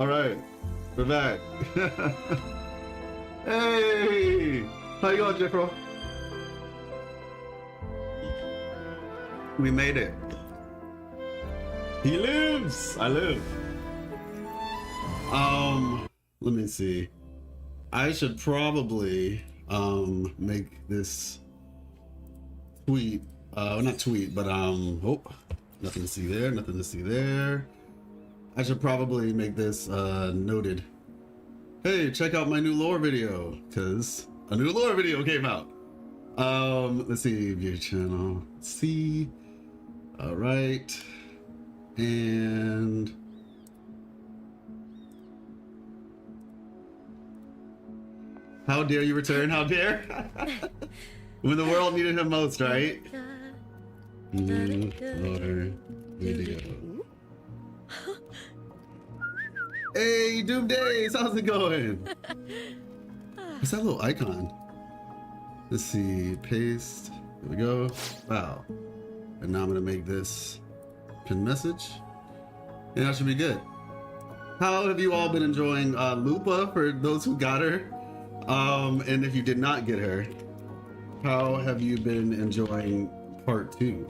All right, we're back. Hey, how you going, Jeffro? We made it. He lives. I live. Let me see. I should probably make this tweet. Not tweet, but oh, nothing to see there. Nothing to see there. I should probably make this noted. Hey, check out my new lore video, because a new lore video came out. Let's see, view channel. Let's see. All right. And how dare you return? How dare? When the world needed him most, right? New lore video. Hey, Doom Days, how's it going? What's that little icon? Let's see, paste. Here we go. Wow. And now I'm gonna make this pin message. And that should be good. How have you all been enjoying Lupa, for those who got her? And if you did not get her, how have you been enjoying part 2?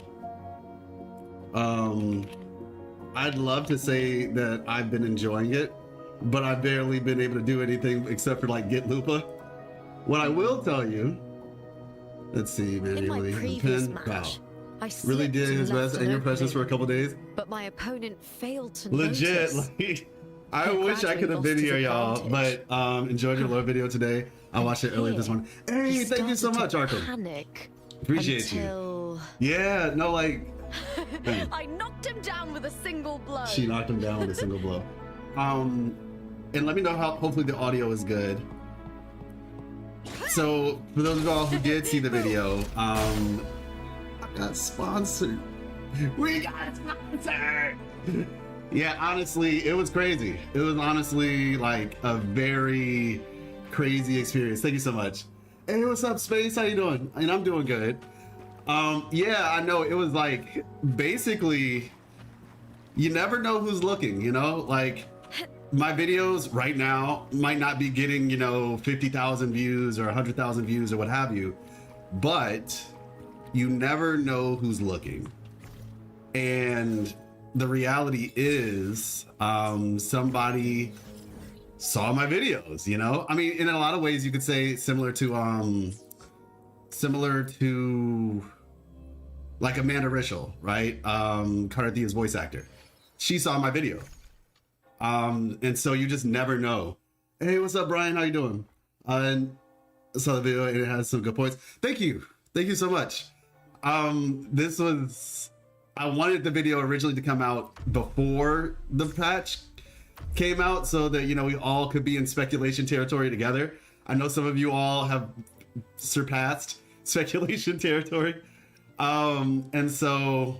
I'd love to say that I've been enjoying it, but I've barely been able to do anything except for like get Lupa. What I will tell you, let's see, manually, wow, I really did his best and your presence for a couple days. But my opponent failed to Legit, notice. like, I wish I could have been here, y'all, but enjoyed your lore video today. I watched it earlier this morning. Hey, thank you so much, Arkham. Panic Appreciate you. Yeah, no, like, I knocked him down with a single blow. She knocked him down with a single blow. And let me know how, hopefully the audio is good. So, for those of y'all who did see the video, I got sponsored. We got sponsored! Yeah, honestly, it was crazy. It was honestly like a very crazy experience. Thank you so much. Hey, what's up, Space? How you doing? I mean, I'm doing good. Yeah, I know. It was like, basically, you never know who's looking, you know? Like, my videos right now might not be getting, you know, 50,000 views or 100,000 views or what have you, but you never know who's looking. And the reality is, somebody saw my videos, you know? I mean, in a lot of ways you could say similar to like Amanda Rishel, right? Cartethiya's voice actor. She saw my video. And so you just never know. Hey, what's up, Brian? How you doing? And I saw the video and it has some good points. Thank you. Thank you so much. This was, I wanted the video originally to come out before the patch came out so that, you know, we all could be in speculation territory together. I know some of you all have surpassed speculation territory. And so,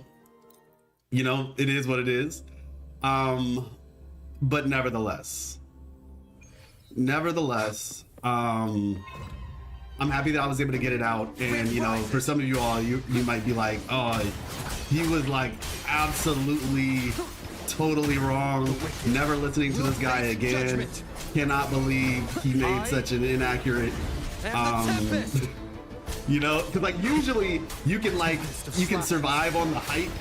you know, it is what it is. But nevertheless, I'm happy that I was able to get it out. And, you know, for some of you all, you might be like, oh, he was like absolutely totally wrong. Never listening to this guy again. Cannot believe he made such an inaccurate, you know, because like usually you can survive on the hype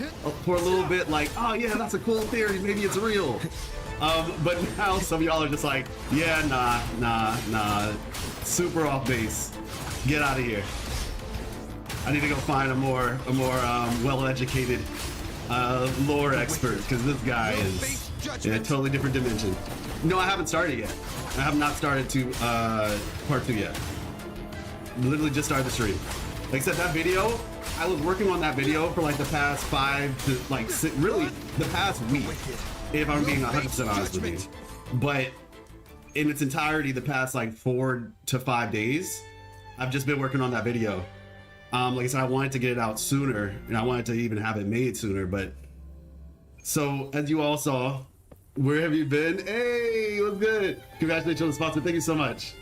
for a little bit, like, oh yeah, that's a cool theory, maybe it's real. But now some of y'all are just like, yeah, nah, super off base. Get out of here. I need to go find a more well-educated lore expert, because this guy is in a totally different dimension. No, I haven't started yet. I have not started to part 2 yet. Literally just started the stream. Like I said, that video, I was working on that video for like the past 5 to like 6, really the past week, if I'm being 100% honest with you. But in its entirety, the past like 4 to 5 days, I've just been working on that video. Like I said, I wanted to get it out sooner, and I wanted to even have it made sooner, but so as you all saw, where have you been? Hey, what's good? Congratulations on the sponsor. Thank you so much.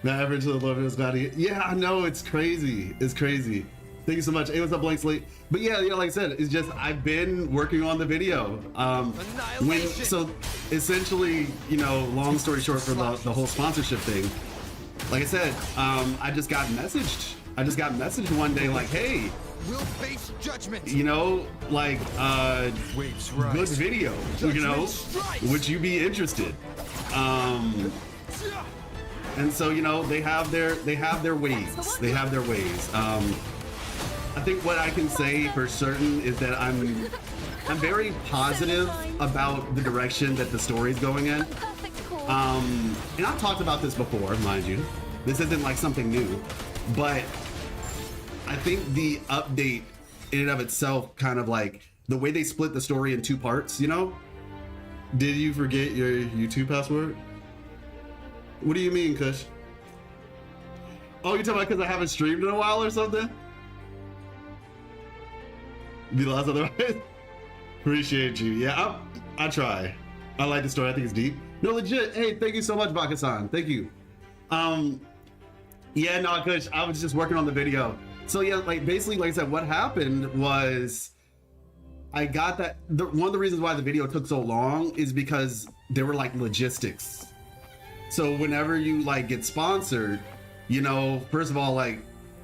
Now ever into the love is about to, yeah, I know, it's crazy. It's crazy. Thank you so much. Hey, what's up, Blank Slate? But yeah, like I said, it's just I've been working on the video. So essentially, you know, long story short, for the whole sponsorship thing, like I said, I just got messaged one day like, hey, we'll face judgment. you know, like good video, you know, would you be interested? And so, you know, they have their ways. They have their ways. I think what I can say for certain is that I'm very positive about the direction that the story's going in. And I've talked about this before, mind you. This isn't like something new, but I think the update in and of itself, kind of like the way they split the story in 2 parts, you know? Did you forget your YouTube password? What do you mean, Kush? Oh, you're talking about because I haven't streamed in a while or something? Be lost otherwise? Appreciate you. Yeah, I try. I like the story. I think it's deep. No, legit. Hey, thank you so much, Baka-san. Thank you. Yeah, no, Kush, I was just working on the video. So yeah, like basically, like I said, what happened was I got that. One of the reasons why the video took so long is because there were like logistics. So whenever you like get sponsored, you know, first of all, like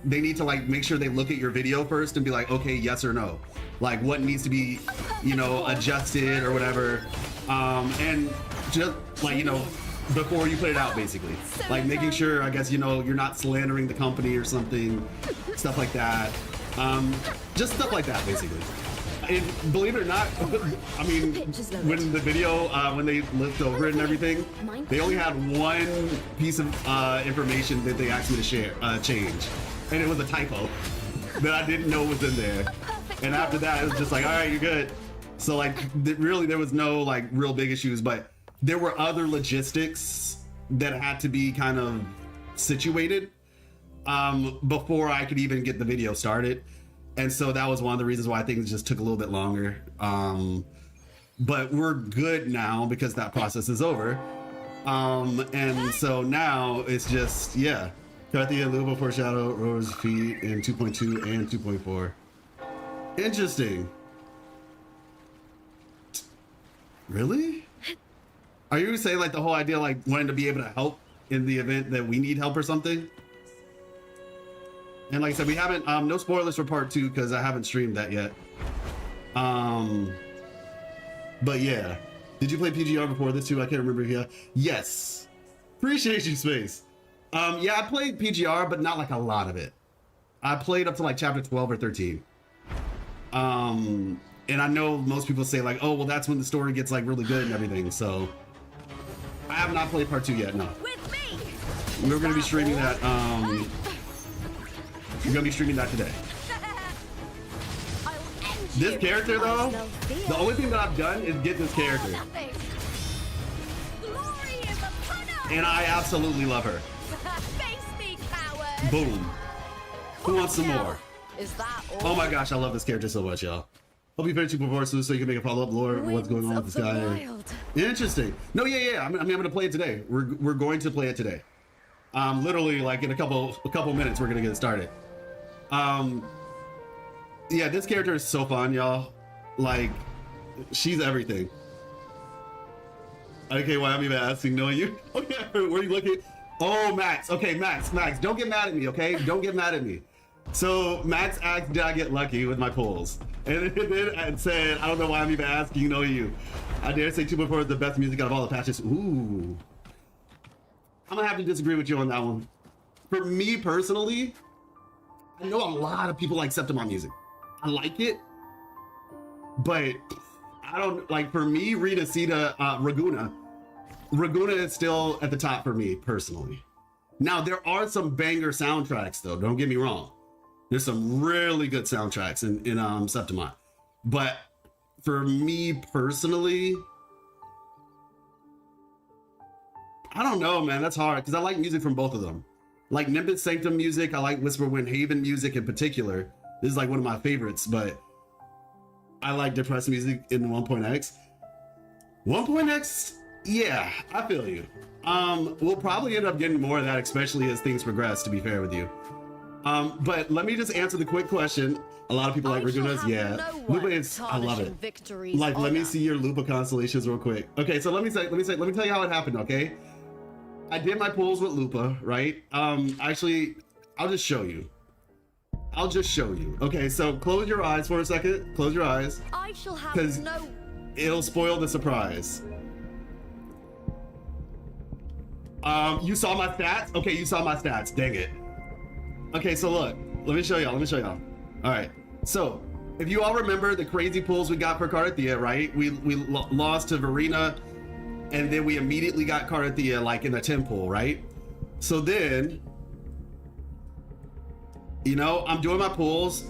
they need to like make sure they look at your video first and be like, okay, yes or no, like what needs to be, you know, adjusted or whatever, and just like, you know, before you put it out, basically, like making sure, I guess, you know, you're not slandering the company or something, stuff like that, just stuff like that, basically. And believe it or not, I mean, when the video, when they looked over it and everything, they only had one piece of information that they asked me to share, change, and it was a typo that I didn't know was in there. And after that, it was just like, all right, you're good. So like, really, there was no like real big issues, but there were other logistics that had to be kind of situated before I could even get the video started. And so that was one of the reasons why things just took a little bit longer. But we're good now because that process is over. And so now it's just, yeah. Cartethiya, Lupa, Foreshadow, Rose, Feet in 2.2 and 2.4. Interesting. Really? Are you saying like the whole idea, like wanting to be able to help in the event that we need help or something? And like I said, we haven't, no spoilers for part 2 because I haven't streamed that yet. But yeah. Did you play PGR before this too? I can't remember. Yeah. Yes. Appreciate you, Space. Yeah, I played PGR, but not like a lot of it. I played up to like chapter 12 or 13. And I know most people say like, oh, well, that's when the story gets like really good and everything. So I have not played part 2 yet. No. With me. We're going to be streaming that. We're gonna be streaming that today. This character though, the only thing that I've done is get this character. And I absolutely love her. Face me, coward. Boom. Who wants some more? Is that all? Oh my gosh, I love this character so much, y'all. Hope you finish before so you can make a follow-up lore what's going on with this guy. Interesting. No, yeah. I mean, I'm gonna play it today. We're going to play it today. Literally like in a couple minutes we're gonna get it started. Yeah, this character is so fun, y'all. Like, she's everything. Okay, why am I even asking? Knowing you? Okay, where are you looking? Oh, Max. Okay, Max, don't get mad at me, okay? Don't get mad at me. So Max asked, did I get lucky with my pulls? And then I said, I don't know why I'm even asking, knowing you. I dare say 2.4 is the best music out of all the patches. Ooh. I'm gonna have to disagree with you on that one. For me personally, I know a lot of people like Septimont music. I like it, but I don't like. For me, Rita, Sita, Raguna is still at the top for me personally. Now there are some banger soundtracks though. Don't get me wrong. There's some really good soundtracks in Septimont, but for me personally, I don't know, man. That's hard because I like music from both of them. Like Nimbus Sanctum music, I like Whisper Wind Haven music in particular. This is like one of my favorites, but I like depressed music in 1.x. 1.x, yeah, I feel you. We'll probably end up getting more of that, especially as things progress, to be fair with you. But let me just answer the quick question. A lot of people like Ragunas. Yeah, Lupa is. I love it. Like, let me see your Lupa constellations real quick. Okay, so let me tell you how it happened. Okay, I did my pulls with Lupa, right? Actually, I'll just show you. Okay, so close your eyes for a second. Close your eyes. I shall have because no. it'll spoil the surprise. You saw my stats? Okay, you saw my stats. Dang it. Okay, so look. Let me show y'all. All right. So, if you all remember the crazy pulls we got for Cartethiya, right? We lost to Verena, and then we immediately got Cartethiya like in a 10 pull, right? So then, you know, I'm doing my pulls.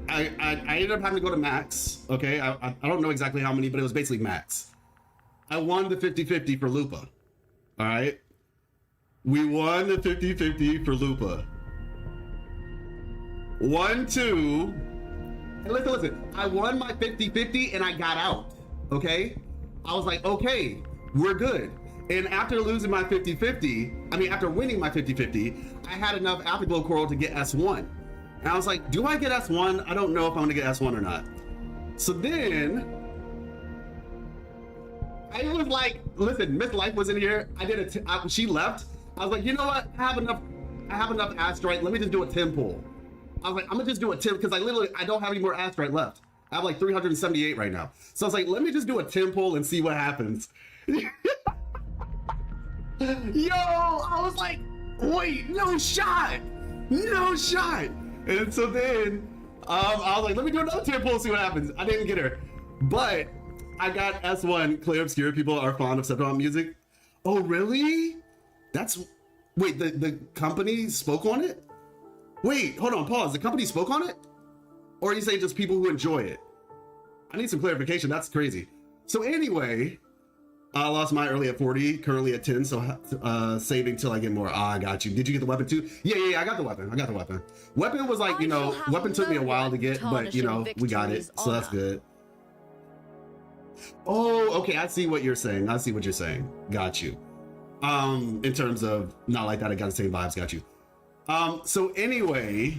I ended up having to go to max. Okay, I don't know exactly how many, but it was basically max. I won the 50-50 for Lupa. All right. We won the 50-50 for Lupa. 1-2. And listen. I won my 50-50 and I got out. Okay. I was like, okay, we're good. And after losing my 50-50, after winning my 50-50, I had enough Afterglow Coral to get S1. And I was like, do I get S1? I don't know if I'm gonna get S1 or not. So then, I was like, listen, Miss Life was in here. She left. I was like, you know what? I have enough Astrite. Let me just do a 10 pull. I was like, I'm gonna just do a 10 because I don't have any more Astrite left. I have like 378 right now. So I was like, let me just do a 10 pull and see what happens. Yo, I was like, wait, no shot. And so then I was like, let me do another 10 pull and see what happens. I didn't get her, but I got S1. Clear Obscure people are fond of Septimont music. Oh, really? Wait, the company spoke on it? Wait, hold on, pause. The company spoke on it? Or are you saying just people who enjoy it? I need some clarification. That's crazy. So anyway, I lost mine early at 40, currently at 10, so saving till I get more. I got you. Did you get the weapon too? Yeah, I got the weapon. Weapon was like, weapon took me a while to get, but we got it, so that's good. Oh, okay, I see what you're saying. Got you. In terms of not like that, I got the same vibes, got you. So anyway,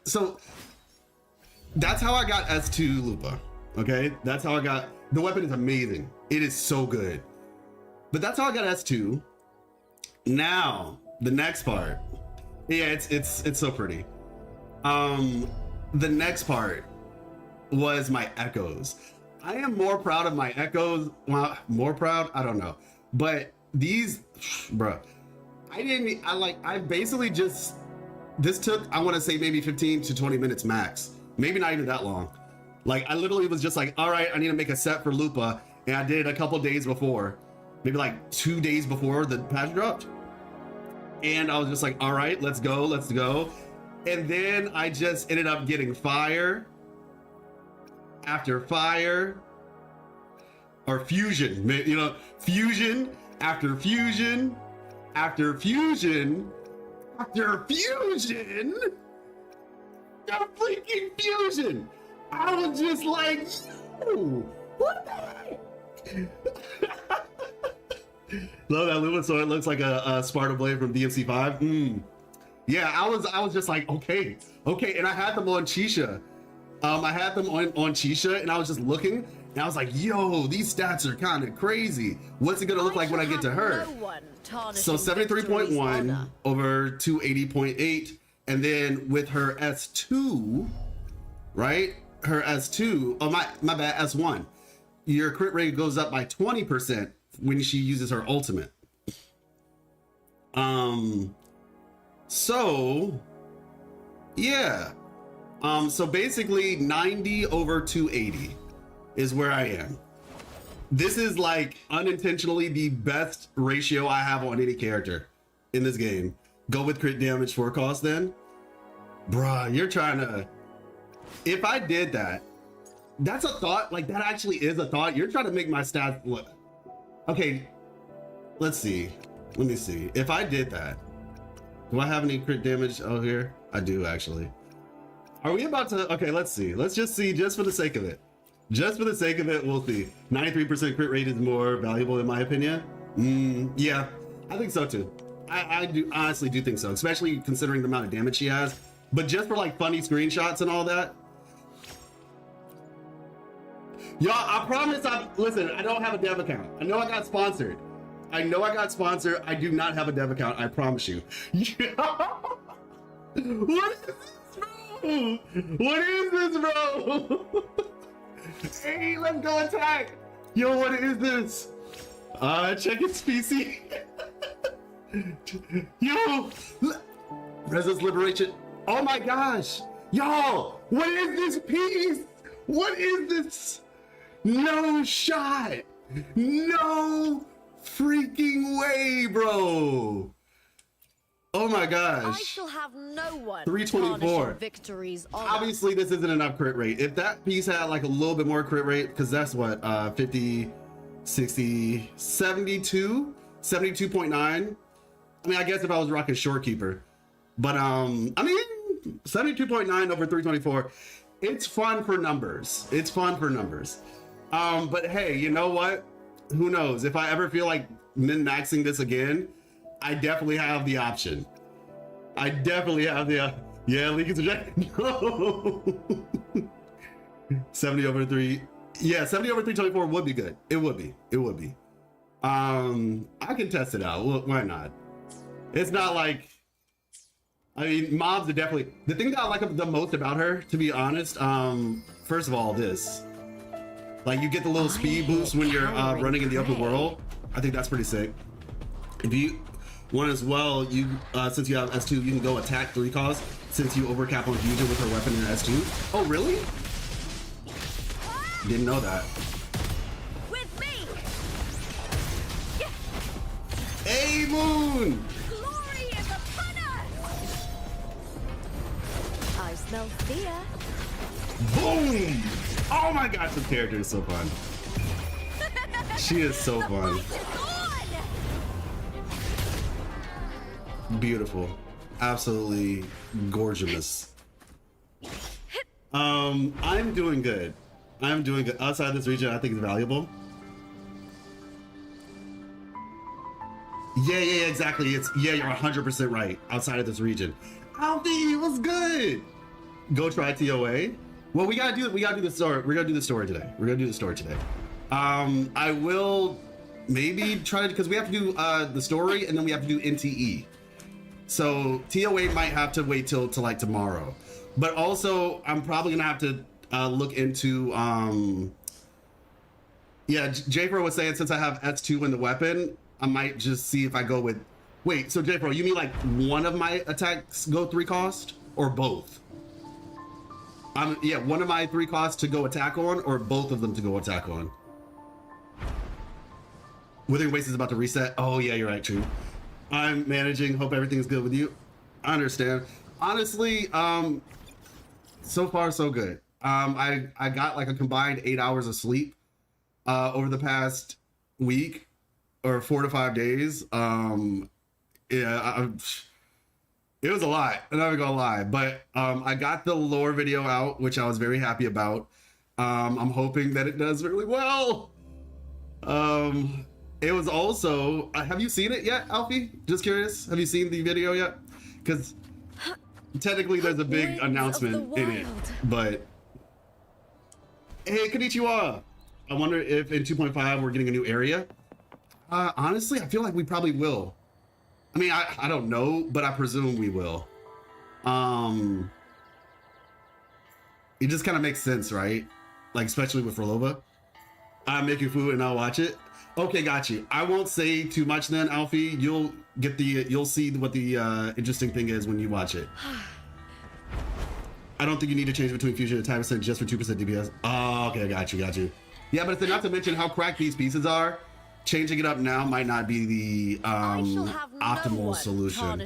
so that's how I got S2 Lupa. Okay, that's how I got. The weapon is amazing. It is so good. But that's how I got S2. Now, the next part. Yeah, it's so pretty. The next part was my echoes. I am more proud of my echoes. Well, more proud? I don't know. But these, bruh, I basically just, this took, I want to say maybe 15 to 20 minutes max. Maybe not even that long. Like, I literally was just like, all right, I need to make a set for Lupa. And I did it a couple days before, maybe like 2 days before the patch dropped. And I was just like, all right, let's go. And then I just ended up getting fire after fire, or fusion, fusion after fusion after fusion after fusion, a freaking fusion. I was just like, yo, what the heck? Love that Lupa, so it looks like a Sparta Blade from DMC5. Yeah, I was just like, okay, and I had them on Chisha. I had them on Chisha, and I was just looking, and I was like, yo, these stats are kind of crazy. What's it gonna look like when I get to her? So 73.1 over 280.8, and then with her S2, right? Her S2, oh my bad, S1. Your crit rate goes up by 20% when she uses her ultimate. So yeah. So basically 90 over 280 is where I am. This is like unintentionally the best ratio I have on any character in this game. Go with crit damage for cost then. Bruh, you're trying to, if I did that, that's a thought, like that actually is a thought. You're trying to make my stats look, okay, let's see. Let me see. If I did that, do I have any crit damage out here? I do actually. Are we about to, okay, let's see. Let's just see, just for the sake of it. Just for the sake of it, we'll see. 93% crit rate is more valuable in my opinion. Yeah, I think so too. I do honestly do think so, especially considering the amount of damage she has. But just for like funny screenshots and all that. Y'all, I promise listen, I don't have a dev account. I know I got sponsored. I do not have a dev account, I promise you. What is this, bro? What is this, bro? Hey, let's go attack. Yo, what is this? Check its PC. Yo, Resist Liberation. Oh my gosh. Y'all, what is this piece? What is this? No shot. No freaking way, bro. Oh my gosh. I shall have no one 324 victories on. Obviously this isn't enough crit rate. If that piece had like a little bit more crit rate, because that's what 50, 60, 72, 72.9. I mean, I guess if I was rocking Shorekeeper, but I mean 72.9 over 324. It's fun for numbers. It's fun for numbers. But hey, you know what? Who knows? If I ever feel like min-maxing this again, I definitely have the option. I definitely have the yeah, leakage eject. No. 70 over 3. Yeah, 70 over 324 would be good. It would be. It would be. I can test it out. Well, why not? It's not like, I mean, mobs are definitely the thing that I like the most about her, to be honest. First of all, this, like, you get the little speed boost when you're running in the open world. I think that's pretty sick. If you want as well, you since you have S2, you can go attack 3 cost since you overcap on fusion with her weapon in S2. Oh, really? Didn't know that. With me. Hey, Moon! Glory is upon us. I smell fear. Boom! Oh my gosh, this character is so fun. She is so fun. Beautiful. Absolutely gorgeous. I'm doing good. I'm doing good. Outside this region, I think it's valuable. Yeah, exactly. It's you're 100% right. Outside of this region. Alfie, what's good? Go try TOA. Well, we gotta do the story. We're gonna do the story today. I will maybe try to, because we have to do the story and then we have to do NTE. So TOA might have to wait till like tomorrow. But also I'm probably gonna have to look into yeah, J-Pro was saying since I have S2 in the weapon, I might just see if I go with, wait, so J-Pro, you mean like one of my attacks go 3 cost or both? Yeah, one of my 3 costs to go attack on, or both of them to go attack on. Withering Waste is about to reset. Oh yeah, you're right, true. I'm managing, hope everything's good with you. I understand. Honestly, so far so good. I got like a combined 8 hours of sleep over the past week or 4 to 5 days. Yeah, it was a lot, I'm not gonna lie, but I got the lore video out, which I was very happy about. I'm hoping that it does really well. It was also, have you seen it yet, Alfie? Just curious, have you seen the video yet? Because technically there's a big announcement in it, but hey, konnichiwa. I wonder if in 2.5 we're getting a new area. Honestly, I feel like we probably will. I mean, I don't know, but I presume we will. It just kind of makes sense, right? Like, especially with Rolova. I'm making food and I'll watch it. Okay, got you. I won't say too much then, Alfie. You'll see what the interesting thing is when you watch it. I don't think you need to change between fusion and 10% just for 2% DPS. Oh, okay, got you. Yeah, but it's not to mention how cracked these pieces are. Changing it up now might not be the optimal solution.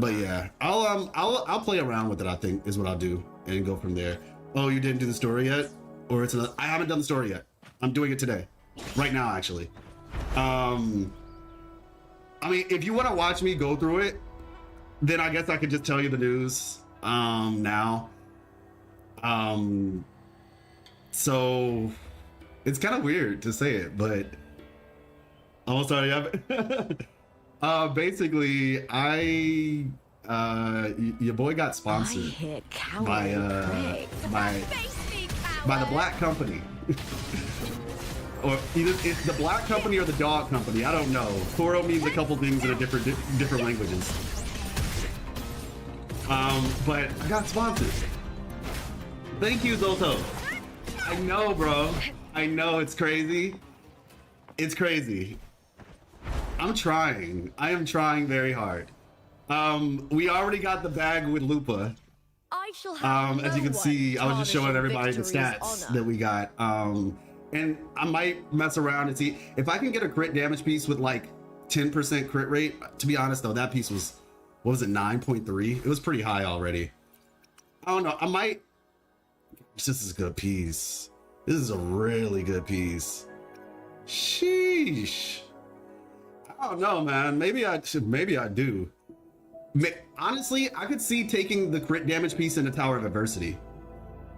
But yeah, I'll play around with it. I think is what I'll do and go from there. Oh, you didn't do the story yet, or it's another? I haven't done the story yet. I'm doing it today, right now actually. I mean, if you want to watch me go through it, then I guess I could just tell you the news now. So it's kind of weird to say it, but. Oh, sorry. Basically, your boy got sponsored by the black company. Or either it's the black company or the dog company. I don't know. Toro means a couple things in a different languages. But I got sponsored. Thank you, Zolto. I know, bro. I know it's crazy. It's crazy. I'm trying. I am trying very hard. We already got the bag with Lupa. I shall have as you can see, I was just showing everybody the Victory's stats honor. that we got. And I might mess around and see if I can get a crit damage piece with like 10% crit rate. To be honest though, that piece was, what was it, 9.3? It was pretty high already. I don't know, I might, this is a good piece. This is a really good piece. Sheesh. I don't know, man. Maybe I do. Honestly, I could see taking the crit damage piece in the Tower of Adversity.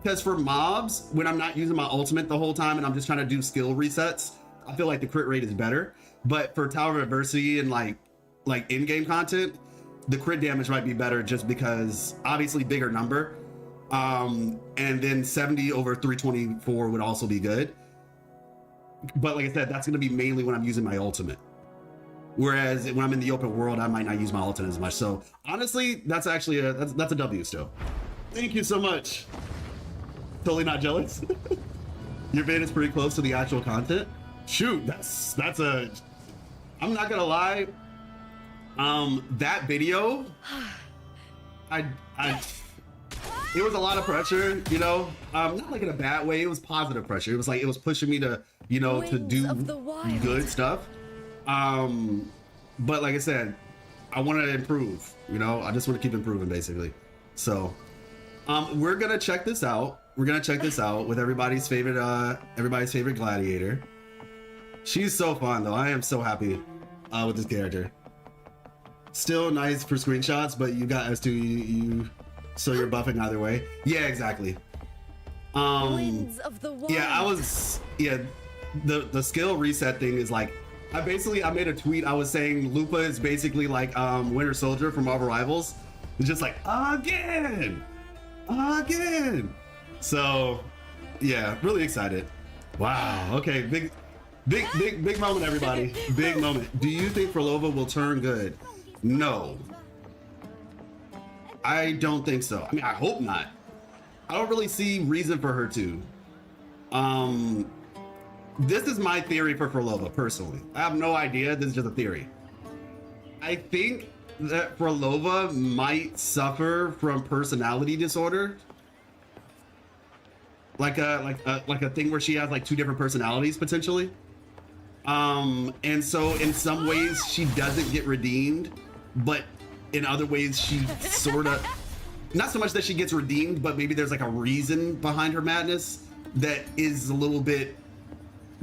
Because for mobs, when I'm not using my ultimate the whole time and I'm just trying to do skill resets, I feel like the crit rate is better. But for Tower of Adversity and like in-game content, the crit damage might be better just because obviously bigger number. And then 70 over 324 would also be good. But like I said, that's going to be mainly when I'm using my ultimate. Whereas when I'm in the open world, I might not use my ultimate as much. So honestly, that's actually that's a W still. Thank you so much. Totally not jealous. Your vid is pretty close to the actual content. Shoot, that's a, I'm not gonna lie. That video, it was a lot of pressure, you know, not like in a bad way. It was positive pressure. It was like, it was pushing me to, you know, to do good stuff. But like I said, I want to improve, you know, I just want to keep improving basically. So, we're going to check this out. We're going to check this out with everybody's favorite gladiator. She's so fun though. I am so happy, with this character. Still nice for screenshots, but you got S2, so you're buffing either way. Yeah, exactly. The skill reset thing is like, I made a tweet. I was saying Lupa is basically like Winter Soldier from Marvel Rivals. It's just like again. So yeah, really excited. Wow. Okay, big moment, everybody. Big moment. Do you think Frolova will turn good? No. I don't think so. I mean, I hope not. I don't really see reason for her to. This is my theory for Frolova, personally. I have no idea. This is just a theory. I think that Frolova might suffer from personality disorder. Like a thing where she has like two different personalities potentially. And so in some ways she doesn't get redeemed, but in other ways she sort of, not so much that she gets redeemed, but maybe there's like a reason behind her madness that is a little bit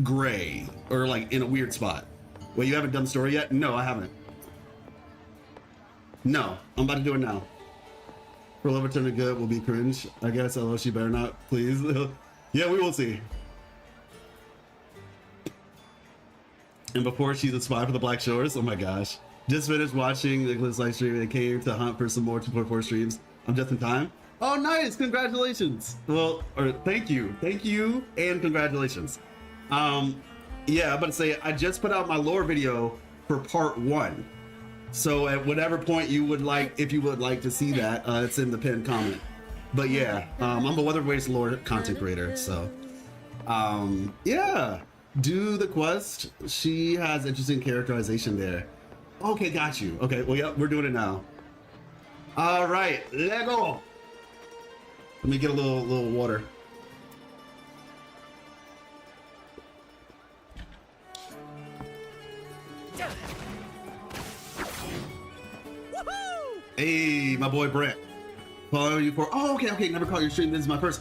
gray or like in a weird spot. Well, you haven't done the story yet? No, I haven't. No, I'm about to do it now. For Frolova turning good will be cringe, I guess, although she better not, please. Yeah, we will see. And before she's a spy for the Black Shores, oh my gosh. Just finished watching Nicholas live stream and came to hunt for some more 2.4 streams. I'm just in time. Oh, nice, congratulations. Well, or thank you and congratulations. Yeah, I'm about to say, I just put out my lore video for part 1. So at whatever point you would like, if you would like to see that, it's in the pinned comment. But yeah, I'm a Weatherways lore content creator, so yeah, do the quest. She has interesting characterization there. Okay, got you. Okay, well, yeah, we're doing it now. All right, let go. Let me get a little water. Hey, my boy Brett. Following you for, oh, okay, never caught your stream. This is my first.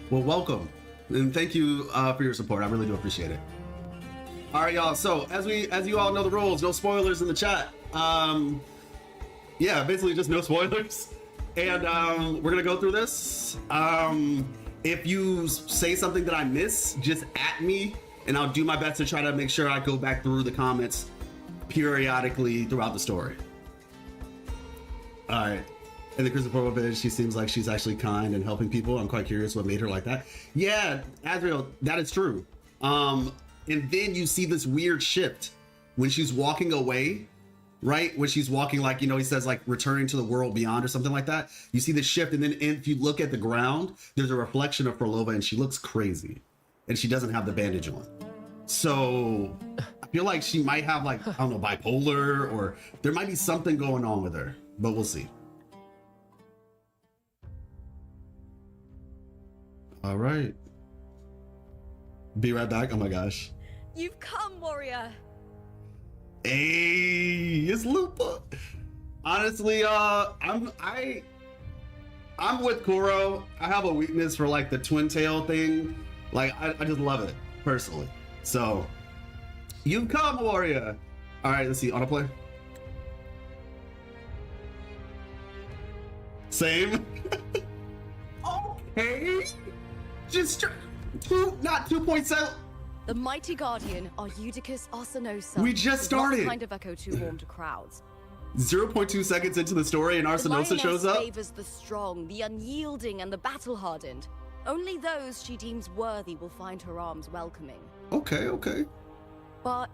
Well, welcome. And thank you for your support. I really do appreciate it. All right, y'all. So as you all know the rules, no spoilers in the chat. Yeah, basically just no spoilers. And we're gonna go through this. If you say something that I miss, just at me, and I'll do my best to try to make sure I go back through the comments periodically throughout the story. All right. And the Christopher bitch, she seems like she's actually kind and helping people. I'm quite curious what made her like that. Yeah, Azrael, that is true. And then you see this weird shift when she's walking away, right? When she's walking, like, you know, he says like returning to the world beyond or something like that. You see the shift, and then if you look at the ground, there's a reflection of Frolova, and she looks crazy, and she doesn't have the bandage on. So I feel like she might have, like, I don't know, bipolar, or there might be something going on with her, but we'll see. All right. Be right back. Oh my gosh. You've come, warrior. Hey, it's Lupa. Honestly, I'm with Kuro. I have a weakness for like the twin tail thing. Like, I just love it personally. So, you've come, warrior. All right, let's see. Autoplay. Same. Okay. Just not 2.7. The mighty guardian, Arudicus Arsenosa. We just started. What kind of echo too warm to crowds? 0.2 seconds into the story, and Arsenosa shows up. Favors the strong, the unyielding, and the battle-hardened. Only those she deems worthy will find her arms welcoming. Okay, okay. But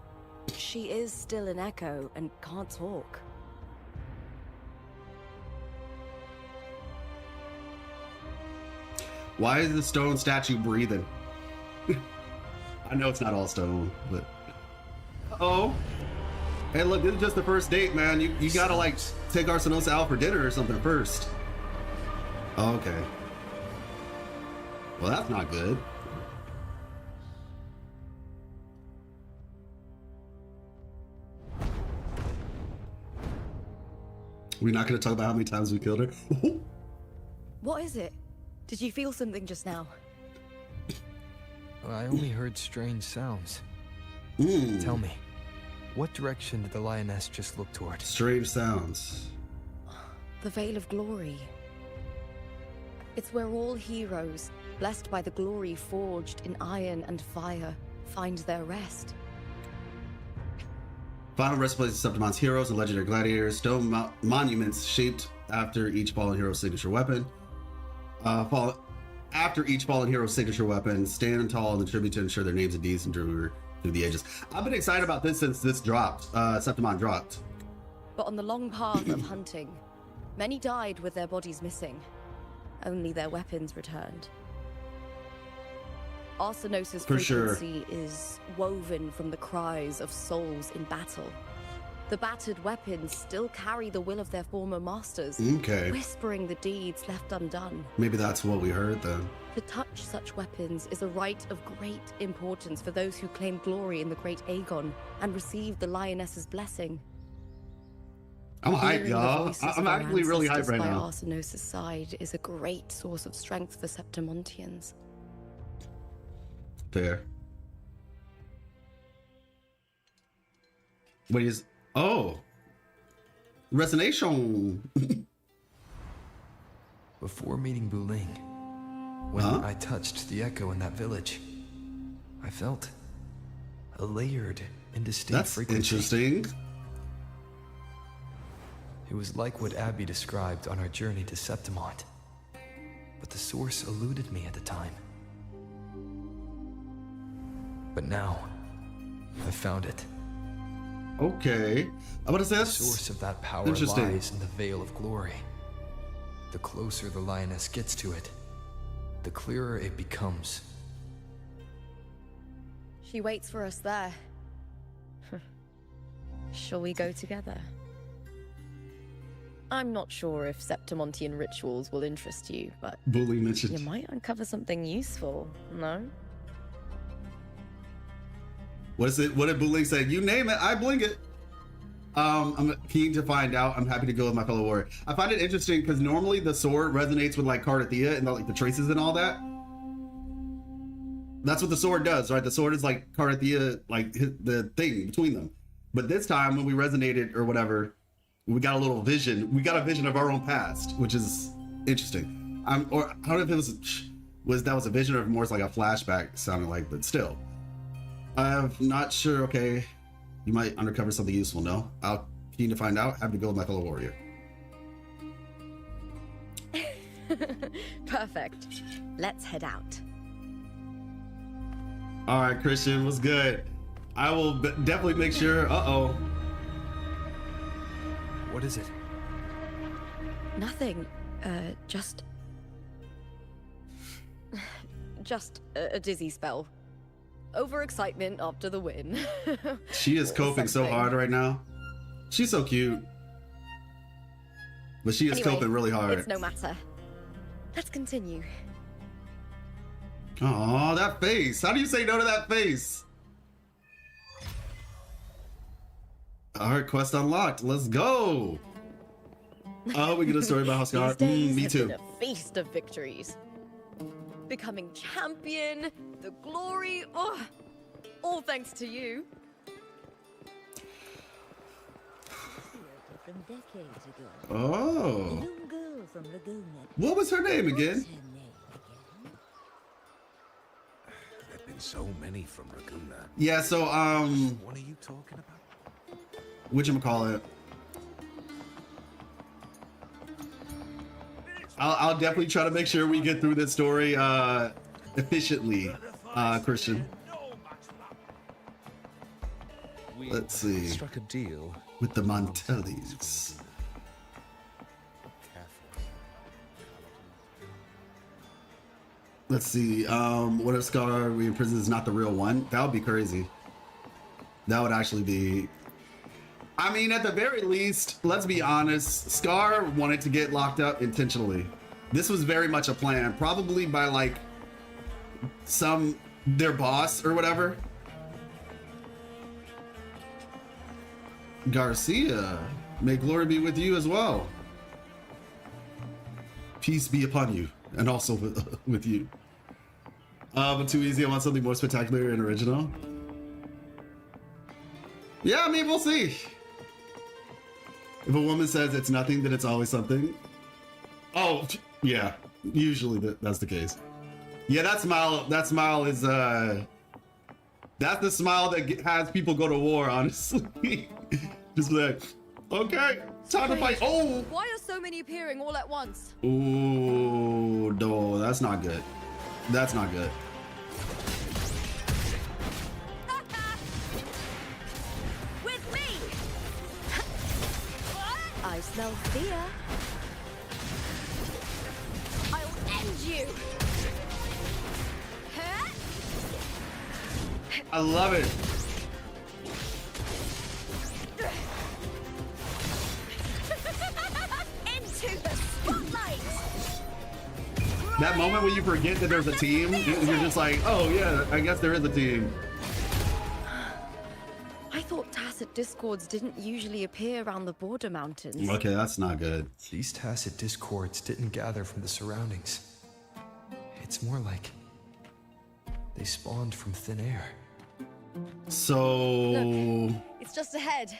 she is still an echo and can't talk. Why is the stone statue breathing? I know it's not all stone, but... Uh-oh. Hey, look, this is just the first date, man. You gotta, like, take Arsenosa out for dinner or something first. Okay. Well, that's not good. We're not gonna talk about how many times we killed her. What is it? Did you feel something just now? I only heard strange sounds. Tell me, what direction did the lioness just look toward? Strange sounds. The Veil of Glory. It's where all heroes, blessed by the glory forged in iron and fire, find their rest. Final rest place of Septimont's heroes and legendary gladiators. Stone monuments shaped after each fallen hero's signature weapon. After each fallen hero's signature weapon, stand tall in the tribute to ensure their names and deeds endure through the ages. I've been excited about this since this dropped. Septimont dropped. But on the long path of hunting, many died with their bodies missing. Only their weapons returned. Arsenosa's frequency is woven from the cries of souls in battle. The battered weapons still carry the will of their former masters, whispering the deeds left undone. Maybe that's what we heard then. To touch such weapons is a rite of great importance for those who claim glory in the great Aegon and receive the lioness's blessing. I'm hyped, y'all. I'm actually really hyped right now. By Arsenosa's side is a great source of strength for Septimontians. Fair. What is... Oh, resonation. Before meeting Buling, when I touched the echo in that village, I felt a layered and distinct frequency. That's interesting. It was like what Abby described on our journey to Septimont, but the source eluded me at the time. But now, I found it. Okay. I'm gonna say the source of that power lies in the Veil of Glory. The closer the lioness gets to it, the clearer it becomes. She waits for us there. Shall we go together? I'm not sure if Septimontian rituals will interest you, but you might uncover something useful, no? What is it? What did Buling say? You name it, I bling it. I'm keen to find out. I'm happy to go with my fellow warrior. I find it interesting because normally the sword resonates with like cartethiya and like the traces and all that. That's what the sword does, right? The sword is like cartethiya, like the thing between them. But this time when we resonated or whatever, we got a little vision. We got a vision of our own past, which is interesting. Or I don't know if it was that was a vision or more like a flashback sounding like, but still. I'm not sure. Okay. You might uncover something useful, no? I'll keen to find out. Have to go with my fellow warrior. Perfect. Let's head out. All right, Christian, what's good? I will definitely make sure. Uh-oh. What is it? Nothing. Just a dizzy spell. Overexcitement after the win. She is coping so hard right now. She's so cute. But she is coping really hard. It's no matter. Let's continue. Oh, that face. How do you say no to that face? All right, quest unlocked. Let's go. Oh, we get a story about how Scar. Me too. Been a feast of victories. Becoming champion, the glory. Oh, all thanks to you. From decades ago. Oh. A young girl from Laguna. What was her name again? What's her name again? There've been so many from Laguna. Yeah, so What are you talking about? whatchamacallit? I'll definitely try to make sure we get through this story efficiently, Christian. Let's see. Struck a deal With the Montellis. Let's see. What if Scar we in prison is not the real one? That would be crazy. That would actually be. I mean, at the very least, let's be honest. Scar wanted to get locked up intentionally. This was very much a plan, probably by like their boss or whatever. Garcia, may glory be with you as well. Peace be upon you, and also with you. But too easy. I want something more spectacular and original. Yeah, I mean, we'll see. If a woman says it's nothing, then it's always something. Oh, yeah. Usually that's the case. Yeah, that smile is that's the smile that has people go to war, honestly. Just be like, okay, time to fight. Oh! Why are so many appearing all at once? Ooh, no, that's not good. That's not good. With me! I smell fear. I'll end you! I love it. Into the spotlight! That moment when you forget that there's a team, you're just like, oh yeah, I guess there is a team. I thought tacit discords didn't usually appear around the border mountains. Okay, that's not good. These tacit discords didn't gather from the surroundings. It's more like they spawned from thin air. So... Look, it's just ahead.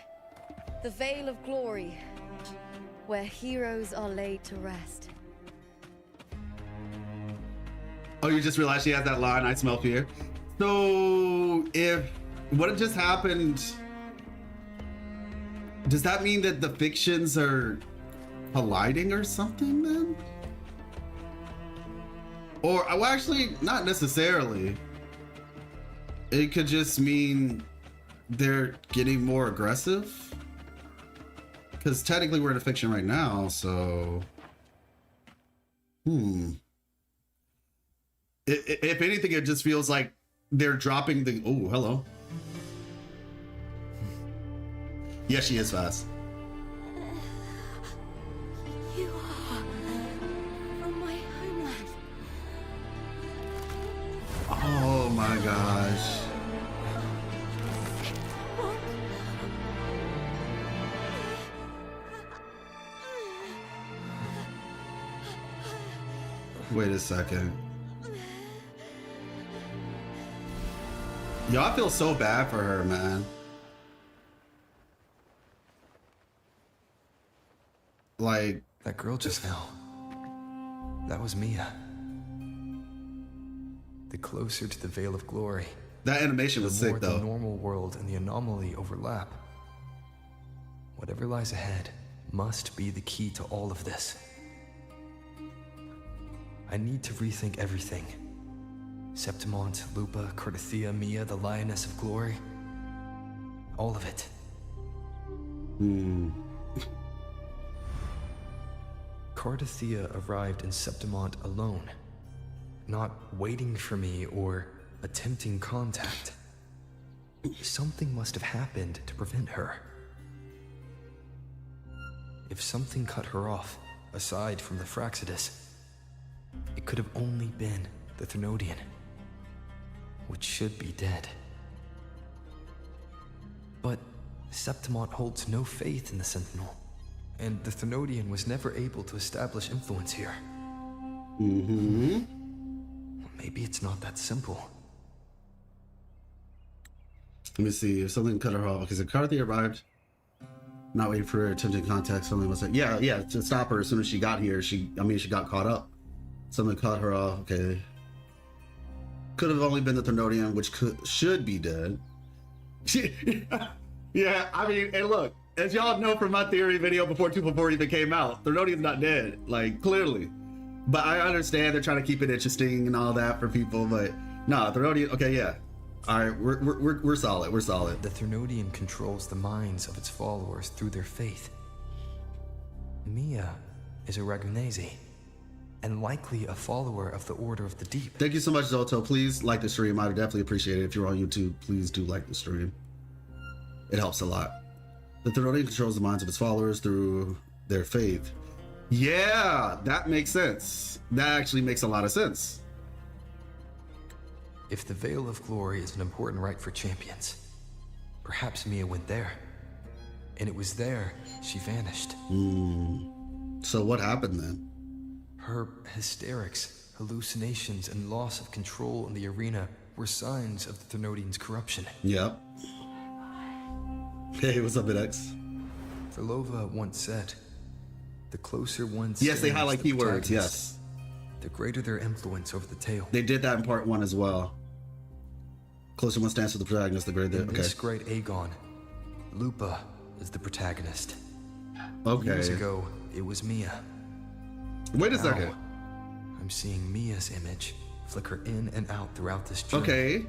The Veil of Glory, where heroes are laid to rest. Oh, you just realized she has that line, I smell fear. So, if what had just happened, does that mean that the fictions are colliding or something then? Or, well, actually, not necessarily. It could just mean they're getting more aggressive. Because technically we're in a fiction right now, so... If anything, it just feels like they're dropping the... Oh, hello. Yeah, she is fast. You are from my homeland. Oh my gosh. Wait a second. Yo, I feel so bad for her, man. Like... That girl just now. That was Mia. The closer to the Veil of Glory, That animation was sick, though. The normal world and the anomaly overlap. Whatever lies ahead must be the key to all of this. I need to rethink everything. Septimont, Lupa, Cartethiya, Mia, the Lioness of Glory. All of it. Cartethiya arrived in Septimont alone, not waiting for me or attempting contact. Something must have happened to prevent her. If something cut her off, aside from the Fraxidus, it could have only been the Thernoidian, which should be dead. But Septimont holds no faith in the Sentinel, and the Thernoidian was never able to establish influence here. Maybe it's not that simple. Let me see if something cut her off. Okay, so Carthy arrived, not waiting for her, attempting contact. Something was like, yeah, to stop her as soon as she got here. She got caught up. Something cut her off. Okay, could have only been the Thernoidian, which should be dead. Yeah, I mean, and look, as y'all know from my theory video before 2.4 even came out, Thernoidian's not dead, like, clearly. But I understand they're trying to keep it interesting and all that for people, but no, Thernoidian, okay, yeah. All right, we're solid, we're solid. The Thernoidian controls the minds of its followers through their faith. Mia is a Ragunese, and likely a follower of the Order of the Deep. Thank you so much, Zoto. Please like the stream. I would definitely appreciate it. If you're on YouTube, please do like the stream. It helps a lot. The Thernoidian controls the minds of its followers through their faith. Yeah, that makes sense. That actually makes a lot of sense. If the Veil of Glory is an important rite for champions, perhaps Mia went there. And it was there she vanished. So what happened then? Her hysterics, hallucinations, and loss of control in the arena were signs of the Thernoidian's corruption. Yep. Hey, what's up, BitX? Verlova once said, the closer one yes, they highlight the keywords, yes. The greater their influence over the tale. They did that in part 1 as well. Closer one stands to the protagonist, the greater. In this great Aegon, Lupa is the protagonist. Okay. Years ago, it was Mia. Wait a second. I'm seeing Mia's image flicker in and out throughout this journey. Okay.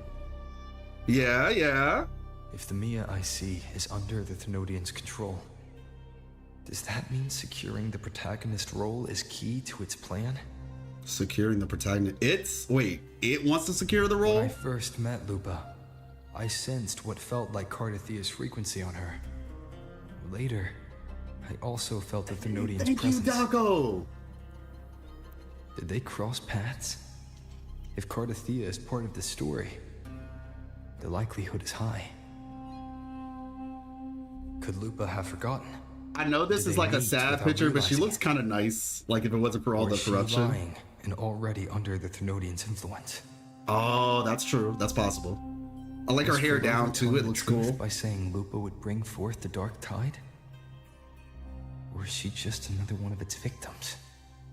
Yeah. If the Mia I see is under the Thernoidian's control, does that mean securing the protagonist role is key to its plan? Securing the protagonist. It wants to secure the role? When I first met Lupa, I sensed what felt like Cartethiya's frequency on her. Later, I also felt the Thernoidian's presence. Thank you, Daco! Did they cross paths? If Cartethiya is part of the story, the likelihood is high. Could Lupa have forgotten? I know this is like a sad picture, but she looks kind of nice. Like if it wasn't for all the corruption. Lying and already under the Thernoidian's influence. Oh, that's true. That's possible. I like her hair down too. It looks cool. By saying Lupa would bring forth the dark tide? Or is she just another one of its victims?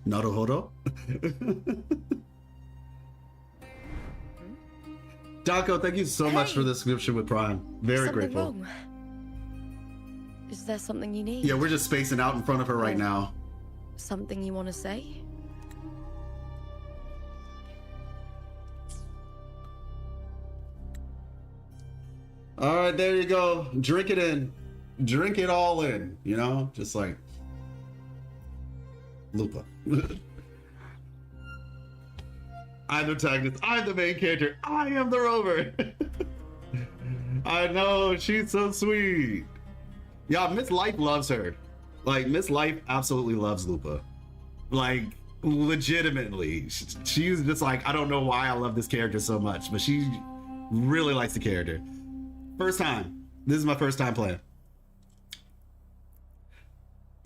Naruhodo? Daco, thank you so much for the subscription with Prime. Very grateful. Wrong? Is there something you need? Yeah, we're just spacing out in front of her right now. Something you want to say? All right, there you go. Drink it in. Drink it all in, you know? Just like Lupa. I'm the protagonist. I'm the main character. I am the rover. I know, she's so sweet. Yeah, Miss Life loves her. Like, Miss Life absolutely loves Lupa. Like, legitimately. She's just like, I don't know why I love this character so much, but she really likes the character. First time. This is my first time playing.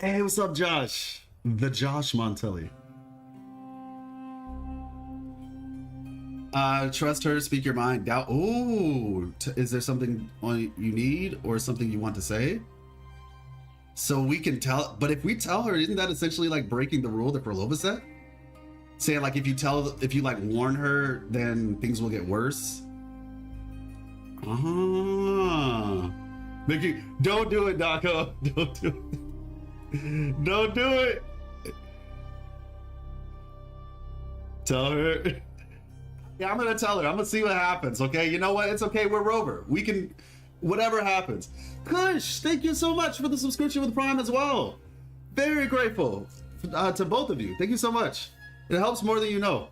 Hey, what's up, Josh? The Josh Montelli. Trust her, speak your mind. Doubt. Ooh, is there something you need or something you want to say? So we can tell, but if we tell her, isn't that essentially like breaking the rule that Verlova said? Saying like if you like warn her, then things will get worse. Mickey, don't do it, Dako. Don't do it. Don't do it. Tell her. Yeah, I'm gonna tell her. I'm gonna see what happens. Okay, you know what? It's okay. We're Rover. We can, whatever happens. Kush, thank you so much for the subscription with Prime as well. Very grateful to both of you. Thank you so much. It helps more than you know.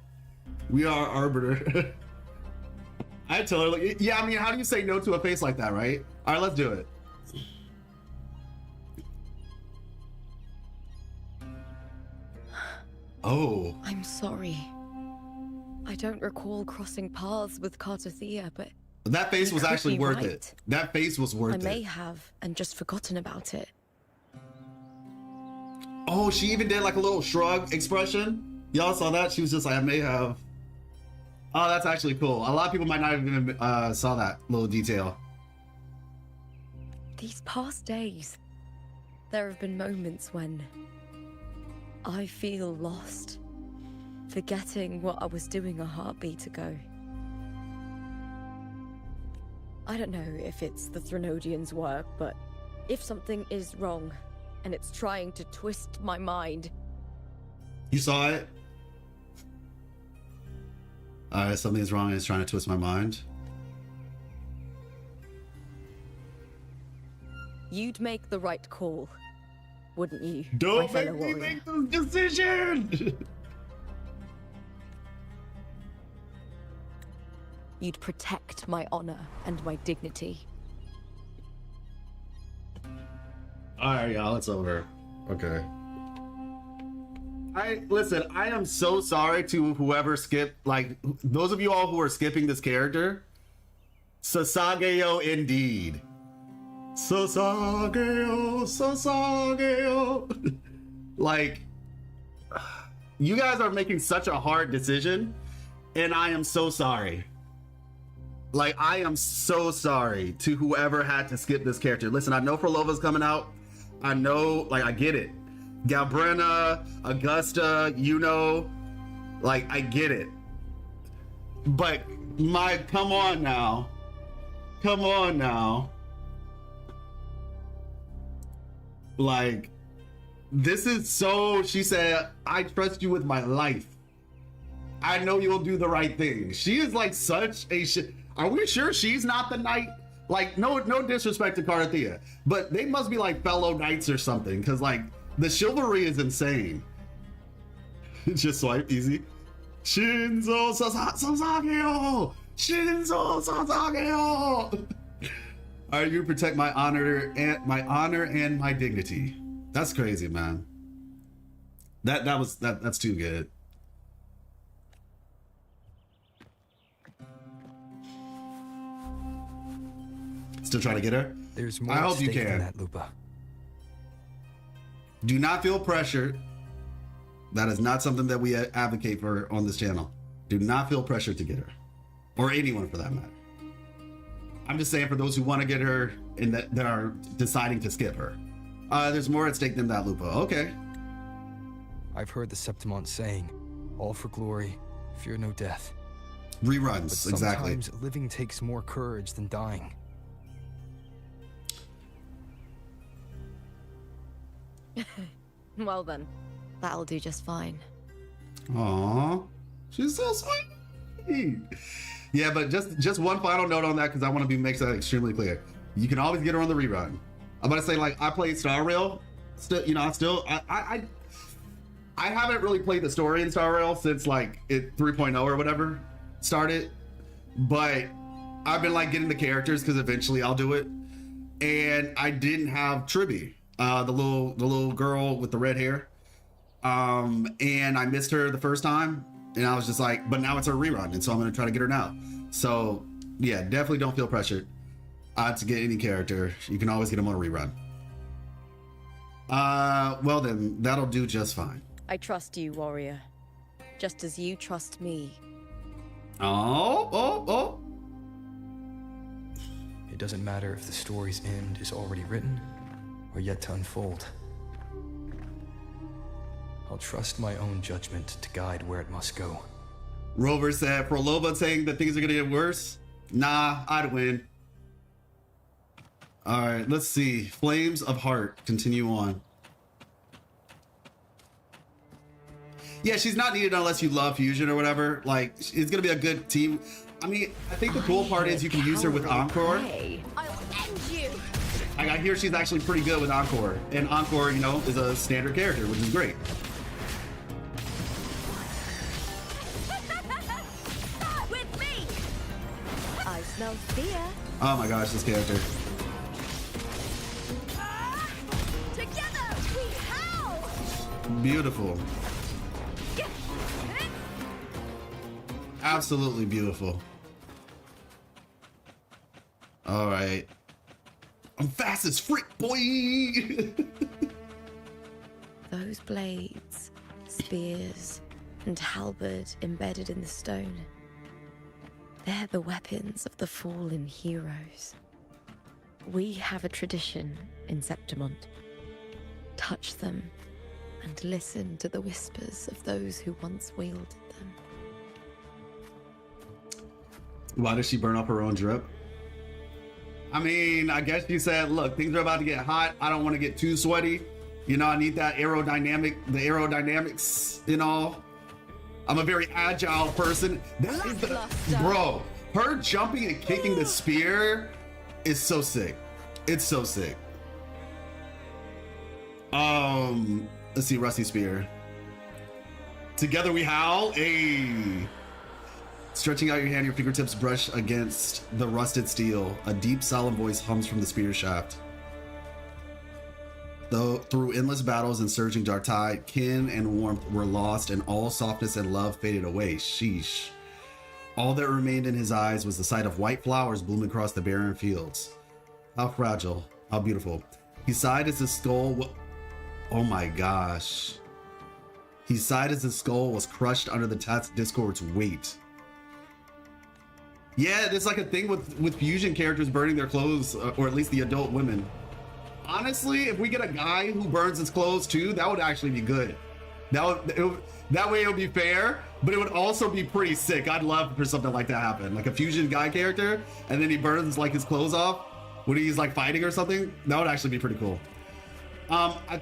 We are Arbiter. I tell her, like, yeah, I mean, how do you say no to a face like that, right? All right, let's do it. Oh. I'm sorry. I don't recall crossing paths with Cartethiya, but that face was actually worth right. it. That face was worth it. I may have and just forgotten about it. Oh, she even did like a little shrug expression. Y'all saw that? She was just like, I may have. Oh, that's actually cool. A lot of people might not even saw that little detail. These past days, there have been moments when I feel lost, forgetting what I was doing a heartbeat ago. I don't know if it's the Threnodian's work, but if something is wrong and it's trying to twist my mind... You saw it? Something's wrong and it's trying to twist my mind. You'd make the right call, wouldn't you? Don't make me make this decision! You'd protect my honor and my dignity. Alright, y'all, it's over. Okay. Listen, I am so sorry to whoever skipped, like, those of you all who are skipping this character. Sasageo indeed. Sasageo, Sasageo. Like, you guys are making such a hard decision, and I am so sorry. Like, I am so sorry to whoever had to skip this character. Listen, I know Frolova's coming out. I know, like, I get it. Galbrina, Augusta, you know, like, I get it. But come on now. Come on now. Like, this is so, she said, I trust you with my life. I know you'll do the right thing. She is like such a Are we sure she's not the knight? Like, no disrespect to Cartethiya, but they must be like fellow knights or something, because like the chivalry is insane. Just swipe easy. Shinzo Sasageo! Shinzo Sasageo! Are you protect my honor and my dignity? That's crazy, man. That's too good. Still trying to get her? There's more I hope you than can. That, Lupa. Do not feel pressured. That is not something that we advocate for on this channel. Do not feel pressured to get her. Or anyone for that matter. I'm just saying for those who want to get her and that are deciding to skip her. There's more at stake than that, Lupa. Okay. I've heard the Septimont saying, all for glory, fear no death. Reruns, but exactly. Sometimes living takes more courage than dying. Well then, that'll do just fine. Aww, she's so sweet. Yeah, but just one final note on that, because I want to make that extremely clear. You can always get her on the rerun. I'm about to say, like, I played Star Rail. Still, you know, I haven't really played the story in Star Rail since like it 3.0 or whatever started, but I've been like getting the characters because eventually I'll do it. And I didn't have Tribby, the little girl with the red hair, and I missed her the first time, and I was just like, but now it's a rerun, and so I'm gonna try to get her now. So yeah, definitely don't feel pressured to get any character. You can always get them on a rerun. Well then, that'll do just fine. I trust you, warrior. Just as you trust me. Oh. It doesn't matter if the story's end is already written or yet to unfold. I'll trust my own judgment to guide where it must go. Rover said, Frolova saying that things are gonna get worse? Nah, I'd win. All right, let's see. Flames of Heart. Continue on. Yeah, she's not needed unless you love fusion or whatever. Like, it's gonna be a good team. I mean, I think the cool part is you can use her with Encore. I'll end you. I hear she's actually pretty good with Encore. And Encore, you know, is a standard character, which is great. Start with me. I smell fear. Oh my gosh, this character. Together we howl. Beautiful. Absolutely beautiful. All right. I'm fast as frick, boy. Those blades, spears, and halberd embedded in the stone. They're the weapons of the fallen heroes. We have a tradition in Septimont. Touch them and listen to the whispers of those who once wielded them. Why does she burn up her own drip? I mean, I guess you said, look, things are about to get hot. I don't want to get too sweaty. You know, I need that the aerodynamics and all. I'm a very agile person. That is bro, her jumping and kicking the spear is so sick. It's so sick. Let's see, Rusty Spear. Together we howl. Ayy. Stretching out your hand, your fingertips brush against the rusted steel. A deep, solemn voice hums from the spear shaft. Though through endless battles and surging dark tide, kin and warmth were lost, and all softness and love faded away. Sheesh. All that remained in his eyes was the sight of white flowers blooming across the barren fields. How fragile, how beautiful. He sighed as his skull. Oh my gosh. He sighed as his skull was crushed under the Tats Discord's weight. Yeah, there's like a thing with fusion characters burning their clothes, or at least the adult women. Honestly, if we get a guy who burns his clothes too, that would actually be good. That way it would be fair, but it would also be pretty sick. I'd love for something like that to happen. Like a fusion guy character, and then he burns like his clothes off when he's like fighting or something. That would actually be pretty cool. I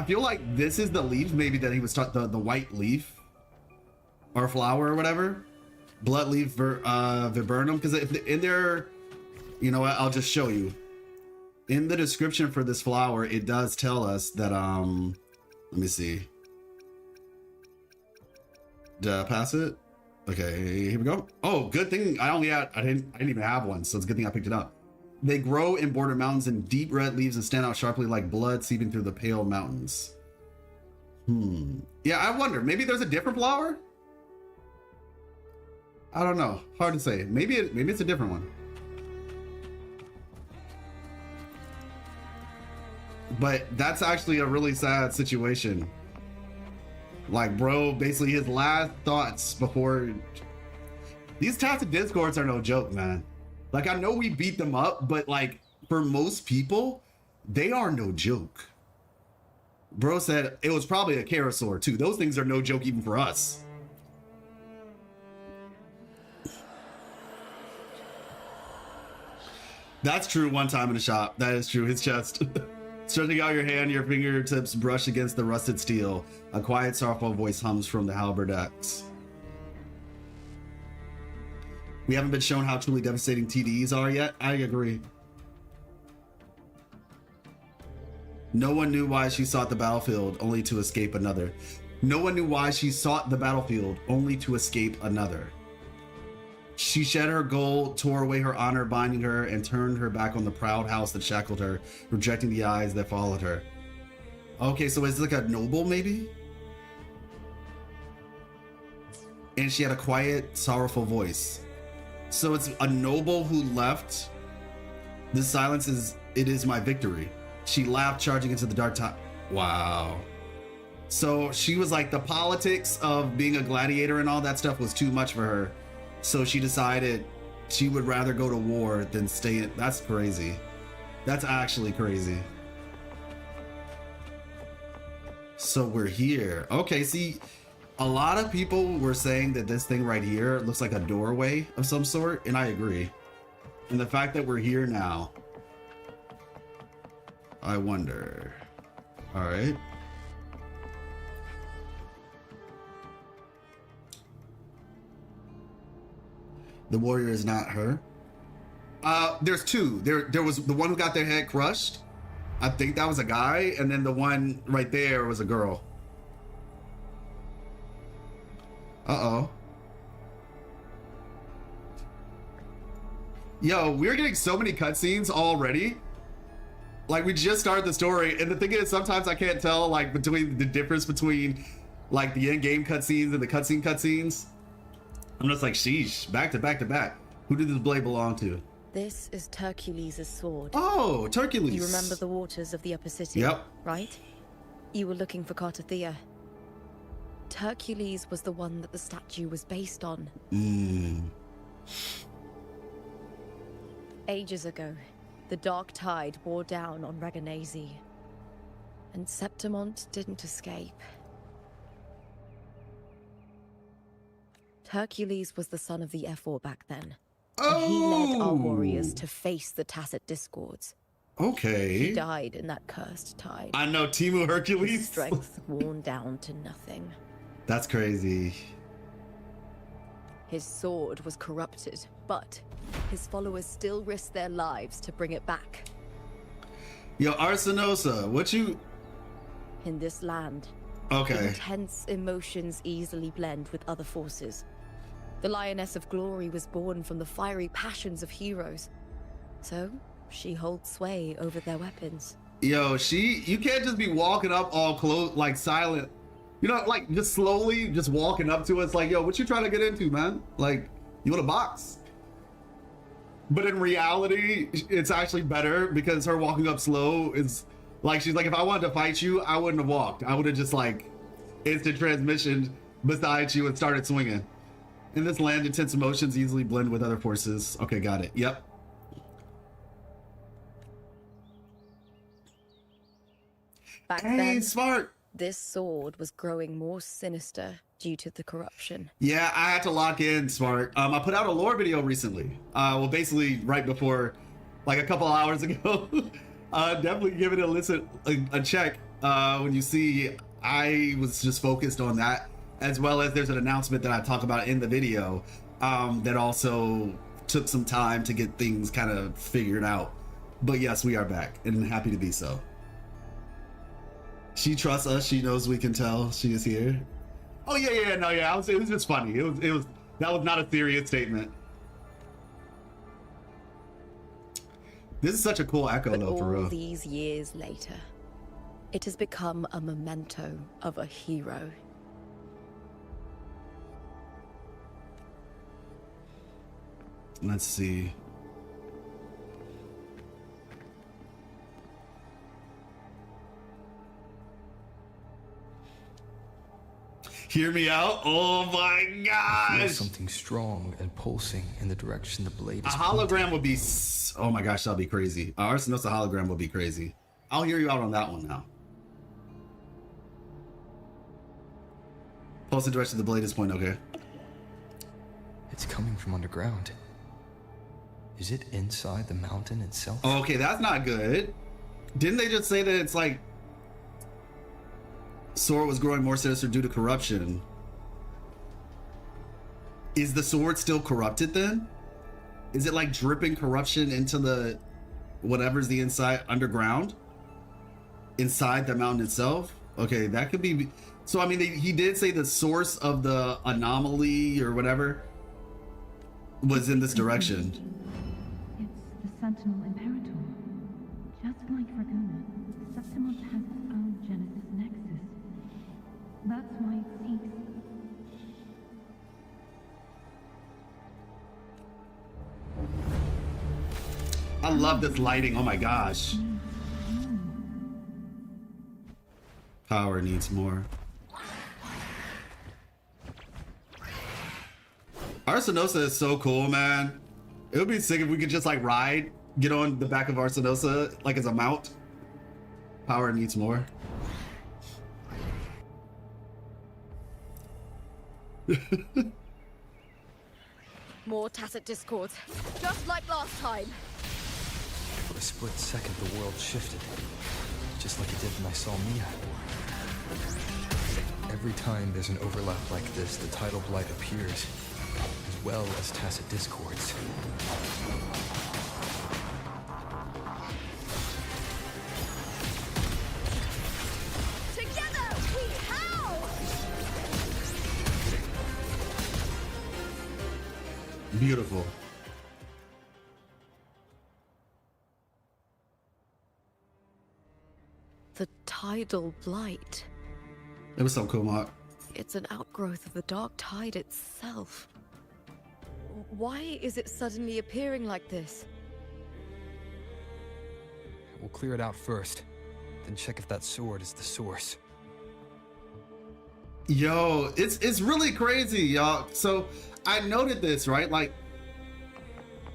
feel like this is the leaf maybe that he was the white leaf or flower or whatever. Blood leaf viburnum, because in there, you know what, I'll just show you. In the description for this flower, it does tell us that, let me see. Did I pass it? Okay, here we go. Oh, good thing I didn't even have one, so it's a good thing I picked it up. They grow in border mountains in deep red leaves and stand out sharply like blood seeping through the pale mountains. Yeah, I wonder, maybe there's a different flower? I don't know. Hard to say. Maybe it's a different one. But that's actually a really sad situation. Like, bro, basically his last thoughts before... These types of Discords are no joke, man. Like, I know we beat them up, but like, for most people, they are no joke. Bro said it was probably a Karasaur too. Those things are no joke even for us. That's true. One time in a shop. That is true. His chest. Stretching out your hand, your fingertips brush against the rusted steel. A quiet, sorrowful voice hums from the halberd axe. We haven't been shown how truly devastating TDEs are yet. I agree. No one knew why she sought the battlefield, only to escape another. No one knew why she sought the battlefield, only to escape another. She shed her gold, tore away her honor binding her, and turned her back on the proud house that shackled her, rejecting the eyes that followed her. Okay, so it's like a noble, maybe? And she had a quiet, sorrowful voice. So it's a noble who left. This silence it is my victory. She laughed, charging into the dark time. Wow. So she was like, the politics of being a gladiator and all that stuff was too much for her. So she decided she would rather go to war than stay in. That's crazy. That's actually crazy. So we're here. Okay, see, a lot of people were saying that this thing right here looks like a doorway of some sort, and I agree. And the fact that we're here now, I wonder. All right. The warrior is not her. There's two. There was the one who got their head crushed. I think that was a guy, and then the one right there was a girl. Uh-oh. Yo, we're getting so many cutscenes already. Like, we just started the story, and the thing is, sometimes I can't tell, like, between the difference between, like, the in-game cutscenes and the cutscenes. I'm just like, sheesh, back to back to back. Who did this blade belong to? This is Hercules' sword. Oh, Hercules. You remember the waters of the upper city, yep, right? You were looking for cartethiya. Hercules was the one that the statue was based on. Ages ago, the dark tide bore down on Reganese, and Septimont didn't escape. Hercules was the son of the Ephor back then. And he led our warriors to face the Tacit Discords. Okay. He died in that cursed tide. I know, Timu Hercules. His strength worn down to nothing. That's crazy. His sword was corrupted, but his followers still risked their lives to bring it back. Yo, Arsinosa, what you... In this land, okay, intense emotions easily blend with other forces. The Lioness of Glory was born from the fiery passions of heroes. So, she holds sway over their weapons. Yo, you can't just be walking up all close, like silent. You know, like just slowly, just walking up to us like, yo, what you trying to get into, man? Like, you want a box? But in reality, it's actually better because her walking up slow is like, she's like, if I wanted to fight you, I wouldn't have walked. I would have just like instant transmission beside you and started swinging. In this land, intense emotions easily blend with other forces. Okay, got it. Yep. Back then, smart. This sword was growing more sinister due to the corruption. Yeah, I had to lock in, smart. I put out a lore video recently. Well, basically right before, like a couple hours ago. Definitely give it a listen, a check. When you see, I was just focused on that. As well as there's an announcement that I talk about in the video that also took some time to get things kind of figured out. But yes, we are back and happy to be so. She trusts us. She knows we can tell she is here. Oh yeah, no, yeah. It was just funny. It was that was not a serious statement. This is such a cool echo though, for real. All these years later, it has become a memento of a hero. Let's see. Hear me out. Oh my gosh. There's something strong and pulsing in the direction the blade is a hologram would be, oh my gosh, that'll be crazy. Arsinosa hologram would be crazy. I'll hear you out on that one now. Pulsing direction the blade is point, okay. It's coming from underground. Is it inside the mountain itself? Oh, okay, that's not good. Didn't they just say that it's like sword was growing more sinister due to corruption? Is the sword still corrupted then? Is it like dripping corruption into the whatever's the inside underground? Inside the mountain itself? Okay, that could be. So I mean, he did say the source of the anomaly or whatever was in this direction. It's the Sentinel Imperator. Just like Raguna, Septimont has its own Genesis Nexus. That's why it seeks. I love this lighting. Oh my gosh. Power needs more. Arsinosa is so cool, man. It would be sick if we could just like ride, get on the back of Arsinosa like as a mount. Power needs more. More Tacit Discords, just like last time. a split second the world shifted, just like it did when I saw Mia. Every time there's an overlap like this, the tidal blight appears, as well as tacit discords. Together we howl! Beautiful. The tidal blight. It was so cool, Mark. It's an outgrowth of the dark tide itself. Why is it suddenly appearing like this? We'll clear it out first, then check if that sword is the source. Yo, it's really crazy, y'all. So I noted this, right? Like,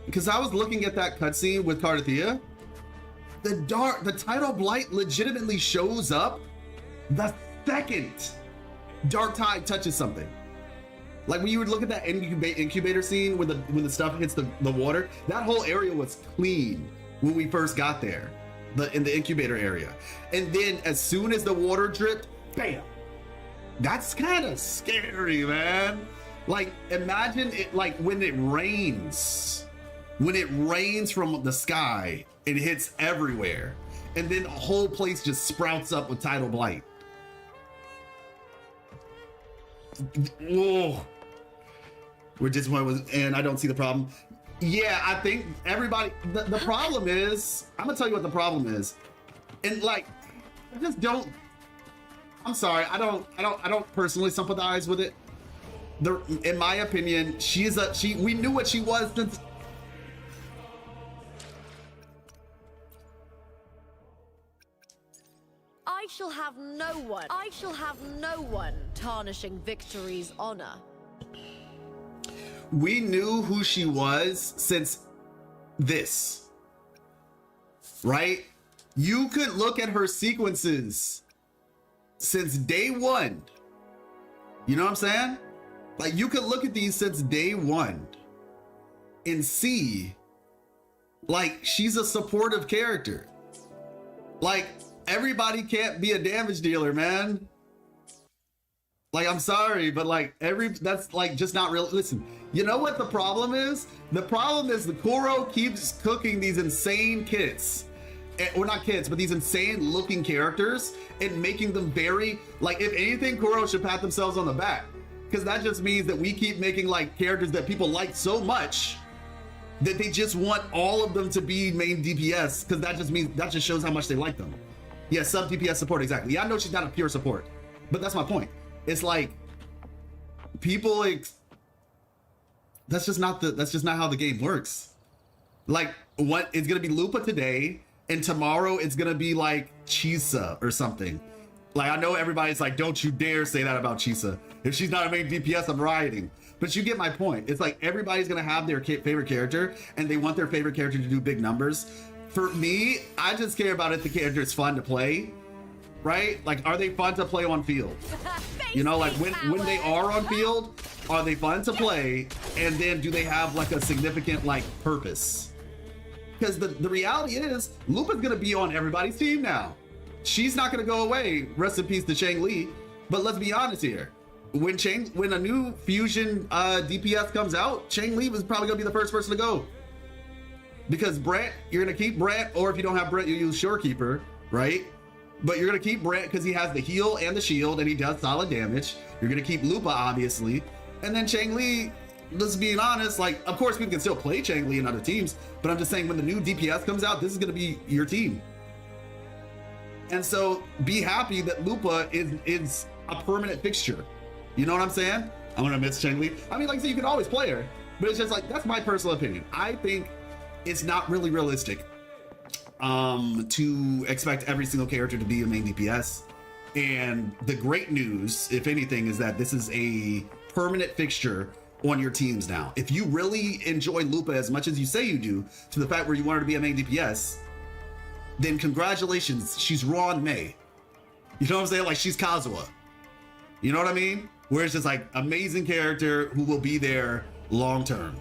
because I was looking at that cutscene with Cartethiya. The tidal blight legitimately shows up the second dark tide touches something. Like when you would look at that incubator scene when the stuff hits the water, that whole area was clean when we first got there, in the incubator area. And then as soon as the water dripped, bam. That's kind of scary, man. Like imagine it like when it rains from the sky, it hits everywhere. And then the whole place just sprouts up with tidal blight. Oh, we're disappointed, and I don't see the problem. Yeah, I think everybody. The problem is, I'm gonna tell you what the problem is, and like, I just don't. I'm sorry, I don't personally sympathize with it. In my opinion, we knew what she was since. I shall have no one tarnishing victory's honor. We knew who she was since this, right? You could look at her sequences since day one. You know what I'm saying? Like you could look at these since day one and see like she's a supportive character. Like everybody can't be a damage dealer, man. Like, I'm sorry, but like that's like just not real. Listen, you know what the problem is? The problem is the Kuro keeps cooking these insane kits. Or not kids, but these insane looking characters and making them very, like if anything, Kuro should pat themselves on the back. Because that just means that we keep making like characters that people like so much that they just want all of them to be main DPS. Because that just shows how much they like them. Yeah, sub DPS support, exactly. Yeah, I know she's not a pure support, but that's my point. It's like people that's just not how the game works. Like what it's gonna be Lupa today, and tomorrow it's gonna be like Chisa or something. Like I know everybody's like, don't you dare say that about Chisa. If she's not a main DPS, I'm rioting. But you get my point. It's like everybody's gonna have their favorite character, and they want their favorite character to do big numbers. For me, I just care about if the character is fun to play, right? Like, are they fun to play on field? You know, like when they are on field, are they fun to play? And then do they have like a significant like purpose? Because the reality is, Lupa's gonna be on everybody's team now. She's not gonna go away. Rest in peace to Chang Li. But let's be honest here. When a new fusion DPS comes out, Chang Li is probably gonna be the first person to go. Because Brett, you're gonna keep Brett, or if you don't have Brett, you use Shorekeeper, right? But you're gonna keep Brett because he has the heal and the shield, and he does solid damage. You're gonna keep Lupa, obviously, and then Chang Li. Let's be honest, like, of course people can still play Chang Li in other teams, but I'm just saying when the new DPS comes out, this is gonna be your team. And so be happy that Lupa is a permanent fixture. You know what I'm saying? I'm gonna miss Chang Li. I mean, like I said, you can always play her, but it's just like, that's my personal opinion. I think it's not really realistic to expect every single character to be a main DPS. And the great news, if anything, is that this is a permanent fixture on your teams now. If you really enjoy Lupa as much as you say you do, to the fact where you want her to be a main DPS, then congratulations, she's Ron May. You know what I'm saying? Like, she's Kazuha. You know what I mean? Where it's just like amazing character who will be there long term.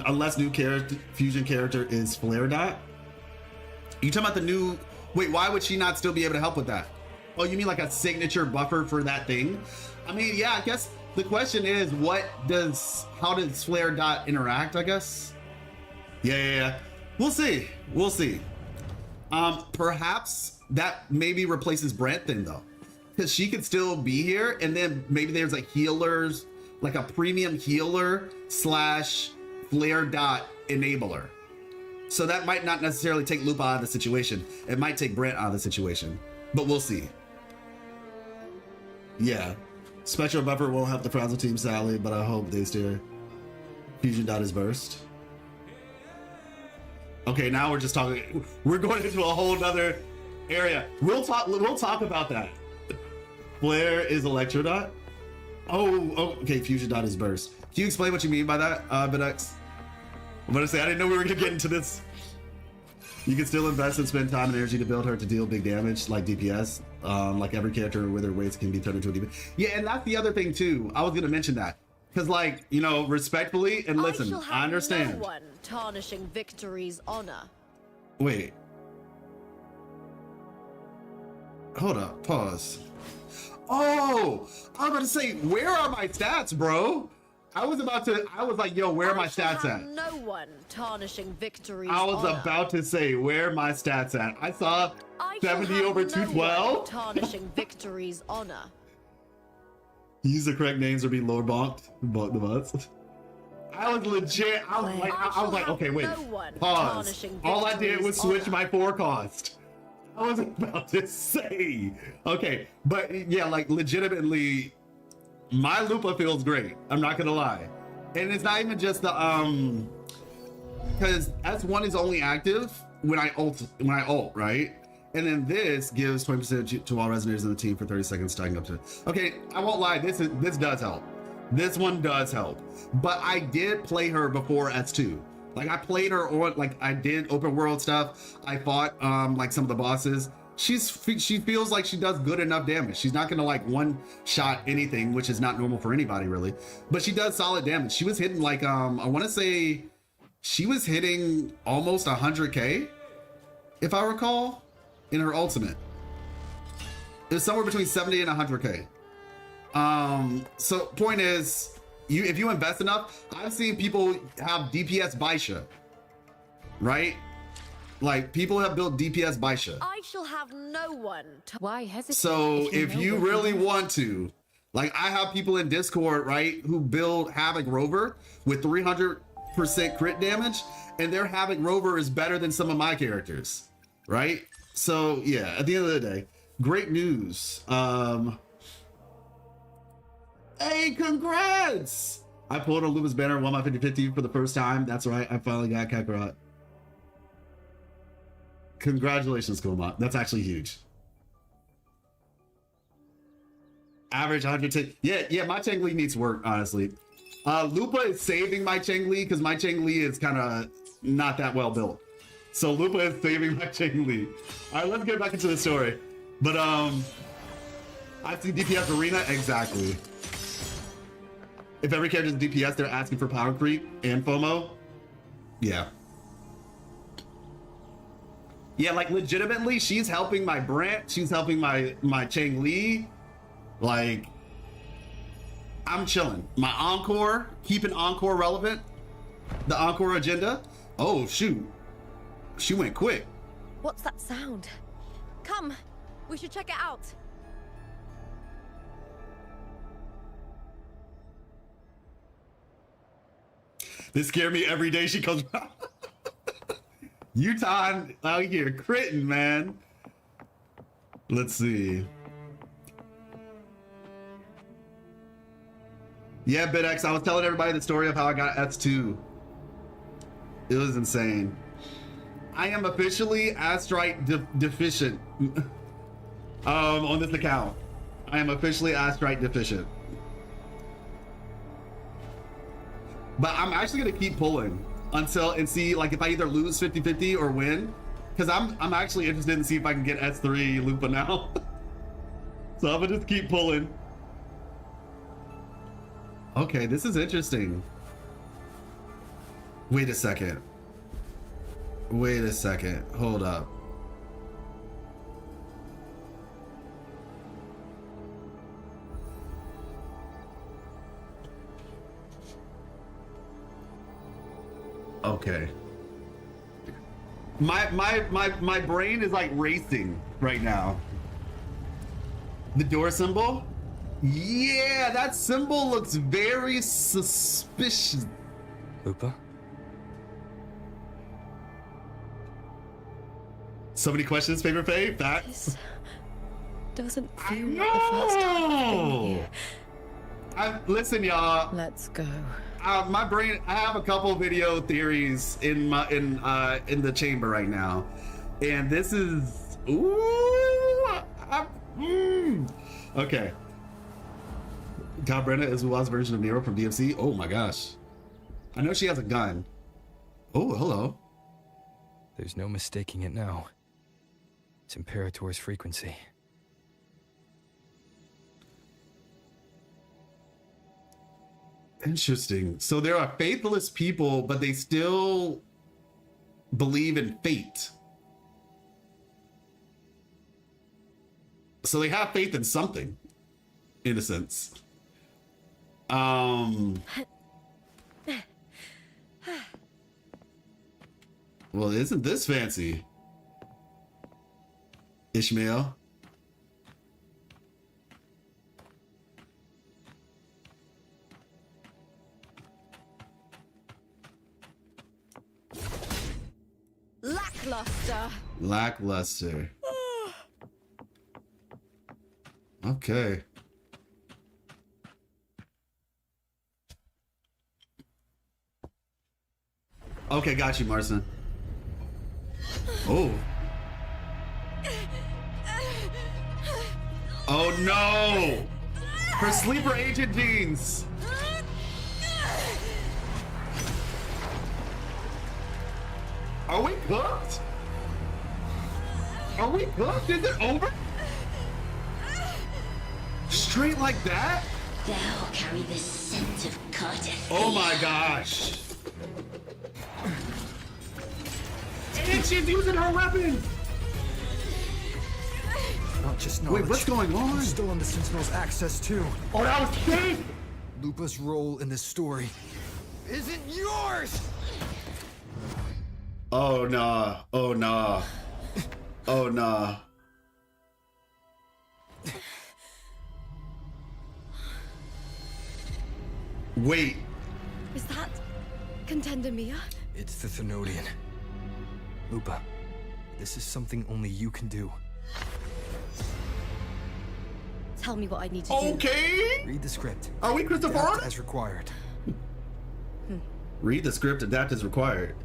unless new character fusion character is Flare Dot. You talking about the new? Wait, why would she not still be able to help with that? Oh, you mean like a signature buffer for that thing? I mean, yeah, I guess the question is, how does Flare Dot interact, I guess? Yeah. We'll see. Perhaps that maybe replaces Brent then though. Because she could still be here, and then maybe there's a healers, like a premium healer / Flare Dot enabler. So that might not necessarily take Lupa out of the situation. It might take Brent out of the situation, but we'll see. Yeah, Spectral Buffer won't help the Frazzle team, sadly, but I hope they steer. Fusion Dot is burst. Okay, now we're just talking. We're going into a whole nother area. We'll talk about that. Flare is Electro Dot. Oh, okay. Fusion Dot is burst. Can you explain what you mean by that, Bedex? I'm gonna say I didn't know we were gonna get into this. You can still invest and spend time and energy to build her to deal big damage, like DPS. Like every character with her weights can be turned into a DPS. Yeah, and that's the other thing too. I was gonna mention that because, like, you know, respectfully and listen, I understand. No one tarnishing victory's honor. Wait. Hold up. Pause. Oh, I was about to say, where are my stats, bro? I was like, yo, where are my stats at? No one tarnishing victory's I was honor. about to say, where are my stats at? I saw 70 over 212. Tarnishing victory's honor. Use the correct names or be lower bonked. Bonk the butts. I was legit. I was like, okay, wait. Pause. All I did was switch my forecast. I was about to say. Okay, but yeah, like legitimately, my Lupa feels great. I'm not gonna lie, and it's not even just the because S1 is only active when I ult, right? And then this gives 20% to all resonators in the team for 30 seconds, starting up to. Okay, I won't lie. This does help. This one does help. But I did play her before S2. Like I played her on, like I did open world stuff. I fought like some of the bosses. She feels like she does good enough damage. She's not gonna like one shot anything, which is not normal for anybody really. But she does solid damage. She was hitting like I want to say she was hitting almost 100k, if I recall, in her ultimate. It was somewhere between 70 and 100k. So point is, if you invest enough, I've seen people have DPS Baisha, right? Like people have built DPS Baisha. I shall have no one. Why hesitate? So if you really want to, like I have people in Discord, right, who build Havoc Rover with 300% crit damage, and their Havoc Rover is better than some of my characters, right? So yeah, at the end of the day, great news. Hey, congrats! I pulled a Lupa's banner, won my 50-50 for the first time. That's right, I finally got Kakarot. Congratulations, Koma. That's actually huge. Average 110. Yeah, my Cheng-Li needs work, honestly. Lupa is saving my Cheng-Li because my Cheng-Li is kind of not that well built. So Lupa is saving my Cheng-Li. All right, let's get back into the story. But I've seen DPS Arena, exactly. If every character is DPS, they're asking for power creep and FOMO. Yeah. Yeah, like legitimately, she's helping my Brent. She's helping my Cheng-Li. Like, I'm chilling. My Encore, keeping Encore relevant. The Encore agenda. Oh, shoot. She went quick. What's that sound? Come, we should check it out. This scared me every day she comes out. Utah out here critting, man. Let's see. Yeah, BitX, I was telling everybody the story of how I got S2. It was insane. I am officially Astrite deficient on this account. I am officially Astrite deficient. But I'm actually gonna keep pulling until and see like if I either lose 50-50 or win. Because I'm actually interested in see if I can get S3 Lupa now. So I'm gonna just keep pulling. Okay, this is interesting. Wait a second. Wait a second. Hold up. Okay. My brain is like racing right now. The door symbol? Yeah, that symbol looks very suspicious. Lupa? So many questions, Paper Faye? Facts? This doesn't feel like the first time I've been here. Listen, y'all. Let's go. My brain. I have a couple video theories in the chamber right now, and this is okay. God, Brenda is WUWA's version of Nero from DMC. Oh my gosh, I know she has a gun. Oh, hello. There's no mistaking it now. It's Imperator's frequency. Interesting. So there are faithless people, but they still believe in fate. So they have faith in something, in a sense. Well, isn't this fancy? Ishmael? Lackluster. Lackluster. Okay. Okay, got you, Marson. Oh. Oh no! Her sleeper agent jeans! Are we cooked? Are we cooked? Is it over? Straight like that? Thou carry the scent of cartethiya. Oh my gosh. And she's using her weapon! Not just knowledge. Wait, what's going on? I'm still on the Sentinel's access too. Oh, that was safe! Lupa's role in this story isn't yours! Oh nah. Oh nah. Oh nah. Wait. Is that Contender Mia? It's the Thenodian. Lupa, this is something only you can do. Tell me what I need to do. Okay. Read the script. Are we Christopher? Adapt as required. Read the script, adapt as required.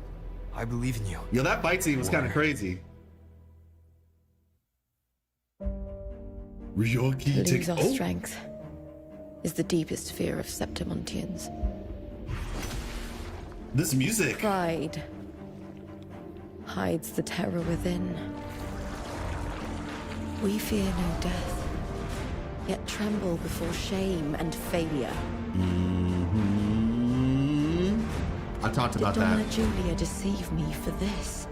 I believe in you. Yo, that fight scene was kind of crazy. Ryorki To lose takes our strength is the deepest fear of Septimontians. This music. Pride hides the terror within. We fear no death, yet tremble before shame and failure. I talked about Did Donna that. Julia deceive me for this?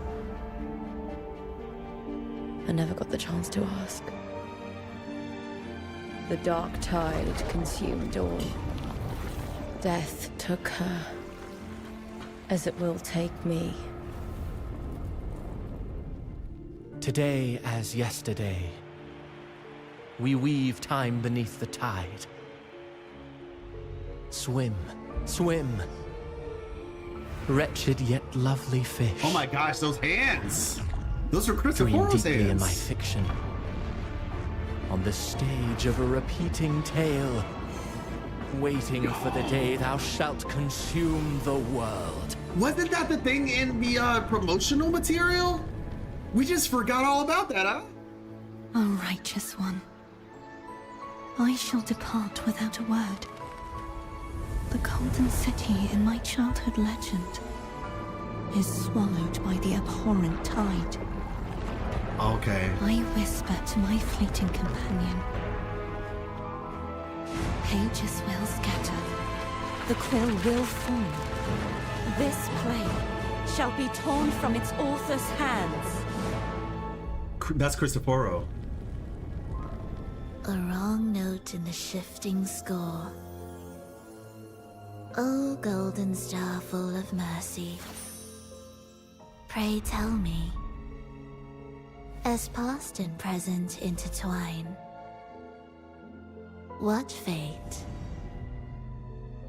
I never got the chance to ask. The dark tide consumed all. Death took her, as it will take me. Today as yesterday, we weave time beneath the tide. Swim, swim. Wretched yet lovely fish. Oh my gosh, those hands! Those are Dream Christopher's deeply in my hands. fiction. On the stage of a repeating tale, waiting for the day thou shalt consume the world. Wasn't that the thing in the promotional material? We just forgot all about that, huh? O righteous one, I shall depart without a word. The golden city in my childhood legend is swallowed by the abhorrent tide. Okay. I whisper to my fleeting companion. Pages will scatter, the quill will form. This play shall be torn from its author's hands. That's Cristoforo. A wrong note in the shifting score. O golden star full of mercy, pray tell me, as past and present intertwine, what fate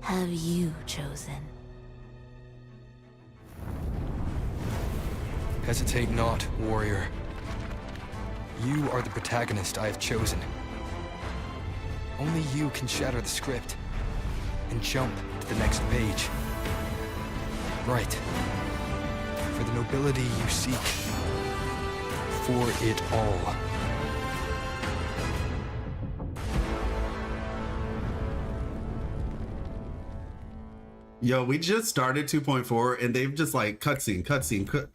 have you chosen? Hesitate not, warrior. You are the protagonist I have chosen. Only you can shatter the script and jump to the next page. Right. For the nobility you seek. For it all. Yo, we just started 2.4 and they've just like cutscene,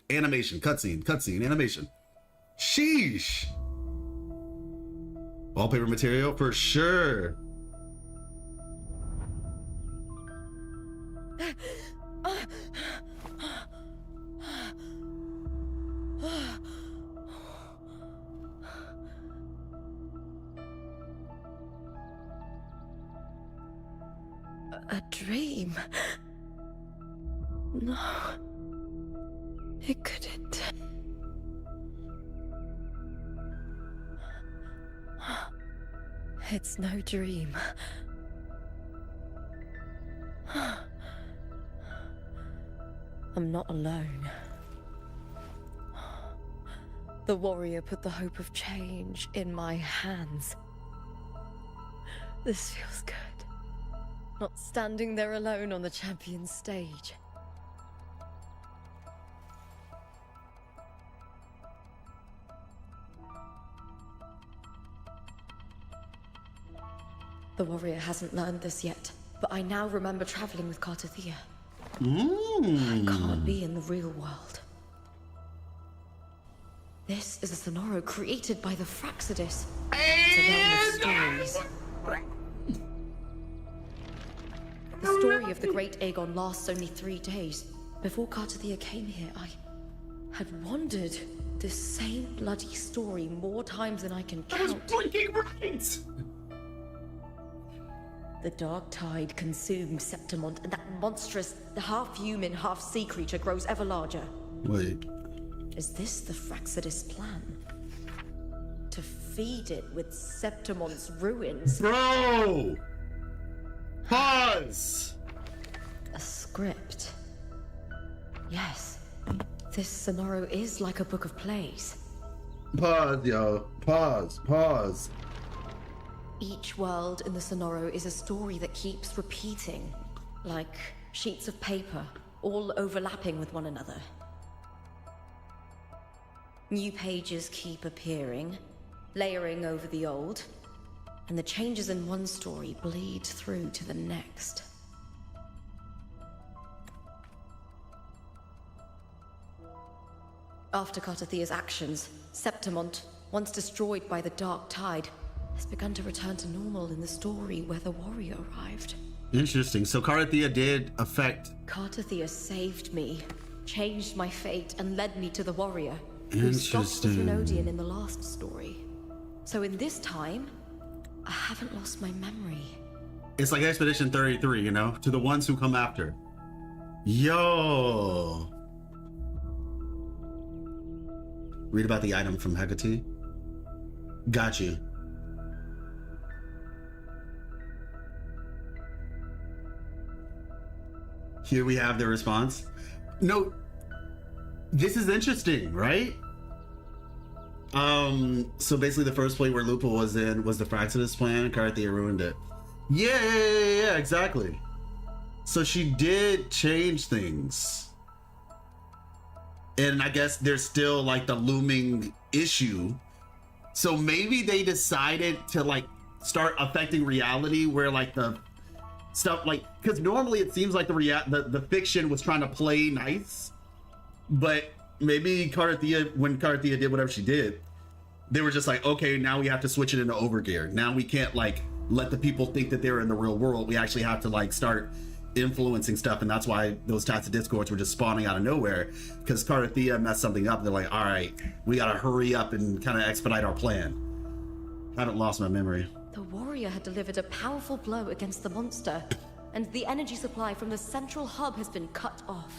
animation, cutscene, animation. Sheesh. Wallpaper material for sure. A dream? No. It couldn't. It's no dream. I'm not alone. The warrior put the hope of change in my hands. This feels good. Not standing there alone on the champion's stage. The warrior hasn't learned this yet, but I now remember traveling with Cartethiya. I can't be in the real world. This is a Sonoro created by the Fraxidus. It's a realm of stories. The story of the great Aegon lasts only 3 days. Before Cartethiya came here, I had wandered this same bloody story more times than I can count. I was blinking right! The dark tide consumed Septimont, and that monstrous, half-human, half-sea creature grows ever larger. Wait. Is this the Fraxidus plan? To feed it with Septimont's ruins? Bro! Pause! A script. Yes. This Sonoro is like a book of plays. Pause, yo. Pause. Each world in the Sonoro is a story that keeps repeating, like sheets of paper, all overlapping with one another. New pages keep appearing, layering over the old, and the changes in one story bleed through to the next. After Cartethiya's actions, Septimont, once destroyed by the dark tide, has begun to return to normal in the story where the warrior arrived. Interesting. So Cartethiya did affect... Cartethiya saved me, changed my fate, and led me to the warrior, who stopped the Thrunodian in the last story. So in this time, I haven't lost my memory. It's like Expedition 33, you know? To the ones who come after. Yo! Read about the item from Hecate. Got you. Here we have the response. No, this is interesting, right? So basically the first play where Lupa was in was the Fraxidus plan. Cartethiya ruined it. Yeah, exactly. So she did change things. And I guess there's still like the looming issue. So maybe they decided to like start affecting reality where like the stuff like, because normally it seems like the fiction was trying to play nice, but maybe Cartethiya, when Cartethiya did whatever she did, they were just like, okay, now we have to switch it into overgear. Now we can't like let the people think that they're in the real world. We actually have to like start influencing stuff, and that's why those types of discords were just spawning out of nowhere, because Cartethiya messed something up. They're like, all right, we gotta hurry up and kind of expedite our plan. I haven't lost my memory. The warrior had delivered a powerful blow against the monster, and the energy supply from the central hub has been cut off.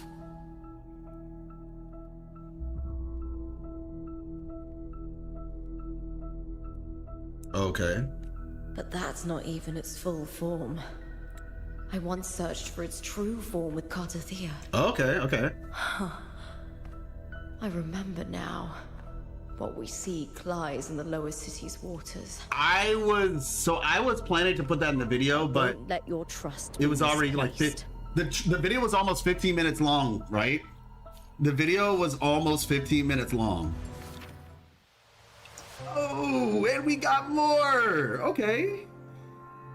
Okay. But that's not even its full form. I once searched for its true form with Cartethiya. Okay. I remember now. What we seek lies in the lower city's waters. I was planning to put that in the video, but don't let your trust it was already like the video was almost 15 minutes long, right? The video was almost 15 minutes long. Oh, and we got more. Okay.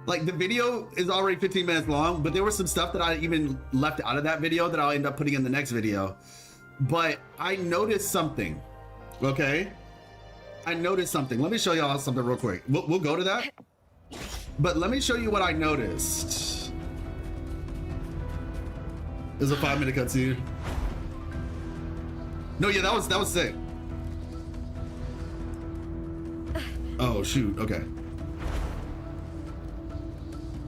Like the video is already 15 minutes long, but there was some stuff that I even left out of that video that I'll end up putting in the next video. But I noticed something. Okay, I noticed something. Let me show y'all something real quick. We'll go to that, but let me show you what I noticed. There's a 5-minute cutscene. No, yeah, that was sick. Oh shoot. Okay.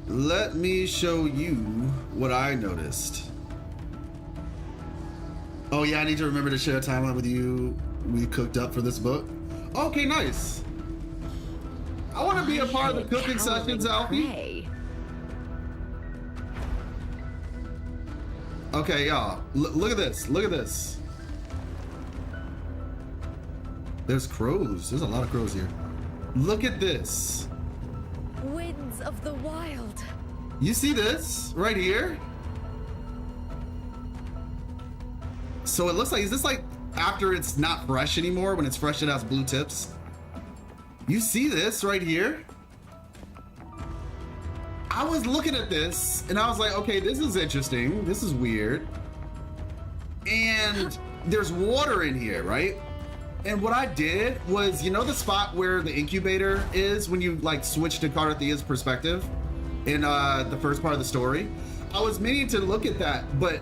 Let me show you what I noticed. Oh yeah, I need to remember to share a timeline with you. We cooked up for this book. Okay, nice. I want to be a part of the cooking sessions, Alfie. Okay, y'all. Look at this. Look at this. There's crows. There's a lot of crows here. Look at this. Winds of the wild. You see this right here? So it looks like, is this like after it's not fresh anymore? When it's fresh, it has blue tips. You see this right here? I was looking at this and I was like, okay, this is interesting. This is weird. And there's water in here, right? And what I did was, you know the spot where the incubator is when you like switch to Cartethiya's perspective in the first part of the story? I was meaning to look at that, but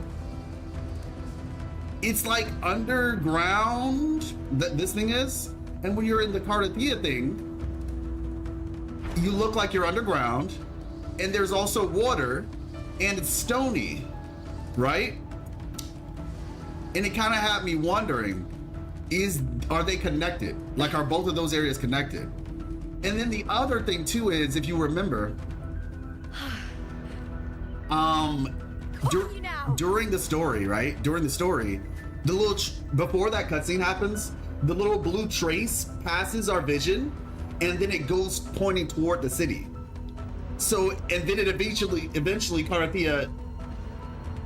it's like underground, this thing is. And when you're in the Cartethiya thing, you look like you're underground, and there's also water, and it's stony, right? And it kind of had me wondering, are they connected? Like, are both of those areas connected? And then the other thing too is, if you remember, during the story, right? During the story, the little before that cutscene happens, the little blue trace passes our vision, and then it goes pointing toward the city. So, and then it eventually Cartethiya,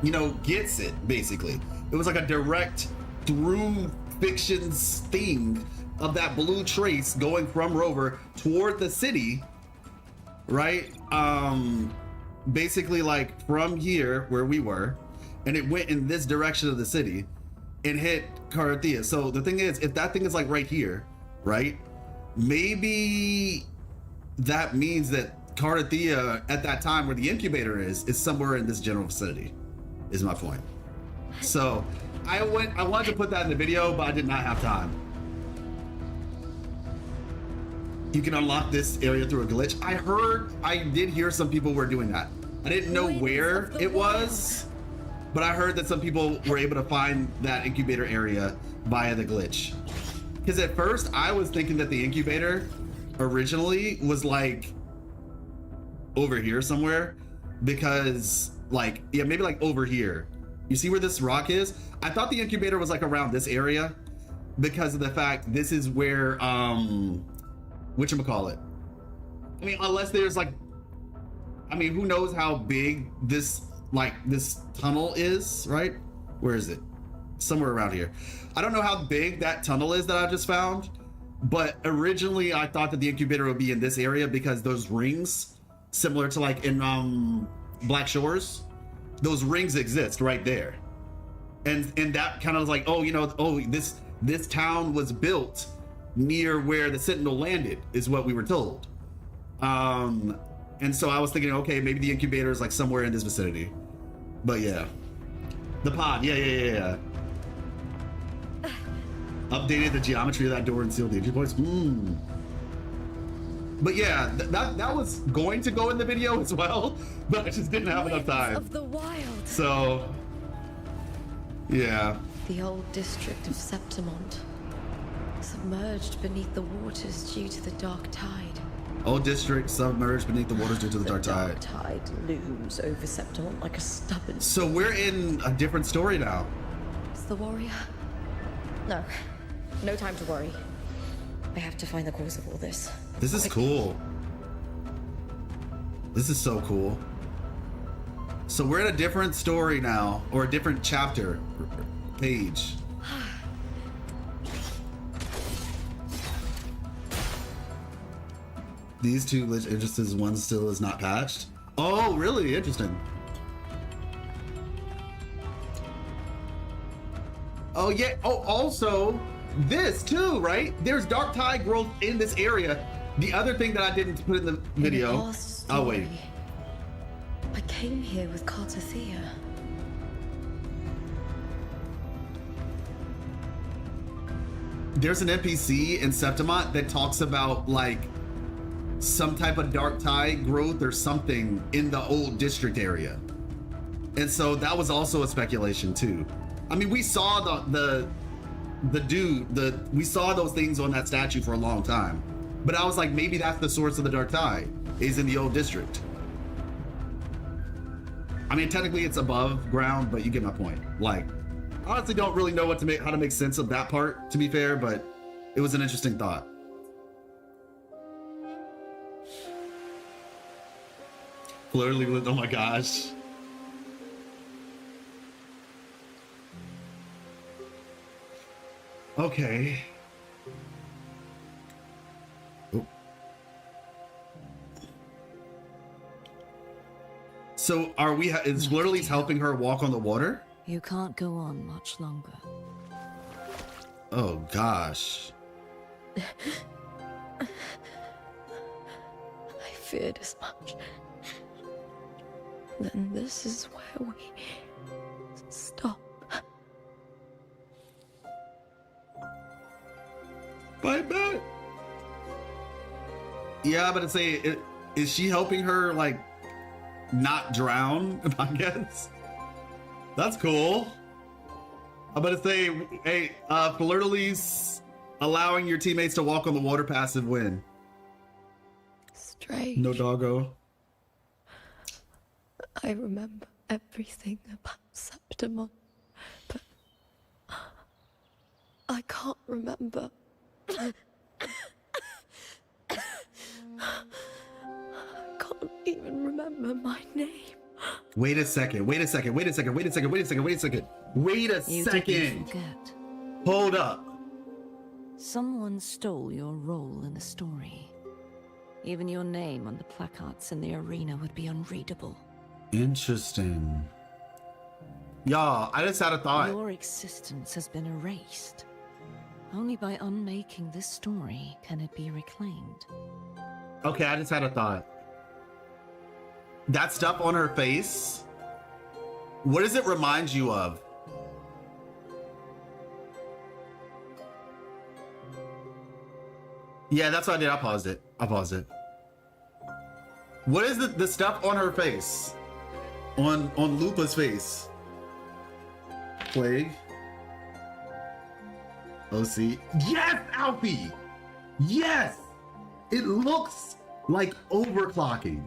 you know, gets it. Basically, it was like a direct through fiction's thing of that blue trace going from Rover toward the city, right? Basically like from here where we were, and it went in this direction of the city and hit Cartethiya. So the thing is, if that thing is like right here, right? Maybe that means that Cartethiya at that time where the incubator is somewhere in this general vicinity, is my point. So I wanted to put that in the video, but I did not have time. You can unlock this area through a glitch. I did hear some people were doing that. I didn't know where it was, but I heard that some people were able to find that incubator area via the glitch. Because at first I was thinking that the incubator originally was like over here somewhere, because like, yeah, maybe like over here. You see where this rock is? I thought the incubator was like around this area because of the fact this is where, whatchamacallit? I mean, unless there's like, I mean, who knows how big this tunnel is, right? Where is it? Somewhere around here. I don't know how big that tunnel is that I just found, but originally I thought that the incubator would be in this area because those rings, similar to like in Black Shores, those rings exist right there. And that kind of was like, oh, you know, oh, this town was built near where the Sentinel landed, is what we were told. And so I was thinking, okay, maybe the incubator is like somewhere in this vicinity. But yeah. The pod, yeah. Updated the geometry of that door and sealed the entry points. But yeah, that was going to go in the video as well, but I just didn't have enough time. Of the wild. So, yeah. The old district of Septimont, submerged beneath the waters due to the dark tide. Old district submerged beneath the waters due to the dark tide. The dark tide looms over Septimont like a stubborn... So we're in a different story now. It's the warrior. No time to worry. I have to find the cause of all this. This is cool. This is so cool. So we're in a different story now, or a different chapter, page. These two glitch instances, one still is not patched. Oh, really? Interesting. Oh yeah. Oh, also this too, right? There's dark tide growth in this area. The other thing that I didn't put in the video. Oh wait. I came here with cartethiya. There's an NPC in Septimont that talks about like some type of dark tide growth or something in the old district area. And so that was also a speculation too. I mean, we saw we saw those things on that statue for a long time. But I was like, maybe that's the source of the dark tide, is in the old district. I mean, technically it's above ground, but you get my point. Like, I honestly don't really know how to make sense of that part, to be fair, but it was an interesting thought. Literally, oh my gosh. Okay. Oh. So are we, is Literally's helping her walk on the water? You can't go on much longer. Oh gosh. I feared as much. Then this is where we stop. Bye bye. Yeah, but is she helping her like not drown? I guess that's cool. I'm gonna say, hey, for Literally's allowing your teammates to walk on the water passive win. Strange. No doggo. I remember everything about Septimont, but I can't remember. I can't even remember my name. Wait a second. You didn't forget. Hold up. Someone stole your role in the story. Even your name on the placards in the arena would be unreadable. Interesting. Y'all, I just had a thought. Your existence has been erased. Only by unmaking this story can it be reclaimed. Okay, I just had a thought. That stuff on her face, what does it remind you of? Yeah, that's what I did. I paused it. What is the stuff on her face? On Lupa's face? Plague. OC. Yes, Alfie! Yes! It looks like overclocking.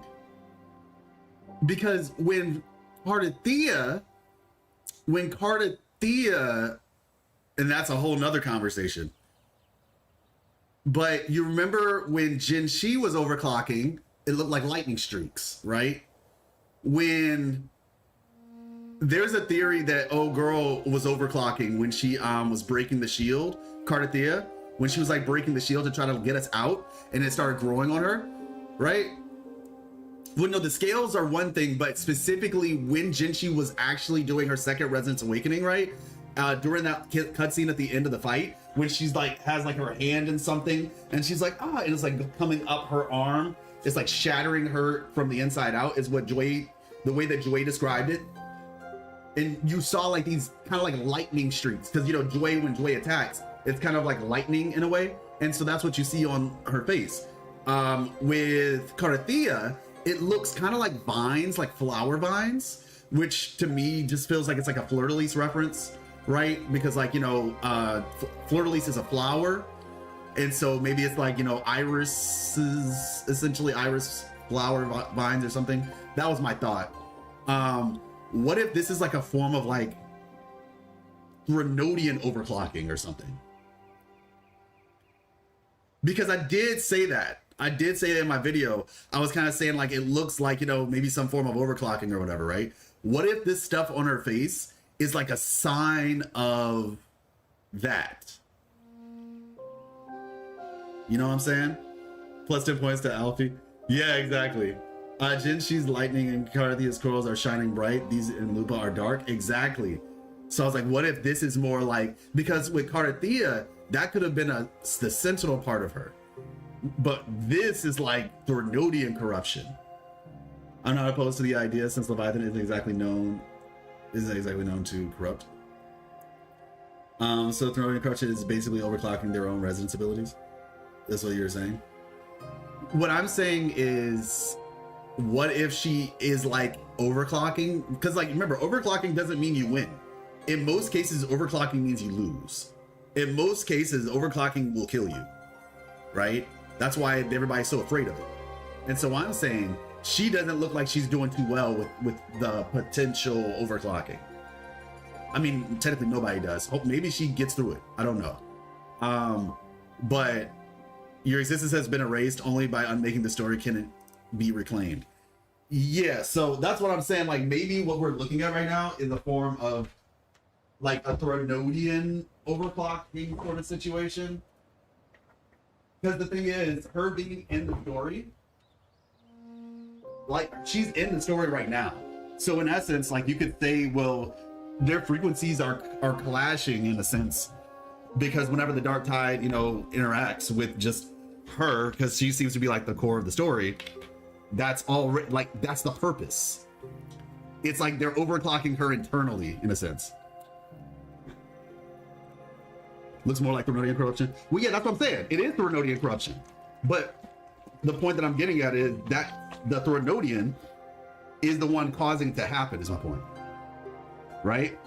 Because when cartethiya, and that's a whole nother conversation. But you remember when Jinshi was overclocking, it looked like lightning streaks, right? When there's a theory that old girl was overclocking when she was breaking the shield, cartethiya, when she was like breaking the shield to try to get us out, and it started growing on her, right? Well, no, the scales are one thing, but specifically when Jinshi was actually doing her second Resonance Awakening, right? During that cutscene at the end of the fight, when she's like, has like her hand in something, and she's like, and it's like coming up her arm, it's like shattering her from the inside out, is what the way that Joy described it. and you saw like these kind of like lightning streaks, because you know when Jue attacks, it's kind of like lightning in a way, and so that's what you see on her face. With Cartethiya, it looks kind of like vines, like flower vines, which to me just feels like it's like a fleur-de-lis reference, right? Because like, you know, fleur-de-lis is a flower, and so maybe it's like, you know, irises, essentially iris flower vines or something. That was my thought. What if this is like a form of like Threnodian overclocking or something? Because I did say that in my video. I was kind of saying like, it looks like, you know, maybe some form of overclocking or whatever, right? What if this stuff on her face is like a sign of that? You know what I'm saying? Plus 10 points to Alfie. Yeah, exactly. Jinshi's lightning and Cartethiya's corals are shining bright. These in Lupa are dark. Exactly. So I was like, what if this is more like, because with Cartethiya, that could have been the sentinel part of her. But this is like Threnodian corruption. I'm not opposed to the idea, since Leviathan isn't exactly known to corrupt. So Threnodian corruption is basically overclocking their own residence abilities. That's what you're saying. What I'm saying is, what if she is like overclocking? Because like, remember, overclocking doesn't mean you win. In most cases, overclocking means you lose. In most cases, overclocking will kill you, right? That's why everybody's so afraid of it. And so I'm saying she doesn't look like she's doing too well with the potential overclocking. I mean, technically nobody does. Hope maybe she gets through it. I don't know. But your existence has been erased. Only by unmaking the story can it be reclaimed. Yeah, so that's what I'm saying. Like, maybe what we're looking at right now is a form of like a Threnodian overclocking sort of situation. Because the thing is, her being in the story, like, she's in the story right now. So in essence, like, you could say, well, their frequencies are clashing in a sense, because whenever the Dark Tide, you know, interacts with just her, because she seems to be like the core of the story, that's already like, that's the purpose. It's like they're overclocking her internally in a sense. Looks more like Threnodian corruption. Well, yeah, that's what I'm saying. It is Threnodian corruption. But the point that I'm getting at is that the Threnodian is the one causing it to happen, is my point. Right?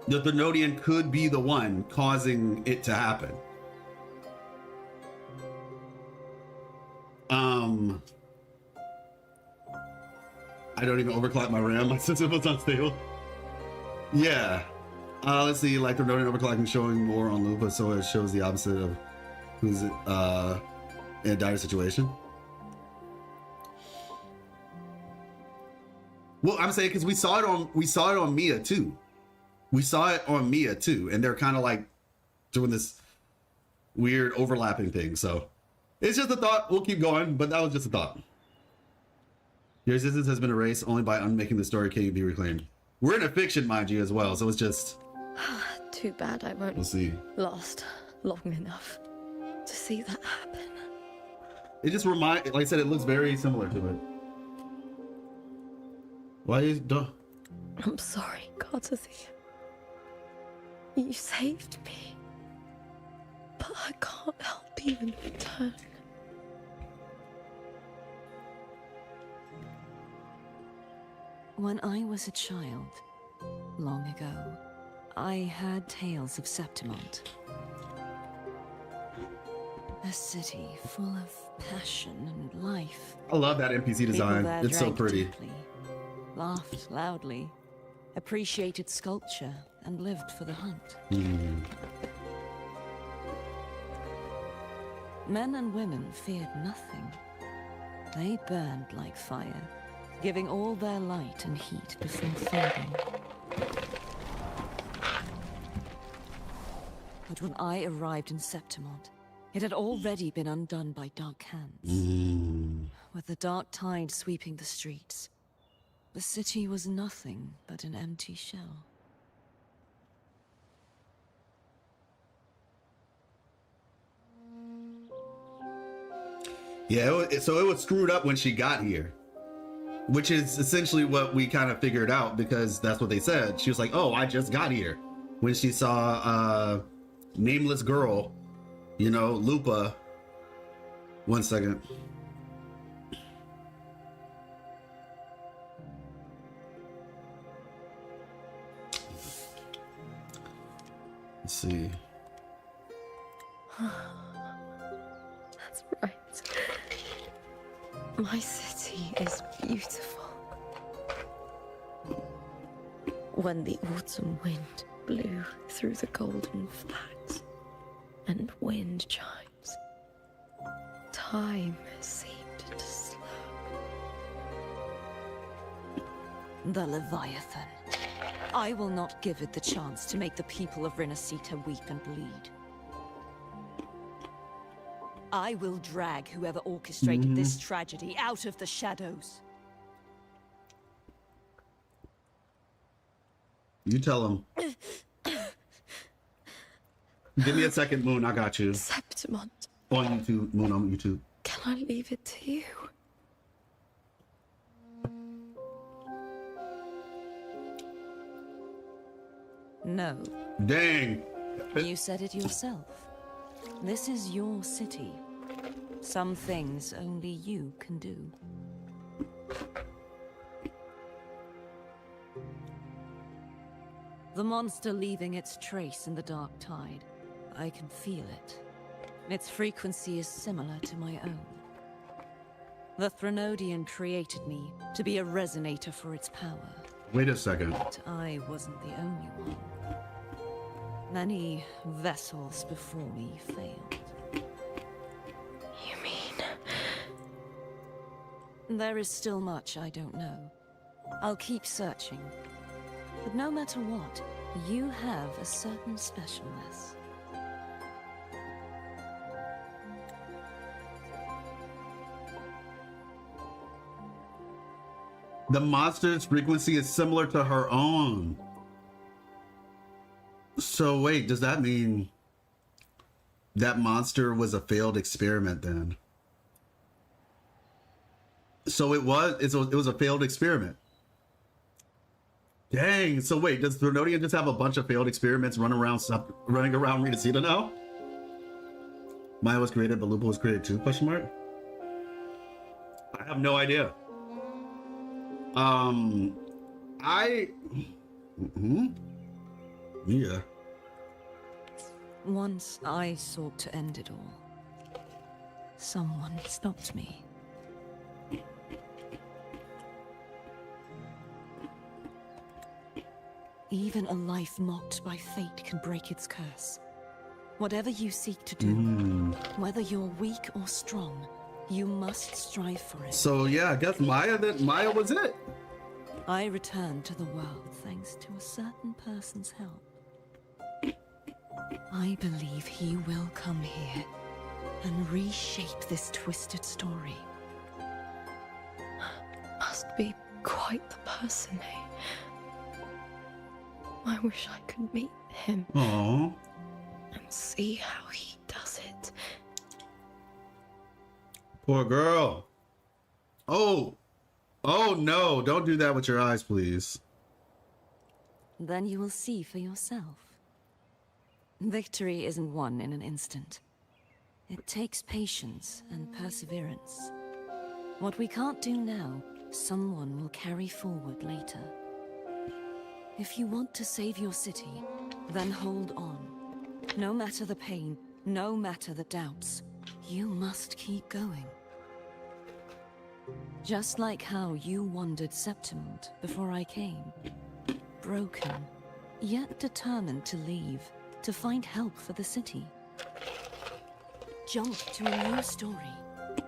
The Threnodian could be the one causing it to happen. I don't even overclock my RAM. My system was unstable. Yeah. Let's see, like Threnodian overclocking showing more on Lupa, so it shows the opposite of who's in a dire situation. Well, I'm saying because we saw it on Mia too. We saw it on Mia too, and they're kind of like doing this weird overlapping thing. So it's just a thought. We'll keep going, but that was just a thought. Your existence has been erased. Only by unmaking the story can you be reclaimed. We're in a fiction, mind you, as well, so it's just... Too bad I won't last long enough to see that happen. It just like I said, it looks very similar to it. Why is... I'm sorry, Cartethiya. You saved me. But I can't help you in return. When I was a child, long ago, I heard tales of Septimont. A city full of passion and life. I love that NPC design. It's so pretty. Deeply, laughed loudly, appreciated sculpture, and lived for the hunt. Men and women feared nothing. They burned like fire, giving all their light and heat before fading. But when I arrived in Septimont, it had already been undone by dark hands. With the dark tide sweeping the streets, the city was nothing but an empty shell. Yeah, so it was screwed up when she got here. Which is essentially what we kind of figured out, because that's what they said. She was like, oh, I just got here. When she saw nameless girl, you know, Lupa. 1 second. Let's see. That's right. My city is beautiful. When the autumn wind blew through the golden flags and wind chimes, time seemed to slow. The Leviathan. I will not give it the chance to make the people of Rinasita weep and bleed. I will drag whoever orchestrated this tragedy out of the shadows. You tell him. Give me a second, Moon. I got you. Septimont. On YouTube, Moon, on YouTube. Can I leave it to you? No. Dang. You said it yourself. This is your city. Some things only you can do. The monster leaving its trace in the dark tide. I can feel it. Its frequency is similar to my own. The Threnodian created me to be a resonator for its power. Wait a second. But I wasn't the only one. Many vessels before me failed. You mean? There is still much I don't know. I'll keep searching. But no matter what, you have a certain specialness. The monster's frequency is similar to her own. So wait, does that mean that monster was a failed experiment then? So it was a failed experiment. Dang. So wait, does Threnodian just have a bunch of failed experiments running around Rinasita now? Maya was created, but Lupa was created too? Question mark. I have no idea. Yeah. Once I sought to end it all. Someone stopped me. Even a life mocked by fate can break its curse. Whatever you seek to do, whether you're weak or strong, you must strive for it. So yeah, I guess Maya was it. I returned to the world thanks to a certain person's help. I believe he will come here and reshape this twisted story. Must be quite the person, eh? I wish I could meet him. Aww. And see how he does it. Poor girl. Oh no, don't do that with your eyes, please. Then you will see for yourself. Victory isn't won in an instant. It takes patience and perseverance. What we can't do now, someone will carry forward later. If you want to save your city, then hold on. No matter the pain, no matter the doubts, you must keep going. Just like how you wandered Septimont before I came. Broken, yet determined to leave, to find help for the city. Jump to a new story,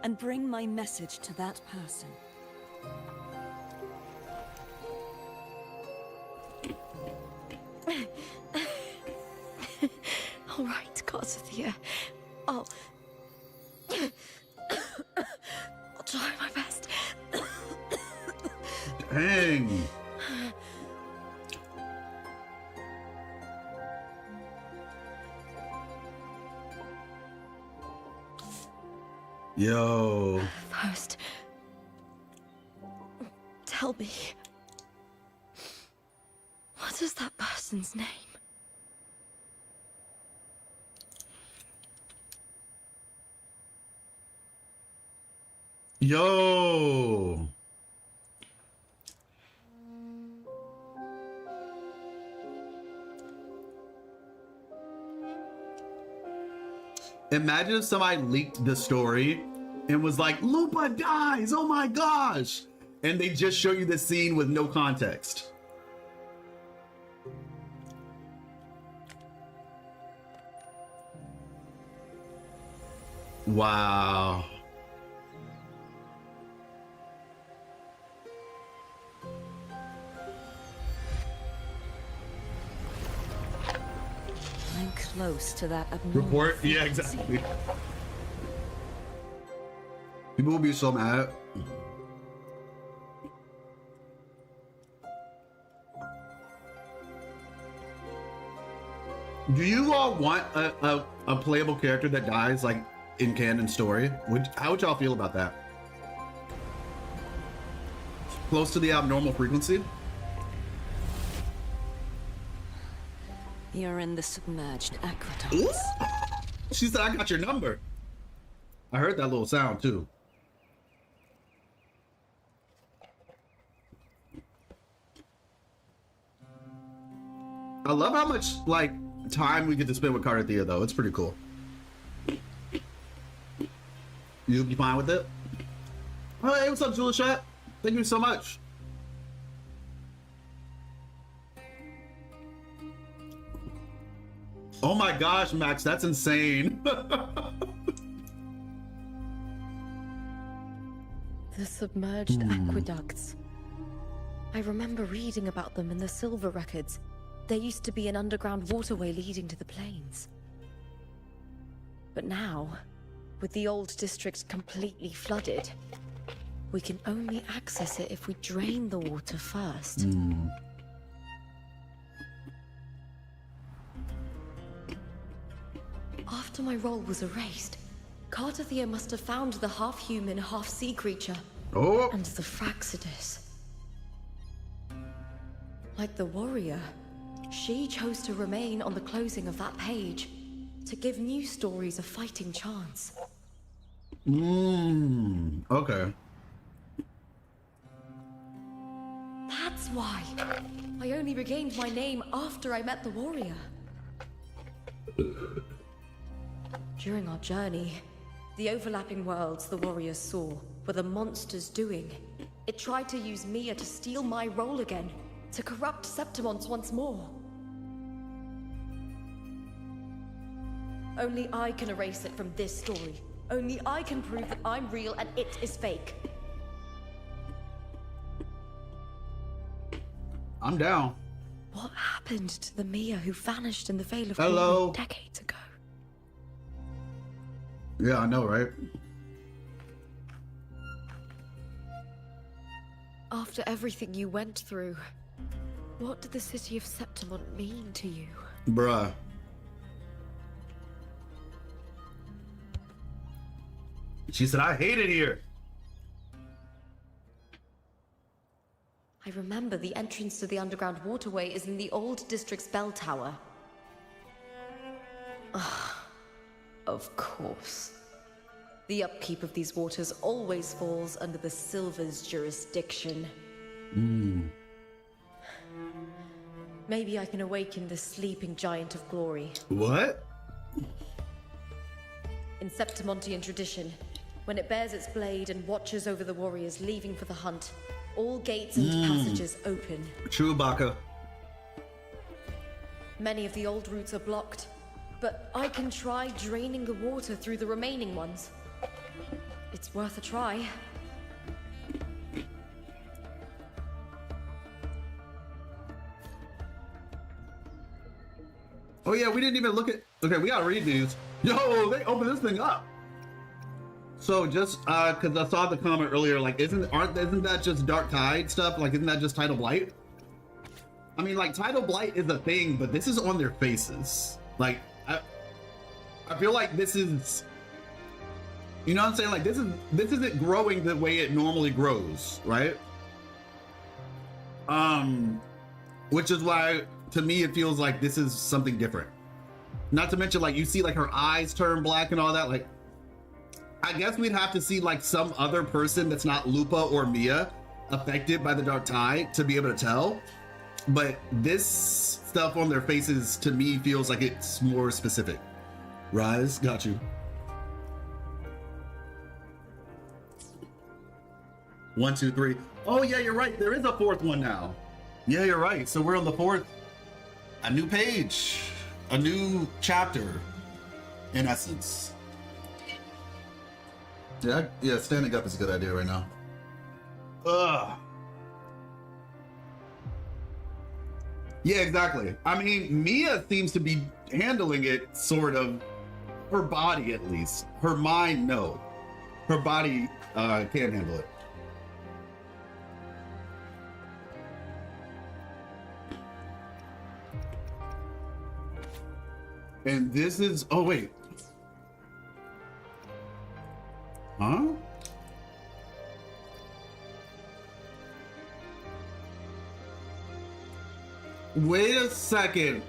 and bring my message to that person. All right, cartethiya. I'll try my best. Dang. Yo. First, tell me, what is that person's name? Yo. Imagine if somebody leaked the story and was like, Lupa dies, oh my gosh. And they just show you the scene with no context. Wow. I'm close to that abnormal Report? Yeah, frequency. exactly. People will be so mad. Do you all want a playable character that dies like in canon story? How would y'all feel about that? Close to the abnormal frequency? You're in the submerged aqueducts. Ooh. She said, I got your number. I heard that little sound too. I love how much like time we get to spend with Cartethiya though. It's pretty cool. You'll be fine with it? Oh, hey, what's up, Julia? Thank you so much. Oh my gosh, Max, that's insane. The submerged aqueducts. I remember reading about them in the Silver records. There used to be an underground waterway leading to the plains. But now, with the old district completely flooded, we can only access it if we drain the water first. After my role was erased, Cartethiya must have found the half-human, half-sea creature. Oh. And the Fraxidus. Like the warrior, she chose to remain on the closing of that page, to give new stories a fighting chance. Okay. That's why I only regained my name after I met the warrior. During our journey, the overlapping worlds the warriors saw were the monsters doing. It tried to use Mia to steal my role again, to corrupt Septimont once more. Only I can erase it from this story. Only I can prove that I'm real and it is fake. I'm down. What happened to the Mia who vanished in the Veil of Hello. Glory decades ago? Yeah, I know, right? After everything you went through, what did the city of Septimont mean to you? Bruh. She said, I hate it here. I remember the entrance to the underground waterway is in the old district's bell tower. Of course. The upkeep of these waters always falls under the Silver's jurisdiction. Maybe I can awaken the sleeping giant of glory. What? In Septimontian tradition, when it bears its blade and watches over the warriors leaving for the hunt, all gates and passages open. True, Baka. Many of the old routes are blocked, but I can try draining the water through the remaining ones. It's worth a try. Oh yeah, we didn't even look at. Okay, we gotta read these. Yo, they opened this thing up. So just because I saw the comment earlier, like, isn't that just Dark Tide stuff? Like, isn't that just Tidal Blight? I mean, like, Tidal Blight is a thing, but this is on their faces. Like, I feel like this is, you know what I'm saying? Like, this isn't growing the way it normally grows, right? Which is why, to me, it feels like this is something different. Not to mention, like, you see, like, her eyes turn black and all that. Like, I guess we'd have to see, like, some other person that's not Lupa or Mia affected by the dark tide to be able to tell. But this stuff on their faces, to me, feels like it's more specific. Rise, got you. 1, 2, 3. Oh, yeah, you're right. There is a fourth one now. Yeah, you're right. So we're on the fourth. A new page. A new chapter, in essence. Yeah, standing up is a good idea right now. Ugh. Yeah, exactly. I mean, Mia seems to be handling it sort of. Her body, at least. Her mind, no. Her body can't handle it. And this is, oh wait. Huh? Wait a second.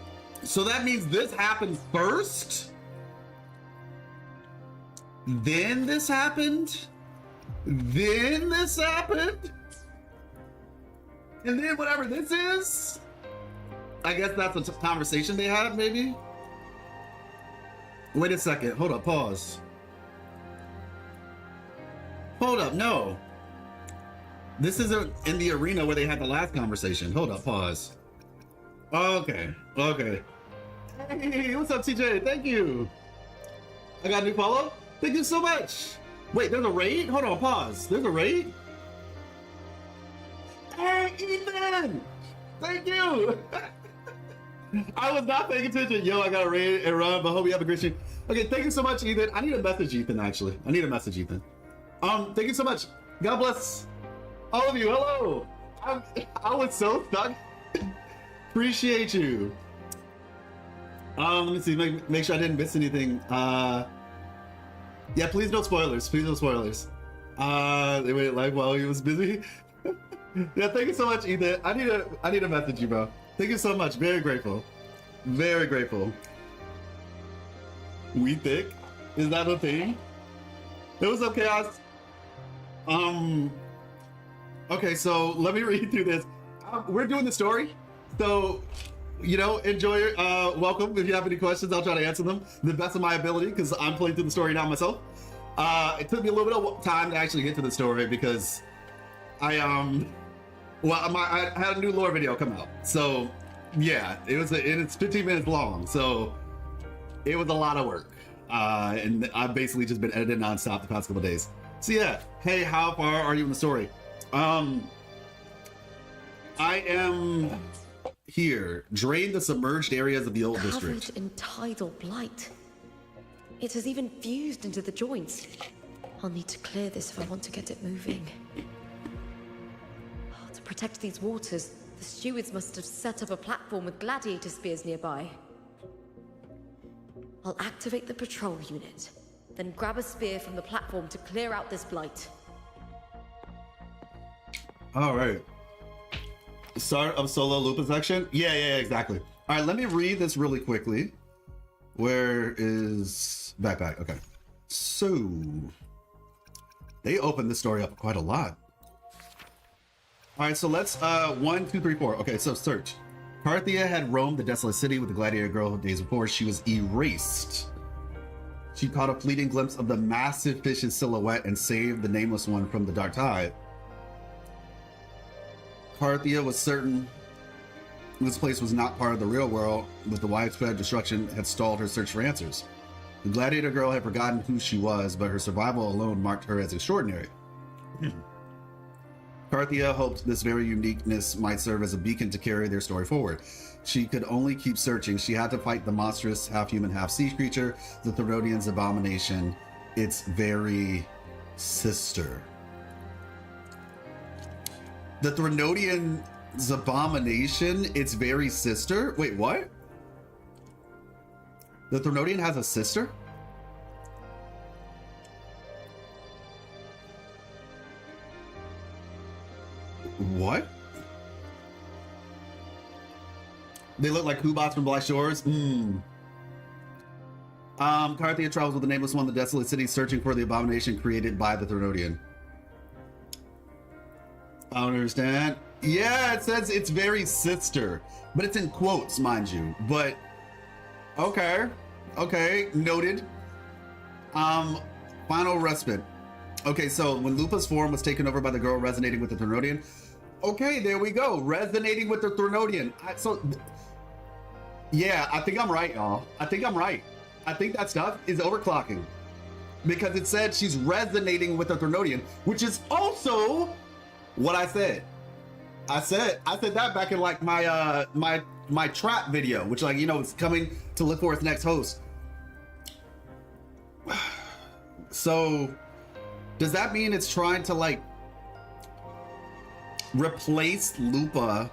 So that means this happened first? Then this happened? Then this happened? And then whatever this is? I guess that's a conversation they had, maybe? Wait a second. Hold up. Pause. Hold up. No. This isn't in the arena where they had the last conversation. Hold up. Pause. Okay. Okay. Hey, what's up, TJ? Thank you. I got a new follow. Thank you so much. Wait, there's a raid? Hold on. Pause. There's a raid? Hey, Ethan. Thank you. I was not paying attention. Yo, I got a raid and run, but hope you have a great stream. Okay, thank you so much, Ethan. I need a message, Ethan, actually. I need a message, Ethan. Thank you so much. God bless all of you. Hello. I was so stuck. Appreciate you. Let me see. Make sure I didn't miss anything. Yeah, please no spoilers. Please no spoilers. They waited like while he was busy. Yeah, thank you so much, Ethan. I need a message, you, bro. Thank you so much. Very grateful. Very grateful. We thick? Is that a thing? It was up, Chaos. Okay, so let me read through this. We're doing the story. So, you know, enjoy it. Welcome. If you have any questions, I'll try to answer them the best of my ability because I'm playing through the story now myself. It took me a little bit of time to actually get to the story because I had a new lore video come out. So yeah, it's 15 minutes long. So it was a lot of work. And I've basically just been editing nonstop the past couple of days. So yeah, hey, how far are you in the story? I am here. Drain the submerged areas of the old district. Covered in tidal blight. It has even fused into the joints. I'll need to clear this if I want to get it moving. To protect these waters, the stewards must have set up a platform with gladiator spears nearby. I'll activate the patrol unit, then grab a spear from the platform to clear out this blight. All right. Start of solo Lupa section? Yeah, exactly. All right, let me read this really quickly. Where is backpack? Okay. So they opened this story up quite a lot. All right, so let's 1, 2, 3, 4. Okay, so search. Cartethiya had roamed the desolate city with the gladiator girl days before. She was erased. She caught a fleeting glimpse of the massive fish's silhouette and saved the nameless one from the dark tide. Cartethiya was certain this place was not part of the real world, but the widespread destruction had stalled her search for answers. The gladiator girl had forgotten who she was, but her survival alone marked her as extraordinary. Cartethiya hoped this very uniqueness might serve as a beacon to carry their story forward. She could only keep searching. She had to fight the monstrous half-human, half-sea creature, the Therodian's abomination, its very sister. The Therodian's abomination, its very sister? Wait, what? The Therodian has a sister? What? They look like Kubots from Black Shores. Cartethiya travels with the Nameless One, the desolate city, searching for the abomination created by the Therodian. I don't understand. Yeah, it says it's very sister, but it's in quotes, mind you. But okay, noted. Final respite. Okay, so when Lupa's form was taken over by the girl resonating with the Therodian. Okay, there we go. Resonating with the Therodian. Yeah, I think I'm right, y'all. I think I'm right. I think that stuff is overclocking because it said she's resonating with the Therodian, which is also what I said. I said that back in like my my trap video, which, like, you know, it's coming to look for its next host. So does that mean it's trying to like replace Lupa?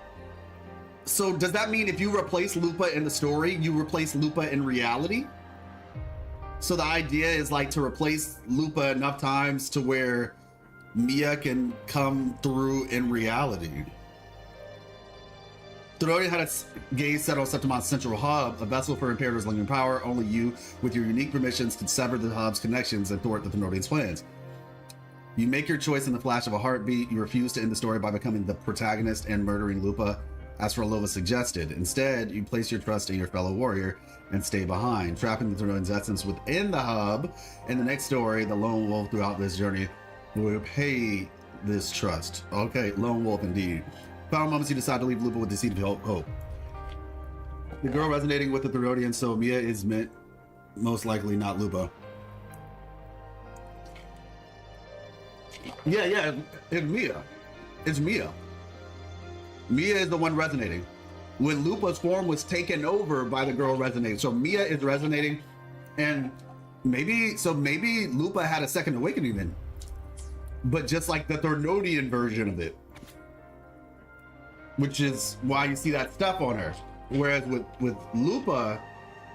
So does that mean if you replace Lupa in the story, you replace Lupa in reality? So the idea is like to replace Lupa enough times to where Mia can come through in reality. Therodian had its gaze set on Septimont's central hub, a vessel for Imperator's lingering power. Only you, with your unique permissions, can sever the hub's connections and thwart the Therodian's plans. You make your choice in the flash of a heartbeat. You refuse to end the story by becoming the protagonist and murdering Lupa, as Frolova suggested. Instead, you place your trust in your fellow warrior and stay behind, trapping the Therodian's essence within the hub. In the next story, the lone wolf throughout this journey will repay this trust. Okay, lone wolf indeed. Final moments, you decide to leave Lupa with the seed of hope. The girl resonating with the Therodian, so Mia is meant, most likely not Lupa. Yeah, it's Mia. It's Mia. Mia is the one resonating. When Lupa's form was taken over by the girl resonating. So Mia is resonating, and maybe Lupa had a second awakening then. But just like the Therodian version of it. Which is why you see that stuff on her. Whereas with Lupa,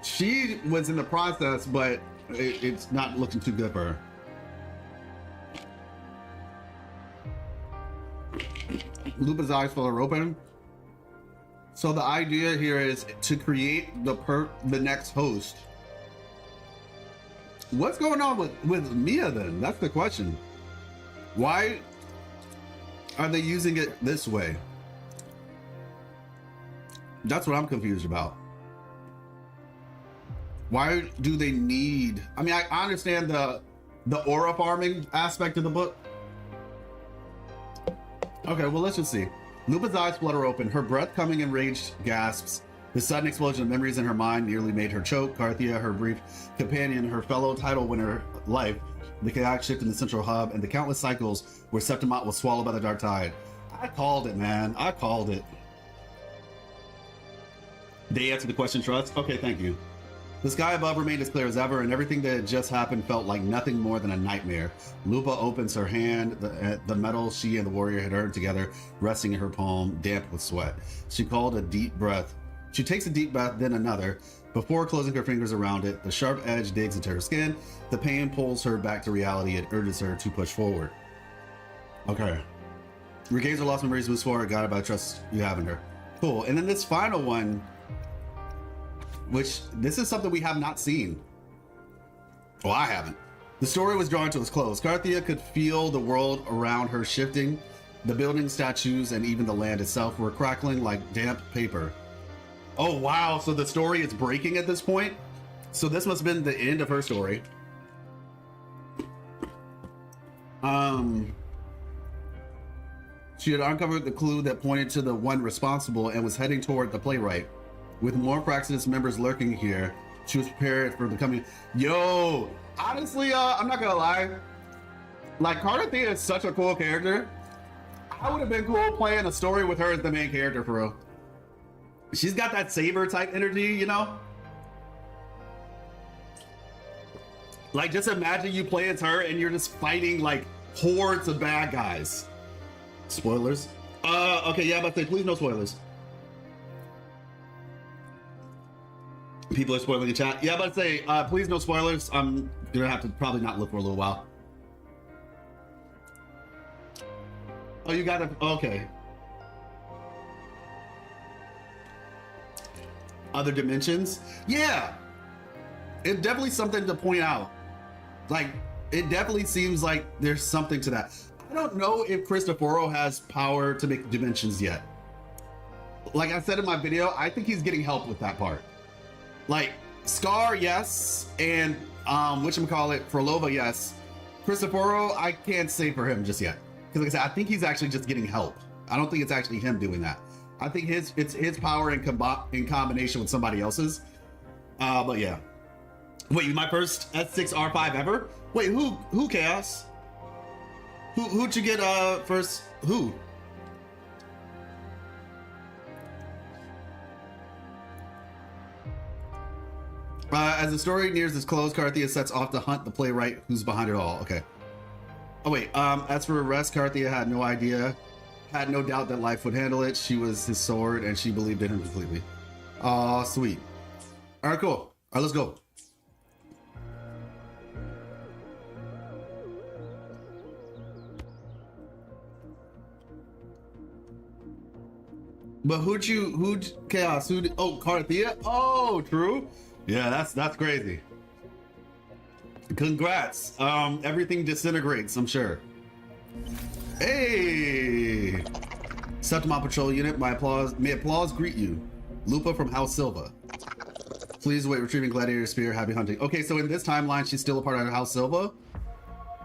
she was in the process, but it's not looking too good for her. Lupa's eyes fell open. So the idea here is to create the next host. What's going on with Mia then? That's the question. Why are they using it this way? That's what I'm confused about. Why do they need... I mean, I understand the aura farming aspect of the book. Okay, well, let's just see. Lupa's eyes flutter open, her breath coming in raged gasps. The sudden explosion of memories in her mind nearly made her choke. Cartethiya, her brief companion, her fellow title winner life, the chaotic shift in the central hub, and the countless cycles where Septimont was swallowed by the dark tide. I called it, man. I called it. They answered the question, trust? Okay, thank you. The sky above remained as clear as ever, and everything that had just happened felt like nothing more than a nightmare. Lupa opens her hand, the metal she and the warrior had earned together, resting in her palm, damp with sweat. She called a deep breath. She takes a deep breath, then another. Before closing her fingers around it, the sharp edge digs into her skin. The pain pulls her back to reality and urges her to push forward. Okay. Regains her lost memories, moves forward, guided by the trust you have in her. Cool. And then this final one, which this is something we have not seen. Well, I haven't. The story was drawing to its close. Cartethiya could feel the world around her shifting. The buildings, statues, and even the land itself were crackling like damp paper. Oh, wow. So the story is breaking at this point. So this must have been the end of her story. She had uncovered the clue that pointed to the one responsible and was heading toward the playwright. With more Praxis members lurking here, she was prepared for the coming. Yo, honestly, I'm not gonna lie. Like, Cartethiya is such a cool character. I would have been cool playing a story with her as the main character, for real. She's got that saber type energy, you know? Like, just imagine you play as her and you're just fighting like hordes of bad guys. Spoilers? Okay, yeah, but say please no spoilers. People are spoiling the chat. Yeah, but say please no spoilers. I'm gonna have to probably not look for a little while. Oh, you got it. Okay. other dimensions. Yeah, it's definitely something to point out. Like, it definitely seems like there's something to that. I don't know if Cristoforo has power to make dimensions yet. Like I said in my video, I think he's getting help with that part. Like, Scar, yes, and whatchamacallit, Frolova, yes. Cristoforo, I can't say for him just yet. Because like I said, I think he's actually just getting help. I don't think it's actually him doing that. I think it's his power in combination with somebody else's. But yeah. Wait, my first S6 R5 ever? Wait, who Chaos? Who'd you get first? Who? As the story nears its close, Cartethiya sets off to hunt the playwright who's behind it all. Okay. Oh wait, as for the rest, Cartethiya had no idea, had no doubt that life would handle it. She was his sword and she believed in him completely. Aw, sweet. All right, cool. All right, let's go. But who'd Chaos? Oh, Cartethiya? Oh, true. Yeah, that's crazy. Congrats. Everything disintegrates, I'm sure. Hey! Septimont Patrol Unit, may applause greet you. Lupa from House Silva. Please wait, retrieving Gladiator Spear, happy hunting. Okay, so in this timeline, she's still a part of House Silva?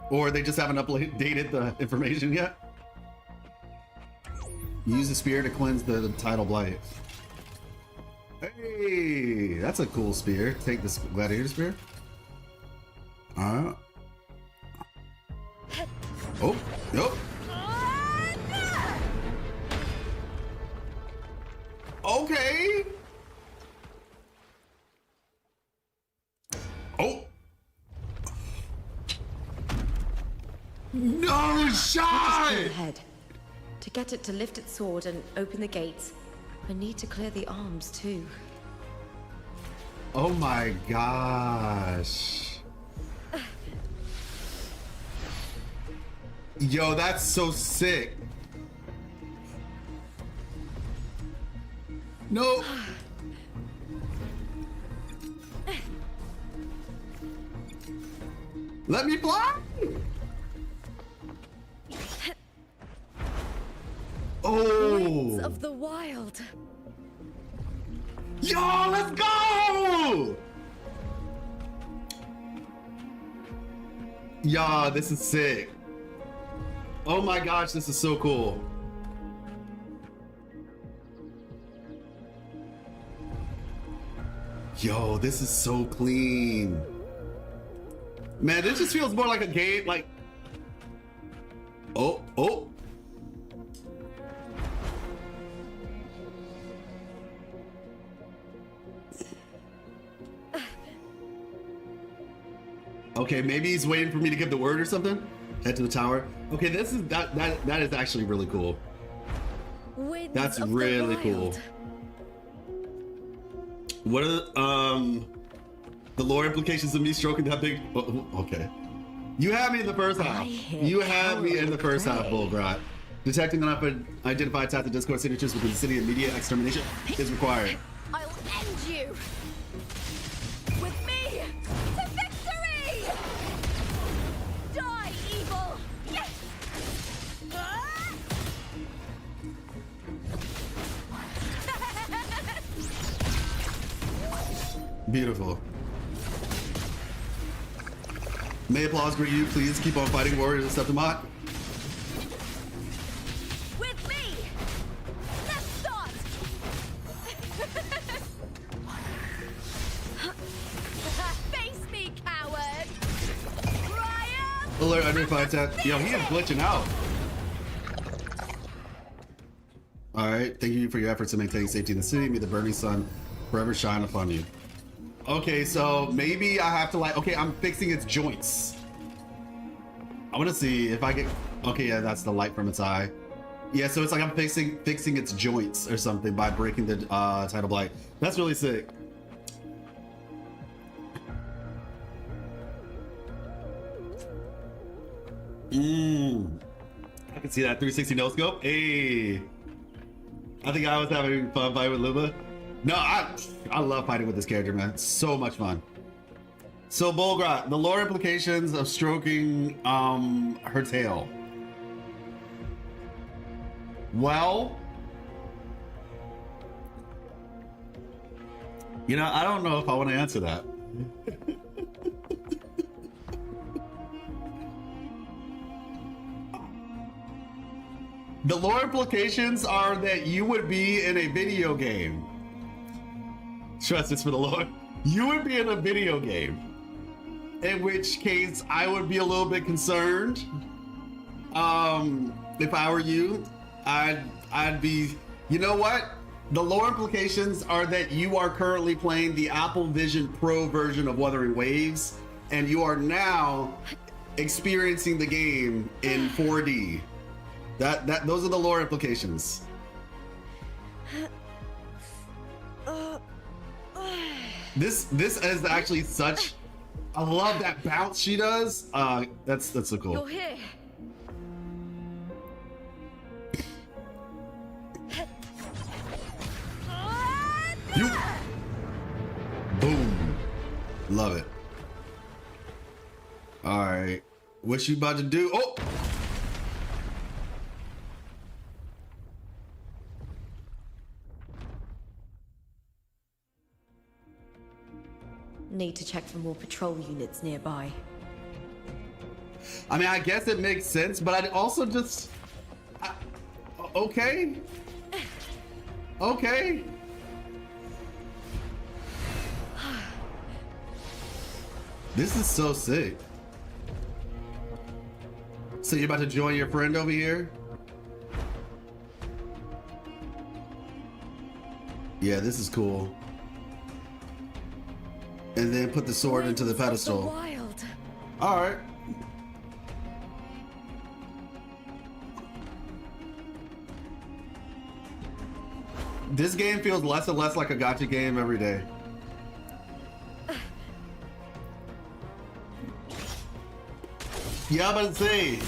Or they just haven't updated the information yet? Use the spear to cleanse the tidal blight. Hey, that's a cool spear. Take this gladiator spear. Oh, nope. Okay. Oh. No shot! Ahead. To get it to lift its sword and open the gates, I need to clear the arms too. Oh my gosh. Yo, that's so sick. No. Let me fly. Oh. Winds of the wild. Yo, let's go! Yo, this is sick. Oh my gosh, this is so cool. Yo, this is so clean. Man, this just feels more like a game, like... Oh. Okay, maybe he's waiting for me to give the word or something. Head to the tower. Okay, this is that is actually really cool. Winds That's of really the cool. wild. What are the lore implications of me stroking that big? Oh, okay. You had me in the first half. You had me in the first half, Bullgrot. Detecting unidentified tactic Discord signatures within the city, immediate extermination is required. I'll end you. With me to victory. Die, evil. Yes. Beautiful. May applause greet you. Please keep on fighting, warriors of Septimont. With me. Let's start. Face me, coward. Triumph. Alert unidentified tactic. Yo, he is glitching out. All right. Thank you for your efforts to maintain safety in the city. May the burning sun forever shine upon you. Okay, so maybe I have to like, okay, I'm fixing its joints. I want to see if I get, okay, yeah, that's the light from its eye. Yeah, so it's like I'm fixing its joints or something by breaking the tidal blight. That's really sick. I can see that 360 no scope. Hey, I think I was having fun fighting with Lupa. No, I love fighting with this character, man. It's so much fun. So Bolgrot, the lore implications of stroking her tail. Well, you know, I don't know if I want to answer that. The lore implications are that you would be in a video game. Trust it's for the lore. You would be in a video game. In which case, I would be a little bit concerned. If I were you, I'd be, you know what? The lore implications are that you are currently playing the Apple Vision Pro version of Wuthering Waves, and you are now experiencing the game in 4D. Those are the lore implications. This is actually such. I love that bounce she does. That's so cool. You're here. You. Boom. Love it. All right. What you about to do? Oh. Need to check for more patrol units nearby. I mean, I guess it makes sense, but I'd also just... okay. Okay. This is so sick. So you're about to join your friend over here? Yeah, this is cool. And then put the sword into the pedestal. Wild. All right. This game feels less and less like a gacha game every day. Yeah, I'm about to say.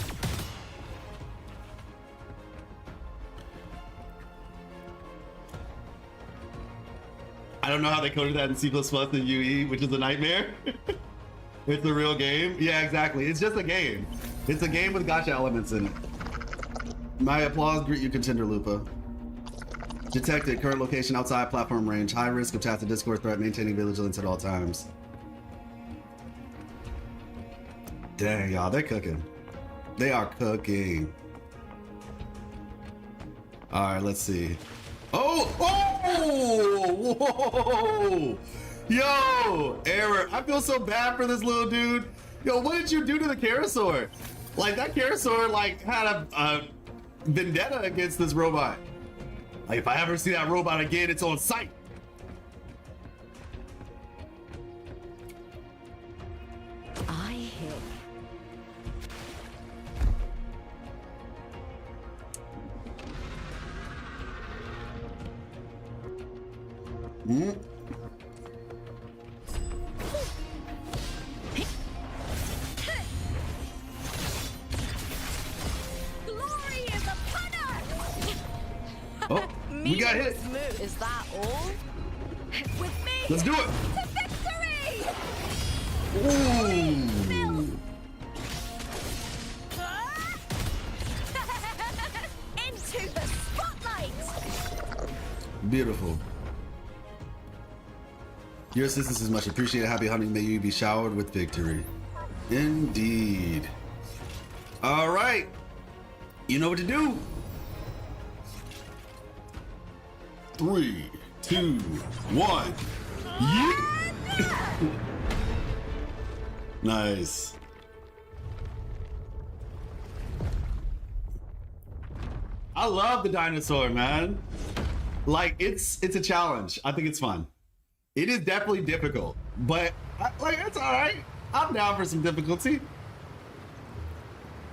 I don't know how they coded that in C++ and UE, which is a nightmare. It's a real game. Yeah, exactly. It's just a game. It's a game with gacha elements in it. My applause, greet you, contender Lupa. Detected, current location outside platform range. High risk of tacit discord threat, maintaining vigilance at all times. Dang, y'all, they're cooking. They are cooking. All right, let's see. Oh! Oh! Whoa! Yo! Error. I feel so bad for this little dude. Yo, what did you do to the Karasaur? Like, that Karasaur, like, had a vendetta against this robot. Like, if I ever see that robot again, it's on sight. I hear. Hmm? Glory is upon us! Oh, we got hit. Is that all? With me! Let's do it! To victory! Ooh! Into the spotlight! Beautiful. Your assistance is much appreciated. Happy hunting. May you be showered with victory. Indeed. All right. You know what to do. 3, 2, 1. Yeah. Nice. I love the dinosaur, man. Like, it's a challenge. I think it's fun. It is definitely difficult, but like, it's all right. I'm down for some difficulty.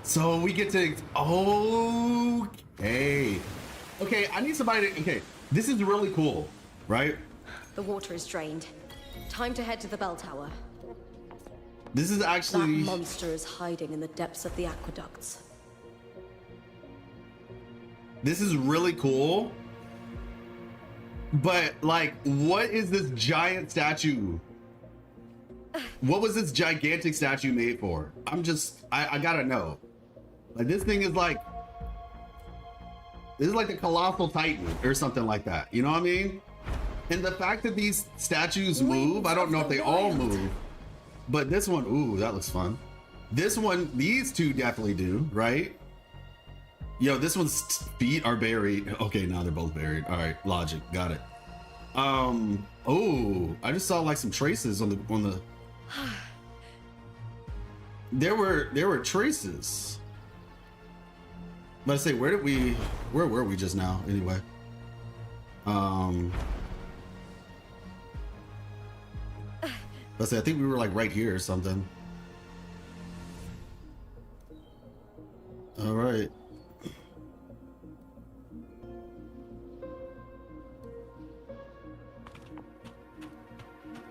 So we get to, okay. Okay, I need somebody to, okay, this is really cool, right? The water is drained. Time to head to the bell tower. This is actually... That monster is hiding in the depths of the aqueducts. This is really cool. But like, what is this giant statue? What was this gigantic statue made for? I gotta know. Like, this thing is like, this is like a colossal titan or something like that. You know what I mean? And the fact that these statues move, I don't know if they all move, but this one, ooh, that looks fun. This one, these two definitely do, right? Yo, this one's feet are buried. Okay, now they're both buried. All right, logic, got it. Oh, I just saw like some traces on the. There were traces. Let's say, where were we just now? Anyway, let's say I think we were like right here or something. All right.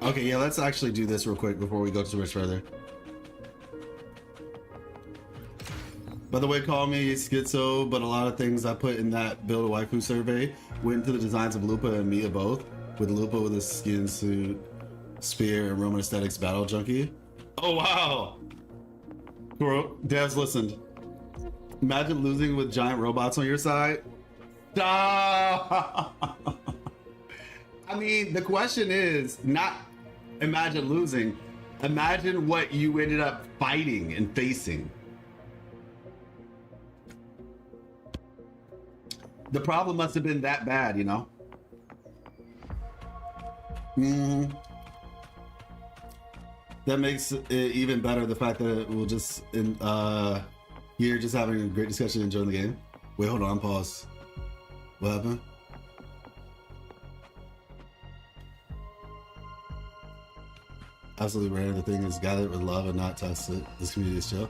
Okay, yeah, let's actually do this real quick before we go too much further. By the way, call me schizo, but a lot of things I put in that build a waifu survey went into the designs of Lupa and Mia both, with Lupa with a skin suit, spear, and Roman aesthetics battle junkie. Oh, wow. Cool. Devs, listened. Imagine losing with giant robots on your side. Stop! I mean, the question is not imagine losing, imagine what you ended up fighting and facing. The problem must have been that bad, you know? That makes it even better, the fact that we'll just, here just having a great discussion, enjoying the game. Wait, hold on, pause. What happened? Absolutely rare. The thing is, gather it with love and not test it. This community is chill.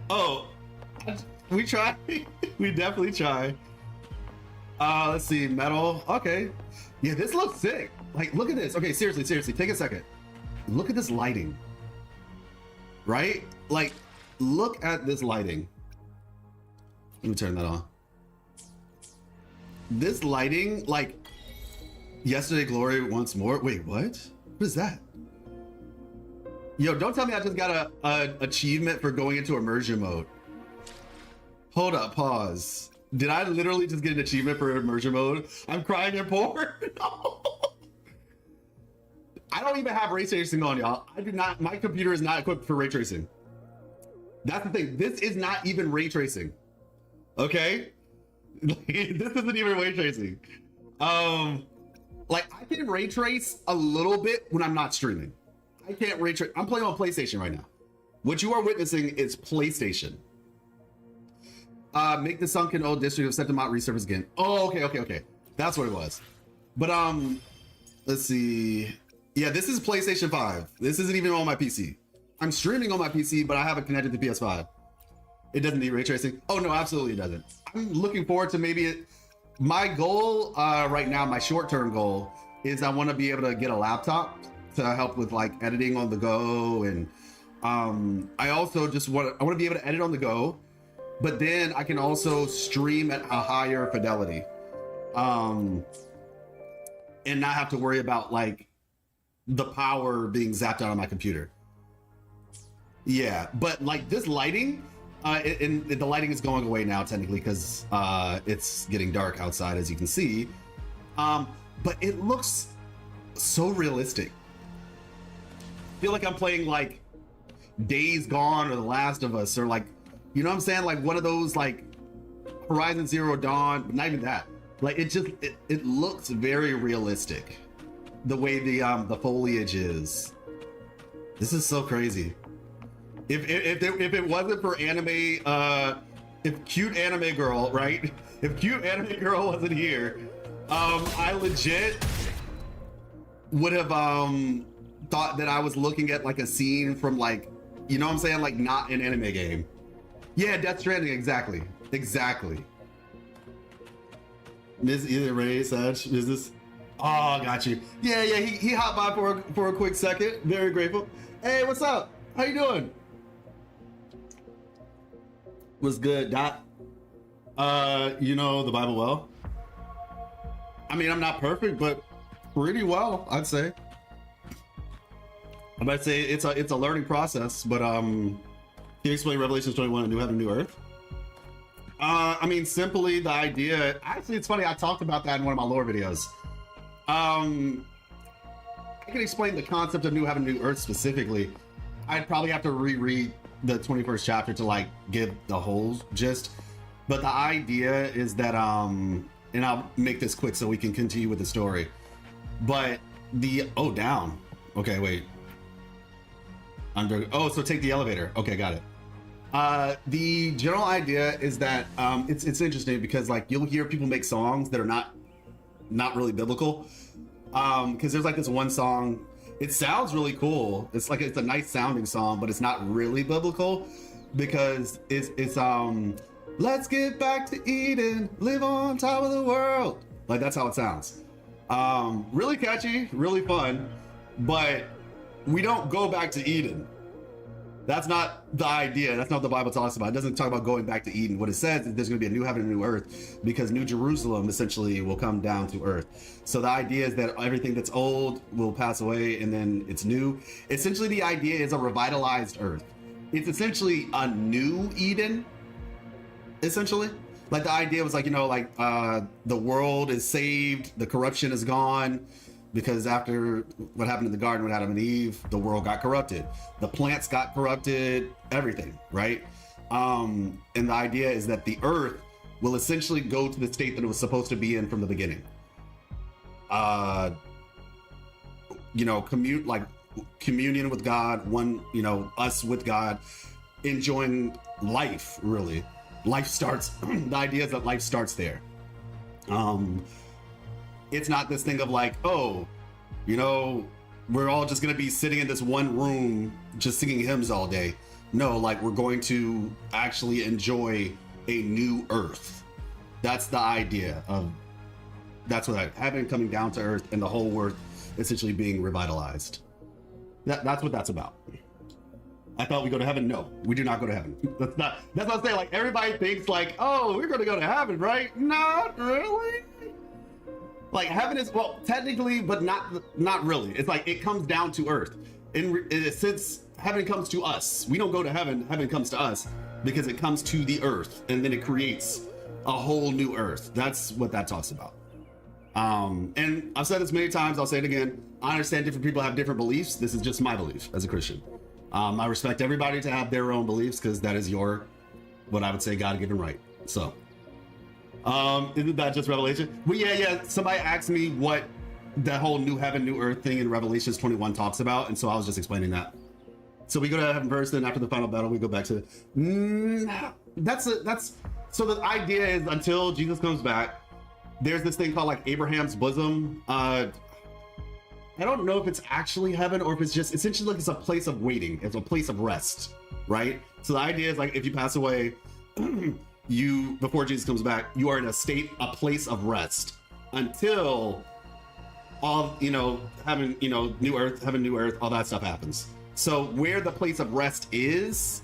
Oh, we try. We definitely try. Let's see, metal. Okay. Yeah, this looks sick. Like, look at this. Okay, seriously, take a second. Look at this lighting. Right? Like, look at this lighting. Let me turn that on. This lighting, like, yesterday glory once more. Wait, what? What is that? Yo, don't tell me I just got a achievement for going into immersion mode. Hold up, pause. Did I literally just get an achievement for immersion mode? I'm crying in porn. No. I don't even have ray tracing on, y'all. I do not. My computer is not equipped for ray tracing. That's the thing. This is not even ray tracing. Okay, this isn't even ray tracing. Like, I can ray trace a little bit when I'm not streaming. I can't ray trace. I'm playing on PlayStation right now. What you are witnessing is PlayStation. Make the sunken old district of Septimont resurface again. Oh, okay. That's what it was. But let's see. Yeah, this is PlayStation 5. This isn't even on my PC. I'm streaming on my PC, but I have it connected to PS5. It doesn't need ray tracing. Oh no, absolutely it doesn't. I'm looking forward to maybe it. My goal right now, my short-term goal, is I want to be able to get a laptop to help with like editing on the go, and I also just want to be able to edit on the go, but then I can also stream at a higher fidelity, and not have to worry about like the power being zapped out of my computer. Yeah, but like this lighting, and the lighting is going away now technically because it's getting dark outside, as you can see, but it looks so realistic. I feel like I'm playing like Days Gone or The Last of Us, or like, you know what I'm saying, like one of those like Horizon Zero Dawn, but not even that. Like, it looks very realistic, the way the foliage is. This is so crazy. If it wasn't for anime, if cute anime girl, right? If cute anime girl wasn't here, I legit would have thought that I was looking at like a scene from like, you know what I'm saying, like not an anime game. Yeah, Death Stranding, exactly. Miss either Ray, Saj, is this? Oh, got you. Yeah, he hopped by for a quick second. Very grateful. Hey, what's up? How you doing? What's good, Dot? You know the Bible well? I mean, I'm not perfect, but pretty well, I'd say. I might say it's a learning process, but can you explain Revelations 21, A New Heaven, New Earth? I mean, simply the idea. Actually, it's funny. I talked about that in one of my lore videos. I can explain the concept of New Heaven, New Earth specifically. I'd probably have to reread the 21st chapter to like give the whole gist. But the idea is that, and I'll make this quick so we can continue with the story. But down. Okay, wait. So take the elevator. Okay, got it. The general idea is that it's interesting because like you'll hear people make songs that are not really biblical. Because there's like this one song, it sounds really cool. It's a nice sounding song, but it's not really biblical because it's let's get back to Eden, live on top of the world. Like that's how it sounds. Really catchy, really fun, but we don't go back to Eden. That's not the idea. That's not what the Bible talks about. It doesn't talk about going back to Eden. What it says is there's going to be a new heaven and a new earth because New Jerusalem essentially will come down to earth. So the idea is that everything that's old will pass away and then it's new. Essentially, the idea is a revitalized earth. It's essentially a new Eden, essentially. Like the idea was like, the world is saved, the corruption is gone. Because after what happened in the garden with Adam and Eve, the world got corrupted. The plants got corrupted, everything, right? And the idea is that the earth will essentially go to the state that it was supposed to be in from the beginning. Communion with God, us with God, enjoying life, really. Life starts, the idea is that life starts there. It's not this thing of like, we're all just gonna be sitting in this one room just singing hymns all day. No, like we're going to actually enjoy a new earth. That's the idea of, that's what heaven coming down to earth and the whole earth essentially being revitalized. That's what that's about. I thought we go to heaven. No, we do not go to heaven. That's what I'm saying. Like everybody thinks like, we're gonna go to heaven, right? Not really. Like heaven is, well, technically, but not really. It's like it comes down to earth. In a sense, heaven comes to us. We don't go to heaven. Heaven comes to us because it comes to the earth, and then it creates a whole new earth. That's what that talks about. And I've said this many times. I'll say it again. I understand different people have different beliefs. This is just my belief as a Christian. I respect everybody to have their own beliefs because that is what I would say, God-given right. So. Isn't that just Revelation? Well, yeah. Somebody asked me what the whole new heaven, new earth thing in Revelations 21 talks about, and so I was just explaining that. So we go to heaven first, then after the final battle, we go back to. So the idea is until Jesus comes back, there's this thing called like Abraham's bosom. I don't know if it's actually heaven or if it's just essentially like it's a place of waiting. It's a place of rest, right? So the idea is like if you pass away. Before Jesus comes back, you are in a place of rest until all, having, new earth, heaven, new earth, all that stuff happens. So where the place of rest is,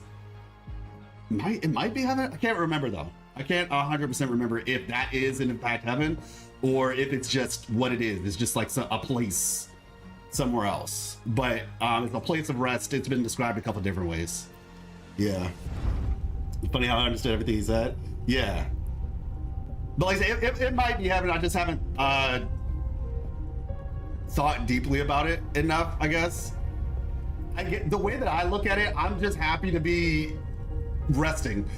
it might be heaven. I can't remember though. I can't 100% remember if that is in fact heaven or if it's just what it is. It's just like a place somewhere else. But it's a place of rest. It's been described a couple different ways. Yeah. Funny how I understood everything he said. Yeah. But like I say, it might be heaven. I just haven't thought deeply about it enough, I guess. The way that I look at it, I'm just happy to be resting.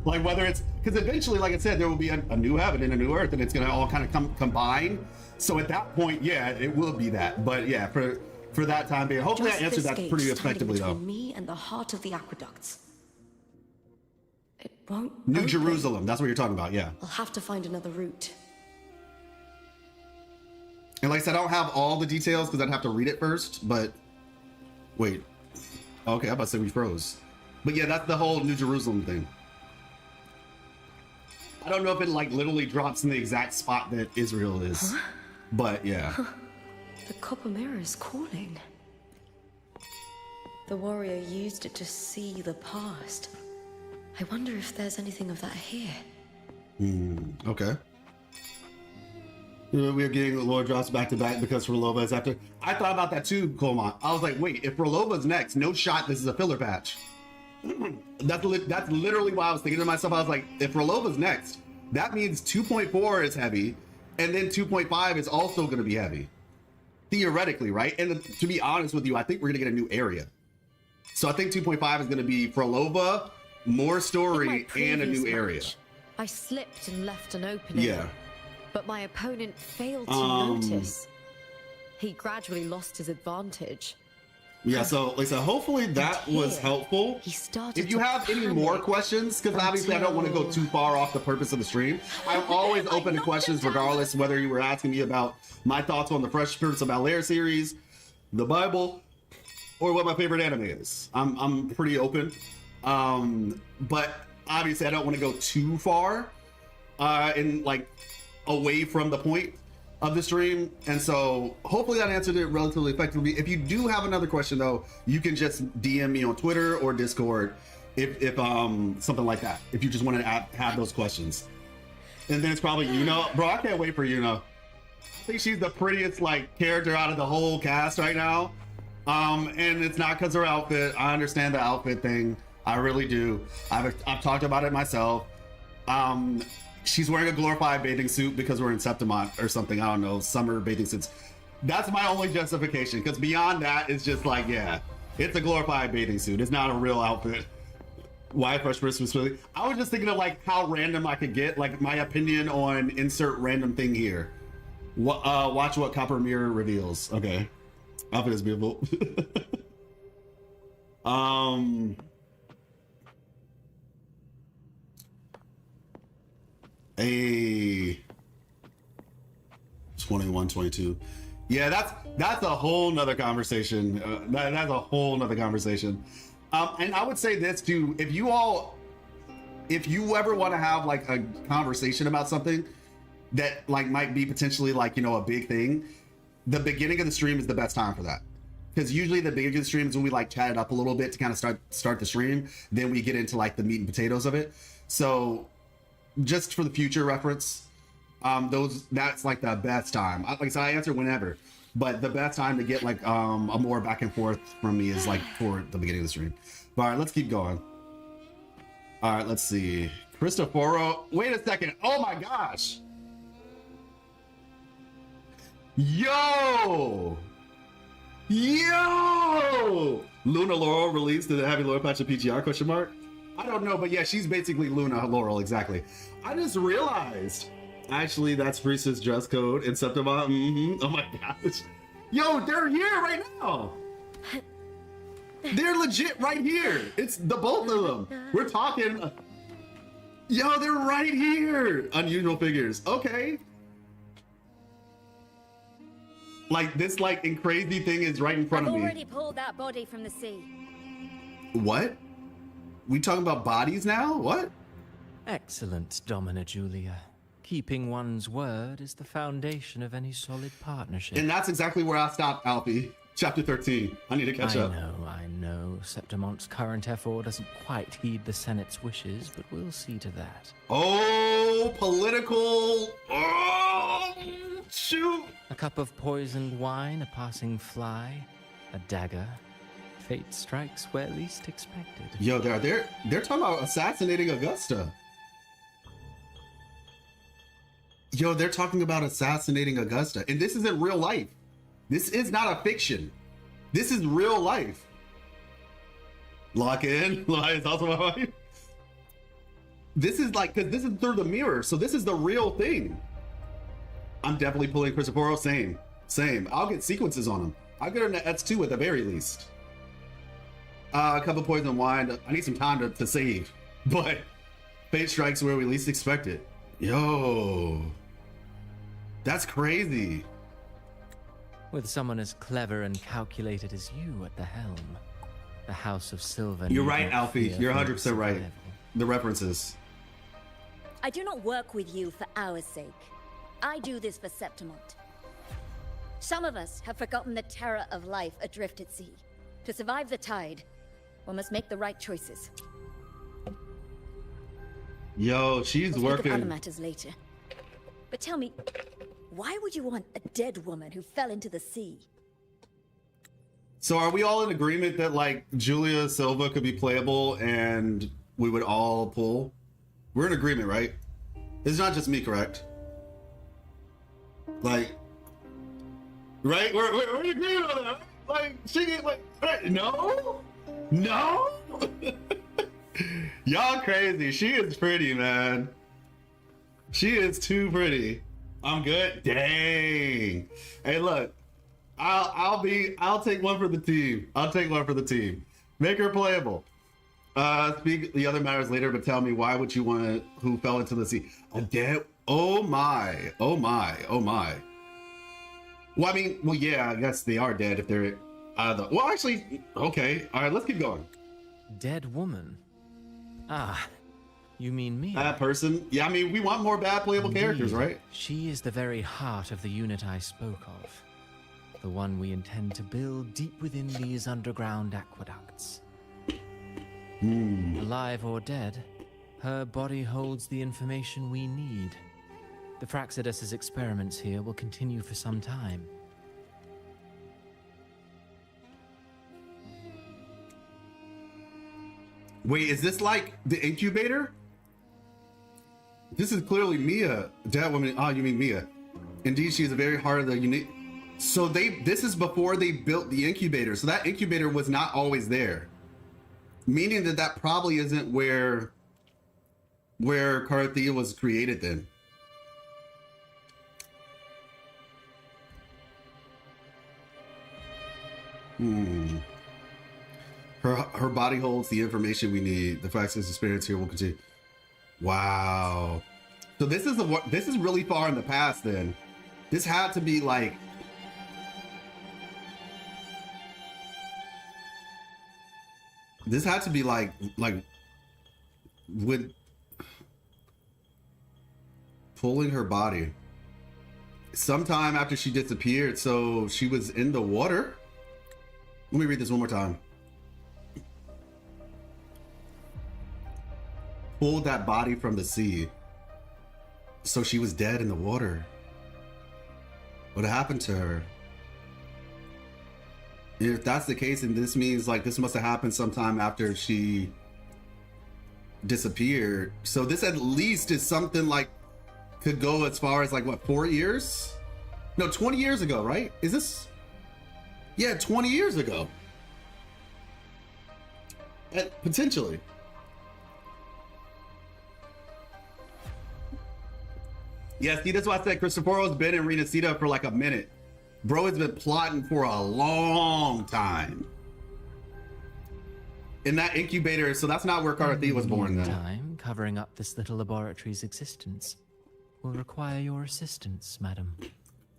Like whether it's, because eventually, like I said, there will be a new heaven and a new earth and it's going to all kind of combine. So at that point, yeah, it will be that. But yeah, for that time being, hopefully I answered that pretty effectively though. Me and the heart of the aqueducts. It won't New open. Jerusalem, that's what you're talking about, yeah. I'll have to find another route. And like I said, I don't have all the details because I'd have to read it first, but wait. Okay, I'm about to say we froze. But yeah, that's the whole New Jerusalem thing. I don't know if it like literally drops in the exact spot that Israel is, but yeah. The copper mirror is calling. The warrior used it to see the past. I wonder if there's anything of that here. Okay. We are getting lore drops back to back because Roloba is after. I thought about that too, Colmont. I was like, wait, if Roloba's next, no shot, this is a filler patch. That's literally why I was thinking to myself. I was like, if Roloba's next, that means 2.4 is heavy, and then 2.5 is also going to be heavy. Theoretically, right? And to be honest with you, I think we're going to get a new area. So I think 2.5 is going to be Roloba, more story, and a new area. I slipped and left an opening. Yeah. But my opponent failed to notice. He gradually lost his advantage. Yeah, so like I said, hopefully that was helpful. If you have any more questions, because obviously I don't want to go too far off the purpose of the stream. I'm always open to questions regardless whether you were asking me about my thoughts on the Fresh Prince of Bel-Air series, the Bible, or what my favorite anime is. I'm pretty open. But obviously I don't want to go too far in like away from the point of the stream, and so hopefully that answered it relatively effectively. If you do have another question though, you can just DM me on Twitter or Discord if something like that, if you just want to have those questions. And then it's probably Yuna. Bro, I can't wait for Yuna. I think she's the prettiest like character out of the whole cast right now, and it's not because her outfit. I understand the outfit thing, I really do. I've talked about it myself. She's wearing a glorified bathing suit because we're in Septimont or something. I don't know, summer bathing suits. That's my only justification, because beyond that, it's just like, yeah, it's a glorified bathing suit. It's not a real outfit. Why Fresh Prince specifically? I was just thinking of like how random I could get, like my opinion on insert random thing here. Watch what Copper Mirror reveals. Okay, outfit is beautiful. A 21, 22. Yeah, that's a whole nother conversation. That's a whole nother conversation. And I would say this too: if you ever want to have like a conversation about something that like might be potentially like, you know, a big thing, the beginning of the stream is the best time for that. Because usually the beginning of the stream is when we like chat it up a little bit to kind of start the stream. Then we get into like the meat and potatoes of it. So just for the future reference, that's like the best time. Like I said, I answer whenever, but the best time to get like a more back and forth from me is like for the beginning of the stream. But all right, let's keep going. All right, let's see. Cristoforo, wait a second. Oh my gosh. Yo! Luna Laurel released the Heavy Lore patch of PGR question mark? I don't know, but yeah, she's basically Luna Laurel, exactly. I just realized, actually, that's Priestess dress code in Septimont. Oh my gosh. Yo, they're here right now. They're legit right here. It's the both of them. We're talking. Yo, they're right here. Unusual figures. Okay. Like this, like in crazy thing is right in front of me. I've already pulled that body from the sea. What? We talking about bodies now? What? Excellent, Domina Julia. Keeping one's word is the foundation of any solid partnership. And that's exactly where I stopped, Alfie. Chapter 13. I need to catch up. I know. Septimont's current effort doesn't quite heed the Senate's wishes, but we'll see to that. Oh, political. Oh, shoot. A cup of poisoned wine, a passing fly, a dagger. Fate strikes where least expected. Yo, they're talking about assassinating Augusta. Yo, they're talking about assassinating Augusta. And this isn't real life. This is not a fiction. This is real life. Lock in. It's also my wife. This is like, because this is through the mirror. So this is the real thing. I'm definitely pulling Cristoforo. Same. I'll get sequences on him. I'll get her into S2 at the very least. A cup of poison wine. I need some time to save. But fate strikes where we least expect it. Yo. That's crazy. With someone as clever and calculated as you at the helm, the House of Silver. You're right, Alfie. You're 100% right. The references. I do not work with you for our sake. I do this for Septimont. Some of us have forgotten the terror of life adrift at sea. To survive the tide, one must make the right choices. Yo, she's we'll working. Speak of other matters later. But tell me, Why would you want a dead woman who fell into the sea? So are we all in agreement that like Julia Silva could be playable and we would all pull? We're in agreement, right? It's not just me, correct? Like, right? We're in agreement on that, right? Like, she get like, right? No? No? Y'all crazy. She is pretty, man. She is too pretty. I'm good. Dang. Hey, look. I'll take one for the team. I'll take one for the team. Make her playable. Speak the other matters later, but tell me, why would you want to, who fell into the sea? Oh, dead. Oh my. Oh my. Oh my. Well, I mean, well, yeah, I guess they are dead if they're well, actually, okay. All right, let's keep going. Dead woman? Ah, you mean me? That person? Yeah, I mean, we want more bad playable characters, right? She is the very heart of the unit I spoke of. The one we intend to build deep within these underground aqueducts. Alive or dead, her body holds the information we need. The Fraxidus's experiments here will continue for some time. Wait, is this like the incubator? This is clearly Mia, dead woman. Oh, you mean Mia? Indeed, she is a very heart of the unique. So this is before they built the incubator. So that incubator was not always there. Meaning that probably isn't where Cartethiya was created then. Her body holds the information we need. The Fraxidus experience here will continue. Wow. So this is really far in the past then. This had to be like, with pulling her body sometime after she disappeared. So she was in the water. Let me read this one more time. Pulled that body from the sea. So she was dead in the water. What happened to her? If that's the case, then this means like this must have happened sometime after she disappeared. So this at least is something like could go as far as like what, 4 years? No, 20 years ago, right? Is this? Yeah, 20 years ago. Potentially. Yeah, see, that's why I said Cristoforo's been in Renacita for like a minute. Bro has been plotting for a long time. In that incubator, so that's not where Cartethiya was born then. Time covering up this little laboratory's existence will require your assistance, madam.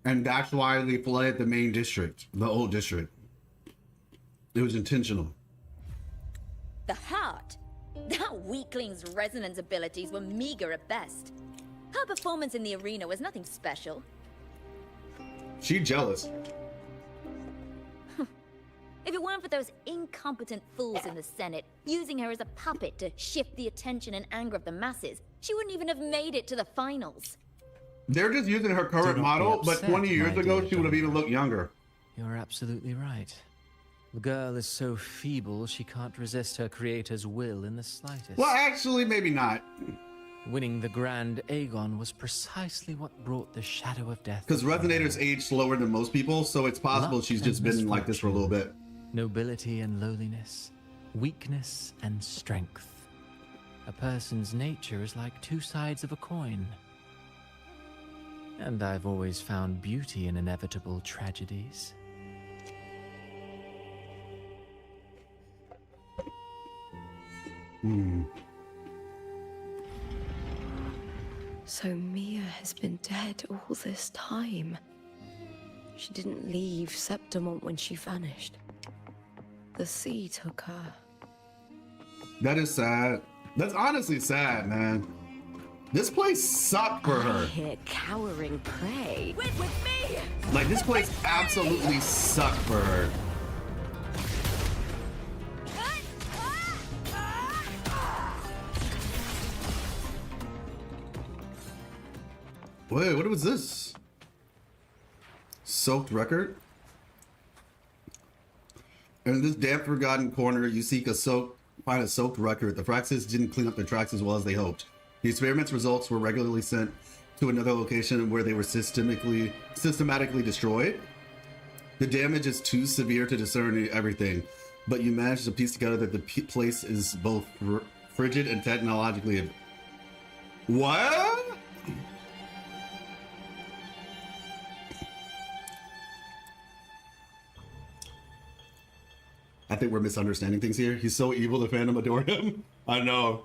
And that's why they fled the main district, the old district. It was intentional. The heart? That weakling's resonance abilities were meager at best. Her performance in the arena was nothing special. She jealous. If it weren't for those incompetent fools in the Senate using her as a puppet to shift the attention and anger of the masses, she wouldn't even have made it to the finals. They're just using her current model, but 20 years ago she would have even looked younger. You're absolutely right. The girl is so feeble she can't resist her creator's will in the slightest. Well, actually, maybe not. Winning the Grand Aegon was precisely what brought the shadow of death. Because Resonators age slower than most people, so it's possible she's just been like this for a little bit. Nobility and lowliness, weakness and strength. A person's nature is like two sides of a coin. And I've always found beauty in inevitable tragedies. So Mia has been dead all this time. She didn't leave Septimont when she vanished. The sea took her. That is sad. That's honestly sad, man. This place sucked for her. I hear cowering prey. With me! Like, this place absolutely sucked for her. Wait, what was this? Soaked record. In this damp, forgotten corner, you find a soaked record. The Fraxis didn't clean up their tracks as well as they hoped. The experiment's results were regularly sent to another location where they were systematically destroyed. The damage is too severe to discern everything, but you managed to piece together that the place is both frigid and technologically... What? I think we're misunderstanding things here. He's so evil, the fandom adore him. I know.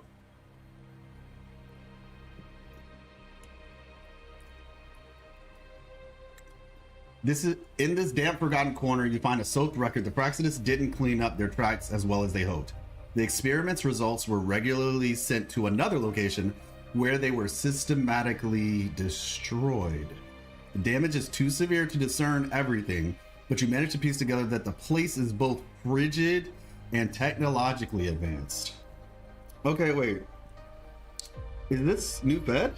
This is in this damp, forgotten corner. You find a soaked record. The Praxidus didn't clean up their tracks as well as they hoped. The experiment's results were regularly sent to another location where they were systematically destroyed. The damage is too severe to discern everything, but you managed to piece together that the place is both frigid and technologically advanced. Okay, wait. Is this new Fed?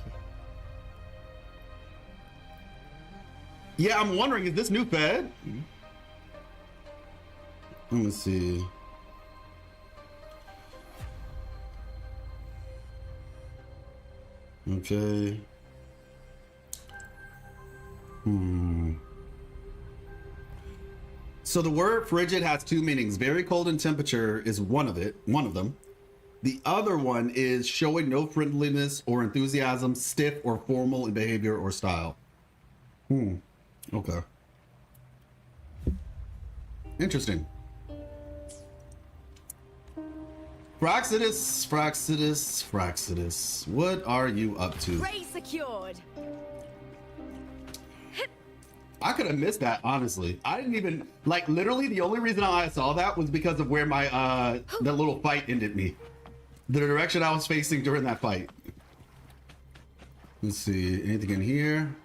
Yeah, I'm wondering, is this new Fed? Let me see. Okay. So the word frigid has two meanings. Very cold in temperature is one of them. The other one is showing no friendliness or enthusiasm, stiff or formal in behavior or style. Okay. Interesting. Fraxidus. What are you up to? Ray secured. I could have missed that, honestly. I didn't even, like, literally the only reason I saw that was because of where my, that little fight ended me. The direction I was facing during that fight. Let's see, anything in here?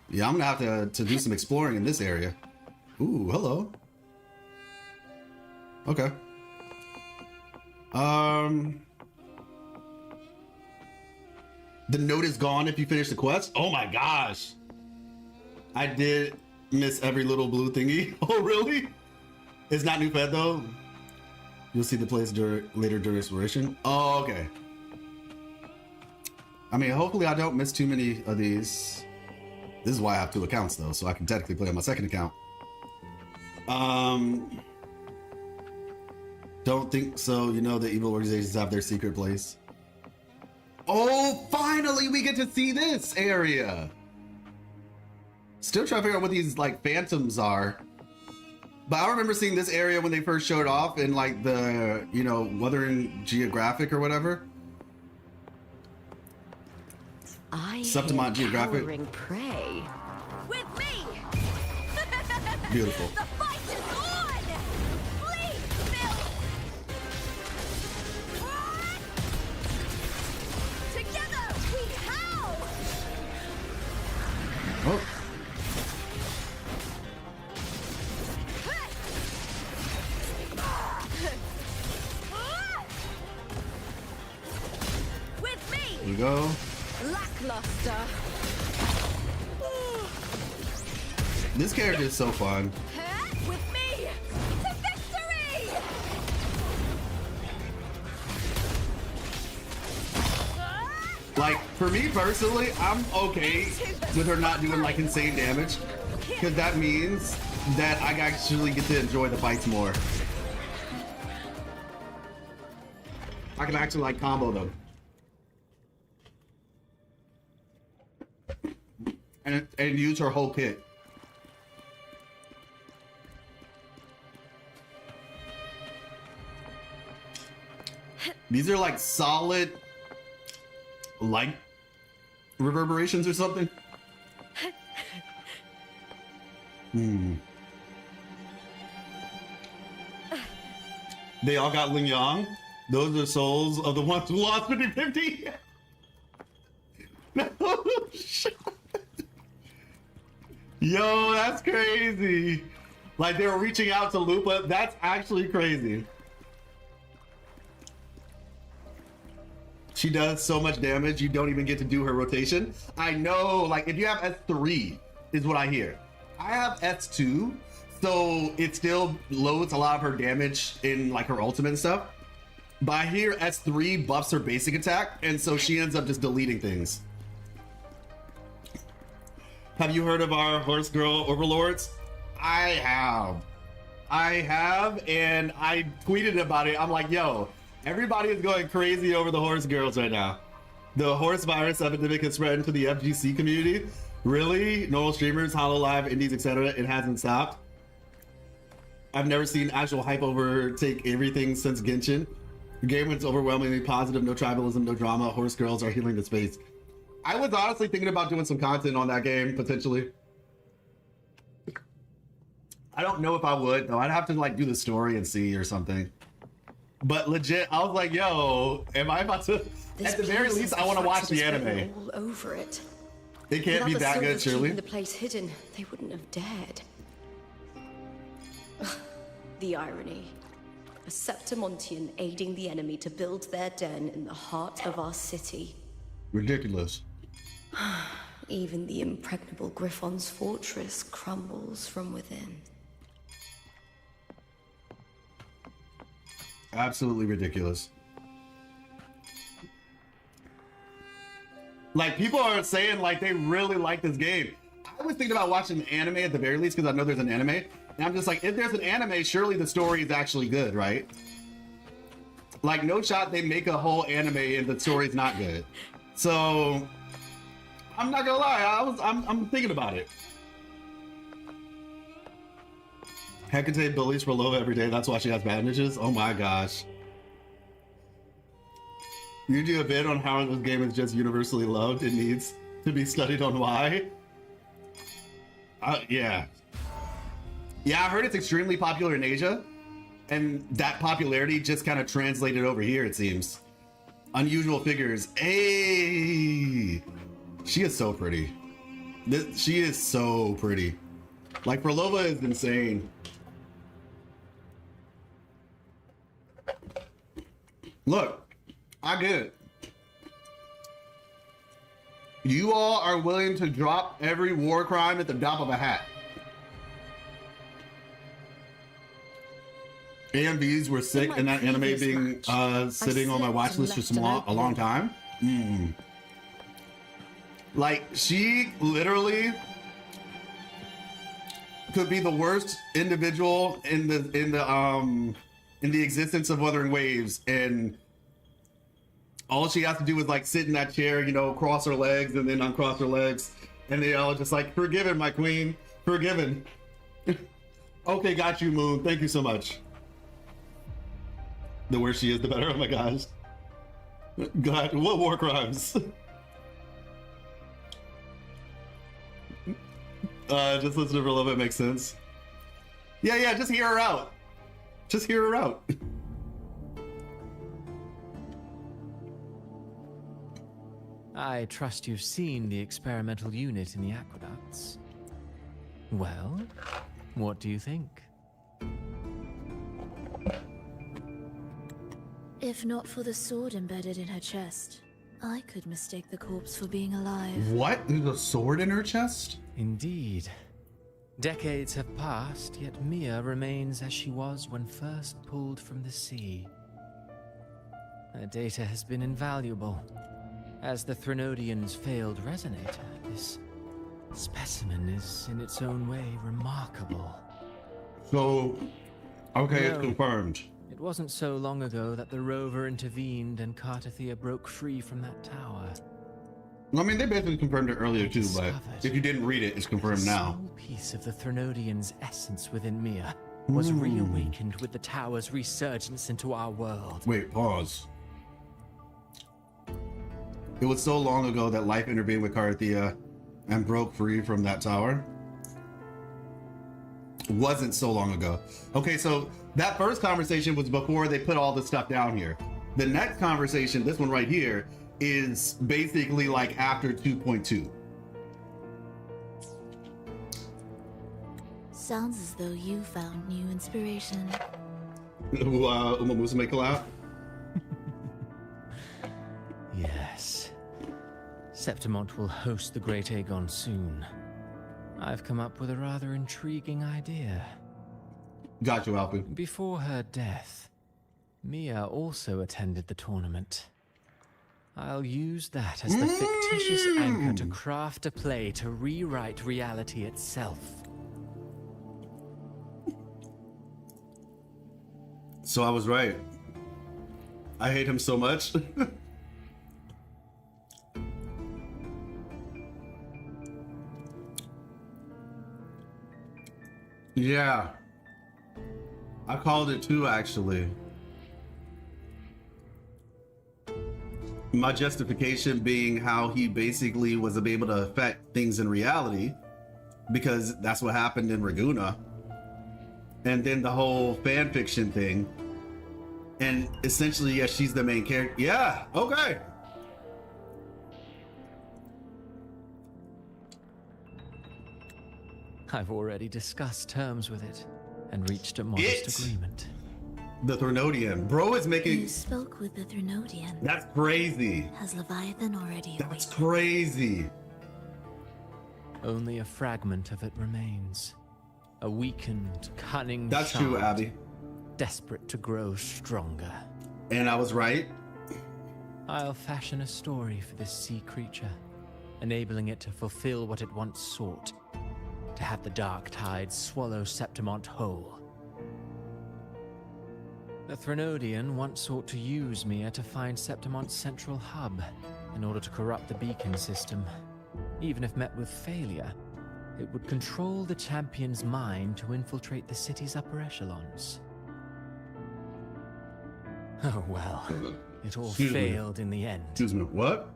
Yeah, I'm gonna have to do some exploring in this area. Ooh, hello. Okay. The note is gone if you finish the quest. Oh my gosh. I did miss every little blue thingy. Oh, really? It's not new Fed though. You'll see the place later during exploration. Oh, okay. I mean, hopefully I don't miss too many of these. This is why I have 2 accounts though, so I can technically play on my second account. Don't think so. You know, the evil organizations have their secret place. Oh, finally we get to see this area. Still trying to figure out what these like phantoms are. But I remember seeing this area when they first showed off in like the, you know, Wuthering Geographic or whatever. Septimont Geographic. Prey. With me. Beautiful. The fight is on. Please, Bill. Together we howl. Oh. With me. Here we go. Lackluster. This character is so fun. With me to victory. Like, for me personally, I'm okay with her not doing like insane damage, because that means that I actually get to enjoy the fights more. I can actually like combo them. And use her whole kit. These are like solid light reverberations or something. They all got Ling Yang. Those are souls of the ones who lost 50-50. No shit. Yo, that's crazy. Like they were reaching out to Lupa. That's actually crazy. She does so much damage, you don't even get to do her rotation. I know, like if you have S3, is what I hear. I have S2, so it still loads a lot of her damage in like her ultimate and stuff. But I hear S3 buffs her basic attack, and so she ends up just deleting things. Have you heard of our horse girl overlords? I have, and I tweeted about it. I'm like, yo, everybody is going crazy over the horse girls right now. The horse virus epidemic has spread into the FGC community. Really? Normal streamers, HoloLive, indies, etc. It hasn't stopped. I've never seen actual hype overtake everything since Genshin. The game was overwhelmingly positive, no tribalism, no drama. Horse girls are healing the space. I was honestly thinking about doing some content on that game, potentially. I don't know if I would, though. I'd have to like do the story and see or something. But legit, I was like, yo, am I about to... At the very least, I want to watch the anime. All over it. It can't be that good, surely. Keeping the place hidden, they wouldn't have dared. The irony. A Septimontian aiding the enemy to build their den in the heart of our city. Ridiculous. Even the impregnable Griffon's fortress crumbles from within. Absolutely ridiculous. Like, people are saying like they really like this game. I was thinking about watching the anime at the very least because I know there's an anime. And I'm just like, if there's an anime, surely the story is actually good, right? Like, no shot they make a whole anime and the story's not good. So, I'm not gonna lie, I'm thinking about it. Hecate bullies for Lola every day, that's why she has bandages? Oh my gosh. You do a bit on how this game is just universally loved. It needs to be studied on why. Yeah. Yeah, I heard it's extremely popular in Asia, and that popularity just kind of translated over here, it seems. Unusual figures. Hey! She is so pretty. She is so pretty. Like, Frolova is insane. Look, I get it. You all are willing to drop every war crime at the drop of a hat. AMVs were sick in that anime being sitting on my watch list for a long time. Like, she literally could be the worst individual in the existence of Wuthering Waves, and all she has to do is like sit in that chair, you know, cross her legs and then uncross her legs, and they all just like, forgiven, my queen, forgiven. Okay, got you, Moon. Thank you so much. The worse she is, the better. Oh my gosh. God, what war crimes? Just listen to her a little bit, makes sense. Yeah, just hear her out. Just hear her out. I trust you've seen the experimental unit in the aqueducts. Well, what do you think? If not for the sword embedded in her chest, I could mistake the corpse for being alive. What? There's a sword in her chest? Indeed. Decades have passed, yet Mia remains as she was when first pulled from the sea. Her data has been invaluable. As the Threnodian's failed resonator, this specimen is in its own way remarkable. So, okay, it's confirmed. It wasn't so long ago that the rover intervened and Cartethiya broke free from that tower. I mean, they basically confirmed it earlier too, but if you didn't read it, it's confirmed now. A small piece of the Threnodian's essence within Mia was reawakened with the tower's resurgence into our world. Wait, pause. It was so long ago that life intervened with Cartethiya and broke free from that tower. Wasn't so long ago. Okay, so that first conversation was before they put all this stuff down here. The next conversation, this one right here, is basically like after 2.2. Sounds as though you found new inspiration. Uma Musume collab? Yes. Septimont will host the Great Aegon soon. I've come up with a rather intriguing idea. Got you, Alfie. Before her death, Mia also attended the tournament. I'll use that as the fictitious anchor to craft a play to rewrite reality itself. So I was right. I hate him so much. Yeah. I called it too, actually. My justification being how he basically was able to affect things in reality, because that's what happened in Raguna. And then the whole fan fiction thing. And essentially, yeah, she's the main character. Yeah, okay. I've already discussed terms with it and reached a modest agreement. The Threnodian. Bro is making... You spoke with the Threnodian. That's crazy. Has Leviathan already That's crazy. Only a fragment of it remains. A weakened, cunning That's child, true, Abby. desperate to grow stronger. And I was right. I'll fashion a story for this sea creature, enabling it to fulfill what it once sought. To have the dark tide swallow Septimont whole. The Threnodian once sought to use Mia to find Septimont's central hub in order to corrupt the beacon system. Even if met with failure, it would control the champion's mind to infiltrate the city's upper echelons. Oh well, it all failed in the end. Excuse me, what?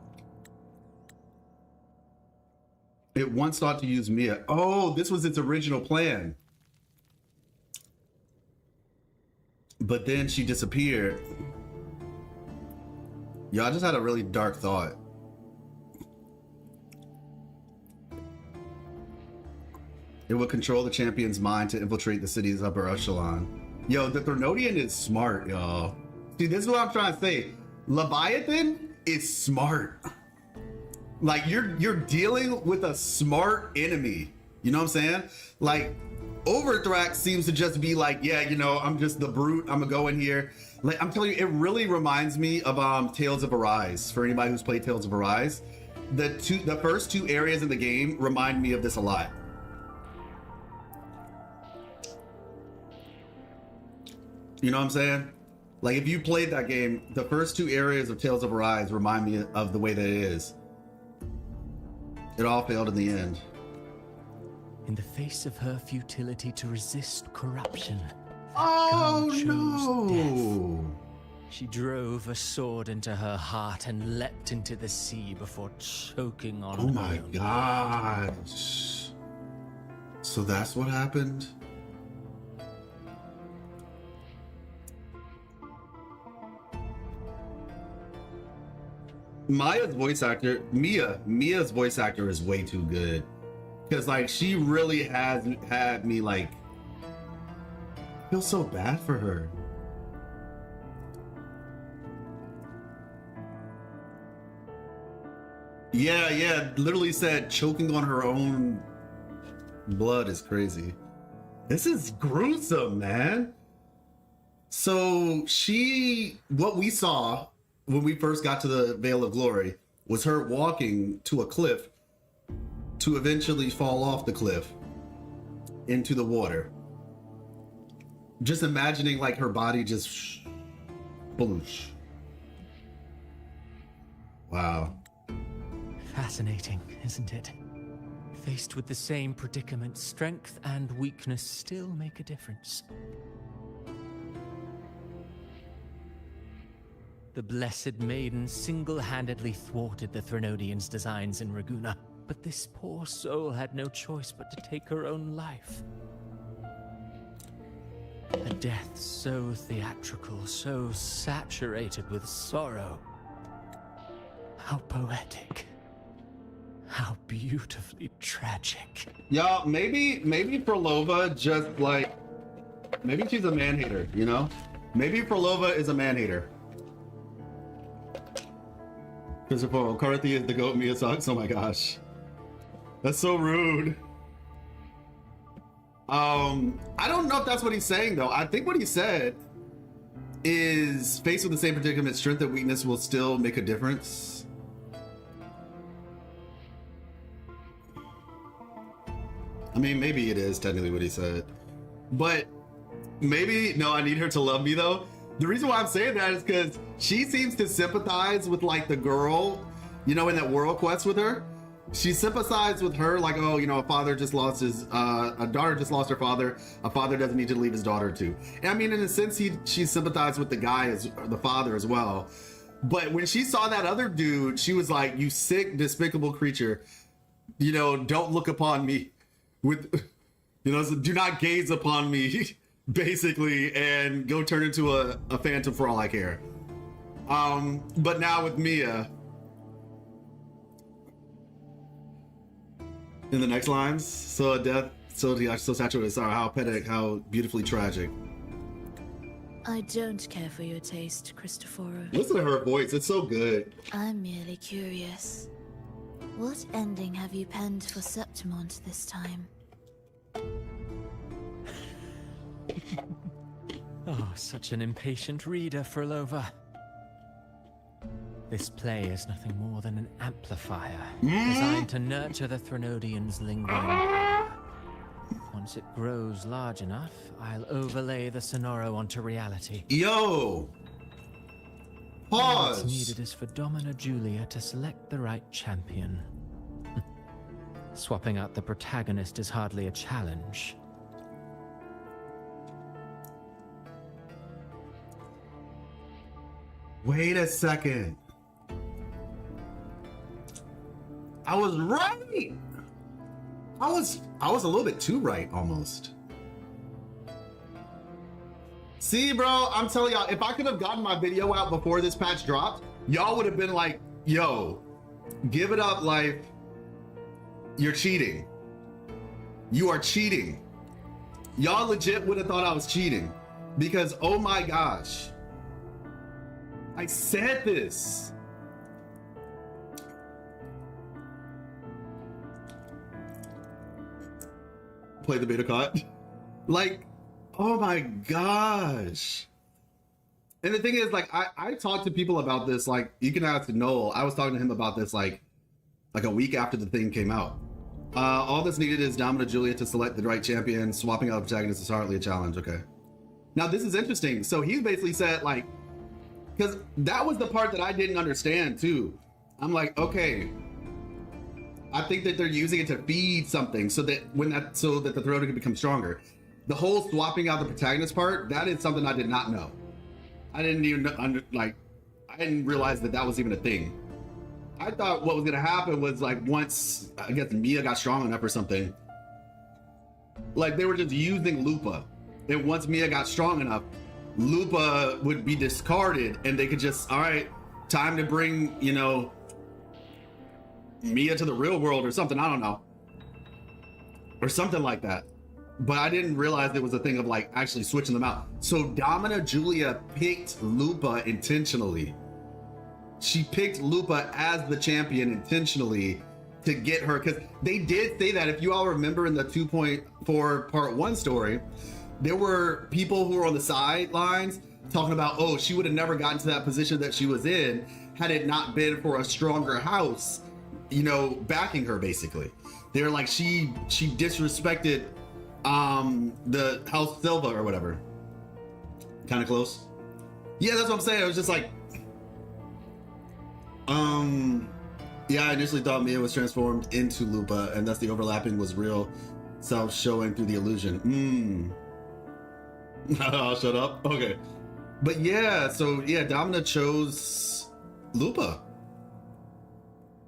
It once thought to use Mia. Oh, this was its original plan. But then she disappeared. Y'all just had a really dark thought. It would control the champion's mind to infiltrate the city's upper echelon. Yo, the Threnodian is smart, y'all. See, this is what I'm trying to say. Leviathan is smart. Like, you're dealing with a smart enemy. You know what I'm saying? Like, Overthrax seems to just be like, yeah, you know, I'm just the brute. I'm gonna go in here. Like, I'm telling you, it really reminds me of Tales of Arise. For anybody who's played Tales of Arise, the first two areas in the game remind me of this a lot. You know what I'm saying? Like, if you played that game, the first two areas of Tales of Arise remind me of the way that it is. It all failed in the end. In the face of her futility to resist corruption, oh chose no! Death. She drove a sword into her heart and leapt into the sea before choking on Oh my gosh. So that's what happened? Mia's voice actor is way too good. Because, like, she really has had me, like, feel so bad for her. Yeah, literally said choking on her own blood is crazy. This is gruesome, man. So what we saw when we first got to the Veil of Glory was her walking to a cliff to eventually fall off the cliff into the water. Just imagining, like, her body just sploosh. Wow. Fascinating, isn't it? Faced with the same predicament, strength and weakness still make a difference. The Blessed Maiden single-handedly thwarted the Threnodian's designs in Raguna, but this poor soul had no choice but to take her own life. A death so theatrical, so saturated with sorrow. How poetic. How beautifully tragic. Yeah, maybe Perlova just, like, maybe she's a man-hater, you know? Maybe Perlova is a man-hater. Because if Cartethiya is the goat Mia sucks, oh my gosh. That's so rude. I don't know if that's what he's saying though. I think what he said is faced with the same predicament, strength and weakness will still make a difference. I mean, maybe it is technically what he said, but maybe, no, I need her to love me though. The reason why I'm saying that is because she seems to sympathize with like the girl, you know, in that world quest with her. She sympathized with her like, oh, you know, a father just lost his, a daughter just lost her father. A father doesn't need to leave his daughter too. And I mean, in a sense, she sympathized with the guy as the father as well. But when she saw that other dude, she was like, you sick, despicable creature. You know, don't look upon me with, you know, so do not gaze upon me, basically, and go turn into a phantom for all I care. But now with Mia, in the next lines, so a death, so saturated with sorrow, how pathetic, how beautifully tragic. I don't care for your taste, Cristoforo. Listen to her voice, it's so good. I'm merely curious. What ending have you penned for Septimont this time? Oh, such an impatient reader, Frolova. This play is nothing more than an amplifier designed to nurture the Threnodian's lingering power. Once it grows large enough, I'll overlay the Sonoro onto reality. Yo! Pause! What's needed is for Domina Julia to select the right champion. Swapping out the protagonist is hardly a challenge. Wait a second. I was right. I was a little bit too right almost. See, bro, I'm telling y'all, if I could have gotten my video out before this patch dropped, y'all would have been like, yo, give it up, life. You're cheating. You are cheating. Y'all legit would have thought I was cheating because, oh my gosh, I said this. Play the beta cut. Like, oh my gosh. And the thing is, like, I talked to people about this, like, you can ask Noel. I was talking to him about this like a week after the thing came out. All that's needed is Domina Julia to select the right champion. Swapping out the protagonist is hardly a challenge. Okay. Now this is interesting. So he basically said, like, because that was the part that I didn't understand too. I'm like, okay, I think that they're using it to feed something so that the Threnodian can become stronger. The whole swapping out the protagonist part, that is something I did not know. I didn't even I didn't realize that was even a thing. I thought what was gonna happen was, like, once I guess Mia got strong enough or something, like they were just using Lupa. And once Mia got strong enough, Lupa would be discarded and they could just, all right, time to bring, you know, Mia to the real world or something. I don't know. Or something like that. But I didn't realize there was a thing of, like, actually switching them out. So Domina Julia picked Lupa intentionally. She picked Lupa as the champion intentionally to get her, because they did say that, if you all remember in the 2.4 part 1 story, there were people who were on the sidelines talking about, oh, she would have never gotten to that position that she was in had it not been for a stronger house, you know, backing her, basically. They're like, she disrespected the House Silva or whatever. Kind of close. Yeah, that's what I'm saying. It was just like, yeah, I initially thought Mia was transformed into Lupa, and thus the overlapping was real self showing through the illusion. I'll shut up. Okay. But yeah, so yeah, Domina chose Lupa.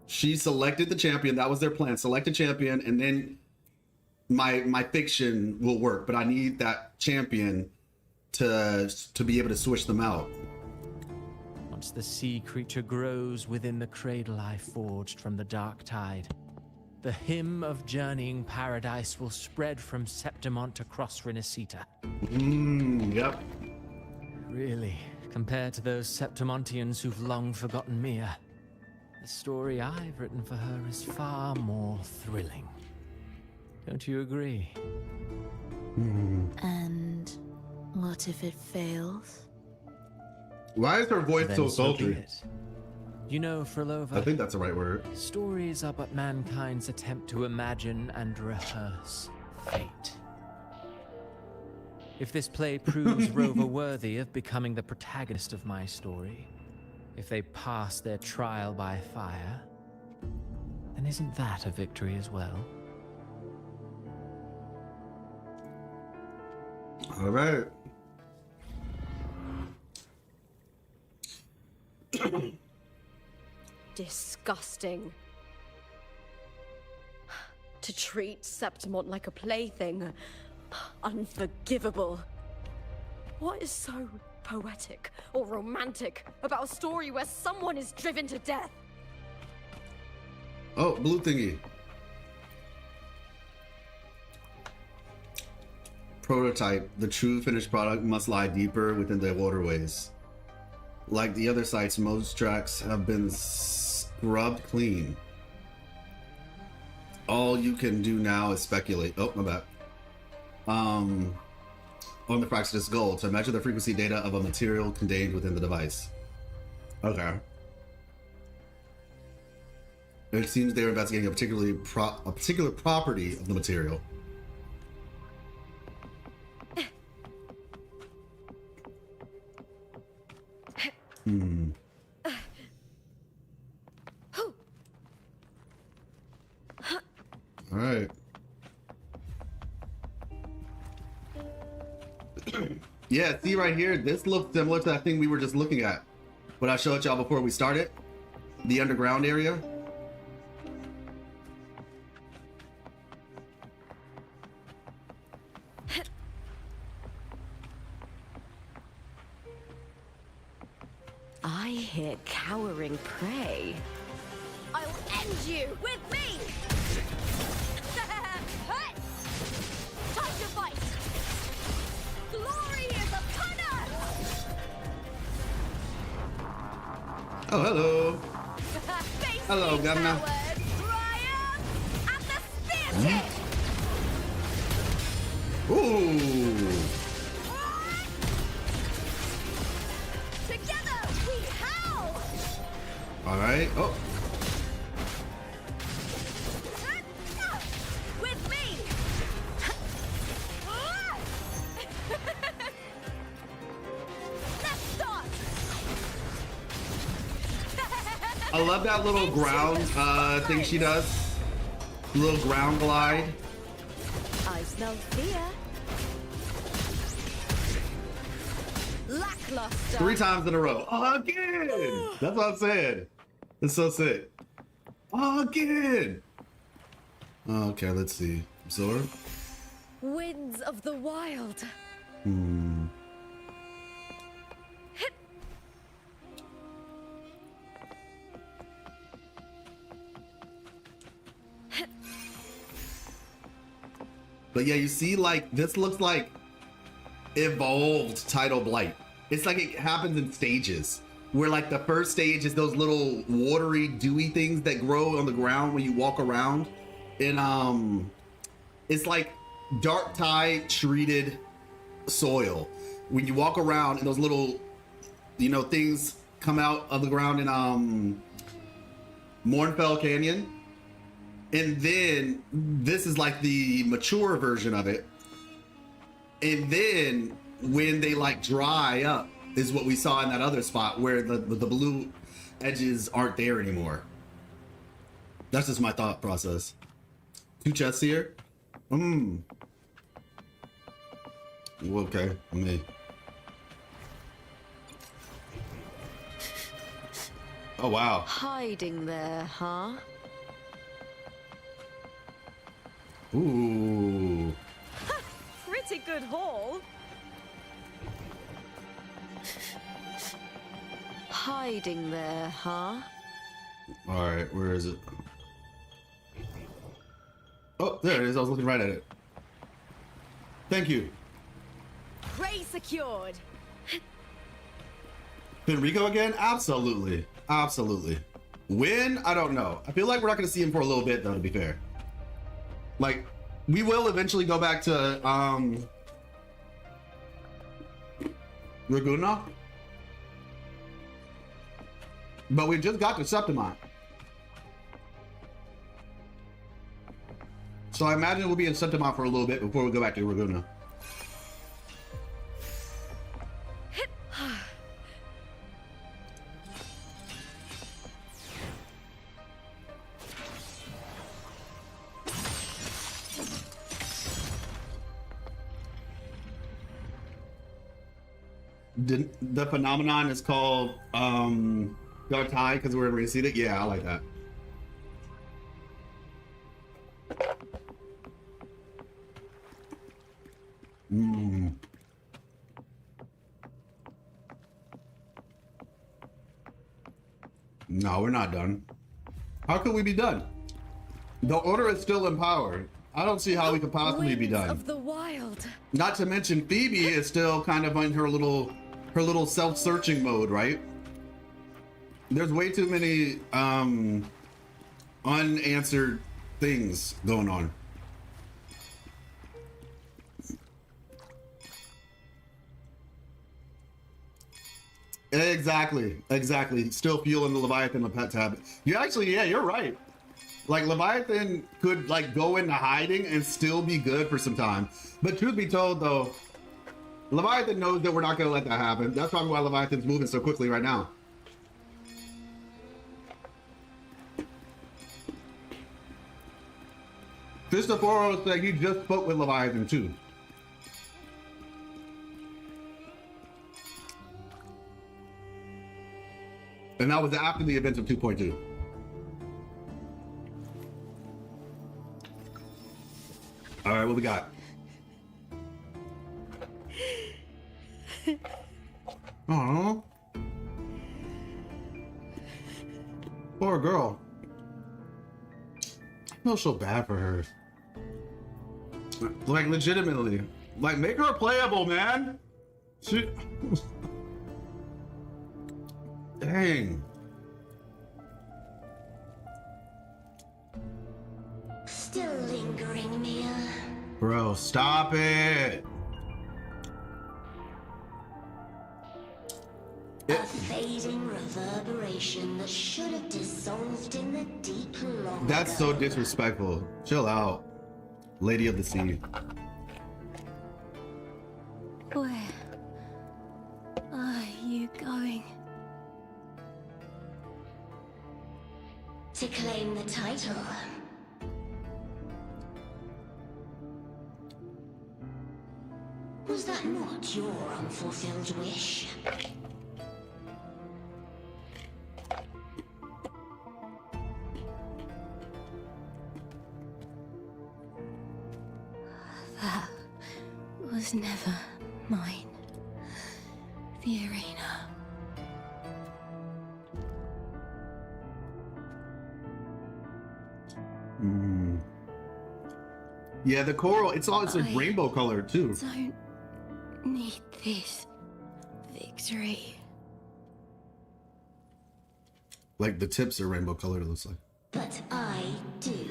She selected the champion. That was their plan. Select a champion, and then my fiction will work. But I need that champion to be able to switch them out. Once the sea creature grows within the cradle I forged from the dark tide, the hymn of journeying paradise will spread from Septimont across Renacita. Yep. Really, compared to those Septimontians who've long forgotten Mia, the story I've written for her is far more thrilling. Don't you agree? And what if it fails? Why is her voice Then so be sultry? it. You know, Frolova, I think that's the right word. stories are but mankind's attempt to imagine and rehearse fate. If this play proves Rover worthy of becoming the protagonist of my story, if they pass their trial by fire, then isn't that a victory as well? All right. Disgusting. To treat Septimont like a plaything. Unforgivable. What is so poetic or romantic about a story where someone is driven to death? Oh, blue thingy. Prototype. The true finished product must lie deeper within the waterways. Like the other sites, most tracks have been scrubbed clean. All you can do now is speculate. Oh, my bad. On the Fraxidus goal to measure the frequency data of a material contained within the device. Okay. It seems they're investigating a particular property of the material. All right. Yeah, see right here, this looks similar to that thing we were just looking at. What I showed y'all before we started. The underground area. I hear cowering prey. I'll end you with me! Time to fight! Glory is upon us! Oh, hello. Face Hello, me, Governor. coward! Triumph at the spear tip! Ooh. Together we howl! All right. Oh. With me! Let's start! I love that little ground thing she does. Little ground glide. I smell fear. Lackluster. 3 times in a row. Again. That's what I'm saying. It's so sick. Again. Okay, let's see. Absorb. Winds of the wild. But yeah, you see, like, this looks like evolved Tidal Blight. It's like it happens in stages. Where, like, the first stage is those little watery, dewy things that grow on the ground when you walk around. And, it's like dark tide treated soil. When you walk around and those little, you know, things come out of the ground in, Mournfell Canyon. And then this is like the mature version of it. And then when they like dry up is what we saw in that other spot where the blue edges aren't there anymore. That's just my thought process. 2 chests here. Okay, me. Oh wow. Hiding there, huh? Ooh. Pretty good haul. Hiding there, huh? All right, where is it? Oh, there it is. I was looking right at it. Thank you. Prey secured. Enrico again? Absolutely. Absolutely. When? I don't know. I feel like we're not going to see him for a little bit, though, to be fair. Like, We will eventually go back to Laguna, but we just got to Septimont, so I imagine we'll be in Septimont for a little bit before we go back to Laguna. The phenomenon is called Gartai because we're going to see it. Yeah, I like that. No, we're not done. How could we be done? The Order is still in power. I don't see how we could possibly be done. Of the wild. Not to mention Phoebe is still kind of in her little self-searching mode, right? There's way too many unanswered things going on. Exactly. Still fueling the Leviathan of Pet Tab. Yeah, you're right. Like, Leviathan could, like, go into hiding and still be good for some time. But truth be told, though, Leviathan knows that we're not going to let that happen. That's probably why Leviathan's moving so quickly right now. Christopher said he just spoke with Leviathan, too. And that was after the events of 2.2. All right, what we got? Oh, poor girl. I feel so bad for her. Like, legitimately. Like, make her playable, man. She... Dang. Still lingering, Mia. Bro, stop it. A fading reverberation that should have dissolved in the deep long That's ago. so disrespectful. Chill out, Lady of the Sea. Where are you going? To claim the title. Was that not your unfulfilled wish? That was never mine. The arena. Yeah, the coral, it's a rainbow color too. Don't need this victory. Like the tips are rainbow colored, it looks like. But I do.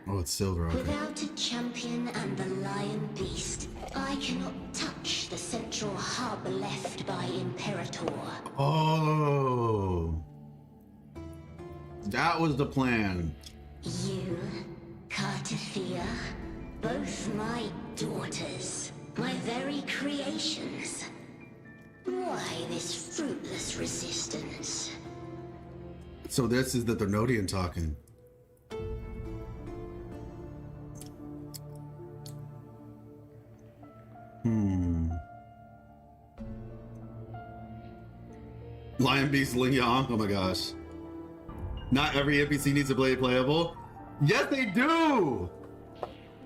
Oh, it's silver, okay. Without a champion and the lion beast, I cannot touch the central hub left by Imperator. Oh. That was the plan. You, Cartethiya, both my daughters, my very creations. Why this fruitless resistance? So this is the Thermodian talking. Lion Beast Ling Yang, oh my gosh. Not every NPC needs to play playable. Yes, they do!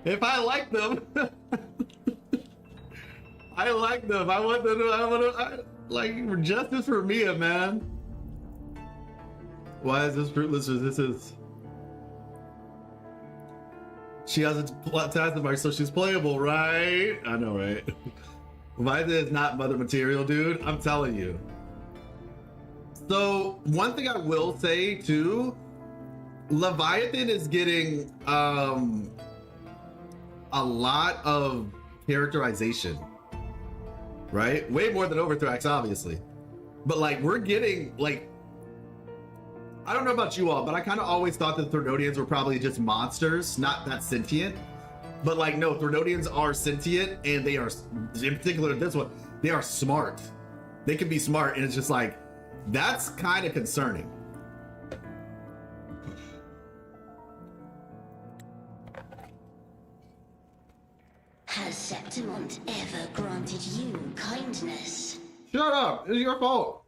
If I like them. I like them. I want them to, like, justice for Mia, man. Why is this fruitless resistance? She has a taskbar, so she's playable, right? I know, right? Why is not mother material, dude? I'm telling you. So, one thing I will say, too, Leviathan is getting, a lot of characterization, right? Way more than Overthrax, obviously. But like, we're getting like, I don't know about you all, but I kind of always thought that Threnodians were probably just monsters, not that sentient. But like, no, Threnodians are sentient, and they are, in particular this one, they are smart. They can be smart, and it's just like, that's kind of concerning. Has Septimont ever granted you kindness? Shut up! It's your fault.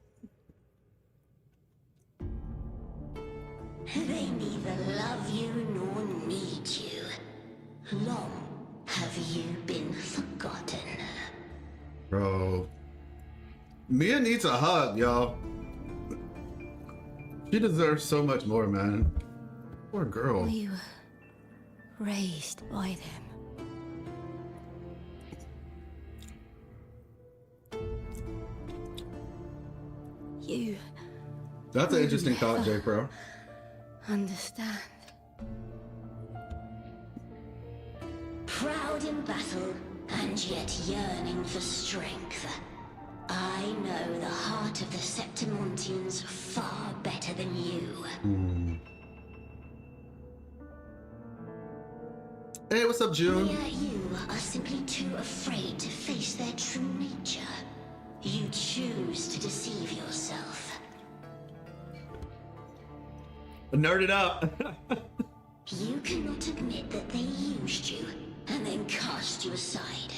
They neither love you nor need you. Long have you been forgotten? Bro. Mia needs a hug, y'all. She deserves so much more, man. Poor girl. We were raised by them. You. That's an interesting thought, J Pro. Understand. Proud in battle, and yet yearning for strength. I know the heart of the Septimontians far better than you. Hey, what's up, June? Yet you are simply too afraid to face their true nature. You choose to deceive yourself. Nerd it up. You cannot admit that they used you and then cast you aside.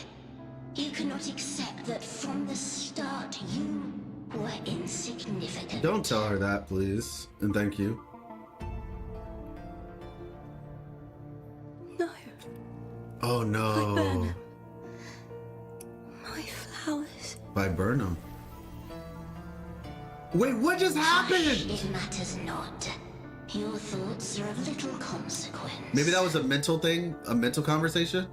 You cannot accept that from the start you were insignificant. Don't tell her that, please. And thank you. No. Oh no. My flowers. Viburnum. Wait, what just happened? It matters not. Your thoughts are of little consequence. Maybe that was a mental thing? A mental conversation?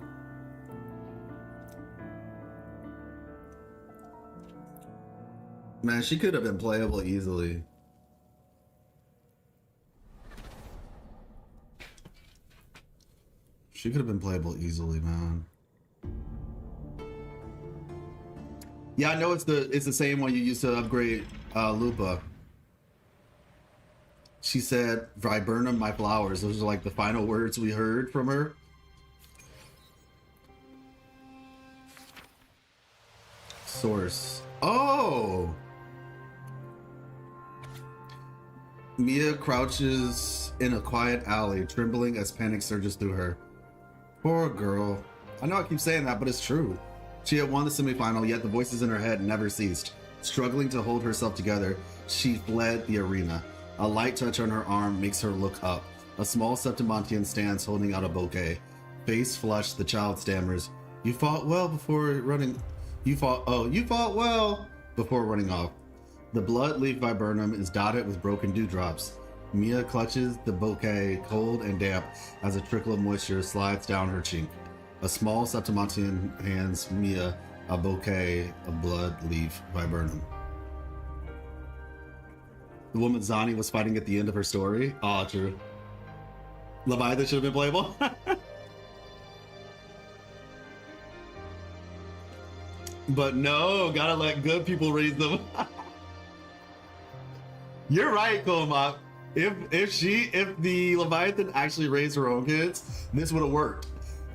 Man, she could have been playable easily. She could have been playable easily, man. Yeah, I know it's the same one you used to upgrade Lupa. She said, "Viburnum, my flowers." Those are like the final words we heard from her. Source. Oh! Mia crouches in a quiet alley, trembling as panic surges through her. Poor girl. I know I keep saying that, but it's true. She had won the semifinal, yet the voices in her head never ceased. Struggling to hold herself together, she fled the arena. A light touch on her arm makes her look up. A small Septimontian stands holding out a bouquet. Face flushed, the child stammers, "You fought well before running... You fought well before running off." The blood leaf viburnum is dotted with broken dewdrops. Mia clutches the bouquet, cold and damp, as a trickle of moisture slides down her cheek. A small Septimontian hands Mia a bouquet of blood leaf viburnum. The woman Zani was fighting at the end of her story. Ah, true. Leviathan should have been playable. But no, gotta let good people raise them. You're right, Komak. If the Leviathan actually raised her own kids, this would have worked.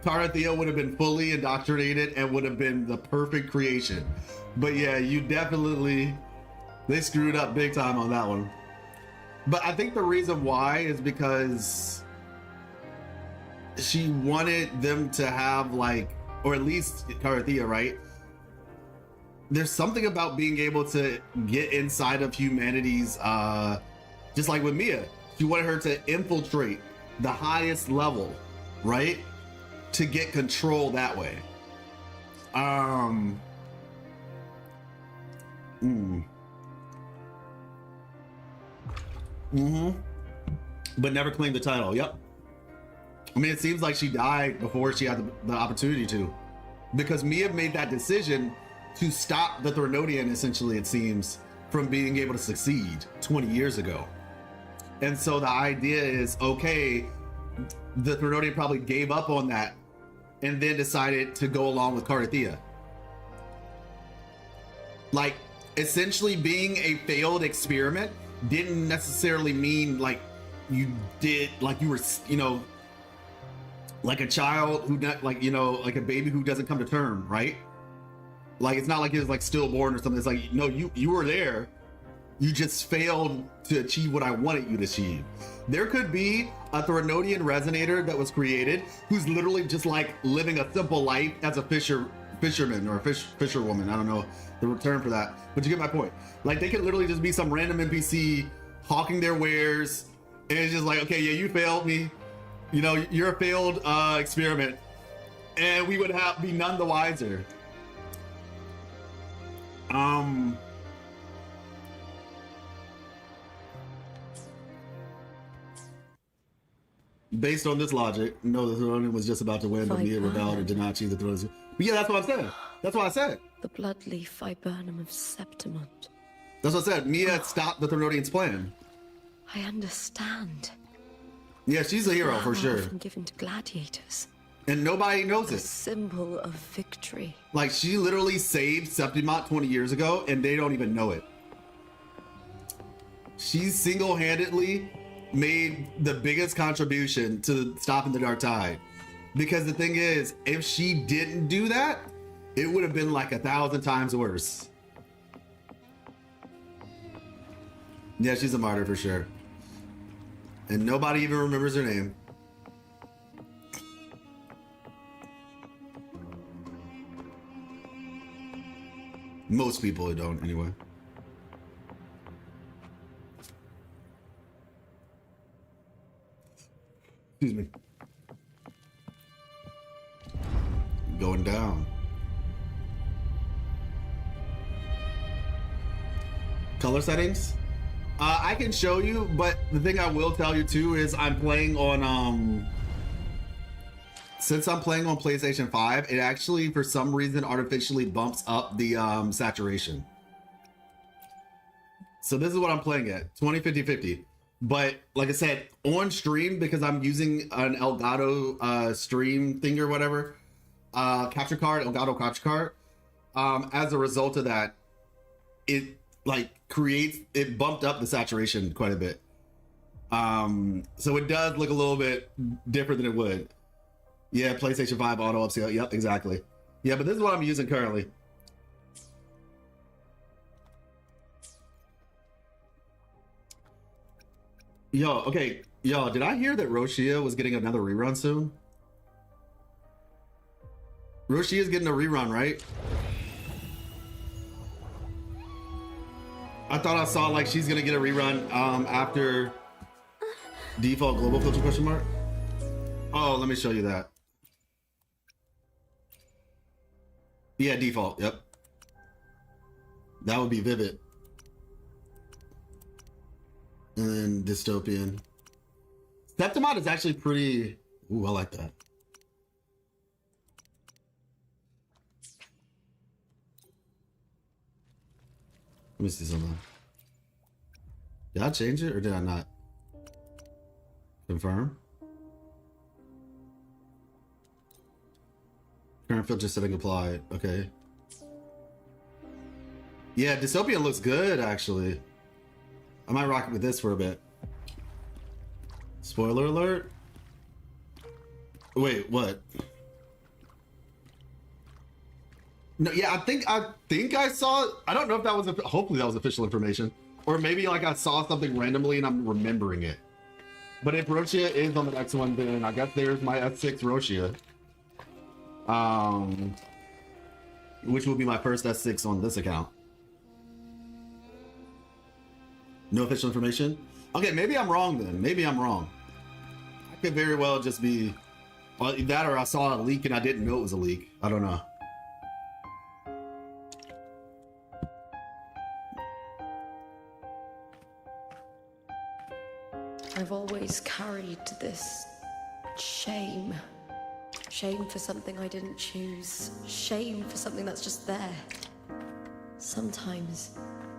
Cartethiya would have been fully indoctrinated and would have been the perfect creation. But yeah, you definitely, they screwed up big time on that one. But I think the reason why is because she wanted them to have like, or at least Cartethiya, right? There's something about being able to get inside of humanity's, just like with Mia, she wanted her to infiltrate the highest level, right? To get control that way. But never claimed the title. Yep. I mean, it seems like she died before she had the opportunity to, because Mia made that decision to stop the Threnodian, essentially, it seems, from being able to succeed 20 years ago. And so the idea is, okay, the Threnodian probably gave up on that and then decided to go along with cartethiya. Like, essentially being a failed experiment didn't necessarily mean like you did, like you were, you know, like a child who, like, you know, like a baby who doesn't come to term, right? Like, it's not like it was like stillborn or something. It's like, no, you were there. You just failed to achieve what I wanted you to achieve. There could be a Threnodian resonator that was created who's literally just like living a simple life as a fisherman or a fisherwoman. I don't know the term for that, but you get my point. Like, they could literally just be some random NPC hawking their wares, and it's just like, okay, yeah, you failed me. You know, you're a failed experiment, and we would be none the wiser. Based on this logic, no, the Throne was just about to win, but Mia rebelled and did not achieve the throne. But yeah, that's what I said. That's what I said. The bloodleaf viburnum of Septimont. That's what I said. Mia stopped the Threnodian's plan. I understand. Yeah, she's a hero for sure. Often given to gladiators. And nobody knows A it. symbol of victory. Like, she literally saved Septimont 20 years ago, and they don't even know it. She single-handedly made the biggest contribution to stopping the Dark Tide. Because the thing is, if she didn't do that, it would have been like 1,000 times worse. Yeah, she's a martyr for sure. And nobody even remembers her name. Most people don't, anyway. Excuse me. Going down. Color settings? I can show you, but the thing I will tell you too is I'm playing on, since I'm playing on PlayStation 5, it actually, for some reason, artificially bumps up the saturation. So this is what I'm playing at, 20/50/50. But like I said, on stream, because I'm using an Elgato stream thing or whatever, capture card, Elgato capture card, as a result of that, it like it bumped up the saturation quite a bit. So it does look a little bit different than it would. Yeah, PlayStation 5 auto upscale. Yep, exactly. Yeah, but this is what I'm using currently. Yo, okay, yo, did I hear that Roshia was getting another rerun soon? Roshia's getting a rerun, right? I thought I saw like she's gonna get a rerun after default global filter question mark. Oh, let me show you that. Yeah, default, yep. That would be Vivid. And then dystopian. Septimont is actually pretty. Ooh, I like that. Let me see something. Did I change it or did I not? Confirm. Current filter setting applied. Okay. Yeah, dystopian looks good actually. I might rock with this for a bit. Spoiler alert. Wait, what? No, yeah, I think I saw. I don't know if that was. Hopefully, that was official information, or maybe like I saw something randomly and I'm remembering it. But if Roshia is on the next one, then I guess there's my S6 Roshia, which will be my first S6 on this account. No official information? Okay, maybe I'm wrong then. Maybe I'm wrong. I could very well just be, well, that or I saw a leak and I didn't know it was a leak. I don't know. I've always carried this shame. Shame for something I didn't choose. Shame for something that's just there. Sometimes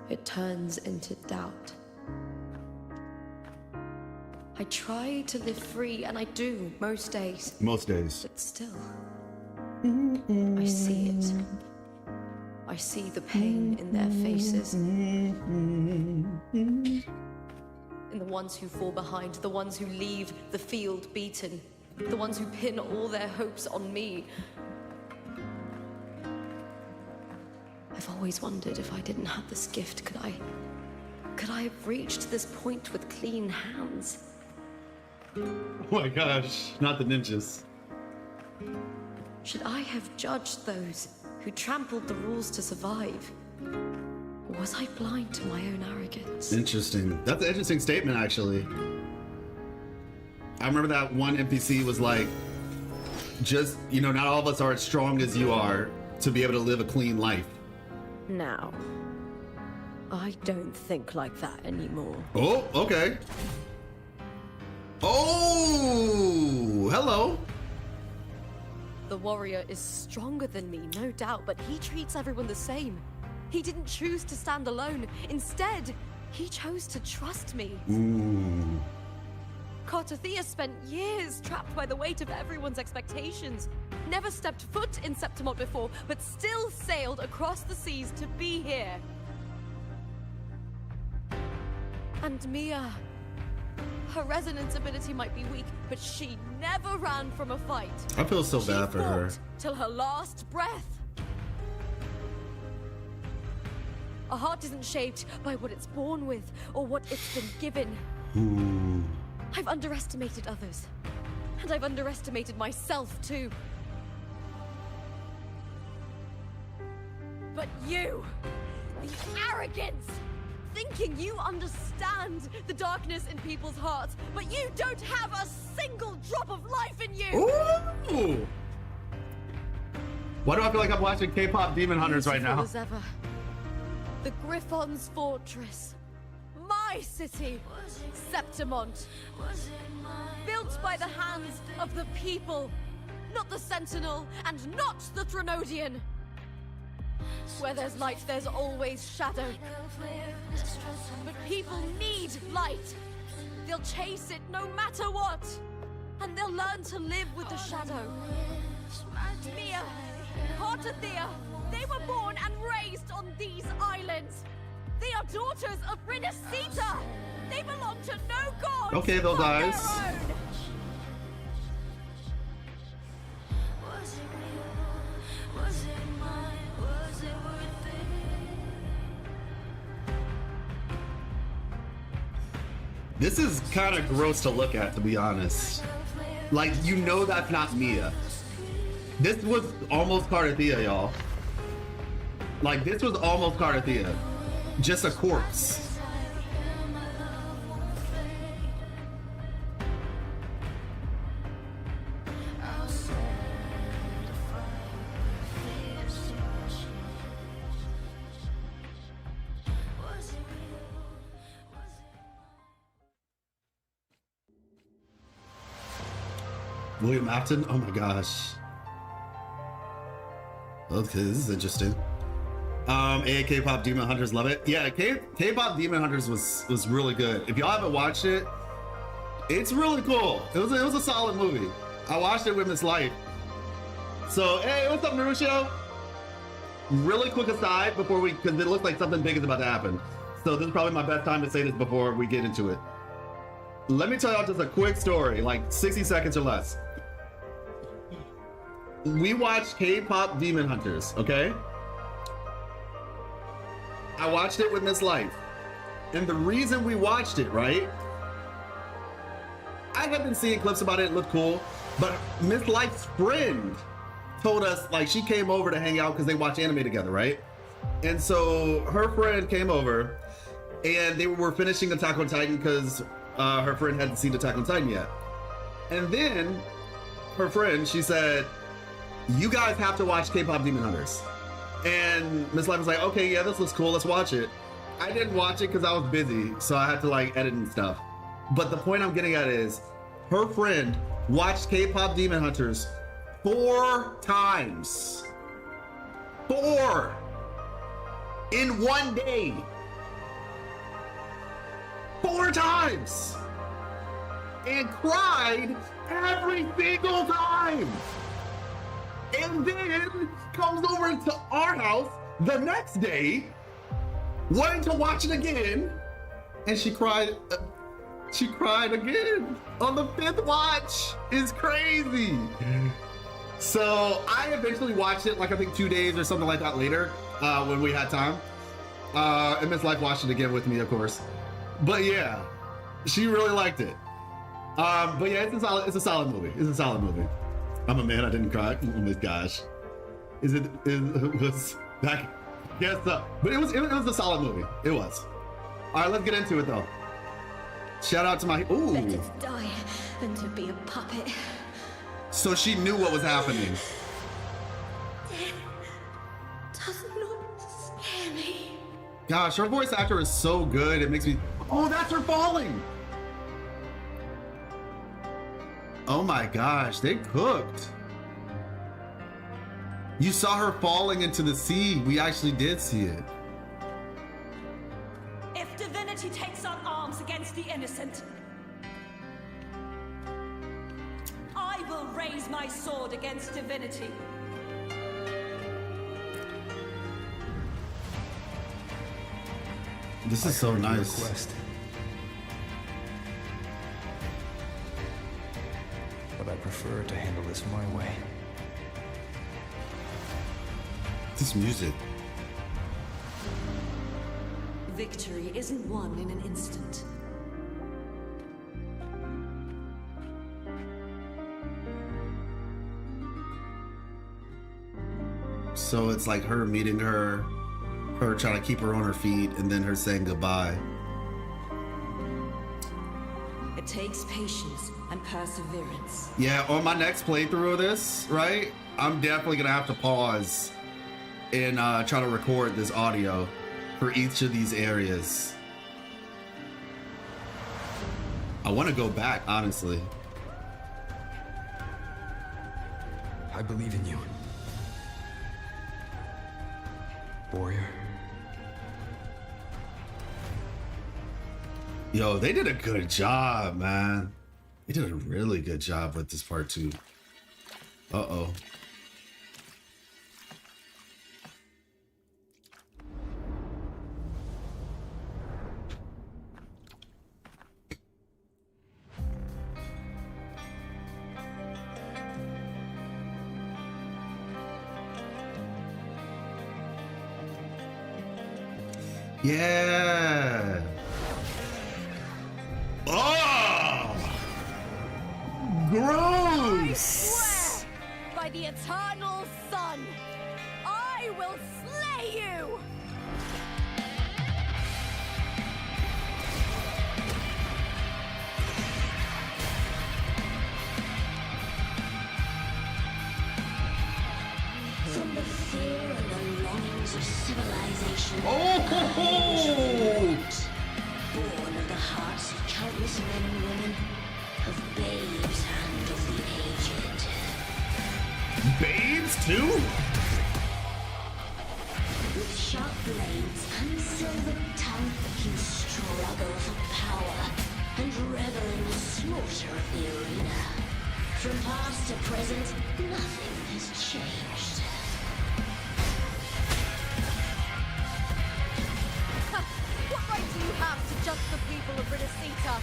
it turns into doubt. I try to live free, and I do most days. Most days. But still, I see it. I see the pain in their faces. In the ones who fall behind, the ones who leave the field beaten, the ones who pin all their hopes on me. I've always wondered if I didn't have this gift, could I have reached this point with clean hands? Oh my gosh, not the ninjas. Should I have judged those who trampled the rules to survive? Or was I blind to my own arrogance? Interesting. That's an interesting statement, actually. I remember that one NPC was like, just, you know, not all of us are as strong as you are to be able to live a clean life. Now, I don't think like that anymore. Oh, okay. Oh, hello. The warrior is stronger than me, no doubt, but he treats everyone the same. He didn't choose to stand alone. Instead, he chose to trust me. Ooh. Cartethiya spent years trapped by the weight of everyone's expectations. Never stepped foot in Septimont before, but still sailed across the seas to be here. And Mia, her resonance ability might be weak, but she never ran from a fight. I feel so bad for her. Till her last breath. A heart isn't shaped by what it's born with or what it's been given. Ooh. I've underestimated others, and I've underestimated myself too. But you, the arrogance, thinking you understand the darkness in people's hearts, but you don't have a single drop of life in you. Ooh. Why do I feel like I'm watching K-pop Demon Hunters right now? As ever. The Griffon's fortress, my city, Septimont, built by the hands of the people, not the Sentinel and not the Trinodian. Where there's light, there's always shadow. But people need light. They'll chase it no matter what, and they'll learn to live with the shadow. Mia, cartethiya, they were born and raised on these islands. They are daughters of Rinasita. They belong to no god. Okay, those eyes. This is kind of gross to look at, to be honest. Like, you know that's not Mia. This was almost Cartethiya, y'all. Like, this was almost Cartethiya. Just a corpse. William Afton? Oh my gosh. Okay, this is interesting. K-pop Demon Hunters, love it. Yeah, K-pop Demon Hunters was really good. If y'all haven't watched it, it's really cool. It was a solid movie. I watched it with Miss Life. So, hey, what's up, Marusho? Really quick aside before because it looks like something big is about to happen. So this is probably my best time to say this before we get into it. Let me tell y'all just a quick story, like 60 seconds or less. We watched K-pop Demon Hunters, okay? I watched it with Miss Life. And the reason we watched it, right? I have been seeing clips about it, it looked cool. But Miss Life's friend told us, like, she came over to hang out because they watch anime together, right? And so her friend came over and they were finishing Attack on Titan because her friend hadn't seen Attack on Titan yet. And then her friend, she said, you guys have to watch K-pop Demon Hunters. And Miss Life was like, okay, yeah, this looks cool, let's watch it. I didn't watch it because I was busy, so I had to like edit and stuff. But the point I'm getting at is, her friend watched K-pop Demon Hunters 4 times. 4! In one day! 4 times! And cried every single time! And then comes over to our house the next day, wanting to watch it again, and she cried. She cried again on the 5th watch. It's crazy. So I eventually watched it, like I think 2 days or something like that later, when we had time. And Miss Life watched it again with me, of course. But yeah, she really liked it. But yeah, it's a solid movie. It's a solid movie. I'm a man, I didn't cry. Oh my gosh. Was that? Yes, but it was a solid movie. It was. All right, let's get into it though. Shout out to my, ooh. Better to die than to be a puppet. So she knew what was happening. Death does not scare me. Gosh, her voice actor is so good. It makes me, oh, that's her falling. Oh my gosh, they cooked. You saw her falling into the sea. We actually did see it. If divinity takes up arms against the innocent, I will raise my sword against divinity. This is so nice. Request. But I prefer to handle this my way. This music. Victory isn't won in an instant. So it's like her meeting her trying to keep her on her feet, and then her saying goodbye. It takes patience and perseverance. Yeah, on my next playthrough of this, right, I'm definitely gonna have to pause and try to record this audio for each of these areas. I want to go back, honestly. I believe in you, warrior. Yo, they did a good job, man. They did a really good job with this part 2. Uh-oh. Yeah. Oh! Gross! I swear, by the eternal sun, I will slay you! From the fear and the longings of civilization. Oh! Born of the hearts of countless men and women, of babes and of the aged. Babes too? With sharp blades and silver tongue, you struggle for power and revel in the slaughter of the arena. From past to present, nothing has changed. What right do you have to judge the people of Renacita?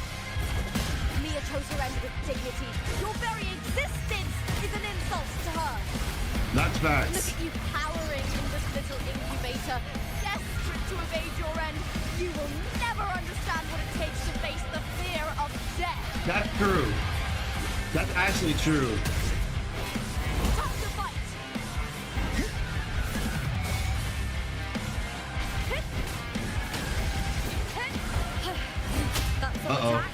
Mia chose her end with dignity. Your very existence is an insult to her. That's facts. Look at you cowering in this little incubator, desperate to evade your end. You will never understand what it takes to face the fear of death. That's true. That's actually true. Time to fight. That's an attack.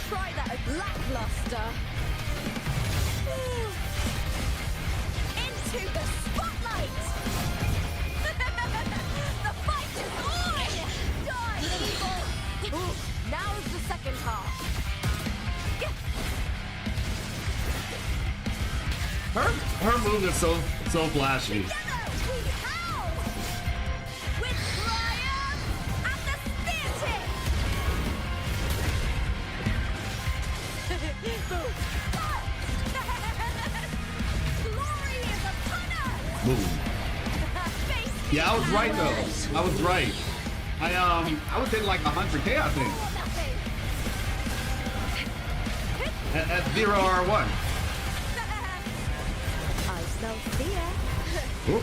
Try that at lackluster. Into the spotlight! The fight is on! Die, evil! Ooh, now's the second half. Her move is so flashy. Together we howl! With triumph and the spear tip! Boom. Yeah, I was right though. I was right. I was hitting like 100K, I think. At 0 R1. I smell fear. Oop.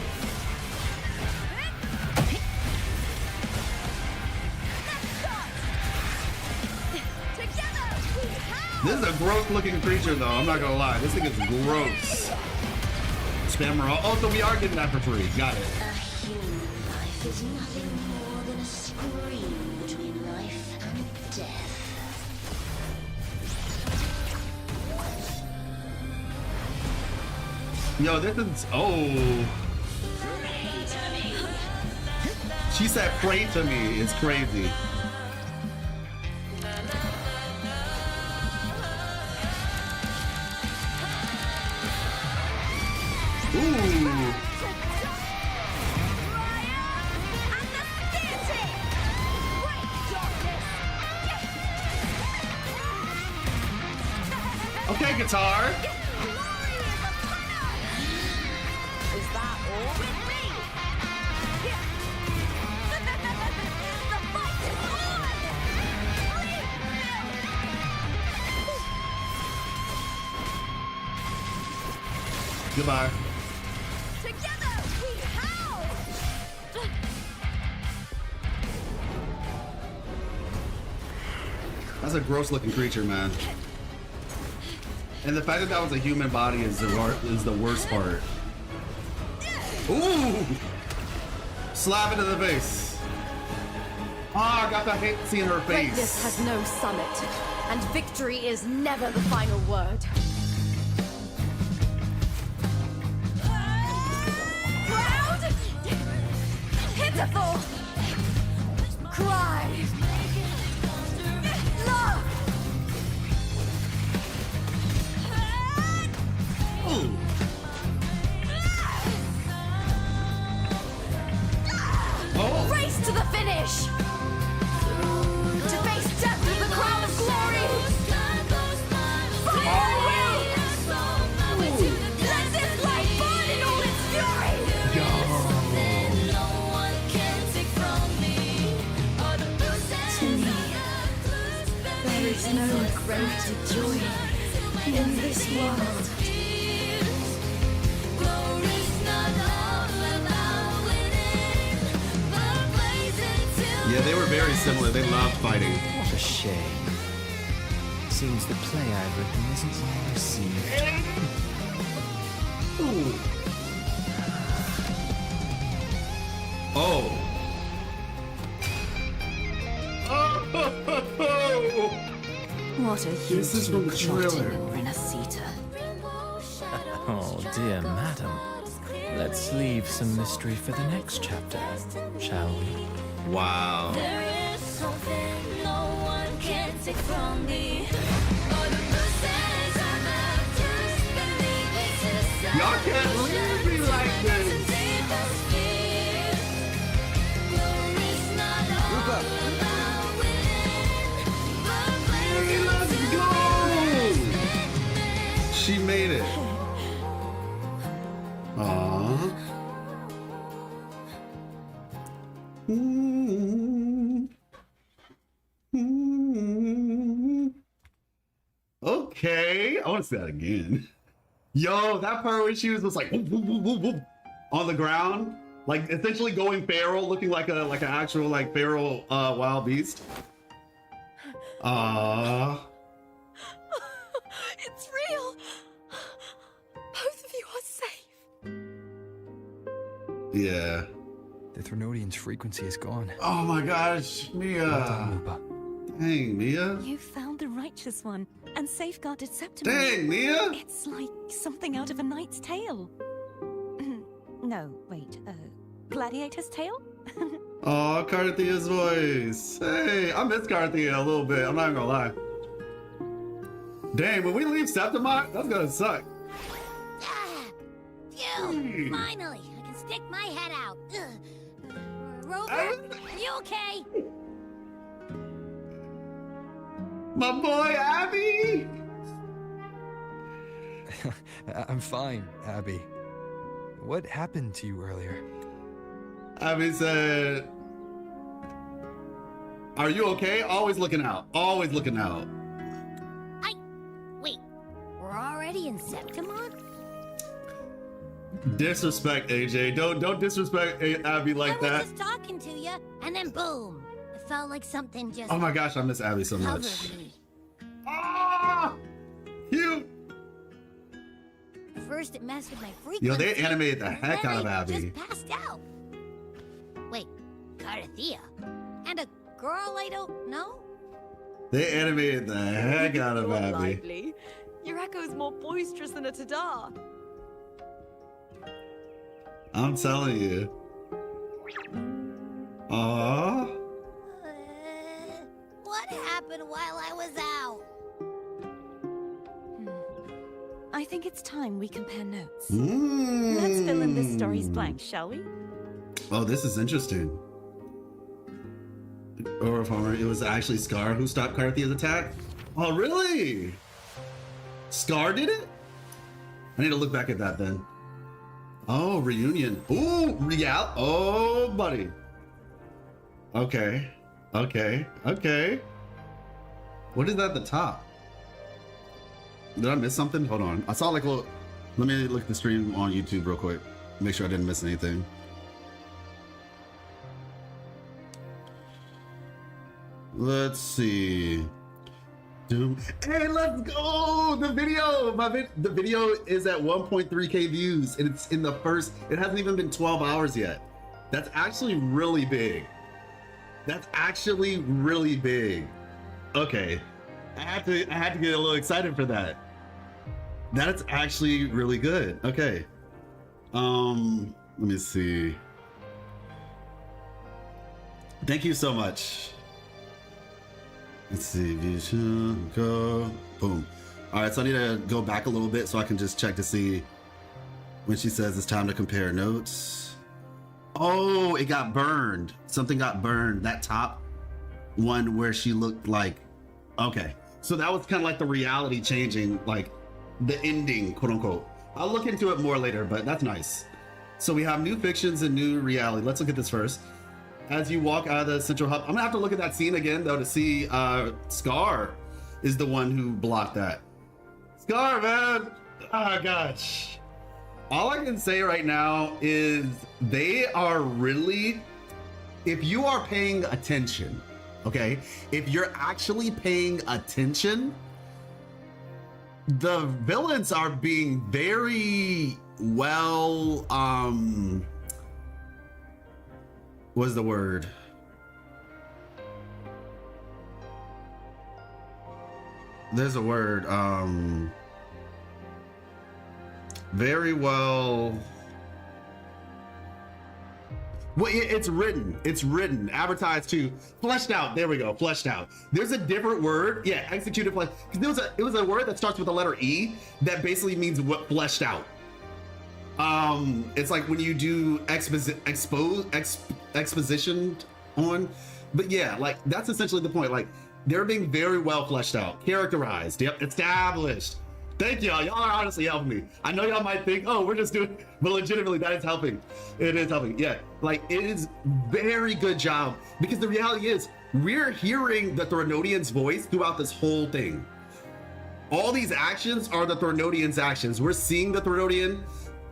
This is a gross looking creature though, I'm not gonna lie. This thing is gross. Spammer. Oh, so we are getting that for free. Got it. A human life is nothing more than a scream between life and death. Yo, this is. Oh. She said, pray to me. It's crazy. Ooh. Okay, guitar. Is that all? The fight is on! Goodbye. Together we howl! That's a gross looking creature, man. And the fact that that was a human body is the worst part. Ooh! Slap it in the face. Ah, I got that hate seeing her face. Greatness has no summit, and victory is never the final word. Proud, pitiful, cry, love. Ooh. Oh. Race to the finish! To face death with the crown of glory! Follow your will! Let this light burn in all its fury! To me, there is no greater joy in this world. Yeah, they were very similar. They loved fighting. What a shame. Seems the play I've written isn't well received. Ooh. Oh. What a This is from the trailer. Renacita. Oh, dear madam. Let's leave some mystery for the next chapter, shall we? Wow. There is something no one can take from me. Y'all can't leave me like this. Lupa. Hey, let's go. She made it. Aww. Okay, I want to see that again. Yo, that part where she was like whoop, whoop, whoop, whoop, whoop, on the ground, like essentially going feral, looking like an actual like feral wild beast. It's real! Both of you are safe. Yeah. The Threnodian's frequency is gone. Oh my gosh, Mia. Well done, Lupa. Dang, Mia. You found the righteous one and safeguarded Septimont. Dang, Mia. It's like something out of a knight's tale. No, wait, gladiator's tale? Oh, Cartethiya's voice. Hey, I miss Cartethiya a little bit. I'm not gonna lie. Dang, when we leave Septimont, that's gonna suck. Phew! Finally, I can stick my head out. Rover, you okay? My boy, Abby. I'm fine, Abby. What happened to you earlier? Abby said, "Are you okay? Always looking out. Always looking out." Wait, we're already in Septimont? Disrespect, AJ. Don't disrespect Abby like that. I was just talking to you, and then boom. It felt like something just... Oh my gosh, I miss Abby so much. covered me. Ah! Cute! First it messed with my frequency. Yo, they animated the heck and out of then I Abby. just passed out. Wait, cartethiya? And a girl I don't know? They animated the heck out of You're Abby. lively. Your echo's more boisterous than a tada. I'm telling you. Aww. What happened while I was out? I think it's time we compare notes. Mm. Let's fill in this story's blank, shall we? Oh, this is interesting. Or if it was actually Scar who stopped Carthethia's attack. Oh, really? Scar did it? I need to look back at that then. Oh, reunion. Ooh, real. Oh, buddy. Okay. Okay. Okay. What is that at the top? Did I miss something? Hold on. I saw like a little... Let me look at the stream on YouTube real quick. Make sure I didn't miss anything. Let's see. Hey, let's go! The video! The video is at 1.3k views, and it's in the first... It hasn't even been 12 hours yet. That's actually really big. That's actually really big. Okay. I had to get a little excited for that. That's actually really good. Okay. Let me see. Thank you so much. Let's see. Go. Boom. All right, so I need to go back a little bit so I can just check to see when she says it's time to compare notes. Oh, it got burned. Something got burned. That top one where she looked like... Okay. So that was kind of like the reality changing, like the ending, quote unquote. I'll look into it more later, but that's nice. So we have new fictions and new reality. Let's look at this first. As you walk out of the central hub, I'm gonna have to look at that scene again though to see Scar is the one who blocked that. Scar, man. Oh gosh. All I can say right now is they are really, if you are paying attention, okay, if you're actually paying attention, the villains are being very well, what's the word? There's a word, very well. Well, it's written, advertised too, fleshed out. There we go, fleshed out. There's a different word, yeah, executed, because it was a word that starts with the letter E that basically means what fleshed out. It's like when you do exposition on, but yeah, like that's essentially the point. Like they're being very well fleshed out, characterized, yep, established. Thank y'all. Y'all are honestly helping me. I know y'all might think, oh, we're just doing, but legitimately that is helping. It is helping. Yeah, like it is very good job because the reality is we're hearing the Threnodian's voice throughout this whole thing. All these actions are the Threnodian's actions. We're seeing the Threnodian.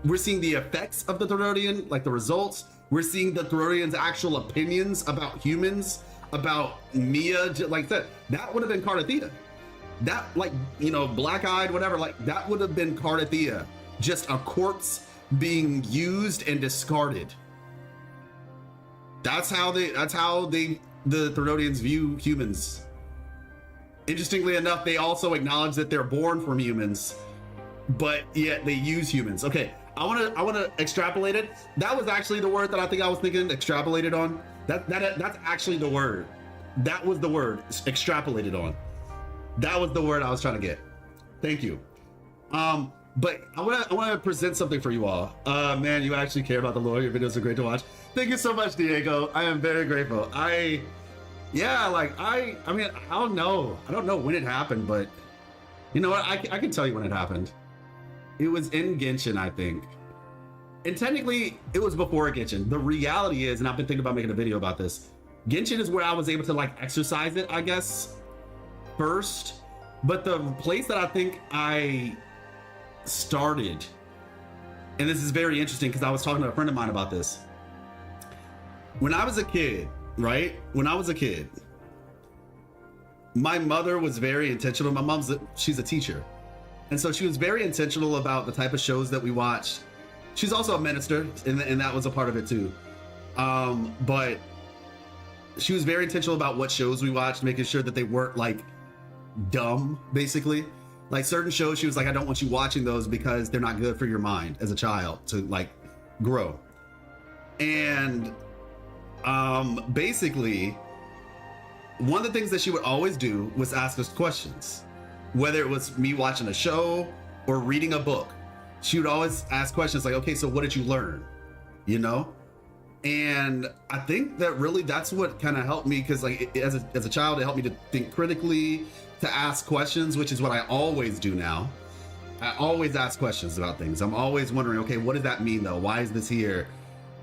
We're seeing the effects of the Threnodian, like the results. We're seeing the Threnodian's actual opinions about humans, about Mia, like that. That would have been Cartethiya. That, like, you know, black-eyed, whatever, like that would have been Cartethiya, just a corpse being used and discarded. That's how the Threnodians view humans. Interestingly enough, they also acknowledge that they're born from humans, but yet they use humans. Okay, I wanna extrapolate it. That was actually the word that I think I was thinking extrapolated on. That's actually the word. That was the word extrapolated on. That was the word I was trying to get. Thank you. But I wanna present something for you all. Man, you actually care about the lore. Your videos are great to watch. Thank you so much, Diego. I am very grateful. I mean, I don't know. I don't know when it happened, but you know what? I can tell you when it happened. It was in Genshin, I think. And technically, it was before Genshin. The reality is, and I've been thinking about making a video about this, Genshin is where I was able to like exercise it, I guess, first. But the place that I think I started, and this is very interesting because I was talking to a friend of mine about this. When I was a kid, right? When I was a kid, my mother was very intentional. My she's a teacher. And so she was very intentional about the type of shows that we watched. She's also a minister, and that was a part of it too. But she was very intentional about what shows we watched, making sure that they weren't like dumb, basically. Like certain shows, she was like, I don't want you watching those because they're not good for your mind as a child to like grow. And basically, one of the things that she would always do was ask us questions. Whether it was me watching a show or reading a book, she would always ask questions like, okay, so what did you learn? You know? And I think that really that's what kind of helped me, because like as a child, it helped me to think critically, to ask questions, which is what I always do now. I always ask questions about things. I'm always wondering, okay, what does that mean though? Why is this here?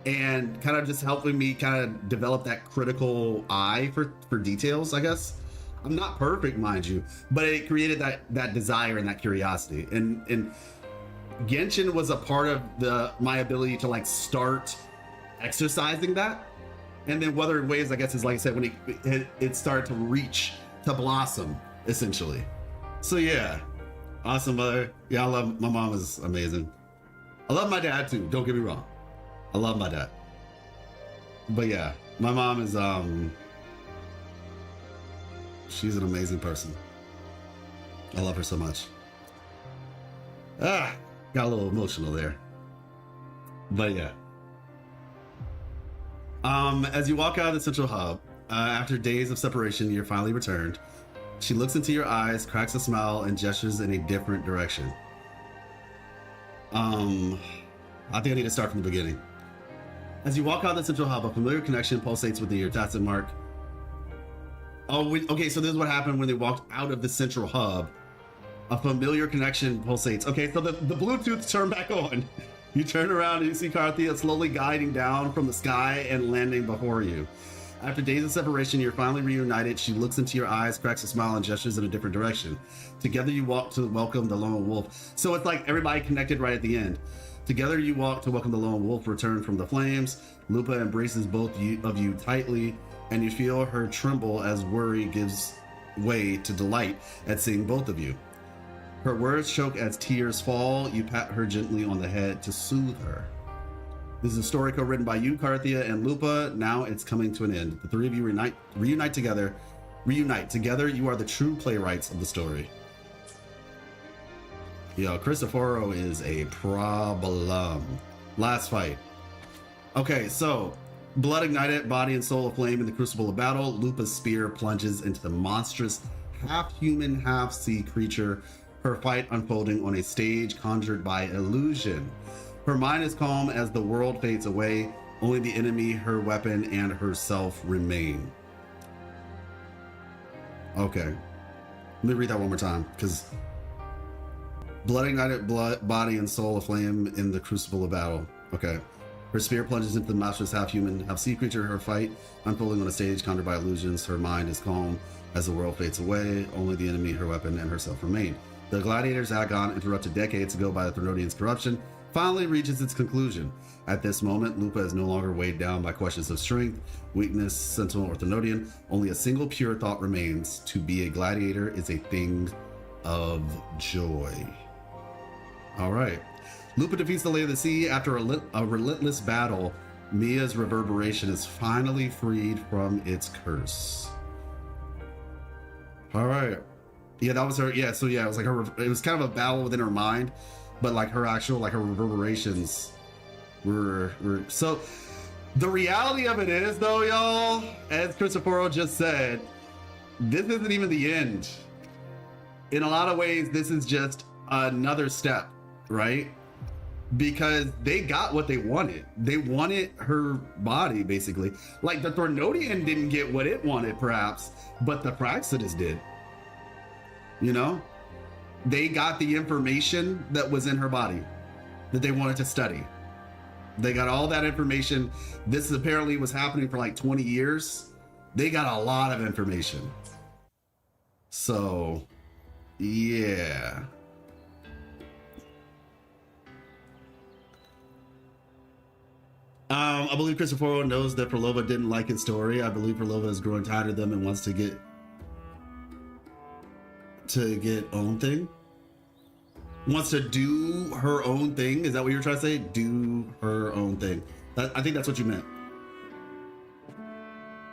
And kind of just helping me kind of develop that critical eye for details, I guess. I'm not perfect, mind you, but it created that desire and that curiosity. And Genshin was a part of my ability to like start exercising that. And then other ways, I guess, is like I said, when it started to blossom, essentially. So yeah, awesome mother. Yeah, my mom is amazing. I love my dad too, don't get me wrong. I love my dad. But yeah, my mom is, she's an amazing person. I love her so much. Got a little emotional there. But yeah. As you walk out of the central hub, after days of separation, you're finally returned. She looks into your eyes, cracks a smile, and gestures in a different direction. I think I need to start from the beginning. As you walk out of the central hub, a familiar connection pulsates within your Tatsu mark. Okay, so this is what happened when they walked out of the central hub. A familiar connection pulsates. Okay, so the Bluetooth turned back on. You turn around and you see Cartethiya slowly guiding down from the sky and landing before you. After days of separation, you're finally reunited. She looks into your eyes, cracks a smile, and gestures in a different direction. Together you walk to welcome the lone wolf. So it's like everybody connected right at the end. Together you walk to welcome the lone wolf return from the flames. Lupa embraces both of you tightly, and you feel her tremble as worry gives way to delight at seeing both of you. Her words choke as tears fall. You pat her gently on the head to soothe her. This is a story co-written by you, Cartethiya, and Lupa. Now it's coming to an end. The three of you reunite together. Together, you are the true playwrights of the story. Yo, Cristoforo is a problem. Last fight. Okay, so blood ignited, body and soul aflame in the crucible of battle. Lupa's spear plunges into the monstrous half-human, half-sea creature. Her fight unfolding on a stage conjured by illusion. Her mind is calm as the world fades away. Only the enemy, her weapon, and herself remain. Okay. Let me read that one more time, because blood ignited, body and soul aflame in the crucible of battle. Okay. Her spear plunges into the monstrous half-human, half-sea creature. Her fight unfolding on a stage conjured by illusions. Her mind is calm as the world fades away. Only the enemy, her weapon, and herself remain. The Gladiator's agon, interrupted decades ago by the Thermodian's corruption, finally reaches its conclusion. At this moment, Lupa is no longer weighed down by questions of strength, weakness, Sentinel, or Thermodian. Only a single pure thought remains. To be a gladiator is a thing of joy. All right. Lupa defeats the Lady of the Sea. After a relentless battle, Mia's reverberation is finally freed from its curse. All right. Yeah, that was her. Yeah, so yeah, it was like it was kind of a battle within her mind, but like her actual, like her reverberations were so. The reality of it is, though, y'all, as Cristoforo just said, this isn't even the end. In a lot of ways, this is just another step, right? Because they got what they wanted. They wanted her body, basically. Like the Thermodian didn't get what it wanted, perhaps, but the Praxidus did. You know, they got the information that was in her body that they wanted to study. They got all that information. This apparently was happening for like 20 years. They got a lot of information. So, yeah. I believe Christopher knows that Perlova didn't like his story. I believe Perlova is growing tired of them and wants to get own thing. Wants to do her own thing. Is that what you're trying to say? Do her own thing. I think that's what you meant.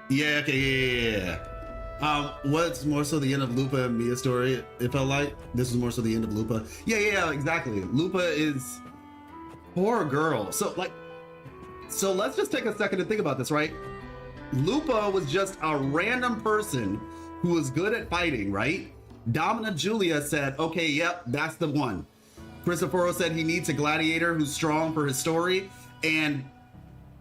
Yeah, okay, yeah. What's more so the end of Lupa and Mia's story, it felt like? This was more so the end of Lupa. Yeah, exactly. Lupa is poor girl. So let's just take a second to think about this, right? Lupa was just a random person who was good at fighting, right? Domina Julia said, okay, yep, that's the one. Cristoforo said he needs a gladiator who's strong for his story. And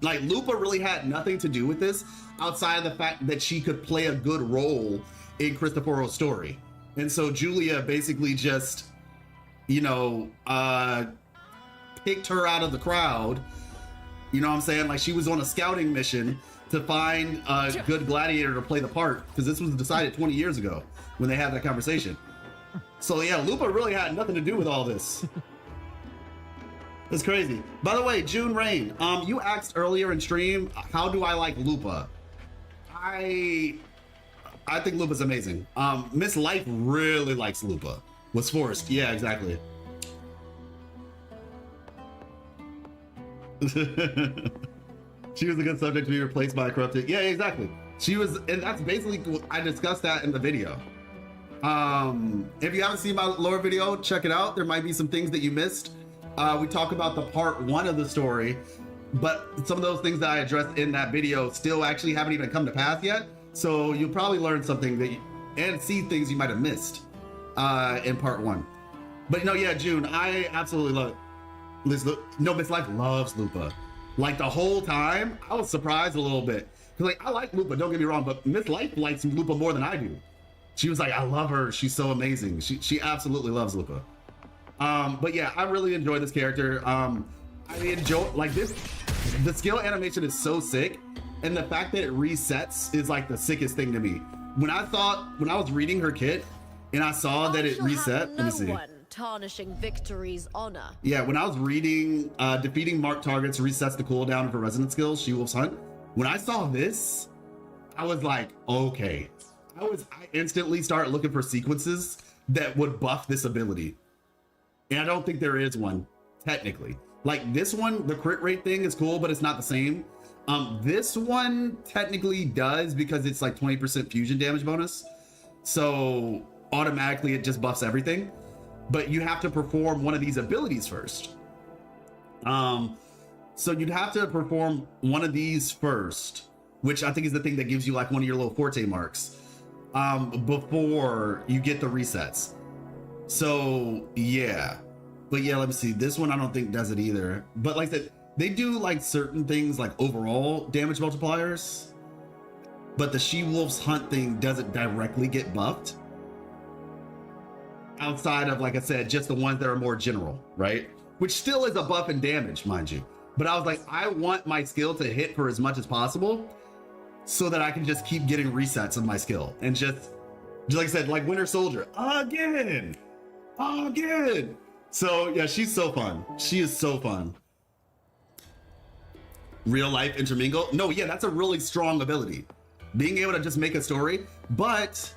like Lupa really had nothing to do with this outside of the fact that she could play a good role in Cristoforo's story. And so Julia basically just, you know, picked her out of the crowd. You know what I'm saying? Like she was on a scouting mission to find a good gladiator to play the part, because this was decided 20 years ago when they had that conversation. So yeah, Lupa really had nothing to do with all this. It's crazy. By the way, June Rain, you asked earlier in stream, how do I like Lupa? I think Lupa's amazing. Miss Life really likes Lupa. Was forced. Yeah, exactly. She was a good subject to be replaced by a corrupted. Yeah, exactly. She was, and that's basically, I discussed that in the video. If you haven't seen my lore video, check it out. There might be some things that you missed. We talk about the part 1 of the story, but some of those things that I addressed in that video still actually haven't even come to pass yet. So you'll probably learn something that and see things you might have missed in part 1. But no, yeah, June, I absolutely love it. Miss Life loves Lupa. Like the whole time, I was surprised a little bit. Cause like I like Lupa, don't get me wrong, but Miss Life likes Lupa more than I do. She was like, I love her. She's so amazing. She absolutely loves Lupa. But yeah, I really enjoy this character. I enjoy like this. The skill animation is so sick, and the fact that it resets is like the sickest thing to me. When I was reading her kit, and I saw that it reset. Let me see. Tarnishing victory's honor. Yeah, when I was reading defeating marked targets resets the cooldown for resonant skills, She-Wolf's Hunt. When I saw this, I was like, okay. I instantly started looking for sequences that would buff this ability. And I don't think there is one, technically. Like this one, the crit rate thing is cool, but it's not the same. This one technically does because it's like 20% fusion damage bonus. So automatically it just buffs everything. But you have to perform one of these abilities first. So you'd have to perform one of these first, which I think is the thing that gives you like one of your little forte marks, before you get the resets. So yeah, but yeah, let me see. This one I don't think does it either. But like that, they do like certain things like overall damage multipliers, but the She-Wolf's Hunt thing doesn't directly get buffed. Outside of, like I said, just the ones that are more general, right? Which still is a buff in damage, mind you. But I was like, I want my skill to hit for as much as possible so that I can just keep getting resets of my skill. And just like I said, like Winter Soldier, again. So yeah, she's so fun. She is so fun. Real life intermingle. No, yeah, that's a really strong ability. Being able to just make a story, but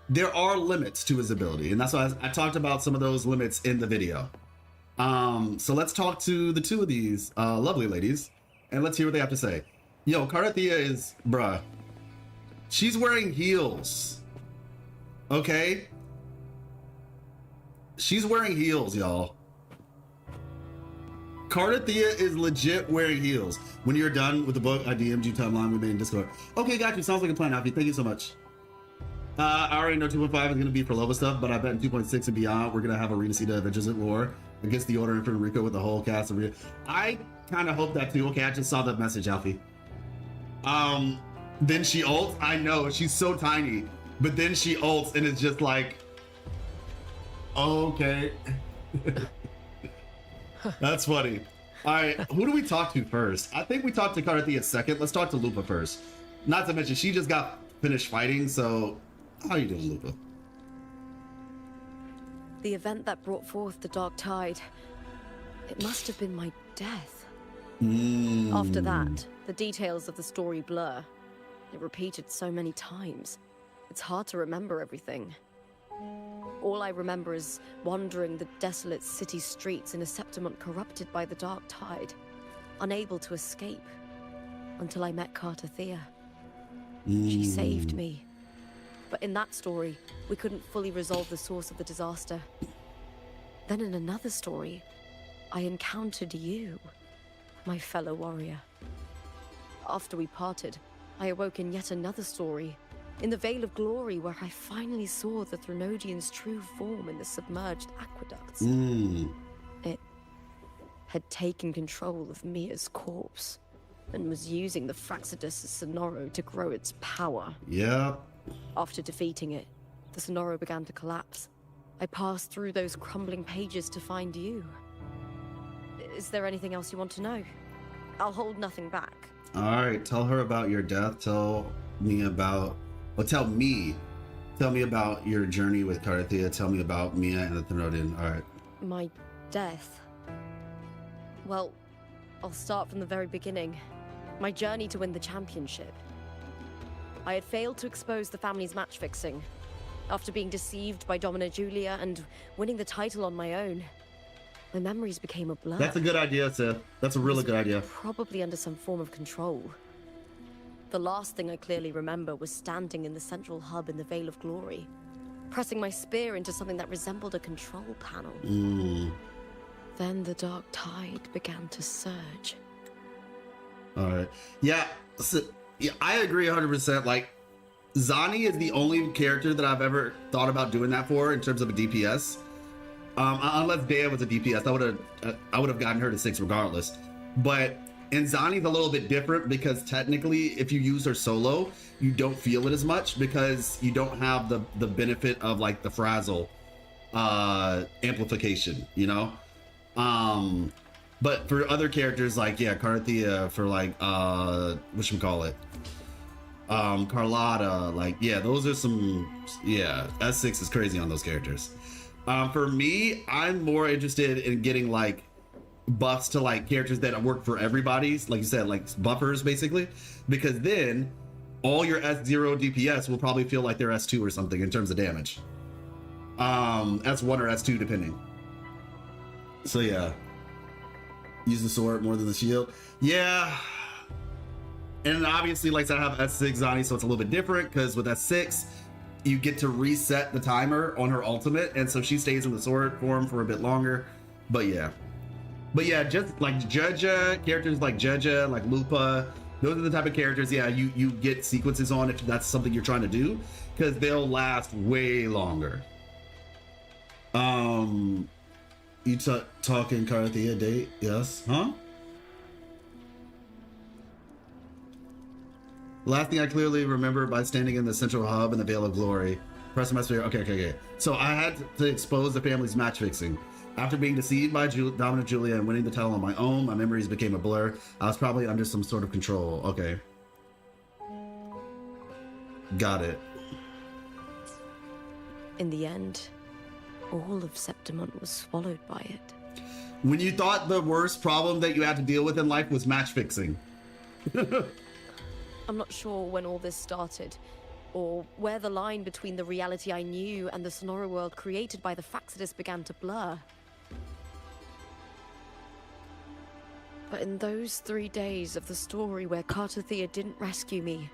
there are limits to his ability, and that's why I talked about some of those limits in the video. So let's talk to the two of these lovely ladies, and let's hear what they have to say. Yo, Cartethiya is, bruh, she's wearing heels, okay? She's wearing heels, y'all. Cartethiya is legit wearing heels. When you're done with the book, I DM'd you timeline we made in Discord. Okay, got you. Sounds like a plan, Alfie. Thank you so much. I already know 2.5 is going to be for Lova stuff, but I bet in 2.6 and beyond, we're going to have Arena Cita Adventures at War against the Order in Federico with the whole cast of I kind of hope that too. Okay, I just saw the message, Alfie. Then she ults. I know, she's so tiny, but then she ults and it's just like, okay. That's funny. All right, who do we talk to first? I think we talked to Cartethiya second. Let's talk to Lupa first. Not to mention, she just got finished fighting, so how you doing, Lupa? The event that brought forth the Dark Tide, it must have been my death. After that, the details of the story blur. It repeated so many times. It's hard to remember everything. All I remember is wandering the desolate city streets in a Septimont corrupted by the Dark Tide, unable to escape, until I met Cartethiya. She saved me. But in that story, we couldn't fully resolve the source of the disaster. Then in another story, I encountered you, my fellow warrior. After we parted, I awoke in yet another story, in the Veil of Glory, where I finally saw the Threnodian's true form in the submerged aqueducts. It had taken control of Mia's corpse, and was using the Fraxidus Sonoro to grow its power. Yeah. After defeating it, the Sonoro began to collapse. I passed through those crumbling pages to find you. Is there anything else you want to know? I'll hold nothing back. All right, tell her about your death. Tell me about your journey with Cartethiya. Tell me about Mia and the Thenodian. All right. My death. Well, I'll start from the very beginning. My journey to win the championship. I had failed to expose the family's match fixing. After being deceived by Domina Julia and winning the title on my own, my memories became a blur. That's a good idea, Seth. That's a really good idea. Probably under some form of control. The last thing I clearly remember was standing in the central hub in the Veil of Glory, pressing my spear into something that resembled a control panel. Then the Dark Tide began to surge. All right. Yeah, so, yeah, I agree 100%. Like, Zani is the only character that I've ever thought about doing that for in terms of a DPS. Unless Dea was a DPS, I would have gotten her to 6 regardless. But and Zani's a little bit different because technically, if you use her solo, you don't feel it as much because you don't have the benefit of like the frazzle amplification, you know. But for other characters like Cartethiya, for like whatchamacallit, Carlotta, like those are some S6 is crazy on those characters. For me, I'm more interested in getting like buffs to like characters that work for everybody's, like you said, like buffers basically, because then all your S0 DPS will probably feel like they're S2 or something in terms of damage. S1 or S2 depending. So yeah. Use the sword more than the shield. Yeah. And obviously, like I have S6 Zani, so it's a little bit different because with S6, you get to reset the timer on her ultimate, and so she stays in the sword form for a bit longer. But yeah, just like Judja, characters like Judja, like Lupa, those are the type of characters, you get sequences on if that's something you're trying to do, because they'll last way longer. You talking Cartethiya date? Yes. Huh? Last thing I clearly remember by standing in the central hub in the Veil of Glory. Pressing my spear. Okay. So I had to expose the family's match fixing. After being deceived by Domina Julia and winning the title on my own, my memories became a blur. I was probably under some sort of control. Okay. Got it. In the end, all of Septimont was swallowed by it. When you thought the worst problem that you had to deal with in life was match fixing. I'm not sure when all this started, or where the line between the reality I knew and the Sonoro world created by the Fraxidus began to blur. But in those 3 days of the story where Cartethiya didn't rescue me,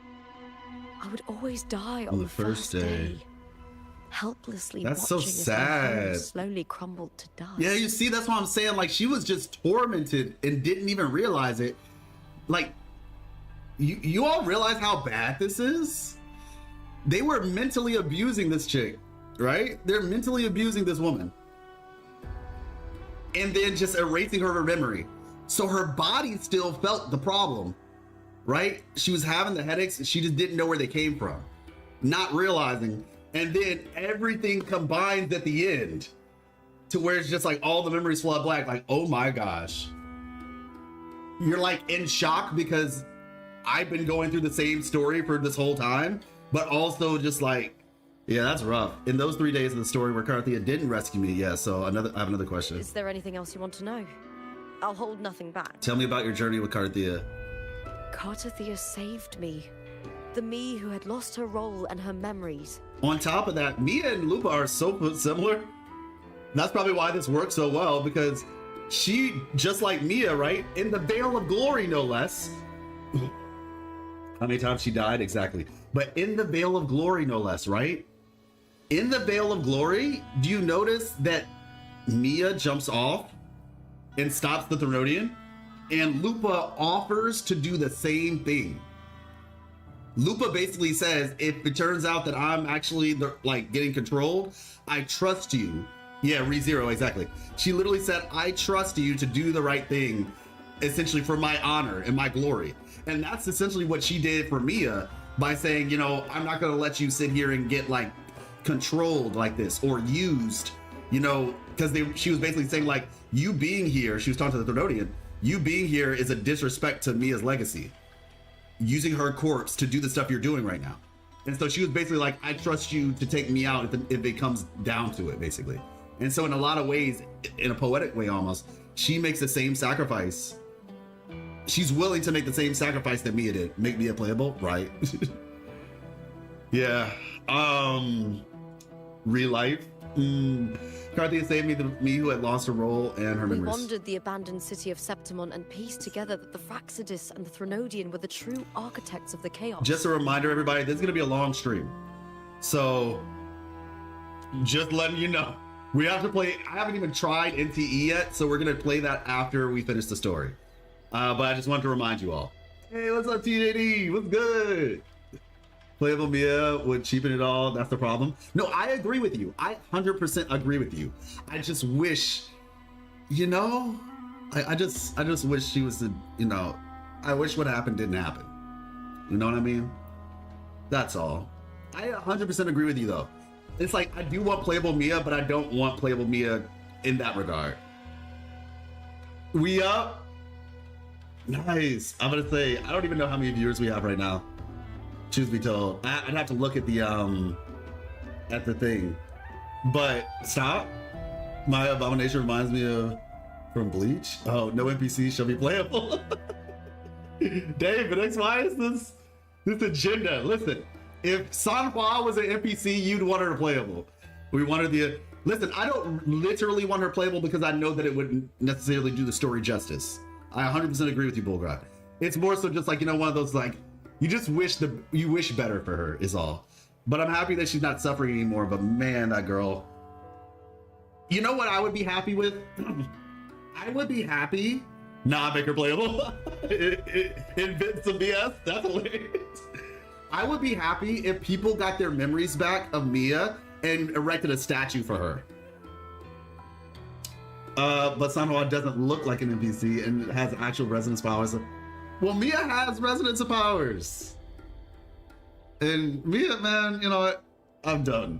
I would always die on the first day. Helplessly That's watching so sad. as my home slowly crumbled to dust. Yeah, you see, that's what I'm saying. Like, she was just tormented and didn't even realize it. Like, you all realize how bad this is? They were mentally abusing this chick, right? They're mentally abusing this woman. And then just erasing her memory. So her body still felt the problem, right? She was having the headaches. She just didn't know where they came from. Not realizing. And then everything combines at the end to where it's just like all the memories flood black. Like, oh my gosh. you're like in shock because I've been going through the same story for this whole time, but also just like, yeah, that's rough. In those 3 days of the story where Cartethiya didn't rescue me, yeah, so I have another question. Is there anything else you want to know? I'll hold nothing back. Tell me about your journey with Cartethiya. Cartethiya saved me. The me who had lost her role and her memories. On top of that, Mia and Lupa are so similar. That's probably why this works so well, because she, just like Mia, right? In the Veil of Glory, no less. How many times she died? Exactly. But in the Veil of Glory, no less, right? In the Veil of Glory, do you notice that Mia jumps off and stops the Threnodian? And Lupa offers to do the same thing. Lupa basically says, if it turns out that I'm actually getting controlled, I trust you. Yeah, ReZero, exactly. She literally said, I trust you to do the right thing, essentially for my honor and my glory. And that's essentially what she did for Mia by saying, you know, I'm not gonna let you sit here and get like controlled like this or used, you know, because she was basically saying like, you being here, she was talking to the Threnodian, you being here is a disrespect to Mia's legacy. Using her corpse to do the stuff you're doing right now. And so she was basically like, I trust you to take me out if it comes down to it, basically. And so in a lot of ways, in a poetic way almost, she makes the same sacrifice. She's willing to make the same sacrifice that Mia did. Make Mia playable, right? Yeah. Real life. Cartethiya saved me who had lost her role and her memories. We wandered the abandoned city of Septimont and pieced together that the Fraxidus and the Threnodian were the true architects of the chaos. Just a reminder, everybody, this is gonna be a long stream. So, just letting you know. We have to play, I haven't even tried NTE yet, so we're gonna play that after we finish the story. But I just wanted to remind you all. Hey, what's up, TJD? What's good? Playable Mia would cheapen it all. That's the problem. No, I agree with you. I 100% agree with you. I just wish, you know, I just wish she was, you know, I wish what happened didn't happen. You know what I mean? That's all. I 100% agree with you though. It's like, I do want playable Mia, but I don't want playable Mia in that regard. We up? Nice. I'm gonna say, I don't even know how many viewers we have right now. Truth be told, I'd have to look at the thing. But stop. My abomination reminds me of from Bleach. Oh, no NPC shall be playable. David X, why is this agenda? Listen, if Sanhua was an NPC, you'd want her playable. We wanted the listen. I don't literally want her playable because I know that it wouldn't necessarily do the story justice. I 100% agree with you, Bullgrat. It's more so just like, you know, one of those like. You just wish you wish better for her is all. But I'm happy that she's not suffering anymore, but man, that girl. You know what I would be happy with? I would be happy. Nah, make her playable. Invent some BS, that's hilarious. I would be happy if people got their memories back of Mia and erected a statue for her. But somehow it doesn't look like an NPC and it has actual resonance powers. Well, Mia has resonance of powers. And Mia, man, you know what? I'm done.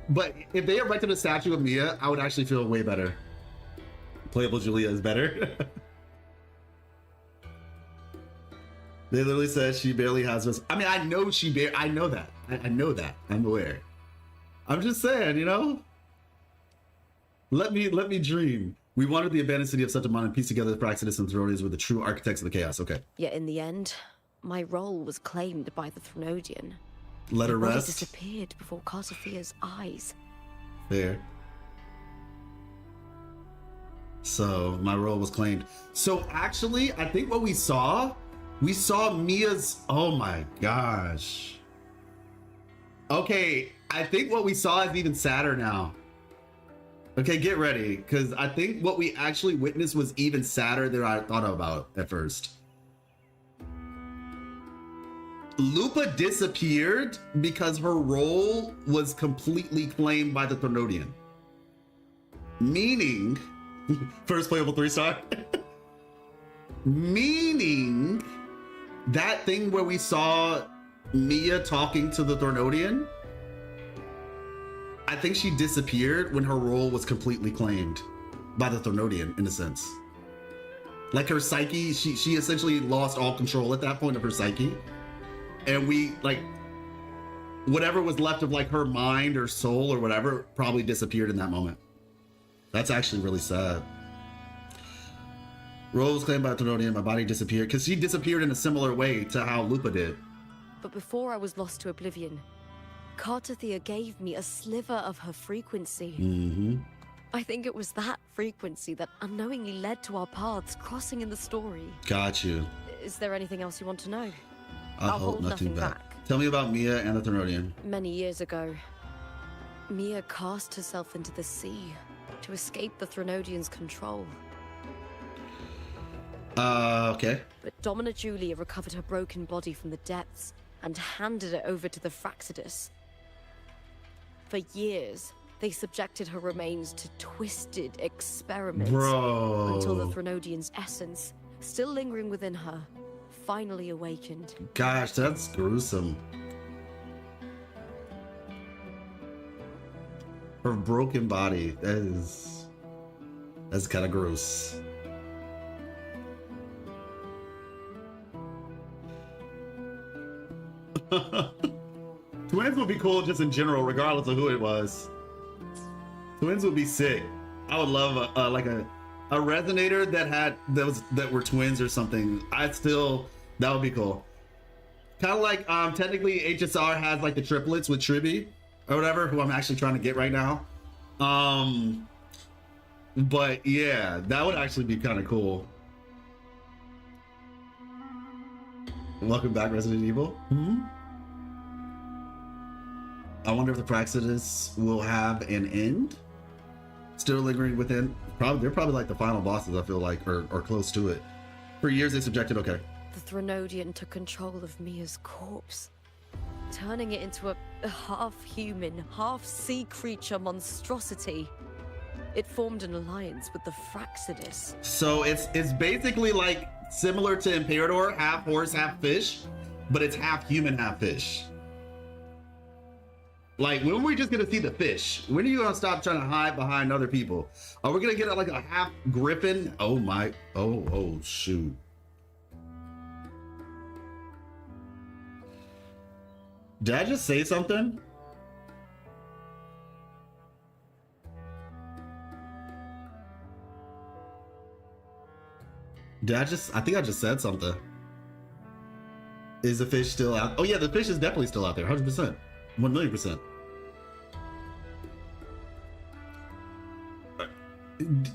But if they erected a statue of Mia, I would actually feel way better. Playable Julia is better. They literally said she barely has this. I mean, I know I know that. I know that. I'm aware. I'm just saying, you know? Let me dream. We wanted the abandoned city of Septimont and pieced together the Fraxidus and Threnodians were the true architects of the chaos. Okay. Yet in the end, my role was claimed by the Threnodian. Let her rest. It disappeared before Cartethiya's eyes. Fair. So my role was claimed. So actually, I think what we saw Mia's. Oh my gosh. Okay, I think what we saw is even sadder now. Okay, get ready, because I think what we actually witnessed was even sadder than I thought about at first. Lupa disappeared because her role was completely claimed by the Threnodian. Meaning, first playable 3-star. Meaning, that thing where we saw Mia talking to the Threnodian, I think she disappeared when her role was completely claimed by the Threnodian, in a sense. Like her psyche, she essentially lost all control at that point of her psyche. And we, like, whatever was left of like her mind or soul or whatever probably disappeared in that moment. That's actually really sad. Rose claimed by Therodian, my body disappeared, because she disappeared in a similar way to how Lupa did. But before I was lost to oblivion, Cartethiya gave me a sliver of her frequency. Mm-hmm. I think it was that frequency that unknowingly led to our paths crossing in the story. Got you. Is there anything else you want to know? I'll hold nothing back. Tell me about Mia and the Therodian. Many years ago, Mia cast herself into the sea to escape the Therodian's control. Okay. But Domina Julia recovered her broken body from the depths and handed it over to the Fraxidus. For years, they subjected her remains to twisted experiments. Bro. Until the Therodian's essence, still lingering within her, finally awakened. Gosh, that's gruesome. Her broken body, that's kind of gross. Twins would be cool just in general, regardless of who it was. Twins would be sick. I would love a resonator that were twins or something. That would be cool. Kind of like technically HSR has like the triplets with Tribby or whatever, who I'm actually trying to get right now. But yeah, that would actually be kind of cool. Welcome back, Resident Evil. Hmm? I wonder if the Praxidus will have an end. Still lingering within. They're probably like the final bosses, I feel like, or close to it. For years they subjected, okay. The Therodian took control of Mia's corpse, turning it into a half-human, half-sea creature monstrosity. It formed an alliance with the Fraxidus. So it's basically like similar to Imperator, half horse, half fish, but it's half human, half fish. Like, when are we just gonna see the fish? When are you gonna stop trying to hide behind other people? Are we gonna get like a half griffin? Oh my, oh shoot. Did I just say something? I think I just said something. Is the fish still out? Oh yeah, the fish is definitely still out there, 100%. 1,000,000%.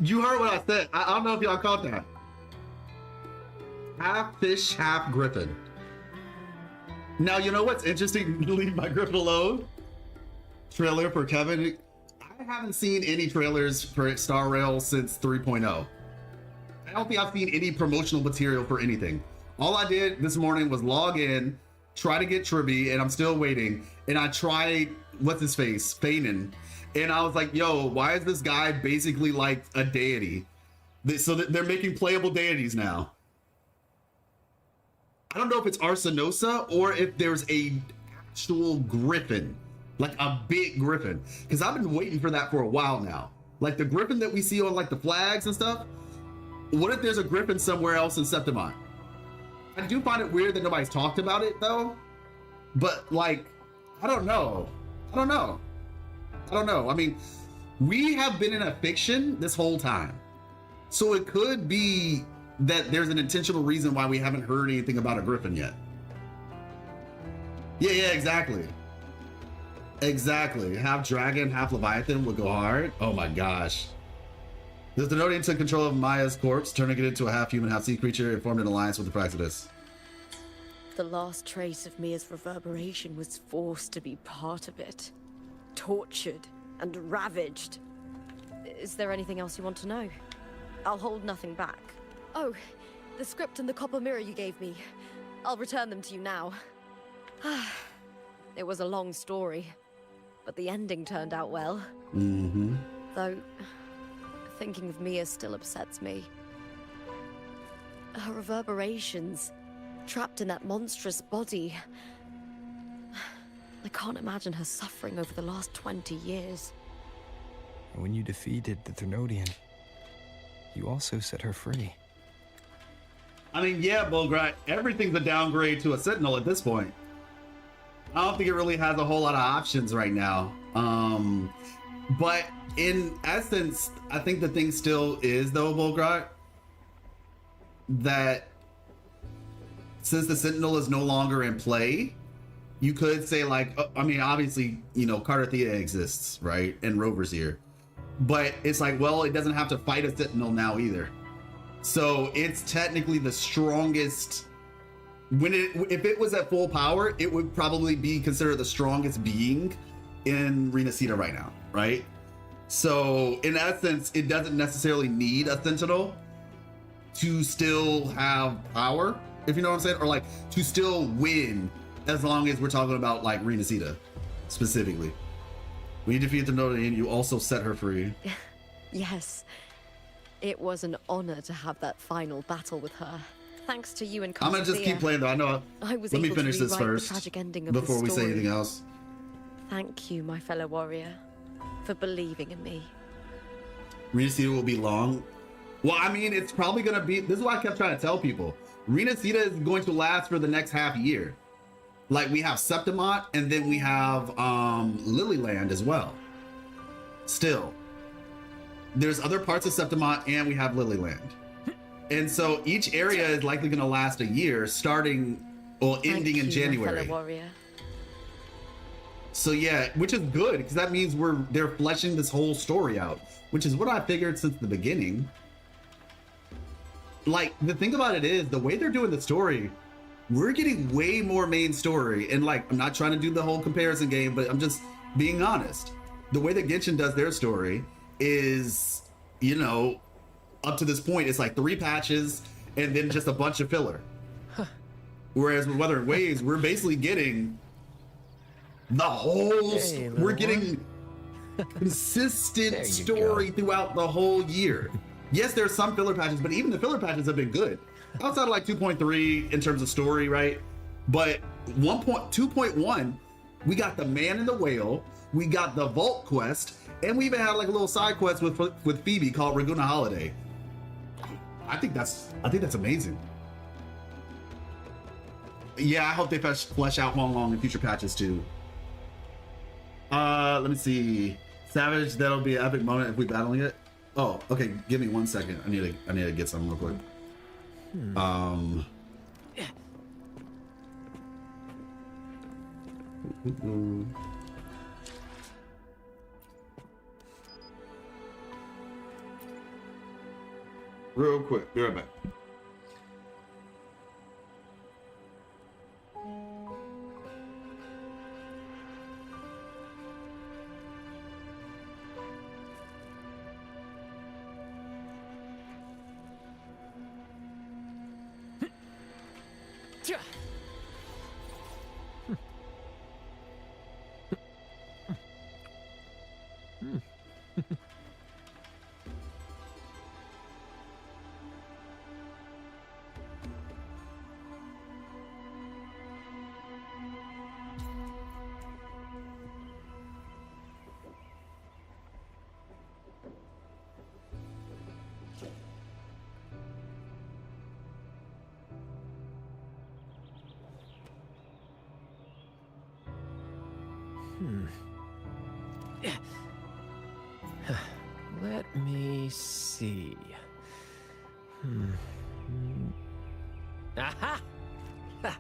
You heard what I said. I don't know if y'all caught that. Half fish, half griffin. Now, you know what's interesting? Leave my griffin alone. Trailer for Kevin. I haven't seen any trailers for Star Rail since 3.0. I don't think I've seen any promotional material for anything. All I did this morning was log in, try to get Tribby, and I'm still waiting. And I tried, what's his face, Fanon. And I was like, yo, why is this guy basically like a deity? So they're making playable deities now. I don't know if it's Arsenosa or if there's a actual griffin, like a big griffin. Because I've been waiting for that for a while now. Like the griffin that we see on like the flags and stuff. What if there's a griffin somewhere else in Septimont? I do find it weird that nobody's talked about it though. But like, I don't know. I mean, we have been in a fiction this whole time. So it could be that there's an intentional reason why we haven't heard anything about a griffin yet. Yeah, exactly. Exactly. Half dragon, half leviathan would go hard. Oh my gosh. The Therodian took control of Maya's corpse, turning it into a half-human, half-sea creature, and formed an alliance with the Praxidus. The last trace of Mia's reverberation was forced to be part of it. Tortured and ravaged. Is there anything else you want to know? I'll hold nothing back. Oh, the script and the copper mirror you gave me. I'll return them to you now. It was a long story, but the ending turned out well. Mm-hmm. Though, thinking of Mia still upsets me. Her reverberations, trapped in that monstrous body. I can't imagine her suffering over the last 20 years. When you defeated the Therodian, you also set her free. I mean, yeah, Bulgrat, everything's a downgrade to a Sentinel at this point. I don't think it really has a whole lot of options right now. But in essence, I think the thing still is, though, Bulgrat, that since the Sentinel is no longer in play, you could say, like, I mean, obviously, you know, cartethiya exists, right? And Rover's here. But it's like, well, it doesn't have to fight a Sentinel now either. So it's technically the strongest. If it was at full power, it would probably be considered the strongest being in Renacita right now, right? So in essence, it doesn't necessarily need a Sentinel to still have power, if you know what I'm saying, or like to still win, as long as we're talking about like Renacita specifically. When you defeat the Notarian, you also set her free. Yes. It was an honor to have that final battle with her. Thanks to you and I'm gonna just keep playing though. I know. Let me finish this first before we say anything else. Thank you, my fellow warrior, for believing in me. Renacita will be long. Well, I mean, it's probably gonna be. This is what I kept trying to tell people. Renacita is going to last for the next half year. Like we have Septimont, and then we have Lilyland as well. Still, there's other parts of Septimont, and we have Lilyland. And so each area is likely going to last a year, starting or ending in January. So yeah, which is good because that means they're fleshing this whole story out, which is what I figured since the beginning. Like the thing about it is the way they're doing the story, we're getting way more main story. And like, I'm not trying to do the whole comparison game, but I'm just being honest. The way that Genshin does their story is, you know, up to this point, it's like 3 patches and then just a bunch of filler. Huh. Whereas with Wuthering Waves, we're basically getting the whole. We're getting consistent story throughout the whole year. Yes, there's some filler patches, but even the filler patches have been good. Outside of like 2.3 in terms of story, right? But 2.1, we got the Man in the Whale, we got the Vault quest, and we even had like a little side quest with Phoebe called Raguna Holiday. I think that's amazing. Yeah, I hope they flesh out Huanglong in future patches too. Let me see. Savage, that'll be an epic moment if we battling it. Oh, okay. Give me 1 second. I need to get something real quick. Real quick. Be right back. Let me see. Aha! Ha.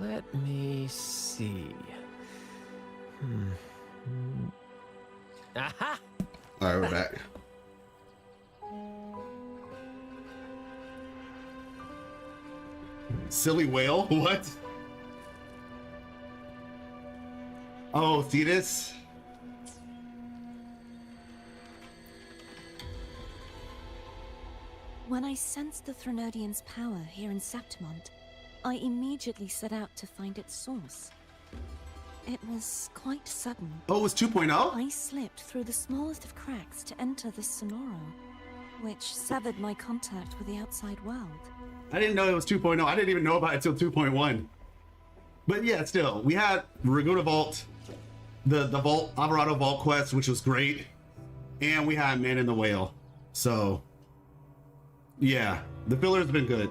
Let me see. Aha! All right, we're back. Silly whale? What? Oh, see this? When I sensed the Threnodian's power here in Septimont, I immediately set out to find its source. It was quite sudden. Oh, it was 2.0? I slipped through the smallest of cracks to enter the Sonoro, which severed my contact with the outside world. I didn't know it was 2.0. I didn't even know about it until 2.1. But yeah, still, we had Raguna Vault, the Vault, Alvarado Vault quest, which was great. And we had Man in the Whale. So, yeah, the filler's been good.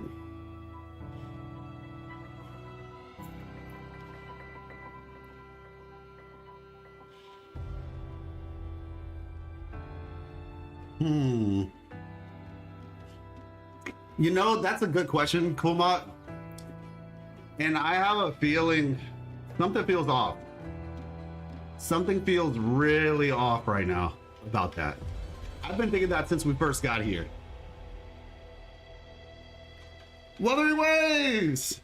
You know, that's a good question, Kumat. And I have a feeling something feels off. Something feels really off right now about that. I've been thinking that since we first got here. Wuthering Waves!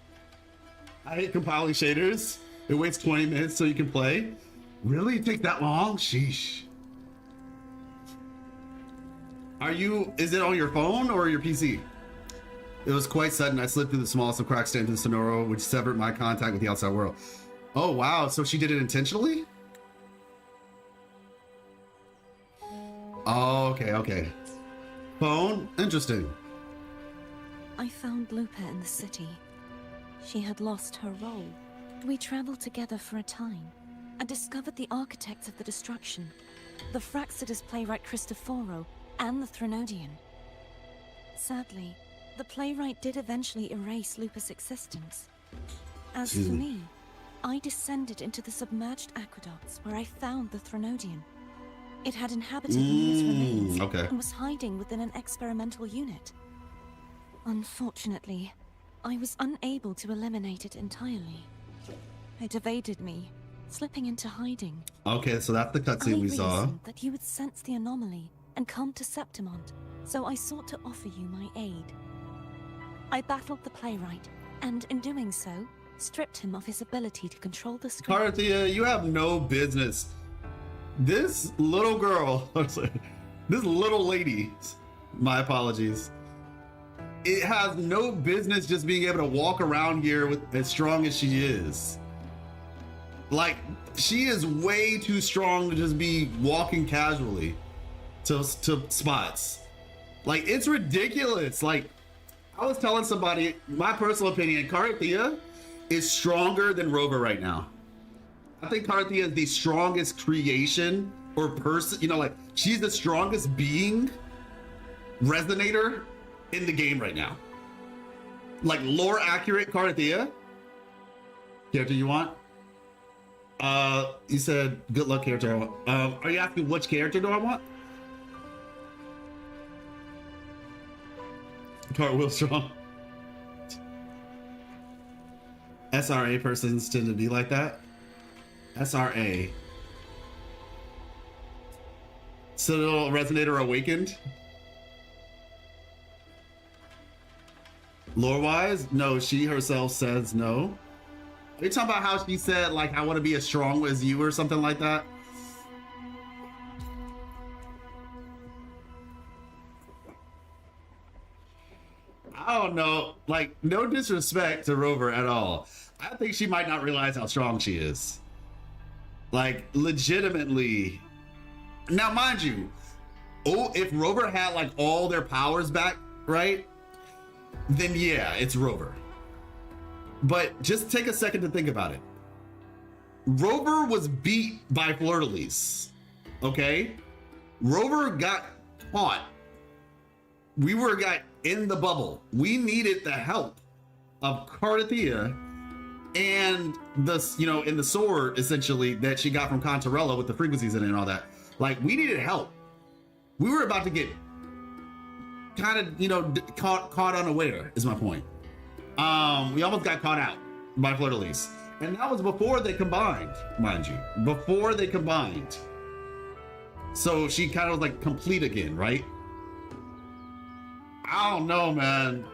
I hate compiling shaders. It waits 20 minutes so you can play. Really? It takes that long? Sheesh. Is it on your phone or your PC? It was quite sudden. I slipped through the smallest of cracks to enter the Sonoro, which severed my contact with the outside world. Oh, wow. So she did it intentionally? Oh, okay. Phone? Interesting. I found Lupa in the city. She had lost her role. We traveled together for a time and discovered the architects of the destruction, the Fraxidus playwright Cristoforo, and the Threnodian. Sadly, the playwright did eventually erase Lupa's existence. As for me, I descended into the submerged aqueducts where I found the Threnodian. It had inhabited Mia's remains and was hiding within an experimental unit. Unfortunately, I was unable to eliminate it entirely. It evaded me, slipping into hiding. Okay, so that's the cutscene we saw. That you would sense the anomaly and come to Septimont, so I sought to offer you my aid. I battled the playwright, and in doing so, stripped him of his ability to control the script. Cartethiya, you have no business. This little girl, this little lady, my apologies, it has no business just being able to walk around here with as strong as she is. Like, she is way too strong to just be walking casually to spots. Like, it's ridiculous. Like, I was telling somebody, my personal opinion, Cartethiya is stronger than Rover right now. I think Cartethiya is the strongest creation or person, like, she's the strongest being, resonator in the game right now. Like, lore accurate Cartethiya. Character you want? You said good luck character I want. Are you asking which character do I want? Cartwheel strong. SRA persons tend to be like that. SRA. Citadel Resonator Awakened. Lore-wise, no, she herself says no. Are you talking about how she said, like, I want to be as strong as you or something like that? I don't know. Like, no disrespect to Rover at all. I think she might not realize how strong she is. Like, legitimately. Now, mind you, if Rover had, like, all their powers back, right? Then yeah, it's Rover. But just take a second to think about it. Rover was beat by Fleur-de-Lis, okay? Rover got caught. We got in the bubble. We needed the help of Cartethiya and the, in the sword, essentially, that she got from Contarella with the frequencies in it and all that. Like, we needed help. We were about to get kind of, caught unaware, is my point. We almost got caught out by Fleur-de-Lis. And that was before they combined, mind you. Before they combined. So she kind of was like complete again, right? I don't know, man.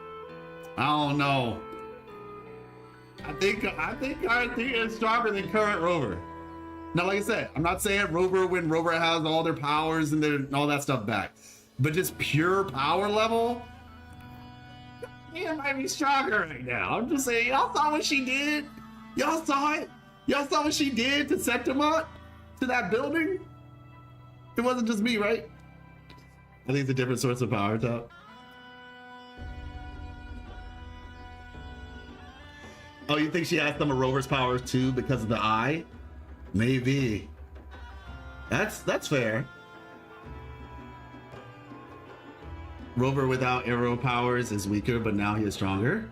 I don't know. I think Cartethiya is stronger than current Rover. Now, like I said, I'm not saying Rover when Rover has all their powers and all that stuff back. But just pure power level, Mia might be stronger right now. I'm just saying, y'all saw what she did? Y'all saw it? Y'all saw what she did to Septimont? To that building? It wasn't just me, right? I think it's a different source of power, Top. Oh, you think she has some of Rover's powers too because of the eye? Maybe. That's fair. Rover without arrow powers is weaker, but now he is stronger.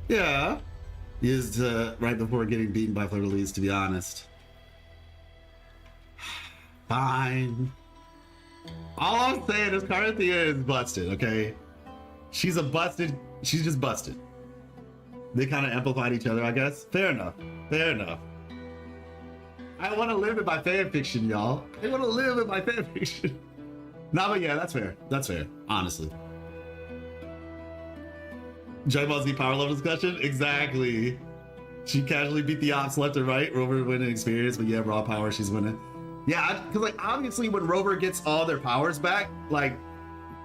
Yeah. He is right before getting beaten by Fleur-de-Lis, to be honest. Fine. All I'm saying is Cartethiya is busted, okay? She's just busted. They kind of amplified each other, I guess. Fair enough. Fair enough. I want to live in my fanfiction, y'all. I want to live in my fanfiction. No, but yeah, that's fair. That's fair, honestly. Dragon Ball Z power level discussion? Exactly. She casually beat the ops left and right. Rover winning experience, but yeah, raw power, she's winning. Yeah, because like obviously when Rover gets all their powers back, like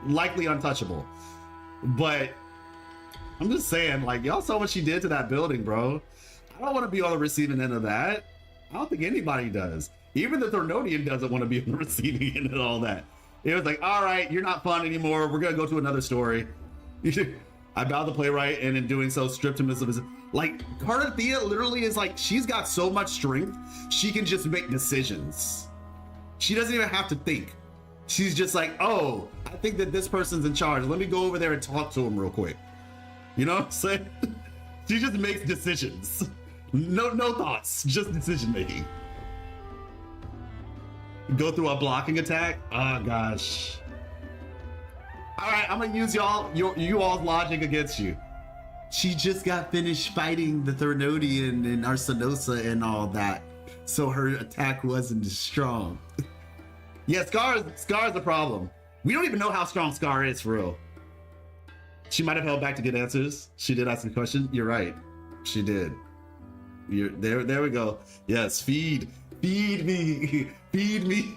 likely untouchable. But I'm just saying, like, y'all saw what she did to that building, bro. I don't want to be on the receiving end of that. I don't think anybody does. Even the Thornodian doesn't want to be on the receiving end of all that. It was like, all right, you're not fun anymore. We're going to go to another story. I bowed the playwright, and in doing so, stripped him of his... Like, Cartethiya literally is like, she's got so much strength, she can just make decisions. She doesn't even have to think. She's just like, oh, I think that this person's in charge. Let me go over there and talk to him real quick. You know what I'm saying? She just makes decisions. No thoughts, just decision making. Go through a blocking attack? Oh gosh. All right, I'm gonna use you all's logic against you. She just got finished fighting the Thornodian and Arsenosa and all that, so her attack wasn't as strong. Yeah, Scar is a problem. We don't even know how strong Scar is for real. She might have held back to get answers. She did ask a question. You're right. She did. There we go. Yes, feed me. Feed me.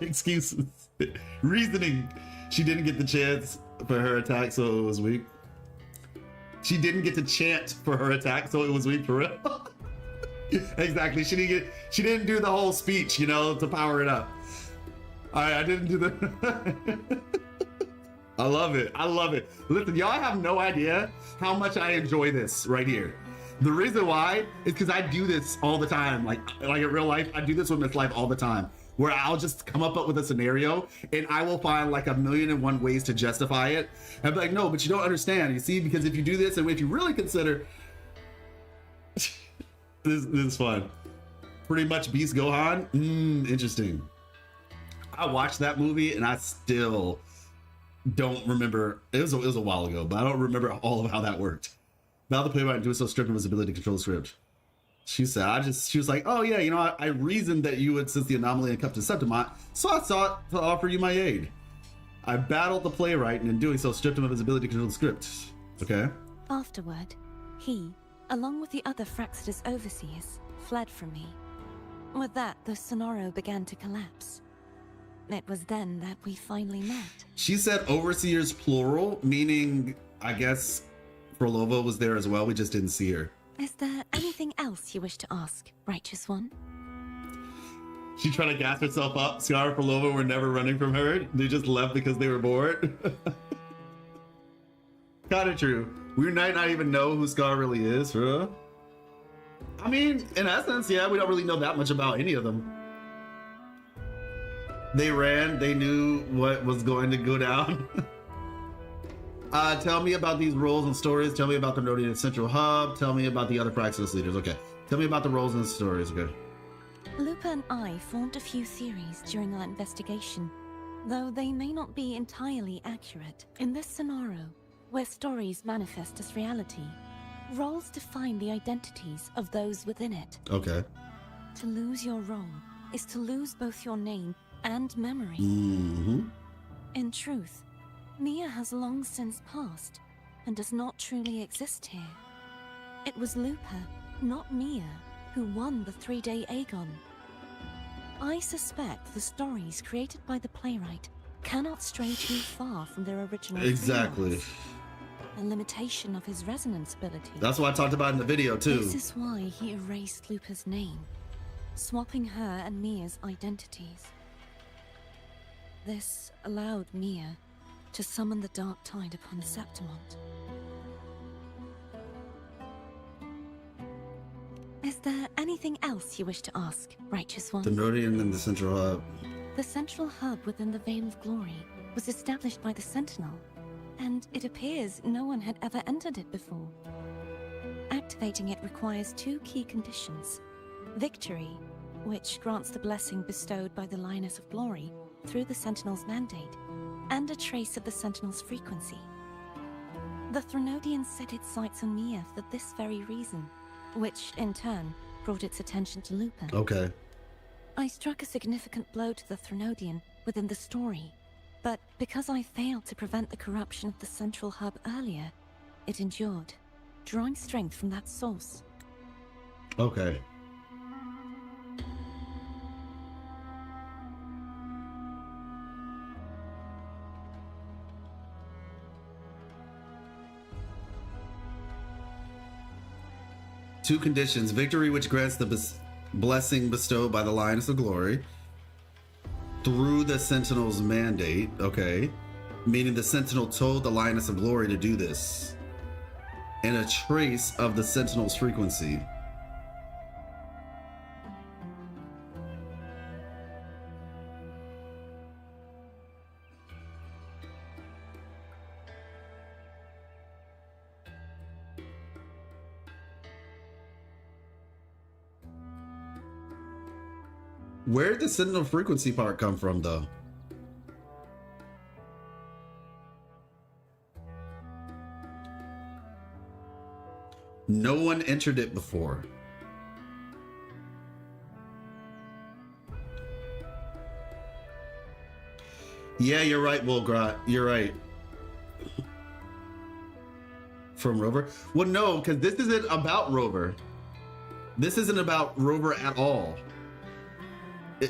Excuses. Reasoning. She didn't get the chance for her attack, so it was weak. She didn't get to chant for her attack, so it was weak for real. Exactly. She didn't do the whole speech, you know, to power it up. All right, I didn't do the... I love it. I love it. Listen, y'all have no idea how much I enjoy this right here. The reason why is because I do this all the time. Like in real life, I do this with Miss Life all the time, where I'll just come up with a scenario and I will find like 1,000,001 ways to justify it. And be like, no, but you don't understand. You see, because if you do this and if you really consider, this is fun. Pretty much Beast Gohan. Interesting. I watched that movie and I still don't remember. It was a while ago, but I don't remember all of how that worked. Now the playwright doing so stripped of his ability to control the script. She was like, oh yeah, you know, I reasoned that you would sense the anomaly and come to Septimont, so I sought to offer you my aid. I battled the playwright, and in doing so, stripped him of his ability to control the script. Okay. Afterward, he, along with the other Fraxidus overseers, fled from me. With that, the Sonoro began to collapse. It was then that we finally met. She said overseers plural, meaning, I guess, Frolova was there as well, we just didn't see her. Is there anything else you wish to ask, Righteous One? She tried to gas herself up. Scar and Frolova were never running from her. They just left because they were bored. Kinda true. We might not even know who Scar really is, for real. I mean, in essence, yeah, we don't really know that much about any of them. They ran, they knew what was going to go down. Tell me about these roles and stories. Tell me about the Thornodian Central Hub. Tell me about the other Praxis leaders. Okay. Tell me about the roles and stories. Okay. Lupa and I formed a few theories during our investigation, though they may not be entirely accurate. In this scenario, where stories manifest as reality, roles define the identities of those within it. Okay. To lose your role is to lose both your name and memory. In truth, Mia has long since passed and does not truly exist here. It was Lupa, not Mia, who won the 3-day Aegon. I suspect the stories created by the playwright cannot stray too far from their original Exactly. themes. a limitation of his resonance ability. That's what I talked about in the video too. This is why he erased Lupa's name, swapping her and Mia's identities. This allowed Mia to summon the dark tide upon Septimont. Is there anything else you wish to ask, Righteous One? The Nodian and the Central Hub. The central hub within the Veil of Glory was established by the Sentinel, and it appears no one had ever entered it before. Activating it requires 2 key conditions. Victory, which grants the blessing bestowed by the Lioness of Glory through the Sentinel's mandate, and a trace of the Sentinel's frequency. The Threnodian set its sights on Mia for this very reason, which, in turn, brought its attention to Lupa. Okay. I struck a significant blow to the Threnodian within the story, but because I failed to prevent the corruption of the central hub earlier, it endured, drawing strength from that source. Okay. Two conditions: victory, which grants the blessing bestowed by the Lioness of Glory through the Sentinel's mandate. Okay. Meaning the Sentinel told the Lioness of Glory to do this. And a trace of the Sentinel's frequency. Where did the Sentinel frequency part come from, though? No one entered it before. Yeah, you're right, Wolgrot. You're right. From Rover? Well, no, because this isn't about Rover. This isn't about Rover at all.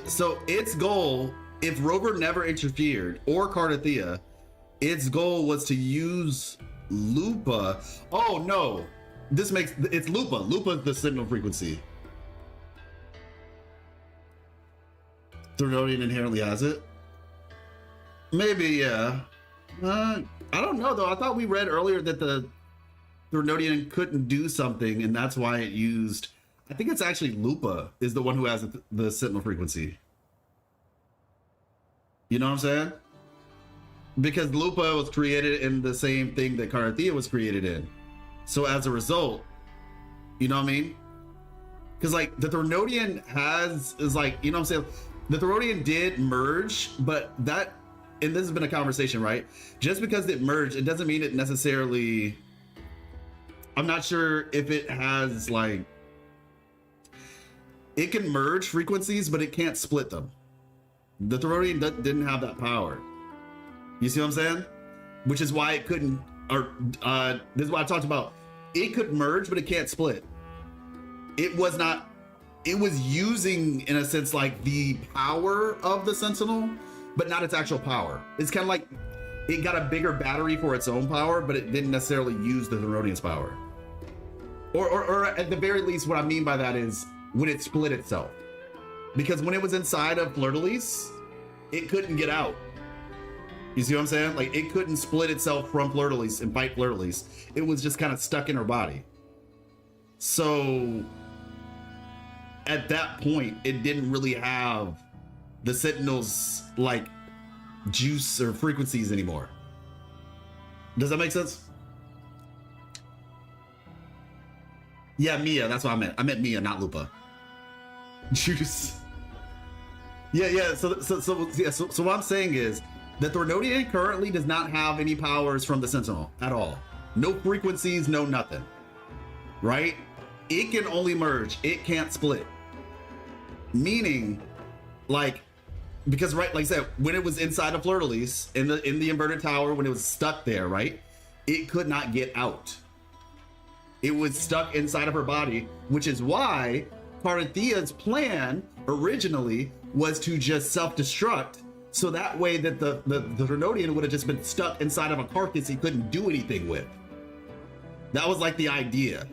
So its goal, if Rover never interfered, or Cartethiya, its goal was to use Lupa. Oh no, this makes, it's Lupa. Lupa's the signal frequency. Threnodian inherently has it. Maybe, yeah. I don't know though. I thought we read earlier that the Threnodian couldn't do something, and that's why it used. I think it's actually Lupa is the one who has the Sentinel frequency. You know what I'm saying? Because Lupa was created in the same thing that Cartethiya was created in. So as a result, you know what I mean? Because like the Threnodian is like, you know what I'm saying? The Threnodian did merge, but that, and this has been a conversation, right? Just because it merged, it doesn't mean it necessarily, I'm not sure if it has like, it can merge frequencies, but it can't split them. The Threnodian didn't have that power. You see what I'm saying? Which is why it couldn't, or this is why I talked about, it could merge, but it can't split. It was not, it was using, in a sense, like the power of the Sentinel, but not its actual power. It's kind of like, it got a bigger battery for its own power, but it didn't necessarily use the Threnodian's power. Or at the very least, what I mean by that is, when it split itself. Because when it was inside of Fleur-de-Lis, it couldn't get out. You see what I'm saying? Like, it couldn't split itself from Fleur-de-Lis and fight Fleur-de-Lis. It was just kind of stuck in her body. So, at that point, it didn't really have the Sentinel's, like, juice or frequencies anymore. Does that make sense? Yeah, Mia, that's what I meant. I meant Mia, not Lupa. Juice. Yeah. So what I'm saying is that Threnodian currently does not have any powers from the Sentinel at all. No frequencies, no nothing. Right? It can only merge. It can't split. Meaning, like, because right, like I said, when it was inside of Fleur-de-Lis in the inverted tower, when it was stuck there, right? It could not get out. It was stuck inside of her body, which is why Cartethiya's plan originally was to just self-destruct, so that way that the Threnodian would have just been stuck inside of a carcass he couldn't do anything with. That was like the idea.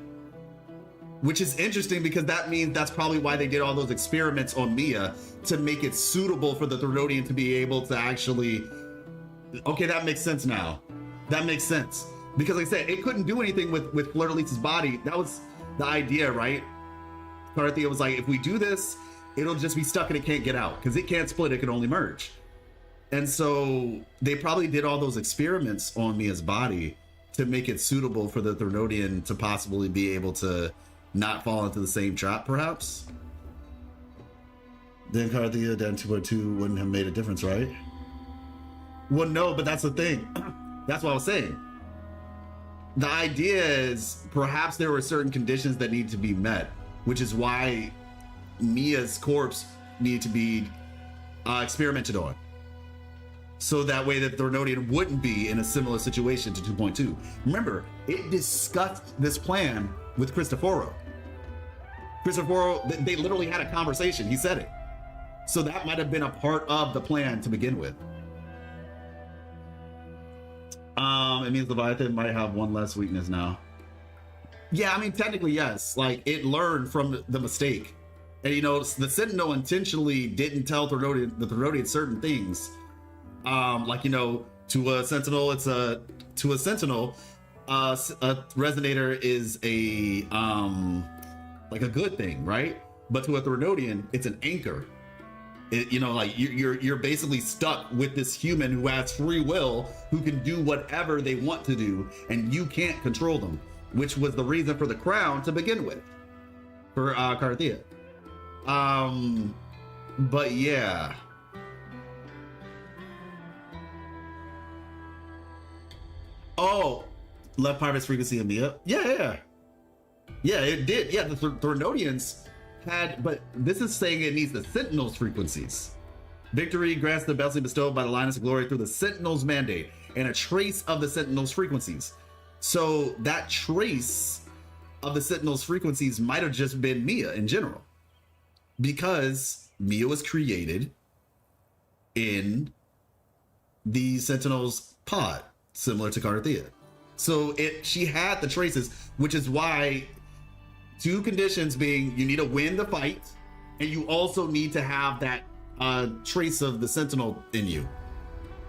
Which is interesting because that means that's probably why they did all those experiments on Mia, to make it suitable for the Threnodian to be able to actually... Okay, that makes sense now. That makes sense. Because like I said, it couldn't do anything with Fleur-de-Lis's body. That was the idea, right? Cartethiya was like, if we do this, it'll just be stuck and it can't get out. Because it can't split, it can only merge. And so they probably did all those experiments on Mia's body to make it suitable for the Threnodian to possibly be able to not fall into the same trap, perhaps? Then Cartethiya down 2.2 wouldn't have made a difference, right? Well, no, but that's the thing. That's what I was saying. The idea is perhaps there were certain conditions that need to be met, which is why Mia's corpse needed to be experimented on. So that way that the Threnodian wouldn't be in a similar situation to 2.2. Remember, it discussed this plan with Cristoforo. Cristoforo, they literally had a conversation. He said it. So that might have been a part of the plan to begin with. It means Leviathan might have one less weakness now. Yeah, I mean, technically, yes. Like, it learned from the mistake. And, you know, the Sentinel intentionally didn't tell the Threnodian certain things. Like, you know, to a Sentinel, a resonator is a, like a good thing, right? But to a Threnodian, it's an anchor. You know, like you're basically stuck with this human who has free will, who can do whatever they want to do, and you can't control them, which was the reason for the crown to begin with, for Cartethiya. But yeah. Oh, left Pirate's frequency of Mia. Yeah, it did. Yeah, the Threnodians had, but this is saying it needs the Sentinel's frequencies. Victory grants the blessing bestowed by the Linus of Glory through the Sentinel's mandate and a trace of the Sentinel's frequencies. So that trace of the Sentinel's frequencies might have just been Mia in general, because Mia was created in the Sentinel's pod, similar to Cartethiya. So she had the traces, which is why two conditions being you need to win the fight, and you also need to have that trace of the Sentinel in you,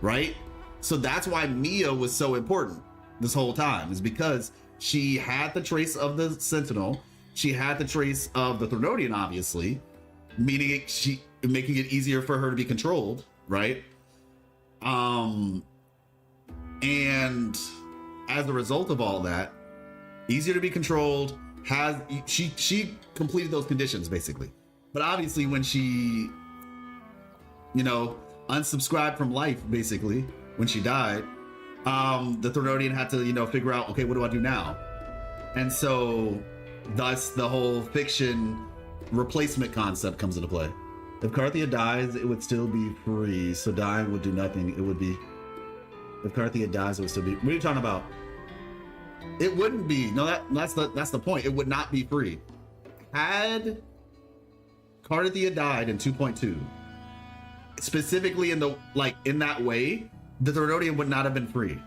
right? So that's why Mia was so important this whole time, is because she had the trace of the Sentinel, she had the trace of the Threnodian, obviously, meaning making it easier for her to be controlled, right? And as a result of all that, easier to be controlled, she completed those conditions basically. But obviously when she, you know, unsubscribed from life, basically, when she died, the Threnodian had to, you know, figure out, okay, what do I do now? And so thus the whole fiction replacement concept comes into play. If Cartethiya dies, it would still be free, so dying would do nothing. It would be, if Cartethiya dies, it would still be, what are you talking about? It wouldn't be. No, that's the point. It would not be free. Had Cartethiya died in 2.2, specifically in that way, the Threnodian would not have been free.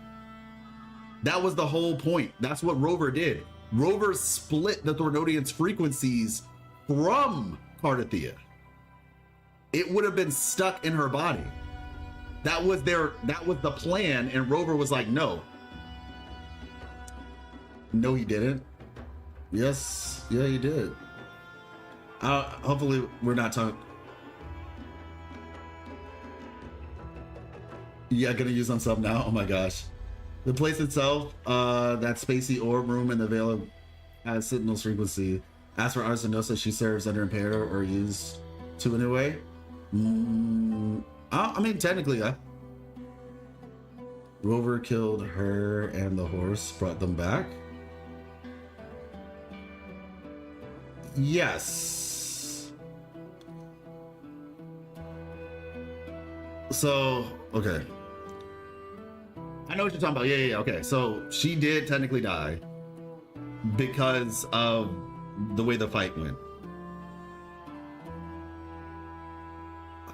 That was the whole point. That's what Rover did. Rover split the Threnodian's frequencies from Cartethiya. It would have been stuck in her body. That was the plan, and Rover was like, no. No, he didn't. Yes, yeah, he did. Hopefully we're not talking. Yeah, gonna use on sub now. Oh my gosh. The place itself, that spacey orb room in the Veil has Sentinel's frequency. As for Arsenosa, she serves under Imperator or used to in a way. I mean, technically, yeah. Rover killed her and the horse, brought them back. Yes. So, okay. I know what you're talking about. Yeah. Okay. So she did technically die because of the way the fight went.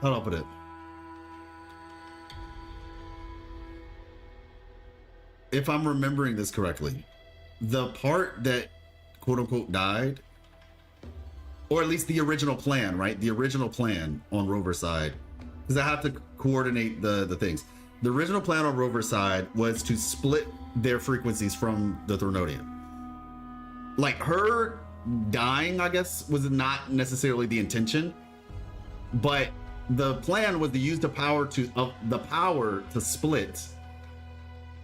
How do I put it? If I'm remembering this correctly, the part that quote unquote died, or at least the original plan, right? The original plan on Rover's side, because I have to coordinate the things. The original plan on Rover's side was to split their frequencies from the Thronodian. Like, her dying, I guess, was not necessarily the intention, but the plan was to use the power to split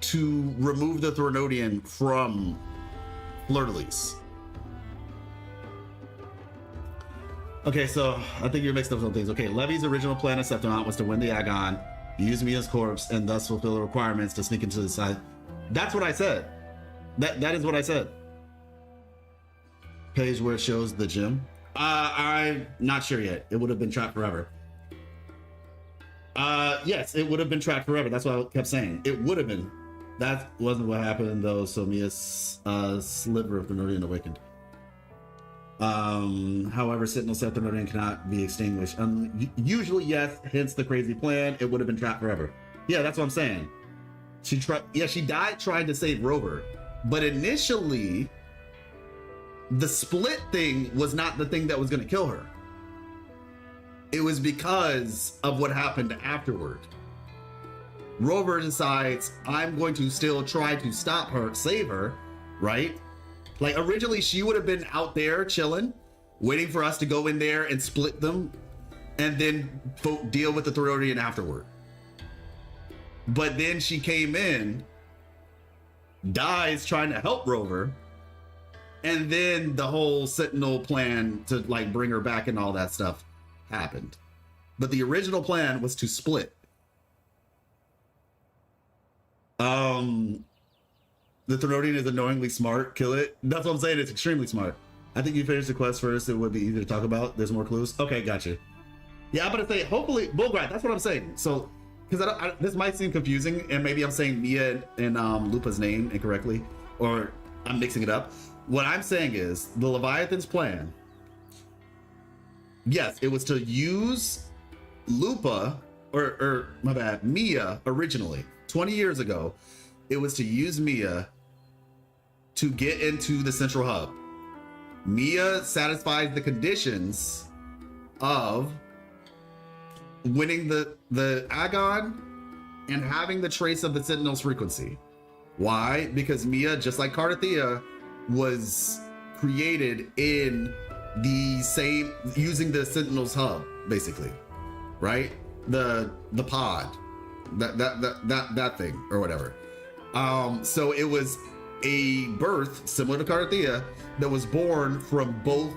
to remove the Thronodian from Fleur-de-Lis. Okay, so I think you're mixed up some things. Okay, Levy's original plan of Septimont was to win the Agon, use Mia's corpse, and thus fulfill the requirements to sneak into the side. That's what I said. That is what I said. Page where it shows the gym. I'm not sure yet. It would have been trapped forever. Yes, it would have been trapped forever. That's what I kept saying. It would have been. That wasn't what happened though. So Mia's sliver of the Thronodian awakened. However, Sentinel said the Thronodian cannot be extinguished. Usually, yes. Hence the crazy plan. It would have been trapped forever. Yeah, that's what I'm saying. She tried. Yeah, she died trying to save Rover, but initially, the split thing was not the thing that was going to kill her. It was because of what happened afterward. Rover decides, I'm going to still try to stop her, save her, right? Like, originally she would have been out there chilling, waiting for us to go in there and split them, and then deal with the Thronodian afterward. But then she came in, dies trying to help Rover, and then the whole Sentinel plan to like bring her back and all that stuff happened. But the original plan was to split. The Thronodian is annoyingly smart. Kill it. That's what I'm saying. It's extremely smart. I think you finish the quest first. It would be easier to talk about. There's more clues. Okay, gotcha. Yeah, I'm gonna say hopefully Bullgrat. That's what I'm saying. So, because this might seem confusing, and maybe I'm saying Mia and Lupa's name incorrectly, or I'm mixing it up. What I'm saying is the Leviathan's plan. Yes, it was to use Lupa or my bad, Mia originally 20 years ago. It was to use Mia to get into the central hub. Mia satisfies the conditions of winning the Agon and having the trace of the Sentinel's frequency. Why? Because Mia, just like cartethiya, was created in the same, using the Sentinel's hub, basically, right? The pod, that thing or whatever. So it was a birth similar to cartethiya that was born from both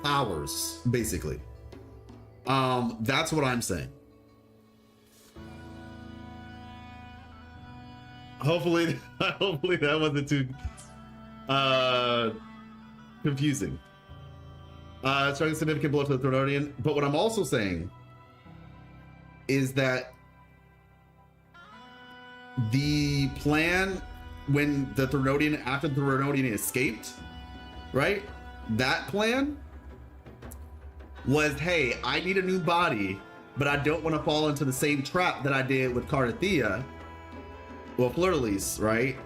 powers, basically. That's what I'm saying. Hopefully that wasn't too confusing. Striking a significant blow to the Thronodian. But what I'm also saying is that the plan when the Thronodian, after the Thronodian escaped, right? That plan was, hey, I need a new body, but I don't want to fall into the same trap that I did with cartethiya, well, Fleur-de-Lis, right?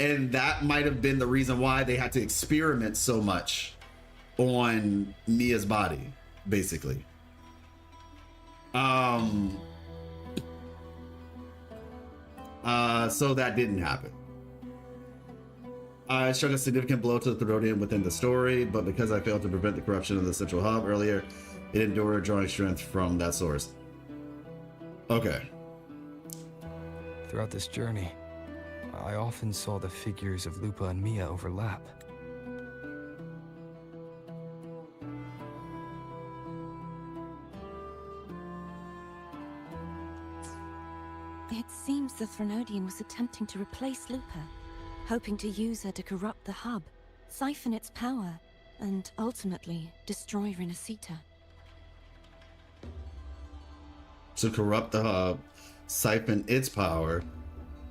And that might have been the reason why they had to experiment so much on Mia's body, basically. So that didn't happen. I struck a significant blow to the Thronodian within the story, but because I failed to prevent the corruption of the central hub earlier, it endured, drawing strength from that source. Okay. Throughout this journey, I often saw the figures of Lupa and Mia overlap. It seems the Thronodian was attempting to replace Lupa, hoping to use her to corrupt the hub, siphon its power, and ultimately destroy Renacita. To corrupt the hub, siphon its power.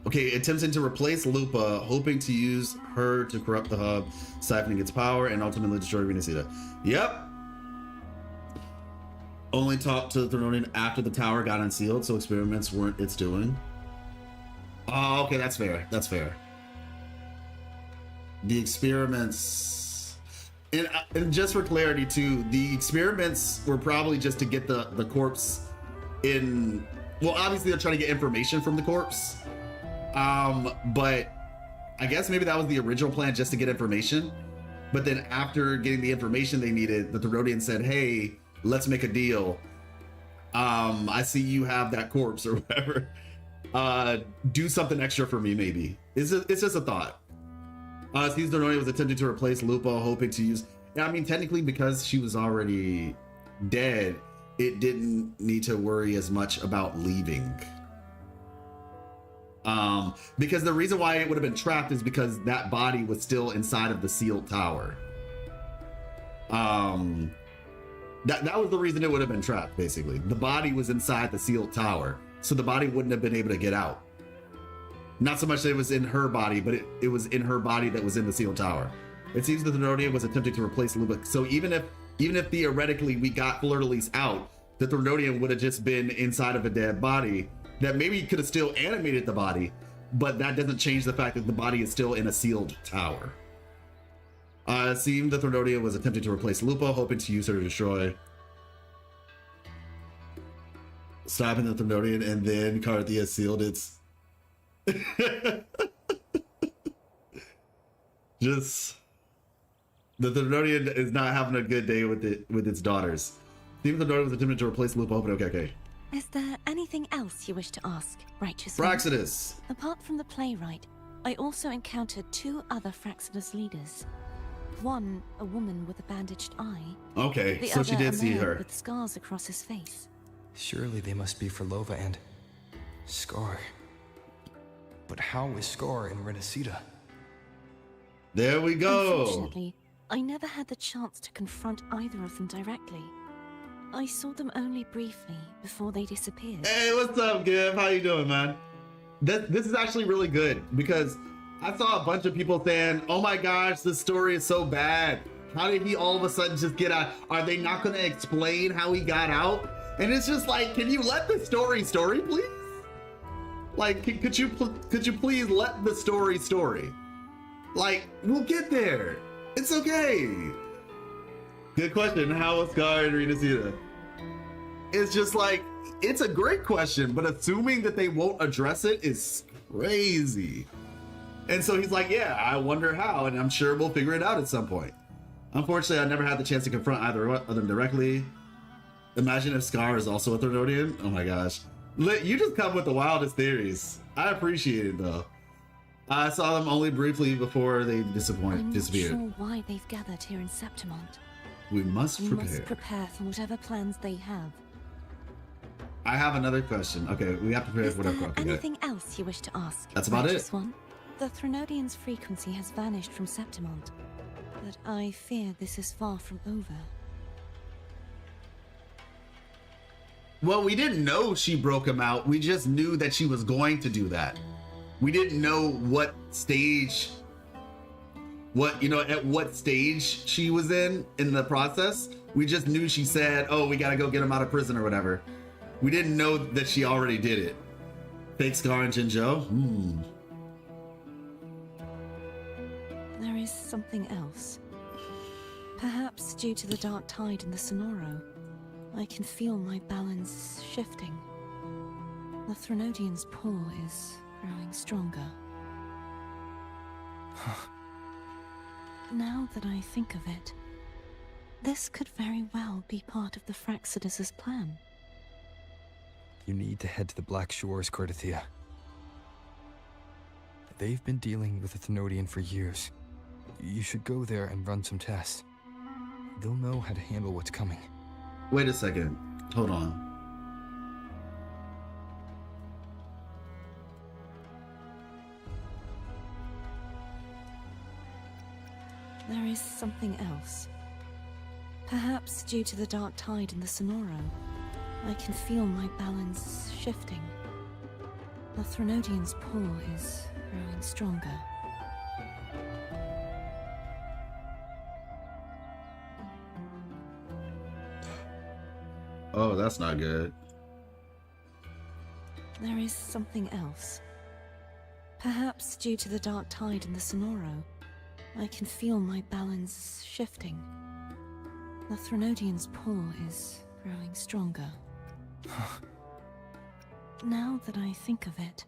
Okay, attempting to replace Lupa, hoping to use her to corrupt the hub, siphoning its power, and ultimately destroy Renacita. Yep. Only talked to the Thronodian after the tower got unsealed, so experiments weren't its doing. Oh, okay, that's fair. That's fair. the experiments, and just for clarity too, the experiments were probably just to get the corpse in. Well, obviously they're trying to get information from the corpse, but I guess maybe that was the original plan, just to get information. But then after getting the information they needed, the Therodian said, "Hey, let's make a deal. I see you have that corpse or whatever. Do something extra for me, maybe." It's just a thought. Steve Therodian was attempting to replace Lupa, hoping to use. I mean, technically, because she was already dead, it didn't need to worry as much about leaving. Because the reason why it would have been trapped is because that body was still inside of the sealed tower. That was the reason it would have been trapped, basically. The body was inside the sealed tower, so the body wouldn't have been able to get out. Not so much that it was in her body, but it was in her body that was in the sealed tower. It seems that the Therodian was attempting to replace Lupa. So even if theoretically we got Fleur-de-Lis out, the Therodian would have just been inside of a dead body that maybe could have still animated the body, but that doesn't change the fact that the body is still in a sealed tower. It seemed the Therodian was attempting to replace Lupa, hoping to use her to destroy. Stopping the Therodian, and then Cartethiya sealed its... Just... The Therodian is not having a good day with its daughters. Seems the Therodian was attempting to replace Lupa, hoping... Okay. Is there anything else you wish to ask, Righteous Fraxidus. One? Apart from the playwright, I also encountered 2 other Fraxidus leaders. One, a woman with a bandaged eye. Okay, the so other, she did a see man her. with scars across his face. Surely they must be Frolova and Scar. But how is Scar in Renacida? There we go. Unfortunately, I never had the chance to confront either of them directly. I saw them only briefly before they disappeared. Hey, what's up, Giv? How you doing, man? This is actually really good because I saw a bunch of people saying, "Oh my gosh, this story is so bad. How did he all of a sudden just get out? Are they not going to explain how he got out?" And it's just like, can you let the story, please? Like, could you please let the story? Like, we'll get there. It's okay. Good question. How was Scar and Renacida? It's just like, it's a great question, but assuming that they won't address it is crazy. And so he's like, yeah, I wonder how, and I'm sure we'll figure it out at some point. Unfortunately, I never had the chance to confront either of them directly. Imagine if Scar is also a Therodian. Oh my gosh. You just come with the wildest theories. I appreciate it though. I saw them only briefly before they disappeared. I'm not sure why they've gathered here in Septimont. We must prepare. We must prepare for whatever plans they have. I have another question. Okay, we have to prepare for whatever. Is there anything else you wish to ask? That's about it. One? The Threnodian's frequency has vanished from Septimont, but I fear this is far from over. Well, we didn't know she broke him out. We just knew that she was going to do that. We didn't know what stage, at what stage she was in the process. We just knew she said, "Oh, we gotta go get him out of prison" or whatever. We didn't know that she already did it. Fake Scar and Jinzhou? There is something else. Perhaps due to the dark tide in the Sonoro, I can feel my balance shifting. The Threnodian's paw is growing stronger. Now that I think of it, this could very well be part of the Fraxidus' plan. You need to head to the Black Shores, Cartethiya. They've been dealing with the Thenodian for years. You should go there and run some tests. They'll know how to handle what's coming. Wait a second. Hold on. There is something else. Perhaps due to the dark tide in the Sonoro, I can feel my balance shifting. The Threnodian's paw is growing stronger. Oh, that's not good. There is something else. Perhaps due to the dark tide in the Sonoro, I can feel my balance shifting. The Threnodian's pull is growing stronger. Now that I think of it,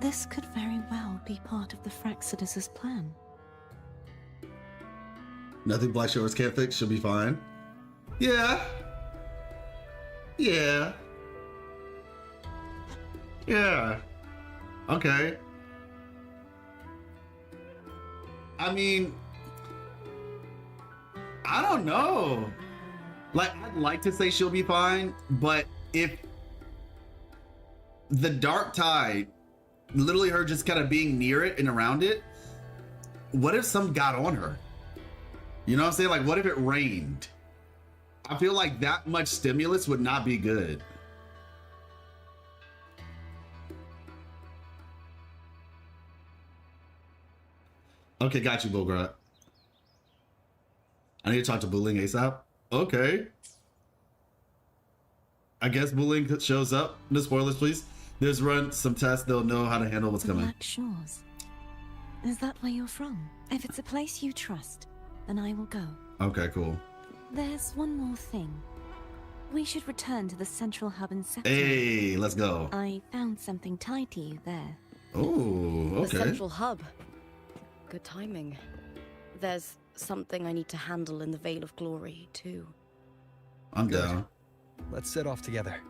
this could very well be part of the Fraxidus' plan. Nothing Black Shores can't fix, she'll be fine. Yeah. Yeah. Yeah. Okay. I mean, I don't know. Like, I'd like to say she'll be fine, but if the dark tide, literally her just kind of being near it and around it, what if some got on her? You know what I'm saying? Like, what if it rained? I feel like that much stimulus would not be good. Okay, got you, Bograt. I need to talk to Buling ASAP. Okay. I guess Buling shows up. No spoilers, please. There's run some tests. They'll know how to handle what's coming. Black Shores. Is that where you're from? If it's a place you trust, then I will go. Okay, cool. There's one more thing. We should return to the central hub in Septimont. Hey, let's go. I found something tied to you there. Oh, okay. The central hub. Good timing. There's something I need to handle in the Veil of Glory, too. I'm down. Let's set off together.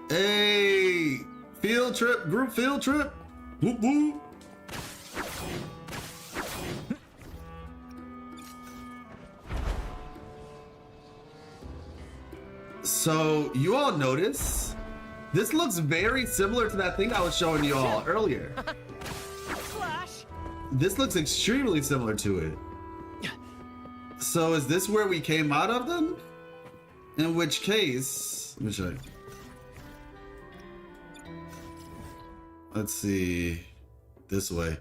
Hey! Field trip, group field trip. Whoop whoop. So you all notice this looks very similar to that thing I was showing you all earlier. This looks extremely similar to it. So is this where we came out of then? In which case, let me check. Let's see. This way.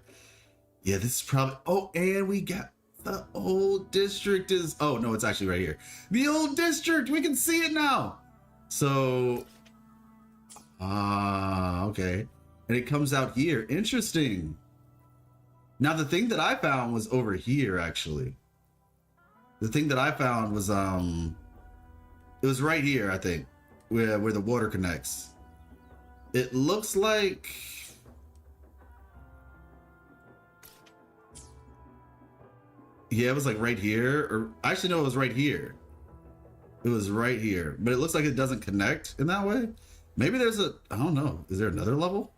Yeah, this is probably, oh, and we got the old district is, oh no, it's actually right here. The old district, we can see it now. So, okay. And it comes out here, interesting. Now the thing that I found was over here, actually. The thing that I found was, it was right here, I think, where the water connects. It looks like, yeah, it was like right here, or actually no, it was right here. It was right here, but it looks like it doesn't connect in that way. Maybe there's a, I don't know. Is there another level?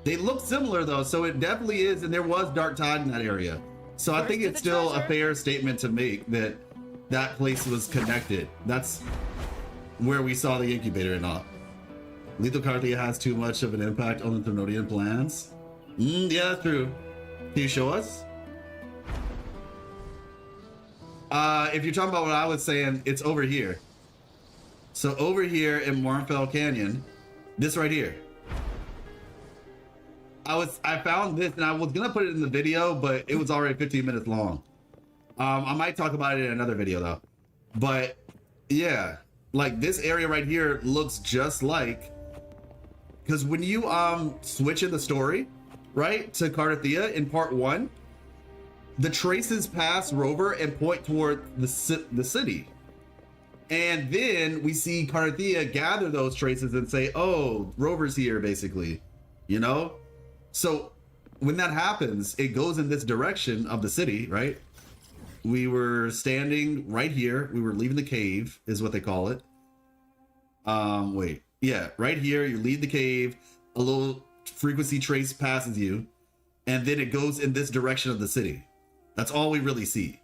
They look similar though, so it definitely is, and there was dark tide in that area. So I think it's still a fair statement to make that that place was connected. That's where we saw the incubator and all. Lethal Cartethiya has too much of an impact on the Threnodian plans. Yeah, that's true. Can you show us? If you're talking about what I was saying, it's over here. So over here in Wormfell Canyon, this right here. I found this and I was gonna put it in the video, but it was already 15 minutes long. I might talk about it in another video though. But yeah, like this area right here looks just like, because when you switch in the story, right, to Cartethiya in part 1, the traces pass Rover and point toward the city. And then we see Cartethiya gather those traces and say, oh, Rover's here, basically, you know? So when that happens, it goes in this direction of the city, right? We were standing right here. We were leaving the cave, is what they call it. Wait, yeah, right here, you leave the cave, a little frequency trace passes you, and then it goes in this direction of the city. That's all we really see.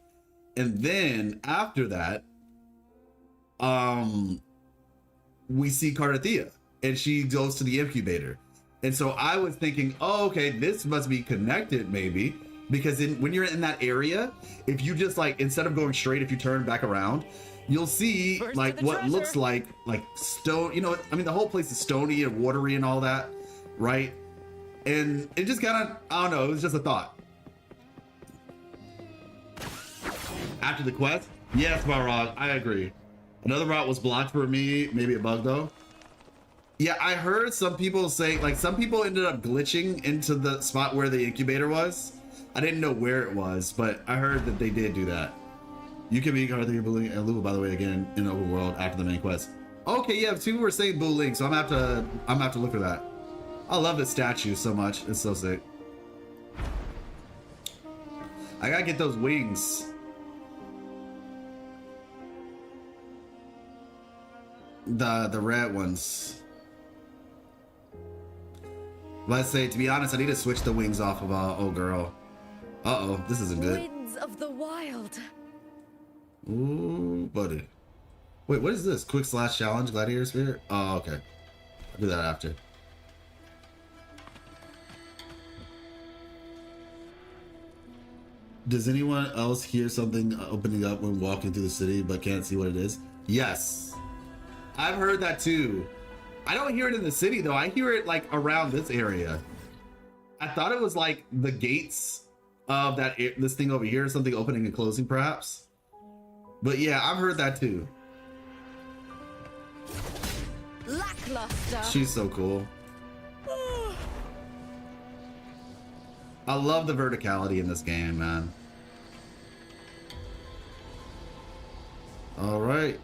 And then after that, we see Cartethiya, and she goes to the incubator. And so I was thinking, oh, okay, this must be connected maybe, because when you're in that area, if you just like, instead of going straight, if you turn back around, you'll see like what looks like stone, you know, I mean, the whole place is stony and watery and all that, right? And it just kind of, I don't know, it was just a thought. After the quest, yes, Barog, I agree. Another route was blocked for me, maybe a bug though. Yeah, I heard some people saying, like, some people ended up glitching into the spot where the incubator was. I didn't know where it was, but I heard that they did do that. You can be Cartethiya, Buling, and Lupa, by the way, again in the open world after the main quest. Okay, yeah, two were saying Buling, so I'm gonna have to look for that. I love this statue so much. It's so sick. I gotta get those wings. The red ones. Let's say, to be honest, I need to switch the wings off of old girl. Uh-oh, this isn't good. Winds of the wild. Ooh, buddy. Wait, what is this? Quick slash challenge, gladiator spirit? Oh, okay. I'll do that after. Does anyone else hear something opening up when walking through the city but can't see what it is? Yes. I've heard that too. I don't hear it in the city though. I hear it like around this area. I thought it was like the gates of that this thing over here, something opening and closing perhaps. But yeah, I've heard that too. Lackluster. She's so cool. I love the verticality in this game, man. All right.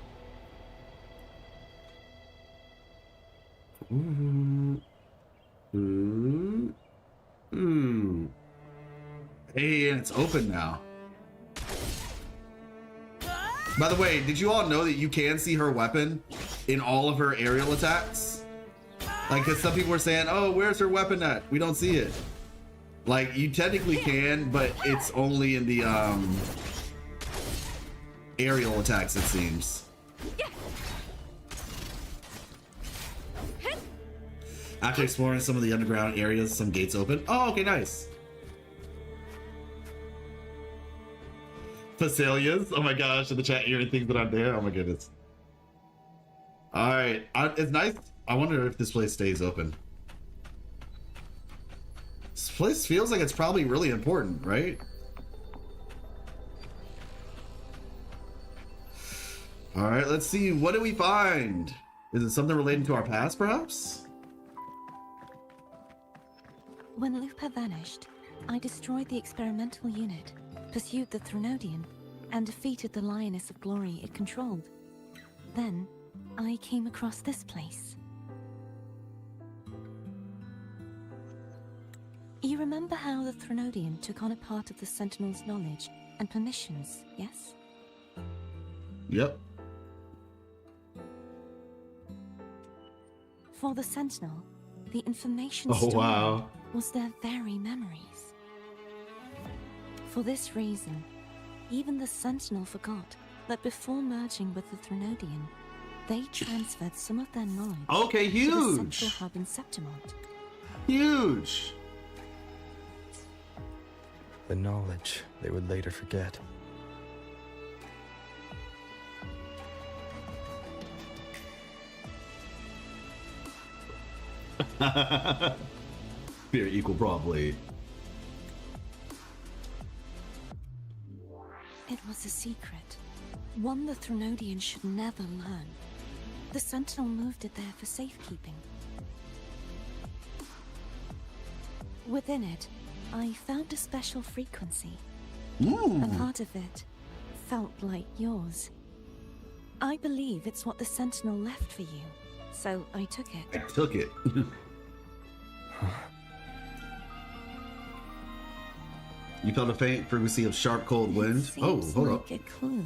Ooh. Ooh. Ooh. Hey, and it's open now. By the way, did you all know that you can see her weapon in all of her aerial attacks? Like, because some people were saying, oh, where's her weapon at? We don't see it. Like, you technically can, but it's only in the aerial attacks, it seems. After exploring some of the underground areas, some gates open. Oh, okay, nice. Facilias. Oh my gosh, in the chat hearing things that I'm there. Oh my goodness. All right, it's nice. I wonder if this place stays open. This place feels like it's probably really important, right? All right, let's see. What do we find? Is it something related to our past, perhaps? When Lupa vanished, I destroyed the experimental unit, pursued the Threnodian, and defeated the Lioness of Glory it controlled. Then, I came across this place. You remember how the Threnodian took on a part of the Sentinel's knowledge and permissions, yes? Yep. For the Sentinel, the information was their very memories. For this reason, even the Sentinel forgot that before merging with the Threnodian, they transferred some of their knowledge to the central hub in Septimont. Huge! The knowledge they would later forget. Very equal, probably. It was a secret, one the Threnodian should never learn. The Sentinel moved it there for safekeeping. Within it, I found a special frequency. A part of it felt like yours. I believe it's what the Sentinel left for you, so I took it. I took it. You felt a faint frequency of sharp, cold wind. Oh, hold up. A clue.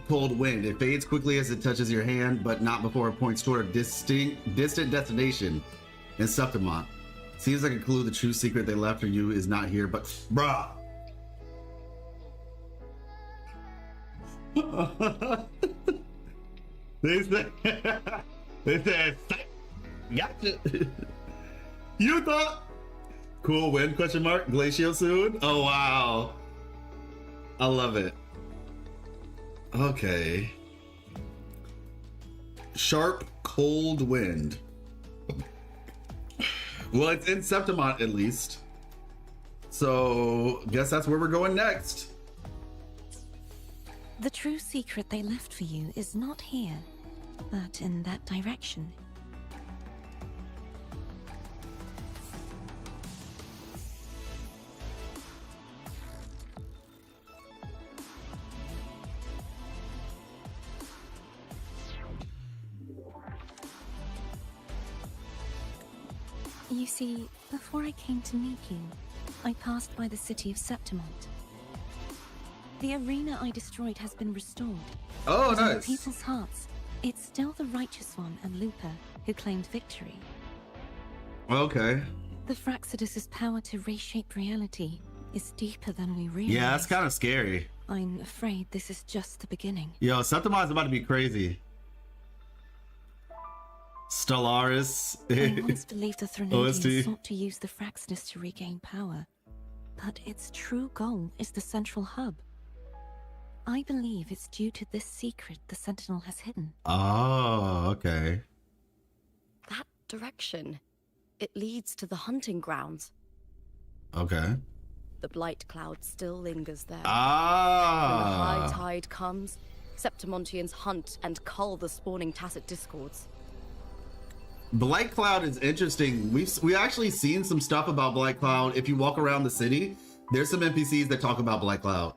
Cold wind. It fades quickly as it touches your hand, but not before it points toward a distant destination in Septimont. Seems like a clue the true secret they left for you is not here, but bruh. They said, gotcha. You thought cool wind, question mark, glacial soon? Oh wow. I love it. Okay. Sharp, cold wind. Well, it's in Septimont at least. So, guess that's where we're going next. The true secret they left for you is not here, but in that direction. You see, before I came to meet you, I passed by the city of Septimont. The arena I destroyed has been restored. Oh, but in nice. the people's hearts, it's still the Righteous One and Lupa who claimed victory. Okay. The Fraxidus's power to reshape reality is deeper than we realize. Yeah, that's kind of scary. I'm afraid this is just the beginning. Yo, Septimont's about to be crazy. Stellaris. I once believed the OST. Threnodians sought to use the Fraxidus to regain power, but its true goal is the central hub. I believe it's due to this secret the Sentinel has hidden. Oh, okay. That direction. It leads to the hunting grounds. Okay. The blight cloud still lingers there. Ah. When the high tide comes, Septimontians hunt and cull the spawning tacit discords. Blight Cloud is interesting. We actually seen some stuff about Blight Cloud. If you walk around the city, there's some NPCs that talk about Blight Cloud.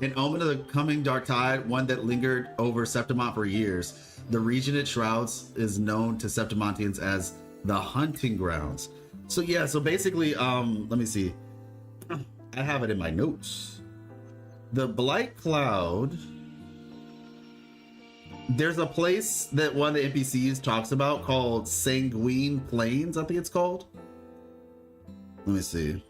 An omen of the coming dark tide, one that lingered over Septimont for years. The region it shrouds is known to Septimontians as the hunting grounds. So yeah, so basically, let me see. I have it in my notes. The Blight Cloud. There's a place that one of the NPCs talks about called Sanguine Plains, I think it's called. Let me see.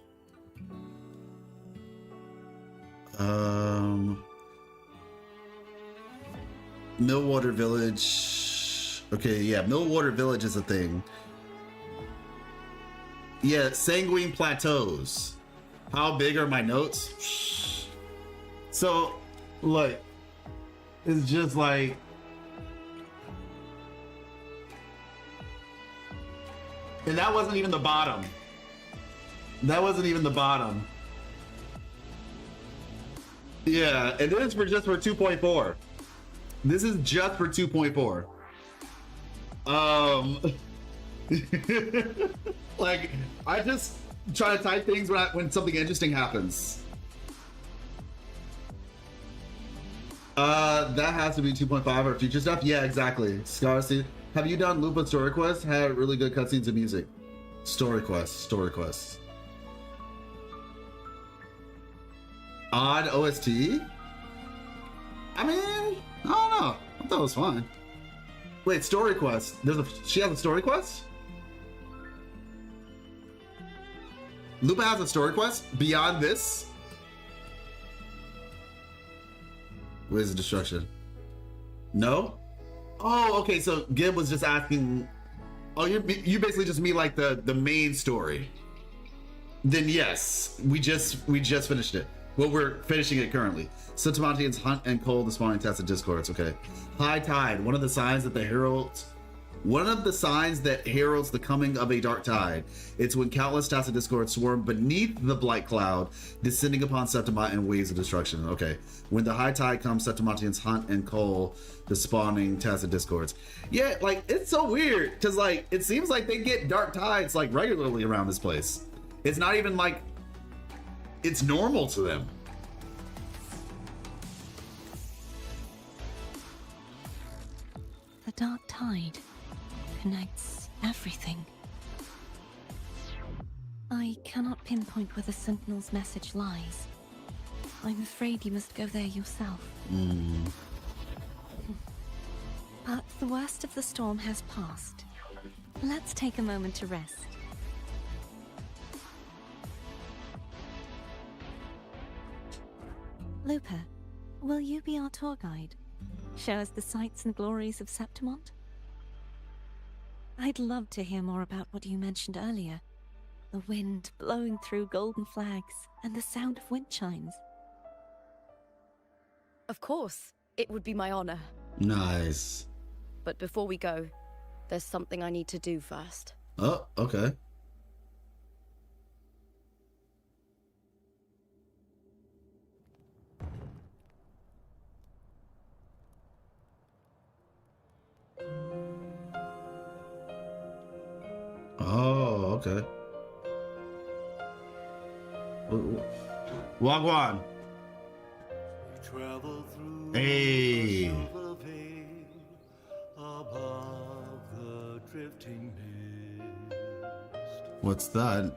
Millwater Village. Okay, yeah, Millwater Village is a thing. Yeah, Sanguine Plateaus. How big are my notes? So, look, it's just like, and that wasn't even the bottom. That wasn't even the bottom. Yeah, and this is for just for 2.4. This is just for 2.4. Like, I just try to type things when something interesting happens. That has to be 2.5 or future stuff. Yeah, exactly. Scarcy, have you done Lupa Story Quest? Had really good cutscenes and music. Story Quest. Odd OST? I mean, I don't know. I thought it was fine. Wait, Story Quest. She has a Story Quest? Lupa has a Story Quest beyond this? Where's the destruction? No? Oh, okay, so Gib was just asking. Oh, you basically just mean like the main story. Then yes, we just finished it. Well, we're finishing it currently. Septimontians hunt and cull the spawning tacit discords. Okay. High tide, one of the signs that heralds the coming of a dark tide. It's when countless tacit discords swarm beneath the blight cloud, descending upon Septimont in waves of destruction. Okay. When the high tide comes, Septimontians hunt and cull the spawning tacit discords. Yeah, like, it's so weird, because, like, it seems like they get dark tides, like, regularly around this place. It's not even, like, it's normal to them. The dark tide connects everything. I cannot pinpoint where the Sentinel's message lies. I'm afraid you must go there yourself. But the worst of the storm has passed. Let's take a moment to rest. Lupa, will you be our tour guide? Show us the sights and glories of Septimont? I'd love to hear more about what you mentioned earlier. The wind blowing through golden flags and the sound of wind chimes. Of course, it would be my honor. Nice. But before we go, there's something I need to do first. Oh, okay. Oh, okay. Wagwan. Hey. What's that?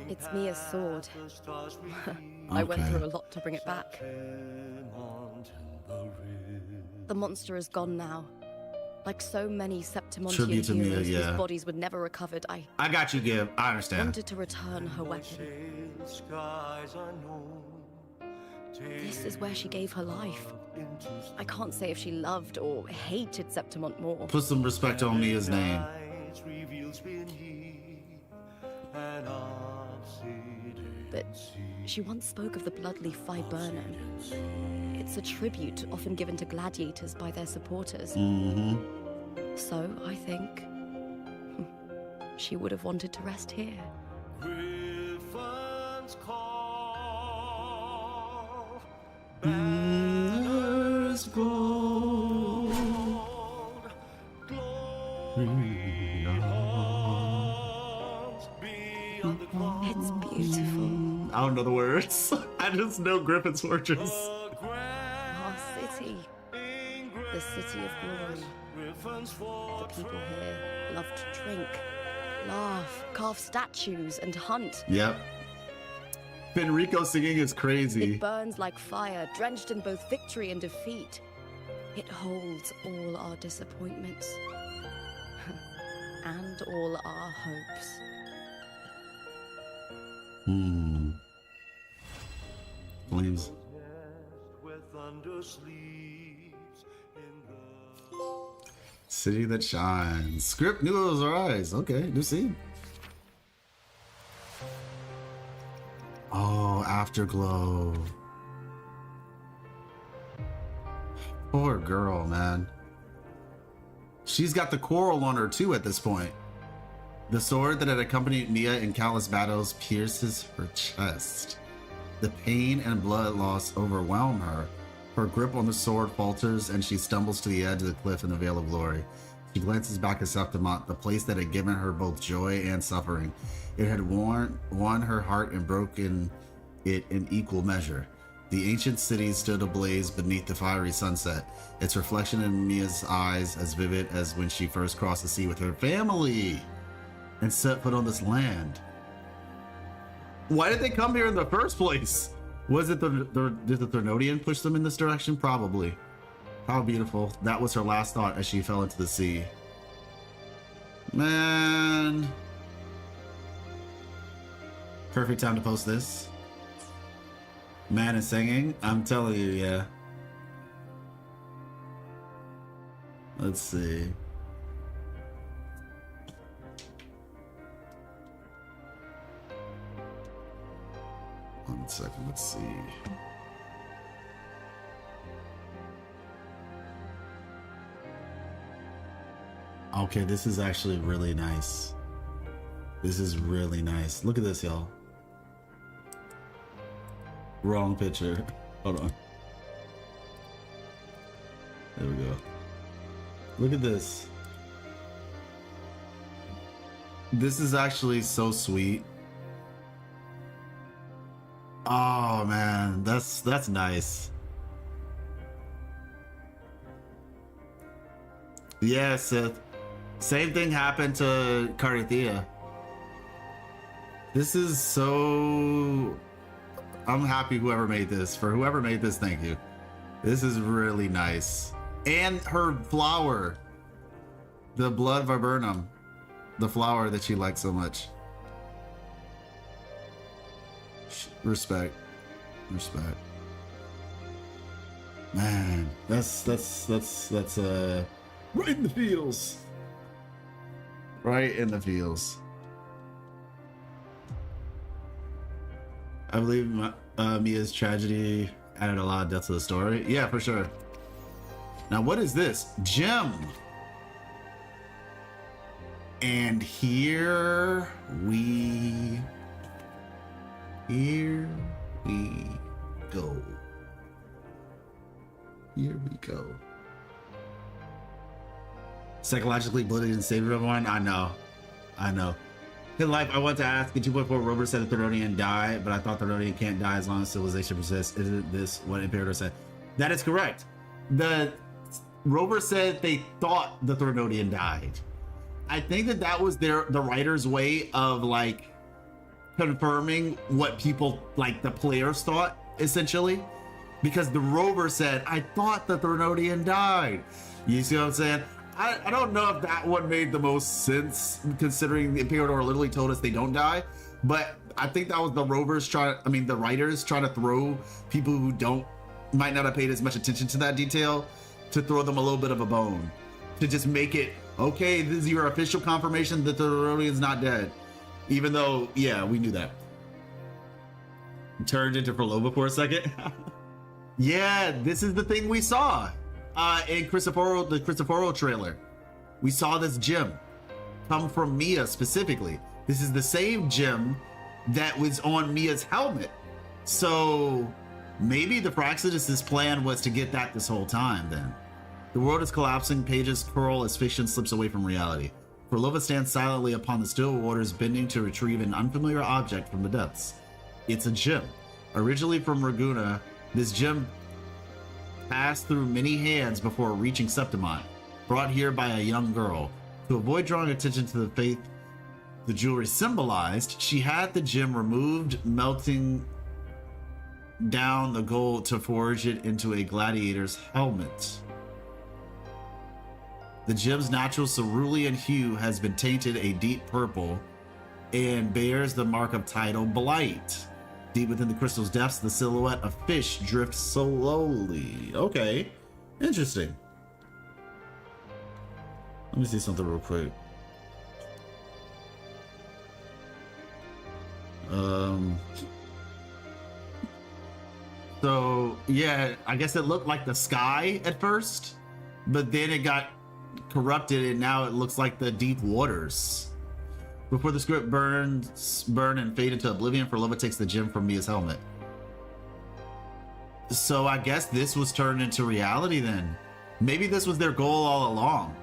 It's Mia's sword. I went through a lot to bring it back. The monster is gone now. Like so many Septimontian heroes whose bodies were never recovered, I got you, Gib. I understand. Wanted to return her weapon. This is where she gave her life. I can't say if she loved or hated Septimont more. Put some respect on Mia's name. But she once spoke of the bloodleaf viburnum. It's a tribute often given to gladiators by their supporters. So, I think she would have wanted to rest here. Griffin's call. Banners gold. It's beautiful. I don't know the words. I just know Griffin's Fortress. Our city. The city of glory. The people here love to drink, laugh, carve statues, and hunt. Yep. Fenrico singing is crazy. It burns like fire, drenched in both victory and defeat. It holds all our disappointments and all our hopes. Flames. City that shines. Script knew it was our eyes. Okay, new scene. Oh, afterglow. Poor girl, man. She's got the coral on her too at this point. The sword that had accompanied Mia in countless battles pierces her chest. The pain and blood loss overwhelm her. Her grip on the sword falters and she stumbles to the edge of the cliff in the Veil of Glory. She glances back at Septimont, the place that had given her both joy and suffering. It had won her heart and broken it in equal measure. The ancient city stood ablaze beneath the fiery sunset, its reflection in Mia's eyes as vivid as when she first crossed the sea with her family and set foot on this land. Why did they come here in the first place? Was it did the Threnodian push them in this direction? Probably. How beautiful. That was her last thought as she fell into the sea. Man. Perfect time to post this. Man is singing. I'm telling you, yeah. Let's see. One second, let's see. Okay, this is actually really nice. This is really nice. Look at this, y'all. Wrong picture. Hold on. There we go. Look at this. This is actually so sweet. Oh man, that's nice. Yeah, Sith. Same thing happened to Cartethiya. This is so... I'm happy whoever made this. For whoever made this, thank you. This is really nice. And her flower. The blood viburnum. The flower that she likes so much. Respect. Respect. Man, that's right in the feels. Right in the feels. I believe Mia's tragedy added a lot of depth to the story. Yeah, for sure. Now, what is this? Gem. And here we go. Here we go. Psychologically bloated and saved everyone? I know. In life, I want to ask, in 2.4, Rover said the Threnodian died, but I thought the Threnodian can't die as long as civilization persists. Isn't this what Imperator said? That is correct. The Rover said they thought the Threnodian died. I think that was the writer's way of like confirming what people, like the players, thought, essentially, because the rover said, I thought the Threnodian died. You see what I'm saying? I don't know if that one made the most sense, considering the Imperator literally told us they don't die, but I think that was the the writers trying to throw people who might not have paid as much attention to that detail, to throw them a little bit of a bone, to just make it, okay, this is your official confirmation that the Threnodian's not dead. Even though, yeah, we knew that. Turned into Prolova for a second. Yeah, this is the thing we saw in the Cristoforo trailer. We saw this gem come from Mia specifically. This is the same gem that was on Mia's helmet. So maybe the Praxidus' plan was to get that this whole time then. The world is collapsing, pages curl as fiction slips away from reality. Prolova stands silently upon the still waters, bending to retrieve an unfamiliar object from the depths. It's a gem. Originally from Raguna, this gem passed through many hands before reaching Septimont, brought here by a young girl. To avoid drawing attention to the faith the jewelry symbolized, she had the gem removed, melting down the gold to forge it into a gladiator's helmet. The gem's natural cerulean hue has been tainted a deep purple and bears the mark of tidal blight. Deep within the crystal's depths, the silhouette of fish drifts slowly. Okay, interesting. Let me see something real quick. So yeah, I guess it looked like the sky at first, but then it got corrupted and now it looks like the deep waters. Before the script burn and fade into oblivion, Prolova takes the gem from Mia's helmet. So I guess this was turned into reality then. Maybe this was their goal all along.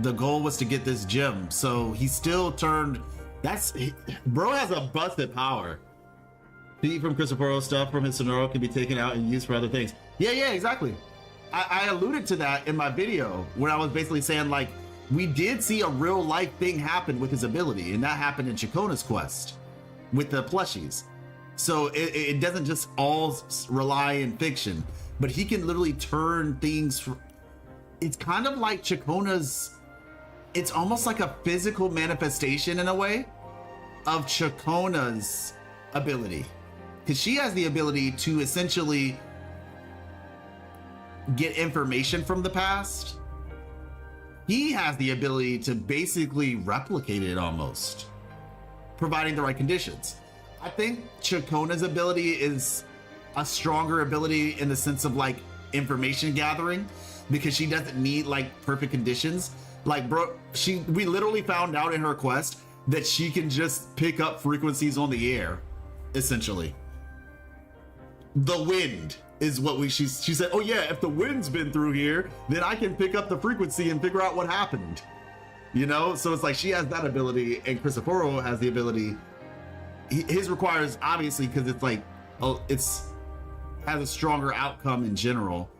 The goal was to get this gem, so he still turned. Bro has a busted power. Feet from Cristoforo, stuff from his Sonoro can be taken out and used for other things. Yeah, exactly. I alluded to that in my video when I was basically saying, like, we did see a real life thing happen with his ability, and that happened in Chacona's quest with the plushies. So it doesn't just all rely in fiction, but he can literally turn things. It's kind of like Chacona's. It's almost like a physical manifestation in a way of Chacona's ability, because she has the ability to essentially get information from the past. He has the ability to basically replicate it almost, providing the right conditions. I think Chacona's ability is a stronger ability in the sense of like information gathering, because she doesn't need like perfect conditions. Like, bro, we literally found out in her quest that she can just pick up frequencies on the air, essentially. The wind is what she said, oh yeah, if the wind's been through here, then I can pick up the frequency and figure out what happened. You know, so it's like she has that ability, and Cristoforo has the ability. His requires, obviously, because it's like, has a stronger outcome in general.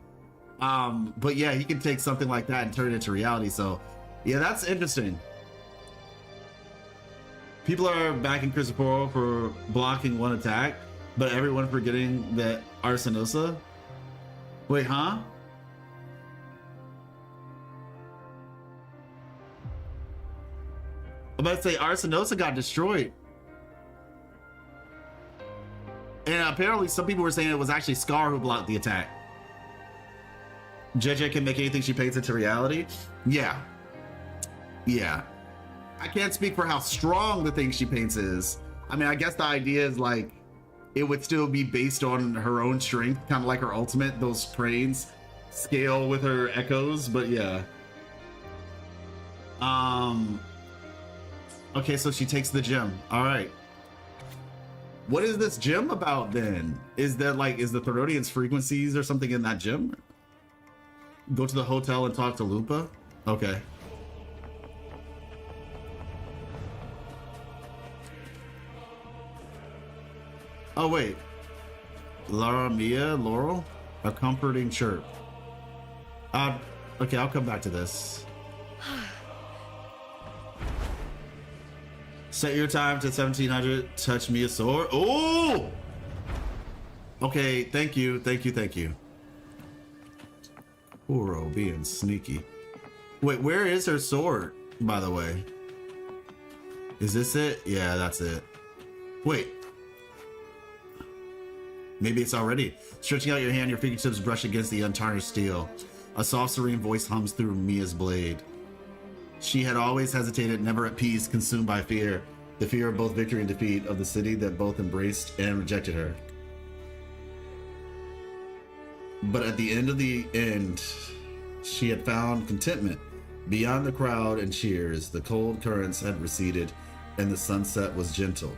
But yeah, he can take something like that and turn it into reality. So yeah, that's interesting. People are backing Cristoforo for blocking one attack, but everyone forgetting that Arsenosa. Wait, huh? I'm about to say Arsenosa got destroyed. And apparently some people were saying it was actually Scar who blocked the attack. JJ can make anything she paints into reality. Yeah. I can't speak for how strong the thing she paints is. I mean, I guess the idea is like it would still be based on her own strength, kind of like her ultimate, those cranes scale with her echoes, but yeah. Okay, so she takes the gem. All right. What is this gem about then? Is the Threnodian's frequencies or something in that gem? Go to the hotel and talk to Lupa? Okay. Oh wait. Laurel? A comforting chirp. Okay, I'll come back to this. Set your time to 1700. Touch me a sword. Oh! Okay, thank you, thank you, thank you. Uro being sneaky. Wait, where is her sword, by the way? Is this it? Yeah, that's it. Wait. Maybe it's already. Stretching out your hand, your fingertips brush against the untarnished steel. A soft, serene voice hums through Mia's blade. She had always hesitated, never at peace, consumed by fear. The fear of both victory and defeat, of the city that both embraced and rejected her. But at the end of the end, she had found contentment. Beyond the crowd and cheers, the cold currents had receded, and the sunset was gentle.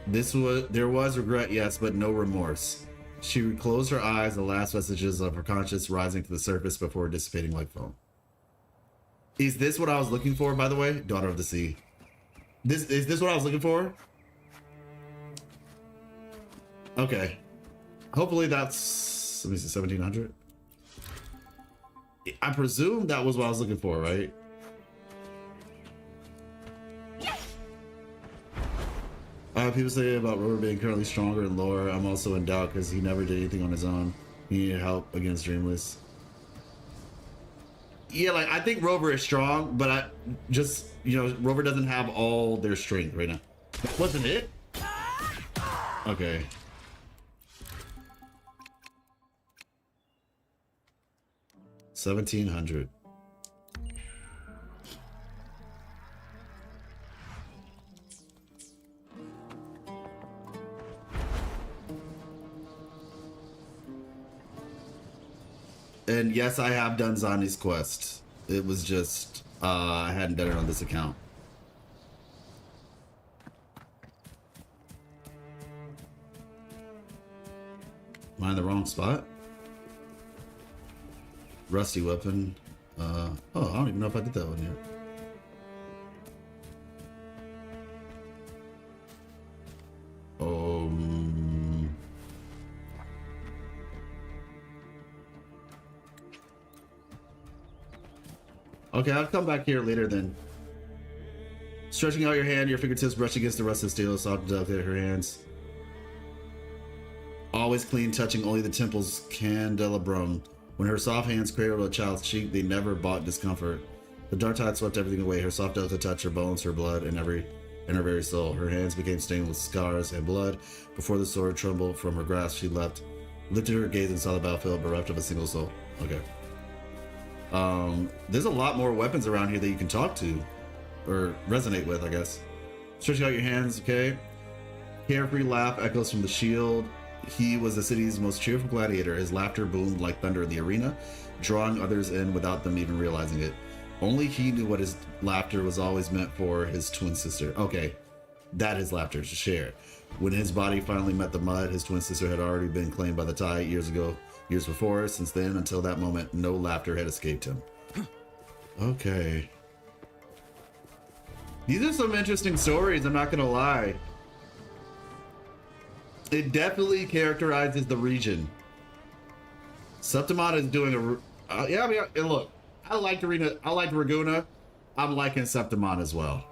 There was regret, yes, but no remorse. She closed her eyes, the last vestiges of her conscience rising to the surface before dissipating like foam. Is this what I was looking for, by the way? Daughter of the Sea. Is this what I was looking for? Okay. Hopefully that's, let me see, 1700. I presume that was what I was looking for, right? People say about Rover being currently stronger in lore. I'm also in doubt because he never did anything on his own. He needed help against Dreamless. Yeah, like I think Rover is strong, but I just, you know, Rover doesn't have all their strength right now. That wasn't it? Okay. $1,700. And yes, I have done Zani's quest. It was just, I hadn't done it on this account. Am I in the wrong spot? Rusty weapon. Oh, I don't even know if I did that one yet. Okay, I'll come back here later then. Stretching out your hand, your fingertips brush against the rusted steel, soft and delicate her hands. Always clean, touching only the temple's candelabrum. When her soft hands cradled a child's cheek, they never brought discomfort. The dark tide swept everything away, her soft delicate touch, her bones, her blood, and her very soul. Her hands became stained with scars and blood. Before the sword trembled from her grasp, she lifted her gaze and saw the battlefield bereft of a single soul. Okay. There's a lot more weapons around here that you can talk to or resonate with, I guess. Stretching out your hands, okay. Carefree laugh echoes from the shield. He was the city's most cheerful gladiator. His laughter boomed like thunder in the arena, drawing others in without them even realizing it. Only he knew what his laughter was always meant for his twin sister. Okay, that his laughter to share. When his body finally met the mud, his twin sister had already been claimed by the tide years before. Since then, until that moment, no laughter had escaped him. Okay. These are some interesting stories, I'm not gonna lie. It definitely characterizes the region. Septimont is doing a... yeah, I mean, look, I liked Raguna. I'm liking Septimont as well.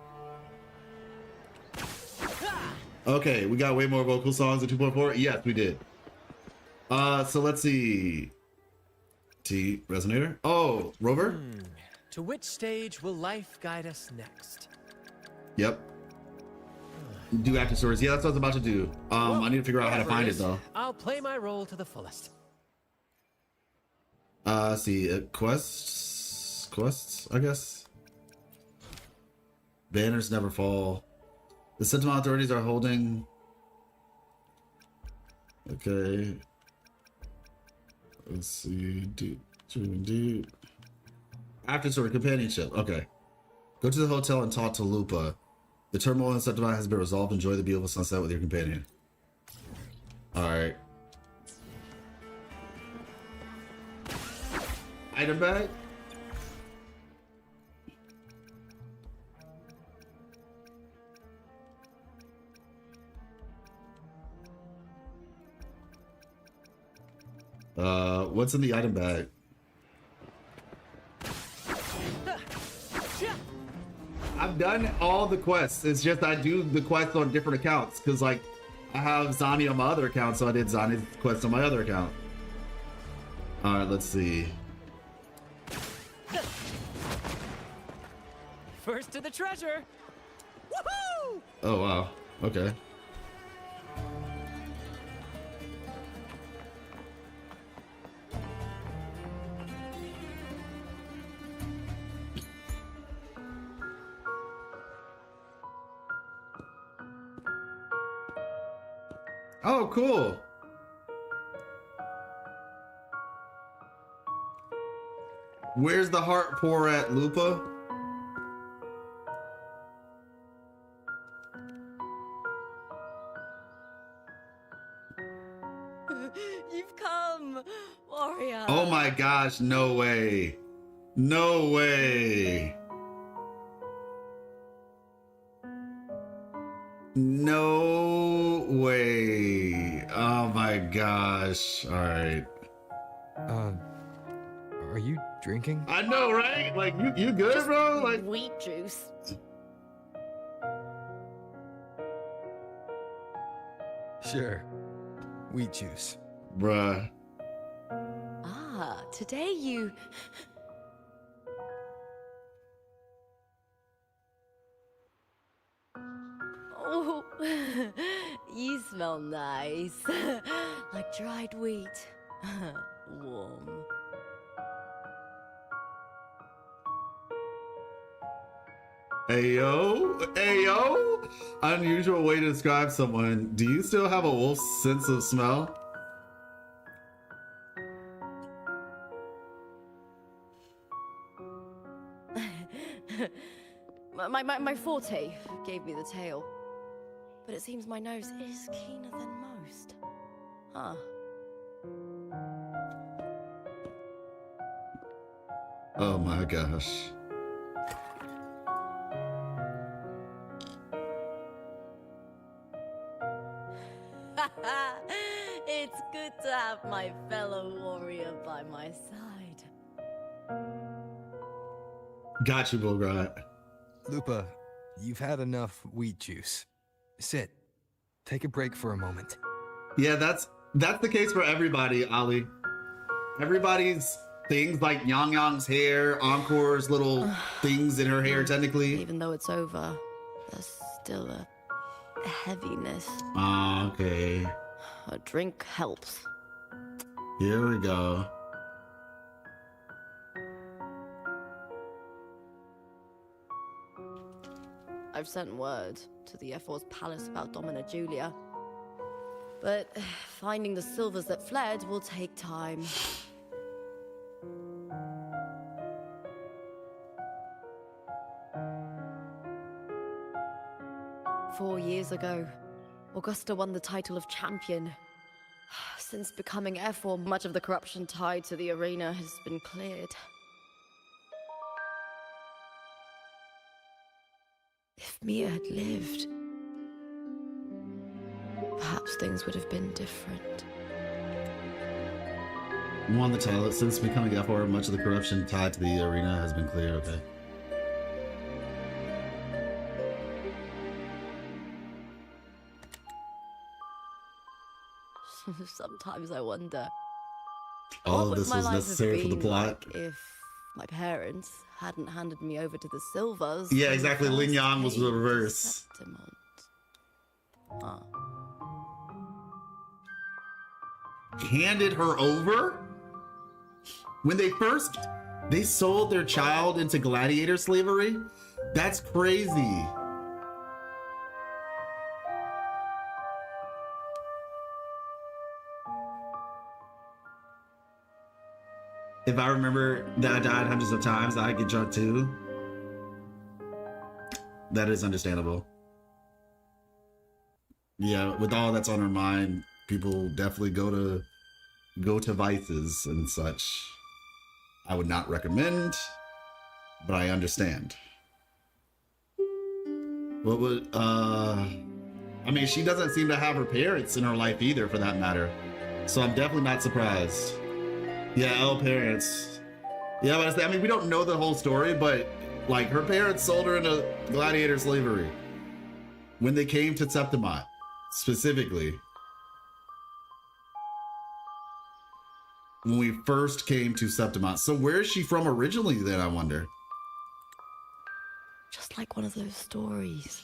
Okay, we got way more vocal songs in 2.4. Yes, we did. So let's see. T resonator. Oh, Rover. To which stage will life guide us next? Yep. Do active stories. Yeah, that's what I was about to do. I need to figure out how to find it though. I'll play my role to the fullest. See, quests, I guess. Banners never fall. The Septimont authorities are holding. Okay. Let's see. Deep. After story companionship. Okay. Go to the hotel and talk to Lupa. The turmoil in Septimont has been resolved. Enjoy the beautiful sunset with your companion. Alright. Item bag? What's in the item bag? I've done all the quests. It's just I do the quests on different accounts because, like, I have Zani on my other account, so I did Zani's quest on my other account. All right, let's see. First to the treasure. Woohoo! Oh wow. Okay. Oh, cool. Where's the heart pour at, Lupa? You've come, warrior. Oh my gosh, no way. No way. No way. Oh my gosh. All right. Are you drinking? I know, right? Like, you good, Just bro? Like, wheat juice. Sure. Wheat juice. bruh. Ah, today you... Oh, you smell nice. Like dried wheat. Warm. Ayo, ayo. Unusual way to describe someone. Do you still have a wolf's sense of smell? My forte gave me the tail, but it seems my nose is keener than most. Huh. Oh my gosh. It's good to have my fellow warrior by my side. Got you, Bulgrat. Lupa, you've had enough wheat juice. Sit. Take a break for a moment. Yeah, that's the case for everybody, Ali. Everybody's things like Yang Yang's hair, Encore's little things in her hair, technically. Even though it's over, there's still a heaviness. Ah, okay. A drink helps. Here we go. I've sent word to the F4's palace about Domina Julia. But finding the silvers that fled will take time. Four years ago, Augusta won the title of champion. Since becoming F4, much of the corruption tied to the arena has been cleared. If Mia had lived, perhaps things would have been different. Won the title. Since becoming F4, much of the corruption tied to the arena has been cleared. Okay. Sometimes I wonder. All of this was necessary for the plot. Like if my parents hadn't handed me over to the Silvers. Yeah, exactly. Ling Yang was the reverse. Septimont. Huh. Handed her over? When they sold their child into gladiator slavery? That's crazy. If I remember that I died hundreds of times, I get drunk too. That is understandable. Yeah, with all that's on her mind, people definitely go to vices and such. I would not recommend, but I understand. What would I mean, she doesn't seem to have her parents in her life either, for that matter. So I'm definitely not surprised. Yeah, Elle parents. Yeah, but I mean, we don't know the whole story, but like her parents sold her into gladiator slavery when they came to Septimont, specifically. When we first came to Septimont. So where is she from originally then, I wonder? Just like one of those stories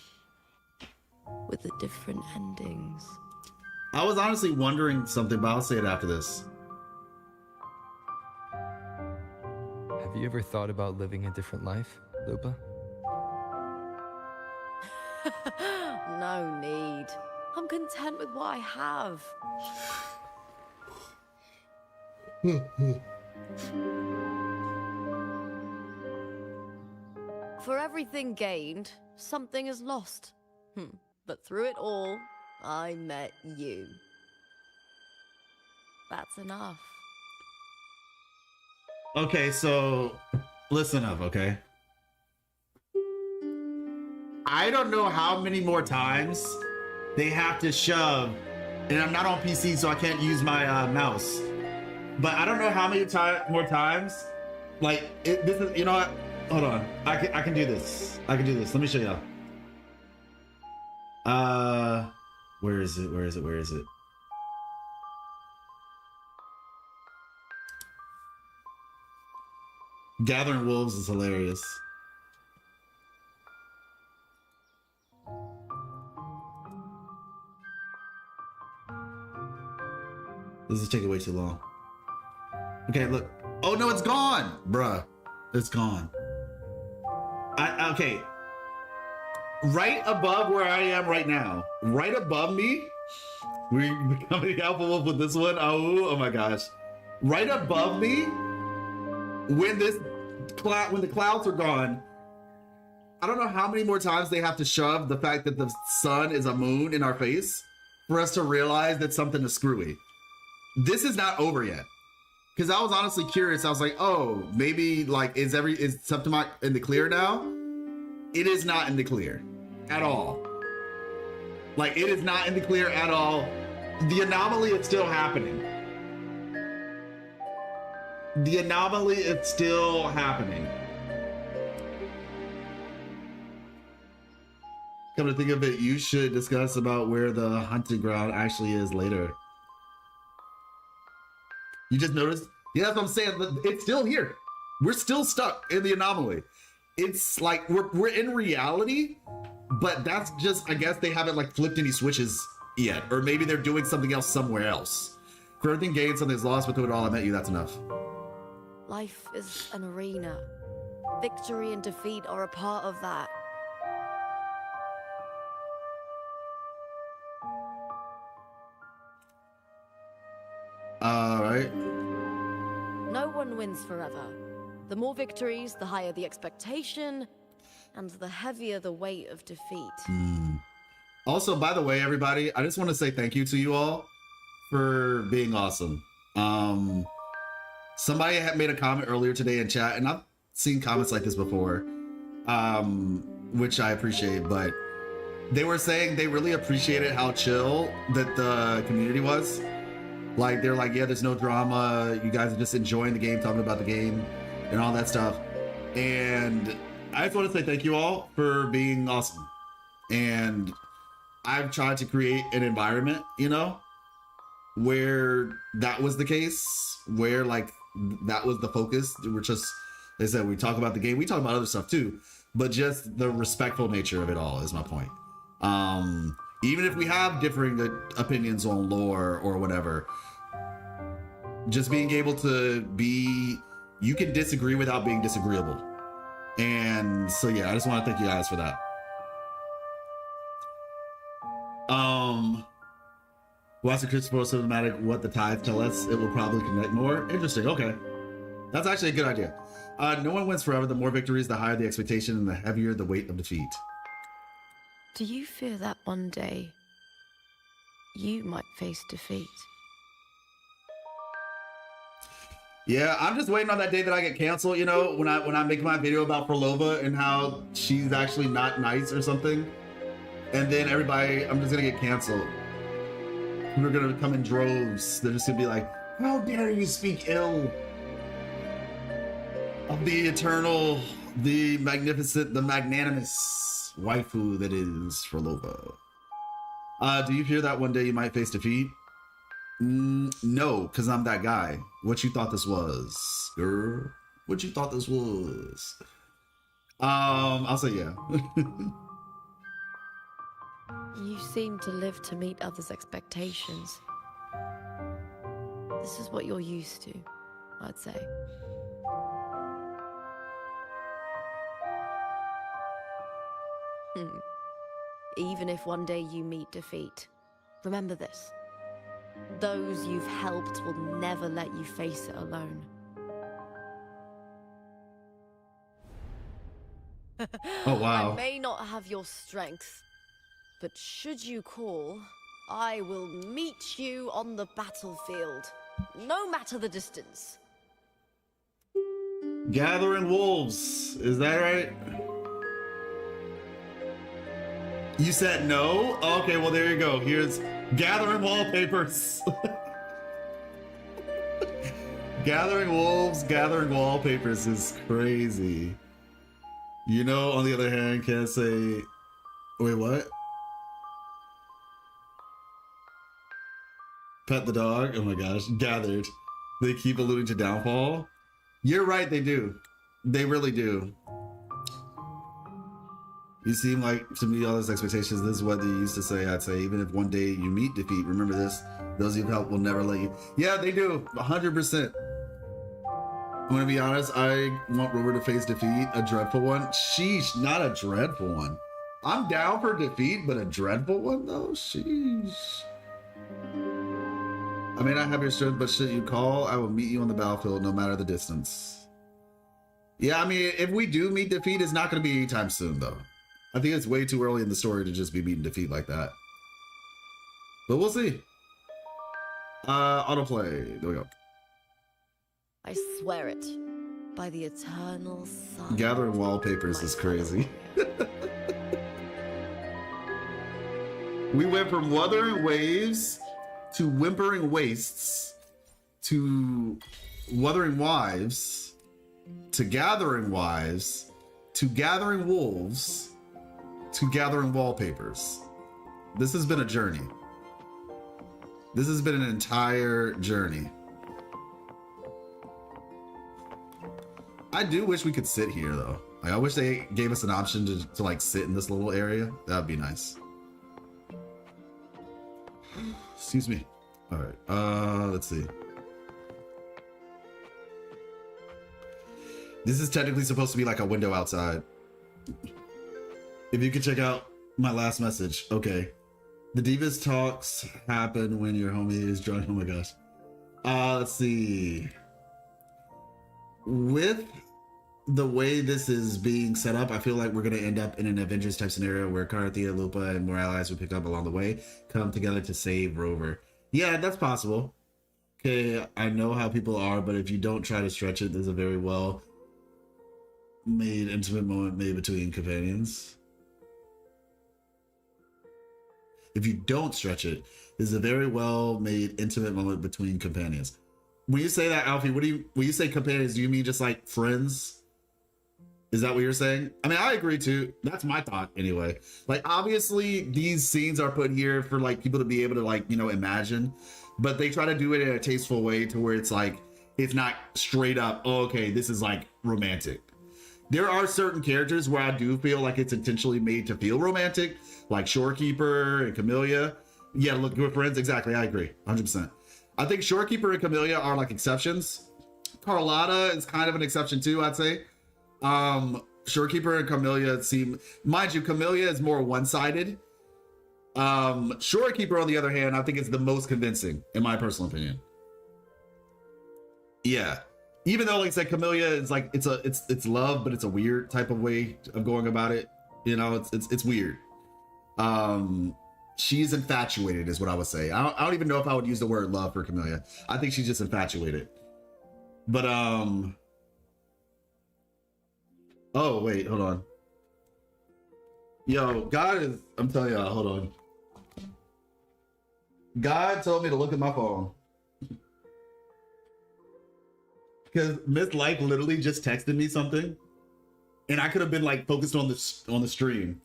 with the different endings. I was honestly wondering something, but I'll say it after this. Have you ever thought about living a different life, Lupa? No need. I'm content with what I have. For everything gained, something is lost. But through it all, I met you. That's enough. Okay, so listen up, okay? I don't know how many more times they have to shove, and I'm not on PC, so I can't use my mouse. But I don't know how many more times. Like, this is, you know what? Hold on. I can do this. I can do this. Let me show y'all. Where is it? Where is it? Where is it? Gathering Wolves is hilarious. This is taking way too long. Okay, look. Oh no, it's gone, bruh. It's gone. Okay. Right above where I am right now, right above me, we're becoming Alpha Wolf with this one. Oh my gosh. Right above me, when the clouds are gone, I don't know how many more times they have to shove the fact that the sun is a moon in our face for us to realize that something is screwy. This is not over yet. Because I was honestly curious. I was like, oh, maybe like is Septimont in the clear now? It is not in the clear at all. Like, it is not in the clear at all. The anomaly is still happening. The anomaly is still happening. Come to think of it, you should discuss about where the hunting ground actually is later. You just noticed? Yeah, that's what I'm saying. It's still here. We're still stuck in the anomaly. It's like we're in reality, but that's just, I guess they haven't like flipped any switches yet, or maybe they're doing something else somewhere else. For everything gained, something's lost, but through it all, I met you. That's enough. Life is an arena. Victory and defeat are a part of that. All right. No one wins forever. The more victories, the higher the expectation, and the heavier the weight of defeat. Also, by the way, everybody, I just want to say thank you to you all for being awesome. Somebody had made a comment earlier today in chat, and I've seen comments like this before, which I appreciate, but they were saying they really appreciated how chill that the community was. Like, they're like, yeah, there's no drama. You guys are just enjoying the game, talking about the game and all that stuff. And I just want to say thank you all for being awesome. And I've tried to create an environment, you know, where that was the case, where like that was the focus. We're just, they said, we talk about the game, we talk about other stuff too, but just the respectful nature of it all is my point. Even if we have differing opinions on lore or whatever, just being able to be, you can disagree without being disagreeable. And so, yeah, I just want to thank you guys for that. Watch the Christopher cinematic, what the tides tell us, it will probably connect more. Interesting, okay. That's actually a good idea. No one wins forever. The more victories, the higher the expectation and the heavier the weight of defeat. Do you fear that one day you might face defeat? Yeah, I'm just waiting on that day that I get canceled, you know, when I make my video about Perlova and how she's actually not nice or something. And then everybody, I'm just gonna get canceled. We're gonna come in droves. They're just gonna be like, How dare you speak ill of the eternal, the magnificent, the magnanimous waifu that is for Loba. Do you fear that one day you might face defeat? No, because I'm that guy. What you thought this was, girl? What you thought this was? I'll say yeah. You seem to live to meet others' expectations. This is what you're used to, I'd say. Even if one day you meet defeat, remember this. Those you've helped will never let you face it alone. Oh, wow. I may not have your strength, but should you call, I will meet you on the battlefield, no matter the distance. Gathering wolves, is that right? You said no? Okay, well there you go. Here's gathering wallpapers. Gathering wolves, gathering wallpapers is crazy. You know, on the other hand, can't say, wait, what? Pet the dog? Oh my gosh, gathered. They keep alluding to downfall. You're right, they do. They really do. You seem like to me all those expectations. This is what they used to say. I'd say, even if one day you meet defeat, remember this. Those you've helped will never let you. Yeah, they do. 100%. I'm gonna be honest. I want Rover to face defeat, a dreadful one. Sheesh, not a dreadful one. I'm down for defeat, but a dreadful one though. Sheesh. I may not have your strength, but should you call, I will meet you on the battlefield, no matter the distance. Yeah, I mean, if we do meet defeat, it's not gonna be anytime soon though. I think it's way too early in the story to just be meeting defeat like that. But we'll see. Autoplay. There we go. I swear it, by the eternal sun. Gathering wallpapers is crazy. We went from wuthering waves to whimpering wastes to wuthering wives to gathering wives to gathering wolves to gathering wallpapers. This has been a journey. This has been an entire journey. I do wish we could sit here though. Like, I wish they gave us an option to like sit in this little area. That would be nice. Excuse me. All right, let's see. This is technically supposed to be like a window outside. If you could check out my last message. Okay. The Divas talks happen when your homie is drunk. Oh my gosh. Let's see. With the way this is being set up, I feel like we're going to end up in an Avengers type scenario where Cartethiya, Lupa, and more allies we pick up along the way come together to save Rover. Yeah, that's possible. Okay, I know how people are, but if you don't try to stretch it, there's a very well made intimate moment made between companions. If you don't stretch it, there's a very well made intimate moment between companions. When you say that, Alfie, when you say companions, do you mean just like friends? Is that what you're saying? I mean, I agree too. That's my thought anyway. Like, obviously these scenes are put here for like people to be able to like, you know, imagine, but they try to do it in a tasteful way to where it's like, it's not straight up, oh, okay, this is like romantic. There are certain characters where I do feel like it's intentionally made to feel romantic, like Shorekeeper and Camellia. Yeah, look, good friends. Exactly. I agree. 100%. I think Shorekeeper and Camellia are like exceptions. Carlotta is kind of an exception too, I'd say. Shorekeeper and Camellia seem, mind you, Camellia is more one-sided. Shorekeeper, on the other hand, I think is the most convincing, in my personal opinion. Yeah. Even though, like I said, Camellia is like, it's love, but it's a weird type of way of going about it. You know, it's weird. She's infatuated is what I would say. I don't even know if I would use the word love for Camellia. I think she's just infatuated. But, oh, wait, hold on. Yo, God is, I'm telling y'all, hold on. God told me to look at my phone. because Miss Life literally just texted me something, and I could have been like focused on the stream,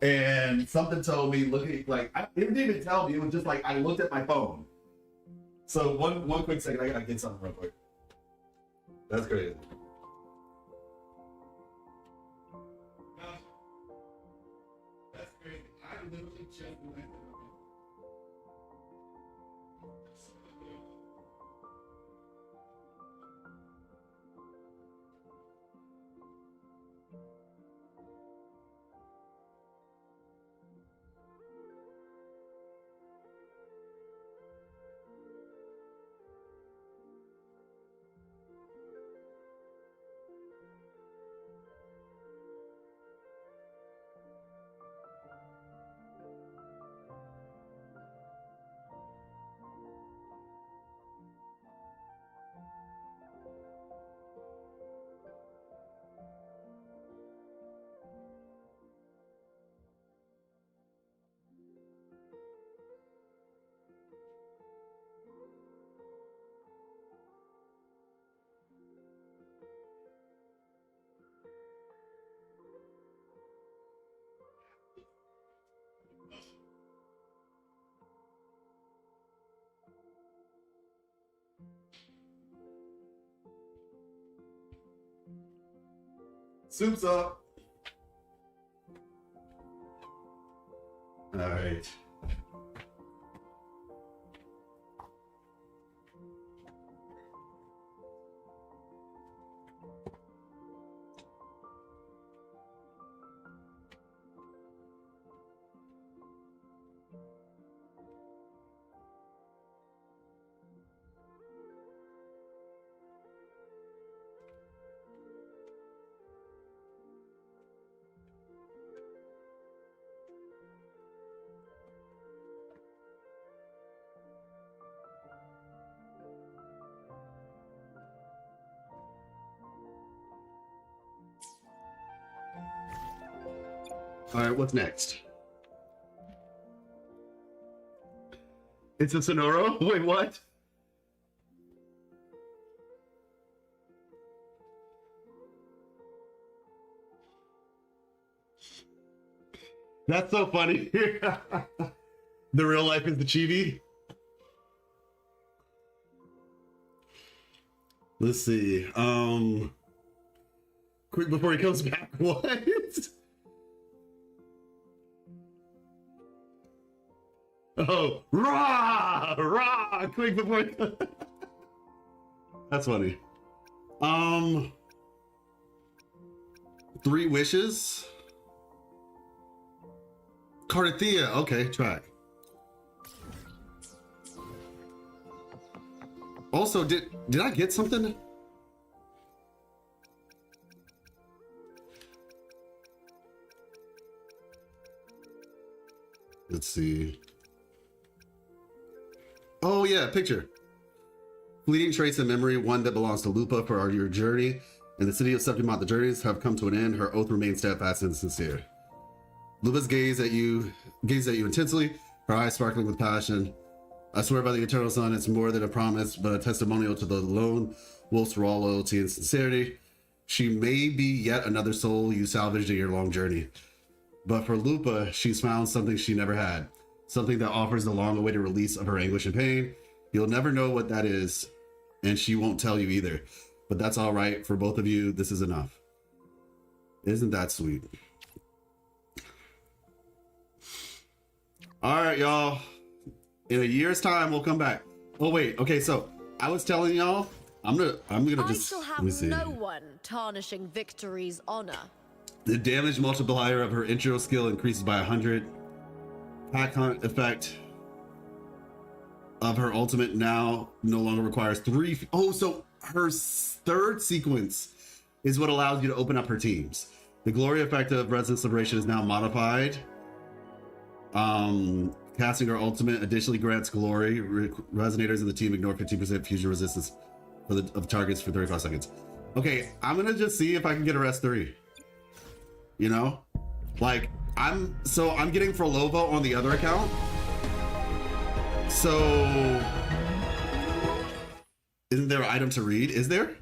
and something told me looking like it didn't even tell me. It was just like I looked at my phone. So one quick second, I gotta get something real quick. That's crazy. That's crazy. I literally just went. Soup's up. All right. All right, what's next? It's a Sonoro? Wait, what? That's so funny. The real life is the chibi. Let's see. Quick before he comes back. What? Oh, rah, quick before he comes. That's funny. 3 wishes. Cartethiya, okay, track. Also, did I get something? Let's see. Oh yeah, picture. Fleeting trace of memory, one that belongs to Lupa for your journey. In the city of Septimont, the journeys have come to an end. Her oath remains steadfast and sincere. Lupa's gazed at you intensely, her eyes sparkling with passion. I swear by the eternal sun, it's more than a promise, but a testimonial to the lone wolf's raw loyalty and sincerity. She may be yet another soul you salvaged in your long journey. But for Lupa, she's found something she never had. Something that offers the long-awaited release of her anguish and pain. You'll never know what that is, and she won't tell you either. But that's all right. For both of you, this is enough. Isn't that sweet? All right, y'all. In a year's time, we'll come back. Oh wait, okay. So I was telling y'all, I'm gonna I just. shall have no one tarnishing Victory's honor. The damage multiplier of her intro skill increases by 100. Pack hunt effect of her ultimate now no longer requires 3. Oh, so her 3rd sequence is what allows you to open up her teams. The glory effect of Resonance Liberation is now modified. Casting her ultimate additionally grants glory. Resonators in the team ignore 15% fusion resistance of targets for 35 seconds. Okay, I'm gonna just see if I can get a rest 3. You know, like I'm getting Frolova on the other account. So isn't there an item to read? Is there?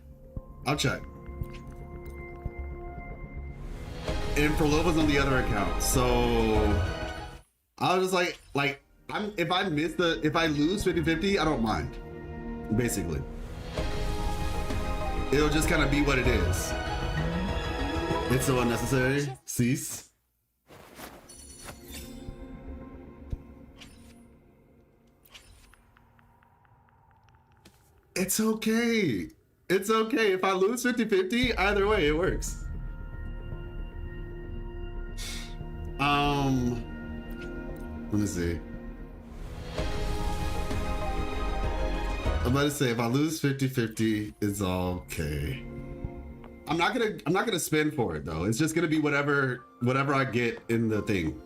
I'll check. And for Lova's on the other account, so I was just like if I lose 50-50, I don't mind. Basically, it'll just kind of be what it is. It's so unnecessary. Cease. It's okay. It's okay. If I lose 50-50, either way, it works. Let me see. I'm about to say, if I lose 50-50, it's okay. I'm not gonna spend for it though. It's just gonna be whatever I get in the thing.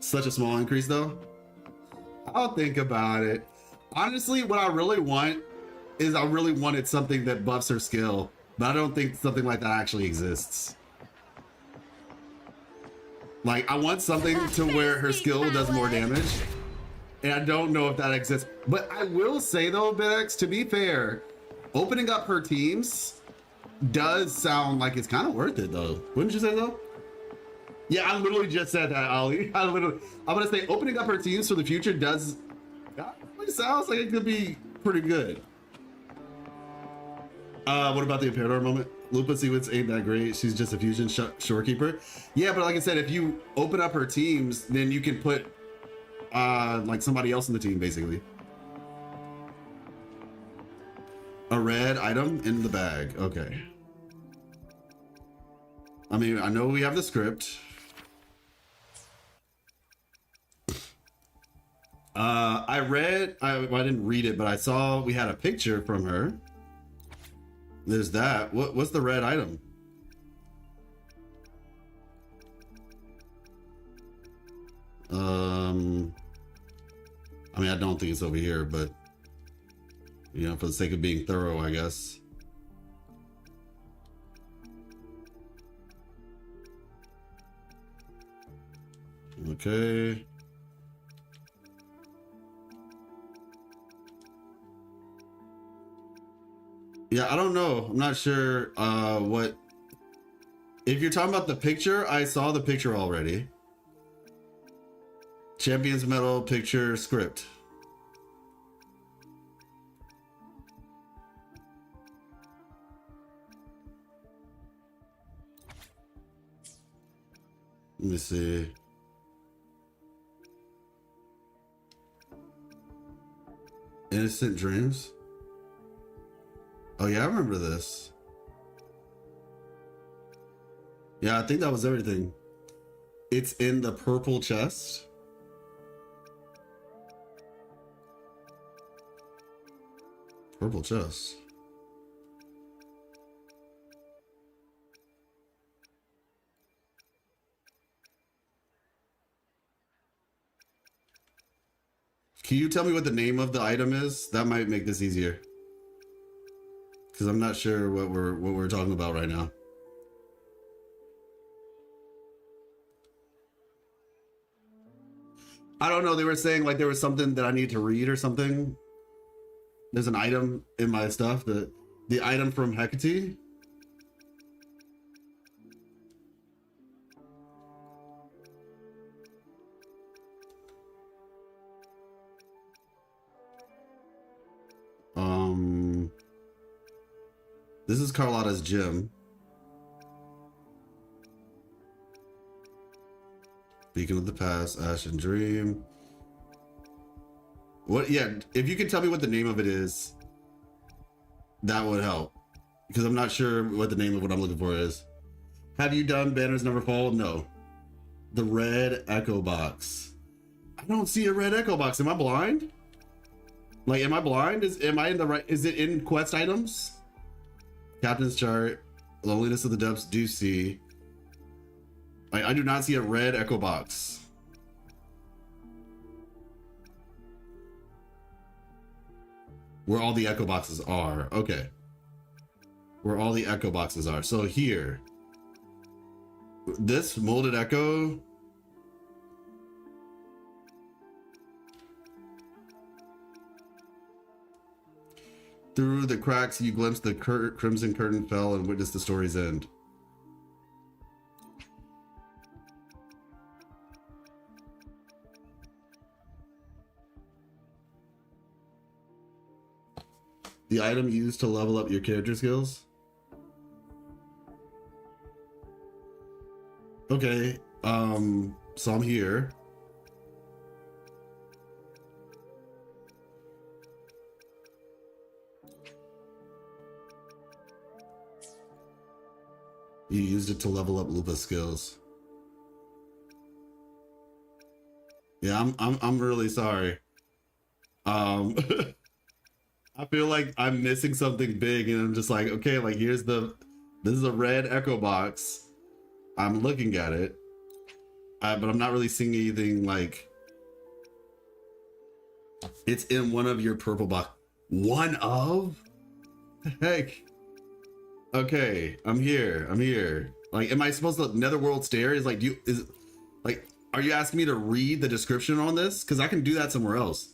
Such a small increase though. I'll think about it. Honestly, what I really want is I really wanted something that buffs her skill, but I don't think something like that actually exists. Like, I want something to where her skill does more damage, and I don't know if that exists. But I will say though, Bex, to be fair, opening up her teams does sound like it's kind of worth it though. Wouldn't you say so? Yeah, I literally just said that, Ollie. I'm gonna say opening up her teams for the future does, it sounds like it could be pretty good. What about the Imperador moment? Lupa sequence ain't that great. She's just a fusion shorekeeper. Yeah, but like I said, if you open up her teams, then you can put like somebody else in the team, basically. A red item in the bag. Okay. I mean, I know we have the script. I didn't read it, but I saw we had a picture from her. There's that. What's the red item? I mean, I don't think it's over here, but you know, for the sake of being thorough, I guess. Okay. Yeah, I don't know. I'm not sure what. If you're talking about the picture, I saw the picture already. Champions Medal picture script. Let me see. Innocent Dreams. Oh yeah, I remember this. Yeah, I think that was everything. It's in the purple chest. Purple chest. Can you tell me what the name of the item is? That might make this easier. Because I'm not sure what we're talking about right now. I don't know. They were saying like there was something that I need to read or something. There's an item in my stuff, the item from Hecate. This is Carlotta's gym. Beacon of the Past, Ash and Dream. What? Yeah, if you can tell me what the name of it is, that would help. Because I'm not sure what the name of what I'm looking for is. Have you done Banners Never Fall? No. The red echo box. I don't see a red echo box. Am I blind? Like, am I blind? Am I in the right? Is it in quest items? Captain's chart. Loneliness of the Depths. Do see. I do not see a red echo box. Where all the echo boxes are. Okay. Where all the echo boxes are. So here. This molded echo. Through the cracks, you glimpsed the crimson curtain fell and witnessed the story's end. The item used to level up your character skills? Okay, so I'm here. You used it to level up Lupa's skills. Yeah, I'm really sorry. I feel like I'm missing something big, and I'm just like, okay, like this is a red echo box. I'm looking at it, but I'm not really seeing anything like. It's in one of your purple box. One of? Heck. Okay, I'm here. Like, am I supposed to Netherworld stare? Is like, are you asking me to read the description on this? Because I can do that somewhere else.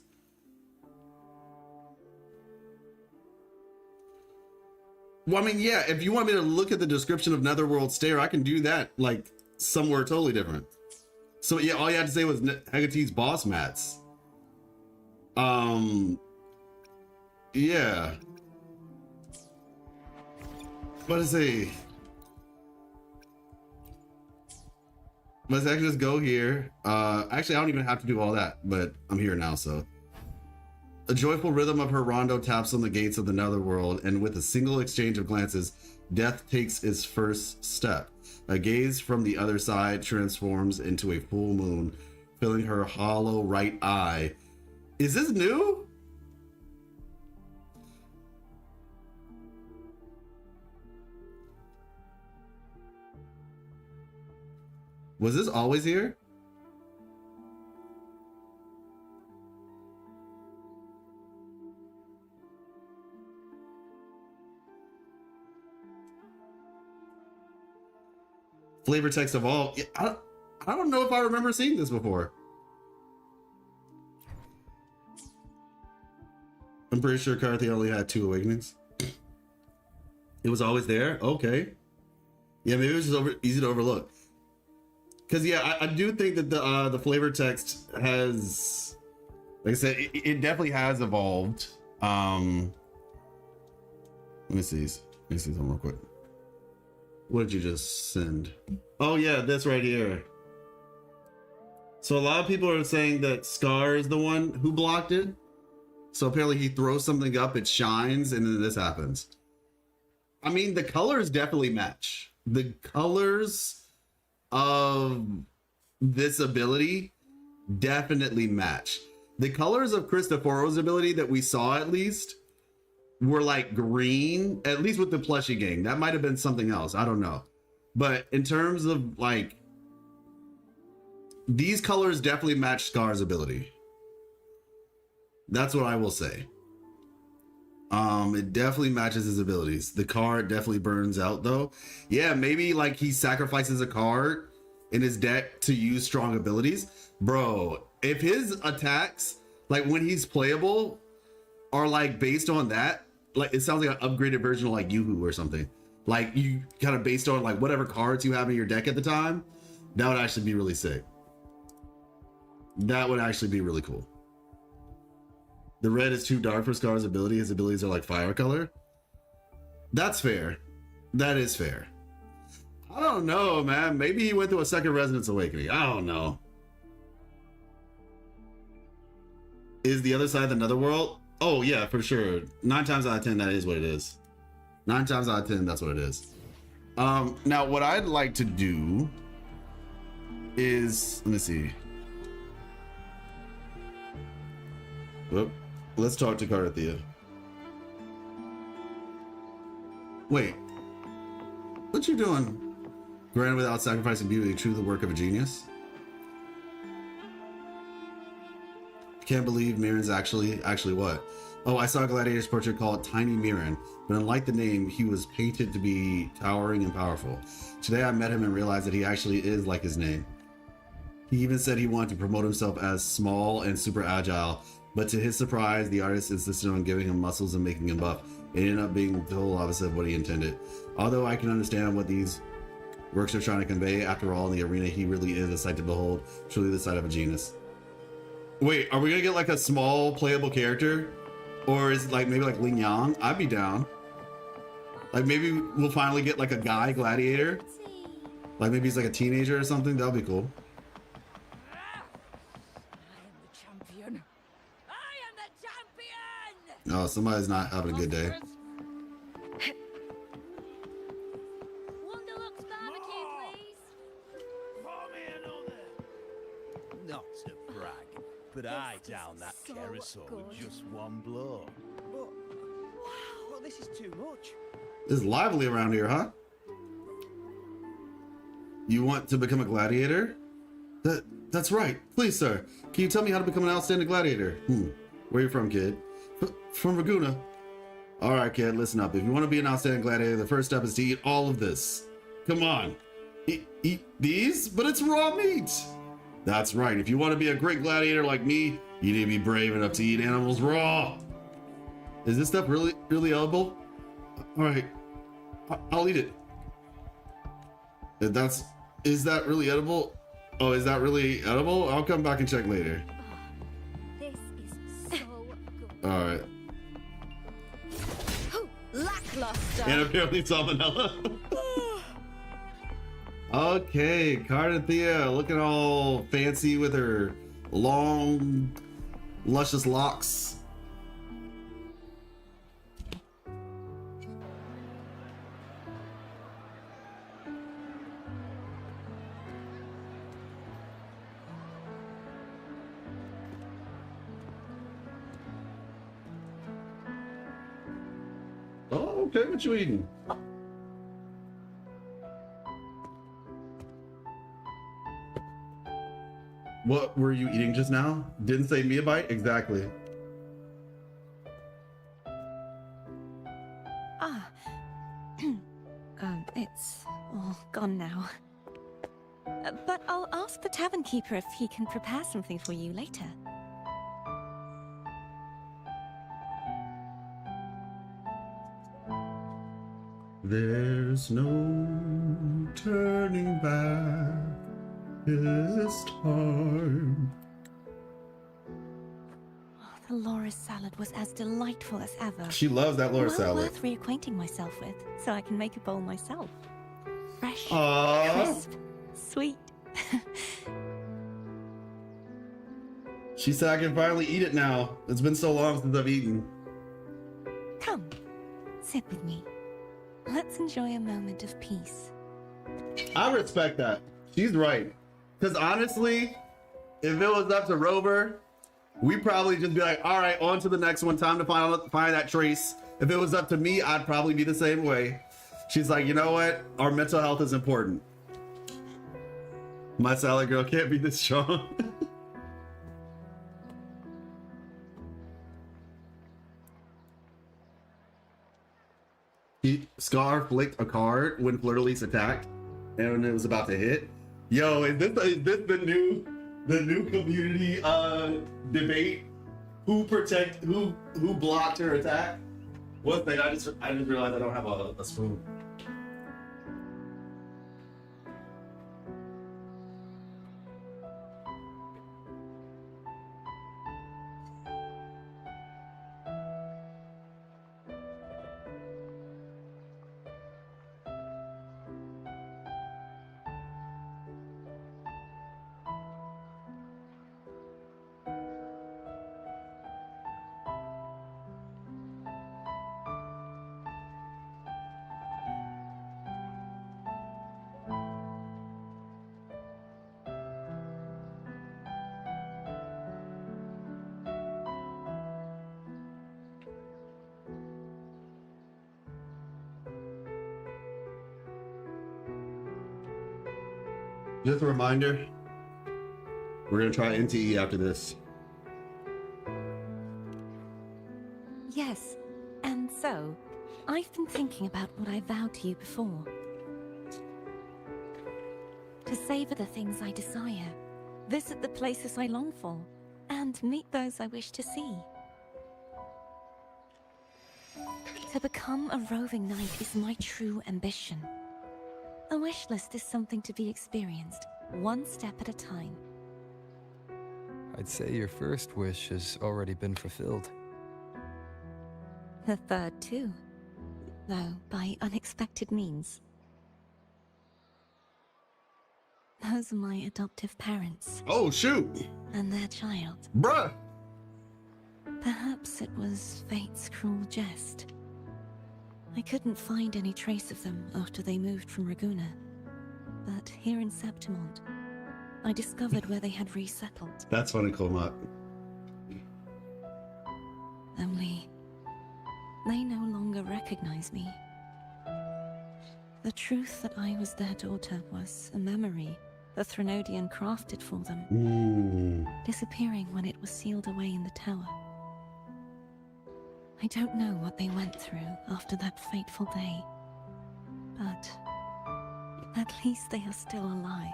Well, I mean, yeah, if you want me to look at the description of Netherworld stare, I can do that, like, somewhere totally different. So, yeah, all you had to say was Hegate's boss mats. Yeah. Let's see. Let's actually just go here. Actually, I don't even have to do all that, but I'm here now, so. A joyful rhythm of her rondo taps on the gates of the netherworld, and with a single exchange of glances, death takes its first step. A gaze from the other side transforms into a full moon, filling her hollow right eye. Is this new? Was this always here? Flavor text evolved. I don't know if I remember seeing this before. I'm pretty sure Cartethiya only had 2 awakenings. It was always there? Okay. Yeah, maybe it was just easy to overlook. Because, yeah, I do think that the flavor text has, like I said, it definitely has evolved. Let me see something real quick. What did you just send? Oh, yeah, this right here. So a lot of people are saying that Scar is the one who blocked it. So apparently he throws something up, it shines, and then this happens. I mean, the colors definitely match. The colors of this ability definitely match. The colors of Cristoforo's ability that we saw, at least, were like green, at least with the plushie gang. That might have been something else, I don't know. But in terms of like, these colors definitely match Scar's ability. That's what I will say. It definitely matches his abilities. The card definitely burns out though. Yeah, maybe like he sacrifices a card in his deck to use strong abilities. Bro, if his attacks, like when he's playable, are like based on that, like it sounds like an upgraded version of like YuWu or something. Like you kind of based on like whatever cards you have in your deck at the time, that would actually be really sick. That would actually be really cool. The red is too dark for Scar's ability. His abilities are like fire color. That's fair. That is fair. I don't know, man. Maybe he went through a second Resonance Awakening. I don't know. Is the other side of the Netherworld? Oh, yeah, for sure. 9 times out of 10, that is what it is. 9 times out of 10, that's what it is. Now, what I'd like to do is... Let me see. Well, let's talk to Cartethiya. Wait. What you doing? Granted without sacrificing beauty, true the work of a genius. Can't believe Mirren's actually what? Oh, I saw a gladiator's portrait called Tiny Mirren, but unlike the name, he was painted to be towering and powerful. Today I met him and realized that he actually is like his name. He even said he wanted to promote himself as small and super agile, But to his surprise, the artist insisted on giving him muscles and making him buff. It ended up being the total opposite of what he intended. Although I can understand what these works are trying to convey, after all, in the arena, he really is a sight to behold, truly the sight of a genius. Wait, are we gonna get like a small playable character? Or is it like maybe like Ling Yang? I'd be down. Like maybe we'll finally get like a guy gladiator. Like maybe he's like a teenager or something. That'll be cool. No, somebody's not having a good day. Not to brag, but I down that carousel with just one blow. But, well, this is too much. It's lively around here, huh? You want to become a gladiator? That's right. Please, sir. Can you tell me how to become an outstanding gladiator? Where are you from, kid? From Raguna. All right, kid, listen up. If you want to be an outstanding gladiator, the first step is to eat all of this. Come on. Eat these? But it's raw meat. That's right. If you want to be a great gladiator like me, you need to be brave enough to eat animals raw. Is this stuff really edible? All right. I'll eat it. Is that really edible? Oh, is that really edible? I'll come back and check later. This is so good. All right. Lackluster. And apparently salmonella. Okay, Cartethiya looking all fancy with her long, luscious locks. Oh, okay, what you eating? What were you eating just now? Didn't say me a bite? Exactly. It's all gone now. But I'll ask the tavern keeper if he can prepare something for you later. There's no turning back this time. The Loris salad was as delightful as ever. She loves that Loris salad. Worth reacquainting myself with, so I can make a bowl myself. Fresh, crisp, sweet. She said I can finally eat it now. It's been so long since I've eaten. Come, sit with me. Let's enjoy a moment of peace. I respect that. She's right. Because honestly, if it was up to Rover, we'd probably just be like, all right, on to the next one. Time to find that trace. If it was up to me, I'd probably be the same way. She's like, you know what? Our mental health is important. My salad girl can't be this strong. Scar flicked a card when Fleur-de-Lis attacked, and when it was about to hit. Yo, is this the new community debate? Who blocked her attack? One thing I just realized I don't have a spoon. Just a reminder, we're gonna try NTE after this. Yes, and so, I've been thinking about what I vowed to you before. To savor the things I desire, visit the places I long for, and meet those I wish to see. To become a roving knight is my true ambition. A wish list is something to be experienced, one step at a time. I'd say your first wish has already been fulfilled. The third too, though by unexpected means. Those are my adoptive parents. Oh, shoot! And their child. Bruh! Perhaps it was fate's cruel jest. I couldn't find any trace of them after they moved from Raguna. But here in Septimont, I discovered where they had resettled. That's funny, Colmot. Only, they no longer recognize me. The truth that I was their daughter was a memory the Threnodian crafted for them, disappearing when it was sealed away in the tower. I don't know what they went through after that fateful day, but at least they are still alive.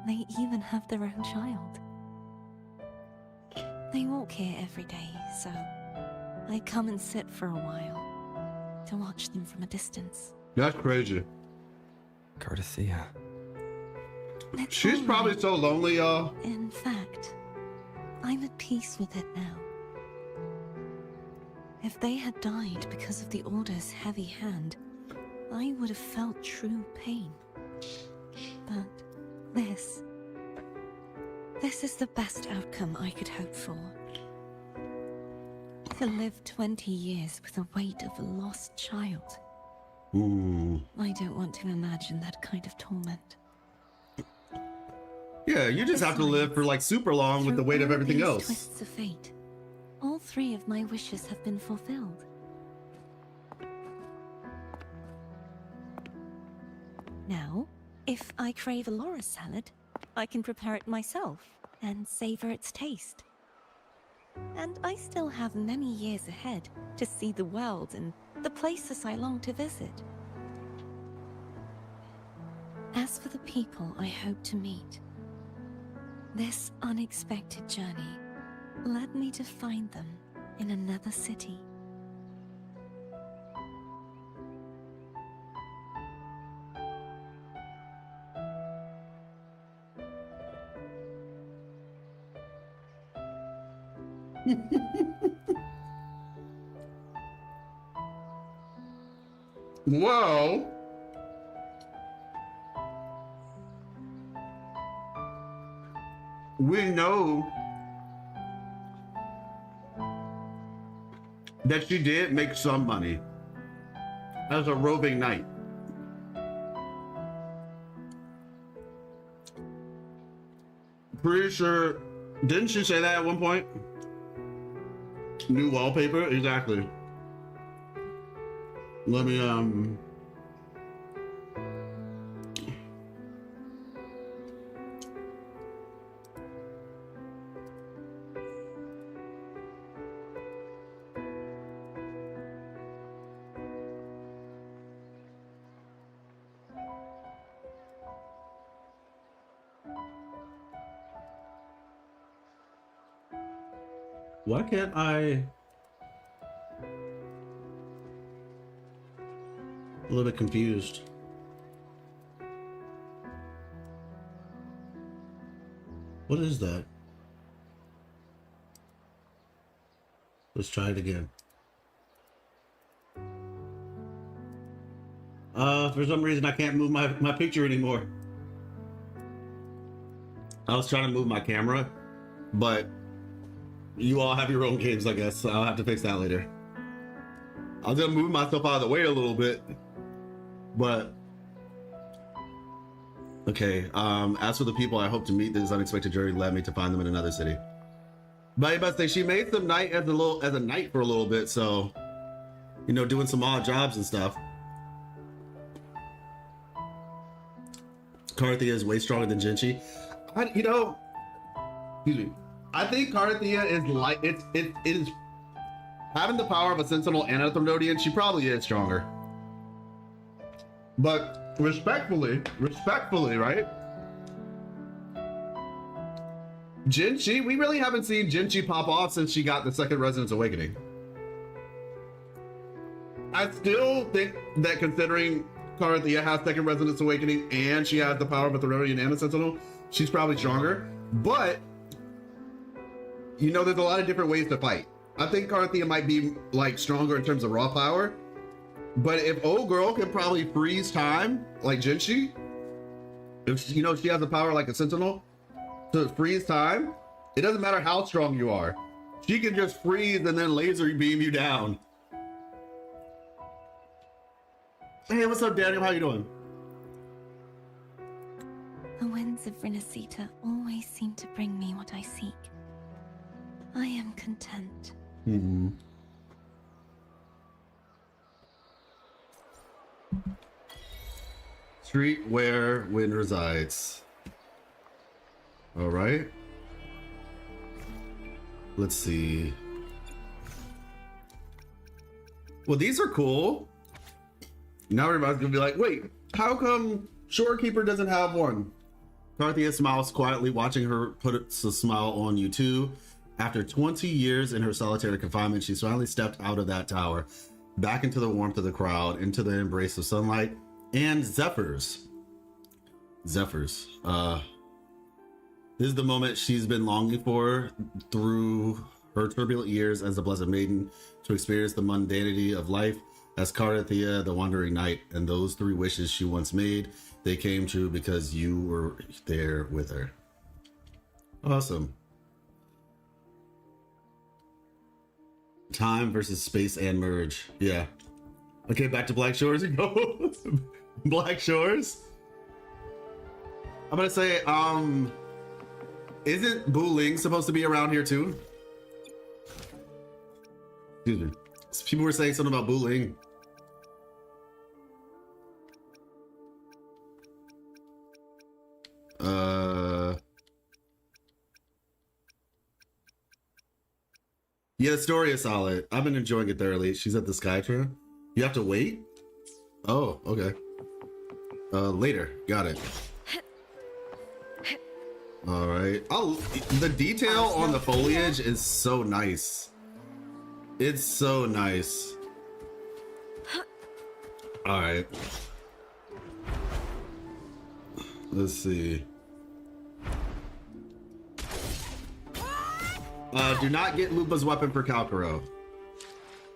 They even have their own child. They walk here every day, so I come and sit for a while to watch them from a distance. That's crazy. Cartethiya. She's probably so lonely, y'all. In fact, I'm at peace with it now. If they had died because of the Order's heavy hand, I would have felt true pain. But this is the best outcome I could hope for. To live 20 years with the weight of a lost child. I don't want to imagine that kind of torment. Yeah, you just have to live for like super long with the weight of everything else. Twists of fate, all three of my wishes have been fulfilled. Now, if I crave a Laura salad, I can prepare it myself and savor its taste. And I still have many years ahead to see the world and the places I long to visit. As for the people I hope to meet, this unexpected journey led me to find them in another city. Well, we know that she did make some money as a roving knight. Pretty sure, didn't she say that at one point? New wallpaper? Exactly. Let me, why can't I? A little bit confused. What is that? Let's try it again. For some reason I can't move my picture anymore. I was trying to move my camera, but you all have your own games, I guess. So I'll have to fix that later. I was gonna move myself out of the way a little bit, but okay. As for the people I hope to meet, this unexpected journey led me to find them in another city. But I must say, she made some night as a knight for a little bit, so you know, doing some odd jobs and stuff. Cartethiya is way stronger than Jinchi. You know, excuse me. I think Cartethiya is like it is having the power of a Sentinel and a Threnodian. She probably is stronger. But respectfully, right? Jinchi, we really haven't seen Jinchi pop off since she got the second Resonance Awakening. I still think that considering Cartethiya has second Resonance Awakening and she has the power of a Theronian and a Sentinel, she's probably stronger. But, you know, there's a lot of different ways to fight. I think Cartethiya might be like stronger in terms of raw power. But if old girl can probably freeze time like Jinchi, if you know she has the power like a Sentinel to freeze time, it doesn't matter how strong you are. She can just freeze and then laser beam you down. Hey, what's up, Daniel? How you doing? The winds of Rinasita always seem to bring me what I seek. I am content. Mm-hmm. Street where wind resides. All right. Let's see. Well, these are cool. Now everybody's gonna be like, wait, how come Shorekeeper doesn't have one? Cartethiya smiles quietly, watching her put a smile on you too. After 20 years in her solitary confinement, she's finally stepped out of that tower, back into the warmth of the crowd, into the embrace of sunlight and zephyrs. This is the moment she's been longing for through her turbulent years as the Blessed Maiden, to experience the mundanity of life as Cartethiya, the Wandering Knight, and those 3 wishes she once made, they came true because you were there with her. Awesome. Time versus space and merge. Yeah. Okay, back to Black Shores and go. Black Shores. I'm gonna say, isn't Bu Ling supposed to be around here too? Excuse me. People were saying something about Bu Ling. Yeah, the story is solid. I've been enjoying it thoroughly. She's at the Skytrain. You have to wait? Oh, okay. Later. Got it. All right. Oh, the detail on the foliage is so nice. It's so nice. All right. Let's see. Do not get Lupa's weapon for Kalkaro.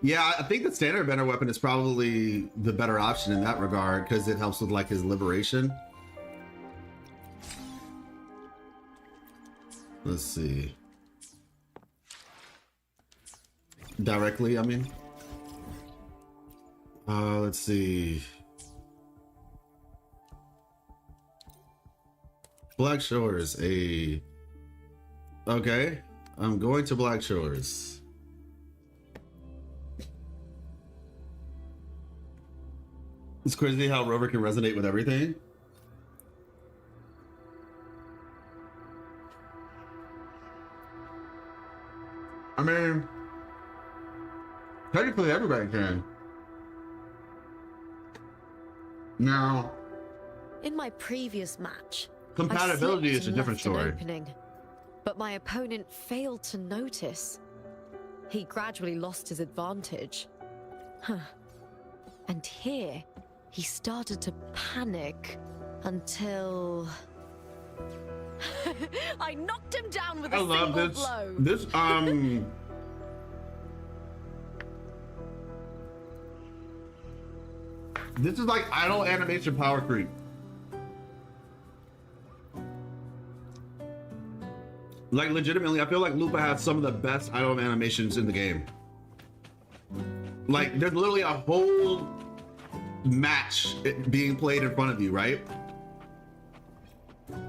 Yeah, I think the standard Bender weapon is probably the better option in that regard because it helps with like his liberation. Let's see. Directly, I mean. Let's see. Black Shores, okay. I'm going to Black Shores. It's crazy how Rover can resonate with everything. I mean, technically everybody can. Now, in my previous match, compatibility is a different story. Opening, but my opponent failed to notice. He gradually lost his advantage. Huh. And here, he started to panic until I knocked him down with a single blow. This this is like idle animation power creep. Like legitimately, I feel like Lupa has some of the best idle animations in the game. Like there's literally a whole match being played in front of you, right?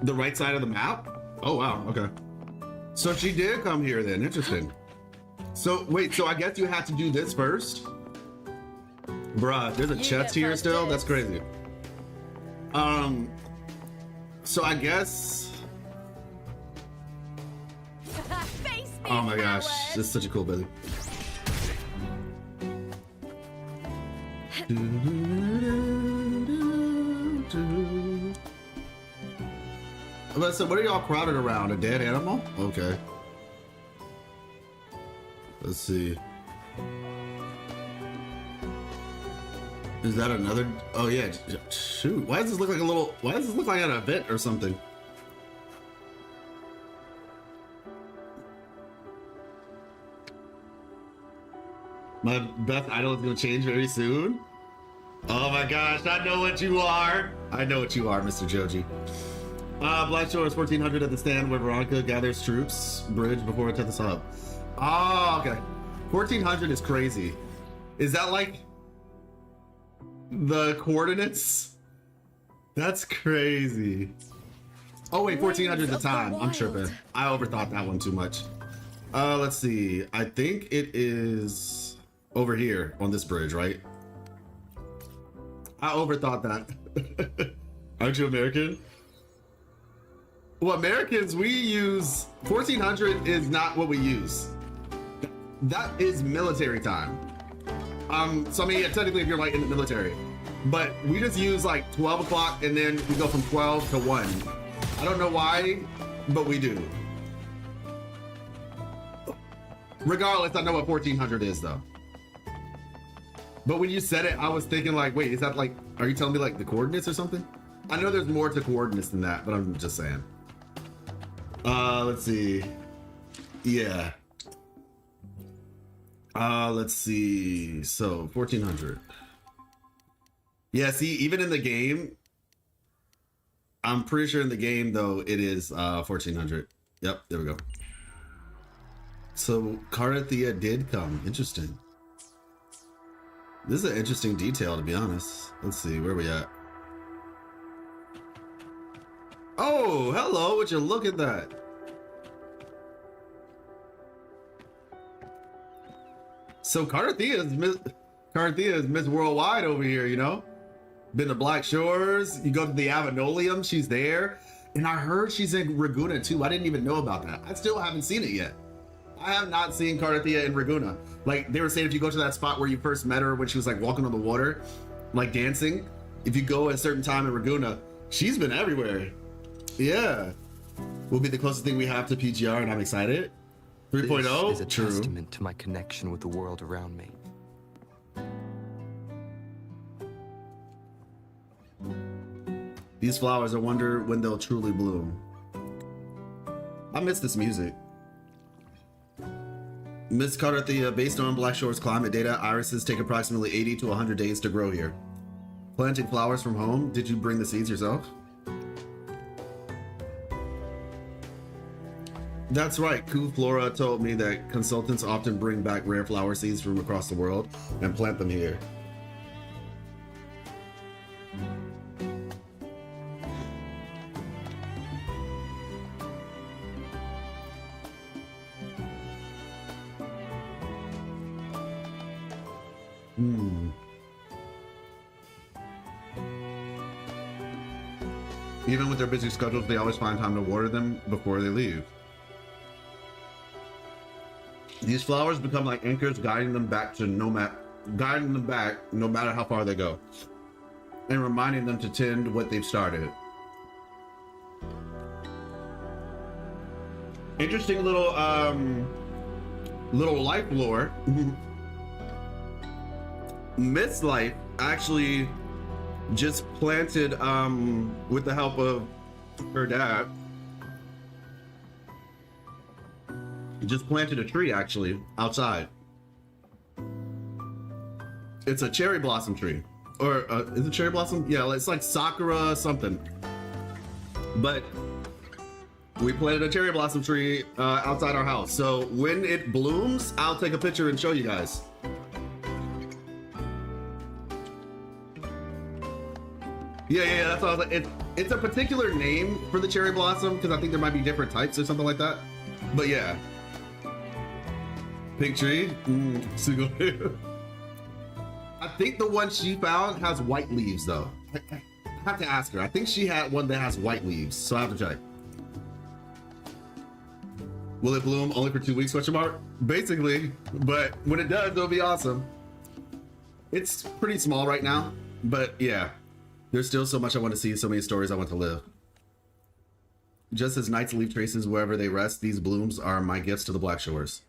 The right side of the map? Oh wow, okay. So she did come here then, interesting. So wait, so I guess you had to do this first? Bruh, there's a chest here still? That's crazy. So I guess... Oh my gosh, this is such a cool building. But so what are y'all crowded around? A dead animal? Okay. Let's see. Is that another? Oh yeah. Shoot. Why does this look like a little? Why does this look like an event or something? My best idol is gonna change very soon. Oh my gosh, I know what you are. I know what you are, Mr. Joji. Black Shore is 1400 at the stand where Veronica gathers troops. Bridge before it to the sub. Oh, okay. 1400 is crazy. Is that like the coordinates? That's crazy. Oh wait, 1400 the time. I'm tripping. I overthought that one too much. Let's see. I think it is over here on this bridge, right? I overthought that. Aren't you American? Well, Americans, we use 1400 is not what we use. That is military time. So I mean, yeah, technically if you're like in the military, but we just use like 12 o'clock and then we go from 12 to 1. I don't know why, but we do. Regardless, I know what 1400 is though. But when you said it, I was thinking like, wait, is that like, are you telling me like the coordinates or something? I know there's more to coordinates than that, but I'm just saying. Let's see. Yeah. Let's see. So 1400. Yeah, see, even in the game, I'm pretty sure in the game though, it is 1400. Yep, there we go. So Cartethiya did come. Interesting. This is an interesting detail, to be honest. Let's see, where are we at? Oh, hello, would you look at that? So Cartethiya is Miss Worldwide over here, you know? Been to Black Shores, you go to the Avenolium, she's there. And I heard she's in Raguna too. I didn't even know about that. I still haven't seen it yet. I have not seen Cartethiya in Raguna. Like they were saying, if you go to that spot where you first met her when she was like walking on the water, like dancing, if you go at a certain time in Raguna, she's been everywhere. Yeah. Will be the closest thing we have to PGR and I'm excited. 3.0? This is a testament to my connection with the world around me. These flowers, I wonder when they'll truly bloom. I miss this music. Miss Cartethiya, based on Black Shore's climate data, irises take approximately 80 to 100 days to grow here. Planting flowers from home, did you bring the seeds yourself? That's right, Ku Flora told me that consultants often bring back rare flower seeds from across the world and plant them here. Even with their busy schedules, they always find time to water them before they leave. These flowers become like anchors, guiding them back no matter how far they go, and reminding them to tend what they've started. Interesting little life lore. Miss Life actually just planted with the help of her dad, just planted a tree actually outside. It's a cherry blossom tree, or is it cherry blossom? Yeah, it's like sakura something. But we planted a cherry blossom tree outside our house, so when it blooms, I'll take a picture and show you guys. Yeah, that's what I was like. It's a particular name for the cherry blossom because I think there might be different types or something like that. But yeah. Pink tree. Single. I think the one she found has white leaves though. I have to ask her. I think she had one that has white leaves, so I have to check. Will it bloom only for 2 weeks? Question mark. Basically, but when it does, it'll be awesome. It's pretty small right now, but yeah. There's still so much I want to see, so many stories I want to live. Just as nights leave traces wherever they rest, these blooms are my gifts to the Black Shores.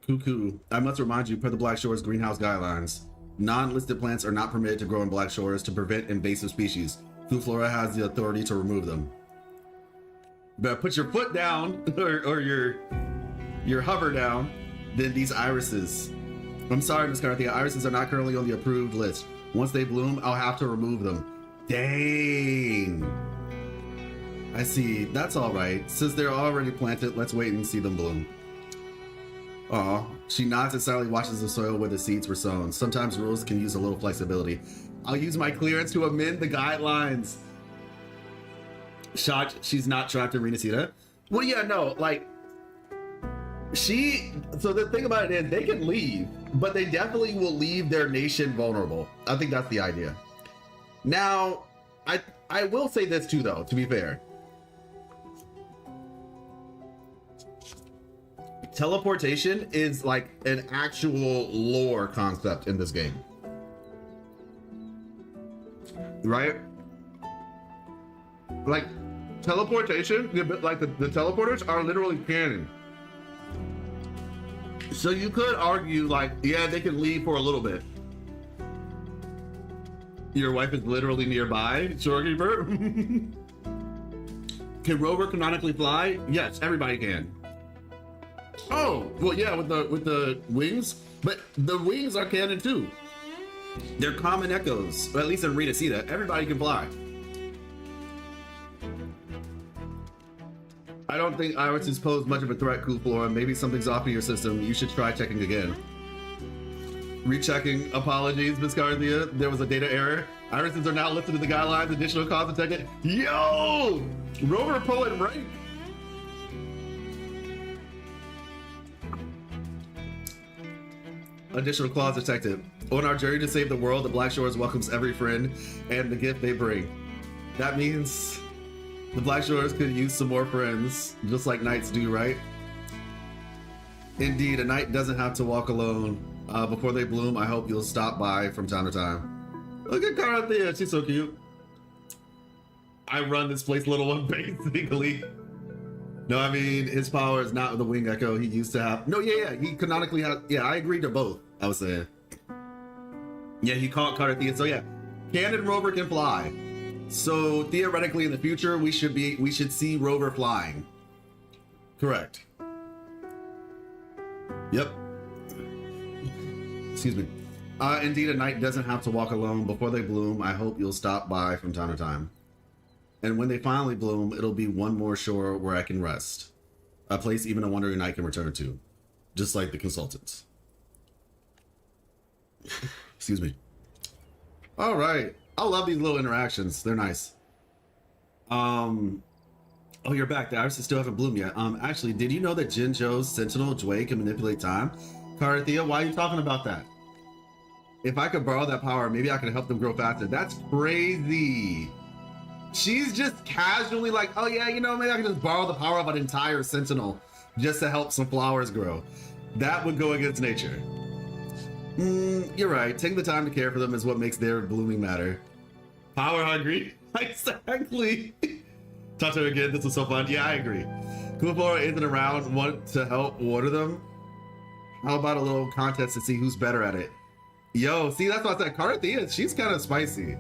Cuckoo. I must remind you, per the Black Shores greenhouse guidelines, non-listed plants are not permitted to grow in Black Shores to prevent invasive species. Food Flora has the authority to remove them. Better put your foot down or your hover down. Then these irises. I'm sorry, Miss Cartethiya. Irises are not currently on the approved list. Once they bloom, I'll have to remove them. Dang. I see. That's all right. Since they're already planted, let's wait and see them bloom. Aw. She nods and silently watches the soil where the seeds were sown. Sometimes rules can use a little flexibility. I'll use my clearance to amend the guidelines. Shocked she's not trapped in Renacita. Well, yeah, no, like, so the thing about it is they can leave, but they definitely will leave their nation vulnerable. I think that's the idea. Now, I will say this too, though, to be fair. Teleportation is like an actual lore concept in this game. Right? Like, teleportation, like the teleporters are literally canon. So you could argue, like, yeah, they can leave for a little bit. Your wife is literally nearby, Shorekeeper. Can Rover canonically fly? Yes, everybody can. Oh, well, yeah, with the wings, but the wings are canon too. They're common echoes, or at least in Renacita, everybody can fly. I don't think irises pose much of a threat, Cool Flora. Maybe something's off in your system. You should try checking again. Rechecking. Apologies, Miss Cartethiya. There was a data error. Irises are now listed in the guidelines. Additional cause detected. Yo! Rover pulling rank. Additional clause detected. On our journey to save the world, the Black Shores welcomes every friend and the gift they bring. That means the Black Shores could use some more friends, just like knights do, right? Indeed, a knight doesn't have to walk alone. Before they bloom, I hope you'll stop by from time to time. Look at Cartethiya, she's so cute. I run this place, little one, basically. No, I mean, his power is not the wing echo he used to have. No, yeah, he canonically has, yeah, I agree to both, I was saying. Yeah, he caught Cartethiya, so yeah. Canon Rover can fly. So theoretically in the future, we should see Rover flying. Correct. Yep. Excuse me. Indeed, a knight doesn't have to walk alone. Before they bloom, I hope you'll stop by from time to time. And when they finally bloom, it'll be one more shore where I can rest. A place even a wandering knight can return to. Just like the consultants. Excuse me. All right. I love these little interactions. They're nice. Oh, you're back. The irises still haven't bloomed yet. Actually, did you know that Jinzhou's Sentinel Jue can manipulate time? Cartethiya, why are you talking about that? If I could borrow that power, maybe I could help them grow faster. That's crazy. She's just casually like, oh yeah, you know, maybe I can just borrow the power of an entire Sentinel just to help some flowers grow. That would go against nature. You're right. Taking the time to care for them is what makes their blooming matter. Power hungry. Exactly. Talk to her again. This was so fun. Yeah, I agree. Cool Flora isn't around. Want to help water them? How about a little contest to see who's better at it? Yo, see, that's what I said. Cartethiya, she's kind of spicy.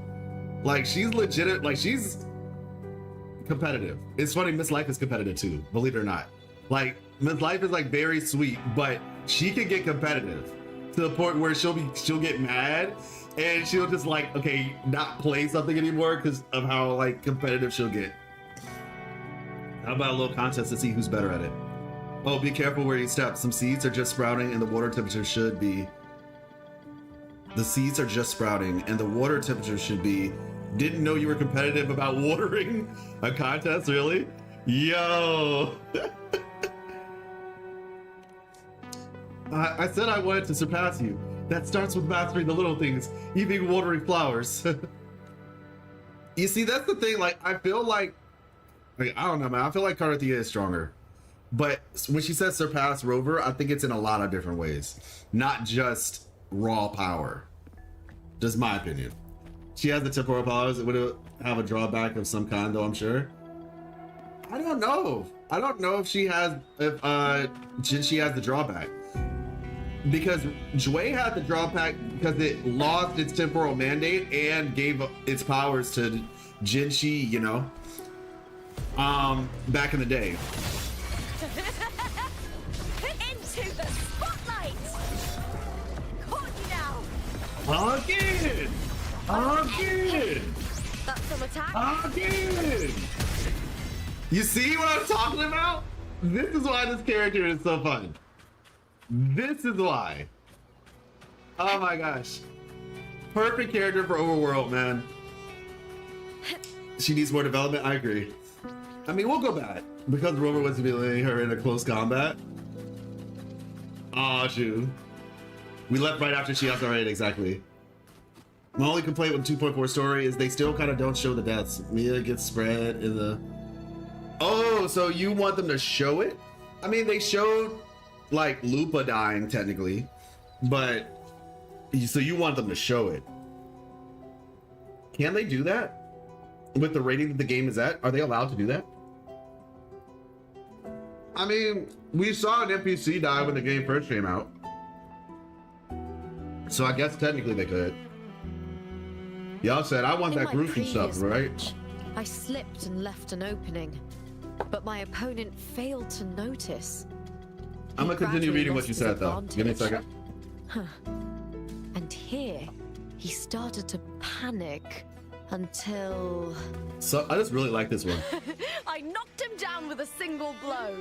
Like, she's legit. Like, she's competitive. It's funny, Miss Life is competitive too, believe it or not. Like, Miss Life is like very sweet, but she can get competitive to the point where she'll get mad and she'll just like, okay, not play something anymore because of how like competitive she'll get. How about a little contest to see who's better at it? Oh, be careful where you step. Some seeds are just sprouting and the water temperature should be. The seeds are just sprouting and the water temperature should be. Didn't know you were competitive about watering a contest, really? Yo. I said I wanted to surpass you. That starts with mastering the little things, even watering flowers. You see, that's the thing. Like, I feel like I don't know, man. I feel like Cartethiya is stronger. But when she says surpass Rover, I think it's in a lot of different ways. Not just raw power. Just my opinion. She has the temporal powers. It would have a drawback of some kind, though, I'm sure. I don't know. I don't know if she has she has the drawback. Because Jue had the drawback because it lost its temporal mandate and gave its powers to Jinshi, you know, back in the day. Into the spotlight! Caught you now! Again! Again! That's some attack. Again! You see what I'm talking about? This is why this character is so fun. This is why. Oh my gosh. Perfect character for Overworld, man. She needs more development, I agree. I mean, we'll go back. Because Rover was dealing her in a close combat. Oh shoot. We left right after she has already, exactly. My only complaint with 2.4 story is they still kind of don't show the deaths. Mia gets spread in the... Oh, so you want them to show it? I mean, they showed like Lupa dying technically, but so you want them to show it. Can they do that with the rating that the game is at? Are they allowed to do that? I mean, we saw an NPC die when the game first came out, so I guess technically they could. Y'all said I want that gruesome stuff, right? Match, I slipped and left an opening, but my opponent failed to notice. I'm gonna continue reading what you said though. Give me a second. Huh. And here, he started to panic until... So I just really like this one. I knocked him down with a single blow.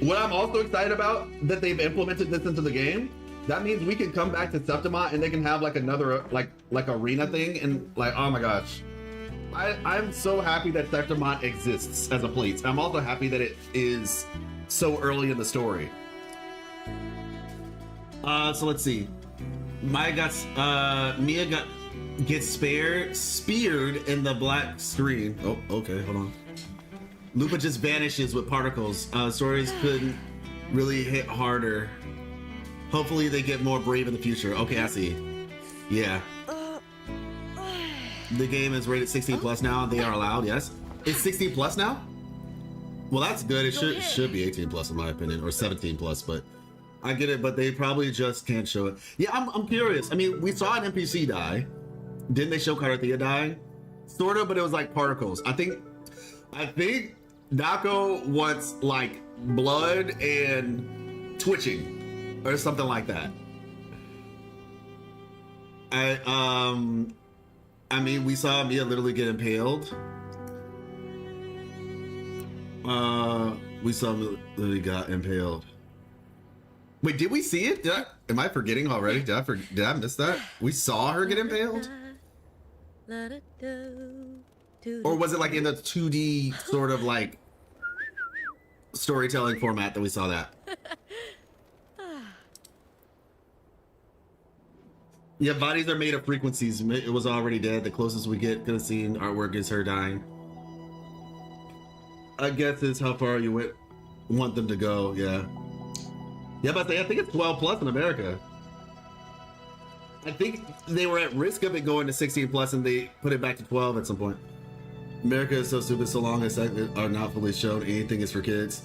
What I'm also excited about that they've implemented this into the game. That means we can come back to Septimont and they can have like another like arena thing and like, oh my gosh. I'm so happy that Septimont exists as a place. I'm also happy that it is so early in the story. So let's see. Mia gets speared in the black screen. Oh, okay, hold on. Lupa just vanishes with particles. Stories couldn't really hit harder. Hopefully they get more brave in the future. Okay, I see. Yeah. The game is rated 16 plus now. They are allowed, yes. It's 16 plus now? Well, that's good. It should be 18 plus in my opinion, or 17 plus, but I get it, but they probably just can't show it. Yeah, I'm curious. I mean, we saw an NPC die. Didn't they show Cartethiya dying? Sort of, but it was like particles. I think Dako wants like blood and twitching or something like that. I mean, we saw Mia literally get impaled. We saw Mia literally got impaled. Wait, did we see it? Am I forgetting already? Did I miss that? We saw her get impaled? Or was it like in the 2D sort of like storytelling format that we saw that? Yeah, bodies are made of frequencies. It was already dead. The closest we get to the scene artwork is her dying. I guess it's how far you want them to go, yeah. Yeah, but I think it's 12 plus in America. I think they were at risk of it going to 16 plus and they put it back to 12 at some point. America is so stupid so long as segments are not fully shown. Anything is for kids.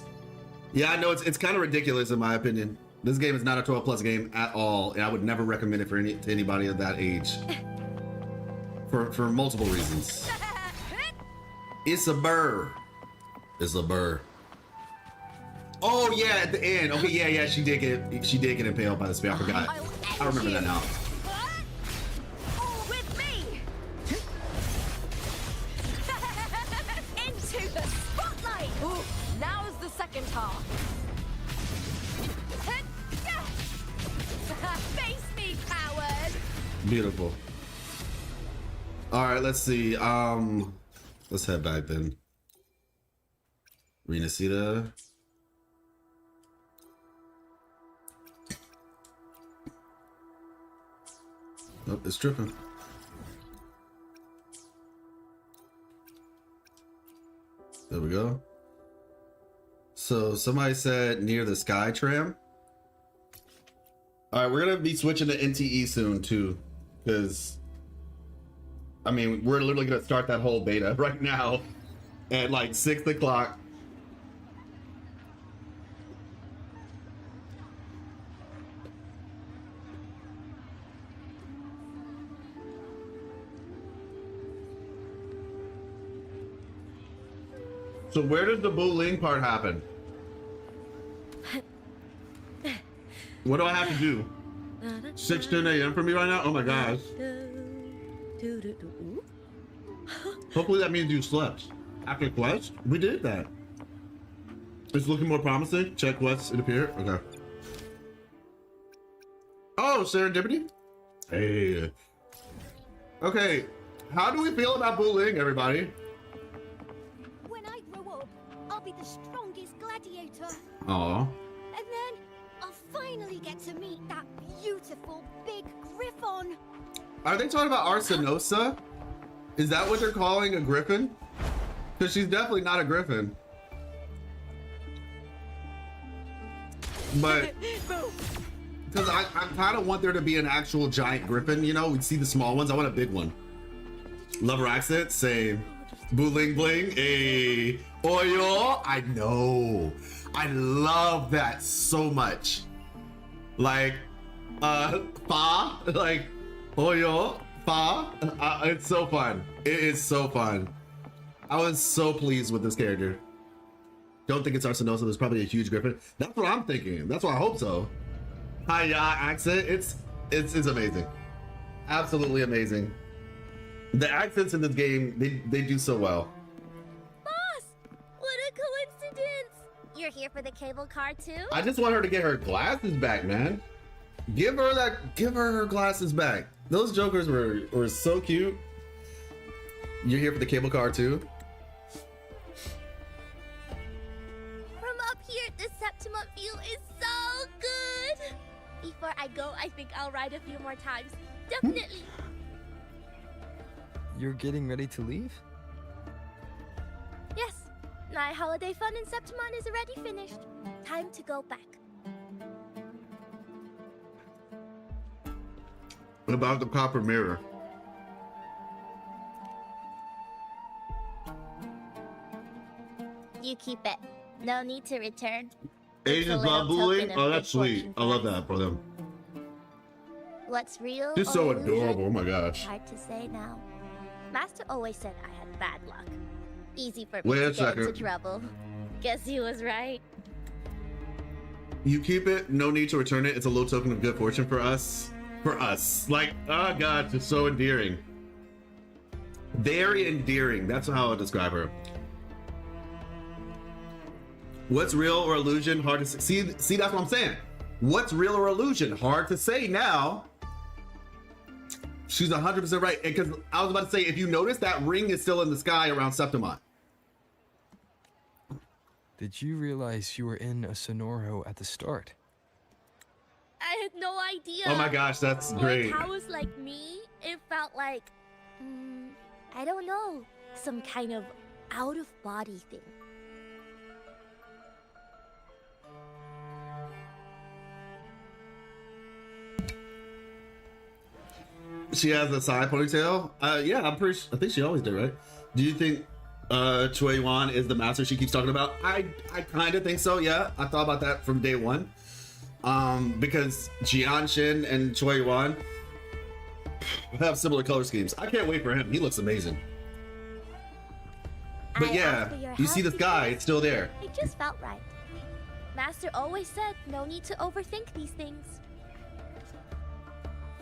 Yeah, I know it's kind of ridiculous in my opinion. This game is not a 12 plus game at all, and I would never recommend it to anybody of that age. For multiple reasons. It's a burr. It's a burr. Oh yeah, at the end. Okay, yeah, she did get impaled by the spear. I forgot. I remember that now. All with me. Into the spotlight. Ooh, now's the second half. Face me, coward. Beautiful. All right, let's see. Let's head back then. Renacita. Oh, it's tripping. There we go. So somebody said near the Sky Tram. All right, we're gonna be switching to NTE soon too, because I mean we're literally gonna start that whole beta right now. at like 6 o'clock. So where did the bullying part happen? What do I have to do? 6:10 a.m. for me right now? Oh my gosh. Hopefully that means you slept. After quest, we did that. It's looking more promising. Check quests, it appeared. Okay. Oh, serendipity? Hey. Okay, how do we feel about bullying, everybody? When I grow up, I'll be the strongest gladiator. Aw. And then I'll finally get to meet that beautiful big griffon. Are they talking about Arsinosa? Is that what they're calling a griffin? Because she's definitely not a griffin. But because I kind of want there to be an actual giant griffin, you know? We see the small ones. I want a big one. Lover accent, same. Bling bling, a oil. I know. I love that so much. Like, fa, like oil, fa. It's so fun. It is so fun. I was so pleased with this character. Don't think it's Arsinosa. There's probably a huge griffin. That's what I'm thinking. That's what I hope so. Hi-ya accent. It's amazing. Absolutely amazing. The accents in this game, they do so well. Boss! What a coincidence! You're here for the cable car too? I just want her to get her glasses back, man. Give her her glasses back. Those jokers were so cute. You're here for the cable car too? From up here, the Septimont view is so good! Before I go, I think I'll ride a few more times. Definitely. You're getting ready to leave? Yes. My holiday fun in Septimont is already finished. Time to go back. What about the copper mirror? You keep it. No need to return. Asians love bullying? Oh, that's sweet. I love that for them. What's real? She's so or illusion? adorable. Oh my gosh. Hard to say now. Master always said I had bad luck. Easy for me Wait to a get second. into trouble. Guess he was right. You keep it, no need to return it. It's a little token of good fortune for us. For us. Like, oh god, it's so endearing. Very endearing. That's how I'll describe her. What's real or illusion? Hard to say. See, that's what I'm saying. What's real or illusion? Hard to say now. She's 100% right. Because I was about to say, if you notice, that ring is still in the sky around Septimont. Did you realize you were in a Sonoro at the start? I had no idea. Oh my gosh, that's For great. cows like me, it felt like, I don't know, some kind of out-of-body thing. She has a side ponytail? Yeah, I think she always did, right? Do you think Choi Yuan is the master she keeps talking about? I kind of think so, yeah. I thought about that from day one. Because Jian Shin and Choi Yuan have similar color schemes. I can't wait for him. He looks amazing. But yeah, you see the sky, it's still there. It just felt right. Master always said no need to overthink these things.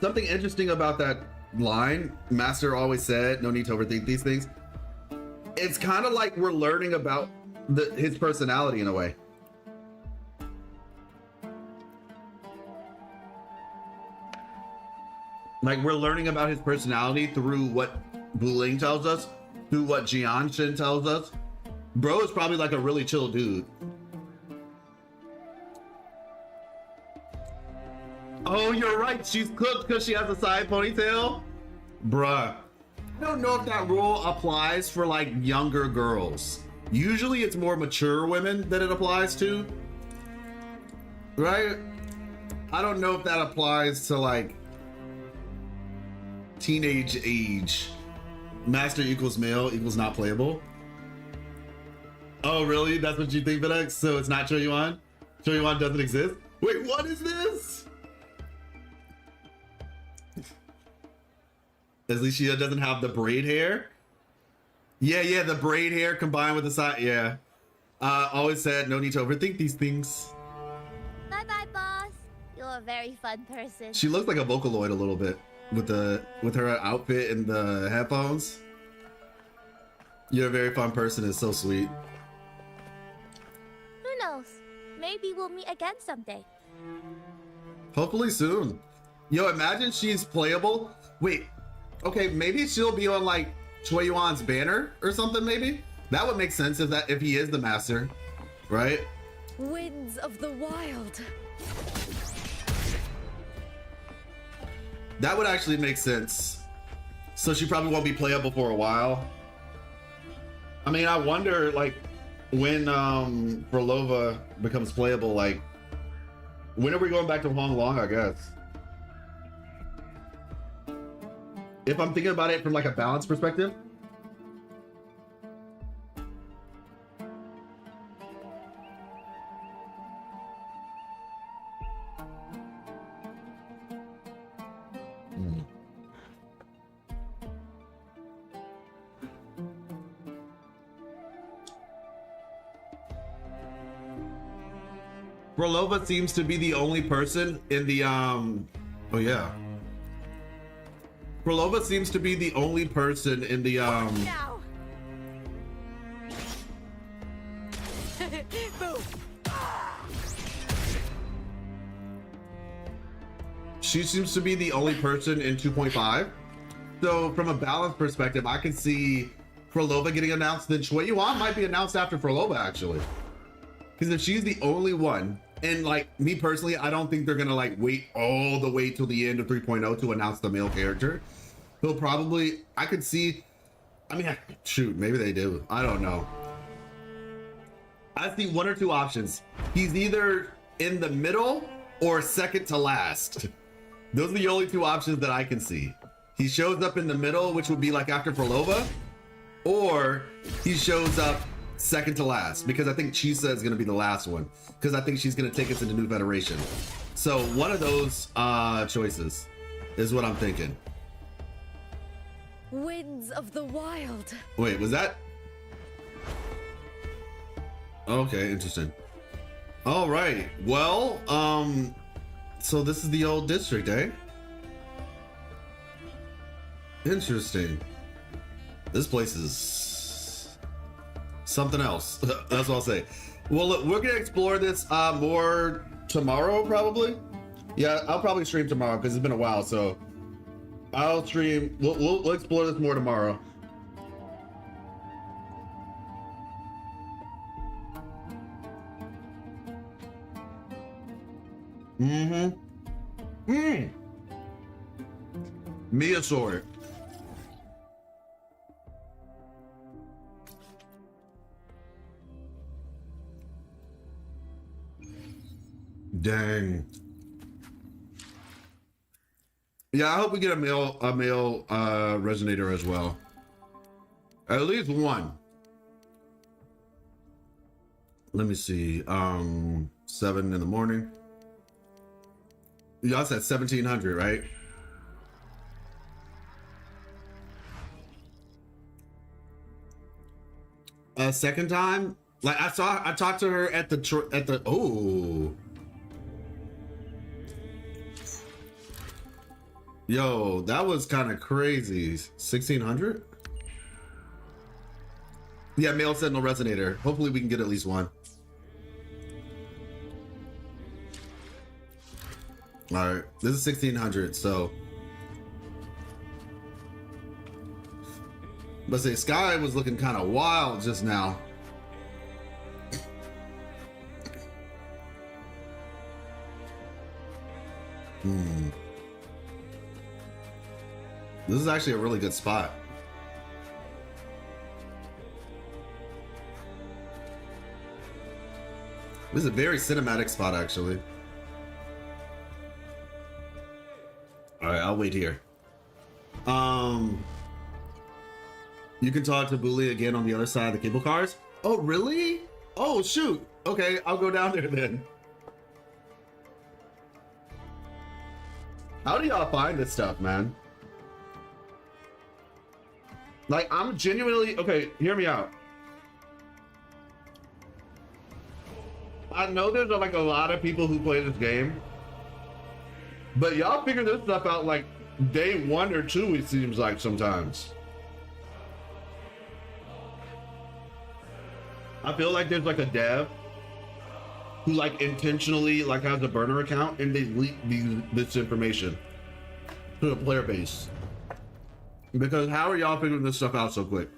Something interesting about that line, Master always said, no need to overthink these things. It's kind of like we're learning about his personality in a way. Like we're learning about his personality through what Buling tells us, through what Jian Shin tells us. Bro is probably like a really chill dude. Oh, you're right. She's cooked because she has a side ponytail. Bruh. I don't know if that rule applies for like younger girls. Usually it's more mature women that it applies to. Right? I don't know if that applies to like teenage age. Master equals male equals not playable. Oh, really? That's what you think, Vinex? So it's not Choyuan? Choyuan doesn't exist? Wait, what is this? Alicia doesn't have the braid hair? Yeah, the braid hair combined with the side. Yeah. Always said, no need to overthink these things. Bye-bye, boss. You're a very fun person. She looks like a Vocaloid a little bit with her outfit and the headphones. You're a very fun person. It's so sweet. Who knows? Maybe we'll meet again someday. Hopefully soon. Yo, imagine she's playable. Wait, okay, maybe she'll be on like Choyuan's banner or something. Maybe that would make sense if he is the master, right? Winds of the wild. That would actually make sense. So she probably won't be playable for a while. I mean, I wonder, like, when Frolova becomes playable, like, when are we going back to Huang Long, I guess? If I'm thinking about it from, like, a balance perspective. Frolova seems to be the only person in the oh yeah. Frolova seems to be the only person in the Now. She seems to be the only person in 2.5. So from a balance perspective, I can see Frolova getting announced, then Choyuan might be announced after Frolova actually. Because if she's the only one, and like me personally, I don't think they're gonna like wait all the way till the end of 3.0 to announce the male character. They'll probably, I could see, I mean, shoot, maybe they do. I don't know. I see one or two options. He's either in the middle or second to last. Those are the only two options that I can see. He shows up in the middle, which would be like after Frolova, or he shows up second to last, because I think Chisa is going to be the last one, because I think she's going to take us into New Federation. So one of those choices is what I'm thinking. Winds of the wild. Wait, was that? Okay, interesting. All right. Well, so this is the old district, eh? Interesting. This place is something else. That's what I'll say. Well, look, we're gonna explore this more tomorrow, probably. Yeah, I'll probably stream tomorrow because it's been a while. So I'll stream. We'll explore this more tomorrow. Mia sword. Dang. Yeah, I hope we get a male resonator as well. At least one. Let me see. 7 in the morning. Y'all said 1700, right? Second time, like I talked to her at the oh. Yo, that was kind of crazy. 1600? Yeah, male sentinel resonator. Hopefully we can get at least one. All right, this is 1600, so. But say Sky was looking kind of wild just now. This is actually a really good spot. This is a very cinematic spot, actually. All right, I'll wait here. You can talk to Bully again on the other side of the cable cars. Oh, really? Oh, shoot. Okay, I'll go down there then. How do y'all find this stuff, man? Like, I'm genuinely... Okay, hear me out. I know there's like a lot of people who play this game, but y'all figure this stuff out like day 1 or 2, it seems like sometimes. I feel like there's like a dev who like intentionally like has a burner account and they leak this information to the player base. Because how are y'all figuring this stuff out so quick?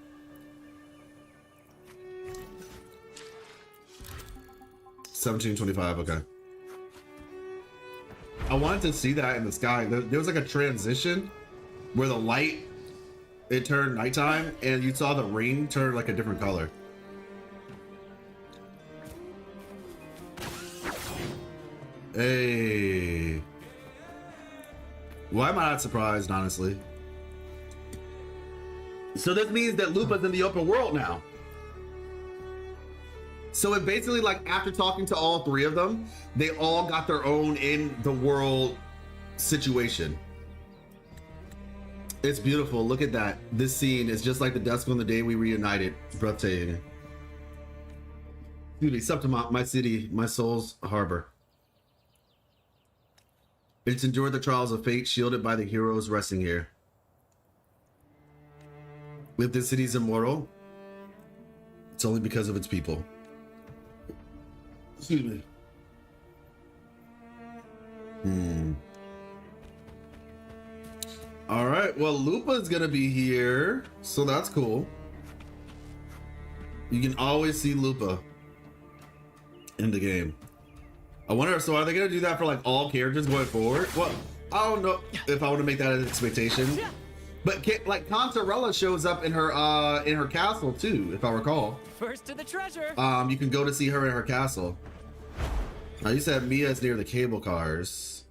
$17.25, okay. I wanted to see that in the sky. There was like a transition where the light, it turned nighttime and you saw the ring turn like a different color. Hey. Why am I not surprised, honestly? So this means that Lupa's in the open world now. So it basically, like, after talking to all 3 of them, they all got their own in the world situation. It's beautiful. Look at that. This scene is just like the dusk on the day we reunited. It's breathtaking. Excuse me, Septimont, my city, my soul's harbor. It's endured the trials of fate, shielded by the heroes resting here. If this city's immortal, it's only because of its people. Excuse me. All right, well, Lupa's gonna be here, so that's cool. You can always see Lupa in the game. I wonder, so are they gonna do that for like all characters going forward? Well, I don't know if I want to make that an expectation, but like Contarella shows up in her castle too, if I recall. First to the treasure. You can go to see her in her castle. Now you said Mia's near the cable cars,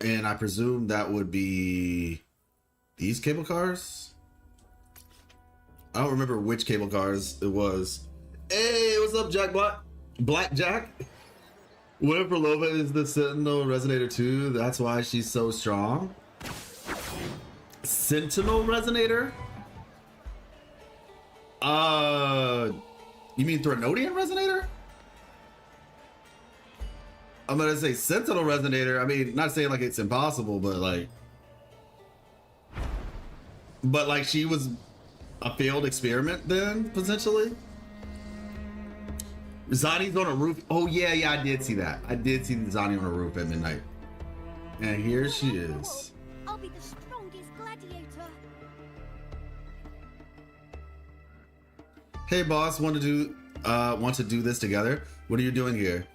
and I presume that would be these cable cars. I don't remember which cable cars it was. Hey, what's up, Jack Blackjack? What if Relova is the Sentinel Resonator 2? That's why she's so strong. Sentinel Resonator? You mean Threnodian Resonator? I'm gonna say Sentinel Resonator. I mean, not saying like it's impossible, but like she was a failed experiment then, potentially. Zani's on a roof. Oh yeah, I did see that. I did see Zani on a roof at midnight. And here she is. I'll be the strongest gladiator. Hey boss, want to do this together? What are you doing here?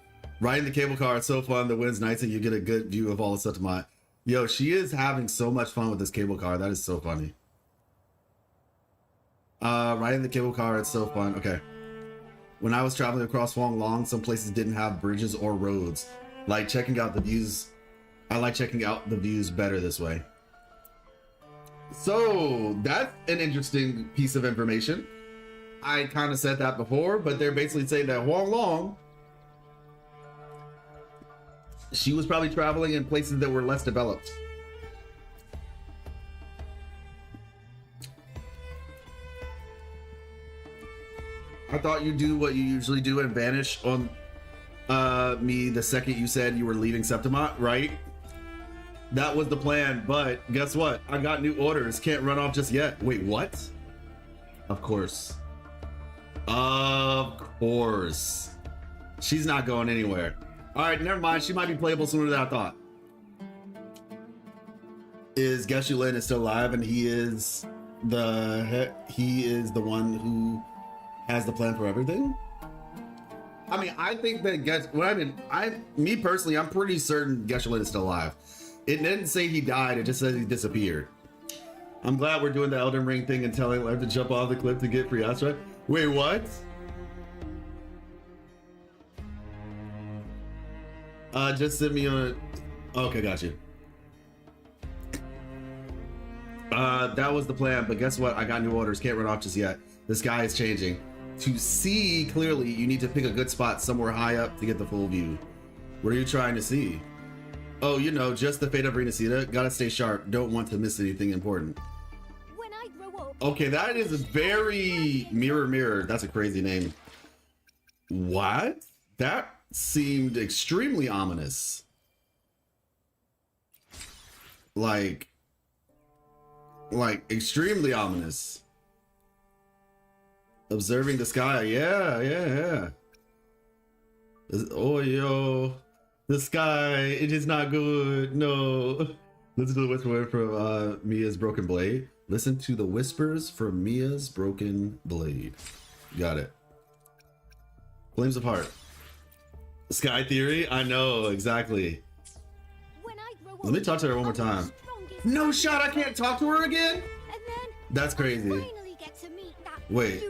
Riding the cable car, it's so fun. The wind's nice and you get a good view of all of Septimont. Yo, she is having so much fun with this cable car. That is so funny. Riding the cable car, it's so fun. Okay. When I was traveling across Huang Long, some places didn't have bridges or roads. Like checking out the views. I like checking out the views better this way. So that's an interesting piece of information. I kind of said that before, but they're basically saying that Huang Long, she was probably traveling in places that were less developed. I thought you'd do what you usually do and vanish on me the second you said you were leaving Septimont, right? That was the plan, but guess what? I got new orders. Can't run off just yet. Wait, what? Of course. Of course. She's not going anywhere. All right, never mind. She might be playable sooner than I thought. Is Geshu-Lin is still alive, and he is the one who has the plan for everything? I mean, I think that me personally, I'm pretty certain Geshu-Lin is still alive. It didn't say he died, it just says he disappeared. I'm glad we're doing the Elden Ring thing and telling Lev to jump off the cliff to get free Astra. Wait, what? Just send me on a... Okay, got you. That was the plan, but guess what? I got new orders. Can't run off just yet. The sky is changing. To see clearly, you need to pick a good spot somewhere high up to get the full view. What are you trying to see? Oh, you know, just the fate of Renacida. Gotta stay sharp. Don't want to miss anything important. When I grow up. Okay, that is very mirror. That's a crazy name. What? That seemed extremely ominous. Like extremely ominous. Observing the sky. Yeah. Oh, yo. The sky. It is not good. No. Listen to the whisper from Mia's broken blade. Listen to the whispers from Mia's broken blade. Got it. Flames of Heart. Sky theory? I know, exactly. Let me talk to her one more time. No shot, I can't talk to her again? That's crazy. Wait.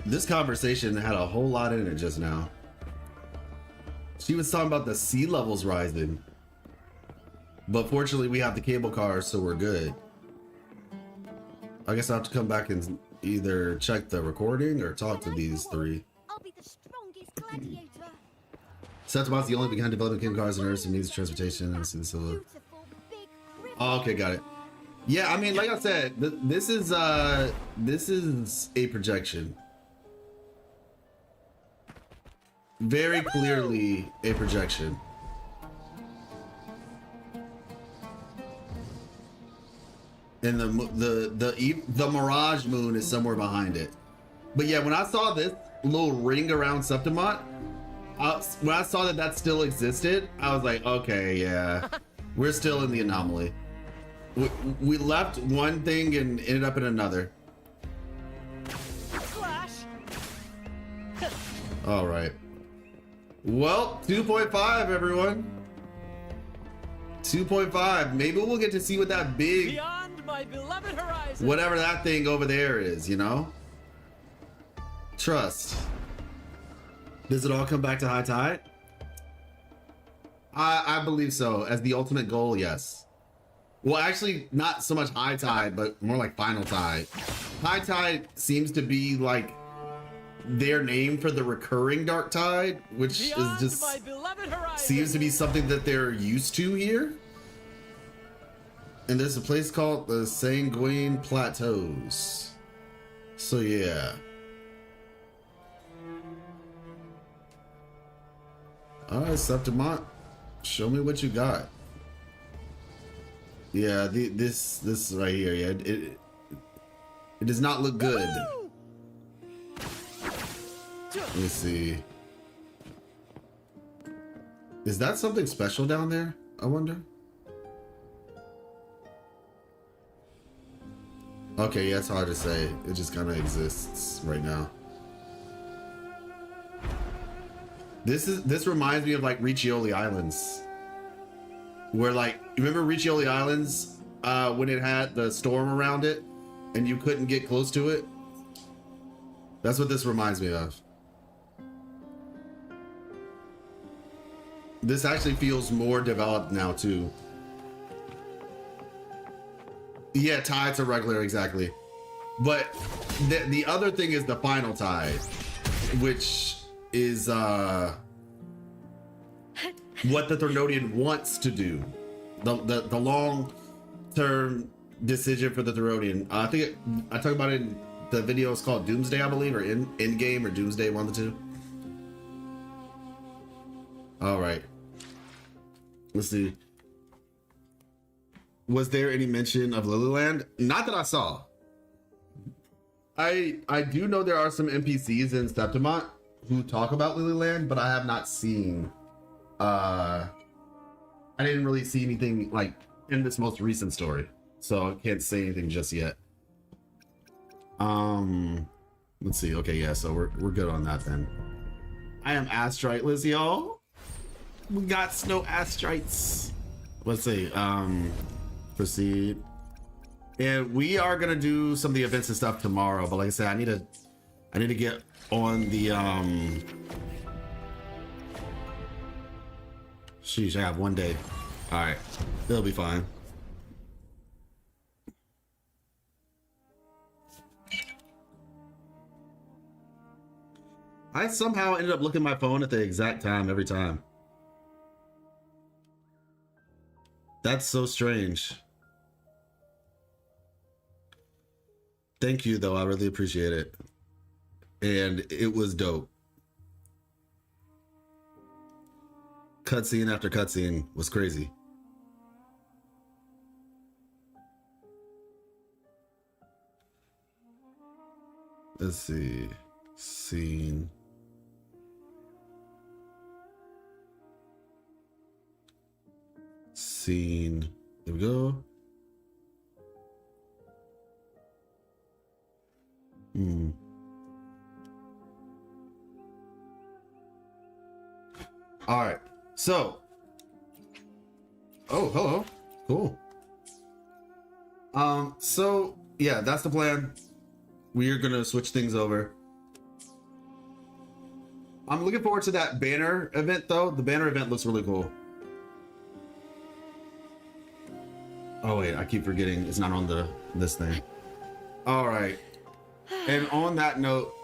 This conversation had a whole lot in it just now. She was talking about the sea levels rising. But fortunately we have the cable car, so we're good. I guess I'll have to come back and either check the recording or talk to these three. I'll be the strongest gladiator. Septimont's the only behind developing cable cars and earth and means of transportation. Oh, okay, got it. Yeah, I mean, like I said, this is a projection. Very clearly a projection. And the Mirage Moon is somewhere behind it. But yeah, when I saw this little ring around Septimont, when I saw that still existed, I was like, okay, yeah, we're still in the anomaly. We left one thing and ended up in another. All right. Well, 2.5, everyone. 2.5. Maybe we'll get to see what that big, beyond my beloved horizon, whatever that thing over there is, you know? Trust. Does it all come back to high tide? I believe so. As the ultimate goal, yes. Well, actually, not so much high tide, but more like final tide. High tide seems to be like their name for the recurring dark tide, which is just seems to be something that they're used to here. And there's a place called the Sanguine Plateaus. So yeah. All right, Septimont, show me what you got. Yeah, this right here, yeah, it does not look good. Let me see. Is that something special down there? I wonder. Okay, yeah, it's hard to say. It just kind of exists right now. This reminds me of like Riccioli Islands, where like, you remember Riccioli Islands when it had the storm around it and you couldn't get close to it? That's what this reminds me of. This actually feels more developed now too. Yeah, tides are regular, exactly. But the other thing is the final tide, which is what the Therodian wants to do. The long-term decision for the Therodian. I think I talked about it in the video. It's called Doomsday, I believe, or Endgame or Doomsday, one of the two. All right. Let's see. Was there any mention of Lilyland? Not that I saw. I do know there are some NPCs in Septimont who talk about Lilyland, but I have not seen. I didn't really see anything like in this most recent story, so I can't say anything just yet. Let's see. Okay, yeah, so we're good on that then. I am Astrightless, y'all. We got snow Astrites. Let's see. Proceed. And we are gonna do some of the events and stuff tomorrow, but like I said, I need to get on the sheesh, I have one day. All right, it'll be fine. I somehow ended up looking at my phone at the exact time every time. That's so strange. Thank you, though. I really appreciate it. And it was dope. Cutscene after cutscene was crazy. Let's see. Scene. Scene. There we go. All right. So. Oh, hello. Cool. So yeah, that's the plan. We are gonna switch things over. I'm looking forward to that banner event, though. The banner event looks really cool. Oh wait, I keep forgetting it's not on this thing. All right. And on that note,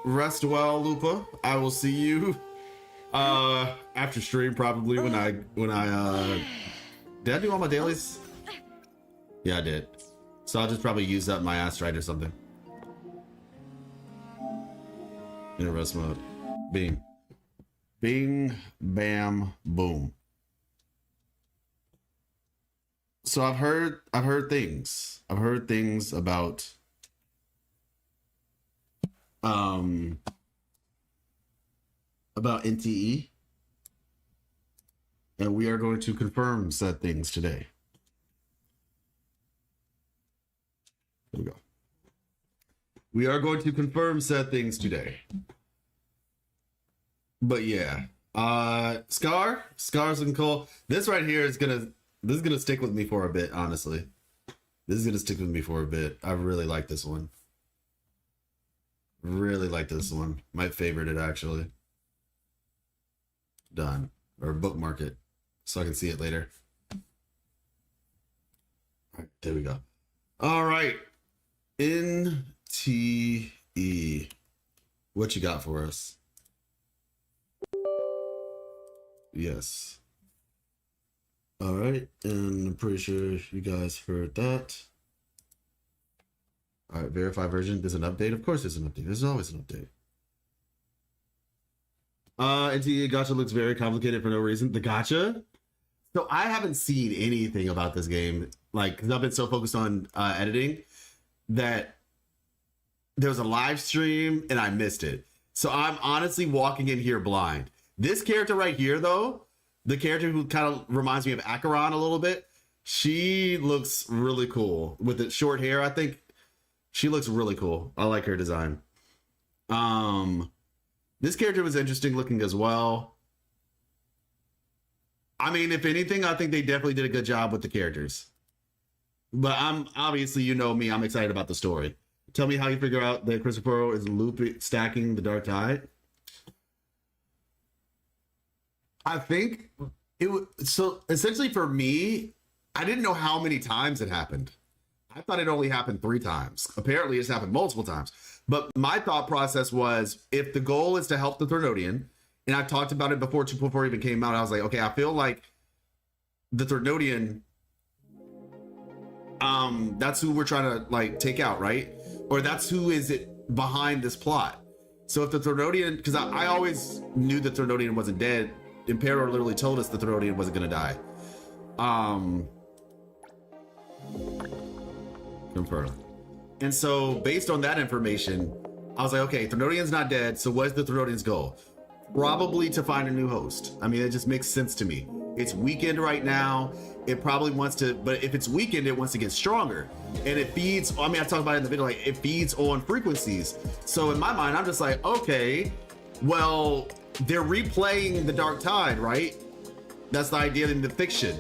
rest well, Lupa. I will see you after stream, probably when I did I do all my dailies? Yeah, I did. So I'll just probably use up my astride or something. In a rest mode. Bing. Bing, bam, boom. So I've heard things. I've heard things about NTE. And we are going to confirm said things today. There we go. We are going to confirm said things today. But yeah. Scar's looking cool. This right here is gonna stick with me for a bit, honestly. This is gonna stick with me for a bit. I really like this one. Really like this one. My favorite, it actually. Done. Or bookmark it so I can see it later. All right, there we go. All right. NTE. What you got for us? Yes. All right. And I'm pretty sure you guys heard that. All right. Verify version. There's an update. Of course there's an update. There's always an update. NTE gacha looks very complicated for no reason. The gacha? So I haven't seen anything about this game. Like, because I've been so focused on editing that there was a live stream and I missed it. So I'm honestly walking in here blind. This character right here, though, the character who kind of reminds me of Acheron a little bit, she looks really cool with the short hair. I think she looks really cool. I like her design. This character was interesting looking as well. I mean, if anything, I think they definitely did a good job with the characters. But I'm obviously, you know me, I'm excited about the story. Tell me how you figure out that Christopher is looping, stacking the Dark Tide. I think it was so essentially for me, I didn't know how many times it happened. I thought it only happened 3 times. Apparently it's happened multiple times. But my thought process was, if the goal is to help the Threnodian, and I've talked about it before it even came out, I was like, okay, I feel like the Threnodian, that's who we're trying to like take out, right? Or that's who is it behind this plot. So if the Threnodian, because I always knew the Threnodian wasn't dead. Imperator literally told us the Threnodian wasn't gonna die. Confirm. And so based on that information, I was like, okay, Threnodian's not dead, so what's the Threnodian's goal? Probably to find a new host. I mean, it just makes sense to me. It's weakened right now. It probably wants to, but if it's weakened, it wants to get stronger. And it feeds, I mean, I talked about it in the video, like it feeds on frequencies. So in my mind, I'm just like, okay, well, they're replaying the Dark Tide, right? That's the idea in the fiction,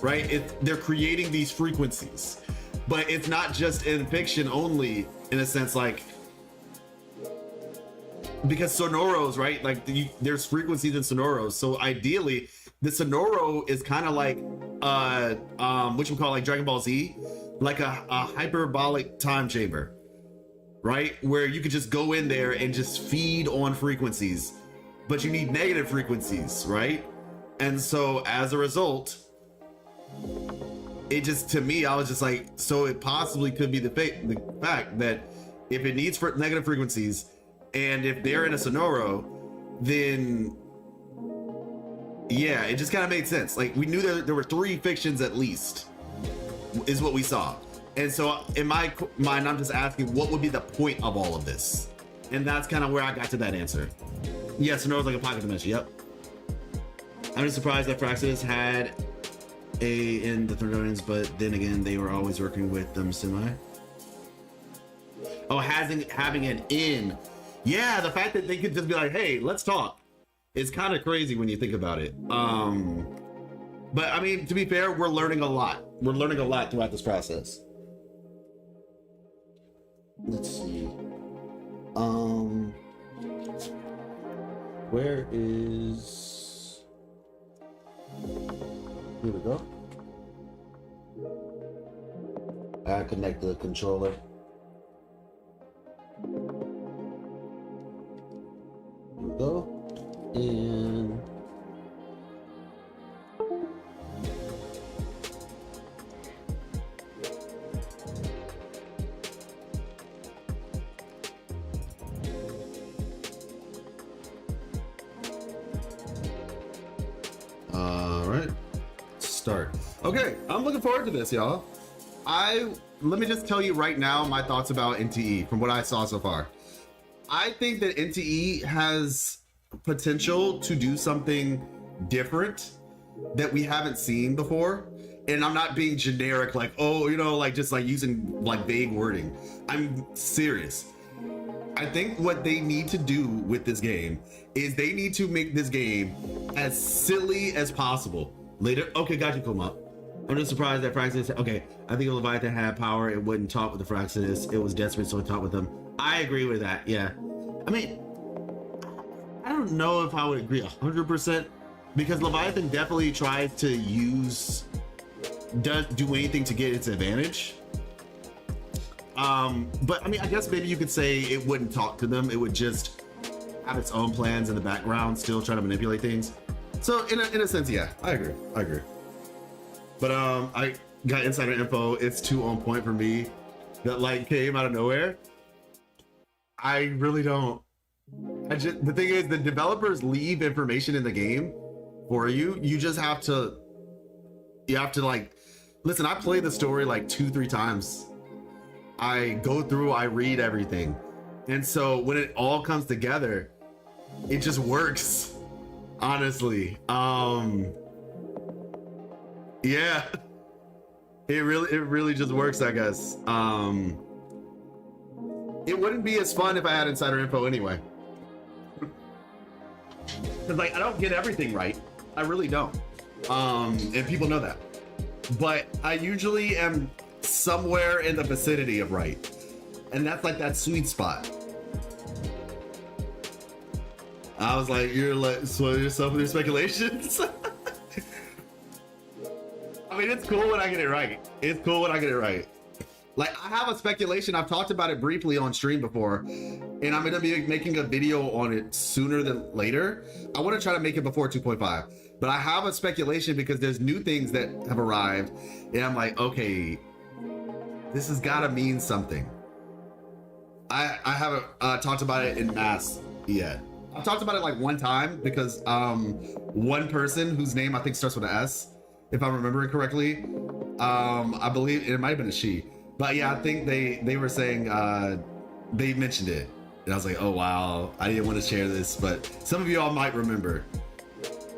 right? They're creating these frequencies, but it's not just in fiction only, in a sense, like, because sonoros, right? Like there's frequencies in sonoros. So ideally, the Sonoro is kind of like which we call like Dragon Ball Z, like a hyperbolic time chamber, right? Where you could just go in there and just feed on frequencies, but you need negative frequencies, right? And so as a result, it just, to me, I was just like, so it possibly could be the fact that if it needs negative frequencies, and if they're in a Sonoro, then yeah, it just kind of made sense. Like, we knew that there were 3 fictions at least, is what we saw. And so in my mind, I'm just asking, what would be the point of all of this? And that's kind of where I got to that answer. Yeah, Sonoro's like a pocket dimension, yep. I'm just surprised that Fraxis had a in the Thornonians, but then again, they were always working with them semi. Oh, having an in. Yeah, the fact that they could just be like, hey, let's talk. It's kind of crazy when you think about it. But I mean, to be fair, we're learning a lot. We're learning a lot throughout this process. Let's see. Where is... Here we go. I connect the controller. Here we go. And all right, start. Okay, I'm looking forward to this, y'all. Let me just tell you right now my thoughts about NTE from what I saw so far. I think that NTE has potential to do something different that we haven't seen before. And I'm not being generic, like, oh, you know, like just like using like vague wording. I'm serious. I think what they need to do with this game is they need to make this game as silly as possible. Later, okay, got you, Kuma. I'm just surprised that Fraxis, okay, I think if Leviathan had power, it wouldn't talk with the Fraxis. It was desperate, so it talked with them. I agree with that, yeah. I mean, I don't know if I would agree 100%, because Leviathan definitely tries to do anything to get its advantage. But I mean, I guess maybe you could say it wouldn't talk to them. It would just have its own plans in the background, still trying to manipulate things. So in a sense, yeah, I agree. But I got insider info. It's too on point for me that like came out of nowhere. I really don't. The thing is, the developers leave information in the game for you. You just have to, like, listen, I played the story like 2-3 times. I go through, I read everything. And so when it all comes together, it just works, honestly. Yeah, it really just works, I guess. It wouldn't be as fun if I had insider info anyway. Cause like, I don't get everything right. I really don't. And people know that. But I usually am somewhere in the vicinity of right. And that's like that sweet spot. I was like, you're like, swell yourself with your speculations. I mean, it's cool when I get it right. Like, I have a speculation. I've talked about it briefly on stream before, and I'm going to be making a video on it sooner than later. I want to try to make it before 2.5, but I have a speculation because there's new things that have arrived, and I'm like, okay, this has got to mean something. I haven't talked about it in mass yet. I've talked about it like one time because one person whose name I think starts with an S, if I'm remembering correctly, I believe it might have been a she. But yeah, I think they were saying they mentioned it, and I was like, oh wow, I didn't want to share this, but some of y'all might remember.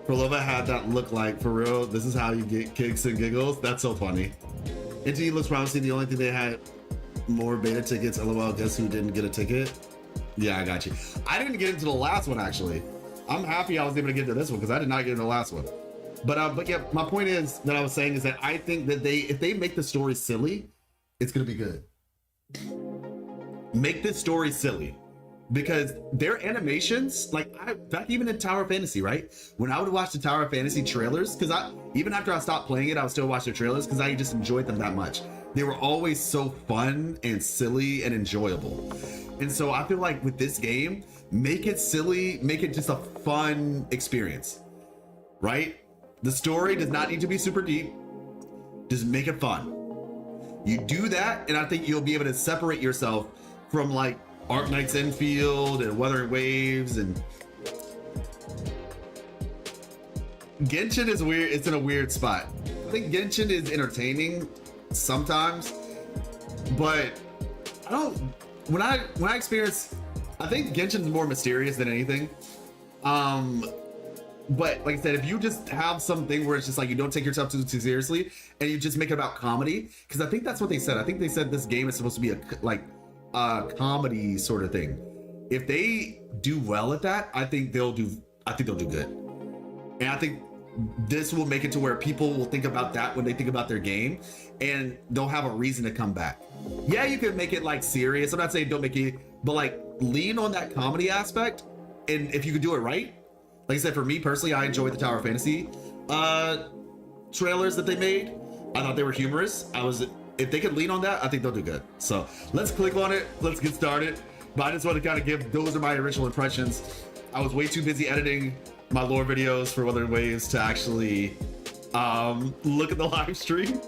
Prolova had that look like, for real, this is how you get kicks and giggles. That's so funny. NTE looks promising. The only thing they had more beta tickets. LOL, guess who didn't get a ticket? Yeah, I got you. I didn't get into the last one actually. I'm happy I was able to get into this one because I did not get into the last one. But yeah, my point is that I was saying is that I think that if they make the story silly, it's gonna be good. Make this story silly. because their animations, like back even in Tower of Fantasy, right? When I would watch the Tower of Fantasy trailers, because even after I stopped playing it, I would still watch the trailers because I just enjoyed them that much. They were always so fun and silly and enjoyable. And so I feel like with this game, make it silly, make it just a fun experience, right? The story does not need to be super deep. Just make it fun. You do that, and I think you'll be able to separate yourself from like Arknight's Enfield and Wuthering Waves. And Genshin is weird. It's in a weird spot. I think Genshin is entertaining sometimes, but I don't. When I experience, I think Genshin is more mysterious than anything. But like I said, if you just have something where it's just like you don't take yourself too seriously and you just make it about comedy, because I think that's what they said. I think they said this game is supposed to be a comedy sort of thing. If they do well at that, I think they'll do good. And I think this will make it to where people will think about that when they think about their game, and they'll have a reason to come back. Yeah, you could make it like serious. I'm not saying don't make it, but like lean on that comedy aspect. And if you could do it right, like I said, for me personally, I enjoyed the Tower of Fantasy trailers that they made. I thought they were humorous. If they could lean on that, I think they'll do good. So let's click on it. Let's get started. But I just want to kind of give, those are my original impressions. I was way too busy editing my lore videos for Wuthering Waves to actually look at the live stream.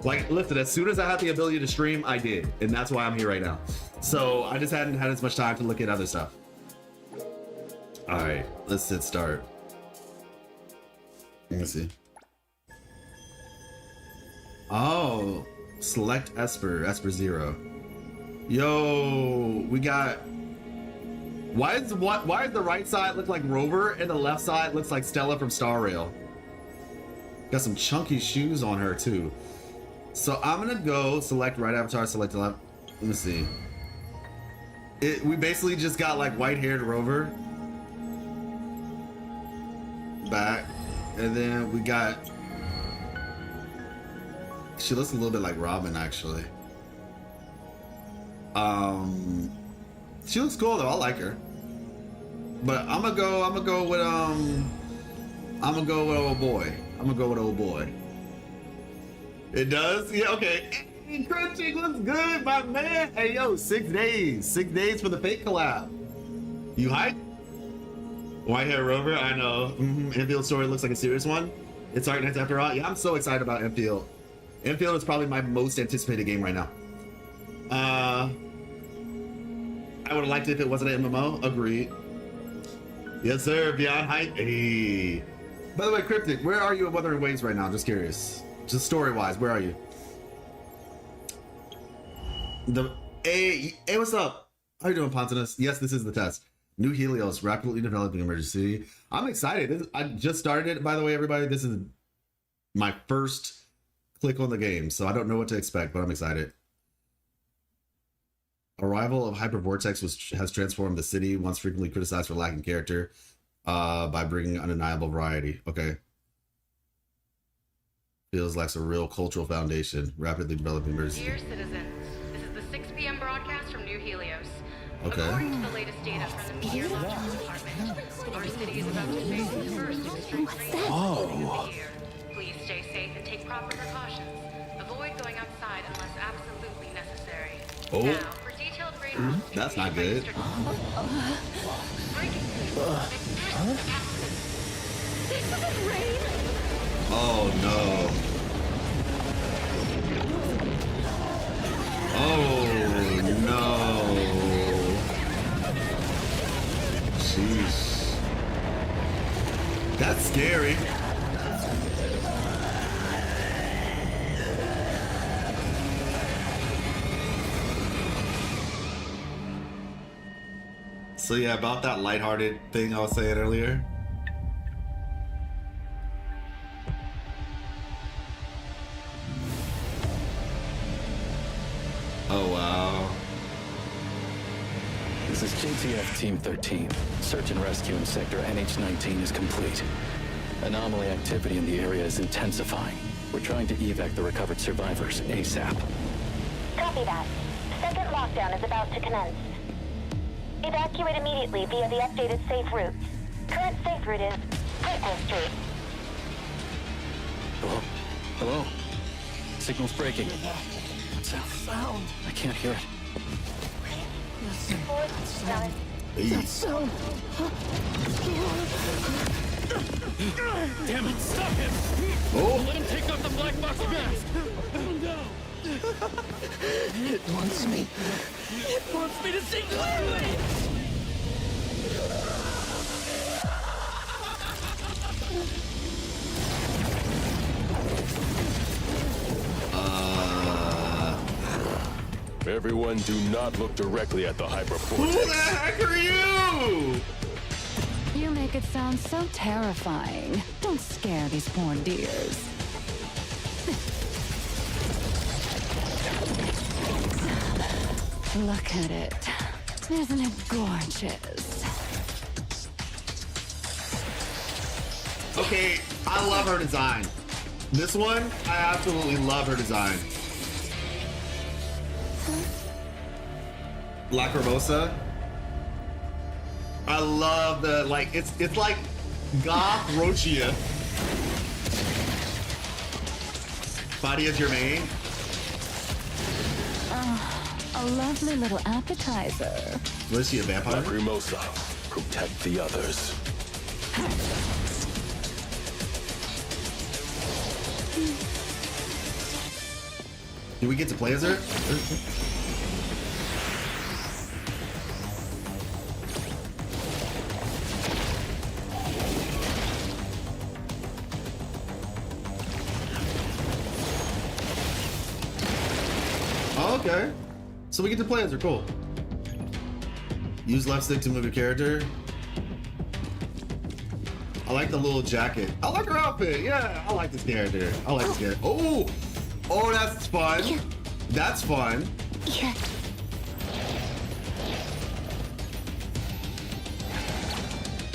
Like, listen, as soon as I had the ability to stream, I did. And that's why I'm here right now. So I just hadn't had as much time to look at other stuff. All right, let's hit start. Let me see. Oh, select Esper 0. Yo, we got. Why does the right side look like Rover and the left side looks like Stella from Star Rail? Got some chunky shoes on her too. So I'm gonna go select right avatar, select the left. Let me see. We basically just got like white-haired Rover. Back, and then we got, she looks a little bit like Robin actually. She looks cool though. I like her, but I'm gonna go with old boy. It does? Yeah, okay. Hey, Crunching looks good, my man. Hey yo, 6 days for the fake collab. You hyped? White hair Rover, I know. Enfield story looks like a serious one. It's Arknights after all. Yeah, I'm so excited about Enfield. Enfield is probably my most anticipated game right now. I would have liked it if it wasn't an MMO. Agreed. Yes, sir. Beyond hype. Hey. By the way, Cryptic, where are you at Wuthering Waves right now? Just curious. Just story-wise, where are you? Hey, what's up? How you doing, Pontinus? Yes, this is the test. New Helios, rapidly developing emergency. I'm excited. I just started it, by the way, everybody. This is my first click on the game, so I don't know what to expect, but I'm excited. Arrival of Hypervortex has transformed the city, once frequently criticized for lacking character, by bringing undeniable variety. Okay. Feels like a real cultural foundation. Rapidly developing emergency. Dear citizens, this is the 6 p.m. broadcast from New Helios. Okay. According to the latest data from the Meteorological Department, our city is about to face the first extreme rain of the year. Please stay safe and take proper precautions. Avoid going outside unless absolutely necessary. Oh. Now, for detailed rain that's not good. This isn't rain. Oh no. Oh no. Jeez. That's scary. So yeah, about that lighthearted thing I was saying earlier. Oh wow. This is JTF Team 13. Search and rescue in sector NH19 is complete. Anomaly activity in the area is intensifying. We're trying to evac the recovered survivors ASAP. Copy that. Second lockdown is about to commence. Evacuate immediately via the updated safe route. Current safe route is Pipeline Street. Hello? Hello? Signal's breaking. Sound. I can't hear it. That sound. Damn it, stop him! Oh. Let him take off the black box mask! It wants me. It wants me to see clearly! Everyone do not look directly at the hypervortex. Who the heck are you? You make it sound so terrifying. Don't scare these poor dears. Look at it. Isn't it gorgeous? Okay, I love her design. This one, I absolutely love her design. Lacrimosa. I love the, like, it's like goth Rochia. Fadia's your main. A lovely little appetizer. Was she a vampire? Lacrimosa, protect the others. Do we get to play as her? Oh, okay. So we get to play as her, cool. Use left stick to move your character. I like the little jacket. I like her outfit. Yeah, I like this character. I like this character. Oh! Oh, that's fun. That's fun. Yeah.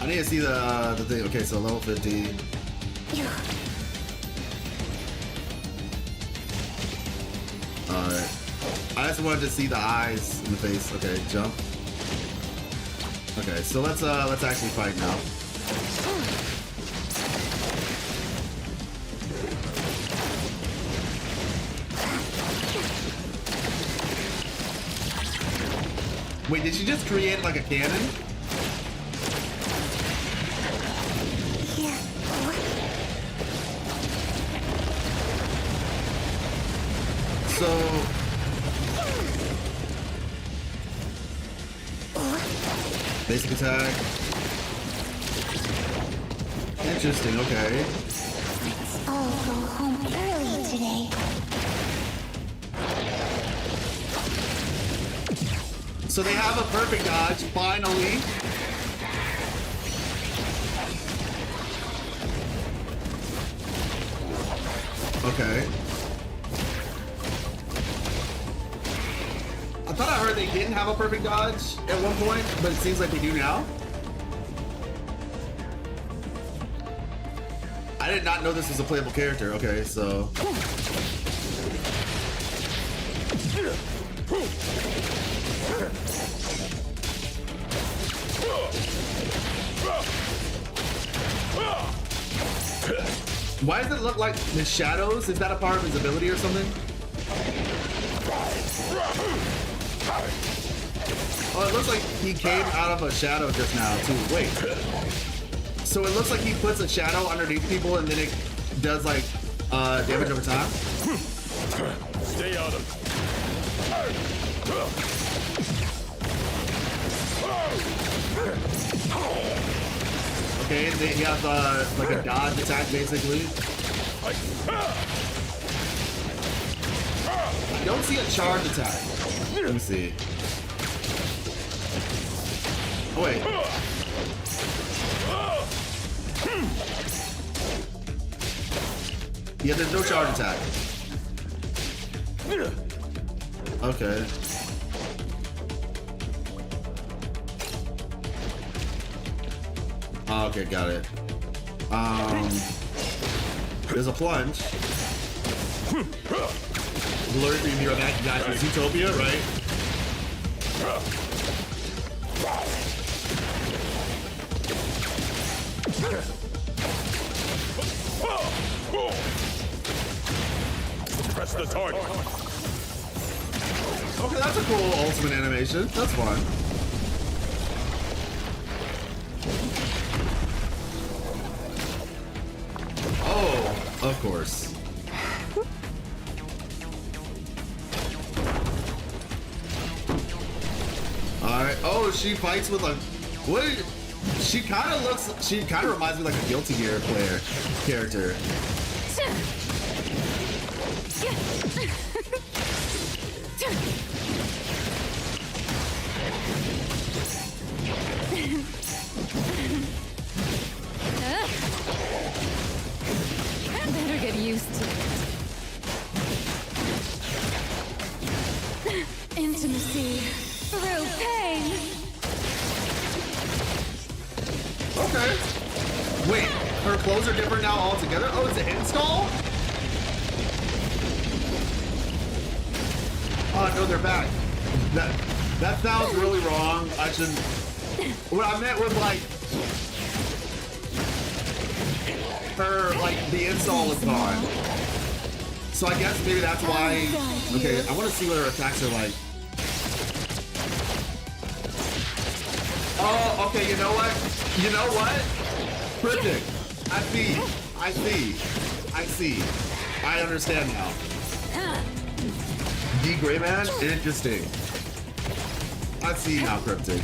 I need to see the thing. Okay, so level 50. Alright. I just wanted to see the eyes in the face. Okay, jump. Okay, so let's actually fight now. Wait, did she just create like a cannon? Yeah. So basic attack. Interesting, okay. Let's all go home early today. So they have a perfect dodge, finally. Okay. I thought I heard they didn't have a perfect dodge at one point, but it seems like they do now. I did not know this was a playable character. Okay, so. Why does it look like the shadows? Is that a part of his ability or something? Oh, it looks like he came out of a shadow just now, too. Wait. So it looks like he puts a shadow underneath people and then it does, like, damage over time? Stay out of. Okay, and then he has, like a dodge attack, basically. I don't see a charge attack. Let me see. Oh, wait. Yeah, there's no charge attack. Okay. Oh, okay, got it. There's a plunge. Blurry from your back guys from Zootopia, right? Press the target. Okay, that's a cool ultimate animation. That's fun. Oh, of course. Alright. Oh, she fights with a... What? She kind of looks... She kind of reminds me like a Guilty Gear player character. Better get used to it. Intimacy through pain. Okay. Wait, her clothes are different now altogether? Oh, it's an install? Oh, no, they're back. That sounds really wrong. I shouldn't... What I meant was, like... Her, like, the install is gone. So I guess maybe that's why... Okay, I want to see what her attacks are like. Oh, okay, you know what? You know what? Cryptic. I see. I understand now. D. Gray Man? Interesting. I see now, Cryptic.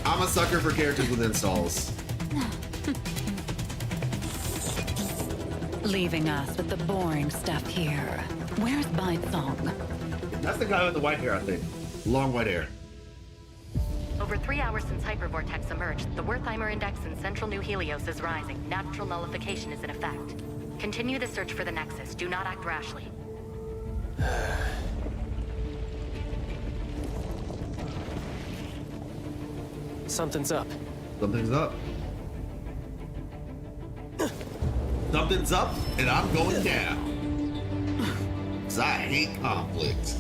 I'm a sucker for characters with installs. Leaving us with the boring stuff here. Where's Bidesong? That's the guy with the white hair, I think. Long white hair. Over 3 hours since Hypervortex emerged, the Wertheimer index in central New Helios is rising. Natural nullification is in effect. Continue the search for the Nexus. Do not act rashly. Something's up. Something's up. Something's up, and I'm going down. 'Cause I hate conflict.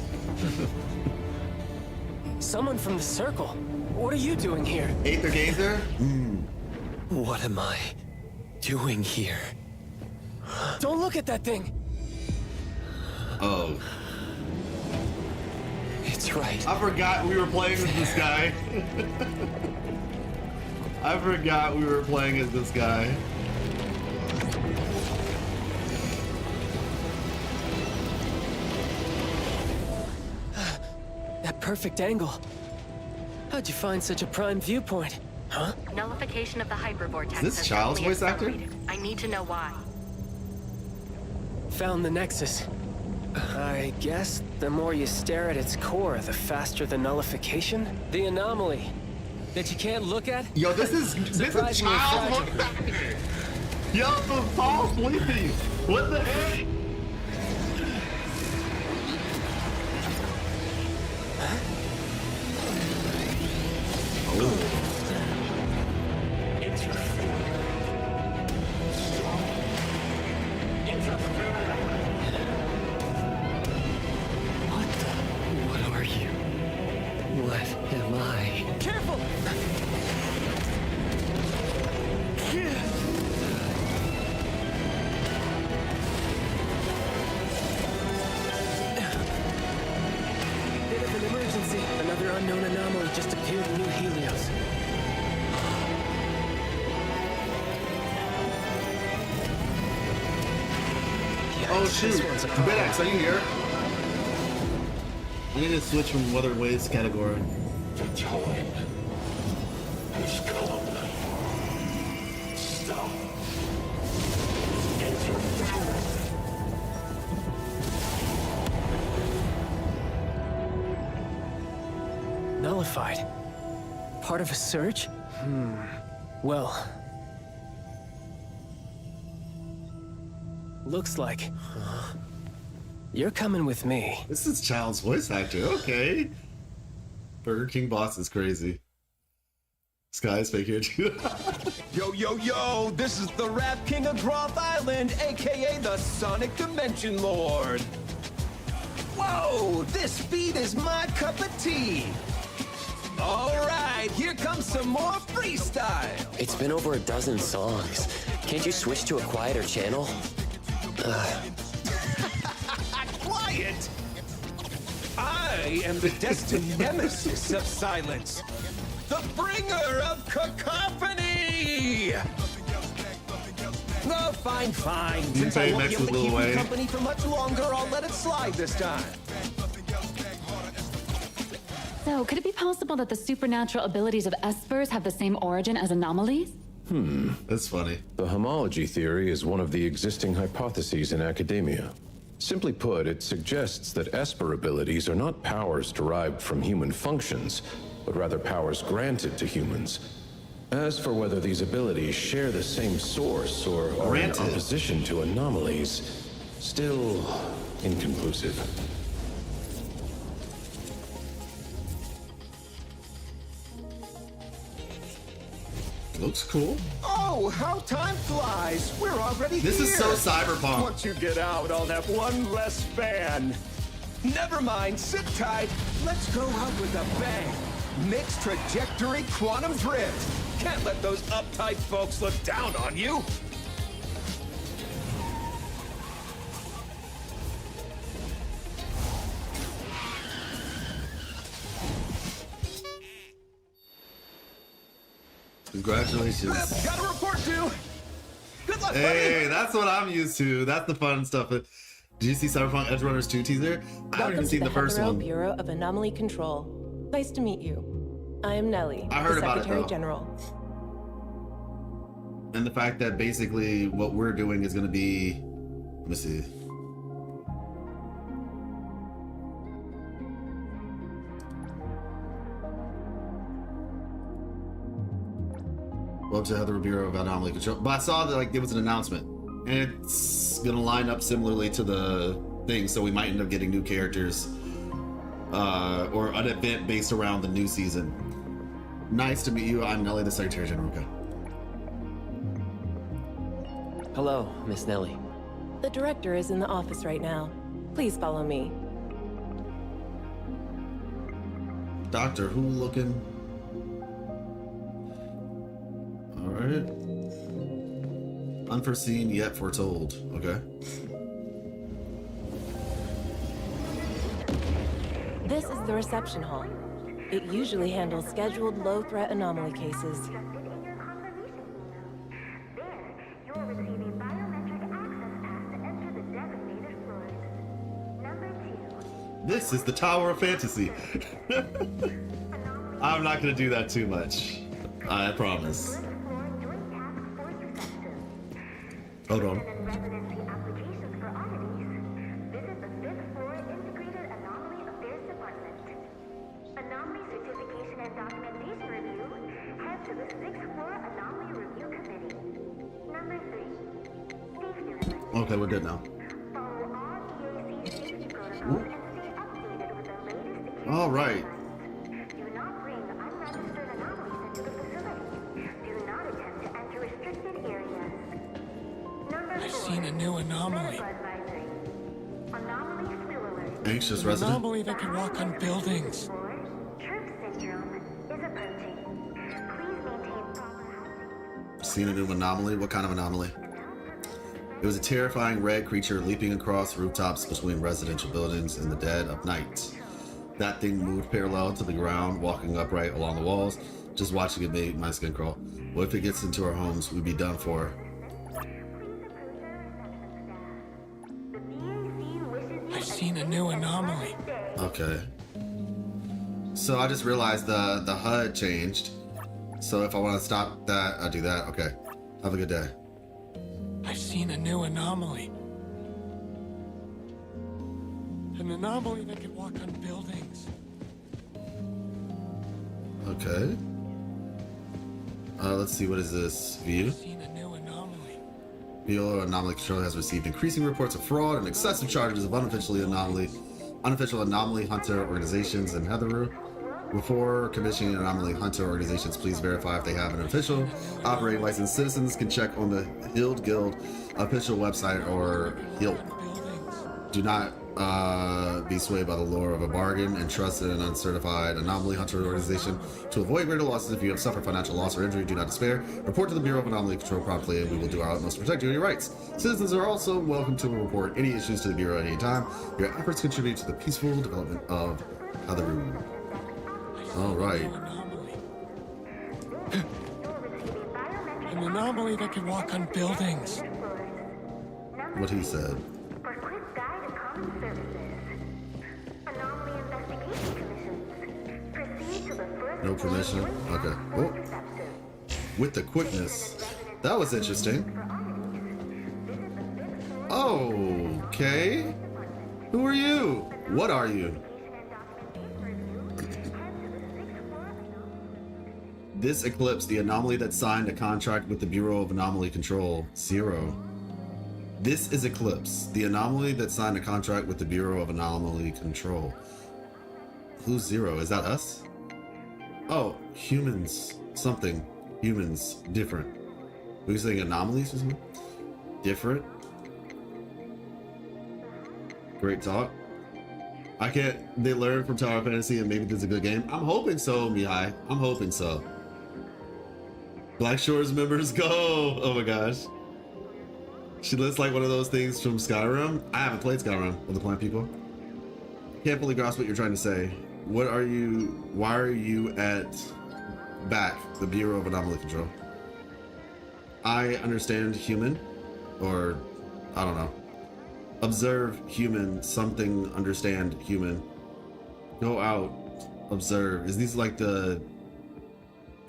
Someone from the Circle. What are you doing here? Aether Gazer? What am I doing here? Don't look at that thing! Oh. It's right. I forgot we were playing as this guy. I forgot we were playing as this guy. That perfect angle. How'd you find such a prime viewpoint? Huh? Nullification of the Hypervortex. Is this Child's voice actor? I need to know why. Found the Nexus. I guess the more you stare at its core, the faster the nullification. The anomaly that you can't look at. Yo, this is Child's voice actor. Yo, Paul's sleeping. What the heck? What are you? What am I? Careful! Bit of an emergency. Another unknown anomaly just appeared in New Helios. Oh shoot, BedX, are you here? I need to switch from Weather Waves category. The time has come. Stop. Nullified. Part of a surge? Well. Looks like. You're coming with me. This is Child's voice actor, okay. Burger King boss is crazy. Sky's fake here too. Yo, this is the Rap King of Groth Island, aka the Sonic Dimension Lord. Whoa, this beat is my cup of tea. All right, here comes some more freestyle. It's been over a dozen songs. Can't you switch to a quieter channel? Quiet! I am the destined nemesis of silence. The bringer of cacophony! Oh, fine, fine. Since I won't be able to keep you company for much longer, I'll let it slide this time. So, could it be possible that the supernatural abilities of espers have the same origin as anomalies? That's funny. The homology theory is one of the existing hypotheses in academia. Simply put, it suggests that esper abilities are not powers derived from human functions, but rather powers granted to humans. As for whether these abilities share the same source or are in opposition to anomalies, still inconclusive. Looks cool. Oh, how time flies! We're already This here. is so cyberpunk. Once you get out, I'll have one less fan. Never mind, sit tight. Let's go out with a bang. Mixed trajectory quantum drift. Can't let those uptight folks look down on you. Congratulations. Got a report due. Good luck, Hey, buddy. that's what I'm used to. That's the fun stuff. Did you see Cyberpunk Edge Runners 2 teaser? I haven't even seen the first one. Bureau of Anomaly Control. Nice to meet you. I am Nellie, I heard the about it, Secretary though. General. And the fact that basically what we're doing is going to be, let me see. Welcome to Heather Bureau of Anomaly Control. But I saw that like there was an announcement, and it's gonna line up similarly to the thing, so we might end up getting new characters, or an event based around the new season. Nice to meet you. I'm Nellie, the Secretary General. Okay. Hello, Miss Nellie. The director is in the office right now. Please follow me. Doctor Who looking. All right. Unforeseen yet foretold. Okay. This is the reception hall. It usually handles scheduled low-threat anomaly cases. This is the Tower of Fantasy. I'm not gonna do that too much. I promise. Hold on. Okay, we're good now. All right. I've seen a new anomaly. Anxious An resident. anomaly that can walk on buildings. Seen a new anomaly? What kind of anomaly? It was a terrifying red creature leaping across rooftops between residential buildings in the dead of night. That thing moved parallel to the ground, walking upright along the walls. Just watching it made my skin crawl. What if it gets into our homes? We'd be done for. I've seen a new anomaly. Okay. So I just realized the HUD changed. So if I want to stop that, I'll do that. Okay. Have a good day. I've seen a new anomaly. An anomaly that can walk on buildings. Okay. Let's see, what is this? View? Bureau of Anomaly Control has received increasing reports of fraud and excessive charges of unofficial anomaly hunter organizations in Heatheroo. Before commissioning anomaly hunter organizations, please verify if they have an official operating license. Citizens can check on the Hild Guild official website or Hild. Do not be swayed by the lure of a bargain and trust in an uncertified anomaly hunter organization. To avoid greater losses, if you have suffered financial loss or injury, do not despair. Report to the Bureau of Anomaly Control promptly, and we will do our utmost to protect you and your rights. Citizens are also welcome to report any issues to the Bureau at any time. Your efforts contribute to the peaceful development of Hatharu. All right. An anomaly that can walk on buildings. What he said. No permission? Okay. Oh. With the quickness. That was interesting. Okay. Who are you? What are you? This Eclipse, the anomaly that signed a contract with the Bureau of Anomaly Control. 0. This is Eclipse, the anomaly that signed a contract with the Bureau of Anomaly Control. Who's 0? Is that us? Oh, humans. Something. Humans. Different. Were you saying anomalies or something? Different? Great talk. I can't... They learn from Tower Fantasy and maybe this is a good game. I'm hoping so, Mihai. I'm hoping so. Black Shores members go! Oh my gosh. She looks like one of those things from Skyrim. I haven't played Skyrim with the plant people. Can't fully grasp what you're trying to say. What are you... Why are you at... BAC, the Bureau of Anomaly Control? I understand human. Or... I don't know. Observe human. Something understand human. Go out. Observe. Is these like the...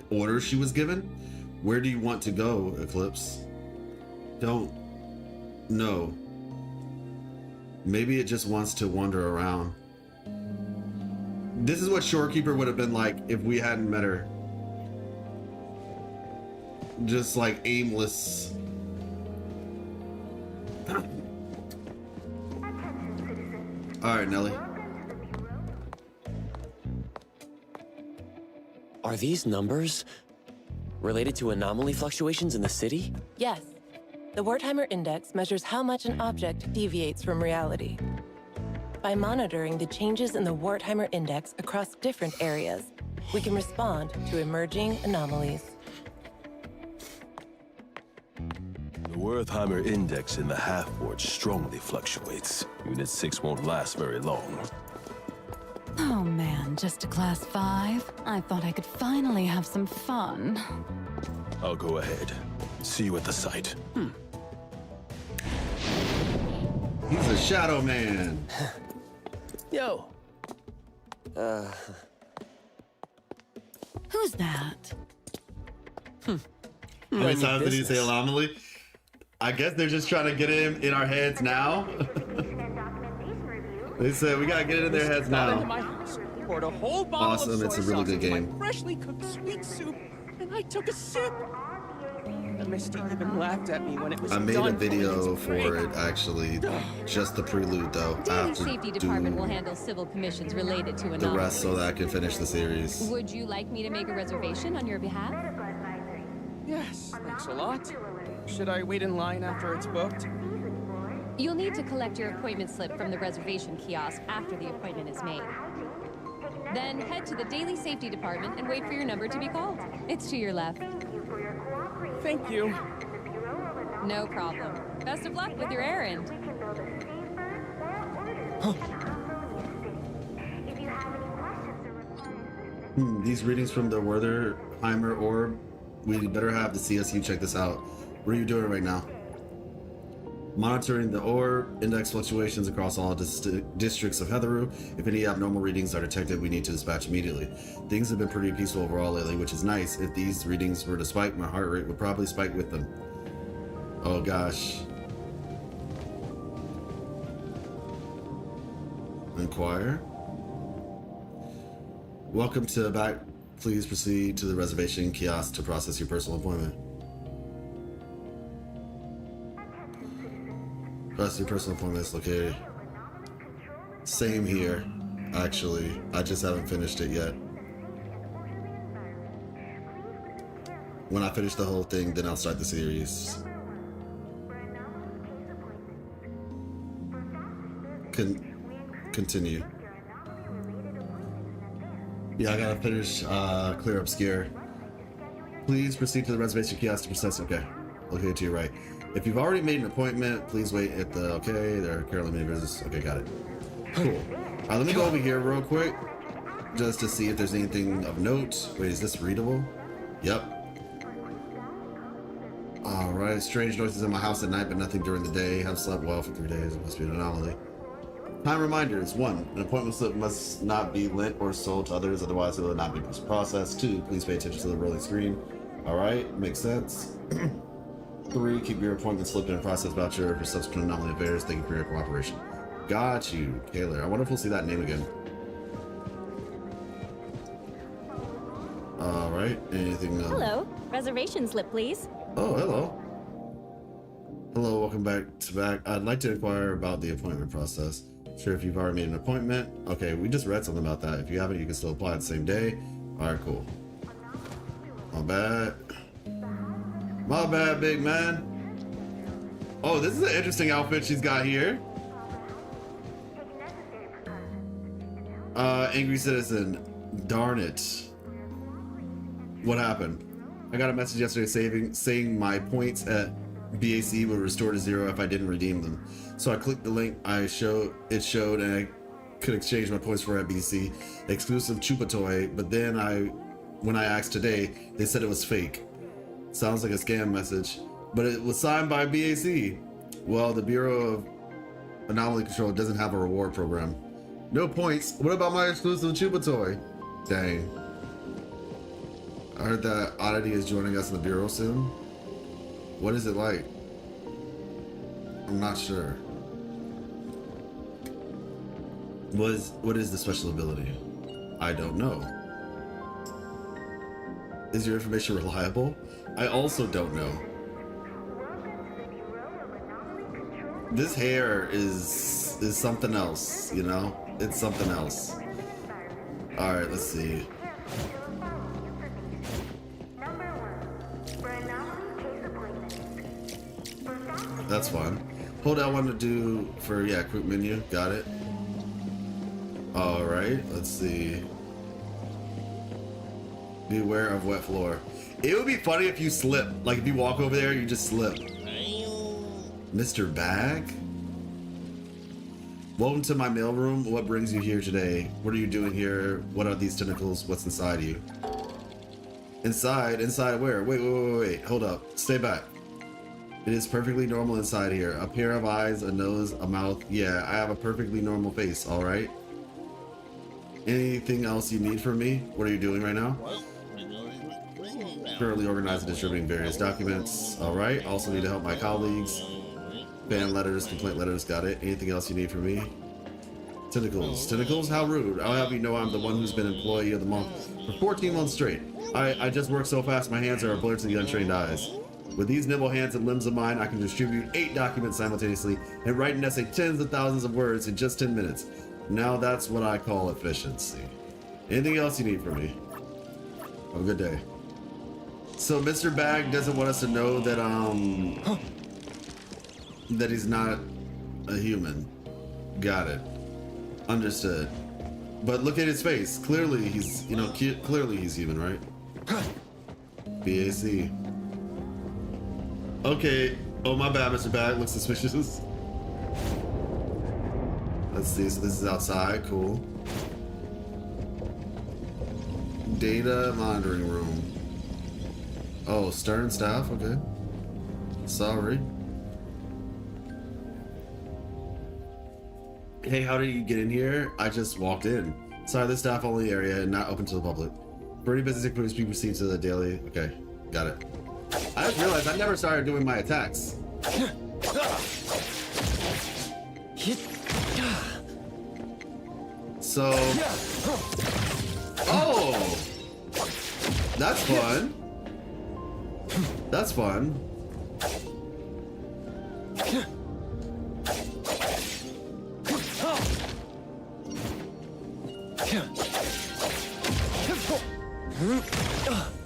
orders she was given? Where do you want to go, Eclipse? Don't know. Maybe it just wants to wander around. This is what Shorekeeper would have been like if we hadn't met her. Just like aimless. Alright, Nelly. Are these numbers related to anomaly fluctuations in the city? Yes. The Wertheimer Index measures how much an object deviates from reality. By monitoring the changes in the Wertheimer Index across different areas, we can respond to emerging anomalies. The Wertheimer Index in the half-ward strongly fluctuates. Unit 6 won't last very long. Oh man, just a class 5? I thought I could finally have some fun. I'll go ahead. See you at the site. He's a shadow man. Yo. Who's that? How many times did he say anomaly? I guess they're just trying to get him in our heads now. They said we gotta get it in their heads now. Awesome, it's a really good game. Freshly cooked sweet soup, and I took a sip. The Misty even laughed at me when it was I made a done. video for it actually, just the prelude though. I have to Safety Department will handle civil commissions related to the anomalies. rest so that I can finish the series. Would you like me to make a reservation on your behalf? Yes, thanks a lot. Should I wait in line after it's booked? You'll need to collect your appointment slip from the reservation kiosk after the appointment is made. Then head to the Daily Safety Department and wait for your number to be called. It's to your left. Thank you. No problem. Best of luck with your errand. These readings from the Wertheimer orb, we better have the CSU check this out. What are you doing right now? Monitoring the orb, index fluctuations across all districts of Hatharu. If any abnormal readings are detected, we need to dispatch immediately. Things have been pretty peaceful overall lately, which is nice. If these readings were to spike, my heart rate would probably spike with them. Oh gosh. Inquire. Welcome to BAC. Please proceed to the reservation kiosk to process your personal appointment. Process your personal appointment is located. Same here, actually. I just haven't finished it yet. When I finish the whole thing, then I'll start the series. continue. Yeah, I gotta finish clear obscure. Please proceed to the reservation kiosk to process. Okay, located to your right. If you've already made an appointment, please wait at the. Okay, there are currently many visitors. Okay, got it. Cool. All right, let me go over here real quick, just to see if there's anything of note. Wait, is this readable? Yep. All right. Strange noises in my house at night, but nothing during the day. Have slept well for 3 days. It must be an anomaly. Time reminders. 1. An appointment slip must not be lent or sold to others, otherwise it will not be processed. 2. Please pay attention to the rolling screen. All right, makes sense. 3. Keep your appointment slip and process voucher for subsequent anomaly affairs. Thank you for your cooperation. Got you, Kaler. I wonder if we'll see that name again. All right, anything else? Hello, reservation slip, please. Oh, hello. Hello, welcome back to back. I'd like to inquire about the appointment process. Sure, if you've already made an appointment. Okay, we just read something about that. If you haven't, you can still apply the same day. All right, cool. My bad. My bad, big man. Oh, this is an interesting outfit she's got here. Angry citizen. Darn it. What happened? I got a message yesterday saying my points at BAC would restore to 0 if I didn't redeem them. So I clicked the link it showed and I could exchange my points for at BC exclusive Chupa toy, but then when I asked today, they said it was fake. Sounds like a scam message, but it was signed by BAC. Well, the Bureau of Anomaly Control doesn't have a reward program. No points. What about my exclusive Chupa toy? Dang. I heard that Oddity is joining us in the Bureau soon. What is it like? I'm not sure. What is the special ability? I don't know. Is your information reliable? I also don't know. This hair is something else, you know? It's something else. All right, let's see. That's fun. Hold L1 to do for, yeah, quick menu. Got it. All right, let's see. Beware of wet floor. It would be funny if you slip. Like if you walk over there, you just slip. Mr. Bag? Welcome to my mailroom. What brings you here today? What are you doing here? What are these tentacles? What's inside you? Inside? Inside where? Wait. Hold up. Stay back. It is perfectly normal inside here. A pair of eyes, a nose, a mouth. Yeah, I have a perfectly normal face, all right? Anything else you need from me? What are you doing right now? Currently organizing and distributing various documents. All right, also need to help my colleagues. Fan letters, complaint letters, got it. Anything else you need from me? Tentacles. Tentacles? How rude. I'll have you know I'm the one who's been employee of the month for 14 months straight. I just work so fast my hands are a blur to the untrained eyes. With these nimble hands and limbs of mine, I can distribute 8 documents simultaneously and write and essay tens of thousands of words in just 10 minutes. Now that's what I call efficiency. Anything else you need from me? Have a good day. So Mr. Bag doesn't want us to know that that he's not a human. Got it. Understood. But look at his face. Clearly he's, you know, clearly he's human, right? BAC. Okay. Oh, my bad, Mr. Bag. Looks suspicious. Let's see. So this is outside. Cool. Data monitoring room. Oh, Stern staff. Okay. Sorry. Hey, how did you get in here? I just walked in. Sorry, this staff only area and not open to the public. For any business activities, people proceed to the daily. Okay, got it. I just realized I never started doing my attacks. So, oh, that's fun. That's fun.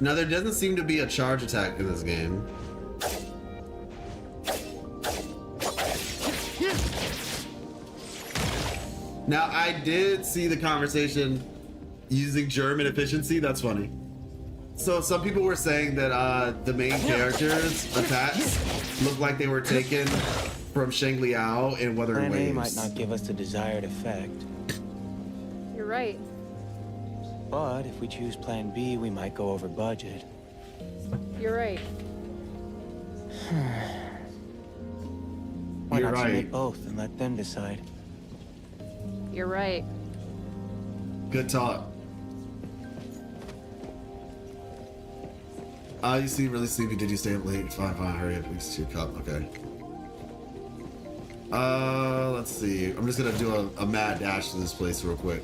Now there doesn't seem to be a charge attack in this game. Now, I did see the conversation using German efficiency. That's funny. So some people were saying that the main characters' attacks looked like they were taken from Sheng Liao in Wuthering Plan A Waves. might not give us the desired effect. You're right. But if we choose Plan B, we might go over budget. You're right. Why You're not right. submit both and let them decide? You're right. Good talk. You seem really sleepy. Did you stay up late? Fine, hurry up. It's your cup. Okay. Let's see. I'm just gonna do a mad dash to this place real quick.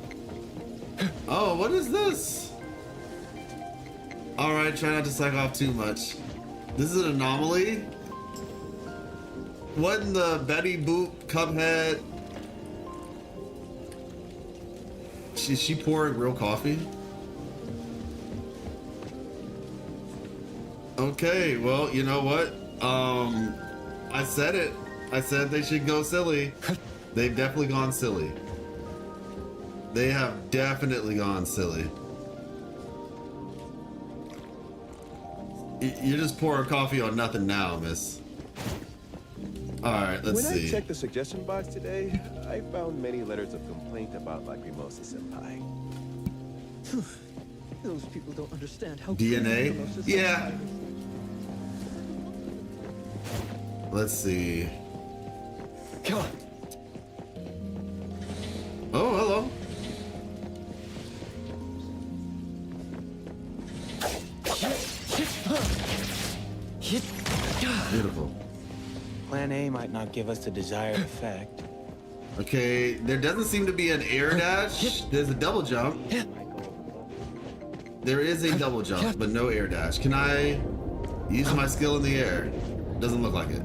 Oh, what is this? Alright, try not to psych off too much. This is an anomaly? What in the Betty Boop Cuphead? Is she pouring real coffee? Okay, well, you know what? I said it. I said they should go silly. They've definitely gone silly. They have definitely gone silly. You're just pouring coffee on nothing now, miss. Alright, let's see. When I checked the suggestion box today, I found many letters of complaint about Lacrimosa Senpai. Those people don't understand how DNA? Yeah. Let's see. Come on. Oh, hello. Beautiful. Plan A might not give us the desired effect. Okay, there doesn't seem to be an air dash. There's a double jump. There is a double jump, but no air dash. Can I use my skill in the air? Doesn't look like it.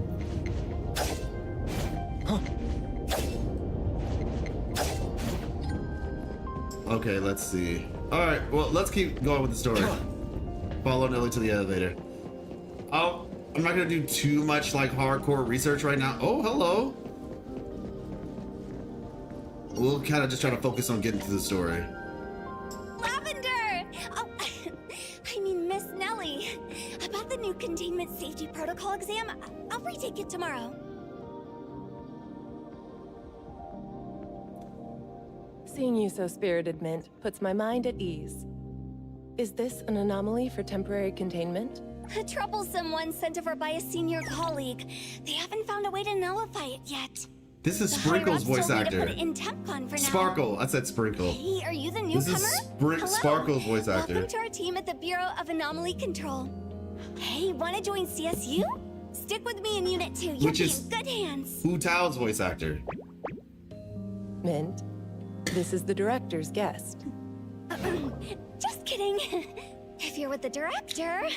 Okay, let's see. All right, well, let's keep going with the story. Follow Nelly to the elevator. Oh, I'm not gonna do too much like hardcore research right now. Oh, hello. We'll kind of just try to focus on getting to the story. Lavender! Oh, I mean, Miss Nelly. About the new containment safety protocol exam, I'll retake it tomorrow. Seeing you so spirited, Mint, puts my mind at ease. Is this an anomaly for temporary containment? A troublesome one sent over by a senior colleague. They haven't found a way to nullify it yet. This is The Sprinkle's higher-ups voice told me to actor. put it in TempCon for now. Sparkle. I said Sprinkle. Hey, are you the This newcomer? is Hello. Sparkle's voice actor. Welcome to our team at the Bureau of Anomaly Control. Hey, want to join CSU? Stick with me in Unit 2. You'll Which be is in good hands. Hu Tao's voice actor. Mint, this is the director's guest. Just kidding. If you're with the director.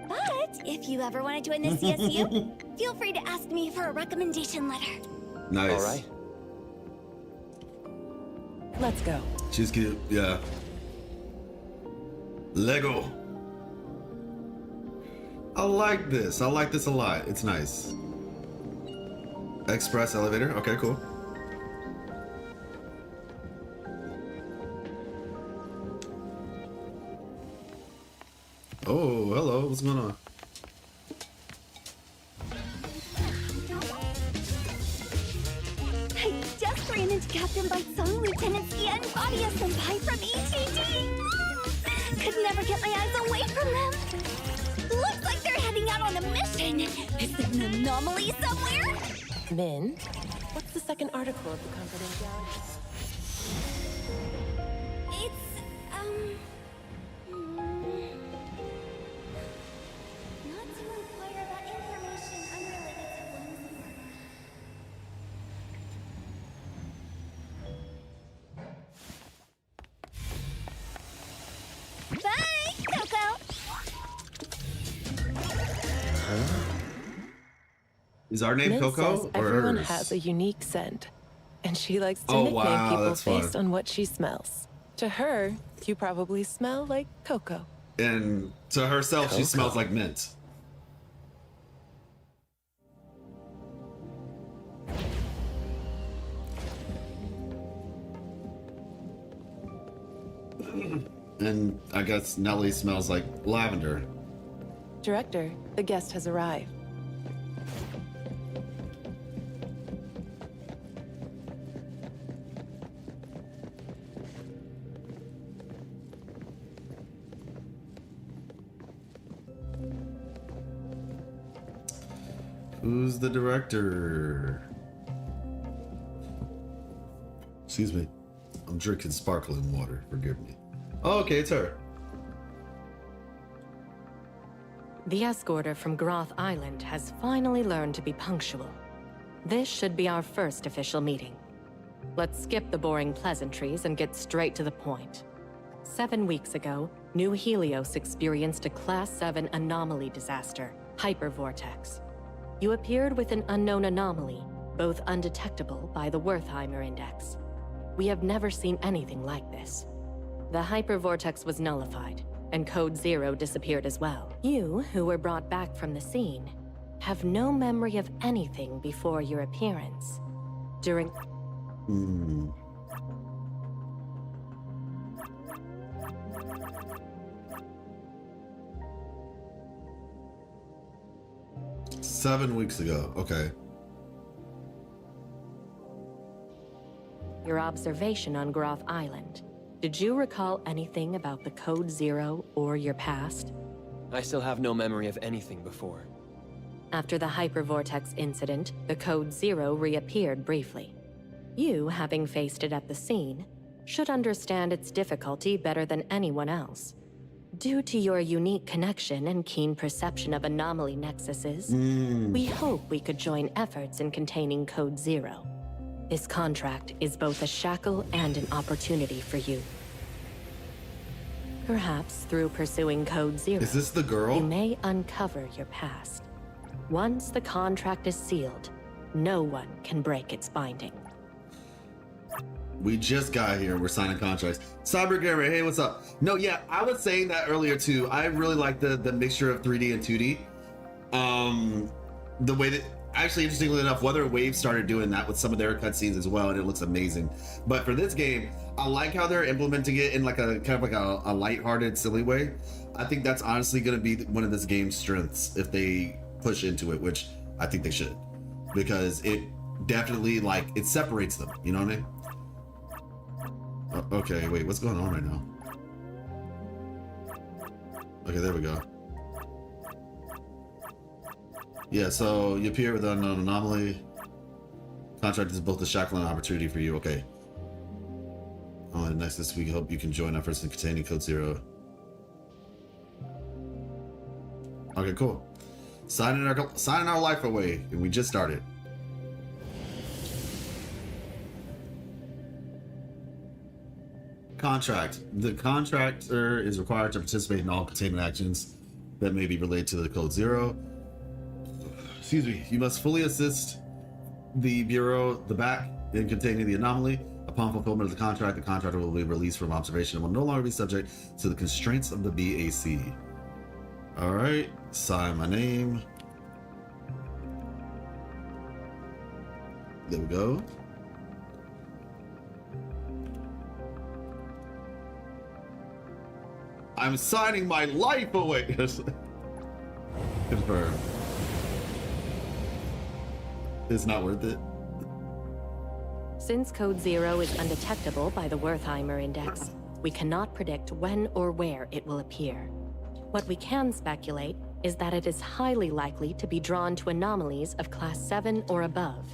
But if you ever want to join the CSU, feel free to ask me for a recommendation letter. Nice. All right. Let's go. She's cute. Yeah. Lego. I like this. I like this a lot. It's nice. Express elevator. Okay, cool. Oh, hello. What's going on? I just ran into Captain Bite-sung, Lieutenant Sia, and Fadia Senpai from ETT. Could never get my eyes away from them. Looks like they're heading out on a mission. Is it an anomaly somewhere? Mint, what's the second article of the confidentiality? It's, not to inquire about information unrelated to one's work. Bye, Coco! Is our name Mint Coco says or everyone hers? has a unique scent, and she likes to Oh, nickname wow, people that's based fun. on what she smells. To her, you probably smell like cocoa. And to herself, she smells like mint. And I guess Nellie smells like lavender. Director, the guest has arrived. Who's the director? Excuse me. I'm drinking sparkling water. Forgive me. Oh, okay, it's her. The escorter from Groth Island has finally learned to be punctual. This should be our first official meeting. Let's skip the boring pleasantries and get straight to the point. 7 weeks ago, New Helios experienced a Class 7 anomaly disaster, Hypervortex. You appeared with an unknown anomaly, both undetectable by the Wertheimer Index. We have never seen anything like this. The Hypervortex was nullified, and Code Zero disappeared as well. You, who were brought back from the scene, have no memory of anything before your appearance. During... Hmm. Seven weeks ago, okay. Your observation on Groth Island. Did you recall anything about the Code Zero or your past? I still have no memory of anything before. After the Hypervortex incident, the Code Zero reappeared briefly. You, having faced it at the scene, should understand its difficulty better than anyone else. Due to your unique connection and keen perception of anomaly nexuses, we hope we could join efforts in containing Code Zero. This contract is both a shackle and an opportunity for you. Perhaps through pursuing Code Zero, is this the girl? You may uncover your past. Once the contract is sealed, no one can break its binding. We just got here. We're signing contracts. Cyber Gamer, hey, what's up? No, yeah, I was saying that earlier too. I really like the mixture of 3D and 2D. The way that, actually, interestingly enough, Weather Wave started doing that with some of their cutscenes as well, and it looks amazing. But for this game, I like how they're implementing it in like a kind of like a lighthearted, silly way. I think that's honestly going to be one of this game's strengths if they push into it, which I think they should, because it definitely like it separates them. You know what I mean? Okay, wait, what's going on right now? Okay, there we go. Yeah, so you appear with an unknown anomaly. Contract is both a shackle and an opportunity for you. Okay. And next this week, hope you can join efforts in containing Code Zero. Okay, cool. Signing our life away, and we just started. Contract. The contractor is required to participate in all containment actions that may be related to the Code Zero. Excuse me. You must fully assist the Bureau, the back, in containing the anomaly. Upon fulfillment of the contractor will be released from observation and will no longer be subject to the constraints of the BAC. All right. Sign my name. There we go. I'm signing my life away. Confirm. It's not worth it. Since Code Zero is undetectable by the Wertheimer Index, we cannot predict when or where it will appear. What we can speculate is that it is highly likely to be drawn to anomalies of Class 7 or above.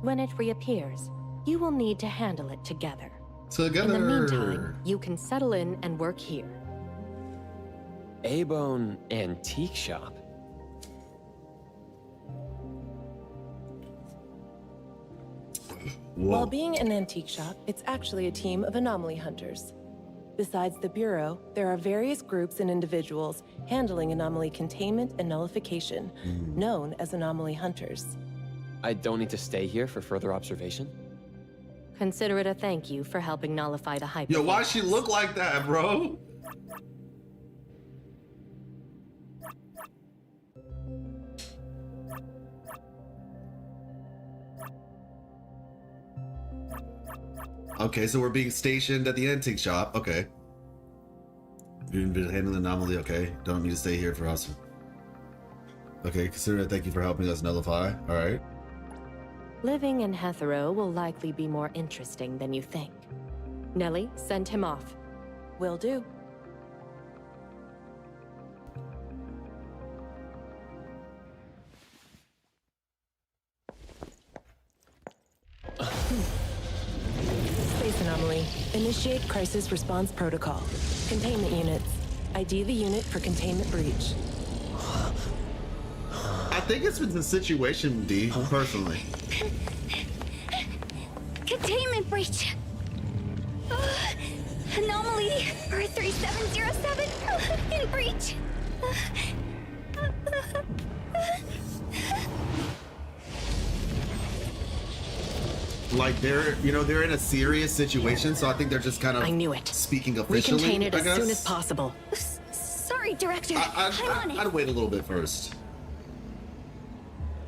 When it reappears, you will need to handle it together. Together. In the meantime, you can settle in and work here. A-Bone Antique Shop. Whoa. While being an antique shop, it's actually a team of anomaly hunters. Besides the Bureau, there are various groups and individuals handling anomaly containment and nullification, known as anomaly hunters. I don't need to stay here for further observation? Consider it a thank you for helping nullify the hyper. Yo, why she look like that, bro? Okay, so we're being stationed at the antique shop. Okay. You've been handling the anomaly. Okay. Don't need to stay here for us. Okay, consider it. Thank you for helping us nullify. All right. Living in Hetero will likely be more interesting than you think. Nelly, send him off. Will do. Space anomaly. Initiate crisis response protocol. Containment units. ID the unit for containment breach. I think it's been the situation, D, personally. Containment breach. Anomaly 3707 in breach. Like they're in a serious situation, so I think they're just kind of speaking officially. Recontain it I as guess. soon as possible. Sorry, Director. I'm on it. I'd wait a little bit first.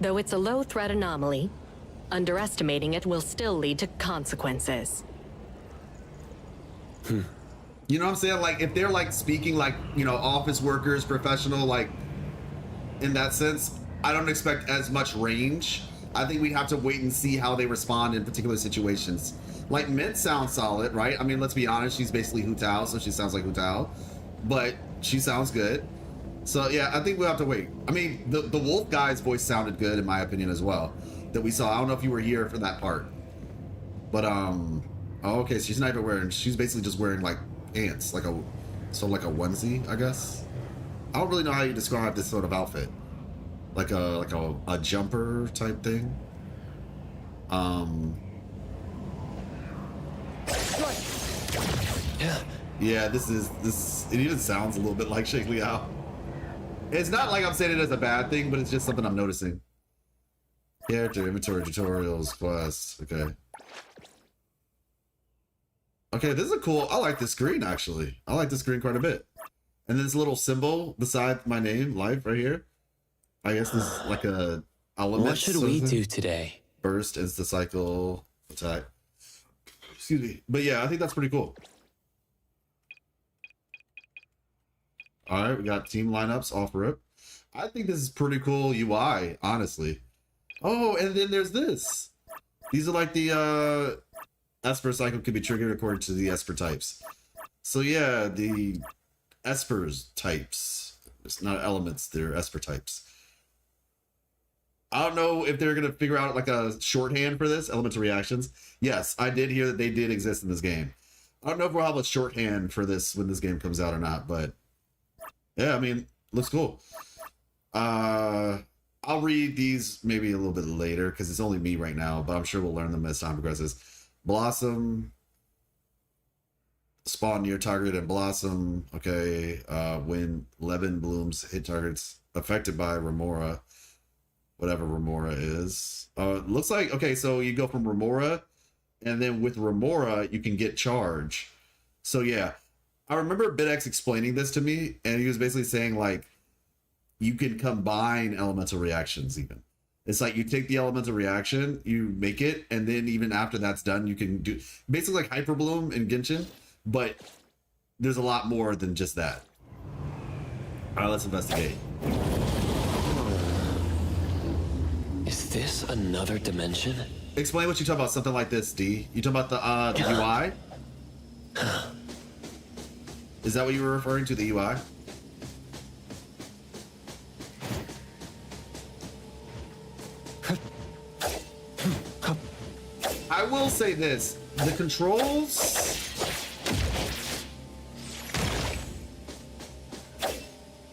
Though it's a low threat anomaly, underestimating it will still lead to consequences. You know what I'm saying? Like if they're like speaking like, office workers, professional, like in that sense, I don't expect as much range. I think we'd have to wait and see how they respond in particular situations. Like Mint sounds solid, right? I mean, let's be honest, she's basically Hu Tao, so she sounds like Hu Tao, but she sounds good. So yeah, I think we'll have to wait. I mean, the wolf guy's voice sounded good in my opinion as well, that we saw. I don't know if you were here for that part, but oh, okay, so she's not even wearing, she's basically just wearing like pants, like a onesie, I guess. I don't really know how you describe this sort of outfit. Like a jumper type thing. Yeah, this it even sounds a little bit like Shake Liao. It's not like I'm saying it as a bad thing, but it's just something I'm noticing. Character, inventory, tutorials, quests. Okay. Okay, this is a cool, I like this screen actually. I like this screen quite a bit. And this little symbol beside my name, life, right here. I guess this is like a element. What should we do today? Burst, insta-cycle, attack. Excuse me. But yeah, I think that's pretty cool. All right, we got team lineups off rip. I think this is pretty cool UI, honestly. Oh, and then there's this. These are like the Esper cycle could be triggered according to the Esper types. So yeah, the Esper's types. It's not elements, they're Esper types. I don't know if they're gonna figure out like a shorthand for this, elemental reactions. Yes, I did hear that they did exist in this game. I don't know if we'll have a shorthand for this when this game comes out or not, but yeah, I mean, looks cool. I'll read these maybe a little bit later because it's only me right now, but I'm sure we'll learn them as time progresses. Blossom, spawn near target and blossom. Okay, when Levin blooms hit targets affected by Remora, whatever Remora is. Looks like, okay, so you go from Remora, and then with Remora you can get charge. So yeah, I remember BitX explaining this to me, and he was basically saying like you can combine elemental reactions even. It's like you take the elemental reaction, you make it, and then even after that's done, you can do basically like Hyper Bloom in Genshin, but there's a lot more than just that. All right, let's investigate. Is this another dimension? Explain what you talk about, something like this, D. You talking about the UI? Is that what you were referring to, the UI? I will say this, the controls,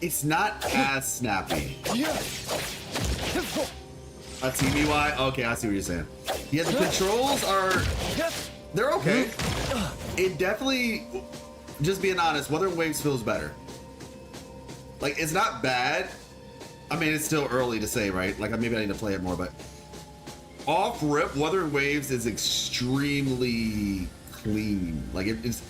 it's not as snappy. A team UI? Okay, I see what you're saying. Yeah, the controls are, they're okay. It definitely, just being honest, Wuthering Waves feels better. Like, it's not bad. I mean, it's still early to say, right? Like, maybe I need to play it more, but off rip, Wuthering Waves is extremely clean. Like it's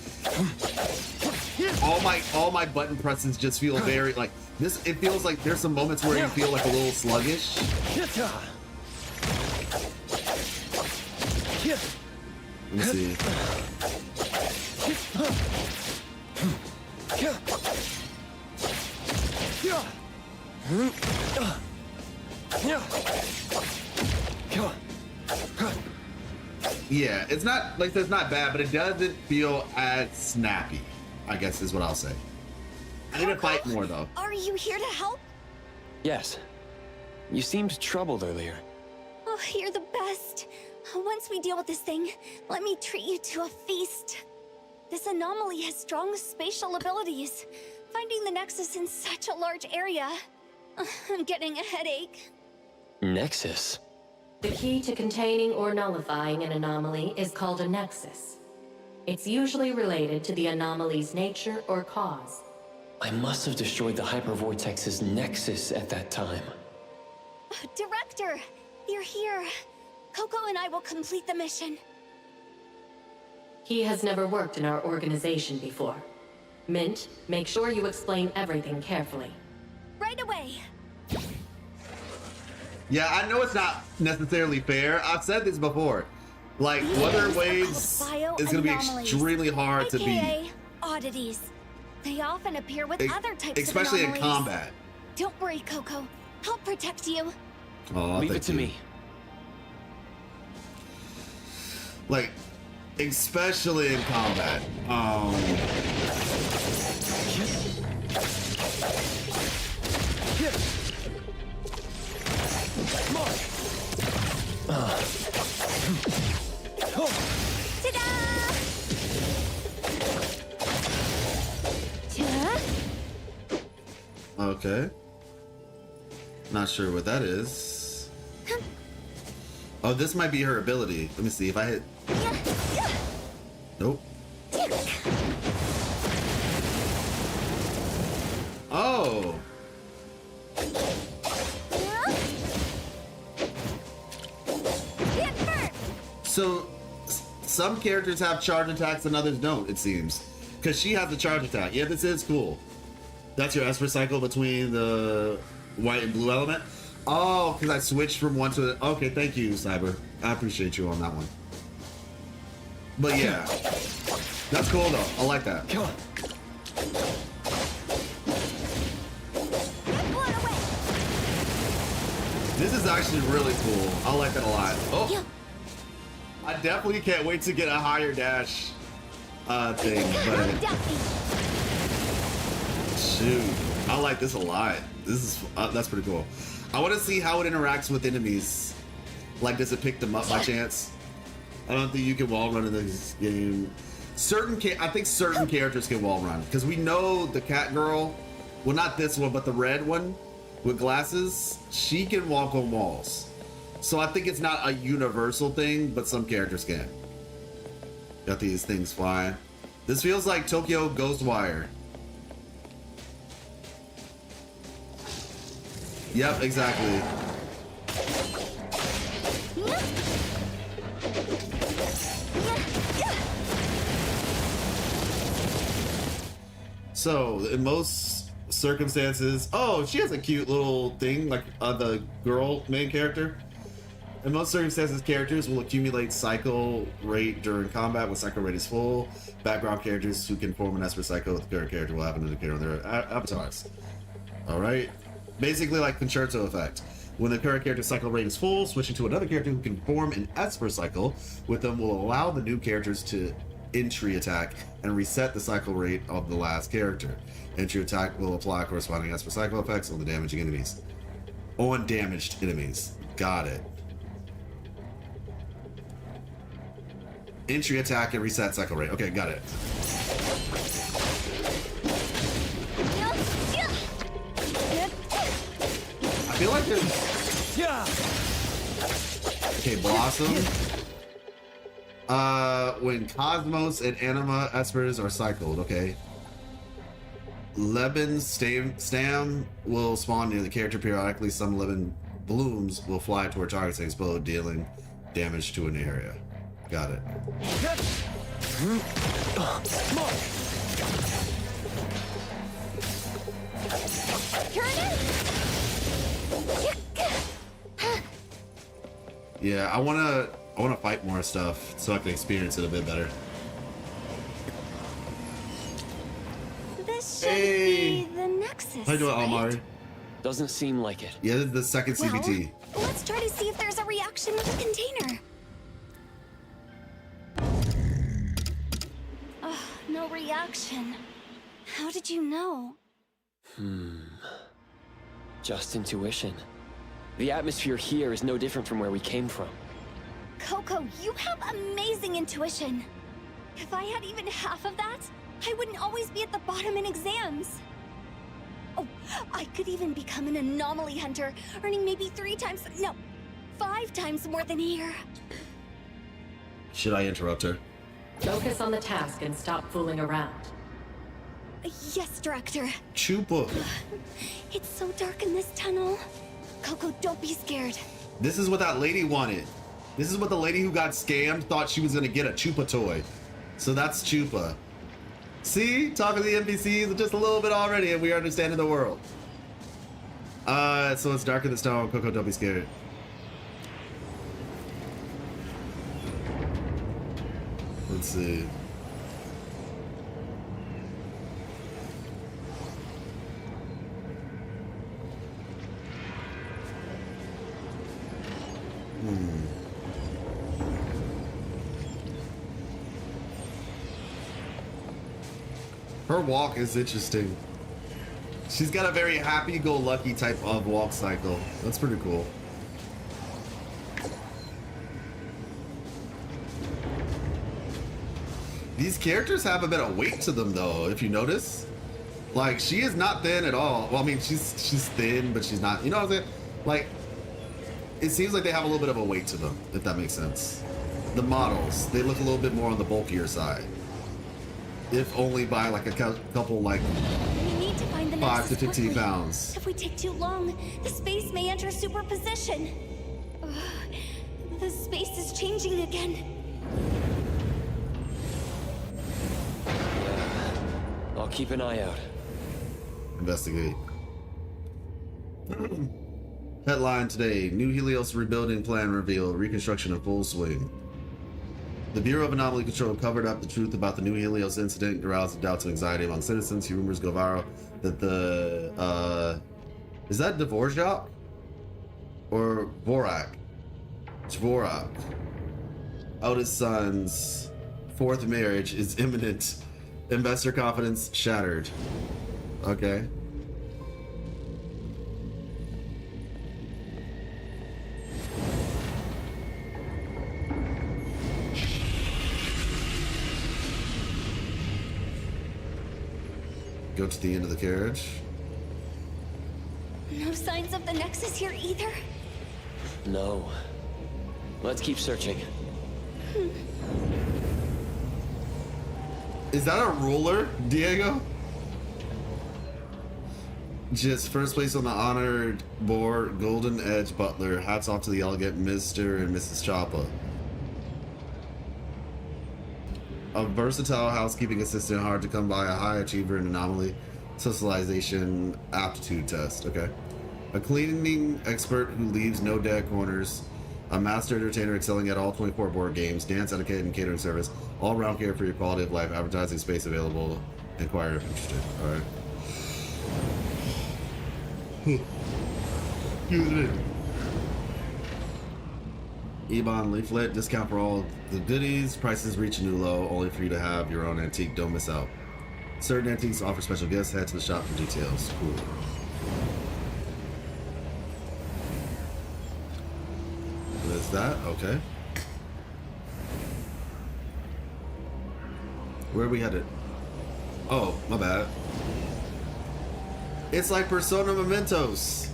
all my button presses just feel very like this. It feels like there's some moments where you feel like a little sluggish. Let me see. Yeah, it's not like it's not bad, but it doesn't feel as snappy, I guess is what I'll say. I need to fight more though. Are you here to help? Yes. You seemed troubled earlier. Oh, you're the best. Once we deal with this thing, let me treat you to a feast. This anomaly has strong spatial abilities. Finding the Nexus in such a large area. I'm getting a headache. Nexus? The key to containing or nullifying an anomaly is called a nexus. It's usually related to the anomaly's nature or cause. I must have destroyed the hypervortex's nexus at that time. Director, you're here. Coco and I will complete the mission. He has never worked in our organization before. Mint, make sure you explain everything carefully. Right away. Yeah, I know it's not necessarily fair. I've said this before. Like, Wuthering Waves is going to be extremely hard to beat. Oddities. They often appear with other types especially of anomalies. in combat. Don't worry, Coco. I'll protect you. Oh, leave it to me. Like, especially in combat. Okay. Not sure what that is. Oh, this might be her ability. Let me see if I hit. Nope. Oh. So, some characters have charge attacks and others don't, it seems. Because she has a charge attack. Yeah, this is cool. That's your Esper cycle between the white and blue element? Oh, because I switched from one to the... Okay, thank you, Cyber. I appreciate you on that one. But yeah. That's cool, though. I like that. Come on. This is actually really cool. I like that a lot. Oh! I definitely can't wait to get a higher dash thing, but... Shoot. I like this a lot. This is... that's pretty cool. I want to see how it interacts with enemies. Like, does it pick them up by chance? I don't think you can wall run in this game. I think certain characters can wall run. Because we know the cat girl, well, not this one, but the red one with glasses, she can walk on walls. So I think it's not a universal thing, but some characters can. Got these things flying. This feels like Tokyo Ghostwire. Yep, exactly. So, in most circumstances... Oh, she has a cute little thing, like the girl main character. In most circumstances, characters will accumulate cycle rate during combat when cycle rate is full. Background characters who can form an Esper cycle with the current character will have an indicator on their avatars. Alright? Basically like Concerto effect. When the current character's cycle rate is full, switching to another character who can form an Esper cycle with them will allow the new characters to entry attack and reset the cycle rate of the last character. Entry attack will apply corresponding Esper cycle effects on the damaging enemies. On damaged enemies. Got it. Entry attack and reset cycle rate. Okay, got it. I feel like there's... Okay, Blossom. When Cosmos and Anima Espers are cycled, okay. Leban's Stam will spawn near the character periodically. Some Leban blooms will fly toward targets and explode, dealing damage to an area. Got it. Yeah, I wanna fight more stuff so I can experience it a bit better. This should be the Nexus. How you doing, right? Almari? Doesn't seem like it. Yeah, this is the second CBT. Well, let's try to see if there's a reaction with the container. Oh, no reaction. How did you know? Just intuition. The atmosphere here is no different from where we came from. Coco, you have amazing intuition. If I had even half of that, I wouldn't always be at the bottom in exams. Oh, I could even become an anomaly hunter, earning maybe 5 times more than here. Should I interrupt her? Focus on the task and stop fooling around. Yes, Director. Chupa. It's so dark in this tunnel. Coco, don't be scared. This is what that lady wanted. This is what the lady who got scammed thought she was gonna get, a Chupa toy. So that's Chupa. See? Talking to the NPCs just a little bit already and we are understanding the world. So it's dark in this tunnel. Coco, don't be scared. Let's see. Her walk is interesting. She's got a very happy-go-lucky type of walk cycle. That's pretty cool. These characters have a bit of weight to them, though, if you notice. Like, she is not thin at all. Well, I mean, she's thin, but she's not, you know what I'm saying? Like, it seems like they have a little bit of a weight to them, if that makes sense. The models, they look a little bit more on the bulkier side. If only by like a couple, like, We need to find the 5 to Nexus 15 quickly. pounds. If we take too long, the space may enter superposition. Ugh, the space is changing again. I'll keep an eye out. Investigate. Headline today: New Helios rebuilding plan revealed. Reconstruction in full swing. The Bureau of Anomaly Control covered up the truth about the New Helios incident, aroused doubts and anxiety among citizens. Rumors go viral that the is that Dvorak or Vorak? Dvorak. Eldest son's 4th marriage is imminent. Investor confidence shattered. Okay. Go to the end of the carriage. No signs of the Nexus here either. No. Let's keep searching. Is that a ruler, Diego? Just first place on the honored board, Golden Edge Butler. Hats off to the elegant Mr. and Mrs. Choppa. A versatile housekeeping assistant, hard to come by, a high achiever in anomaly socialization aptitude test. Okay. A cleaning expert who leaves no dead corners. A master entertainer excelling at all 24 board games, dance etiquette and catering service. All round care for your quality of life. Advertising space available. Inquire if interested. All right. Excuse me. Ebon leaflet, discount for all the goodies. Prices reach a new low, only for you to have your own antique. Don't miss out. Certain antiques offer special gifts. Head to the shop for details. Cool. What is that? Okay. Where are we headed? Oh, my bad. It's like Persona Mementos.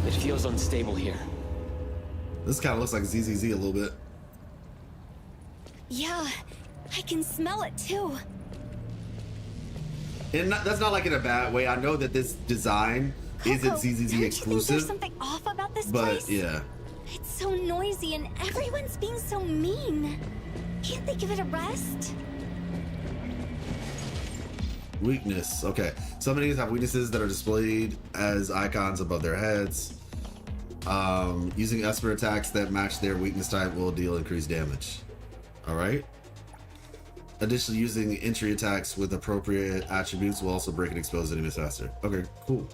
It feels unstable here. This kind of looks like ZZZ a little bit. Yeah, I can smell it too. And that's not like in a bad way. I know that this design isn't CZZ exclusive. There's something off about this but place? yeah. It's so noisy and everyone's being so mean. Can't they give it a rest? Weakness. Okay. Some enemies have weaknesses that are displayed as icons above their heads. Using Esper attacks that match their weakness type will deal increased damage. Alright. Additionally, using entry attacks with appropriate attributes will also break and expose enemies faster. Okay, cool.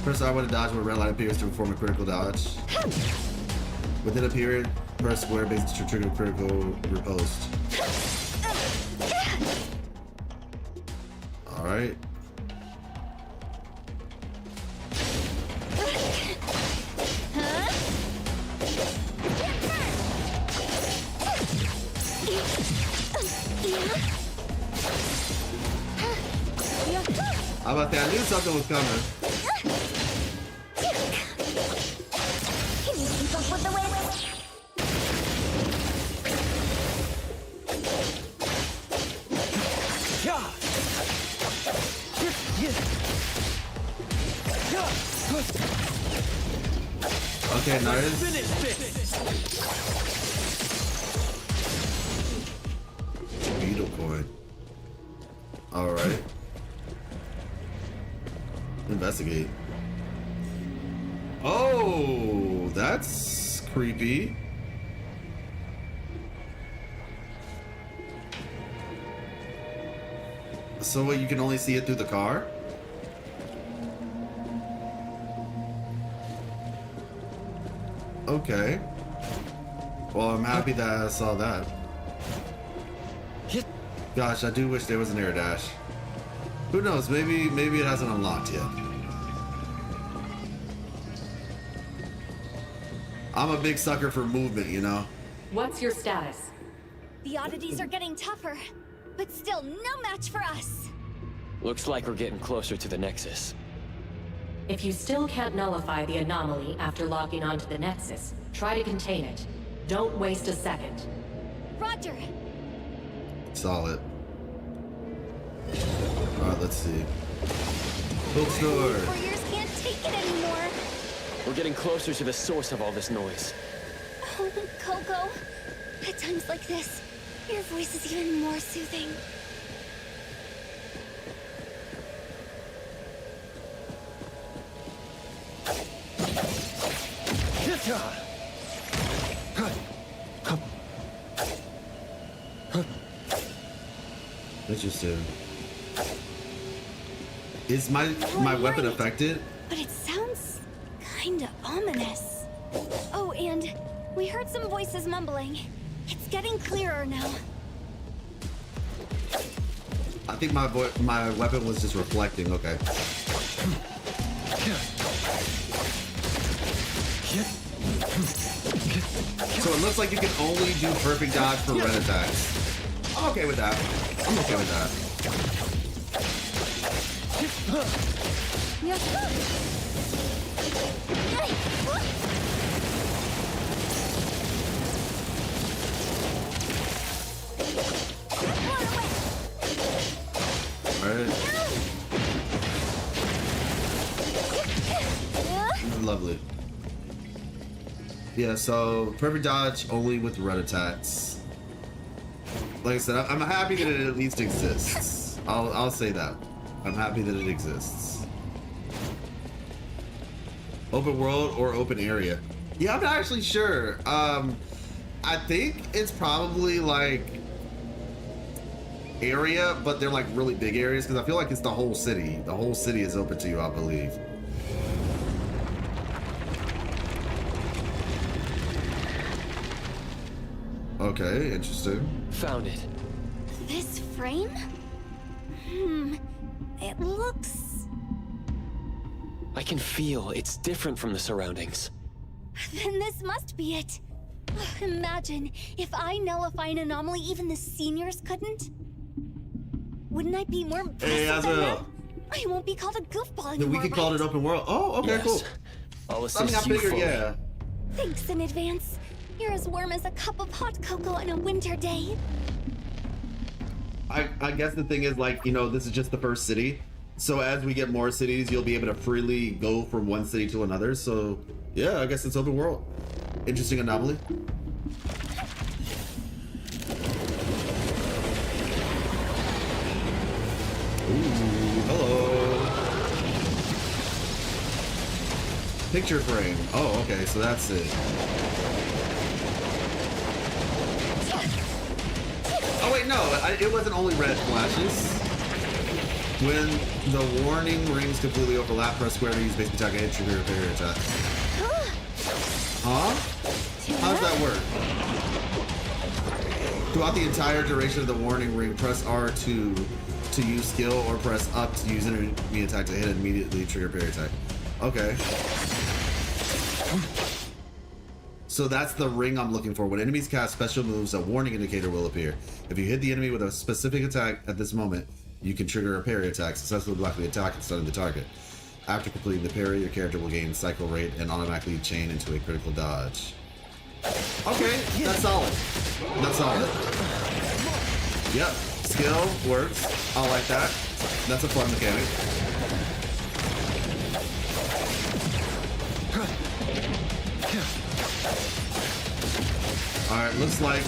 Press R when a dodge where a red line appears to perform a critical dodge. Within a period, press square base to trigger critical riposte. Alright. How about that? I knew something was coming. Can you keep up with the wind? Okay, nice. Beetle coin. Alright. Investigate. Oh, that's creepy. So what, you can only see it through the car? Okay. Well, I'm happy that I saw that. Gosh, I do wish there was an air dash. Who knows? Maybe it hasn't unlocked yet. I'm a big sucker for movement, you know? What's your status? The oddities are getting tougher, but still no match for us. Looks like we're getting closer to the Nexus. If you still can't nullify the anomaly after logging onto the Nexus, try to contain it. Don't waste a second. Roger. Solid. Alright, let's see. Bookstore. Warriors can't take it anymore. We're getting closer to the source of all this noise. Oh, Coco. At times like this, your voice is even more soothing. Interesting. Is my weapon affected? But it sounds kinda ominous. Oh, and we heard some voices mumbling. It's getting clearer now. I think my weapon was just reflecting. Okay. So it looks like you can only do perfect dodge for red attacks. I'm okay with that. I'm okay with that. Alright. Lovely. Yeah, so perfect dodge only with red attacks. Like I said, I'm happy that it at least exists. I'll say that. I'm happy that it exists. Open world or open area? Yeah, I'm not actually sure. I think it's probably like area, but they're like really big areas because I feel like it's the whole city. The whole city is open to you, I believe. Okay, interesting. Found it. This frame? It looks... I can feel it's different from the surroundings. Then this must be it. Imagine if I nullify an anomaly even the seniors couldn't. Wouldn't I be more impressive? Hey, Azrael. I won't be called a goofball Then anymore, we can call it open world. Oh, okay, Yes. cool. I'll I mean, assist I you figured, fully. yeah. Thanks in advance. You're as warm as a cup of hot cocoa on a winter day. I guess the thing is, like, you know, this is just the first city. So as we get more cities, you'll be able to freely go from one city to another. So yeah, I guess it's open world. Interesting anomaly. Ooh, hello. Picture frame. Oh, okay, so that's it. Oh wait, no, it wasn't only red flashes. When the warning rings completely overlap, press square to use basic attack and trigger a parry attack. Huh? How does that work? Throughout the entire duration of the warning ring, press R2 to use skill or press up to use enemy attack to hit and immediately trigger parry attack. Okay. So that's the ring I'm looking for. When enemies cast special moves, a warning indicator will appear. If you hit the enemy with a specific attack at this moment, you can trigger a parry attack, successfully blocking the attack and stunning the target. After completing the parry, your character will gain cycle rate and automatically chain into a critical dodge. Okay, that's solid. That's solid. Yep, skill works. I like that. That's a fun mechanic. Alright, looks like...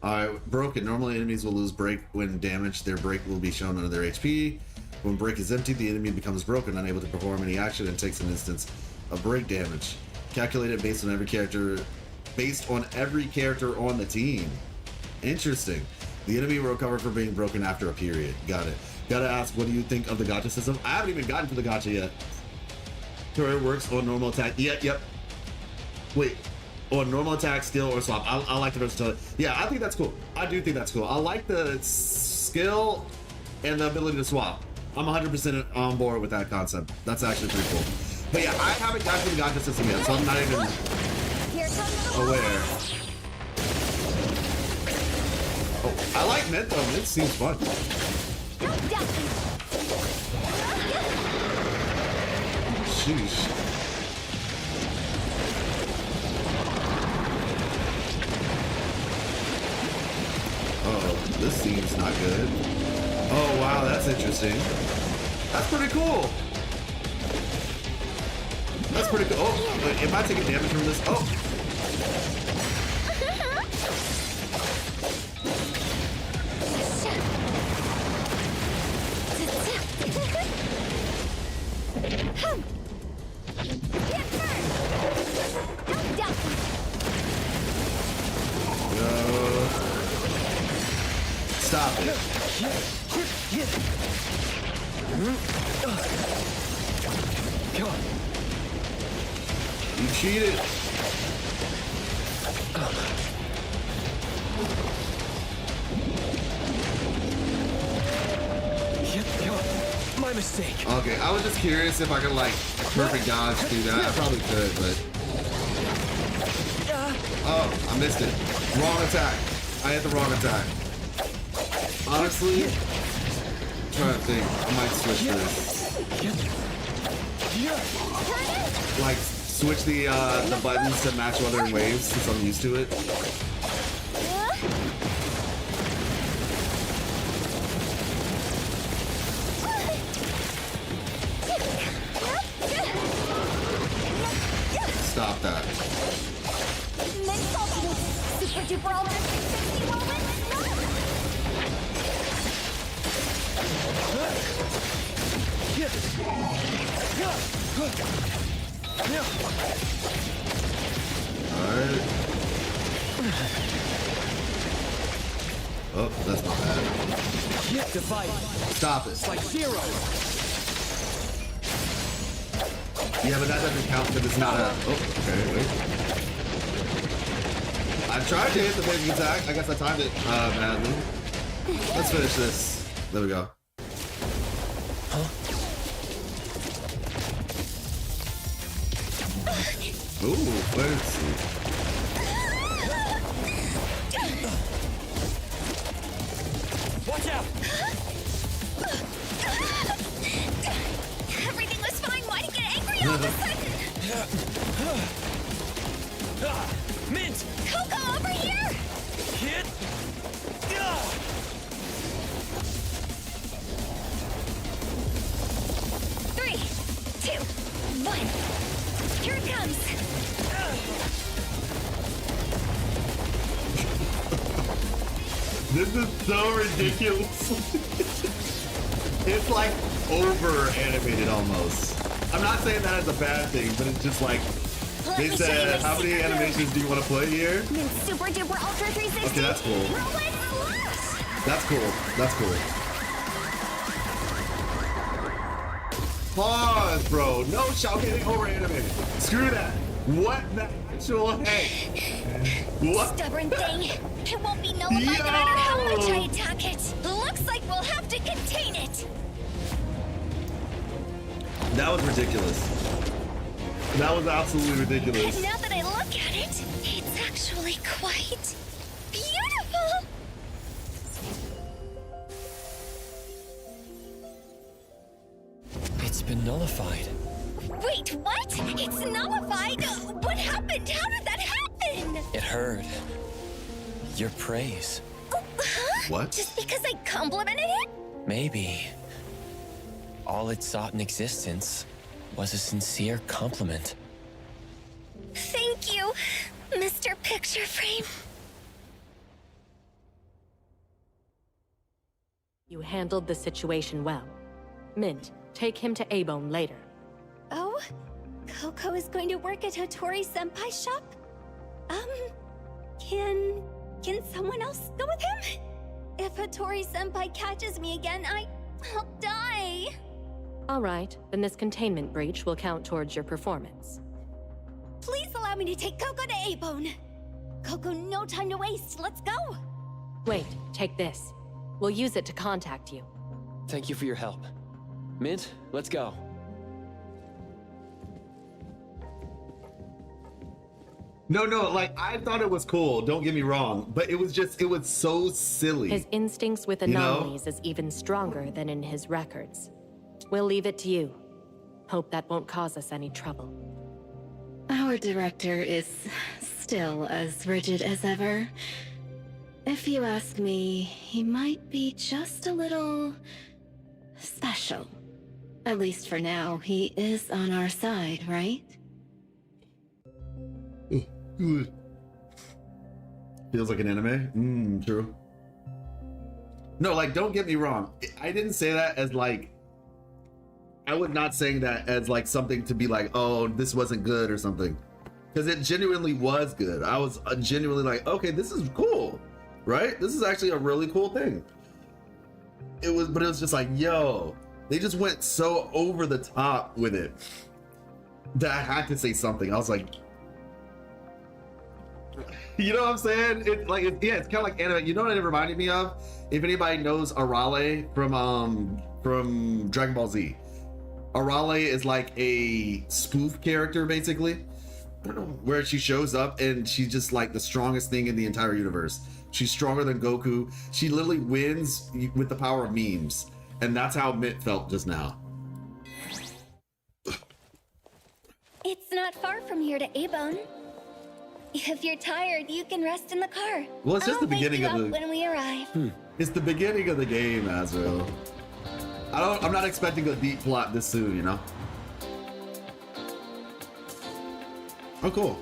Alright, broken. Normally enemies will lose break when damaged. Their break will be shown under their HP. When break is empty, the enemy becomes broken, unable to perform any action, and takes an instance of break damage. Calculated based on every character on the team. Interesting. The enemy will recover from being broken after a period. Got it. Gotta ask, what do you think of the gacha system? I haven't even gotten to the gacha yet. Career works on normal attack. Yep. Wait. On normal attack, skill, or swap. I like the versatility. Yeah, I think that's cool. I do think that's cool. I like the skill and the ability to swap. I'm 100% on board with that concept. That's actually pretty cool. But yeah, I haven't gotten to the gacha system yet, so I'm not even aware. Oh, I like Mint though. Mint seems fun. Sheesh. Oh, this seems not good. Oh wow, that's interesting. That's pretty cool. That's pretty cool. Oh, wait, am I taking damage from this? Oh. Stop it. Come on. You cheated. My mistake. Okay, I was just curious if I could like perfect dodge do that. I probably could, but oh, I missed it. Wrong attack. I hit the wrong attack. Honestly, I'm trying to think. I might switch this. Like switch the buttons to match other waves since I'm used to it. Stop that. Super duper ultra 360 moment. Alright. Oh, that's not bad. Stop it. It's like zero. Yeah, but that doesn't count because it's not a... Oh, okay, wait. I tried to hit the basic attack. I guess I timed it badly. Let's finish this. There we go. Huh? Ooh, let's see. Watch out! This is so ridiculous. It's like over animated almost. I'm not saying that as a bad thing, but it's just like they said, how many animations do you want to play here? Super duper ultra 360. Okay, that's cool. That's cool. That's cool. Pause, bro. No shout getting over animated. Screw that. What the actual heck? What? Stubborn thing. It won't be nullified no matter how much I attack it. Looks like we'll have to contain it. That was ridiculous. That was absolutely ridiculous. And now that I look at it, it's actually quite beautiful. It's been nullified. Wait, what? It's nullified? What happened? How did that happen? It heard your praise. Huh? What? Just because I complimented it? Maybe. All it sought in existence was a sincere compliment. Thank you, Mr. Picture Frame. You handled the situation well. Mint, take him to A-Bone later. Oh? Coco is going to work at Hattori-senpai's shop? Can someone else go with him? If Hattori-senpai catches me again, I'll die. All right, then this containment breach will count towards your performance. Please allow me to take Coco to A-Bone. Coco, no time to waste. Let's go. Wait, take this. We'll use it to contact you. Thank you for your help. Mint, let's go. No, like, I thought it was cool, don't get me wrong, but it was so silly. His instincts with anomalies is even stronger than in his records. We'll leave it to you. Hope that won't cause us any trouble. Our director is still as rigid as ever. If you ask me, he might be just a little special. At least for now, he is on our side, right? Feels like an anime? True. No, like, don't get me wrong. I didn't say that as like, I was not saying that as like something to be like, oh, this wasn't good or something. Because it genuinely was good. I was genuinely like, okay, this is cool, right? This is actually a really cool thing. But it was just like, yo, they just went so over the top with it that I had to say something. I was like, you know what I'm saying? It's like, it's kind of like anime. You know what it reminded me of? If anybody knows Arale from Dragon Ball Z. Arale is like a spoof character, basically, where she shows up and she's just like the strongest thing in the entire universe. She's stronger than Goku. She literally wins with the power of memes. And that's how Mint felt just now. It's not far from here to A-Bone. If you're tired, you can rest in the car. Well, it's just the beginning of the... when we arrive. It's the beginning of the game, Azrael. I'm not expecting a deep plot this soon, you know? Oh, cool.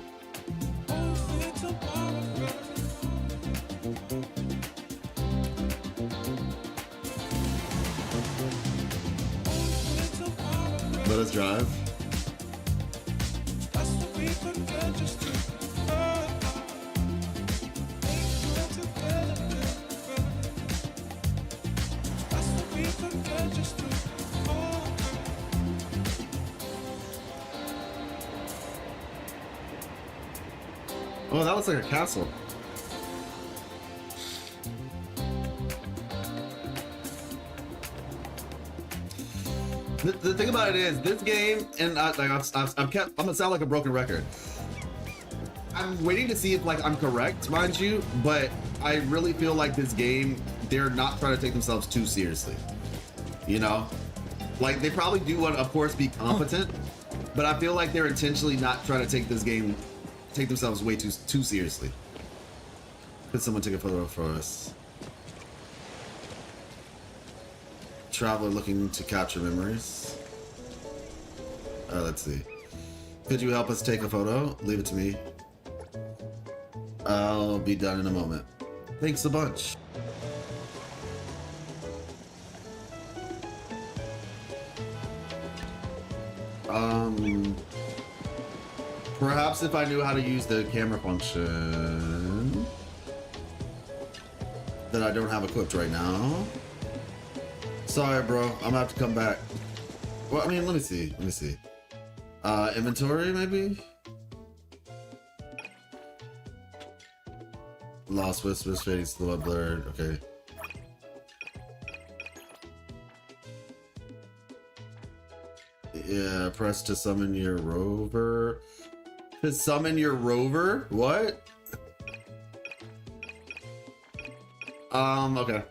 Let us drive. Oh, that looks like a castle. The thing about it is, this game, and I'm gonna sound like a broken record. I'm waiting to see if like I'm correct, mind you, but I really feel like this game, they're not trying to take themselves too seriously. You know, like they probably do want to, of course, be competent, but I feel like they're intentionally not trying to take themselves way too seriously. Could someone take a photo for us? Traveler looking to capture memories. Let's see. Could you help us take a photo? Leave it to me. I'll be done in a moment. Thanks a bunch. Perhaps if I knew how to use the camera function that I don't have equipped right now. Sorry, bro. I'm gonna have to come back. Well, I mean, let me see. Inventory, maybe? Lost whispers, fading slow, blurred. Okay. Yeah, press to summon your rover. To summon your rover? What? Okay.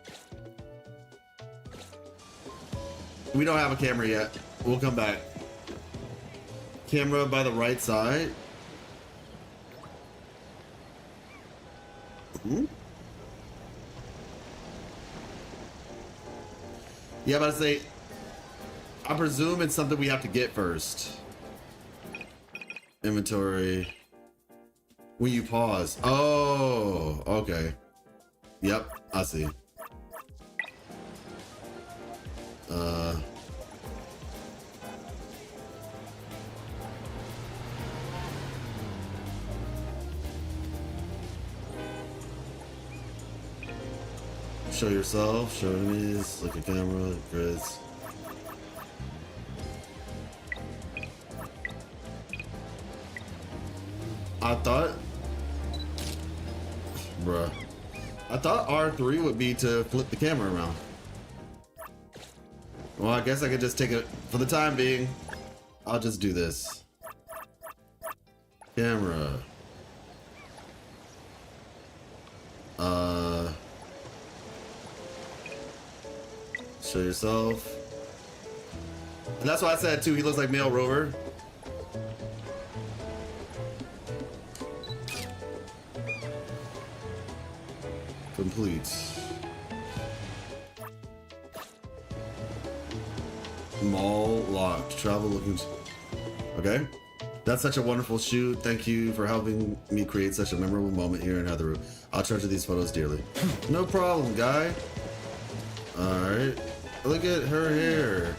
We don't have a camera yet. We'll come back. Camera by the right side. Hmm? Yeah, but I say, I presume it's something we have to get first. Inventory. When you pause. Oh, okay. Yep, I see. Show yourself, show enemies, look at camera, grids. I thought R3 would be to flip the camera around. Well, I guess I could just take it for the time being. I'll just do this. Camera. Show yourself. And that's why I said too, he looks like male rover. Complete. Mall locked. Travel looking. Okay. That's such a wonderful shoot. Thank you for helping me create such a memorable moment here in Heatheroo. I'll treasure these photos dearly. No problem, guy. Alright. Look at her hair.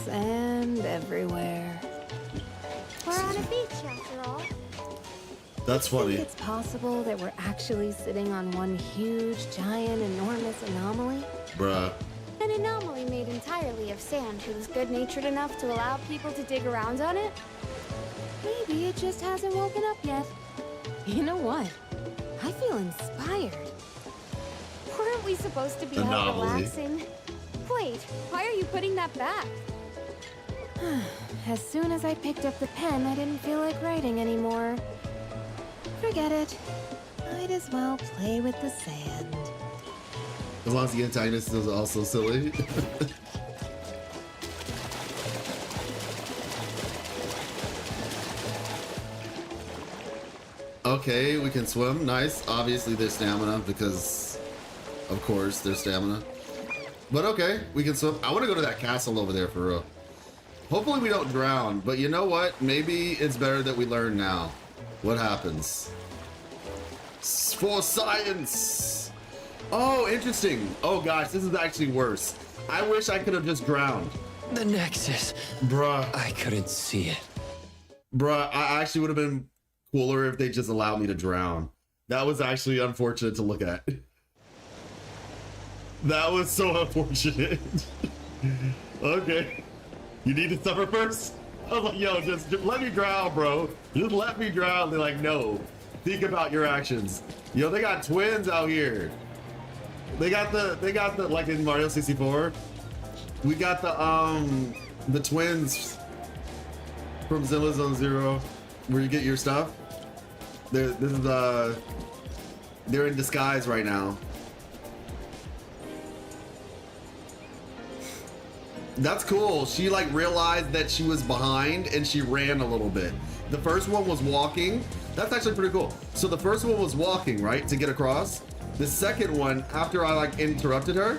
Sand everywhere. We're on a beach after all. That's funny. It's possible that we're actually sitting on one huge, giant, enormous anomaly? Bruh. An anomaly made entirely of sand who's good-natured enough to allow people to dig around on it? Maybe it just hasn't woken up yet. You know what? I feel inspired. Weren't we supposed to be out Anomaly. relaxing? Wait, why are you putting that back? As soon as I picked up the pen, I didn't feel like writing anymore. Forget it. Might as well play with the sand. As long as the antagonist is also silly. Okay, we can swim. Nice. Obviously, there's stamina because, of course, there's stamina. But okay, we can swim. I want to go to that castle over there for real. Hopefully, we don't drown. But you know what? Maybe it's better that we learn now what happens. For science. Oh, interesting. Oh gosh, this is actually worse. I wish I could have just drowned. The Nexus. Bruh. I couldn't see it. Bruh, I actually would have been cooler if they just allowed me to drown. That was actually unfortunate to look at. That was so unfortunate. Okay. You need to suffer first? I was like, yo, just let me drown, bro. Just let me drown. They're like, no. Think about your actions. Yo, they got twins out here. They got the like in Mario 64. We got the twins from Zilla Zone Zero, where you get your stuff. They're in disguise right now. That's cool. She like realized that she was behind and she ran a little bit. The first one was walking. That's actually pretty cool. So the first one was walking, right, to get across. The second one, after I like interrupted her,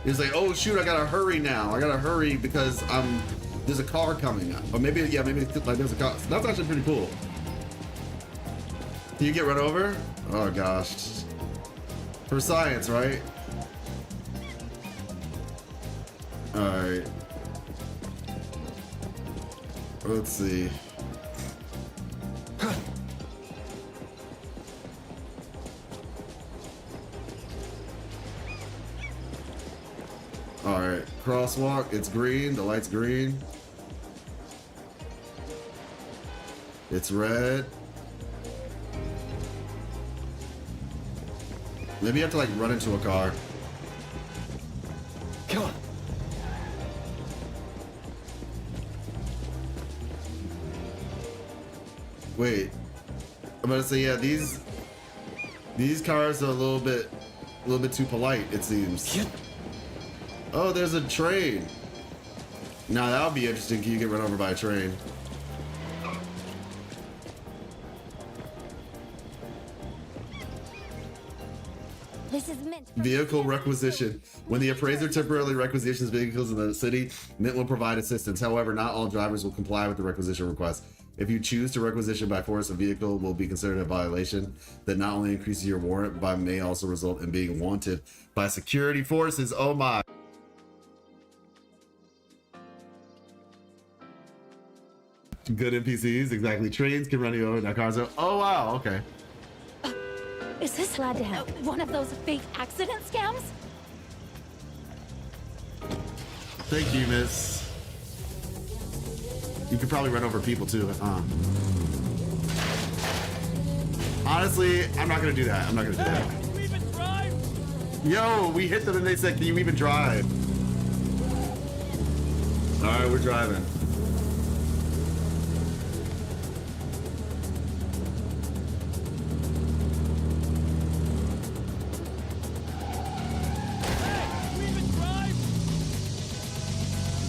it was like, oh shoot, I gotta hurry now. I gotta hurry because there's a car coming. Or maybe, yeah, maybe like there's a car. That's actually pretty cool. Can you get run over? Oh gosh. For science, right? All right. Let's see. All right, crosswalk. It's green. The light's green. It's red. Maybe you have to like run into a car. Come on. Wait, I'm gonna say yeah. These cars are a little bit too polite. It seems. Oh, there's a train. Now that would be interesting. Can you get run over by a train? This is Mint. Vehicle requisition. When the appraiser temporarily requisitions vehicles in the city, Mint will provide assistance. However, not all drivers will comply with the requisition request. If you choose to requisition by force, a vehicle will be considered a violation that not only increases your warrant, but may also result in being wanted by security forces. Oh my. Good NPCs, exactly. Trains can run you over, now cars are. Oh wow, okay. Is this glad to have one of those fake accident scams? Thank you, miss. You could probably run over people too. Honestly, I'm not gonna do that. I'm not gonna do that. Can you even drive? Yo, we hit them and they said, can you even drive? All right, we're driving.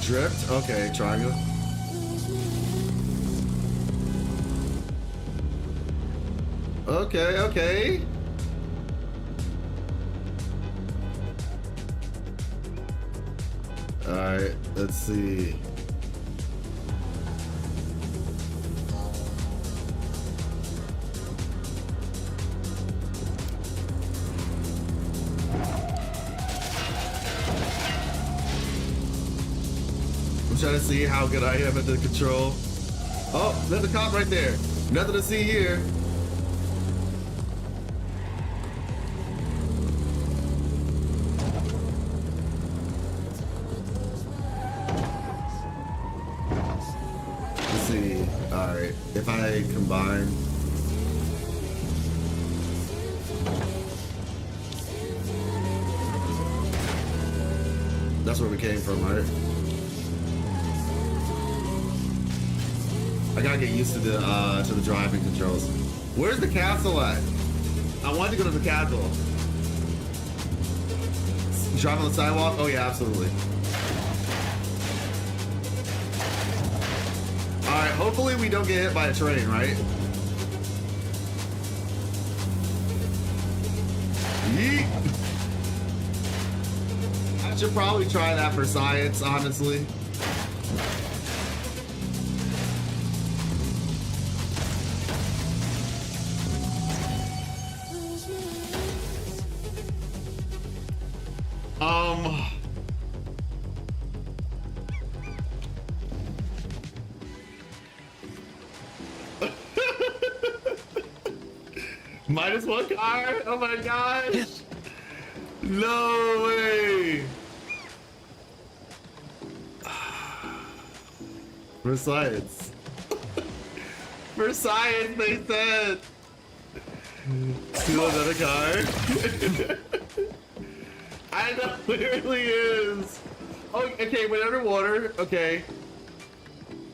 Drift? Okay, triangle. Okay, okay. Alright, let's see. I'm trying to see how good I am at the control. Oh, there's a cop right there. Nothing to see here. Let's see. All right, if I combine. That's where we came from, right? I gotta get used to the driving controls. Where's the castle at? I wanted to go to the castle. Drive on the sidewalk? Oh yeah, absolutely. Alright, hopefully we don't get hit by a train, right? Yeet! I should probably try that for science, honestly. Minus one car? Oh my gosh! No way! For science. For science, they said! Steal another car? I know, it really is! Oh, okay, went underwater. Okay.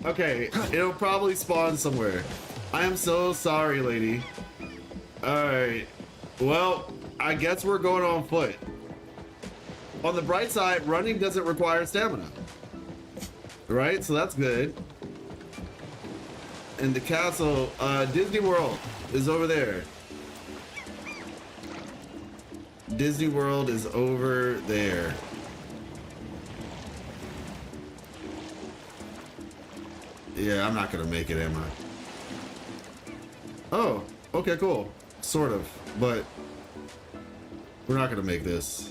Okay, it'll probably spawn somewhere. I am so sorry, lady. Alright. Well, I guess we're going on foot. On the bright side, running doesn't require stamina. Right? So that's good. And the castle, Disney World is over there. Disney World is over there. Yeah, I'm not gonna make it, am I? Oh, okay, cool. Sort of, but we're not gonna make this.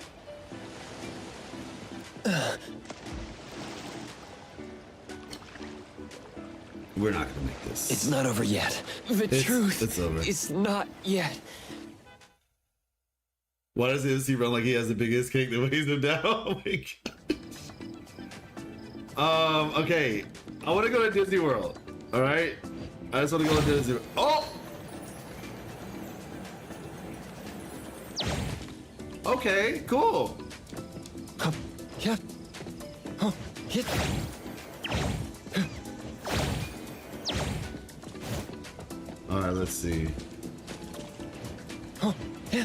We're not gonna make this. It's not over yet. The truth it's over. It's not yet. Why does he run like he has the biggest cake that weighs him down? Oh my god. Okay. I want to go to Disney World. All right. I just want to go to Disney World. Oh. Okay. Cool. Yeah. Oh. Hit. All right. Let's see. Oh. Yeah.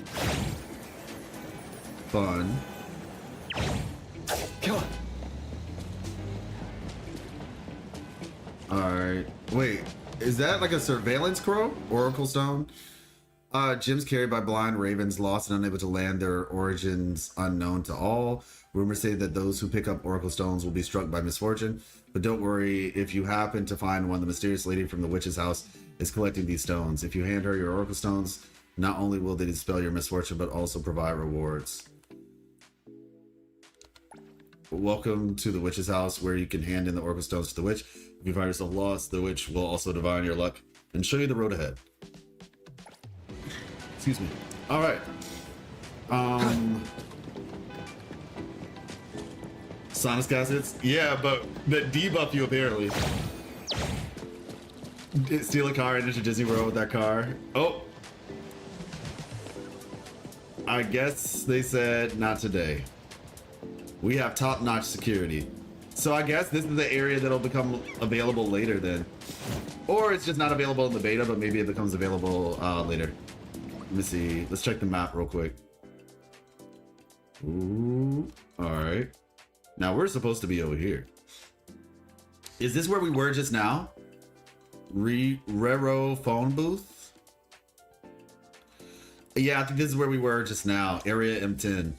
Fun. Come on. Alright. Wait, is that like a surveillance crow? Oracle stone? Gems carried by blind ravens, lost and unable to land, their origins unknown to all. Rumors say that those who pick up Oracle stones will be struck by misfortune. But don't worry, if you happen to find one, the mysterious lady from the witch's house is collecting these stones. If you hand her your Oracle stones, not only will they dispel your misfortune, but also provide rewards. Welcome to the witch's house, where you can hand in the Oracle stones to the witch. If you find yourself lost, the witch will also divine your luck and show you the road ahead. Excuse me. All right. Sinus caskets? Yeah, but that debuff you apparently. Steal a car and enter Disney World with that car. Oh. I guess they said not today. We have top-notch security. So I guess this is the area that'll become available later then. Or it's just not available in the beta, but maybe it becomes available later. Let me see. Let's check the map real quick. Ooh. Alright. Now we're supposed to be over here. Is this where we were just now? Rero phone booth? Yeah, I think this is where we were just now. Area M10.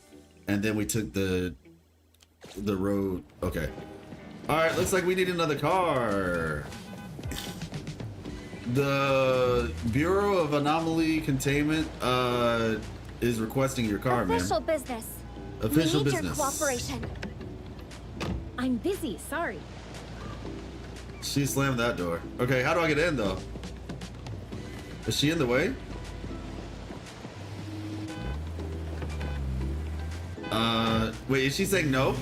And then we took the road. Okay. All right, looks like we need another car. The Bureau of Anomaly Containment is requesting your car, man. Official business. Official we need business. Your cooperation. I'm busy, sorry. She slammed that door. Okay, how do I get in though? Is she in the way? Wait, is she saying no?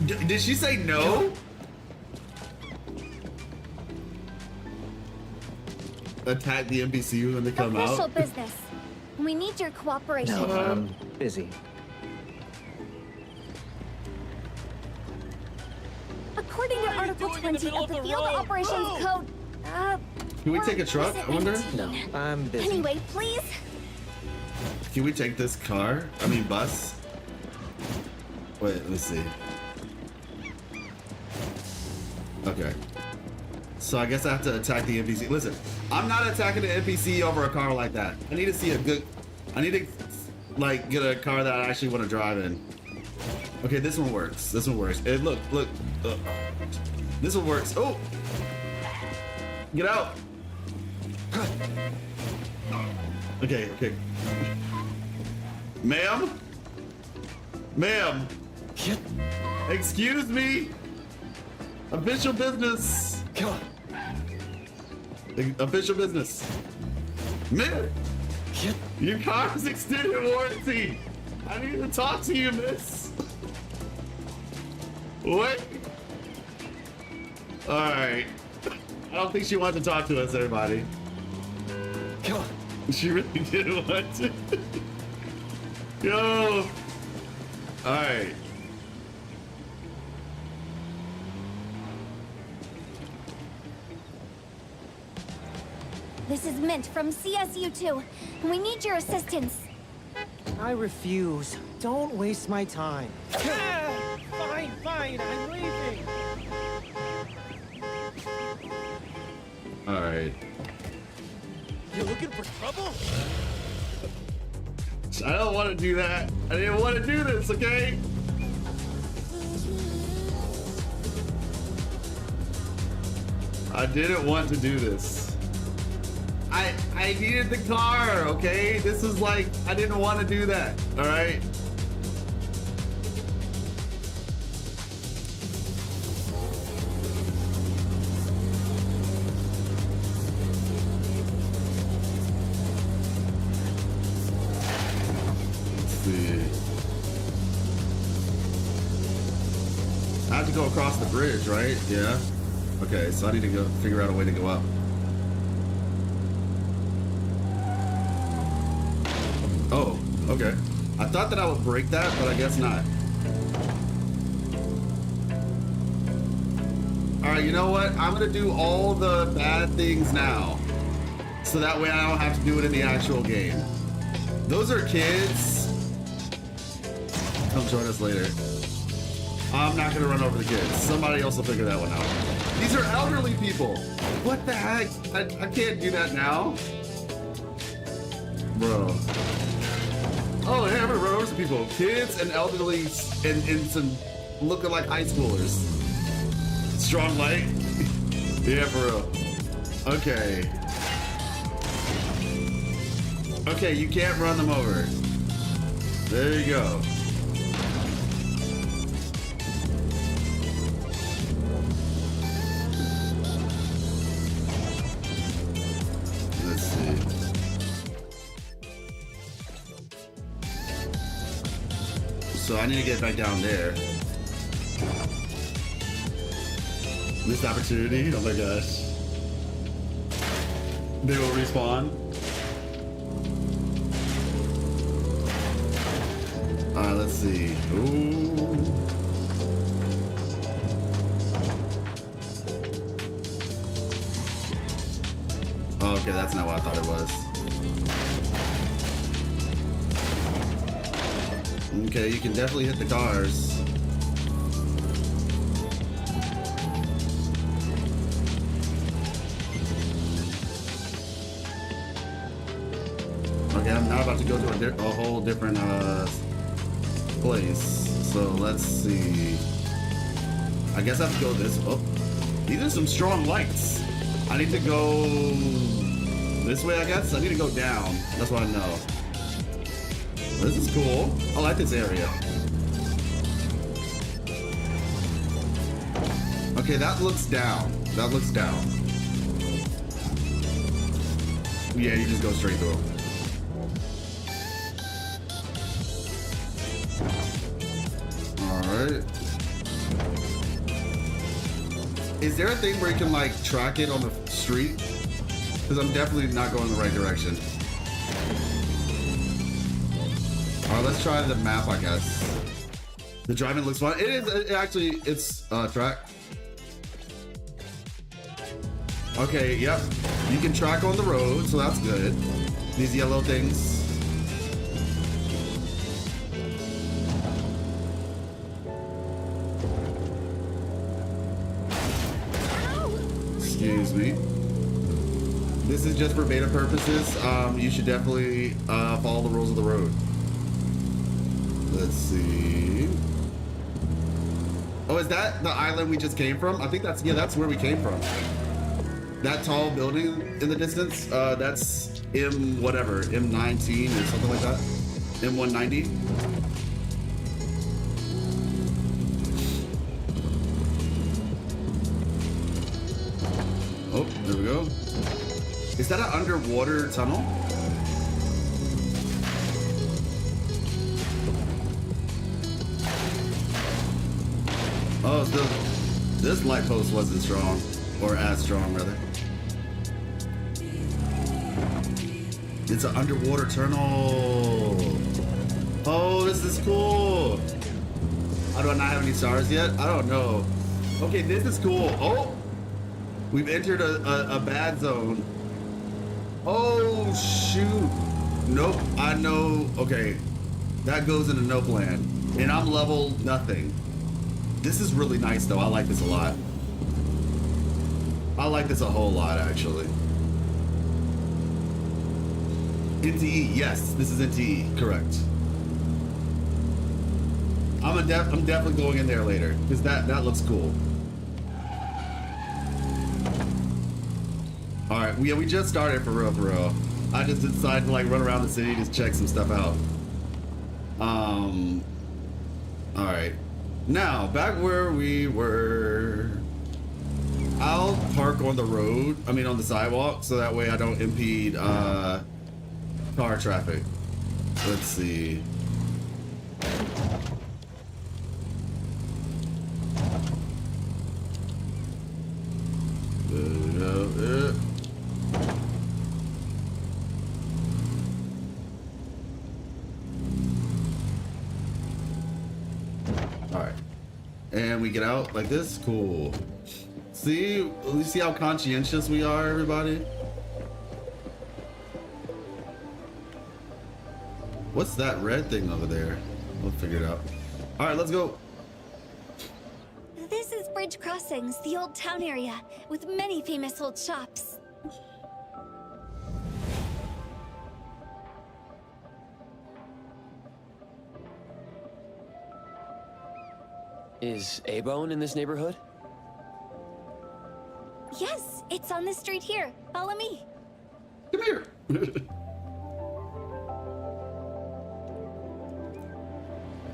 Did she say no? Attack the NPC when they come Official out? business. We need your cooperation. No, I'm busy. According to Article 20 of the Field Operations Code, Can we take a truck, I wonder? No, I'm busy. Anyway, please. Can we take this car? I mean bus? Wait, let me see. Okay. So I guess I have to attack the NPC. Listen, I'm not attacking the NPC over a car like that. I need to see a good... I need to, like, get a car that I actually want to drive in. Okay, this one works. This one works. Hey, look. This one works. Oh! Get out! Okay. Ma'am? Ma'am? Excuse me? Official business. Come on. Official business. Miss! Your car's extended warranty. I need to talk to you, miss. What? Alright. I don't think she wanted to talk to us, everybody. Come on. She really didn't want to. Yo. Alright. This is Mint from CSU2. We need your assistance. I refuse. Don't waste my time. Fine, I'm leaving. Alright. You looking for trouble? I don't want to do that. I didn't want to do this, okay? I didn't want to do this. I needed the car, okay? This is like, I didn't want to do that, all right? have to go across the bridge, right? Yeah. Okay, so I need to go figure out a way to go up. Oh, okay. I thought that I would break that, but I guess not. Alright, you know what? I'm gonna do all the bad things now. So that way I don't have to do it in the actual game. Those are kids. Come join us later. I'm not gonna run over the kids. Somebody else will figure that one out. These are elderly people. What the heck? I can't do that now. Bro. Oh, hey, I'm gonna run over some people. Kids and elderly and some looking like high schoolers. Strong light? Yeah, for real. Okay. Okay, you can't run them over. There you go. Let's see. So I need to get back down there. Missed opportunity? Oh my gosh. They will respawn. Alright, let's see. Ooh. Oh, okay, that's not what I thought it was. Okay, you can definitely hit the cars. Okay, I'm now about to go to a whole different place. So let's see. I guess I have to go this. Oh, these are some strong lights. I need to go this way, I guess. I need to go down. That's what I know. This is cool. I like this area. Okay, that looks down. That looks down. Yeah, you just go straight through. Alright. Is there a thing where you can like track it on the street? Because I'm definitely not going the right direction. Alright, let's try the map, I guess. The driving looks fun. It is actually, it's track. Okay, yep. You can track on the road, so that's good. These yellow things. Excuse me. This is just for beta purposes. You should definitely follow the rules of the road. Let's see. Oh, is that the island we just came from? I think that's, yeah, that's where we came from. That tall building in the distance, that's M whatever, M19 or something like that. M190. Oh, there we go. Is that an underwater tunnel? Oh, so this light post wasn't strong, or as strong rather. It's an underwater tunnel. Oh, this is cool. How do I not have any stars yet? I don't know. Okay, this is cool. Oh, we've entered a bad zone. Oh, shoot. Nope, I know. Okay, that goes into no plan. And I'm level nothing. This is really nice though. I like this a lot. I like this a whole lot actually. NTE, yes, this is NTE, correct. I'm definitely going in there later because that looks cool. All right, we just started for real. I just decided to like run around the city, just check some stuff out. All right, now back where we were. I'll park on the road, I mean on the sidewalk, so that way I don't impede car traffic. Let's see. And we get out like this. Cool. See, you see how conscientious we are, everybody? What's that red thing over there? We'll figure it out. All right, let's go. This is Bridge Crossings, the old town area, with many famous old shops. Is A-Bone in this neighborhood? Yes, it's on this street here. Follow me. Come here.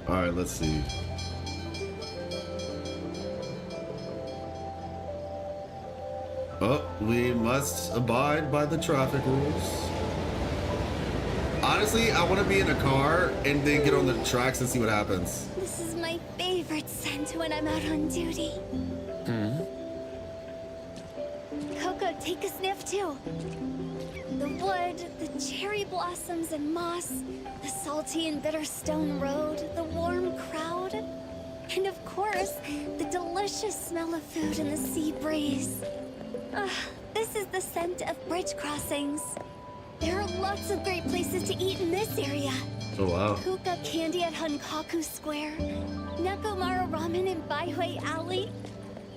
All right, let's see. Oh, we must abide by the traffic rules. Honestly, I want to be in a car and then get on the tracks and see what happens. This is my favorite scent when I'm out on duty. Coco, take a sniff too. The wood, the cherry blossoms and moss, the salty and bitter stone road, the warm crowd, and of course, the delicious smell of food in the sea breeze. This is the scent of Bridge Crossings. There are lots of great places to eat in this area. Oh wow. Kuka Candy at Hankaku Square, Nakamara Ramen in Baihui Alley.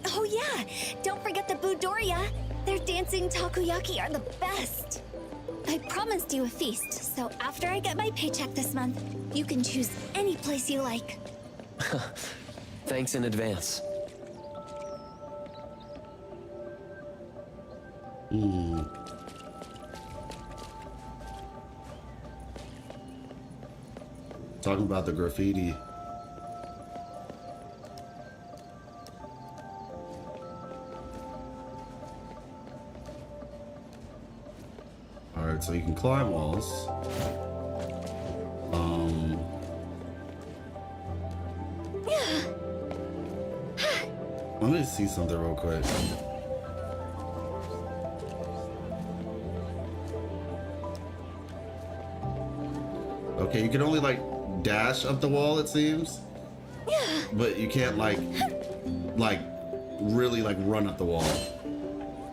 Oh yeah, don't forget the Budoria. Their dancing takoyaki are the best. I promised you a feast, so after I get my paycheck this month, you can choose any place you like. Thanks in advance. Talking about the graffiti. All right, so you can climb walls. Let me see something real quick. Okay, you can only like dash up the wall, it seems. Yeah. But you can't like really like run up the wall.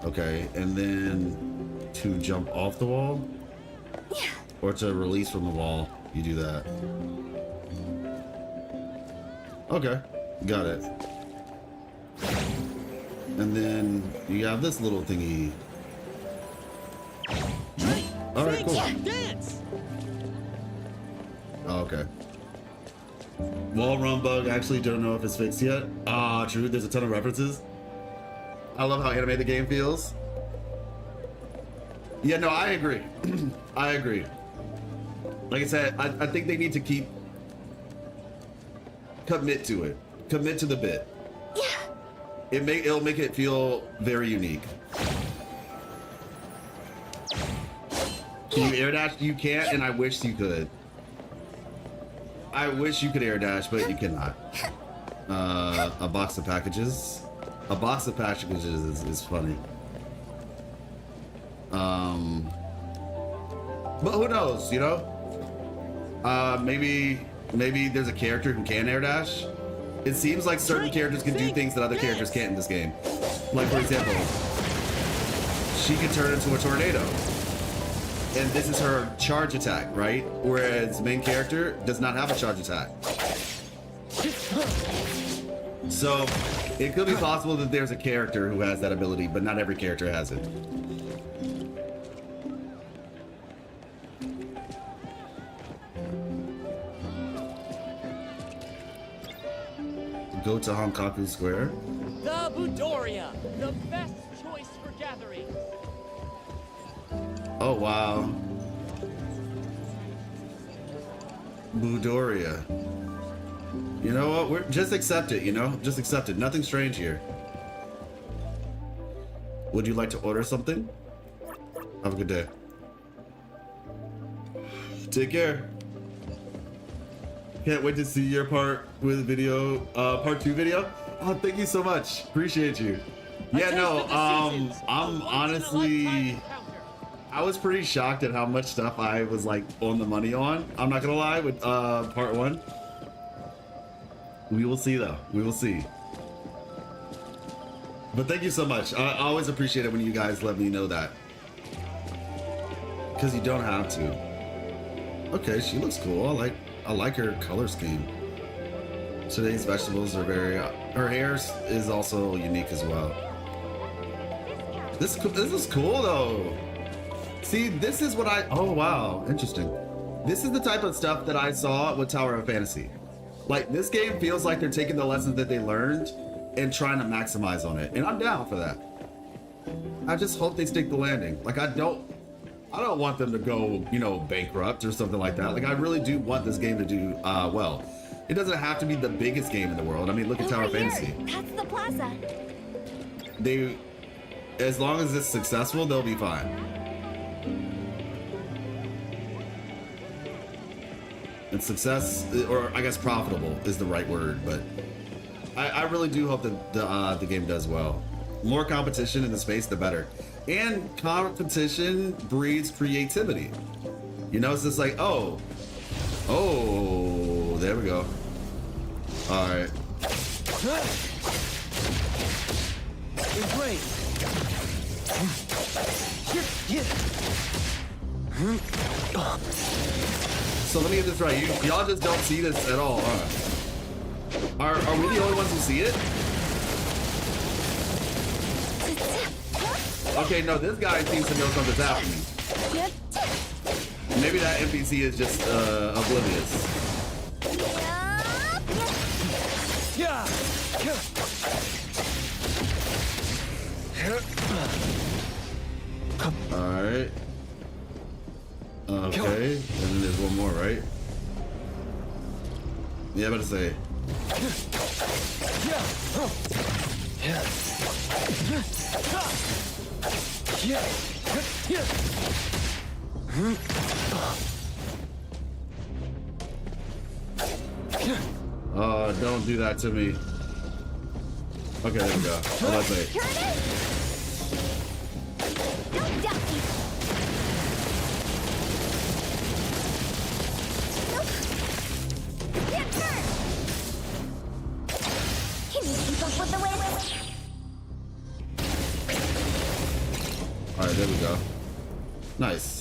Okay, and then to jump off the wall. Yeah. Or to release from the wall, you do that. Okay, got it. And then you have this little thingy. All right, cool. Dance. Oh, okay. Wall run bug, I actually don't know if it's fixed yet. Ah, true, there's a ton of references. I love how anime the game feels. Yeah, no, I agree. I agree. Like I said, I think they need to commit to it. Commit to the bit. Yeah. It'll make it feel very unique. Can you air dash? You can't, and I wish you could. I wish you could air dash, but you cannot. A box of packages. A box of packages is funny. But who knows, you know? Maybe there's a character who can air dash. It seems like certain characters can do things that other characters can't in this game. Like, for example, she can turn into a tornado. And this is her charge attack, right? Whereas main character does not have a charge attack. So it could be possible that there's a character who has that ability, but not every character has it. Go to Hankaku Square. The Budoria, the best choice for gatherings. Oh wow. Budoria. You know what? We're just accept it, you know? Just accept it. Nothing strange here. Would you like to order something? Have a good day. Take care. Can't wait to see your part with video, part 2 video. Oh, thank you so much. Appreciate you. Yeah, no, I'm honestly, I was pretty shocked at how much stuff I was like on the money on. I'm not gonna lie with part 1. We will see though. We will see. But thank you so much. I always appreciate it when you guys let me know that. Because you don't have to. Okay, she looks cool. I like her color scheme. Today's vegetables are very... her hair is also unique as well. This is cool though. See, this is what oh wow, interesting. This is the type of stuff that I saw with Tower of Fantasy. Like, this game feels like they're taking the lessons that they learned and trying to maximize on it. And I'm down for that. I just hope they stick the landing. Like, I don't want them to go, you know, bankrupt or something like that. Like, I really do want this game to do well. It doesn't have to be the biggest game in the world. I mean, look at Tower of Fantasy. That's the plaza. As long as it's successful, they'll be fine. And success, or I guess profitable is the right word, but I really do hope that the game does well. More competition in the space, the better. And competition breeds creativity. You know, it's just like, oh, there we go. All right. Great. So let me get this right. Y'all just don't see this at all, huh? Are we the only ones who see it? Okay, no, this guy seems to know something's happening. Maybe that NPC is just oblivious. Alright. Okay, and then there's one more, right? Yeah, I'm about to say. Don't do that to me. Okay, there we go. Oh, let's say. Can you keep up with the wind? Alright, there we go. Nice.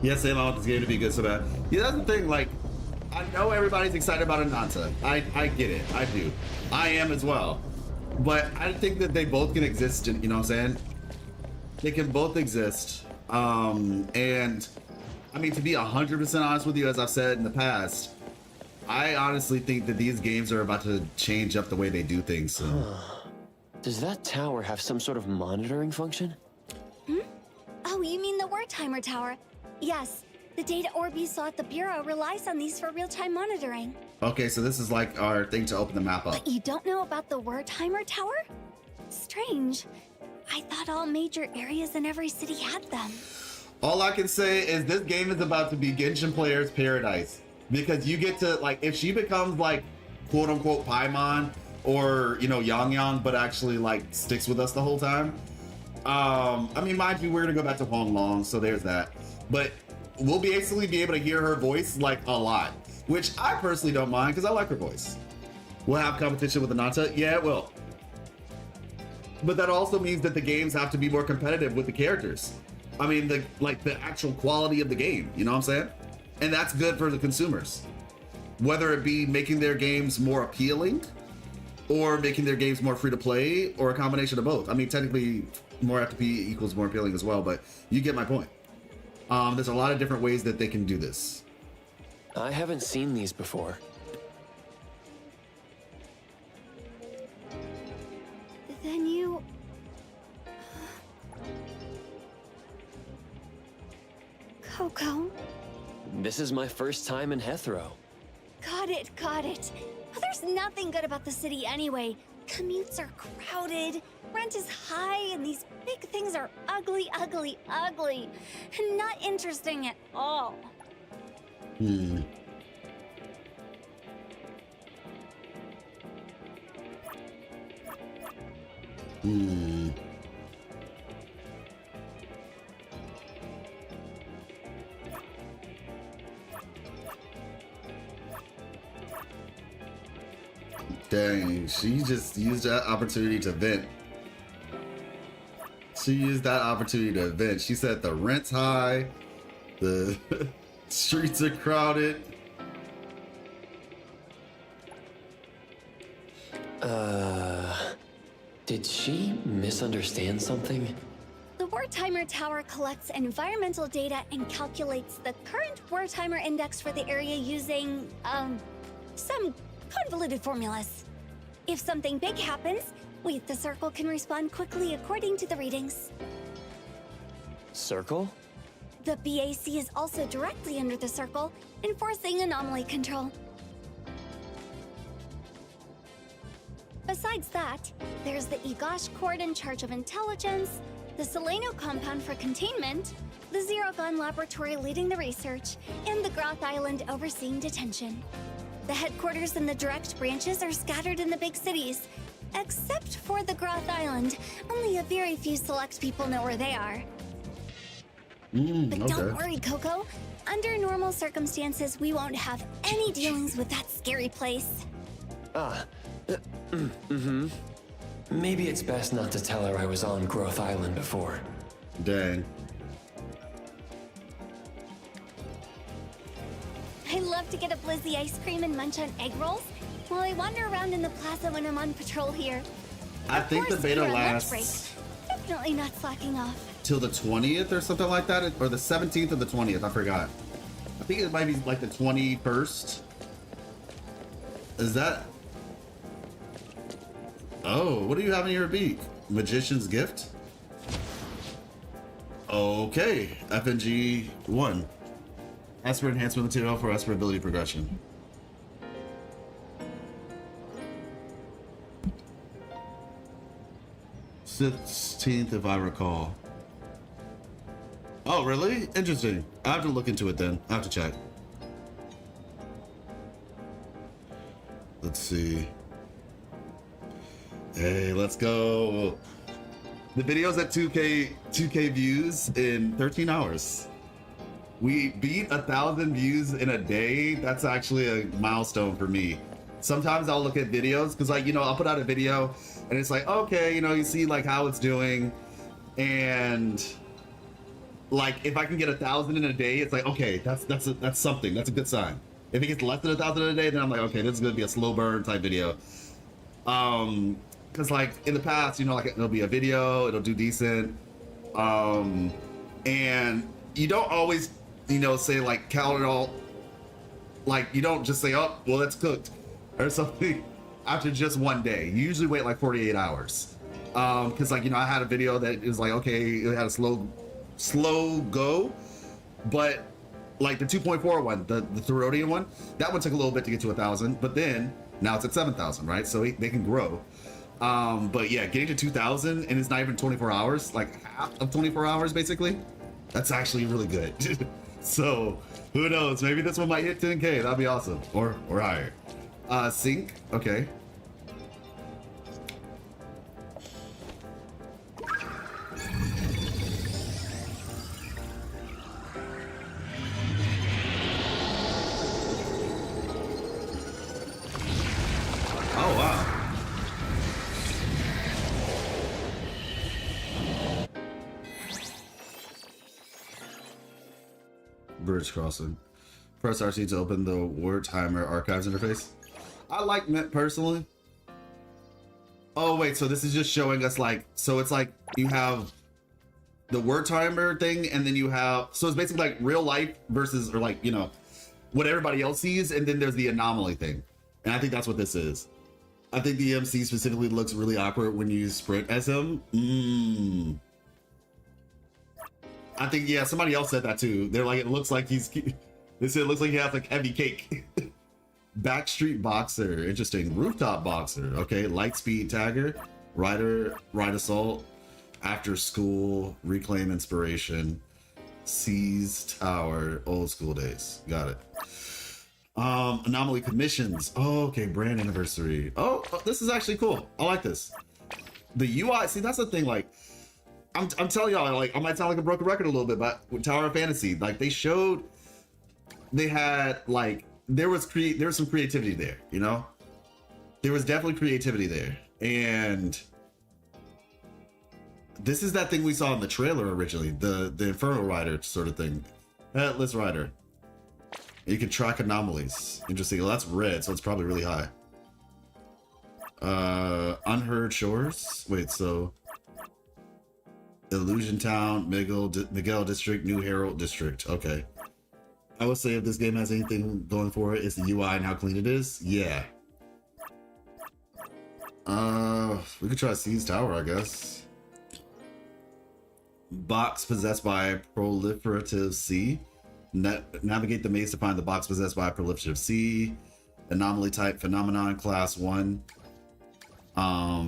Yes, I want this game to be good so bad. Yeah, that's the thing, like, I know everybody's excited about Ananta. I get it. I do. I am as well. But I think that they both can exist, you know what I'm saying? They can both exist. And I mean, to be 100% honest with you, as I've said in the past, I honestly think that these games are about to change up the way they do things soon. Does that tower have some sort of monitoring function? Oh, you mean the Wertheimer Tower? Yes. The data orb you saw at the Bureau relies on these for real-time monitoring. Okay, so this is like our thing to open the map up. But you don't know about the Wertheimer Tower? Strange. I thought all major areas in every city had them. All I can say is this game is about to be Genshin players' paradise. Because you get to, like, if she becomes, like, quote-unquote Paimon, or, you know, Yang, but actually, like, sticks with us the whole time. I mean, mind you, we're gonna go back to Hong Long, so there's that. But we'll basically be able to hear her voice, like, a lot. Which I personally don't mind, because I like her voice. We'll have competition with Ananta? Yeah, it will. But that also means that the games have to be more competitive with the characters. I mean, the actual quality of the game, you know what I'm saying? And that's good for the consumers. Whether it be making their games more appealing, or making their games more free to play, or a combination of both. I mean, technically, more FTP equals more appealing as well, but you get my point. There's a lot of different ways that they can do this. I haven't seen these before. Then you... Coco? This is my first time in Hethro. Got it. Well, there's nothing good about the city anyway. Commutes are crowded, rent is high, and these big things are ugly. And not interesting at all. Dang, she just used that opportunity to vent. She used that opportunity to vent. She said the rent's high, the streets are crowded. Did she misunderstand something? The Wertheimer Tower collects environmental data and calculates the current Wertheimer index for the area using, some convoluted formulas. If something big happens, we at the Circle can respond quickly according to the readings. Circle? The BAC is also directly under the Circle, enforcing anomaly control. Besides that, there's the Egosh Court in charge of intelligence, the Seleno compound for containment, the Zero Gun laboratory leading the research, and the Groth Island overseeing detention. The headquarters and the direct branches are scattered in the big cities. Except for the Groth Island, only a very few select people know where they are. But don't worry, Coco. Under normal circumstances, we won't have any dealings with that scary place. Maybe it's best not to tell her I was on Groth Island before. Dang. I love to get a Blizzy ice cream and munch on egg rolls while I wander around in the plaza when I'm on patrol here. I think the beta lasts Definitely not slacking off. till the 20th or something like that, or the 17th or the 20th. I forgot. I think it might be like the 21st. Is that? Oh, what do you have in your beak? Magician's Gift? Okay, FNG 1. Esper enhancement material for Esper ability progression. '16th, if I recall. Oh, really? Interesting. I have to look into it then. I have to check. Let's see. Hey, let's go. The video's at 2K views in 13 hours. We beat 1,000 views in a day. That's actually a milestone for me. Sometimes I'll look at videos because, like, you know, I'll put out a video and it's like, okay, you know, you see like how it's doing, and like if I can get 1,000 in a day, it's like, okay, that's something. That's a good sign. If it gets less than 1,000 in a day, then I'm like, okay, this is gonna be a slow burn type video. Because like in the past, you know, like it'll be a video, it'll do decent, and you don't always, you know, say like count it all. Like you don't just say, oh, well, it's cooked or something after just one day. You usually wait like 48 hours. Because like, you know, I had a video that is like, okay, it had a slow go, but like the 2.4 one, the Therodian one, that one took a little bit to get to 1,000, but then now it's at 7,000, right? So they can grow. But yeah, getting to 2,000 and it's not even 24 hours, like half of 24 hours basically, that's actually really good. So who knows, maybe this one might hit 10K. That'd be awesome, or higher. Sync, okay. Oh wow. Bridge crossing. Press RC to open the Wertheimer archives interface. I like Mint personally. Oh wait, so this is just showing us like, so it's like you have the Wertheimer thing, and then you have, so it's basically like real life versus, or like, you know, what everybody else sees, and then there's the anomaly thing. And I think that's what this is. I think the MC specifically looks really awkward when you sprint as him. I think, yeah, somebody else said that too. They're like, it looks like they said it looks like he has like heavy cake. Backstreet Boxer, interesting. Rooftop Boxer, okay. Lightspeed Tagger, Ride Assault, After School, Reclaim Inspiration, Seize Tower, Old School Days. Got it. Anomaly Commissions. Oh, okay, brand anniversary. Oh, this is actually cool. I like this. The UI, see, that's the thing, like, I'm telling y'all, like, I might sound like a broken record a little bit, but with Tower of Fantasy, like, they had, like, there was some creativity there, you know? there was definitely creativity there. And this is that thing we saw in the trailer originally, the Infernal Rider sort of thing. Headless Rider. You can track anomalies. Interesting. Well, that's red, so it's probably really high. Unheard Shores. Wait, so Illusion Town, Miguel District, New Herald District. Okay. I would say if this game has anything going for it, it's the UI and how clean it is. Yeah. We could try Seize Tower, I guess. Box possessed by a proliferative C. Navigate the maze to find the box possessed by a proliferative C. Anomaly type phenomenon class 1.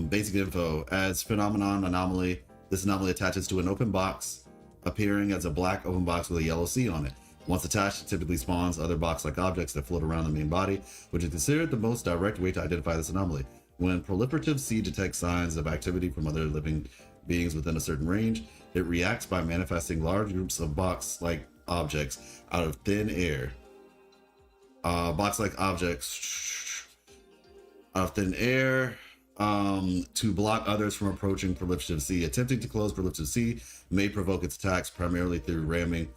Basic info. As phenomenon anomaly, this anomaly attaches to an open box, appearing as a black open box with a yellow C on it. Once attached, it typically spawns other box-like objects that float around the main body, which is considered the most direct way to identify this anomaly. When proliferative C detects signs of activity from other living beings within a certain range, it reacts by manifesting large groups of box-like objects out of thin air. Box-like objects out of thin air to block others from approaching proliferative C. Attempting to close proliferative C may provoke its attacks primarily through ramming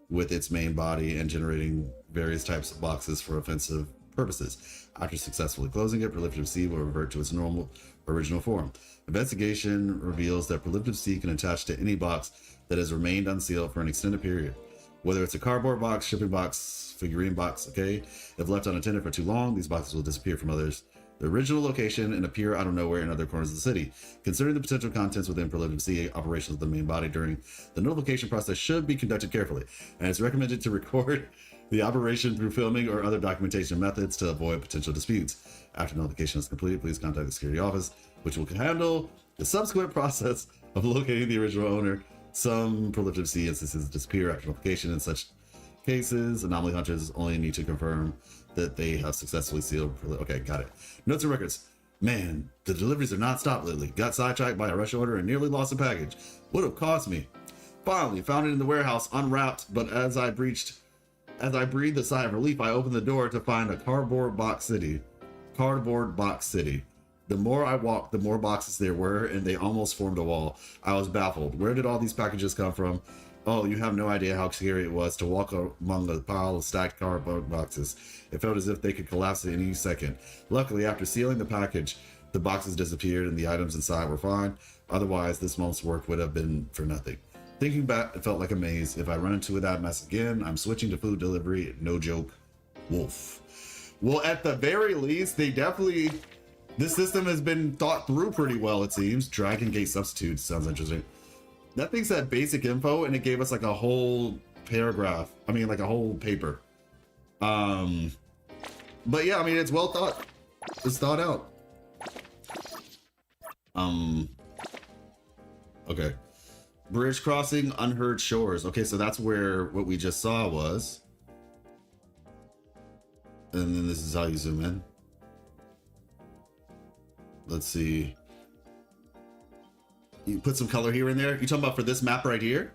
with its main body and generating various types of boxes for offensive purposes. After successfully closing it, proliferative C will revert to its normal original form. Investigation reveals that proliferative C can attach to any box that has remained unsealed for an extended period. Whether it's a cardboard box, shipping box, figurine box, okay? If left unattended for too long, these boxes will disappear from the original location and appear out of nowhere in other corners of the city. Considering the potential contents within proliferative C, operations of the main body during the notification process should be conducted carefully, and it's recommended to record the operation through filming or other documentation methods to avoid potential disputes. After notification is completed, please contact the security office, which will handle the subsequent process of locating the original owner. Some proliferative C instances disappear after notification. In such cases, anomaly hunters only need to confirm that they have successfully sealed. Okay, got it. Notes and records. Man, the deliveries are not stopped lately. Got sidetracked by a rush order and nearly lost a package. Would have cost me. Finally, found it in the warehouse, unwrapped, but as I breathed a sigh of relief, I opened the door to find a cardboard box city. The more I walked, the more boxes there were, and they almost formed a wall. I was baffled. Where did all these packages come from? Oh, you have no idea how scary it was to walk among a pile of stacked cardboard boxes. It felt as if they could collapse at any second. Luckily, after sealing the package, the boxes disappeared and the items inside were fine. Otherwise, this month's work would have been for nothing. Thinking back, it felt like a maze. If I run into that mess again, I'm switching to food delivery. No joke. Wolf. Well, at the very least, this system has been thought through pretty well, it seems. Dragon Gate Substitute sounds interesting. That thing said basic info, and it gave us like a whole paragraph. I mean, like a whole paper. But yeah, I mean, it's well thought. It's thought out. Okay. Bridge crossing, Unheard Shores. Okay, so that's where what we just saw was. And then this is how you zoom in. Let's see. You put some color here and there. You talking about for this map right here?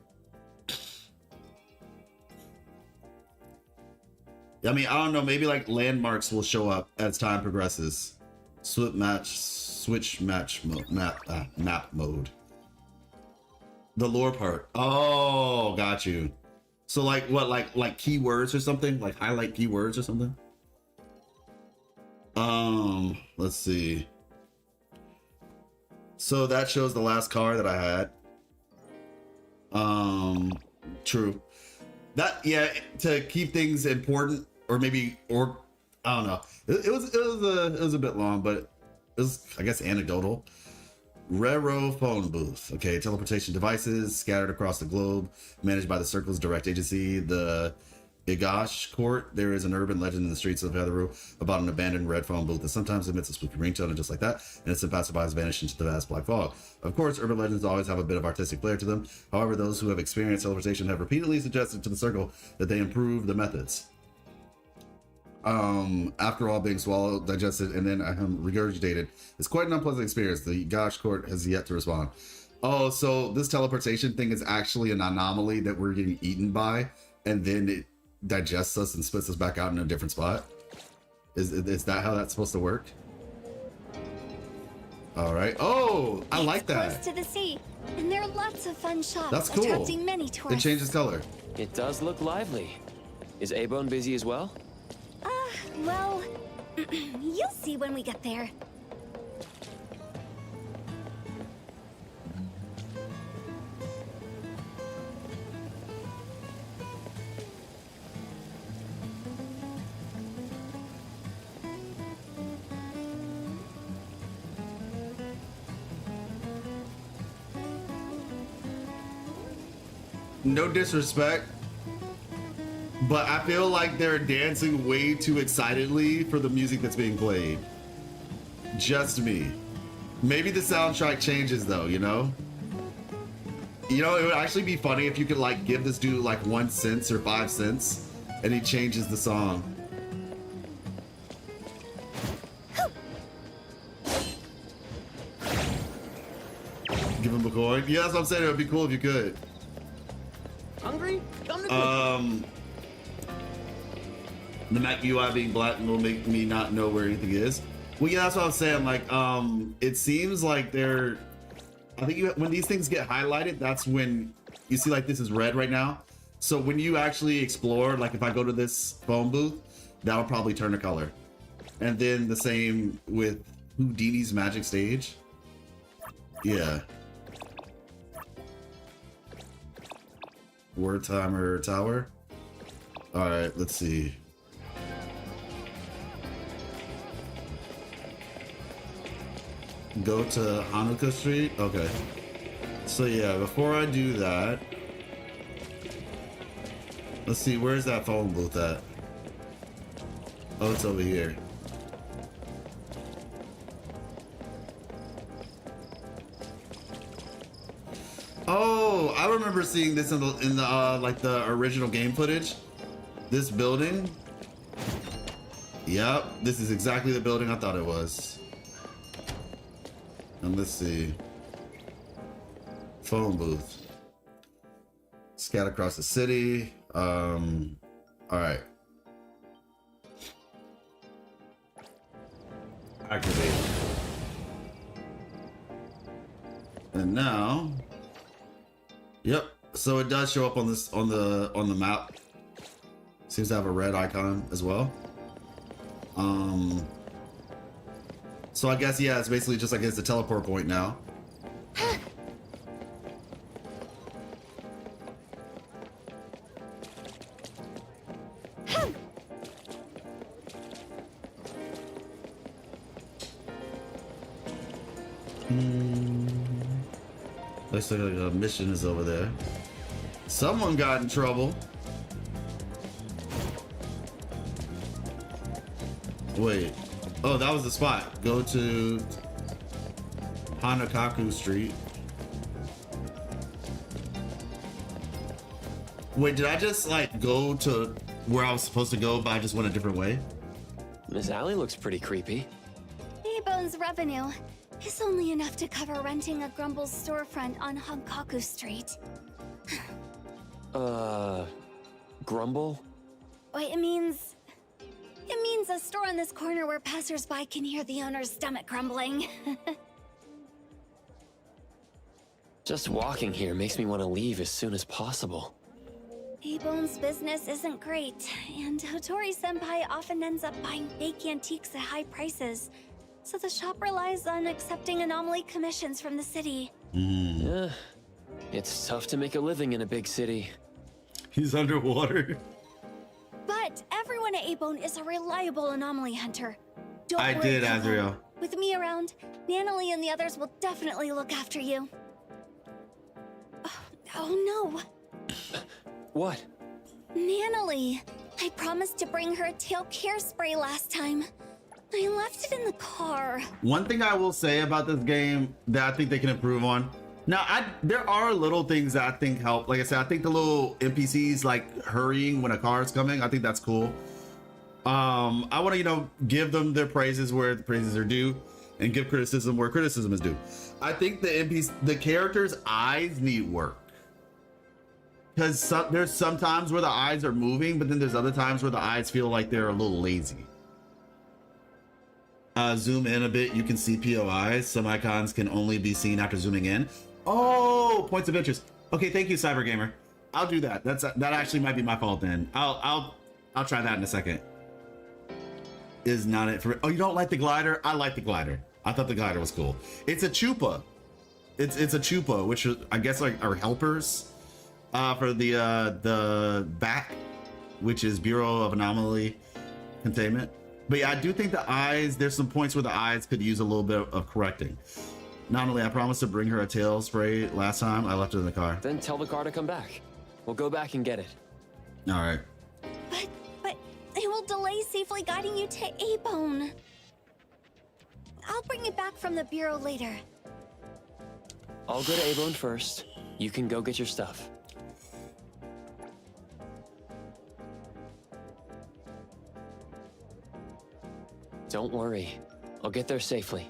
I mean, I don't know. Maybe like landmarks will show up as time progresses. Switch match mode, map mode. The lore part. Oh, got you. So like what? Like keywords or something? Like highlight keywords or something? Let's see. So that shows the last car that I had. True. That, yeah, to keep things important, or maybe, or I don't know. It was a bit long, but it was, I guess, anecdotal. Railroad phone booth. Okay, teleportation devices scattered across the globe, managed by the Circle's direct agency, the Igash Court. There is an urban legend in the streets of Heatheru about an abandoned red phone booth that sometimes emits a spooky ringtone, and just like that, innocent passerbys vanish into the vast black fog. Of course, urban legends always have a bit of artistic flair to them. However, those who have experienced teleportation have repeatedly suggested to the Circle that they improve the methods. After all being swallowed, digested, and then regurgitated, it's quite an unpleasant experience. The Igash Court has yet to respond. Oh, so this teleportation thing is actually an anomaly that we're getting eaten by, and then it digests us and spits us back out in a different spot? Is that how that's supposed to work? All right. Oh, I like that. Close to the sea, and there are lots of fun shops That's cool. attracting many tourists. It changes color. It does look lively. Is A-Bone busy as well? Well, you'll see when we get there. No disrespect, but I feel like they're dancing way too excitedly for the music that's being played. Just me. Maybe the soundtrack changes though, you know? You know, it would actually be funny if you could like give this dude like 1 cent or 5 cents and he changes the song. Give him a coin. Yeah, that's what I'm saying. It would be cool if you could. Hungry? Come to The Mac UI being black will make me not know where anything is. Well, yeah, that's what I'm saying. Like, it seems like they're. I think when these things get highlighted, that's when you see like this is red right now. So when you actually explore, like if I go to this phone booth, that'll probably turn a color. And then the same with Houdini's Magic Stage. Yeah. Word Timer Tower. All right, let's see. Go to Hanukkah Street. Okay. So yeah, before I do that, let's see, where's that phone booth at? Oh, it's over here. Oh, I remember seeing this in the like the original game footage. This building. Yep, this is exactly the building I thought it was. And let's see. Phone booth. Scat across the city. All right. Activate. And now. Yep. So it does show up on this on the map. Seems to have a red icon as well. So I guess yeah, it's basically just like it's a teleport point now. Looks like a mission is over there. Someone got in trouble. Wait. Oh, that was the spot. Go to Hanakaku Street. Wait, did I just like go to where I was supposed to go, but I just went a different way? Miss Allie looks pretty creepy. A-Bone's revenue is only enough to cover renting a Grumble's storefront on Hankaku Street. Grumble? Wait, it means a store on this corner where passersby can hear the owner's stomach grumbling. Just walking here makes me want to leave as soon as possible. A-Bone's business isn't great, and Hotori-senpai often ends up buying fake antiques at high prices, so the shop relies on accepting anomaly commissions from the city. Yeah, it's tough to make a living in a big city. He's underwater. But everyone at A-Bone is a reliable anomaly hunter. Don't I worry, did, Coco. Azrael. With me around, Nanalie and the others will definitely look after you. Oh no. What? Nanalie. I promised to bring her a tail care spray last time. I left it in the car. One thing I will say about this game that I think they can improve on. Now, there are little things that I think help. Like I said, I think the little NPCs like hurrying when a car is coming, I think that's cool. I want to, give them their praises where the praises are due and give criticism where criticism is due. I think the characters' eyes need work. Because there's some times where the eyes are moving, but then there's other times where the eyes feel like they're a little lazy. zoom in a bit, you can see POIs. Some icons can only be seen after zooming in. Oh, points of interest. Okay, thank you, Cyber Gamer. I'll do that. That actually might be my fault then. I'll try that in a second. Is not it for? Oh, you don't like the glider? I like the glider. I thought the glider was cool. It's a chupa. It's a chupa, which I guess like are helpers for the BAC, which is Bureau of Anomaly Containment. But yeah, I do think the eyes, there's some points where the eyes could use a little bit of correcting. Not only I promised to bring her a tail spray last time, I left it in the car. Then tell the car to come back. We'll go back and get it. All right. But it will delay safely guiding you to A-Bone. I'll bring it back from the Bureau later. I'll go to A-Bone first. You can go get your stuff. Don't worry. I'll get there safely.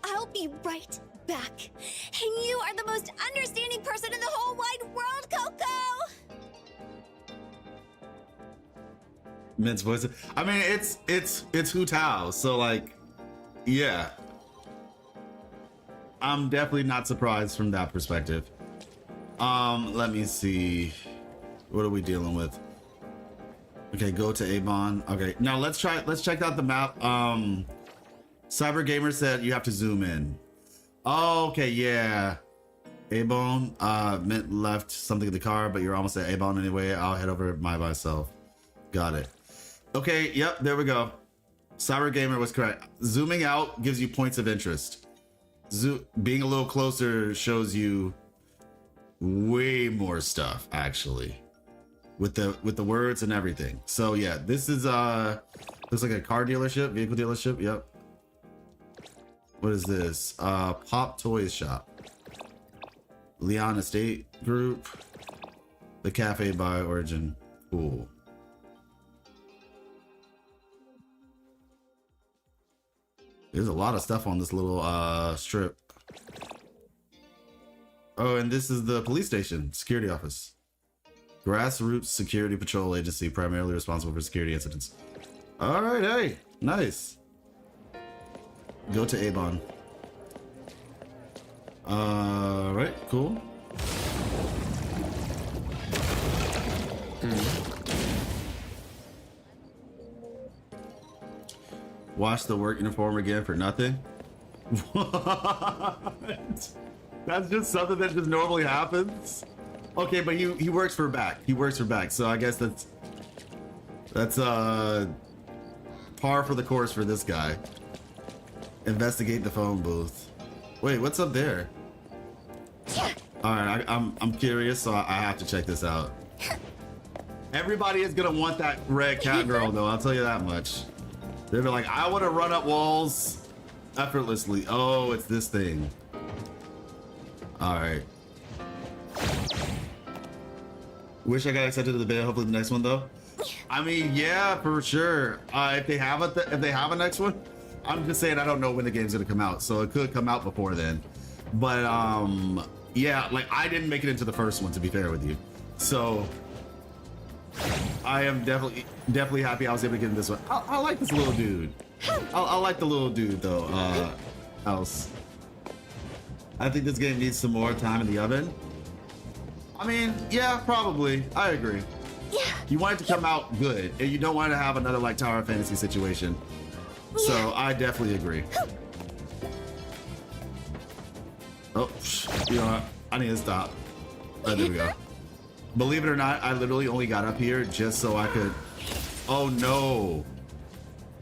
I'll be right back. And you are the most understanding person in the whole wide world, Coco! Mint's voice. I mean, it's Hu Tao, so like, yeah. I'm definitely not surprised from that perspective. Let me see. What are we dealing with? Okay, go to Avon. Okay, now let's check out the map. Cyber Gamer said you have to zoom in. Oh, okay, yeah. A-Bone, Mint left something in the car, but you're almost at A-Bone anyway. I'll head over by myself. Got it. Okay, yep, there we go. Cyber Gamer was correct. Zooming out gives you points of interest. Being a little closer shows you way more stuff, actually. With the words and everything. So yeah, this is looks like a car dealership, vehicle dealership, yep. What is this? Pop Toys Shop. Leon Estate Group. The Cafe by Origin. Cool. There's a lot of stuff on this little strip. Oh, and this is the police station, security office. Grassroots Security Patrol Agency, primarily responsible for security incidents. All right, hey, nice. Go to Avon. All right, cool. Wash the work uniform again for nothing? What? That's just something that just normally happens? Okay, but he works for BAC. He works for BAC, so I guess that's par for the course for this guy. Investigate the phone booth. Wait, what's up there? All right, I'm curious, so I have to check this out. Everybody is gonna want that red cat girl, though. I'll tell you that much. They'll be like, I want to run up walls effortlessly. Oh, it's this thing. All right. Wish I got accepted to the beta. Hopefully the next one though. I mean, yeah, for sure. If they have a next one, I'm just saying I don't know when the game's gonna come out, so it could come out before then. But yeah, like I didn't make it into the first one, to be fair with you, so I am definitely happy I was able to get in this one. I like this little dude. I like the little dude though. Else, I think this game needs some more time in the oven. I mean, yeah, probably. I agree. Yeah. You want it to come out good, and you don't want to have another like Tower of Fantasy situation. Yeah. So I definitely agree. Oh, you know what? I need to stop. Oh, there we go. Believe it or not, I literally only got up here just so I could. Oh no.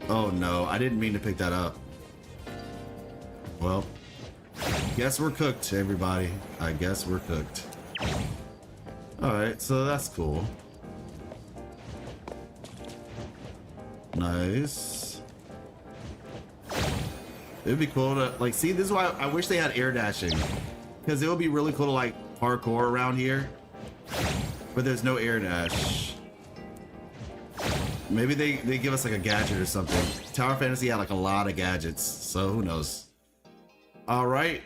Oh no, I didn't mean to pick that up. Well, guess we're cooked, everybody. I guess we're cooked. Alright, so that's cool. Nice. It'd be cool to like see, this is why I wish they had air dashing, because it would be really cool to like parkour around here, but there's no air dash. Maybe they give us like a gadget or something. Tower Fantasy had like a lot of gadgets, so who knows. All right,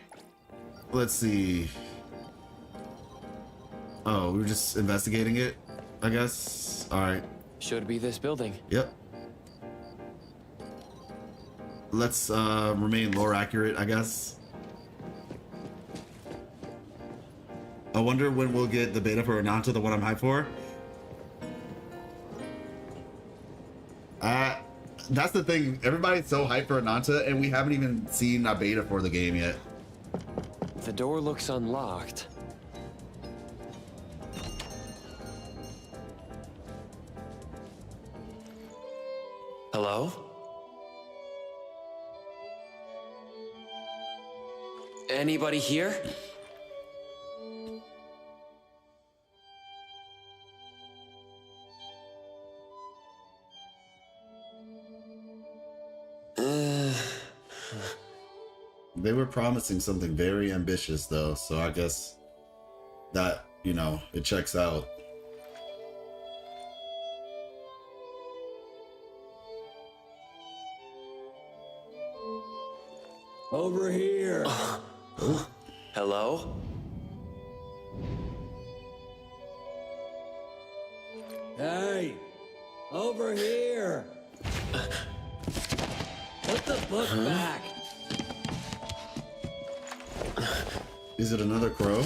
let's see. Oh, we were just investigating it, I guess. All right. Should be this building. Yep. let's remain lore accurate, I guess. I wonder when we'll get the beta for Ananta, the one I'm hyped for. That's the thing. Everybody's so hyped for Ananta, and we haven't even seen a beta for the game yet. The door looks unlocked. Hello? Anybody here? They were promising something very ambitious, though, so I guess that, you know, it checks out. Over here. Hello? Hey, over here. Put the book back. Is it another crow?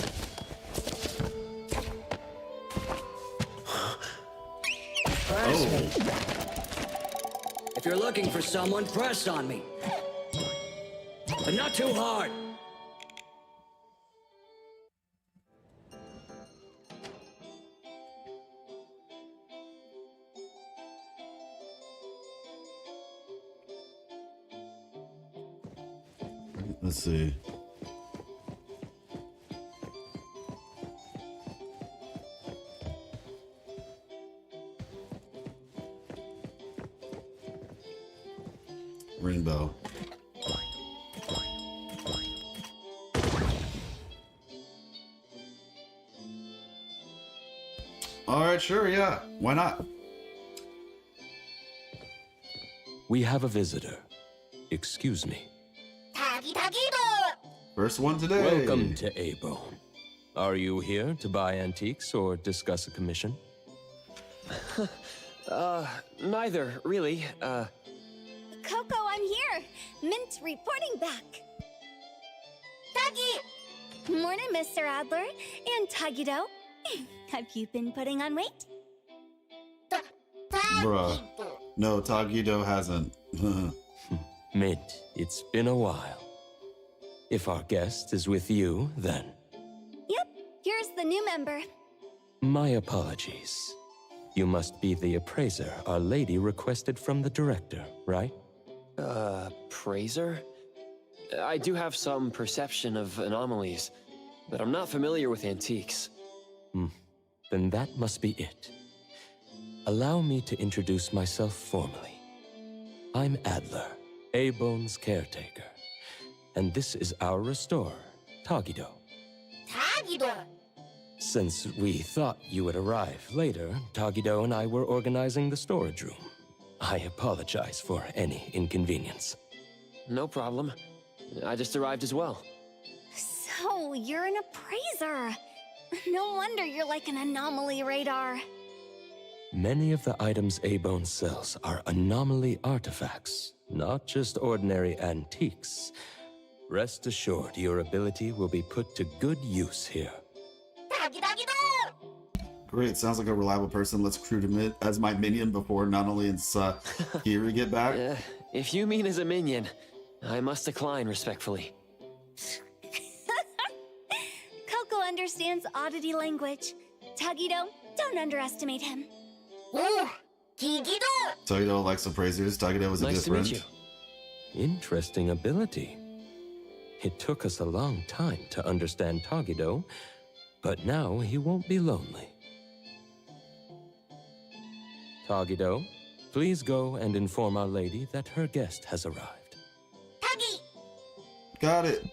Press me. If you're looking for someone, press on me. But not too hard. Let's see. Rainbow. All right, sure, yeah. Why not? We have a visitor. Excuse me. First one today. Welcome to A-Bone. Are you here to buy antiques or discuss a commission? Neither, really. Coco, I'm here. Mint reporting back. Tagi! Morning, Mr. Adler. And Tagido. Have you been putting on weight? Bruh. No, Tagido hasn't. Mint, it's been a while. If our guest is with you, then... Yep, here's the new member. My apologies. You must be the appraiser Our Lady requested from the director, right? Appraiser? I do have some perception of anomalies, but I'm not familiar with antiques. Then that must be it. Allow me to introduce myself formally. I'm Adler, A-Bone's caretaker. And this is our restorer, Tagido. Tagido! Since we thought you would arrive later, Tagido and I were organizing the storage room. I apologize for any inconvenience. No problem. I just arrived as well. So, you're an appraiser. No wonder you're like an anomaly radar. Many of the items A-Bone sells are anomaly artifacts, not just ordinary antiques. Rest assured your ability will be put to good use here. Great, sounds like a reliable person. Let's recruit him as my minion before not only and Kiri get back. If you mean as a minion, I must decline respectfully. Coco understands oddity language. Tagido, don't underestimate him. Tagido likes appraisers. Tagido was a good friend. Nice to meet you. Interesting ability. It took us a long time to understand Tagido, but now he won't be lonely. Tagido, please go and inform Our Lady that her guest has arrived. Tagi! Got it.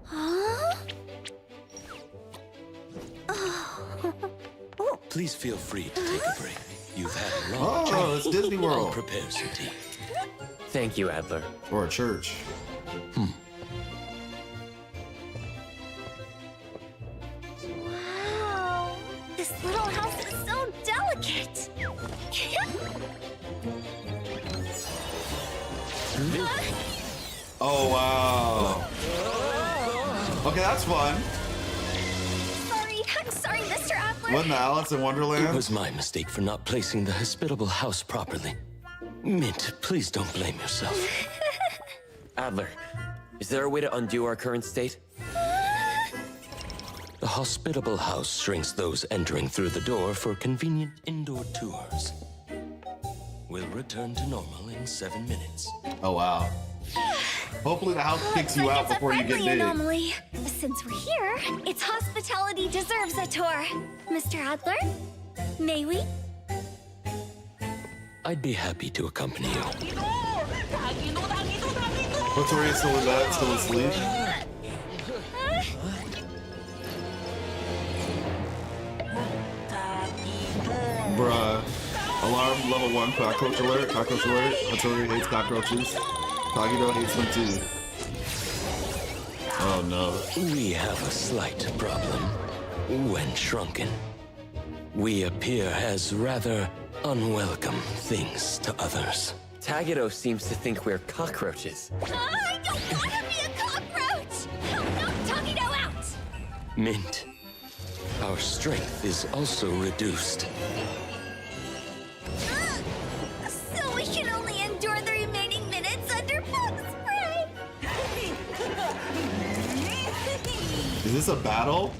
Huh? Please feel free to take a break. You've had a long journey. Oh, it's Disney World. I'll prepare some tea. Thank you, Adler. Or a church. Wow, this little house is Oh, wow. Okay, that's fun. I'm sorry, Mr. Adler. Wasn't the Alice in Wonderland? It was my mistake for not placing the hospitable house properly. Mint, please don't blame yourself. Adler, is there a way to undo our current state? The hospitable house shrinks those entering through the door for convenient indoor tours. We'll return to normal in 7 minutes. Oh, wow. Hopefully the house kicks you out before you get big. Anomaly. Since we're here, its hospitality deserves a tour. Mr. Adler, may we? I'd be happy to accompany you. Victoria's still in bed, still asleep. Bruh. Alarm level 1, cockroach alert. Cockroach alert. Hattori hates cockroaches. Kagido hates them too. Oh no. We have a slight problem. When shrunken, we appear as rather unwelcome things to others. Tagido seems to think we're cockroaches. I don't want to be a cockroach! I'll knock Tagido out! Mint, our strength is also reduced. So we should only endure the remaining minutes under bug spray! Is this a battle?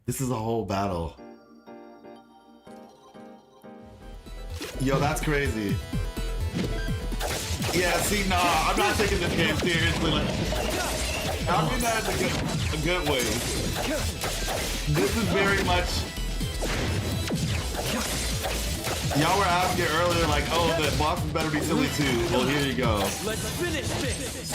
This is a whole battle. Yo, that's crazy. Yeah, see, nah, I'm not taking this game seriously. Like, I mean that in a good way. This is very much. Y'all were asking earlier, like, oh, the bosses better be silly too. Well, here you go. Let's finish this.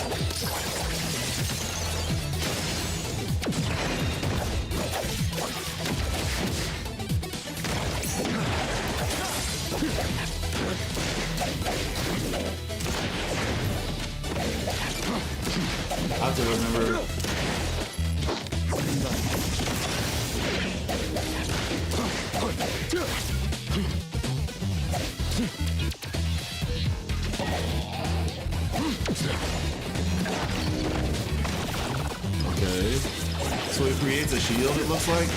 I have to remember. Okay. So it creates a shield, it looks like.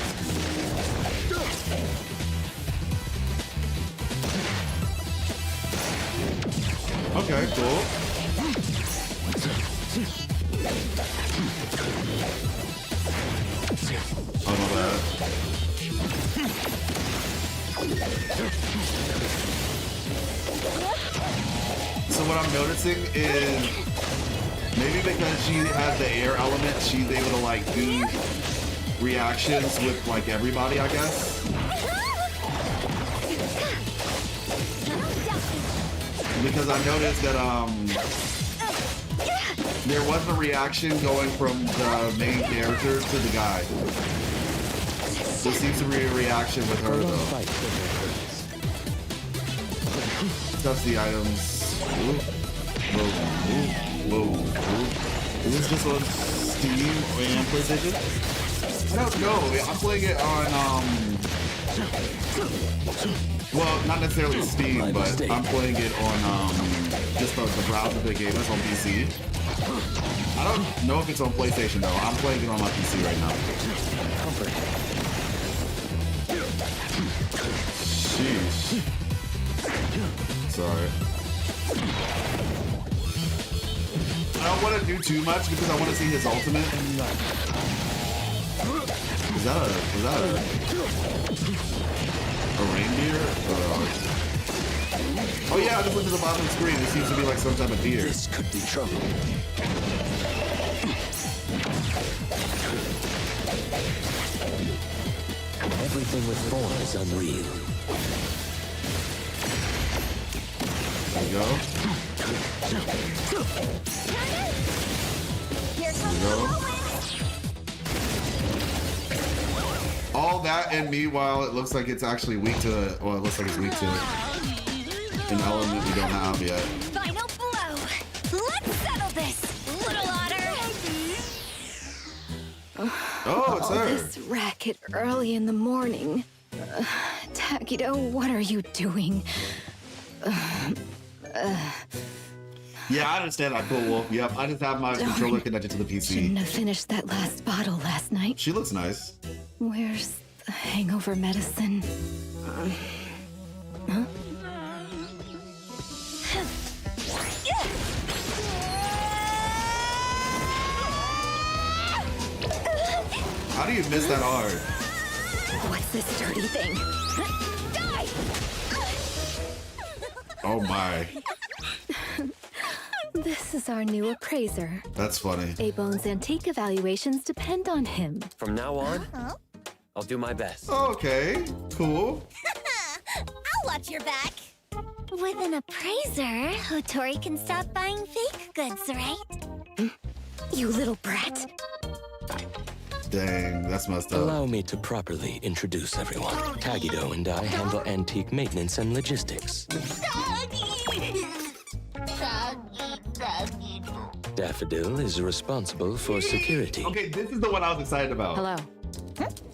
Okay, cool. Oh, my bad. So what I'm noticing is maybe because she has the air element, she's able to like do reactions with like everybody, I guess. Because I noticed that there was a reaction going from the main character to the guy. There seems to be a reaction with her though. Touch the items. Ooh. Whoa. Ooh. Whoa. Ooh. Is this just on Steam and PlayStation? I don't know. I'm playing it on well, not necessarily Steam, but I'm playing it on just the browser for the game. It's on PC. I don't know if it's on PlayStation though. I'm playing it on my PC right now. Sheesh. Sorry. I don't want to do too much because I want to see his ultimate. Is that a reindeer? Oh yeah, I just looked at the bottom screen. It seems to be like some type of deer. This could be trouble. Everything with form is unreal. There you go. Here comes the all that, and meanwhile, it looks like it's actually weak to. Well, it looks like it's weak to an element we don't have yet. Final blow. Let's settle this, little otter. Oh, it's her. This racket early in the morning. Tagido, what are you doing? Yeah, I understand that. Cool, Wolf. Yep, I just have my controller connected to the PC. Shouldn't have finished that last bottle last night. She looks nice. Where's the hangover medicine? Huh? How do you miss that hard? What's this dirty thing? Die! Oh my. This is our new appraiser. That's funny. A-Bone's antique evaluations depend on him. From now on, I'll do my best. Okay, cool. I'll watch your back. With an appraiser, Hotori can stop buying fake goods, right? You little brat. Dang, that's messed up. Allow me to properly introduce everyone. Tagido and I handle antique maintenance and logistics. Daffodil is responsible for security. Okay, this is the one I was excited about. Hello.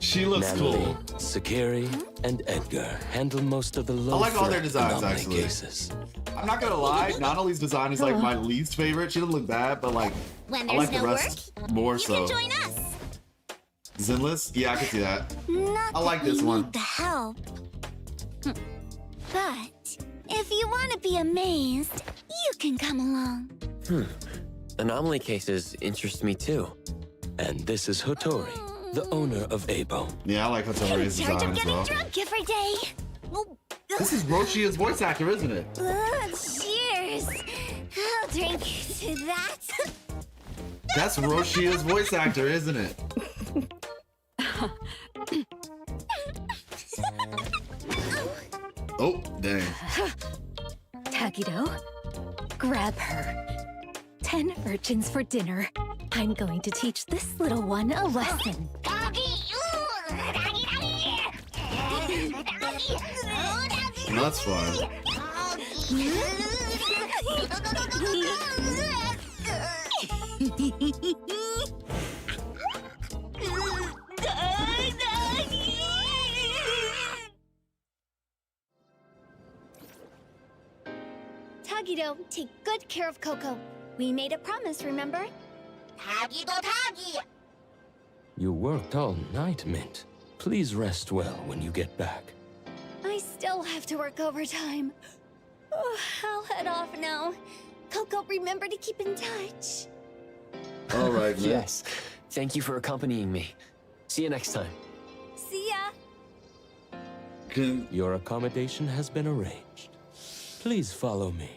She looks cool. Sakiri, and Edgar handle most of the low I like all their designs, anomaly actually. cases. I'm not gonna lie, Nanali's design is like my least favorite. She doesn't look bad, but like, When I there's like the no rest work, more you so. can join us. Zenless? Yeah, I can see that. Not I like that this we one. need the help. But if you want to be amazed, you can come along. Anomaly cases interest me too. And this is Hotori, the owner of A-Bone. Yeah, I like Hotori's In charge design of as getting well. drunk every day. This is Roshia's voice actor, isn't it? Cheers. I'll drink to that. That's Roshia's voice actor, isn't it? Oh, dang. Tagido, grab her. 10 urchins for dinner. I'm going to teach this little one a lesson. No, that's fine. Tagido, take good care of Coco. We made a promise, remember? Tagido Tagi! You worked all night, Mint. Please rest well when you get back. I still have to work overtime. Oh, I'll head off now. Coco, remember to keep in touch. All right, man. Yes. Thank you for accompanying me. See you next time. See ya. Your accommodation has been arranged. Please follow me.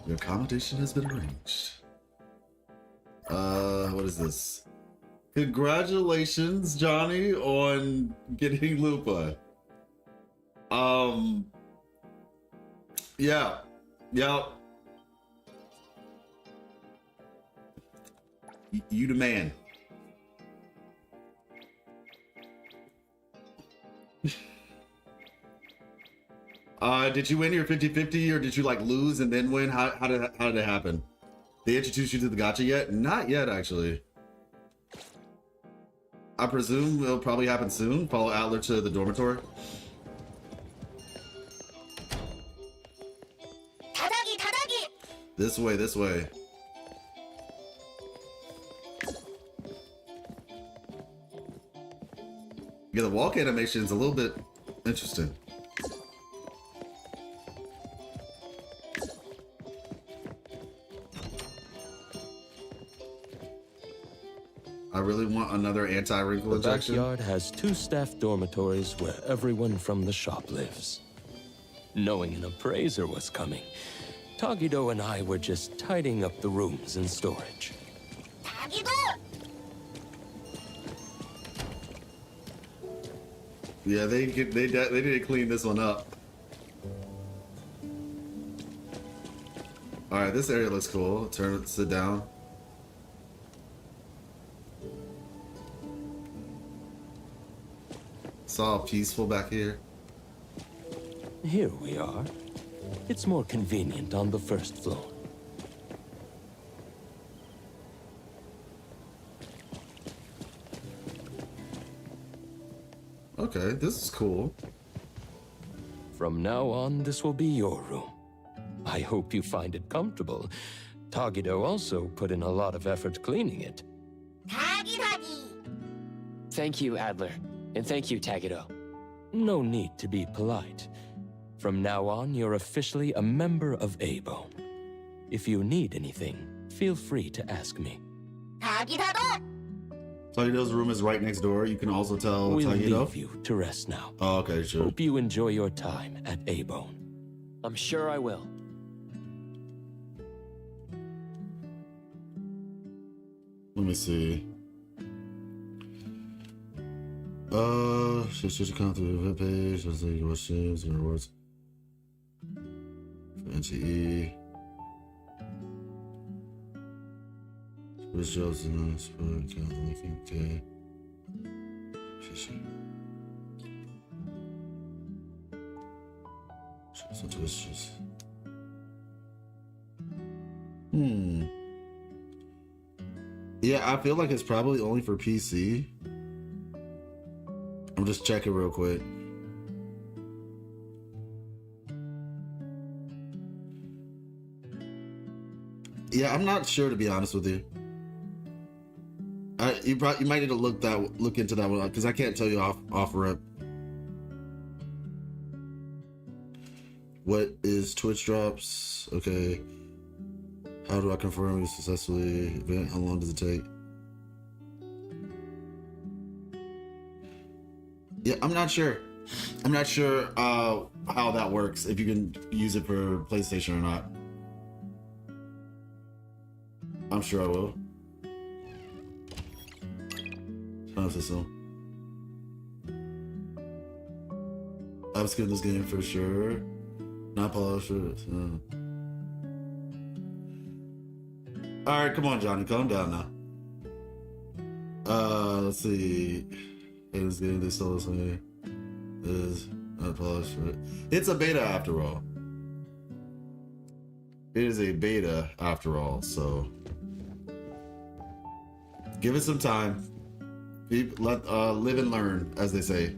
Your accommodation has been arranged. What is this? Congratulations, Johnny, on getting Lupa. Yeah. You the man. Did you win your 50-50 or did you like lose and then win? How did it happen? They introduced you to the gacha yet? Not yet, actually. I presume it'll probably happen soon. Follow Adler to the dormitory. This way, this way. Yeah, the walk animation is a little bit interesting. I really want another anti-wrinkle The injection. backyard has 2 staff dormitories where everyone from the shop lives. Knowing an appraiser was coming, Tagido and I were just tidying up the rooms in storage. Yeah, they need to clean this one up. All right, this area looks cool. Sit down. It's all peaceful back here. Here we are. It's more convenient on the first floor. Okay, this is cool. From now on, this will be your room. I hope you find it comfortable. Tagido also put in a lot of effort cleaning it. Thank you, Adler. And thank you, Tagido. No need to be polite. From now on, you're officially a member of A-Bone. If you need anything, feel free to ask me. Tagido's room is right next door. You can also tell We'll Tagido. leave you to rest now. Oh, okay, sure. Hope you enjoy your time at A-Bone. I'm sure I will. Let me see. Just come through the webpage. Let's see what shares and rewards. For NCE. Which shows in this account linking to fishing. Shows on Twitch. Yeah, I feel like it's probably only for PC. I'm just checking real quick. Yeah, I'm not sure, to be honest with you. You might need to look into that one, because I can't tell you off rip. What is Twitch drops? Okay. How do I confirm you successfully event? How long does it take? Yeah, I'm not sure. I'm not sure how that works, if you can use it for PlayStation or not. I'm sure I will. I'm skipping this game for sure. Not polished. Alright, come on, Johnny. Calm down now. Let's see. Hey, this game, they stole this one here. Is not polished. It's a beta after all. It is a beta after all, so give it some time. Live and learn, as they say.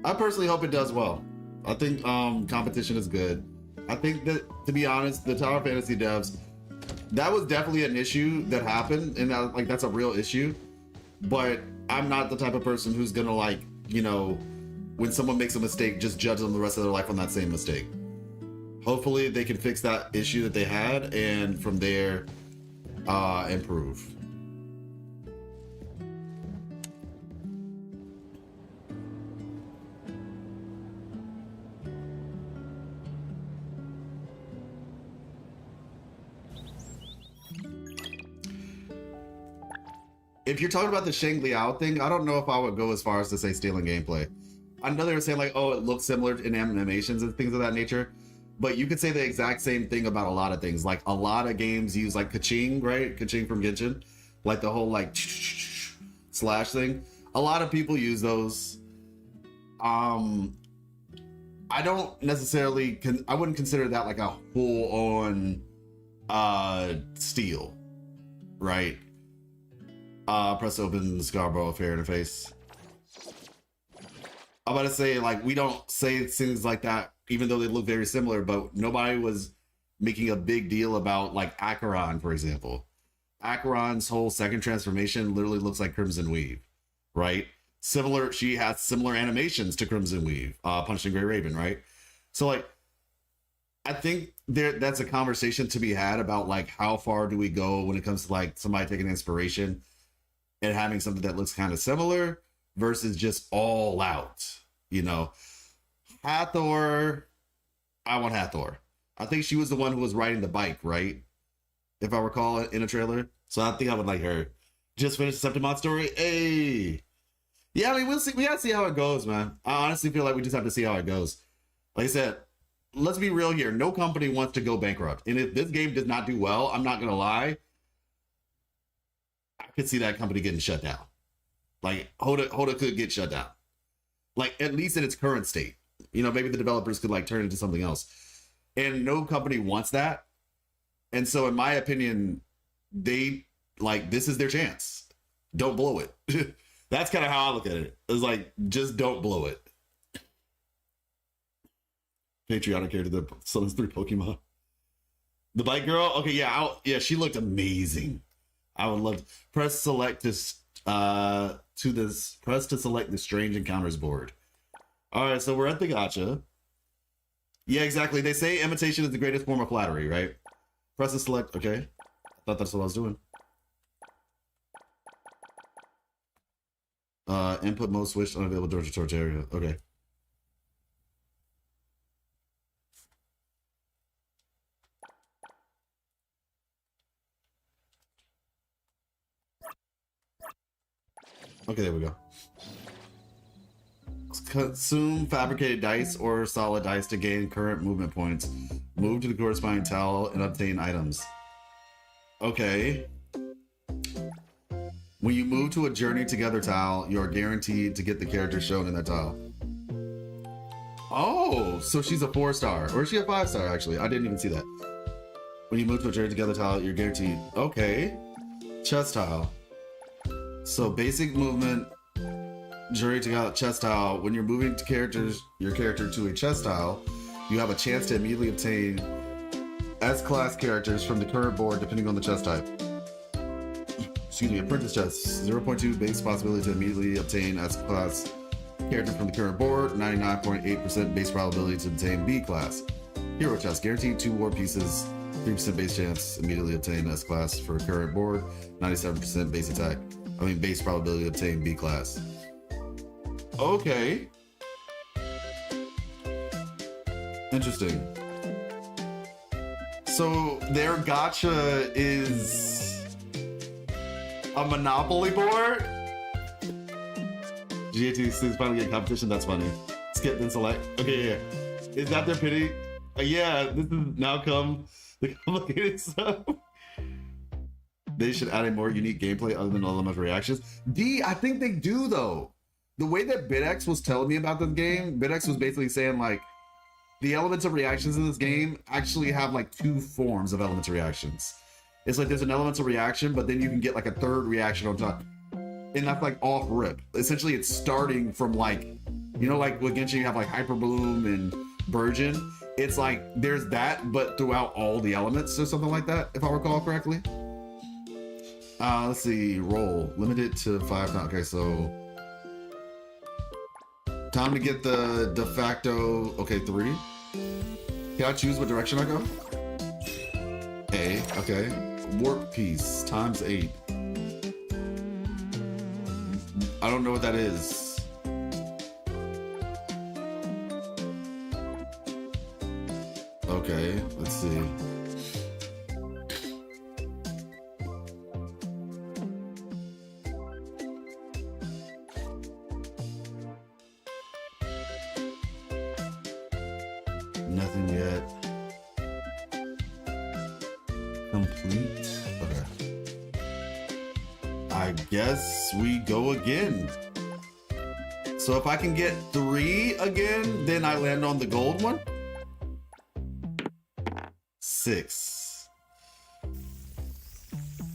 I personally hope it does well. I think competition is good. I think that, to be honest, the Tower Fantasy devs, that was definitely an issue that happened, and that's a real issue. But I'm not the type of person who's gonna, like, you know, when someone makes a mistake, just judge them the rest of their life on that same mistake. Hopefully they can fix that issue that they had, and from there, improve. If you're talking about the Shang Liao thing, I don't know if I would go as far as to say stealing gameplay. I know they were saying, like, oh, it looks similar in animations and things of that nature, but you could say the exact same thing about a lot of things. Like, a lot of games use, like, Kaching, right? Kaching from Genshin. Like, the whole, like, slash thing. A lot of people use those. I don't necessarily... I wouldn't consider that, like, a full-on steal, right? Press open Scarborough Fair Interface. I'm about to say, like, we don't say things like that, even though they look very similar, but nobody was making a big deal about, like, Acheron, for example. Acheron's whole second transformation literally looks like Crimson Weave, right? Similar, she has similar animations to Crimson Weave, Punching Grey Raven, right? So, like, I think that's a conversation to be had about, like, how far do we go when it comes to, like, somebody taking inspiration and having something that looks kind of similar versus just all out, you know. Hathor, I want Hathor. I think she was the one who was riding the bike, right? If I recall it in a trailer. So I think I would like her. Just finished the Septimont story. Hey. Yeah, I mean, we'll see. We gotta see how it goes, man. I honestly feel like we just have to see how it goes. Like I said, let's be real here. No company wants to go bankrupt. And if this game does not do well, I'm not gonna lie, I could see that company getting shut down. Like, Hoda could get shut down. Like, at least in its current state. You know, maybe the developers could, like, turn it into something else. And no company wants that. And so, in my opinion, they, like, this is their chance. Don't blow it. That's kind of how I look at it. It's like, just don't blow it. Patriotic character that summons 3 Pokemon. The bike girl? Okay, yeah, yeah, she looked amazing. I would love to press select press to select the strange encounters board. All right, so we're at the gacha. Yeah, exactly. They say imitation is the greatest form of flattery, right? Press to select. Okay, I thought that's what I was doing. Input most switched unavailable door to torch area. Okay. Okay, there we go. Consume fabricated dice or solid dice to gain current movement points. Move to the corresponding tile and obtain items. Okay. When you move to a journey together tile, you are guaranteed to get the character shown in that tile. Oh, so she's a 4-star. Or is she a 5-star, actually? I didn't even see that. When you move to a journey together tile, you're guaranteed. Okay. Chest tile. So basic movement, journey together chest tile. When you're moving to your character to a chest tile, you have a chance to immediately obtain S-class characters from the current board depending on the chest type. Excuse me, apprentice chest. 0.2 base possibility to immediately obtain S-class character from the current board. 99.8% base probability to obtain B-class. Hero chest. Guaranteed 2 war pieces. 3% base chance immediately obtain S-class for current board. 97% base attack. Base probability to obtain B-class. Okay. Interesting. So their gacha is a Monopoly board? GA2 is finally getting competition. That's funny. Skip then select. Okay, yeah. Is that their pity? Yeah, this is now come the complicated stuff. They should add a more unique gameplay other than elemental reactions. I think they do though. The way that BitX was telling me about this game, BitX was basically saying like, the elements of reactions in this game actually have like 2 forms of elements of reactions. It's like there's an elemental reaction, but then you can get like a 3rd reaction on top. And that's like off rip. Essentially it's starting from like, you know, like with Genshin you have like Hyper Bloom and Burgeon. It's like there's that, but throughout all the elements or something like that, if I recall correctly. Let's see, roll. Limited to 5 now. Okay, so time to get the de facto, okay, 3. Can I choose what direction I go? A, okay. Warp piece, times 8. I don't know what that is. Okay, let's see. Nothing yet. Complete. Okay. I guess we go again. So if I can get 3 again, then I land on the gold one. 6.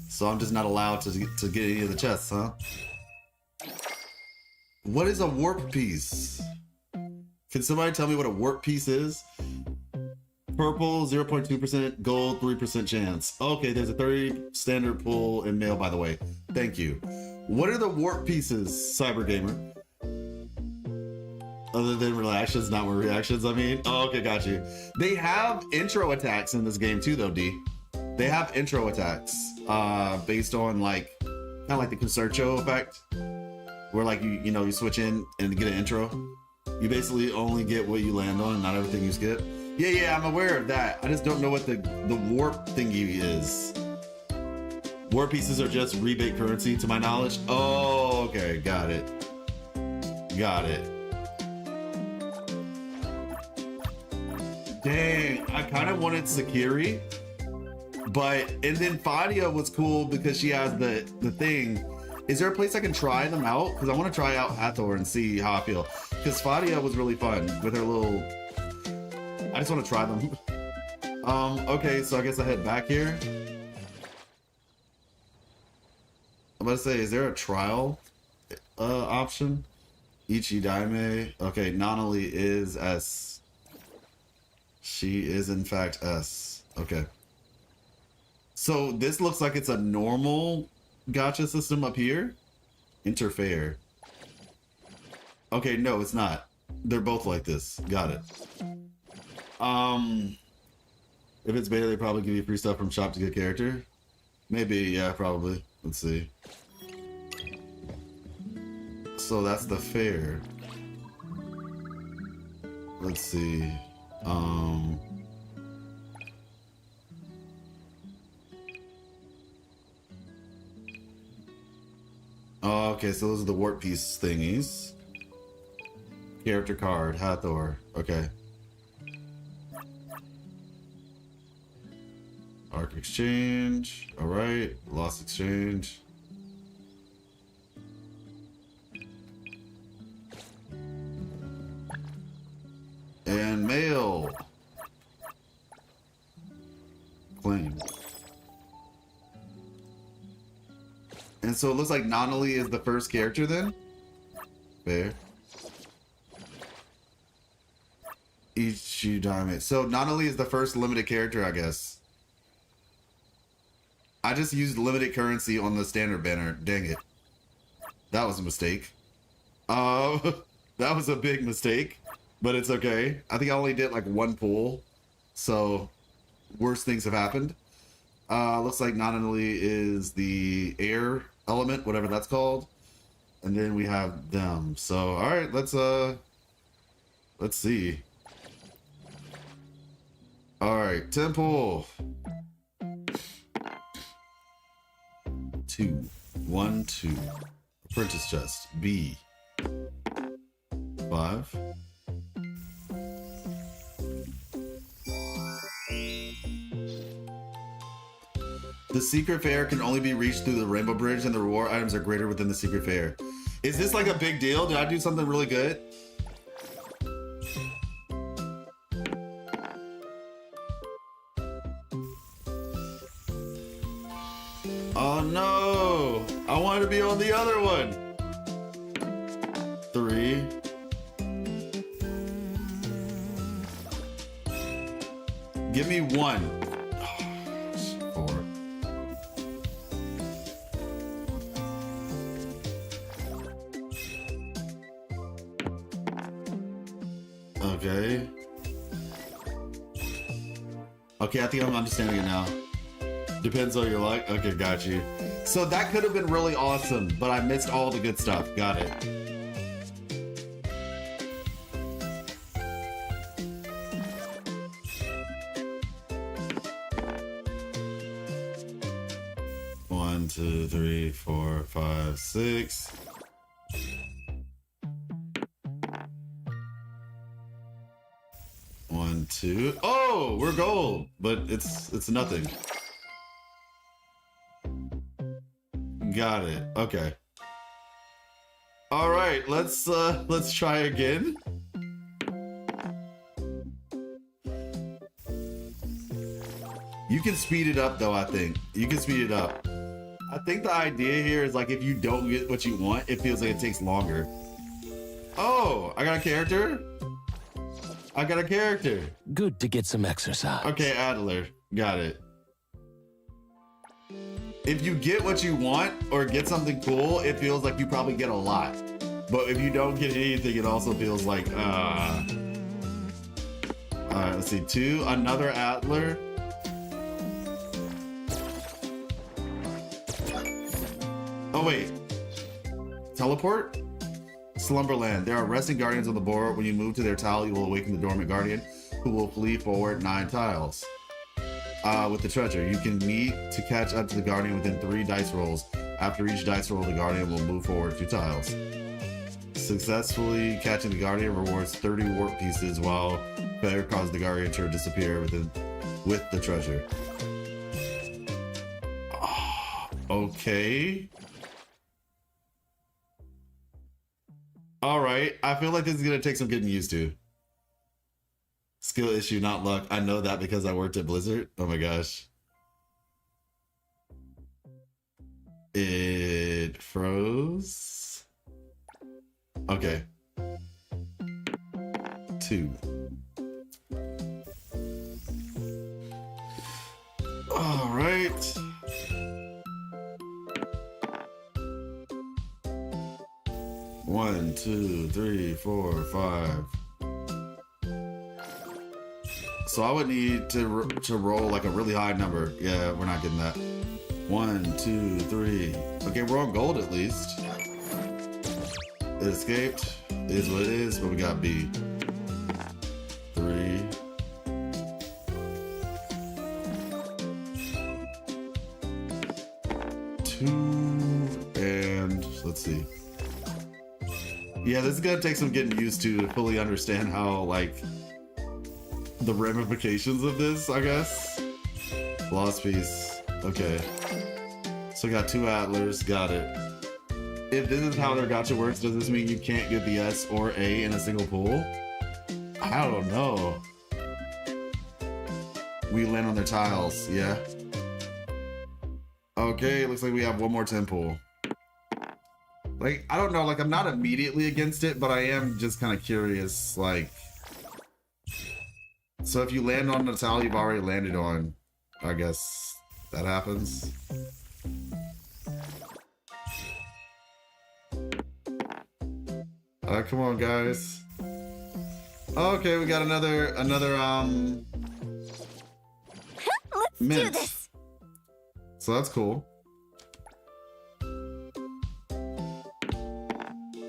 So I'm just not allowed to get any of the chests, huh? What is a warp piece? Can somebody tell me what a warp piece is? Purple, 0.2%, gold, 3% chance. Okay, there's a 30 standard pull in mail, by the way. Thank you. What are the warp pieces, Cyber Gamer? Other than reactions, not more reactions, I mean. Oh, okay, got you. They have intro attacks in this game too, though, D. They have intro attacks based on like, kind of like the Concerto effect, where like you switch in and get an intro. You basically only get what you land on, not everything you skip. Yeah, I'm aware of that. I just don't know what the warp thingy is. Warp pieces are just rebate currency, to my knowledge. Oh, okay, got it. Got it. Dang, I kind of wanted Sakiri, and then Fadia was cool because she has the thing. Is there a place I can try them out? Because I want to try out Hathor and see how I feel. Because Fadia was really fun with her little... I just want to try them. Okay, so I guess I head back here. I'm about to say, is there a trial option. Ichi Daime. Okay, Nanali is S. She is in fact S. Okay. So this looks like it's a normal gacha system up here. Interfere. Okay, no, it's not. They're both like this. Got it. If it's beta, they probably give you free stuff from shop to get character. Maybe, yeah, probably. Let's see. So that's the fair. Let's see. Oh, okay, so those are the warp piece thingies. Character card, Hathor. Okay. Arc exchange. Alright. Lost exchange. And mail. Claim. And so it looks like Nanali is the first character then? Fair. Ichi Daime. So Nanali is the first limited character, I guess. I just used limited currency on the standard banner. Dang it. That was a mistake. That was a big mistake, but it's okay. I think I only did like one pull, so worse things have happened. Looks like Nanali is the air element, whatever that's called. And then we have them. So, all right, let's see. All right, temple. 2, 1, 2. Apprentice chest. B. 5. The secret fair can only be reached through the rainbow bridge, and the reward items are greater within the secret fair. Is this like a big deal? Did I do something really good? Oh no! I wanted to be on the other one. 3. Give me 1. 4. Okay. Okay, I think I'm understanding it now. Depends on your luck. Okay, got you. So that could have been really awesome, but I missed all the good stuff. Got it. One, 2, 3, 4, 5, 6. One, 2. Oh, we're gold, but it's nothing. Got it. Okay. All right, let's try again. You can speed it up though, I think. You can speed it up. I think the idea here is like if you don't get what you want, it feels like it takes longer. Oh, I got a character? I got a character. Good to get some exercise. Okay, Adler. Got it. If you get what you want or get something cool, it feels like you probably get a lot. But if you don't get anything, it also feels like, All right, let's see. 2, another Adler. Oh, wait. Teleport? Slumberland. There are resting guardians on the board. When you move to their tile, you will awaken the dormant guardian, who will flee forward 9 tiles. With the treasure, you can meet to catch up to the guardian within 3 dice rolls. After each dice roll, the guardian will move forward 2 tiles. Successfully catching the guardian rewards 30 warp pieces, while failure causes the guardian to disappear with the treasure. Oh, okay. All right, I feel like this is gonna take some getting used to. Skill issue, not luck. I know that because I worked at Blizzard. Oh my gosh. It froze. Okay. 2. All right. One, 2, 3, 4, 5. So I would need to roll like a really high number. Yeah, we're not getting that. 1, 2, 3. Okay, we're on gold at least. It escaped. It is what it is, but we got B. 3. And let's see. Yeah, this is gonna take some getting used to fully understand how, like, the ramifications of this, I guess. Lost piece. Okay. So got 2 Attlers. Got it. If this is how their gacha works, does this mean you can't get the S or A in a single pool? I don't know. We land on their tiles. Yeah. Okay, looks like we have one more 10 pool. Like, I don't know, like, I'm not immediately against it, but I am just kind of curious, like... So if you land on the tile you've already landed on, I guess that happens. Come on, guys. Okay, we got another Let's mint. do this. So that's cool.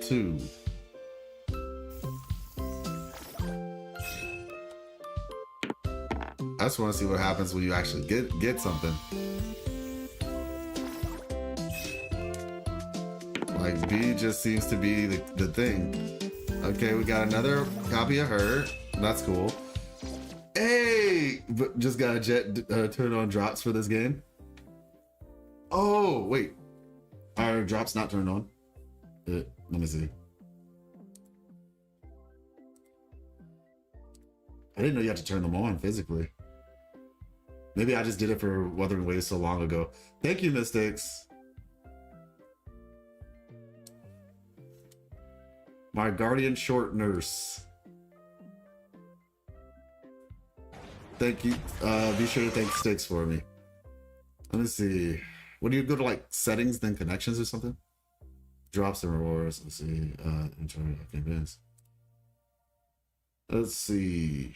2. I just want to see what happens when you actually get something. Like, B just seems to be the thing. Okay, we got another copy of her. That's cool. Hey! But just got a jet turn on drops for this game. Oh, wait. Are drops not turned on? Let me see. I didn't know you had to turn them on physically. Maybe I just did it for Wuthering Waves so long ago. Thank you, Mystics. My guardian short nurse. Thank you. Be sure to thank Sticks for me. Let me see. When do you go to like settings, then connections or something? Drops and rewards. Let's see. Enjoy. Okay, biz. Let's see.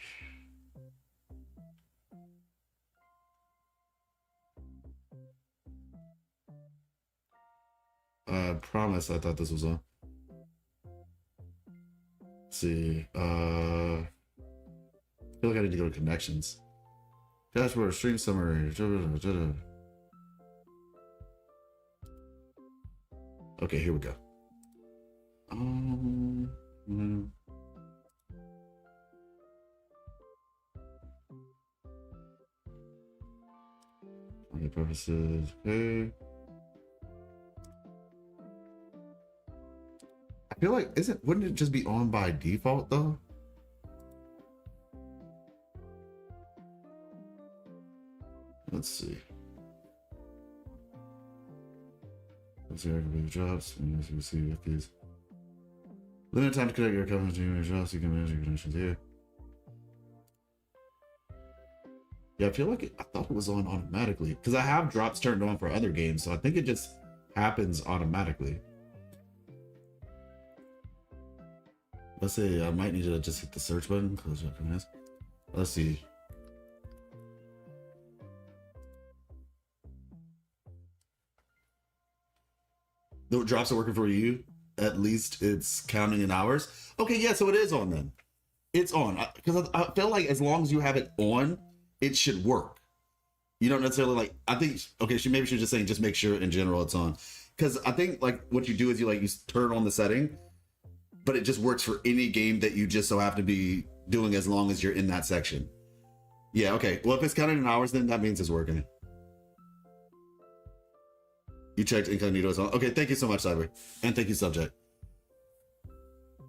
I promise I thought this was on. Let's see. I feel like I need to go to connections. Dashboard, stream summary. Okay, here we go. For purposes, okay. I feel like wouldn't it just be on by default though? Let's see. Let's see, I can make drops. And as you can see with these. Limited time to connect your account to your drops. You can manage your connections here. Yeah, I feel like I thought it was on automatically because I have drops turned on for other games, so I think it just happens automatically. Let's see, I might need to just hit the search button, close your commands. Let's see. The drops are working for you. At least it's counting in hours. Okay, yeah, so it is on then. It's on. Because I feel like as long as you have it on, it should work. You don't necessarily like, I think, okay, maybe she's just saying just make sure in general it's on. Because I think like what you do is you turn on the setting, but it just works for any game that you just so happen to be doing as long as you're in that section. Yeah, okay. Well, if it's counting in hours, then that means it's working. You checked incognito as well. Okay, thank you so much, Cyber. And thank you, Subject.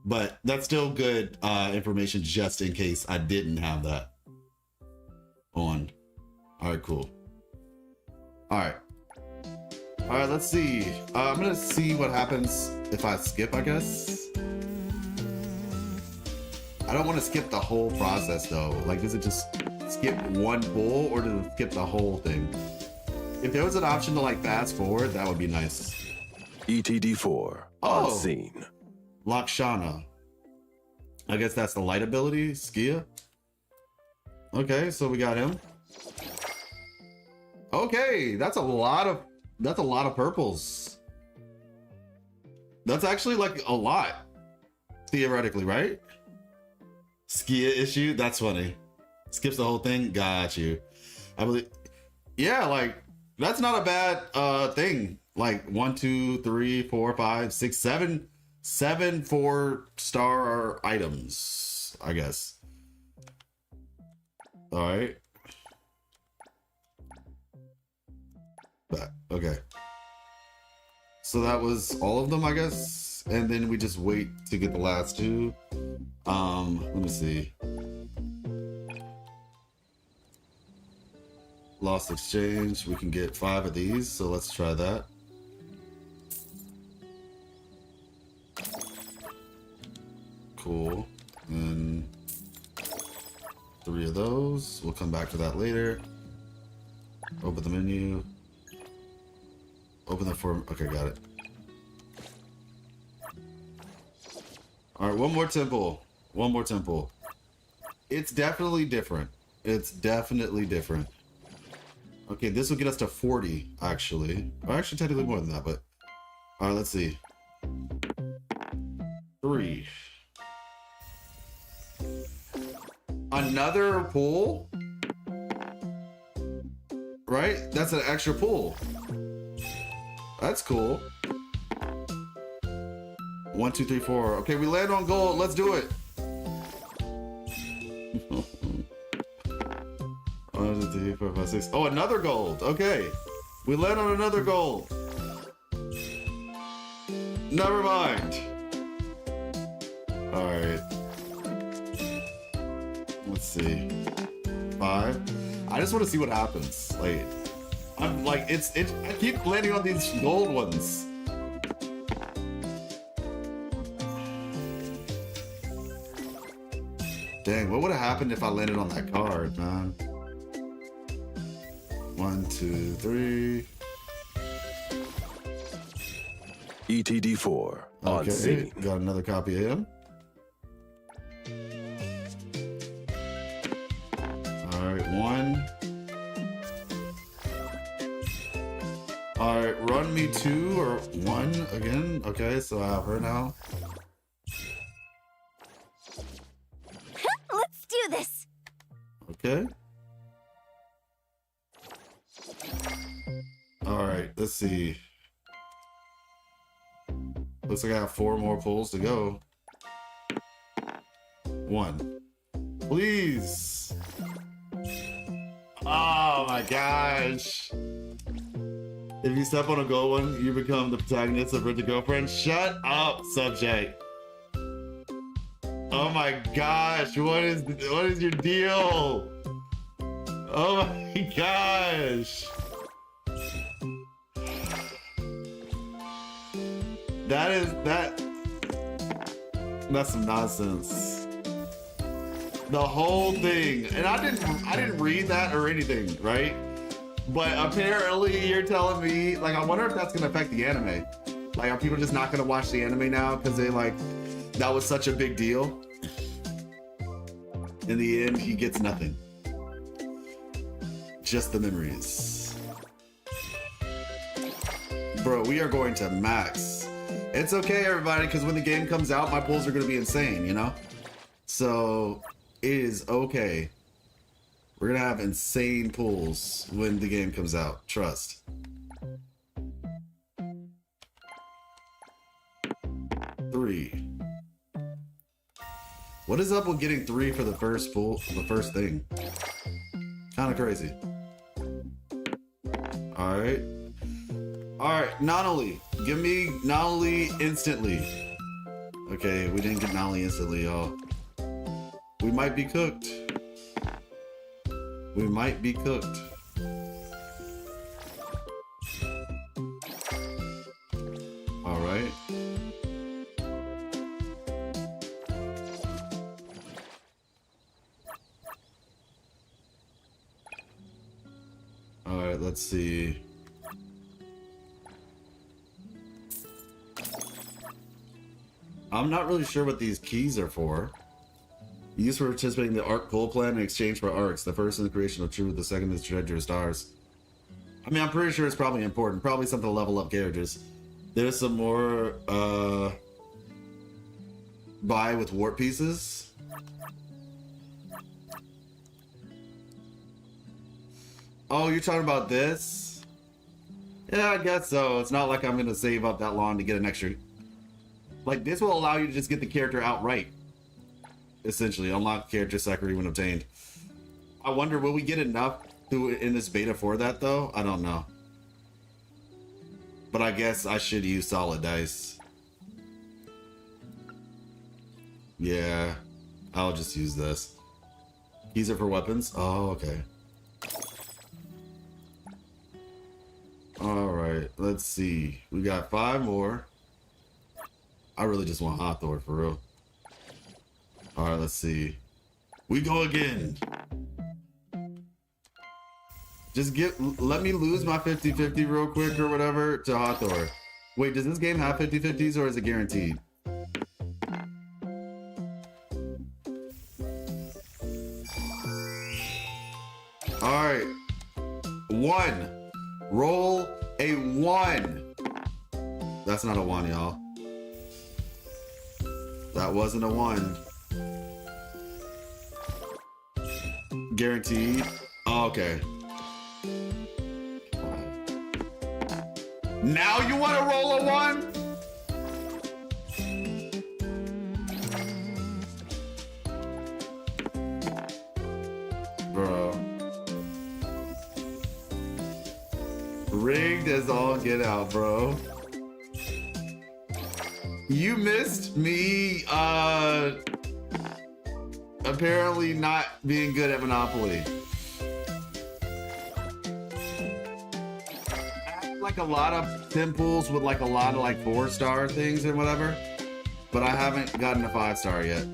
But that's still good information just in case I didn't have that on. All right, cool. All right, let's see. I'm gonna see what happens if I skip, I guess. I don't want to skip the whole process though. Like, does it just skip one pull or does it skip the whole thing? If there was an option to like fast forward, that would be nice. ETD4 on scene. Lakshana. I guess that's the light ability, Skia. Okay, so we got him. Okay, that's a lot of purples. That's actually like a lot, theoretically, right? Skia issue, that's funny. Skips the whole thing, got you. I believe, yeah, like that's not a bad thing. Like 1, 2, 3, 4, 5, 6, 7, 7 4-star items, I guess. All right. Okay. So that was all of them, I guess. And then we just wait to get the last two. Let me see. Lost exchange. We can get 5 of these, so let's try that. Cool. And 3 of those. We'll come back to that later. Open the menu. Open the form. Okay, got it. All right, one more temple. One more temple. It's definitely different. It's definitely different. Okay, this will get us to 40, actually. Or actually, technically more than that, but... All right, let's see. 3. Another pull? Right? That's an extra pull. That's cool. 1, 2, 3, 4. Okay, we land on gold. Let's do it. 1, 2, 3, 4, 5, 6. Oh, another gold. Okay. We land on another gold. Never mind. All right. Let's see. 5. I just want to see what happens. Like, I'm like, I keep landing on these gold ones. Dang, what would have happened if I landed on that card, man? 1, 2, 3. ETD4 on scene. Got another copy of him. All right, 1. All right, run me 2 or 1 again. Okay, so I have her now. Let's do this. Okay. All right, let's see. Looks like I have 4 more pulls to go. 1. Please. Oh my gosh. If you step on a gold one, you become the protagonist of Rent a Girlfriend. Shut up, subject. Oh my gosh, what is your deal? Oh my gosh. That's some nonsense. The whole thing. And I didn't read that or anything, right? But apparently you're telling me, like, I wonder if that's gonna affect the anime. Like, are people just not gonna watch the anime now because they like that was such a big deal? In the end, he gets nothing. Just the memories. Bro, we are going to max. It's okay, everybody, because when the game comes out, my pulls are gonna be insane, you know? So it is okay. We're gonna have insane pulls when the game comes out. Trust. 3. What is up with getting 3 for the first pull, the first thing? Kind of crazy. All right. All right, Nonoli. Give me Nonoli instantly. Okay, we didn't get Nonoli instantly, y'all. We might be cooked. We might be cooked. All right. let's see. I'm not really sure what these keys are for. Used for participating in the ARC goal plan in exchange for ARCs. The first is the creation of truth, the second is trajectory of stars. I mean, I'm pretty sure it's probably important. Probably something to level up characters. There's some more buy with warp pieces. Oh, you're talking about this? Yeah, I guess so. It's not like I'm gonna save up that long to get an extra. Like, this will allow you to just get the character outright. Essentially, unlock character secretary when obtained. I wonder, will we get enough in this beta for that, though? I don't know. But I guess I should use solid dice. Yeah, I'll just use this. These are for weapons? Oh, okay. Alright, let's see. We got 5 more. I really just want Hathor for real. Alright, let's see. We go again. Just let me lose my 50-50 real quick or whatever to Hathor. Wait, does this game have 50-50s or is it guaranteed? Alright. 1. Roll a 1. That's not a 1, y'all. That wasn't a 1. Guaranteed. Oh, okay. Now you want to roll a 1? Bro. Rigged as all get out, bro. You missed me, apparently not being good at Monopoly. I have like a lot of 10 pools with like a lot of like 4-star things and whatever, but I haven't gotten a 5-star yet.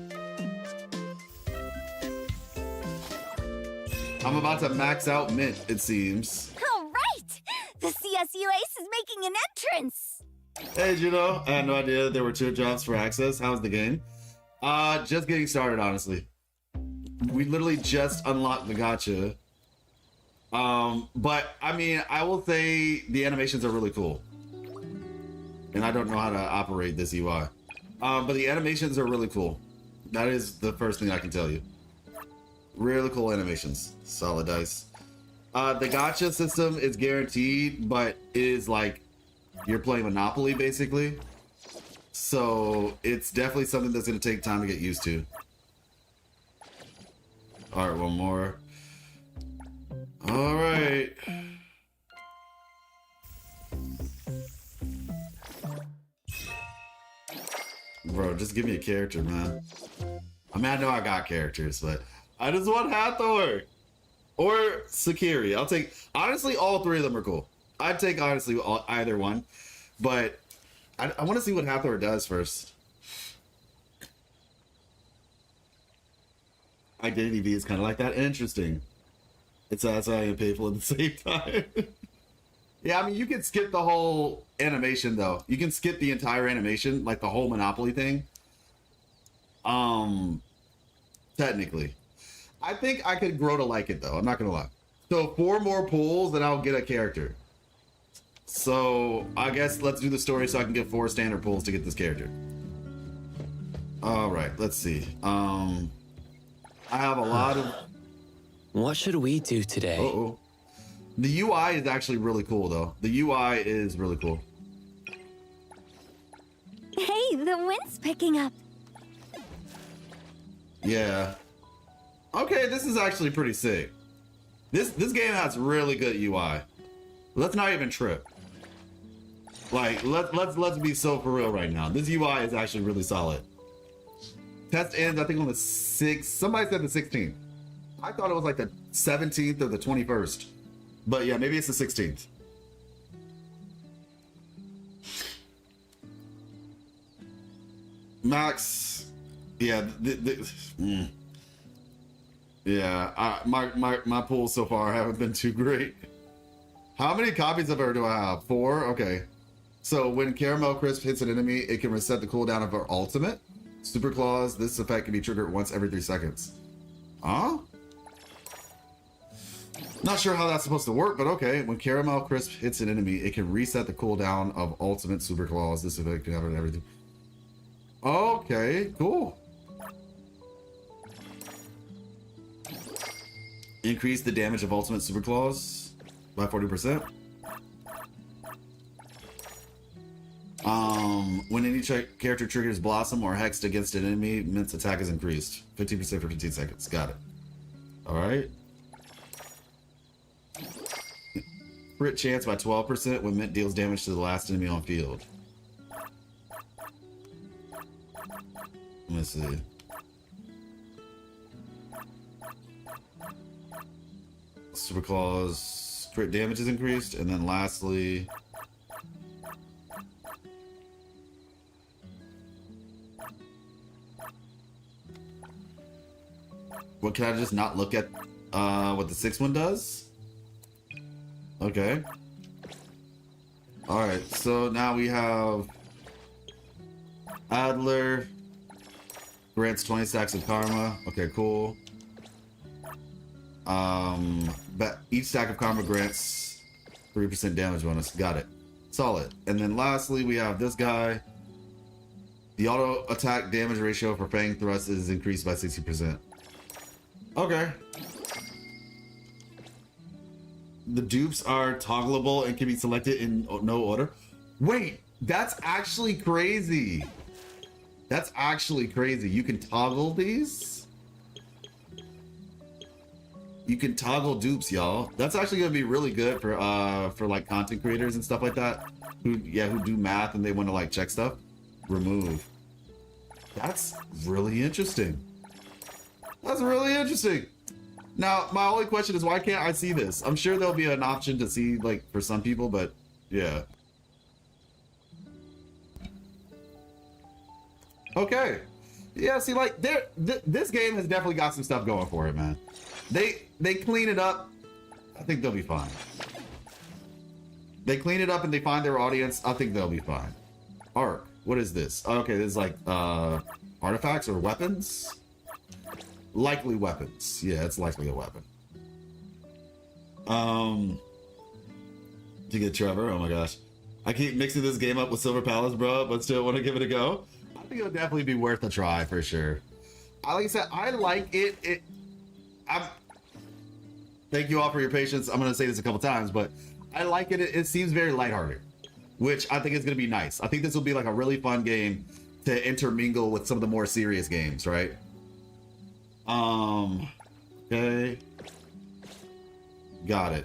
I'm about to max out Mint, it seems. All right! The CSU Ace is making an entrance! Hey, Juno, I had no idea there were 2 jobs for access. How's the game? Just getting started, honestly. We literally just unlocked the gacha. But I mean, I will say the animations are really cool. And I don't know how to operate this UI. But the animations are really cool. That is the first thing I can tell you. Really cool animations. Solid dice. The gacha system is guaranteed, but it is like you're playing Monopoly basically. So it's definitely something that's going to take time to get used to. All right, one more. All right. Bro, just give me a character, man. I mean, I know I got characters, but I just want Hathor or Sakiri. I'll take, honestly, all 3 of them are cool. I'd take, honestly, either one, but I want to see what Hathor does first. Identity V is kind of like that. Interesting. It's satisfying and painful at the same time. Yeah, I mean, you can skip the whole animation, though. You can skip the entire animation, like the whole Monopoly thing. Technically. I think I could grow to like it, though. I'm not going to lie. So 4 more pulls, then I'll get a character. So I guess let's do the story so I can get 4 standard pulls to get this character. All right, let's see. I have a lot of... What should we do today? Uh-oh. The UI is actually really cool, though. The UI is really cool. Hey, the wind's picking up. Yeah. Okay, this is actually pretty sick. This game has really good UI. Let's not even trip. Like, let's be so for real right now. This UI is actually really solid. Test ends, I think, on the 6th. Somebody said the 16th. I thought it was like the 17th or the 21st. But yeah, maybe it's the 16th. Max, yeah, yeah. My pulls so far haven't been too great. How many copies of her do I have? 4? Okay. So when Caramel Crisp hits an enemy, it can reset the cooldown of her ultimate. Super Claws, this effect can be triggered once every 3 seconds. Huh? Not sure how that's supposed to work, but okay. When Caramel Crisp hits an enemy, it can reset the cooldown of ultimate Super Claws. This effect can happen and everything. Okay, cool. Increase the damage of ultimate Super Claws by 40%. When any character triggers Blossom or Hexed against an enemy, Mint's attack is increased. 15% for 15 seconds. Got it. Alright. Crit chance by 12% when Mint deals damage to the last enemy on field. Let's see. Super Claws crit damage is increased, and then lastly, what, can I just not look at what the 6th one does? Okay. Alright, so now we have Adler grants 20 stacks of karma. Okay, cool. But each stack of karma grants 3% damage bonus. Got it. Solid. And then lastly, we have this guy. The auto attack damage ratio for Fang Thrust is increased by 60%. Okay. The dupes are toggleable and can be selected in no order. Wait, that's actually crazy. That's actually crazy. You can toggle these? You can toggle dupes, y'all. That's actually gonna be really good for like content creators and stuff like that. Who do math and they want to like check stuff. Remove. That's really interesting. That's really interesting. Now, my only question is, why can't I see this? I'm sure there'll be an option to see, like, for some people, but yeah. Okay. Yeah, see, like, this game has definitely got some stuff going for it, man. They clean it up. I think they'll be fine. They clean it up and they find their audience. I think they'll be fine. Arc. What is this? Okay, this is like artifacts or weapons. Likely weapons. Yeah, it's likely a weapon. To get Trevor. Oh my gosh. I keep mixing this game up with Silver Palace, bro, but still want to give it a go. I think it'll definitely be worth a try for sure. Like I said, I like it. Thank you all for your patience. I'm going to say this a couple times, but I like it. It seems very lighthearted, which I think is going to be nice. I think this will be like a really fun game to intermingle with some of the more serious games, right? Okay. Got it.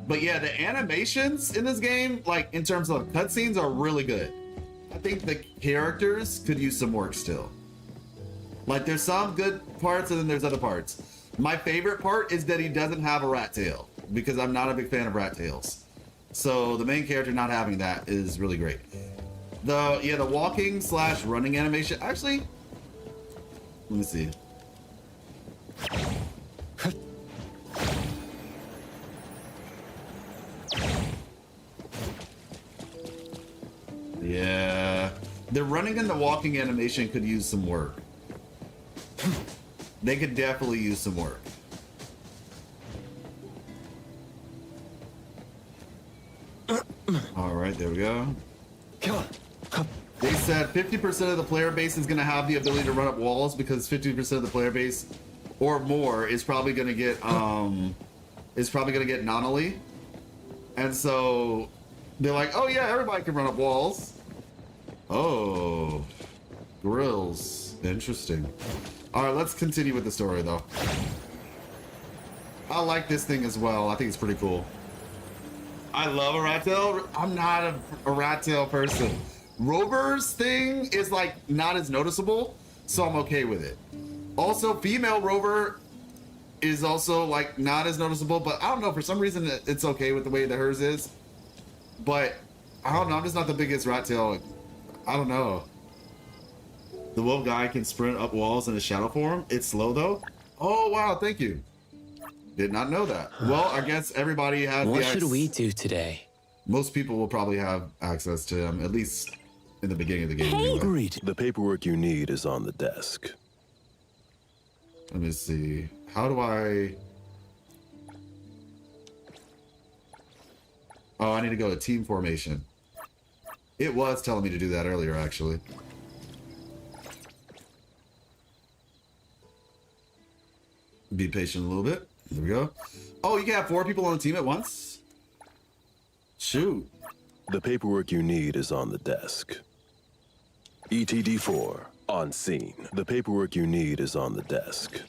But yeah, the animations in this game, like in terms of cutscenes, are really good. I think the characters could use some work still. Like there's some good parts and then there's other parts. My favorite part is that he doesn't have a rat tail because I'm not a big fan of rat tails. So the main character not having that is really great. The walking / running animation, actually, let me see. Yeah, the running and the walking animation could use some work. They could definitely use some work. All right, there we go. They said 50% of the player base is going to have the ability to run up walls because 50% of the player base or more is probably going to get non-elite. And so they're like, oh yeah, everybody can run up walls. Oh, grills. Interesting. All right, let's continue with the story though. I like this thing as well. I think it's pretty cool. I love a rat tail. I'm not a rat tail person. Rover's thing is like not as noticeable, so I'm okay with it. Also, female Rover is also like not as noticeable, but I don't know, for some reason it's okay with the way that hers is. But I don't know, I'm just not the biggest rat tail. I don't know. The wolf guy can sprint up walls in a shadow form. It's slow though. Oh wow, thank you. Did not know that. Well, I guess everybody has. What should we do today? Most people will probably have access to him, at least in the beginning of the game. Anyway. Great. The paperwork you need is on the desk. Let me see. How do I? Oh, I need to go to team formation. It was telling me to do that earlier, actually. Be patient a little bit. There we go. Oh, you can have 4 people on the team at once? Shoot. The paperwork you need is on the desk. ETD4, on scene. The paperwork you need is on the desk.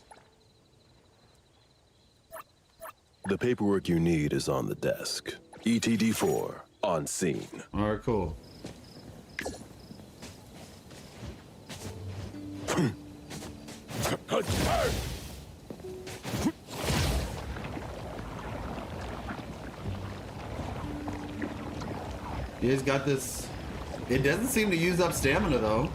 The paperwork you need is on the desk. ETD4, on scene. All right, cool. He's got this. It doesn't seem to use up stamina though.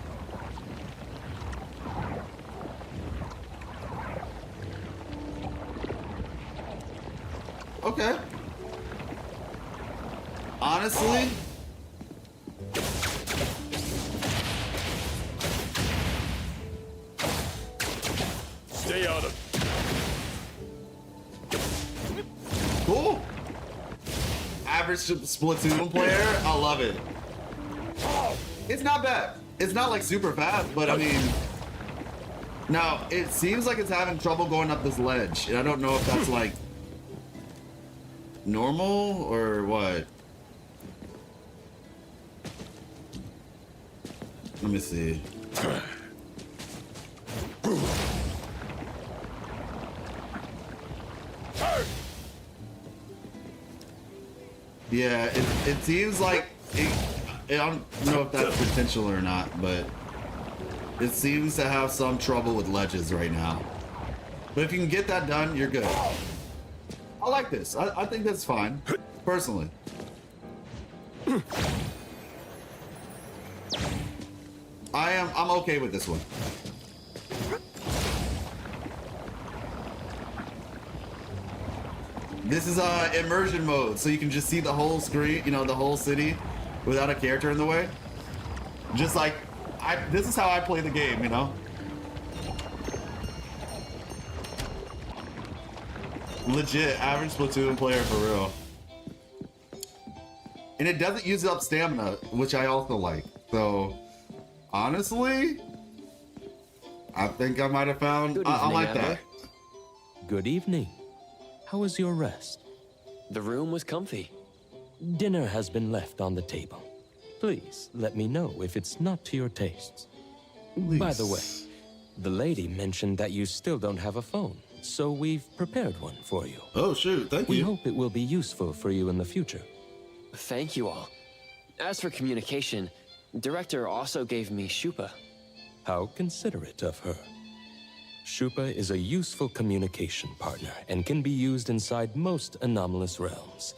Okay. Honestly, Stay out of. cool. Average Splatoon player, I love it. It's not bad. It's not like super fast, but I mean, now it seems like it's having trouble going up this ledge, and I don't know if that's like normal or what. Let me see. Yeah, it seems like I don't know if that's potential or not, but it seems to have some trouble with ledges right now. But if you can get that done, you're good. I like this. I think that's fine, personally. I'm okay with this one. This is immersion mode, so you can just see the whole screen, you know, the whole city without a character in the way. Just like, this is how I play the game, you know? Legit, average Splatoon player for real. And it doesn't use up stamina, which I also like. So, honestly, I think I might have found, I like that. Good evening. How was your rest? The room was comfy. Dinner has been left on the table. Please let me know if it's not to your tastes. Please. By the way, the lady mentioned that you still don't have a phone, so we've prepared one for you. Oh shoot, thank you. We hope it will be useful for you in the future. Thank you all. As for communication, Director also gave me Shupa. How considerate of her. Shupa is a useful communication partner and can be used inside most anomalous realms.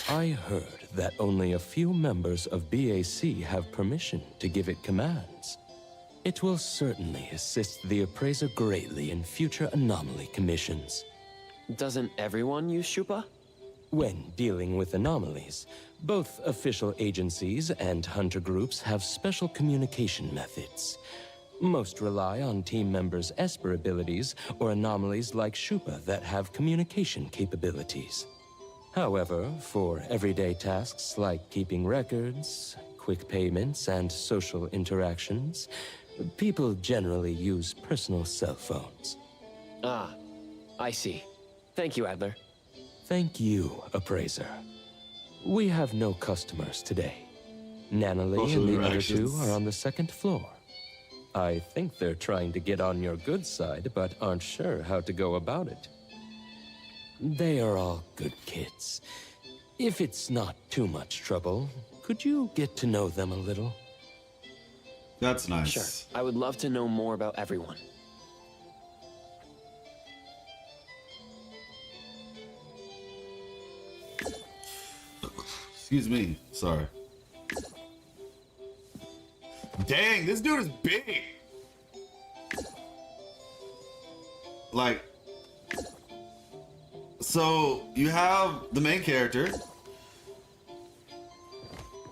I heard that only a few members of BAC have permission to give it commands. It will certainly assist the appraiser greatly in future anomaly commissions. Doesn't everyone use Shupa? When dealing with anomalies, both official agencies and hunter groups have special communication methods. Most rely on team members' Esper abilities or anomalies like Shupa that have communication capabilities. However, for everyday tasks like keeping records, quick payments, and social interactions, people generally use personal cell phones. Ah, I see. Thank you, Adler. Thank you, Appraiser. We have no customers today. Nanalee and the other two are on the second floor. I think they're trying to get on your good side, but aren't sure how to go about it. They are all good kids. If it's not too much trouble, could you get to know them a little? That's nice. Sure. I would love to know more about everyone. Excuse me. Sorry. Dang, this dude is big. like, so you have the main character.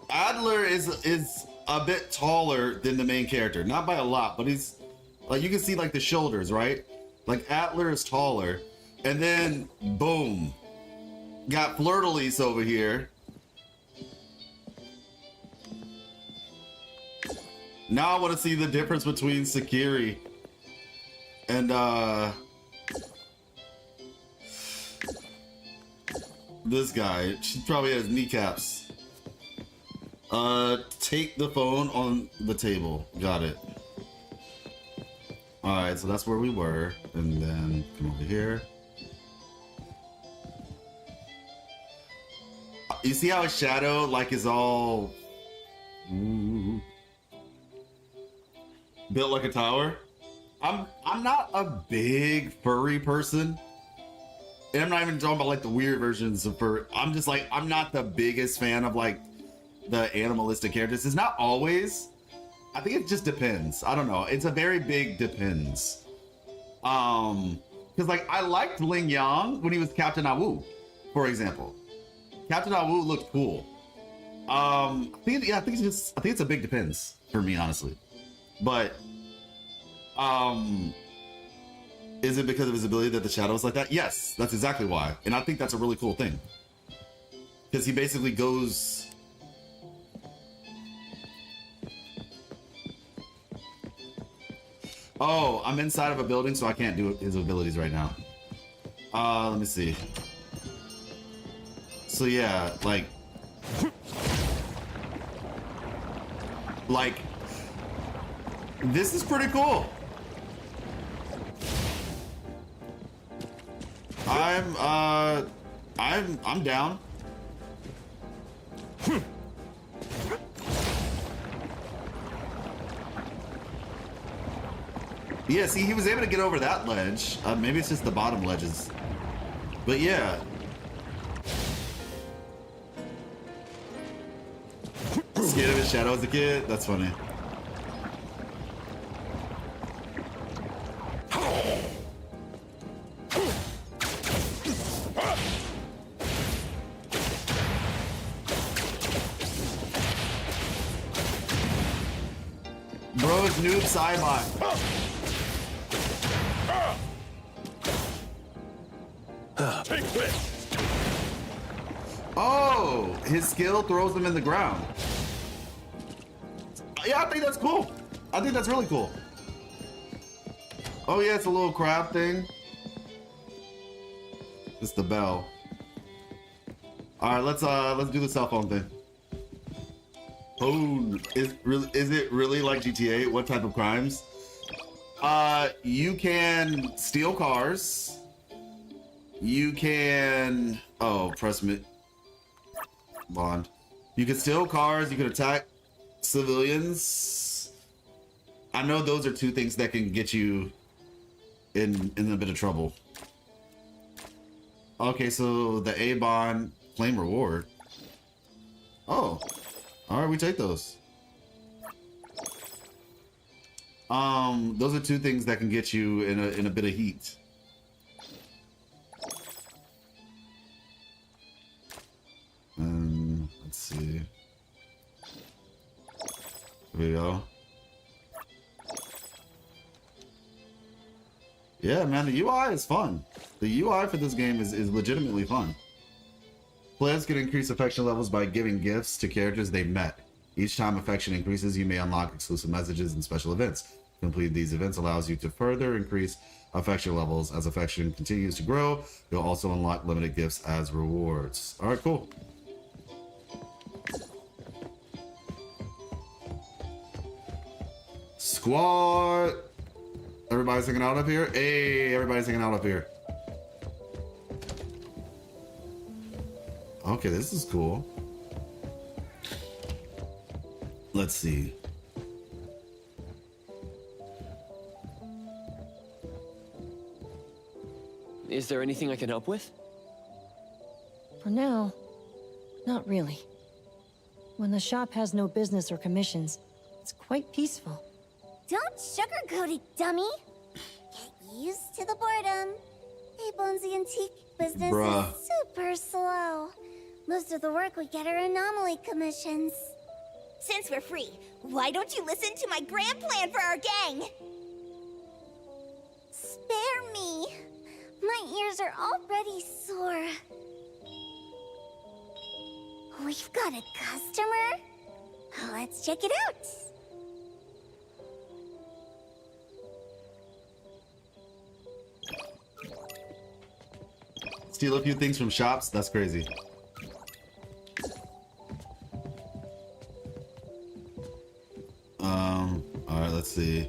Adler is a bit taller than the main character, not by a lot, but he's like, you can see like the shoulders, right? Like Adler is taller, and then boom, got Fleur-de-Lis over here. Now I want to see the difference between Sakiri and this guy. She probably has kneecaps. Take the phone on the table. Got it. All right, so that's where we were, and then come over here. You see how his shadow like is all built like a tower? I'm not a big furry person. And I'm not even talking about like the weird versions of fur. I'm just like, I'm not the biggest fan of like the animalistic characters. It's not always. I think it just depends. I don't know. It's a very big depends. Because like I liked Ling Yang when he was Captain Awu, for example. Captain Awu looked cool. I think it's a big depends for me, honestly. But is it because of his ability that the shadow is like that? Yes, that's exactly why. And I think that's a really cool thing. Because he basically goes... Oh, I'm inside of a building, so I can't do his abilities right now. Let me see. So yeah, like... This is pretty cool. I'm down. Yeah, see, he was able to get over that ledge. Maybe it's just the bottom ledges. But yeah. Scared of his shadow as a kid? That's funny. Bro, it's noob Cybot. Take this. Oh, his skill throws him in the ground. Yeah, I think that's cool. I think that's really cool. Oh yeah, it's a little crab thing. It's the bell. All right, let's do the cell phone thing. Oh, is it really like GTA? What type of crimes? You can steal cars. You can press bond. You can steal cars. You can attack civilians. I know those are two things that can get you in a bit of trouble. Okay, so the A bond claim reward. Oh, all right, we take those. Those are two things that can get you in a bit of heat. Let's see. There we go. Yeah, man, the UI is fun. The UI for this game is legitimately fun. Players can increase affection levels by giving gifts to characters they met. Each time affection increases, you may unlock exclusive messages and special events. Completing these events allows you to further increase affection levels. As affection continues to grow, you'll also unlock limited gifts as rewards. All right, cool. Squad. Everybody's hanging out up here? Hey, everybody's hanging out up here. Okay, this is cool. Let's see. Is there anything I can help with? For now, not really. When the shop has no business or commissions, it's quite peaceful. Don't sugarcoat it, dummy. used to the boredom. A-Bone's antique business Bruh. is super slow. Most of the work we get are anomaly commissions. Since we're free, why don't you listen to my grand plan for our gang? Spare me. My ears are already sore. We've got a customer? Let's check it out. Steal a few things from shops? That's crazy. Alright, let's see.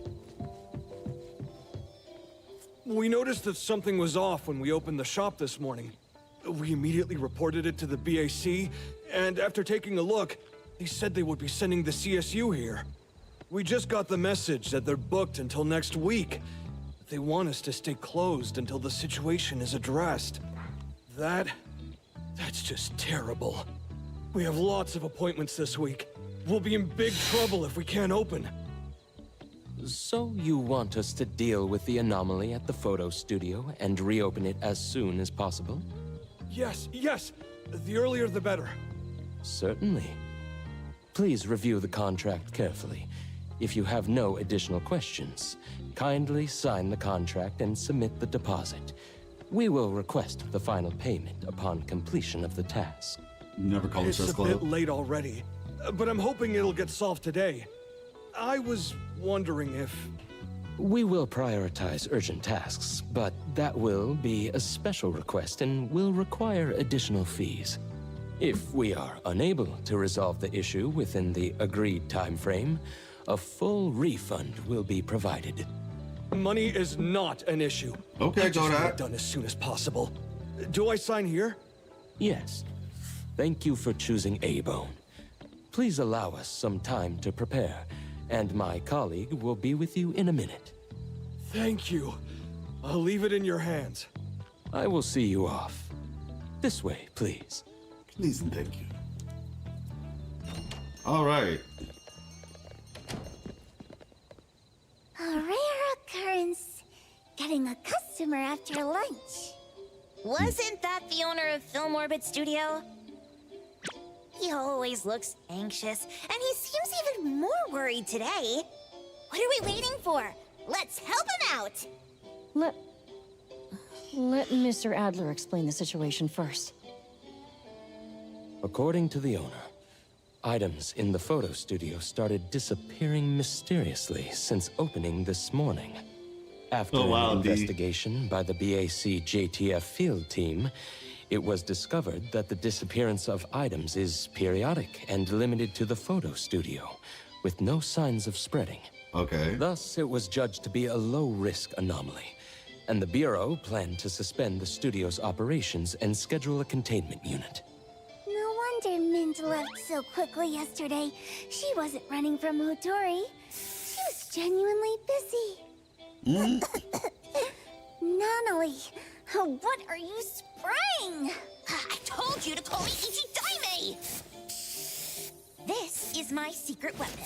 We noticed that something was off when we opened the shop this morning. We immediately reported it to the BAC, and after taking a look, they said they would be sending the CSU here. We just got the message that they're booked until next week. They want us to stay closed until the situation is addressed. That's just terrible. We have lots of appointments this week. We'll be in big trouble if we can't open. So you want us to deal with the anomaly at the photo studio and reopen it as soon as possible? Yes, yes! The earlier the better. Certainly. Please review the contract carefully. If you have no additional questions, kindly sign the contract and submit the deposit. We will request the final payment upon completion of the task. Never call It's a bit late already, but I'm hoping it'll get solved today. I was wondering if... We will prioritize urgent tasks, but that will be a special request and will require additional fees. If we are unable to resolve the issue within the agreed time frame, a full refund will be provided. Money is not an issue. Okay, I just want Donut. it done as soon as possible. Do I sign here? Yes. Thank you for choosing A-Bone. Please allow us some time to prepare, and my colleague will be with you in a minute. Thank you. I'll leave it in your hands. I will see you off. This way, please. Please and thank you. All right. A rare occurrence. Getting a customer after lunch. Wasn't that the owner of Film Orbit Studio? He always looks anxious, and he seems even more worried today. What are we waiting for? Let's help him out! Let Mr. Adler explain the situation first. According to the owner, items in the photo studio started disappearing mysteriously since opening this morning. After an investigation by the BAC JTF field team, it was discovered that the disappearance of items is periodic and limited to the photo studio, with no signs of spreading. Okay. Thus, it was judged to be a low-risk anomaly, and the Bureau planned to suspend the studio's operations and schedule a containment unit. No wonder Mint left so quickly yesterday. She wasn't running from Hodori. She was genuinely busy. Nanali, what are you spraying? I told you to call me Ichidaime! This is my secret weapon.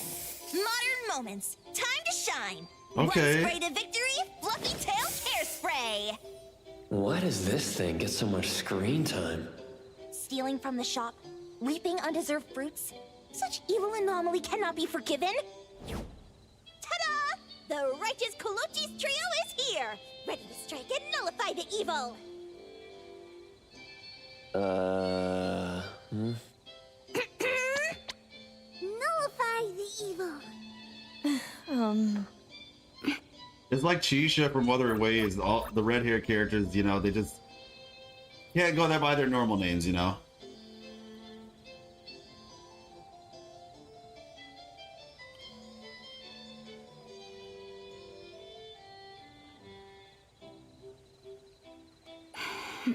Modern moments. Time to shine. Okay. One spray to victory, fluffy tail hairspray. Why does this thing get so much screen time? Stealing from the shop, reaping undeserved fruits. Such evil anomaly cannot be forgiven. Ta-da! The righteous Kolochi's trio is here, ready to strike and nullify the evil. Nullify the evil. It's like Chisha from Other Ways. All the red-haired characters, you know, they just can't go there by their normal names, you know.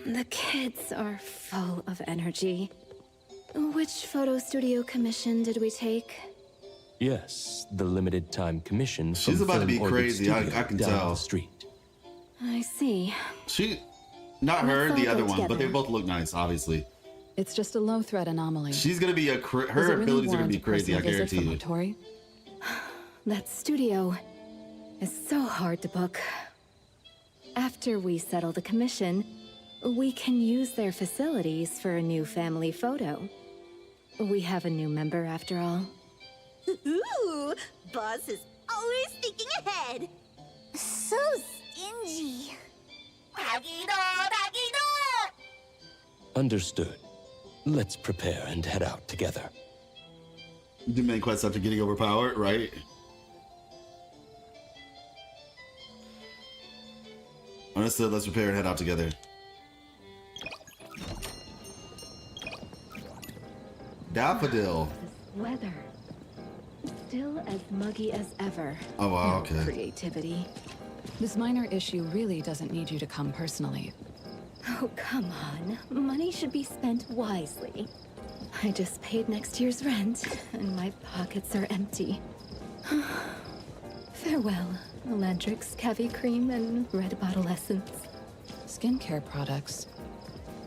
The kids are full of energy. Which photo studio commission did we take? Yes, the limited time commission. She's from about to be Film Orbit crazy. I Studio can down tell. The street. I see. Not her, Let's the all other go one, but they together. both look nice, obviously. It's just a low-threat anomaly. She's gonna be Does it her really abilities are gonna be warrant a crazy. I personal visit guarantee from you. Otori? That studio is so hard to book. After we settle the commission, we can use their facilities for a new family photo. We have a new member after all. Ooh, boss is always thinking ahead. So stingy. Understood. Let's prepare and head out together. Do main quests after getting overpowered, right? Understood, let's prepare and head out together. Daffodil. This weather. Still as muggy as ever. Oh, wow, No okay. creativity. This minor issue really doesn't need you to come personally. Oh, come on. Money should be spent wisely. I just paid next year's rent, and my pockets are empty. Farewell, Elandrix, Cavi Cream, and Red Bottle Essence. Skincare products.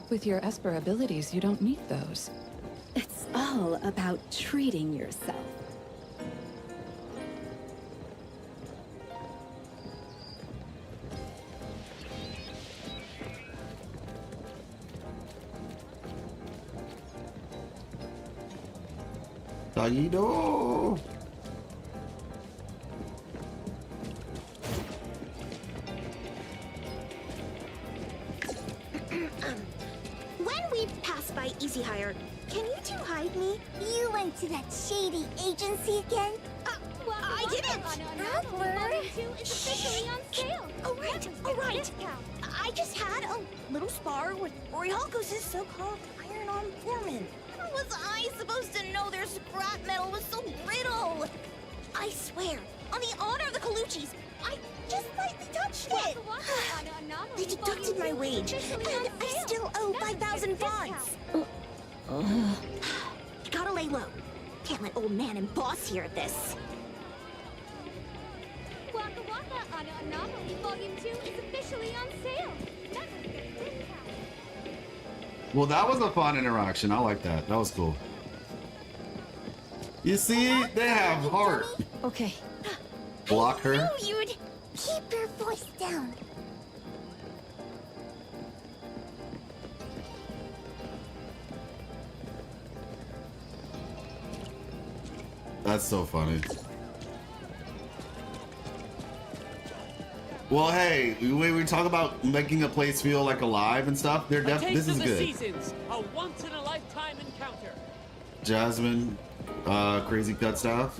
With your Esper abilities, you don't need those. It's all about treating yourself. Tagido! When we pass by Easy Hire, can you two hide me? You went to that shady agency again? I didn't! Oh, right. I just had a little spar with Orihalkos' so-called iron-on foreman. How was I supposed to know their scrap metal was so brittle? I swear, on the honor of the Colucci's, I just lightly touched it. They deducted my wage, and I still owe 5,000 bonds. Gotta lay low. Can't let old man and boss hear this. Waka Waka on Anomaly Volume 2 is officially on sale. Well, that was a fun interaction. I like that. That was cool. You see, they have heart. Okay. Block her. I knew you'd keep your voice down. That's so funny. Well, hey, we talk about making a place feel like alive and stuff. They're this is good. Seasons, a once-in-a-lifetime encounter. Jasmine, crazy cat staff.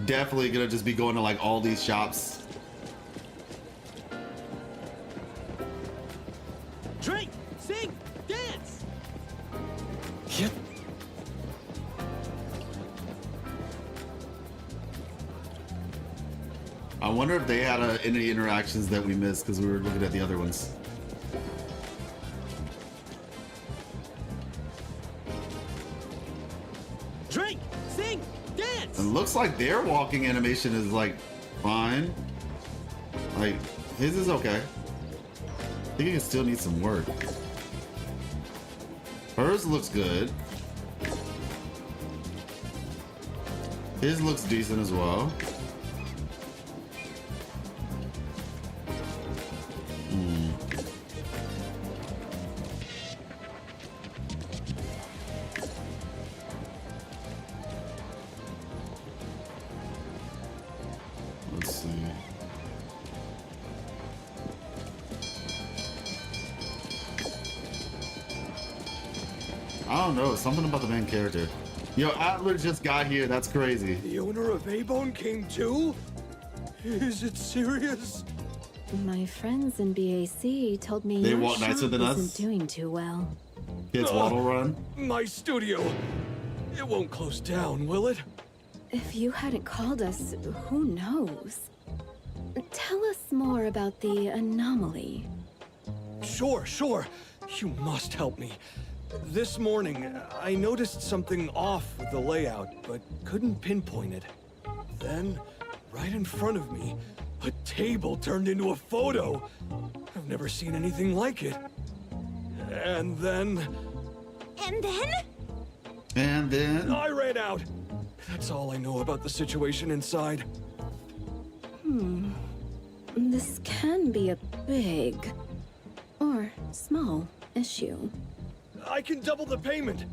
Definitely gonna just be going to like all these shops. Drink, sing, dance. Yep. I wonder if they had any interactions that we missed because we were looking at the other ones. Drink, sing, dance. It looks like their walking animation is like fine. Like his is okay. I think it still needs some work. Hers looks good. His looks decent as well. Let's see. I don't know, something about the main character. Yo, Adler just got here, that's crazy. The owner of A-Bone came too? Is it serious? My friends in BAC told me They your walk nicer shop than us? isn't doing too well. Kids waddle run? My studio. It won't close down, will it? If you hadn't called us, who knows? Tell us more about the anomaly. Sure. You must help me. This morning, I noticed something off with the layout, but couldn't pinpoint it. Then, right in front of me, a table turned into a photo. I've never seen anything like it. And then... And then... I ran out. That's all I know about the situation inside. This can be a big or small issue. I can double the payment.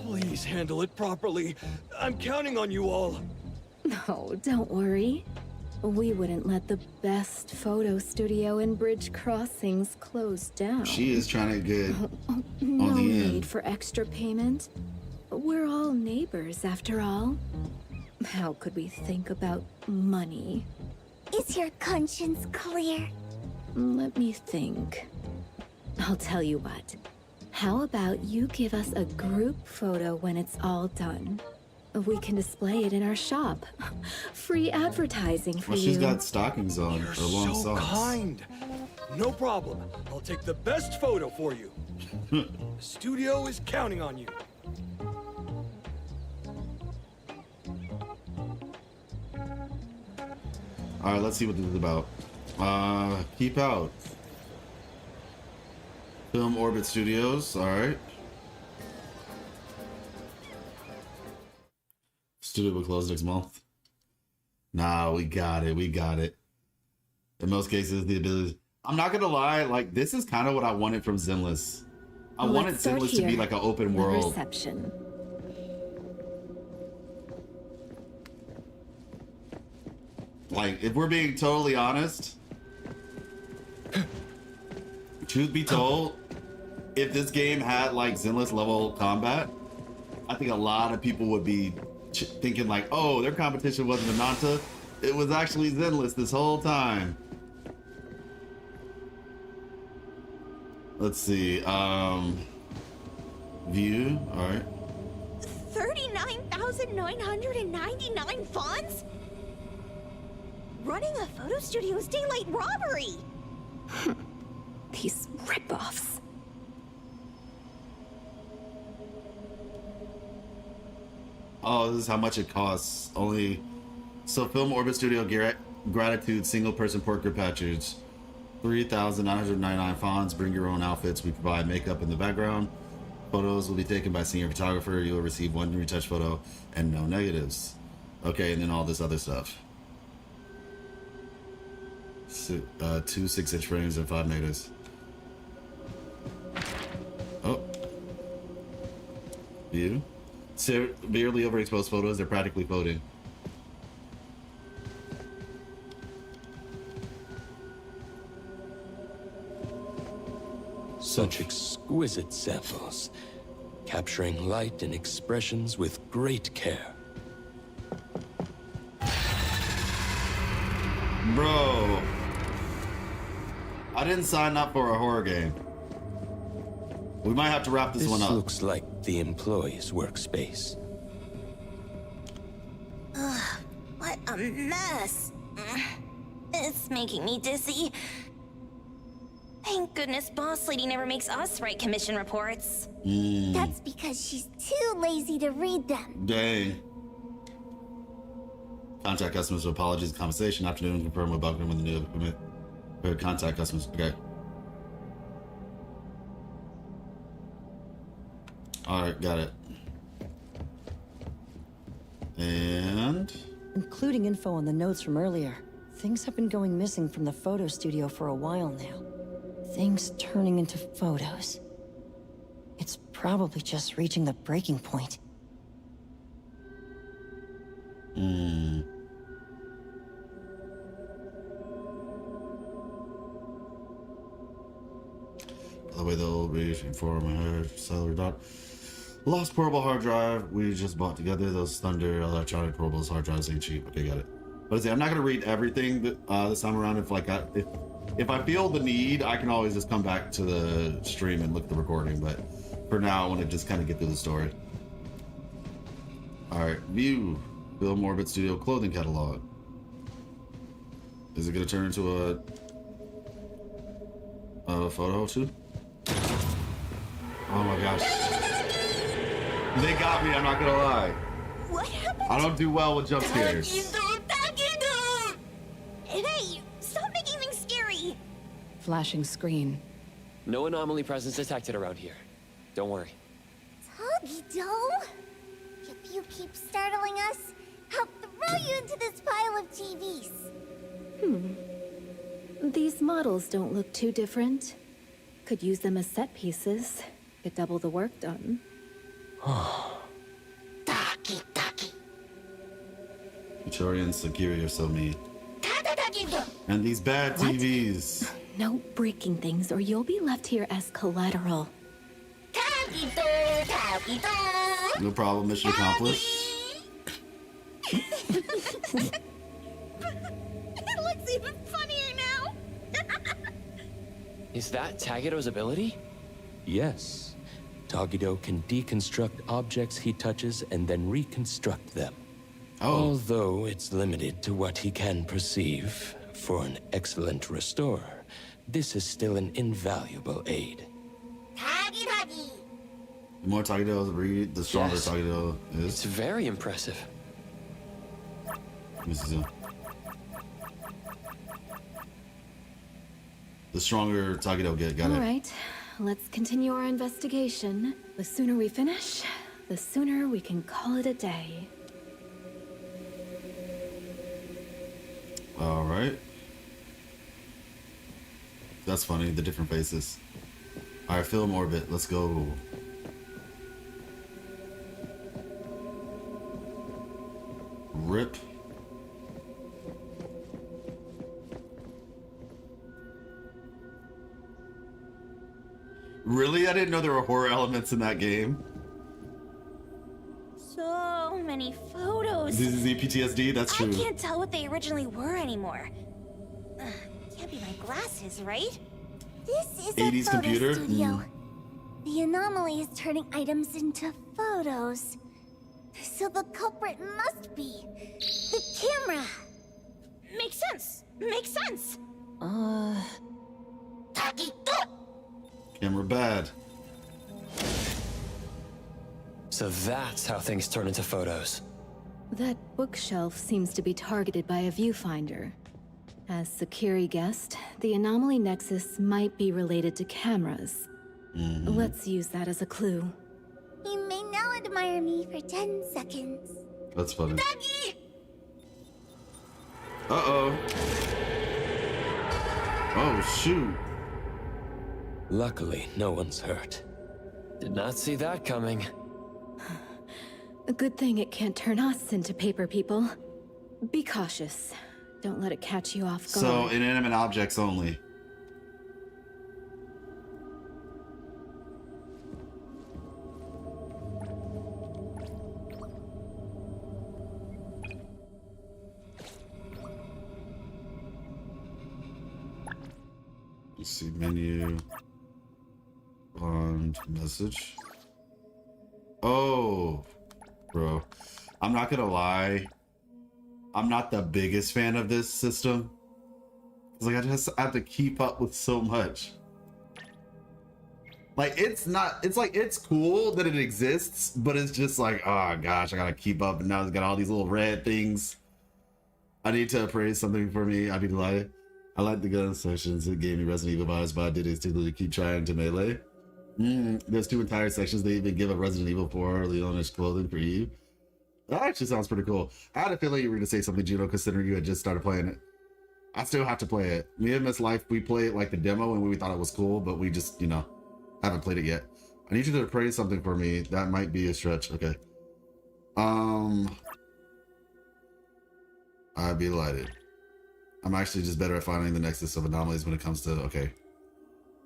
Please handle it properly. I'm counting on you all. No, don't worry. We wouldn't let the best photo studio in Bridge Crossings close down. She is trying to get No on the need end. for extra payment. We're all neighbors, after all. How could we think about money? Is your conscience clear? Let me think. I'll tell you what. How about you give us a group photo when it's all done? We can display it in our shop. Free advertising for Well, you. she's got stockings on, You're or long so socks. kind. No problem. I'll take the best photo for you. The studio is counting on you. Alright, let's see what this is about. Keep out. Film Orbit Studios, alright. Studio will close next month. Nah, we got it, we got it. In most cases, the ability... I'm not gonna lie, like, this is kind of what I wanted from Zenless. I wanted Zenless to be like an open world. Reception. Like, if we're being totally honest, truth be told, if this game had like Zenless level combat, I think a lot of people would be thinking like, oh, their competition wasn't Ananta, it was actually Zenless this whole time. Let's see, view, all right. 39,999 fonts? Running a photo studio is daylight robbery! These ripoffs. Oh, this is how much it costs. Only so Film Orbit Studio Gratitude single person portrait patches. 3,999 fonts. Bring your own outfits. We provide makeup in the background. Photos will be taken by senior photographer. You will receive one retouch photo and no negatives. Okay, and then all this other stuff. 2 6-inch frames and 5 negatives. Oh. View. Severely overexposed photos, they're practically floating. Such exquisite samples, capturing light and expressions with great care. Bro, I didn't sign up for a horror game. We might have to wrap this one up. This looks like the employee's workspace. Ugh, what a mess. It's making me dizzy. Thank goodness Boss Lady never makes us write commission reports. That's because she's too lazy to read them. Dang. Contact customers with apologies and compensation. Afternoon, confirm with Buckman with the new equipment. Contact customers. Okay. Alright, got it. And... Including info on the notes from earlier. Things have been going missing from the photo studio for a while now. Things turning into photos. It's probably just reaching the breaking point. By the way, they'll be informed my cellular dot. Lost portable hard drive we just bought together. Those Thunder electronic portables hard drives ain't cheap. Okay, got it. But I'm not gonna read everything this time around. If I feel the need, I can always just come back to the stream and look at the recording. But for now, I want to just kind of get through the story. All right, view Film Orbit Studio clothing catalog. Is it gonna turn into a photo too? Oh my gosh. They got me, I'm not gonna lie. What happened? I don't do well with jump scares. Hey, stop making things scary! Flashing screen. No anomaly presence detected around here. Don't worry. Tuggy-do? If you keep startling us, I'll throw you into this pile of TVs. These models don't look too different. Could use them as set pieces. Get double the work done. Victoria and Sakiri are so mean. And these bad TVs. No breaking things or you'll be left here as collateral. No problem, mission accomplished. It looks even funnier now. Is that Tagido's ability? Yes. Tagido can deconstruct objects he touches and then reconstruct them. Although it's limited to what he can perceive, for an excellent restorer, this is still an invaluable aid. The more Tagido read, the stronger Tagido is. It's very impressive. This is the stronger Tagido get. Got it. All right, let's continue our investigation. The sooner we finish, the sooner we can call it a day. All right. That's funny, the different faces. All right, film orbit. Let's go. Rip. Really? I didn't know there were horror elements in that game. So many photos. This is PTSD? That's true. I can't tell what they originally were anymore. Can't be my glasses, right? This is 80s a photo computer? studio. The anomaly is turning items into photos. So the culprit must be the camera. Makes sense. Makes sense. Camera bad. So that's how things turn into photos. That bookshelf seems to be targeted by a viewfinder. As Sakiri guessed, the anomaly nexus might be related to cameras. Let's use that as a clue. You may now admire me for 10 seconds. That's funny. Doggy! Uh-oh. Oh, shoot. Luckily, no one's hurt. Did not see that coming. A good thing it can't turn us into paper people. Be cautious. Don't let it catch you off guard. So, inanimate objects only. Let's see, menu. Bond message. Oh, bro. I'm not gonna lie. I'm not the biggest fan of this system. It's like I just have to keep up with so much. Like it's like it's cool that it exists, but it's just like, oh gosh, I gotta keep up, and now it's got all these little red things. I need to appraise something for me. I mean, like, I like the gun sections. It gave me Resident Evil vibes, but I did instinctively keep trying to melee. There's 2 entire sections they even give a Resident Evil 4 Leonish clothing for Eve. That actually sounds pretty cool. I had a feeling you were going to say something, Juno, considering you had just started playing it. I still have to play it. Me and Miss Life, we played like the demo and we thought it was cool, but we just, you know, haven't played it yet. I need you to appraise something for me. That might be a stretch. Okay. I'd be delighted. I'm actually just better at finding the nexus of anomalies when it comes to, okay.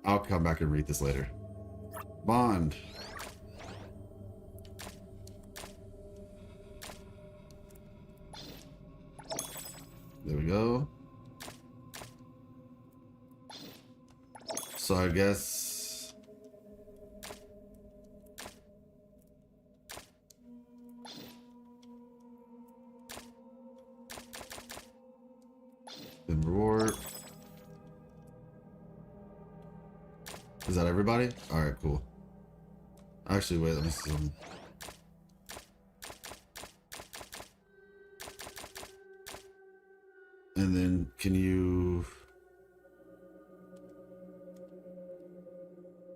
I'll come back and read this later. Bond. There we go. So I guess then reward. Is that everybody? All right, cool. Actually, wait, let me see something. And then can you...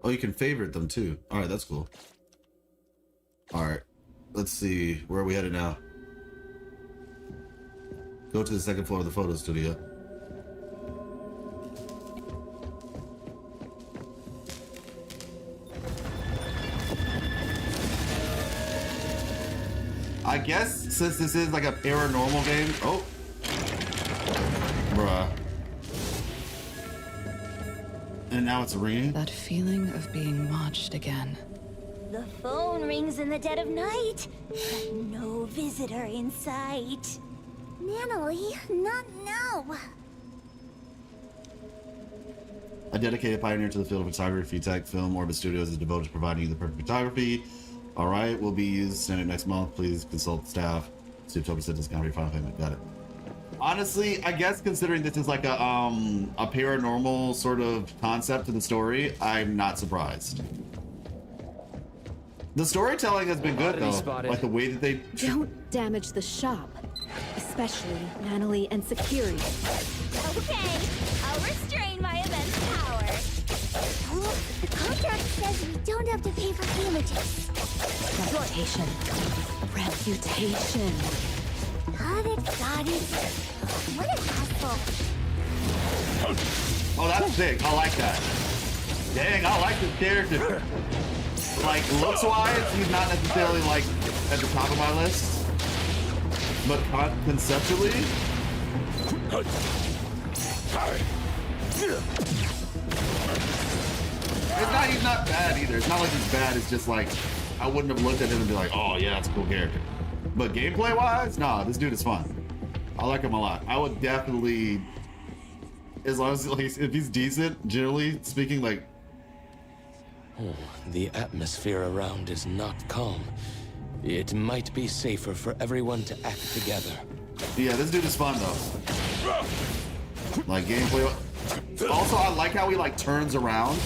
Oh, you can favorite them too. All right, that's cool. All right, let's see. Where are we headed now? Go to the second floor of the photo studio. I guess since this is like a paranormal game. Oh. Bruh. And now it's ringing. That feeling of being watched again. The phone rings in the dead of night, but no visitor in sight. Natalie, not now. A dedicated pioneer to the field of photography, Tech Film Orbit Studios is devoted to providing you the perfect photography. All right, will be used standard next month. Please consult staff. See if Toby said discount your final payment. Got it. Honestly, I guess considering this is like a paranormal sort of concept to the story, I'm not surprised. The storytelling has been good though. Like the way that they Don't damage the shop, especially Natalie and security. Okay, I'll restrain my immense power. Oh, the contract says we don't have to pay for damages. Reputation. Reputation. Got it. What a hassle. Oh, that's sick. I like that. Dang, I like this character. Like, looks-wise, he's not necessarily, like, at the top of my list. But conceptually... he's not bad either. It's not like he's bad. It's just like, I wouldn't have looked at him and be like, oh, yeah, that's a cool character. But gameplay-wise, nah, this dude is fun. I like him a lot. I would definitely... As long as, like, if he's decent, generally speaking, like... Oh, the atmosphere around is not calm. It might be safer for everyone to act together. Yeah, this dude is fun though. Like gameplay. Also, I like how he like turns around.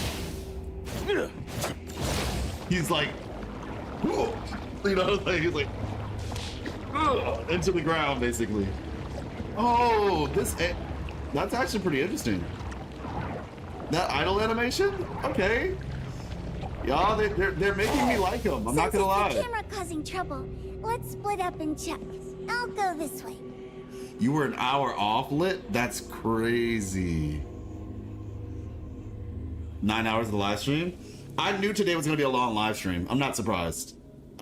He's like, you know, like he's like into the ground basically. Oh, that's actually pretty interesting. That idle animation? Okay. Y'all, they're making me like them. I'm not gonna lie. The camera causing trouble. Let's split up and check. I'll go this way. You were an hour off lit? That's crazy. 9 hours of the live stream? I knew today was gonna be a long live stream. I'm not surprised.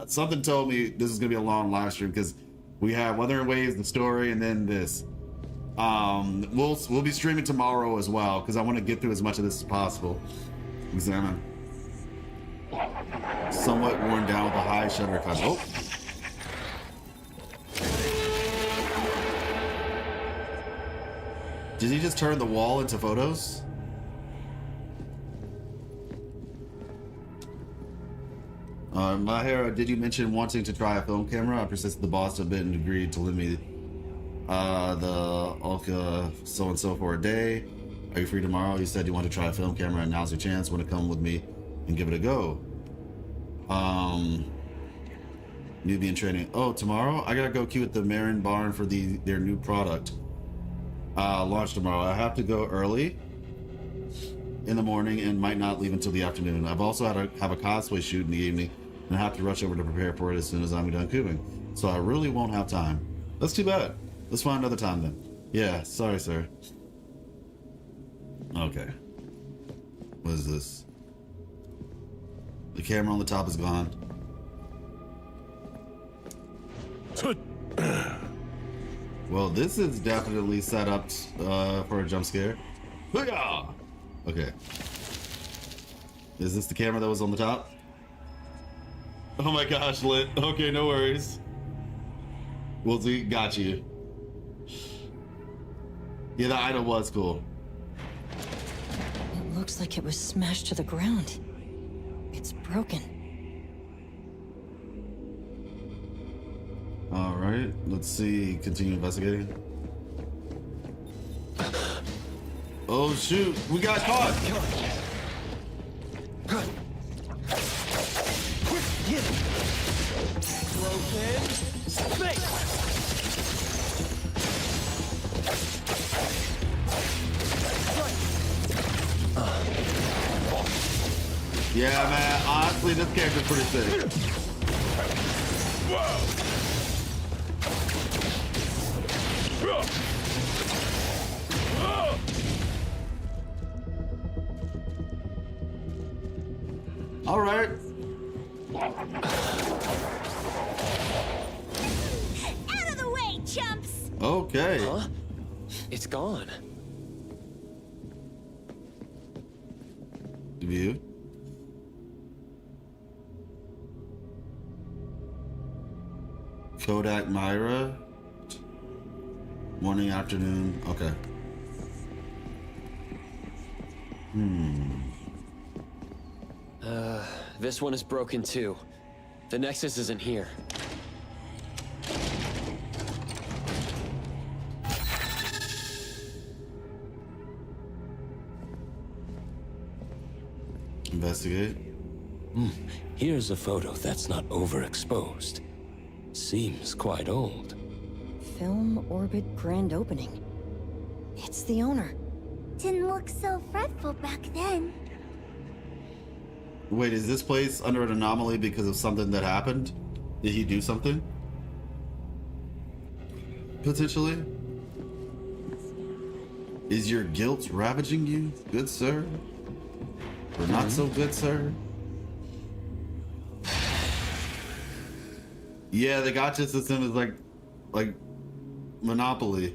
Something told me this is gonna be a long live stream because we have Wuthering Waves, the story, and then this. We'll be streaming tomorrow as well because I want to get through as much of this as possible. Examine. Somewhat worn down with a high shutter cost. Oh. Did he just turn the wall into photos? Mahara, did you mention wanting to try a film camera? I persisted the boss a bit and agreed to lend me the Ulka so-and-so for a day. Are you free tomorrow? You said you want to try a film camera and now's your chance. Want to come with me and give it a go? Newbie in training. Oh, tomorrow? I gotta go queue at the Marin Barn for their new product. Launch tomorrow. I have to go early in the morning and might not leave until the afternoon. I've also had to have a cosplay shoot in the evening and I have to rush over to prepare for it as soon as I'm done cubing. So I really won't have time. That's too bad. Let's find another time then. Yeah, sorry, sir. Okay. What is this? The camera on the top is gone. Well, this is definitely set up for a jump scare. Okay. Is this the camera that was on the top? Oh my gosh, lit. Okay, no worries. We'll see. Got you. Yeah, the item was cool. It looks like it was smashed to the ground. It's broken. All right, let's see. Continue investigating. Oh shoot, we got caught. Yeah, man. Honestly, this character's pretty sick. All right. chumps! Okay. Huh? It's gone. View. Kodak Myra. Morning, afternoon. Okay. This one is broken too. The Nexus isn't here. Investigate. Here's a photo that's not overexposed. Seems quite old. Film orbit grand opening. It's the owner. Didn't look so fretful back then. Wait, is this place under an anomaly because of something that happened? Did he do something? Potentially? Is your guilt ravaging you, good sir? Or not so good, sir? Yeah, the gotcha system is like Monopoly.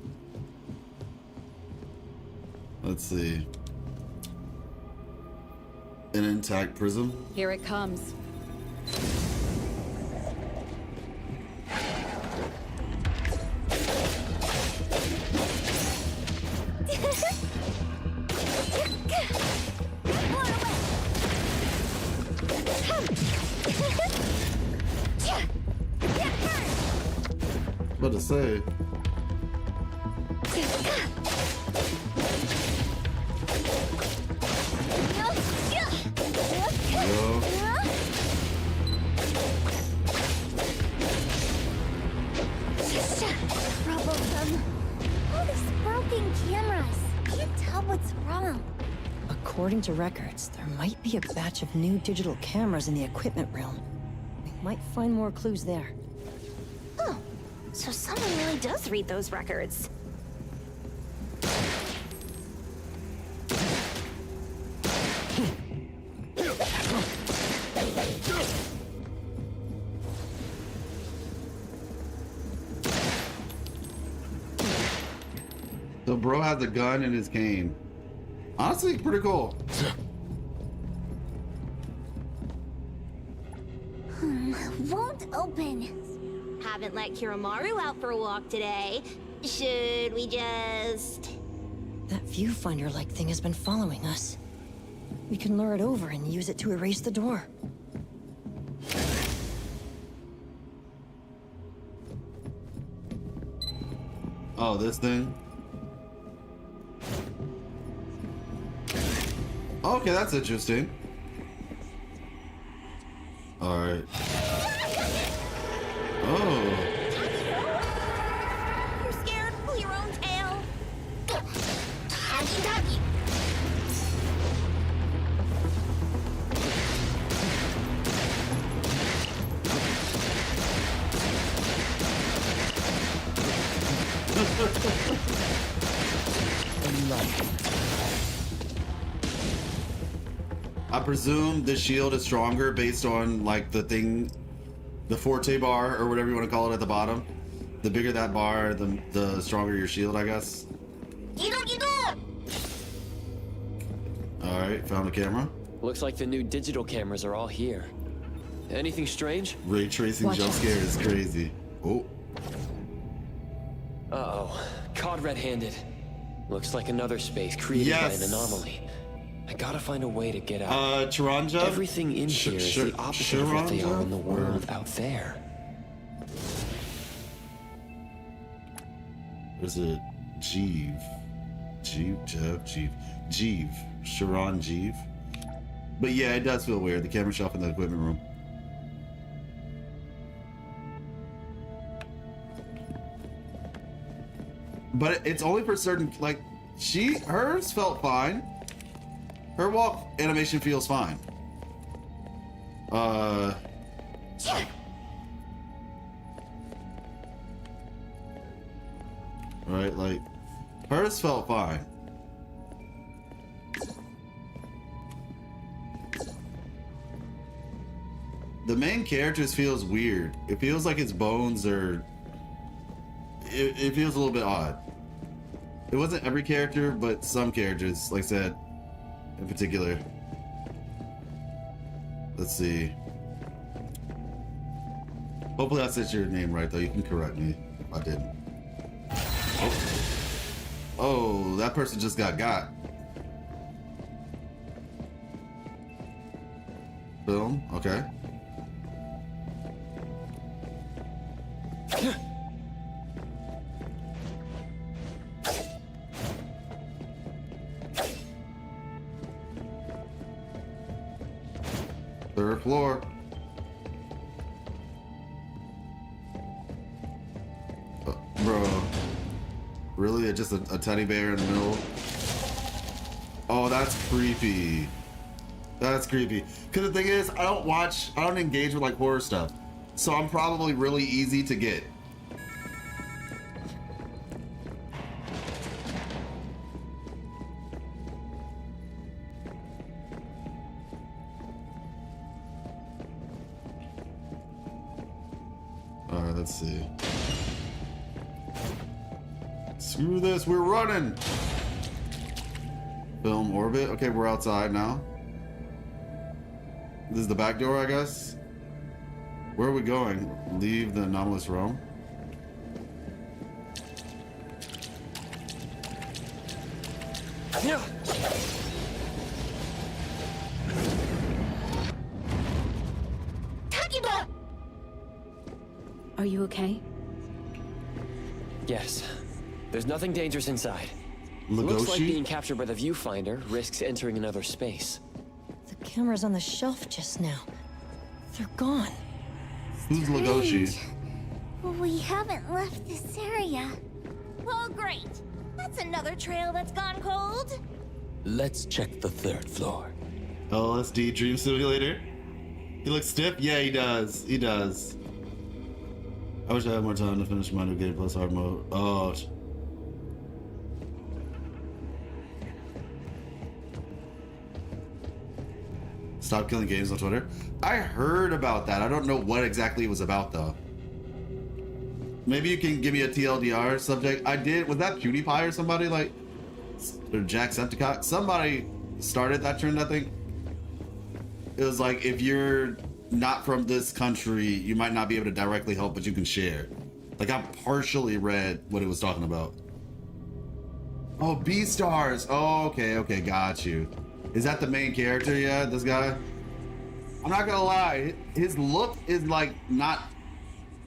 Let's see. An intact prism. Here it comes. What to say? Yo. Troublesome. All these broken cameras. Can't tell what's wrong. According to records, there might be a batch of new digital cameras in the equipment room. We might find more clues there. Oh, so someone really does read those records. So bro has a gun and his cane. Honestly, pretty cool. Won't open. Haven't let Kiramaru out for a walk today. Should we just... That viewfinder-like thing has been following us. We can lure it over and use it to erase the door. Oh, this thing? Okay, that's interesting. Alright. Oh. You're scared? Pull your own tail. Doggy. I presume the shield is stronger based on like the thing, the forte bar or whatever you want to call it at the bottom. The bigger that bar, the stronger your shield, I guess. All right, found a camera. Looks like the new digital cameras are all here. Anything strange? Ray tracing jump scare is crazy. Oh. Uh-oh. Caught red-handed. Looks like another space created by an anomaly. I gotta find a way to get out. Chiranja? Everything in here is the opposite of what they are in the world out there. Is it Jeeve? Jeeve. Sharon Jeeve. But yeah, it does feel weird. The camera shelf in the equipment room. But it's only for certain, like, hers felt fine. Her walk animation feels fine. Right, like, hers felt fine. The main character's feels weird. It feels like his bones are... it feels a little bit odd. It wasn't every character, but some characters, like I said, in particular. Let's see. Hopefully I said your name right, though. You can correct me if I didn't. Oh, that person just got. Boom. Okay. Third floor. Bro. Really? Just a teddy bear in the middle? Oh, that's creepy. That's creepy. Because the thing is, I don't engage with like horror stuff. So I'm probably really easy to get. All right, let's see. Screw this, we're running. Film orbit. Okay, we're outside now. This is the back door, I guess. Where are we going? Leave the anomalous realm. Yeah. Are you okay? Yes. There's nothing dangerous inside. Lugoshi? Looks like being captured by the viewfinder risks entering another space. The cameras on the shelf just now. They're gone. Who's Lugoshi? We haven't left this area. Oh, great. That's another trail that's gone cold. Let's check the third floor. LSD Dream Simulator? He looks stiff? Yeah, he does. He does. I wish I had more time to finish my new game plus hard mode. Oh. Stop killing games on Twitter. I heard about that. I don't know what exactly it was about though. Maybe you can give me a TLDR subject. I did. Was that PewDiePie or somebody like, or Jacksepticeye? Somebody started that trend, I think. It was like, if you're not from this country, you might not be able to directly help, but you can share. Like, I partially read what it was talking about. Oh, B-Stars. Oh, okay, got you. Is that the main character? Yeah, this guy. I'm not gonna lie, his look is like not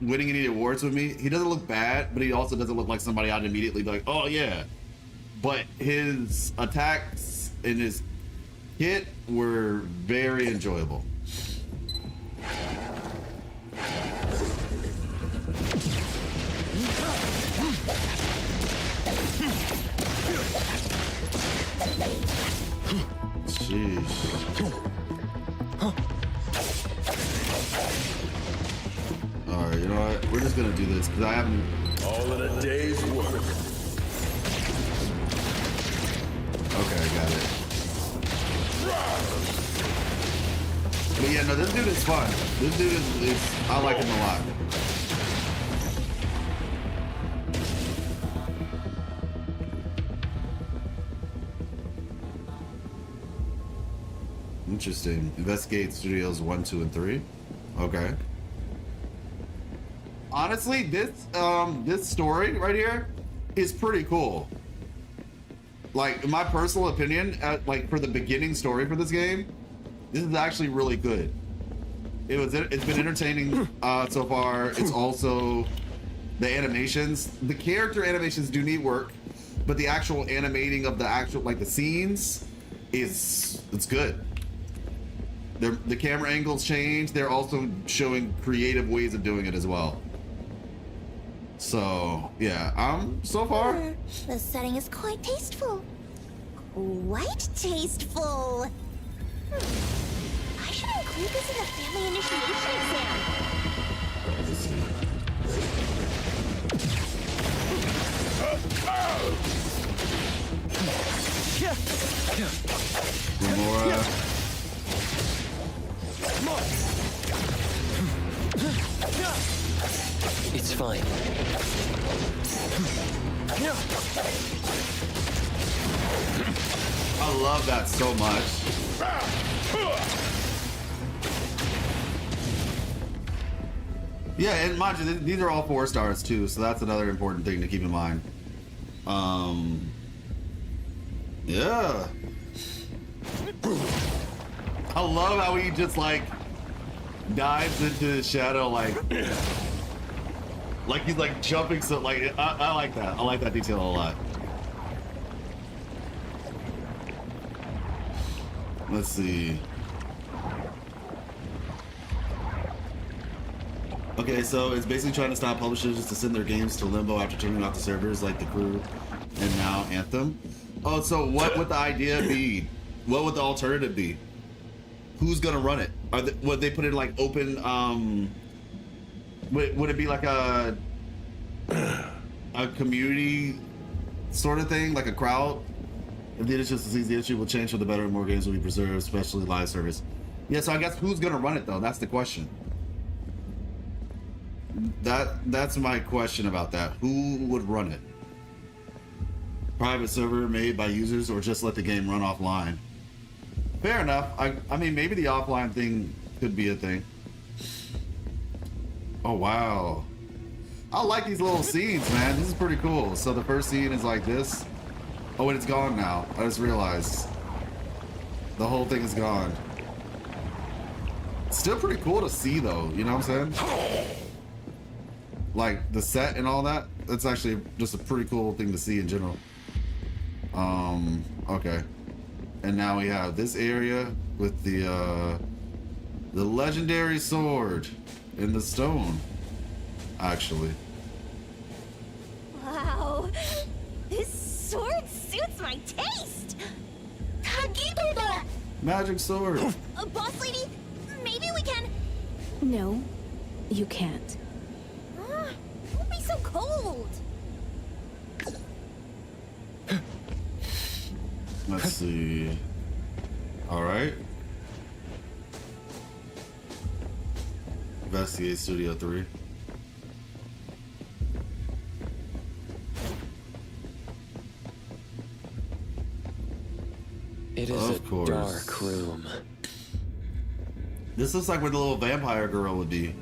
winning any awards with me. He doesn't look bad, but he also doesn't look like somebody I'd immediately be like, oh yeah. But his attacks and his hit were very enjoyable. Jeez. Alright, you know what? We're just gonna do this because I haven't. All in a day's work. Okay, I got it. But yeah, no, this dude is fun. This dude is I like him a lot. Interesting. Investigate Studios 1, 2, and 3. Okay. Honestly, this story right here is pretty cool. Like, in my personal opinion, like for the beginning story for this game, this is actually really good. It's been entertaining so far. It's also the animations. The character animations do need work, but the actual animating of the scenes it's good. The camera angles change. They're also showing creative ways of doing it as well. So yeah, so far. The setting is quite tasteful. Quite tasteful. I should include this in the family initiation exam. Remora. It's fine. I love that so much. Yeah, and mind you, these are all 4 stars too, so that's another important thing to keep in mind. Yeah. I love how he just like dives into the shadow like he's like jumping, so like I like that. I like that detail a lot. Let's see. Okay, so it's basically trying to stop publishers to send their games to limbo after turning off the servers, like The Crew and now Anthem. Oh, so what would the idea be? What would the alternative be? Who's gonna run it? Would they put it in like open? Would it be like a community sort of thing, like a crowd? If the issue will change for the better, and more games will be preserved, especially live service. Yeah, so I guess who's gonna run it though? That's the question. That's my question about that. Who would run it? Private server made by users, or just let the game run offline? Fair enough. I mean, maybe the offline thing could be a thing. Oh wow, I like these little scenes, man. This is pretty cool. So the first scene is like this. Oh, and it's gone now. I just realized the whole thing is gone. Still pretty cool to see though, you know what I'm saying? Like the set and all that. That's actually just a pretty cool thing to see in general. Okay. And now we have this area with the legendary sword in the stone, actually. Wow, this sword suits my taste. Magic sword. Boss lady, maybe we can. No, you can't. Don't be so cold. Let's see. All right. Investigate Studio 3. It is a dark room. This looks like where the little vampire girl would be.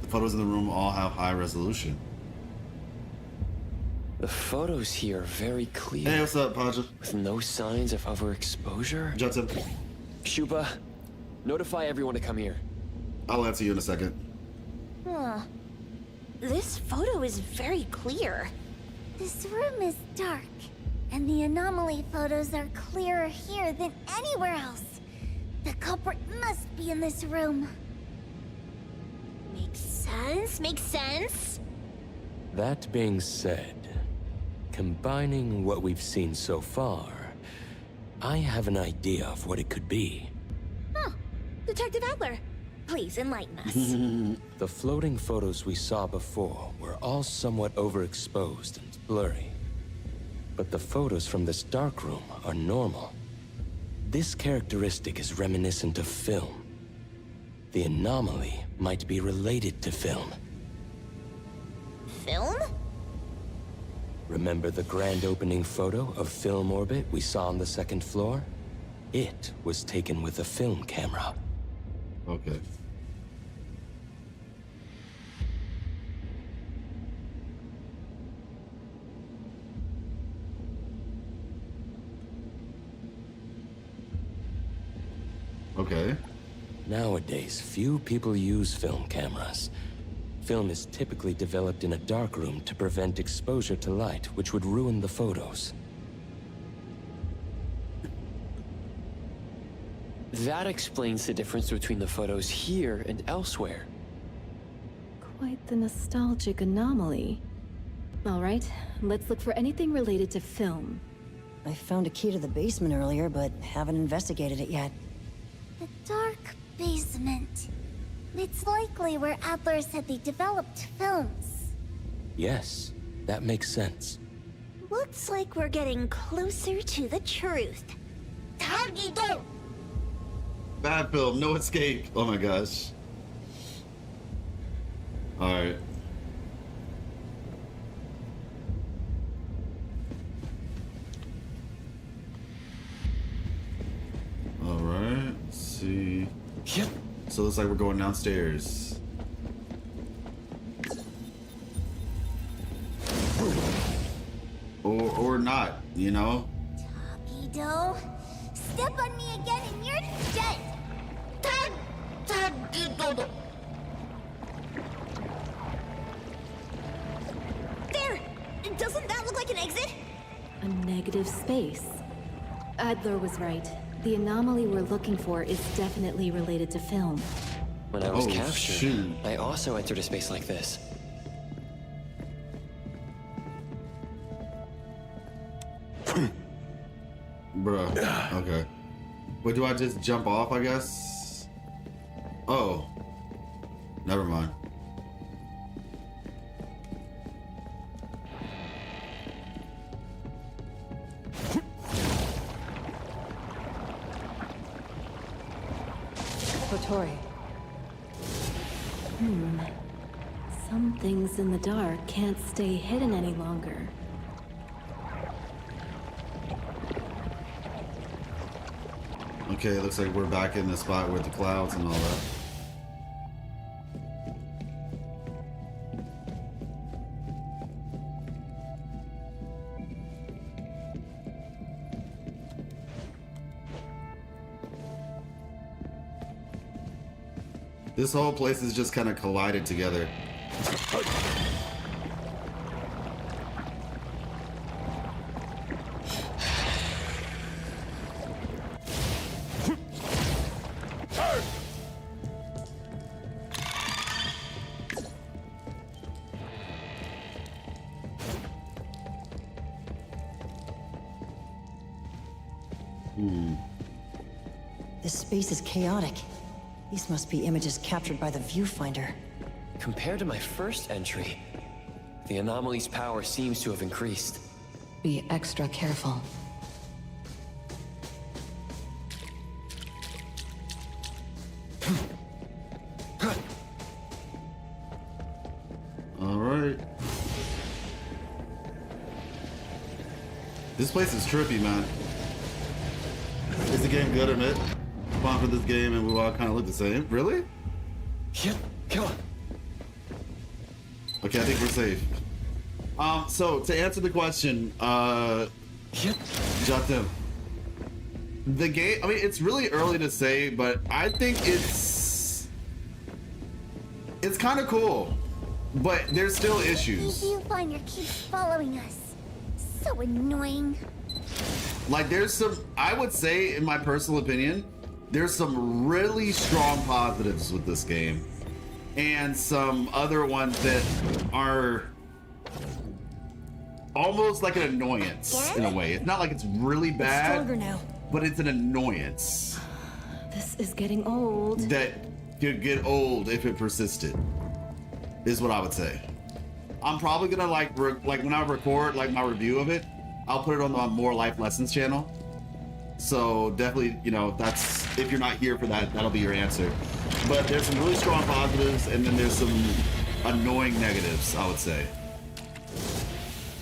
The photos in the room all have high resolution. The photos here are very clear. Hey, what's up, Paja? With no signs of overexposure. Judson. Shuba, notify everyone to come here. I'll answer you in a second. Huh. This photo is very clear. This room is dark, and the anomaly photos are clearer here than anywhere else. The culprit must be in this room. Makes sense, makes sense. That being said, combining what we've seen so far, I have an idea of what it could be. Huh. Detective Adler, please enlighten us. The floating photos we saw before were all somewhat overexposed and blurry. But the photos from this dark room are normal. This characteristic is reminiscent of film. The anomaly might be related to film. Film? Remember the grand opening photo of Film Orbit we saw on the second floor? It was taken with a film camera. Okay. Okay. Nowadays, few people use film cameras. Film is typically developed in a dark room to prevent exposure to light, which would ruin the photos. That explains the difference between the photos here and elsewhere. Quite the nostalgic anomaly. All right, let's look for anything related to film. I found a key to the basement earlier, but haven't investigated it yet. The dark basement. It's likely where Adler said they developed films. Yes, that makes sense. Looks like we're getting closer to the truth. Bad film, no escape. Oh my gosh. Alright. Alright, let's see. Yep. So it looks like we're going downstairs. Or not, you know? Torpedo, step on me again and you're dead. There! Doesn't that look like an exit? A negative space. Adler was right. The anomaly we're looking for is definitely related to film. When I was captured, shoot. I also entered a space like this. Bruh. Okay. But do I just jump off, I guess? Oh. Never mind. Kotori. Some things in the dark can't stay hidden any longer. Okay, looks like we're back in the spot with the clouds and all that. This whole place is just kind of collided together. This space is chaotic. These must be images captured by the viewfinder. Compared to my first entry, the anomaly's power seems to have increased. Be extra careful. All right. This place is trippy, man. Is the game good or not? Spawn for this game and we all kind of look the same. Really? Yep. Come on. Okay, I think we're safe. So to answer the question, Jatim. The game, I mean, it's really early to say, but I think it's kind of cool, but there's still issues. The viewfinder keeps following us. So annoying. Like there's some, I would say in my personal opinion, there's some really strong positives with this game. And some other ones that are almost like an annoyance in a way. It's not like it's really bad, It's stronger now. but it's an annoyance This is getting old. that could get old if it persisted, is what I would say. I'm probably gonna like when I record like my review of it, I'll put it on the More Life Lessons channel. So definitely, you know, that's, if you're not here for that, that'll be your answer. But there's some really strong positives and then there's some annoying negatives, I would say.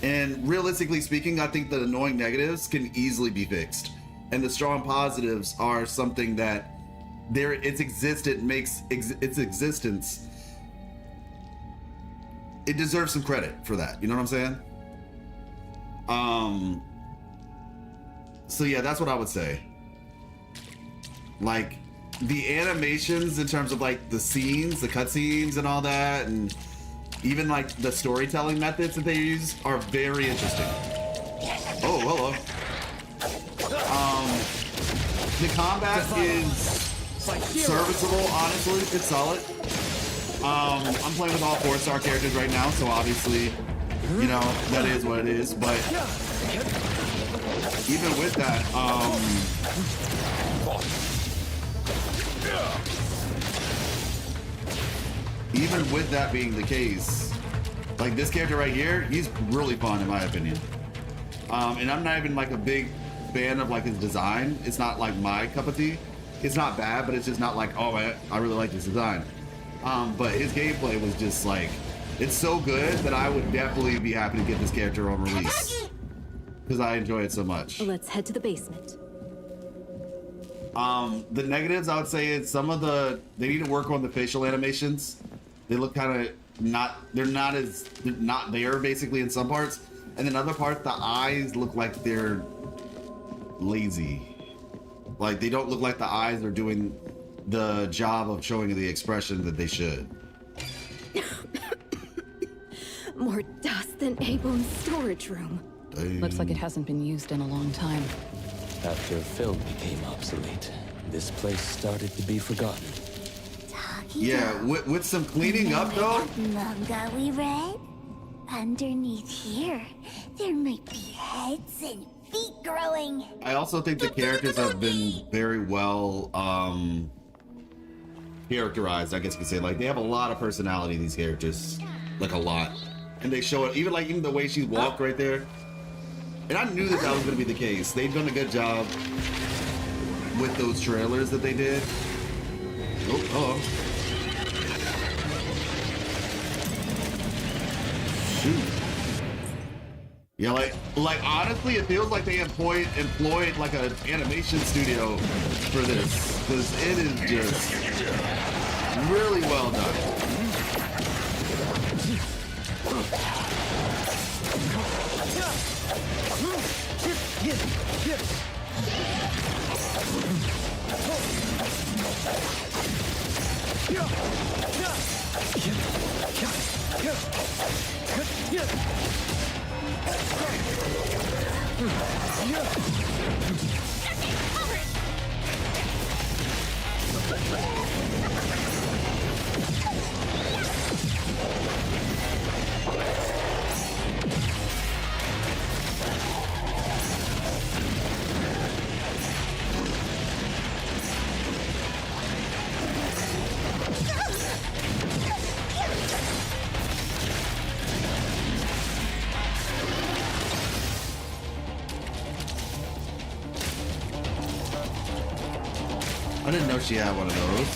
And realistically speaking, I think the annoying negatives can easily be fixed. And the strong positives are something that its existence makes its existence. It deserves some credit for that. You know what I'm saying? So yeah, that's what I would say. Like the animations in terms of like the scenes, the cutscenes and all that, and even like the storytelling methods that they use are very interesting. Oh, hello. The combat is serviceable, honestly. It's solid. I'm playing with all 4-star characters right now, so obviously, you know, that is what it is, but even with that, even with that being the case, like this character right here, he's really fun in my opinion. And I'm not even like a big fan of like his design. It's not like my cup of tea. It's not bad, but it's just not like, oh man, I really like this design. but his gameplay was just like, it's so good that I would definitely be happy to get this character on release because I enjoy it so much. Let's head to the basement. The negatives, I would say, is they need to work on the facial animations. They look kind of they're not there basically in some parts, and then other parts the eyes look like they're lazy. Like they don't look like the eyes are doing the job of showing the expression that they should. More dust than A-Bone's storage room. Dang. Looks like it hasn't been used in a long time. After film became obsolete, this place started to be forgotten. Yeah, with some cleaning up though. Manga we read? Underneath here, there might be heads and feet growing. I also think the characters have been very well characterized, I guess you could say. Like they have a lot of personality, these characters. Like a lot. And they show it, even the way she walked right there. And I knew that was gonna be the case. They've done a good job with those trailers that they did. Oh, shoot. Yeah, like honestly, it feels like they employed like an animation studio for this, because it is just really well done. I didn't know she had one of those.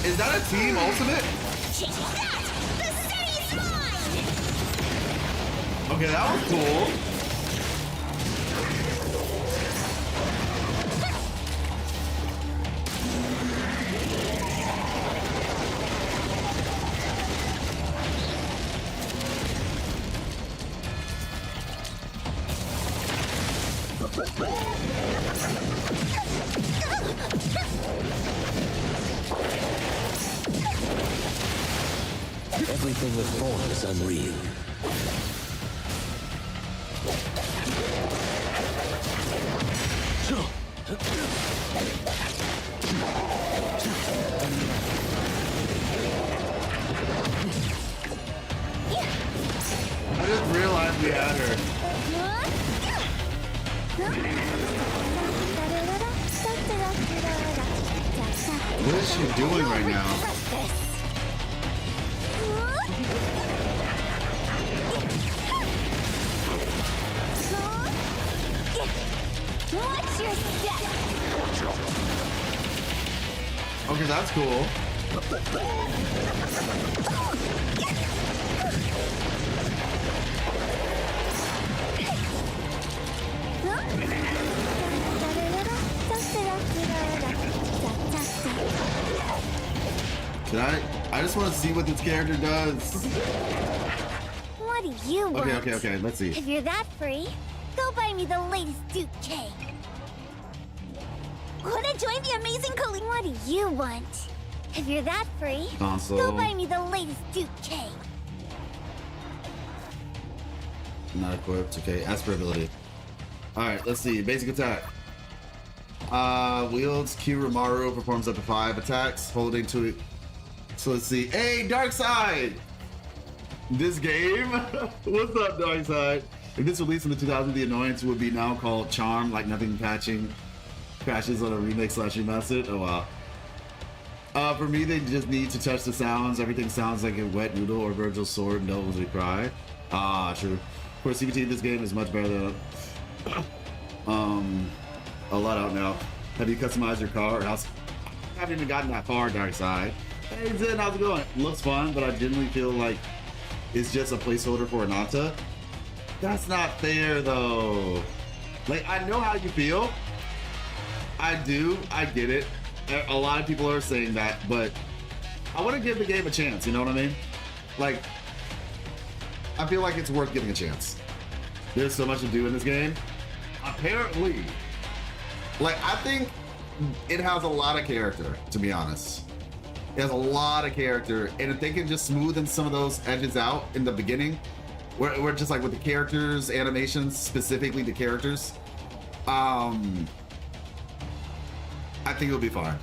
Is that a team ultimate? Okay, that was cool. Everything with form is unreal. I just realized we had her. What is she doing right now? Watch your step. Okay, that's cool. I just want to see what this character does. What do you want? Okay, let's see. If you're that free, go buy me the latest Duke cake. Wanna join the amazing colleague? What do you want? If you're that free, Console. go buy me the latest Duke cake. Not equipped. Okay, ask for ability. Alright, let's see. Basic attack. Wields Kirumaru, performs up to 5 attacks, holding to it. So let's see. Hey, Darkside! This game? What's up, Darkside? If this released in the 2000s, the annoyance would be now called Charm, like nothing patching crashes on a remake / remastered. Oh wow. For me, they just need to touch the sounds. Everything sounds like a wet noodle or Virgil's sword and devils would cry. Ah, true. For CBT, this game is much better than a lot out now. Have you customized your car or house? I haven't even gotten that far, Dark Side. Hey Zen, how's it going? Looks fun, but I genuinely feel like it's just a placeholder for Ananta. That's not fair though. Like, I know how you feel. I do, I get it. A lot of people are saying that, but I want to give the game a chance, you know what I mean? Like, I feel like it's worth giving a chance. There's so much to do in this game. Apparently, like, I think it has a lot of character, to be honest. It has a lot of character, and if they can just smoothen some of those edges out in the beginning, where just like with the characters, animations, specifically the characters, I think it'll be fine.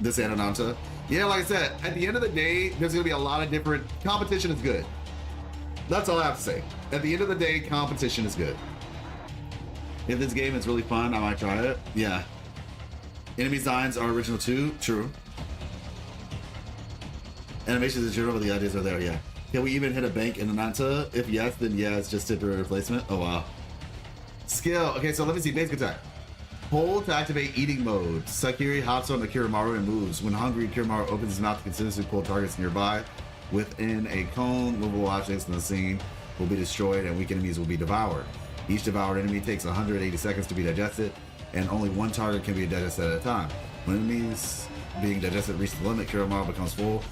This Ananta. Yeah, like I said, at the end of the day, there's gonna be a lot of different, competition is good. That's all I have to say. At the end of the day, competition is good. If this game is really fun, I might try it. Yeah. Enemy designs are original too. True. Animations in general, but the ideas are there, yeah. Can we even hit a bank in Ananta? If yes, then yeah, it's just temporary replacement. Oh wow. Skill. Okay, so let me see. Basic attack. Hold to activate eating mode. Sakiri hops on the Kirimaru and moves. When hungry, Kirimaru opens his mouth to continuously pull targets nearby. Within a cone, movable objects in the scene will be destroyed and weak enemies will be devoured. Each devoured enemy takes 180 seconds to be digested, and only one target can be digested at a time. When enemies being digested reach the limit, Kirimaru becomes full,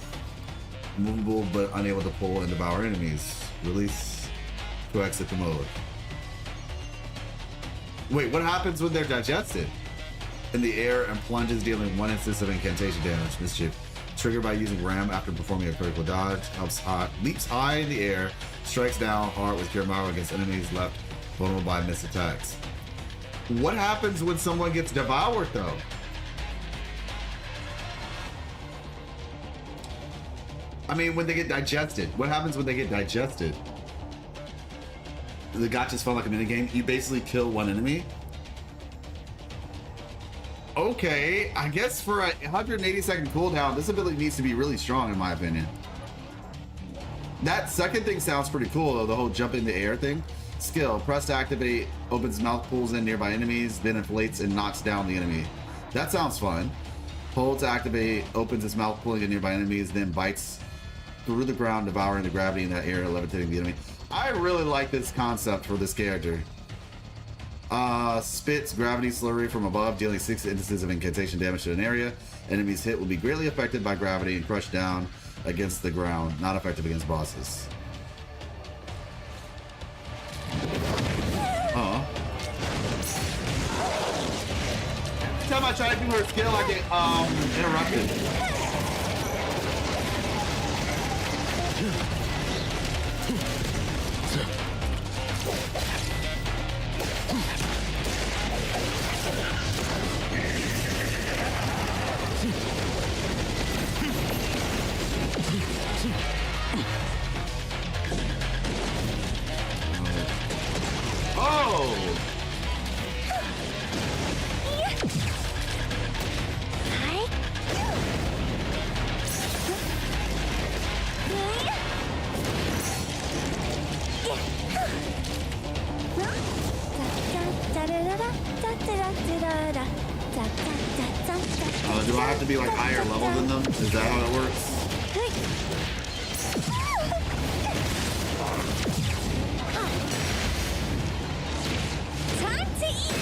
movable but unable to pull and devour enemies. Release to exit the mode. Wait, what happens when they're digested? In the air and plunges, dealing 1 instance of incantation damage. Mischief. Triggered by using Ram after performing a critical dodge. Leaps high in the air. Strikes down hard with Kirimaru against enemies left vulnerable by missed attacks. What happens when someone gets devoured though? I mean, when they get digested. What happens when they get digested? The gotchas felt like a minigame. You basically kill one enemy. Okay, I guess for a 180-second cooldown, this ability needs to be really strong in my opinion. That second thing sounds pretty cool though, the whole jump in the air thing. Skill, press to activate, opens mouth, pulls in nearby enemies, then inflates and knocks down the enemy. That sounds fun. Hold to activate, opens its mouth, pulling in nearby enemies, then bites through the ground, devouring the gravity in that air, levitating the enemy. I really like this concept for this character. Spits gravity slurry from above, dealing 6 instances of incantation damage to an area. Enemies hit will be greatly affected by gravity and crushed down against the ground. Not effective against bosses. Every time I try to do her skill, I get interrupted. Do I have to be like higher level than them? Is that how it works? Time to eat.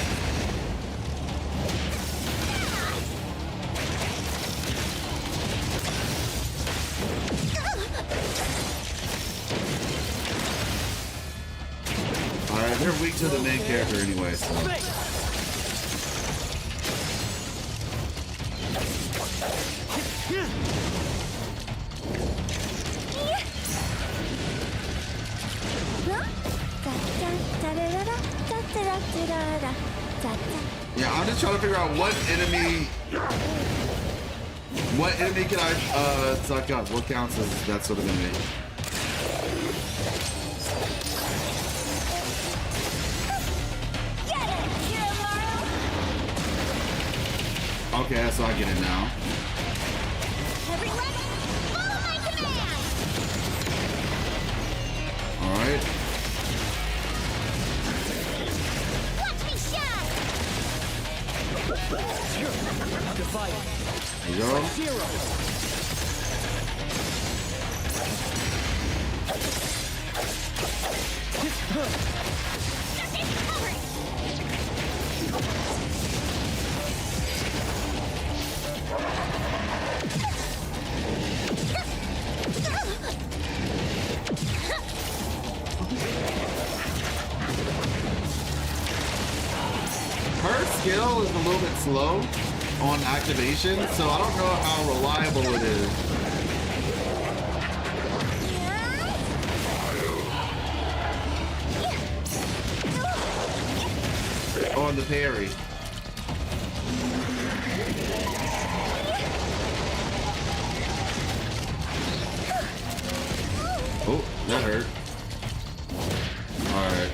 Alright, they're weak to the main character anyway, so. Yeah, I'm just trying to figure out what enemy can I suck up? What counts as that sort of enemy? Okay, so I get it now. Everyone, follow my command. All right. Watch me shine. There you go. Her skill is a little bit slow on activation, so I don't know how reliable it is. On the parry. Oh, that hurt. All right.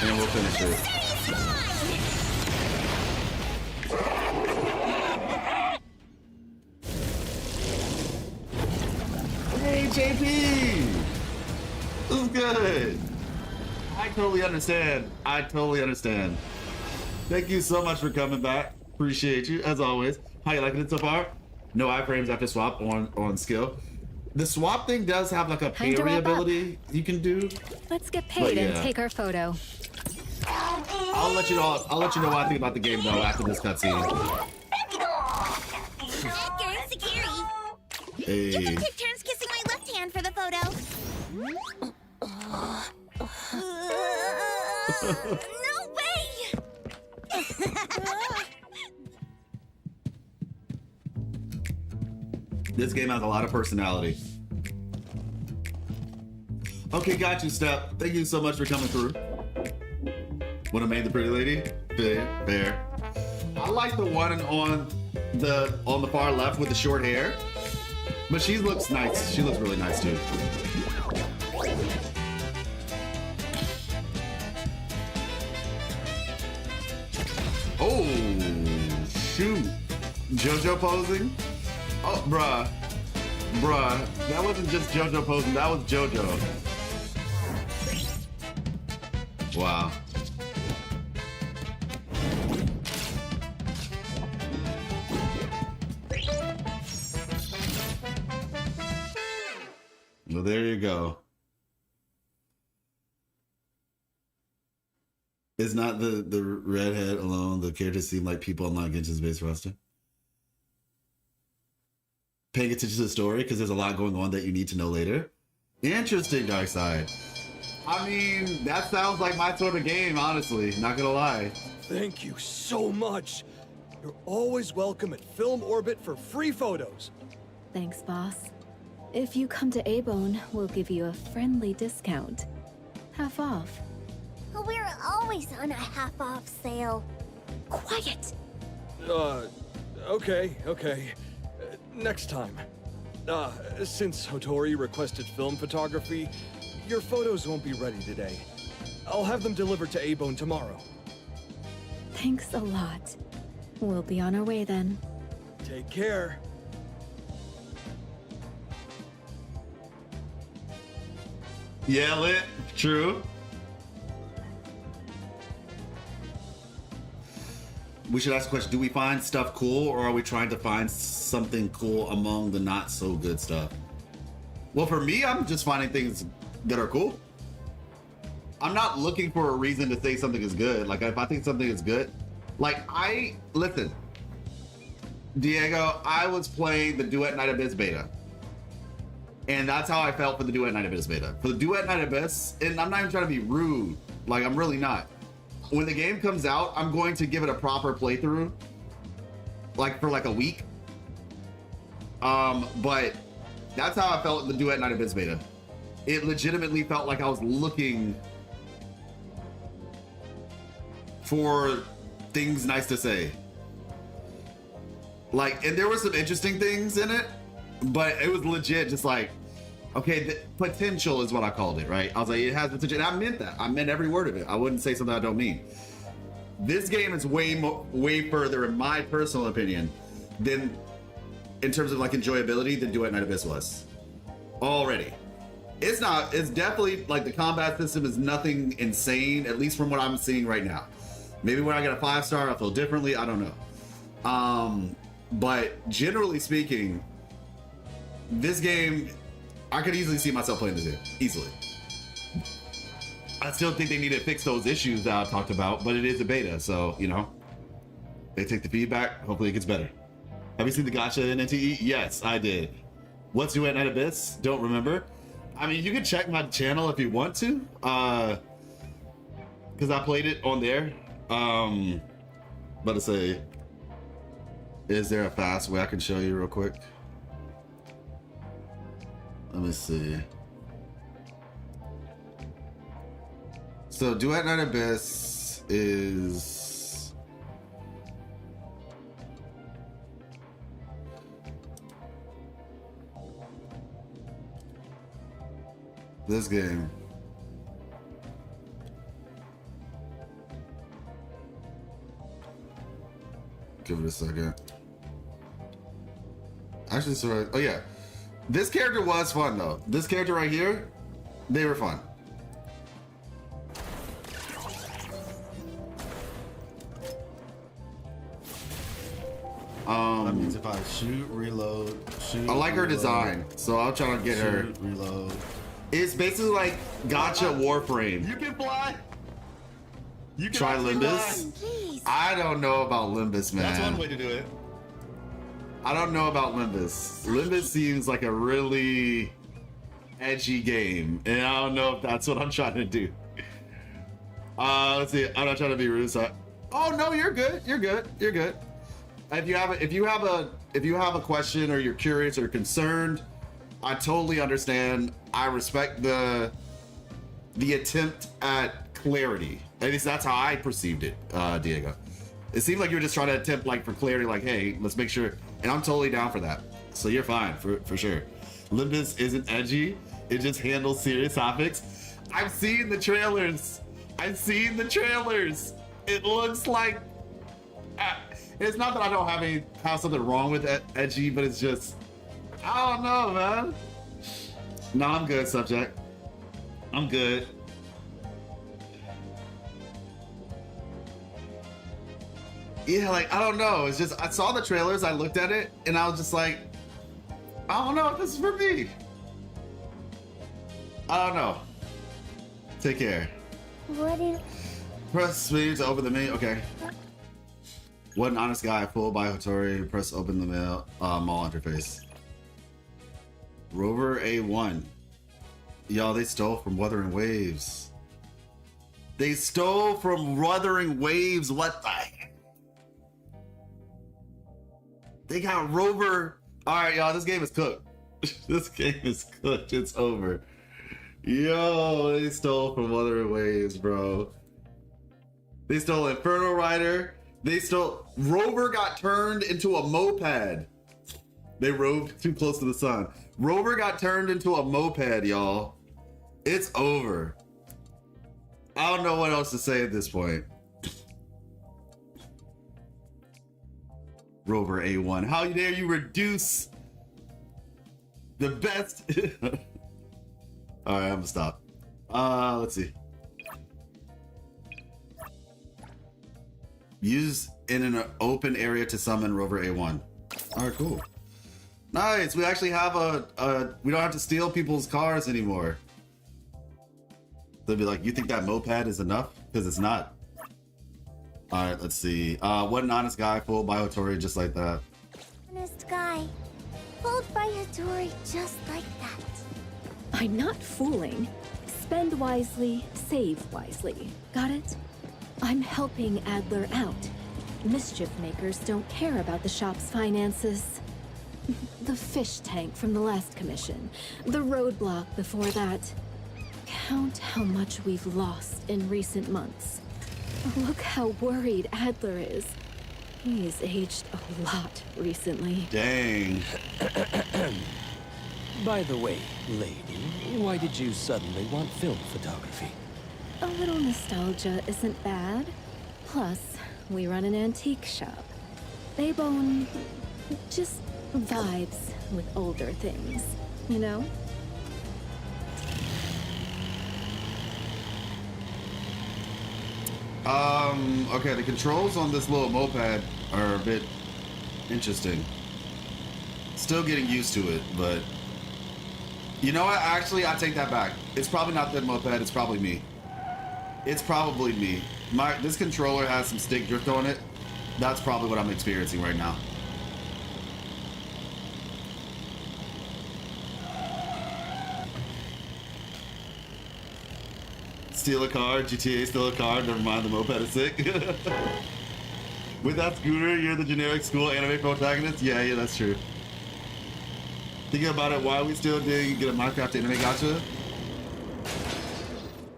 And we'll finish it. Hey, JP! This is good. I totally understand. I totally understand. Thank you so much for coming back. Appreciate you, as always. How you liking it so far? No iframes after swap on skill. The swap thing does have like a parry ability you can do. Let's get paid and take our photo. I'll let you know what I think about the game though after this cutscene. Hey. You can take turns kissing my left hand for the photo. No way! This game has a lot of personality. Okay, got you, Step. Thank you so much for coming through. Wanna make the pretty lady? Fair. I like the one on the far left with the short hair. But she looks nice. She looks really nice too. Oh, shoot. JoJo posing? Oh, bruh. That wasn't just JoJo posing, that was JoJo. Wow. Well, there you go. It's not the redhead alone. The characters seem like people on Long Genshin's base roster. Paying attention to the story because there's a lot going on that you need to know later. Interesting, Darkside. I mean, that sounds like my sort of game, honestly. Not gonna lie. Thank you so much. You're always welcome at Film Orbit for free photos. Thanks, boss. If you come to A-Bone, we'll give you a friendly discount. Half off. We're always on a half-off sale. Quiet! Okay. Next time. Since Hotori requested film photography, your photos won't be ready today. I'll have them delivered to A-Bone tomorrow. Thanks a lot. We'll be on our way then. Take care. Yeah, lit. True. We should ask the question, do we find stuff cool or are we trying to find something cool among the not so good stuff? Well, for me, I'm just finding things that are cool. I'm not looking for a reason to say something is good. Like, if I think something is good, like, listen, Diego, I was playing the Duet Night Abyss beta. And that's how I felt for the Duet Night Abyss beta. For the Duet Night Abyss, and I'm not even trying to be rude, like, I'm really not. When the game comes out, I'm going to give it a proper playthrough, like for like a week. But that's how I felt in the Duet Night Abyss beta. It legitimately felt like I was looking for things nice to say. Like, and there were some interesting things in it, but it was legit just like, Okay, the potential is what I called it, right? I was like, it has potential, and I meant that. I meant every word of it. I wouldn't say something I don't mean. This game is way further, in my personal opinion, than in terms of like enjoyability than Duet Night Abyss was. Already. It's not, it's definitely like the combat system is nothing insane, at least from what I'm seeing right now. Maybe when I get a 5-star, I'll feel differently. I don't know. But generally speaking, this game, I could easily see myself playing this game. Easily. I still think they need to fix those issues that I talked about, but it is a beta, so, you know, they take the feedback. Hopefully it gets better. Have you seen the gacha in NTE? Yes, I did. What's Duet Night Abyss? Don't remember. I mean, you can check my channel if you want to, because I played it on there. But to say, is there a fast way I can show you real quick? Let me see. So Duet Night Abyss is this game. Give it a second. Actually, sorry. Oh yeah, this character was fun though. This character right here, they were fun. That means if I shoot, reload, shoot. I like her reload, design, so I'll try to get her. Reload. It's basically like Gacha Warframe. You can fly. You can Try actually Limbus. fly. I don't know about Limbus, man. That's one way to do it. I don't know about Limbus. Limbus seems like a really edgy game, and I don't know if that's what I'm trying to do. Let's see. I'm not trying to be rude. So oh no, you're good. You're good. You're good. If you have a question or you're curious or concerned, I totally understand. I respect the attempt at clarity. At least that's how I perceived it, Diego. It seemed like you were just trying to attempt like for clarity, like, hey, let's make sure. And I'm totally down for that. So you're fine for sure. Limbus isn't edgy. It just handles serious topics. I've seen the trailers. It looks like. It's not that I don't have something wrong with edgy, but it's just, I don't know, man. No, I'm good, subject. I'm good. Yeah, like, I don't know. It's just, I saw the trailers, I looked at it, and I was just like, I don't know if this is for me. I don't know. Take care. What is... Press me to open the menu. Okay. What an honest guy. Full by Hattori. Press open the mall interface. Rover A1. Y'all, they stole from Wuthering Waves. They stole from Wuthering Waves. What the heck? They got Rover. All right, y'all. This game is cooked. This game is cooked. It's over. Yo, they stole from Wuthering Waves, bro. They stole Inferno Rider. They stole... Rover got turned into a moped. They roved too close to the sun. Rover got turned into a moped, y'all. It's over. I don't know what else to say at this point. Rover A1. How dare you reduce the best... All right, I'm gonna stop. Let's see. Use in an open area to summon Rover A1. All right, cool. Nice. We actually have we don't have to steal people's cars anymore. They'll be like, you think that moped is enough? Because it's not. All right, let's see. What an honest guy, fooled by Hattori just like that. Honest guy, fooled by Hattori just like that. I'm not fooling. Spend wisely, save wisely. Got it? I'm helping Adler out. Mischief makers don't care about the shop's finances. The fish tank from the last commission. The roadblock before that. Count how much we've lost in recent months. Look how worried Adler is. He's aged a lot recently. Dang. By the way, lady, why did you suddenly want film photography? A little nostalgia isn't bad. Plus, we run an antique shop. A-Bone just vibes with older things, you know? Okay, the controls on this little moped are a bit interesting. Still getting used to it, but you know what? Actually, I take that back. It's probably not the moped, it's probably me. It's probably me. This controller has some stick drift on it. That's probably what I'm experiencing right now. Steal a car, GTA steal a car, never mind, the moped is sick. With that scooter, you're the generic school anime protagonist? Yeah, that's true. Thinking about it, why we still didn't get a Minecraft anime gotcha?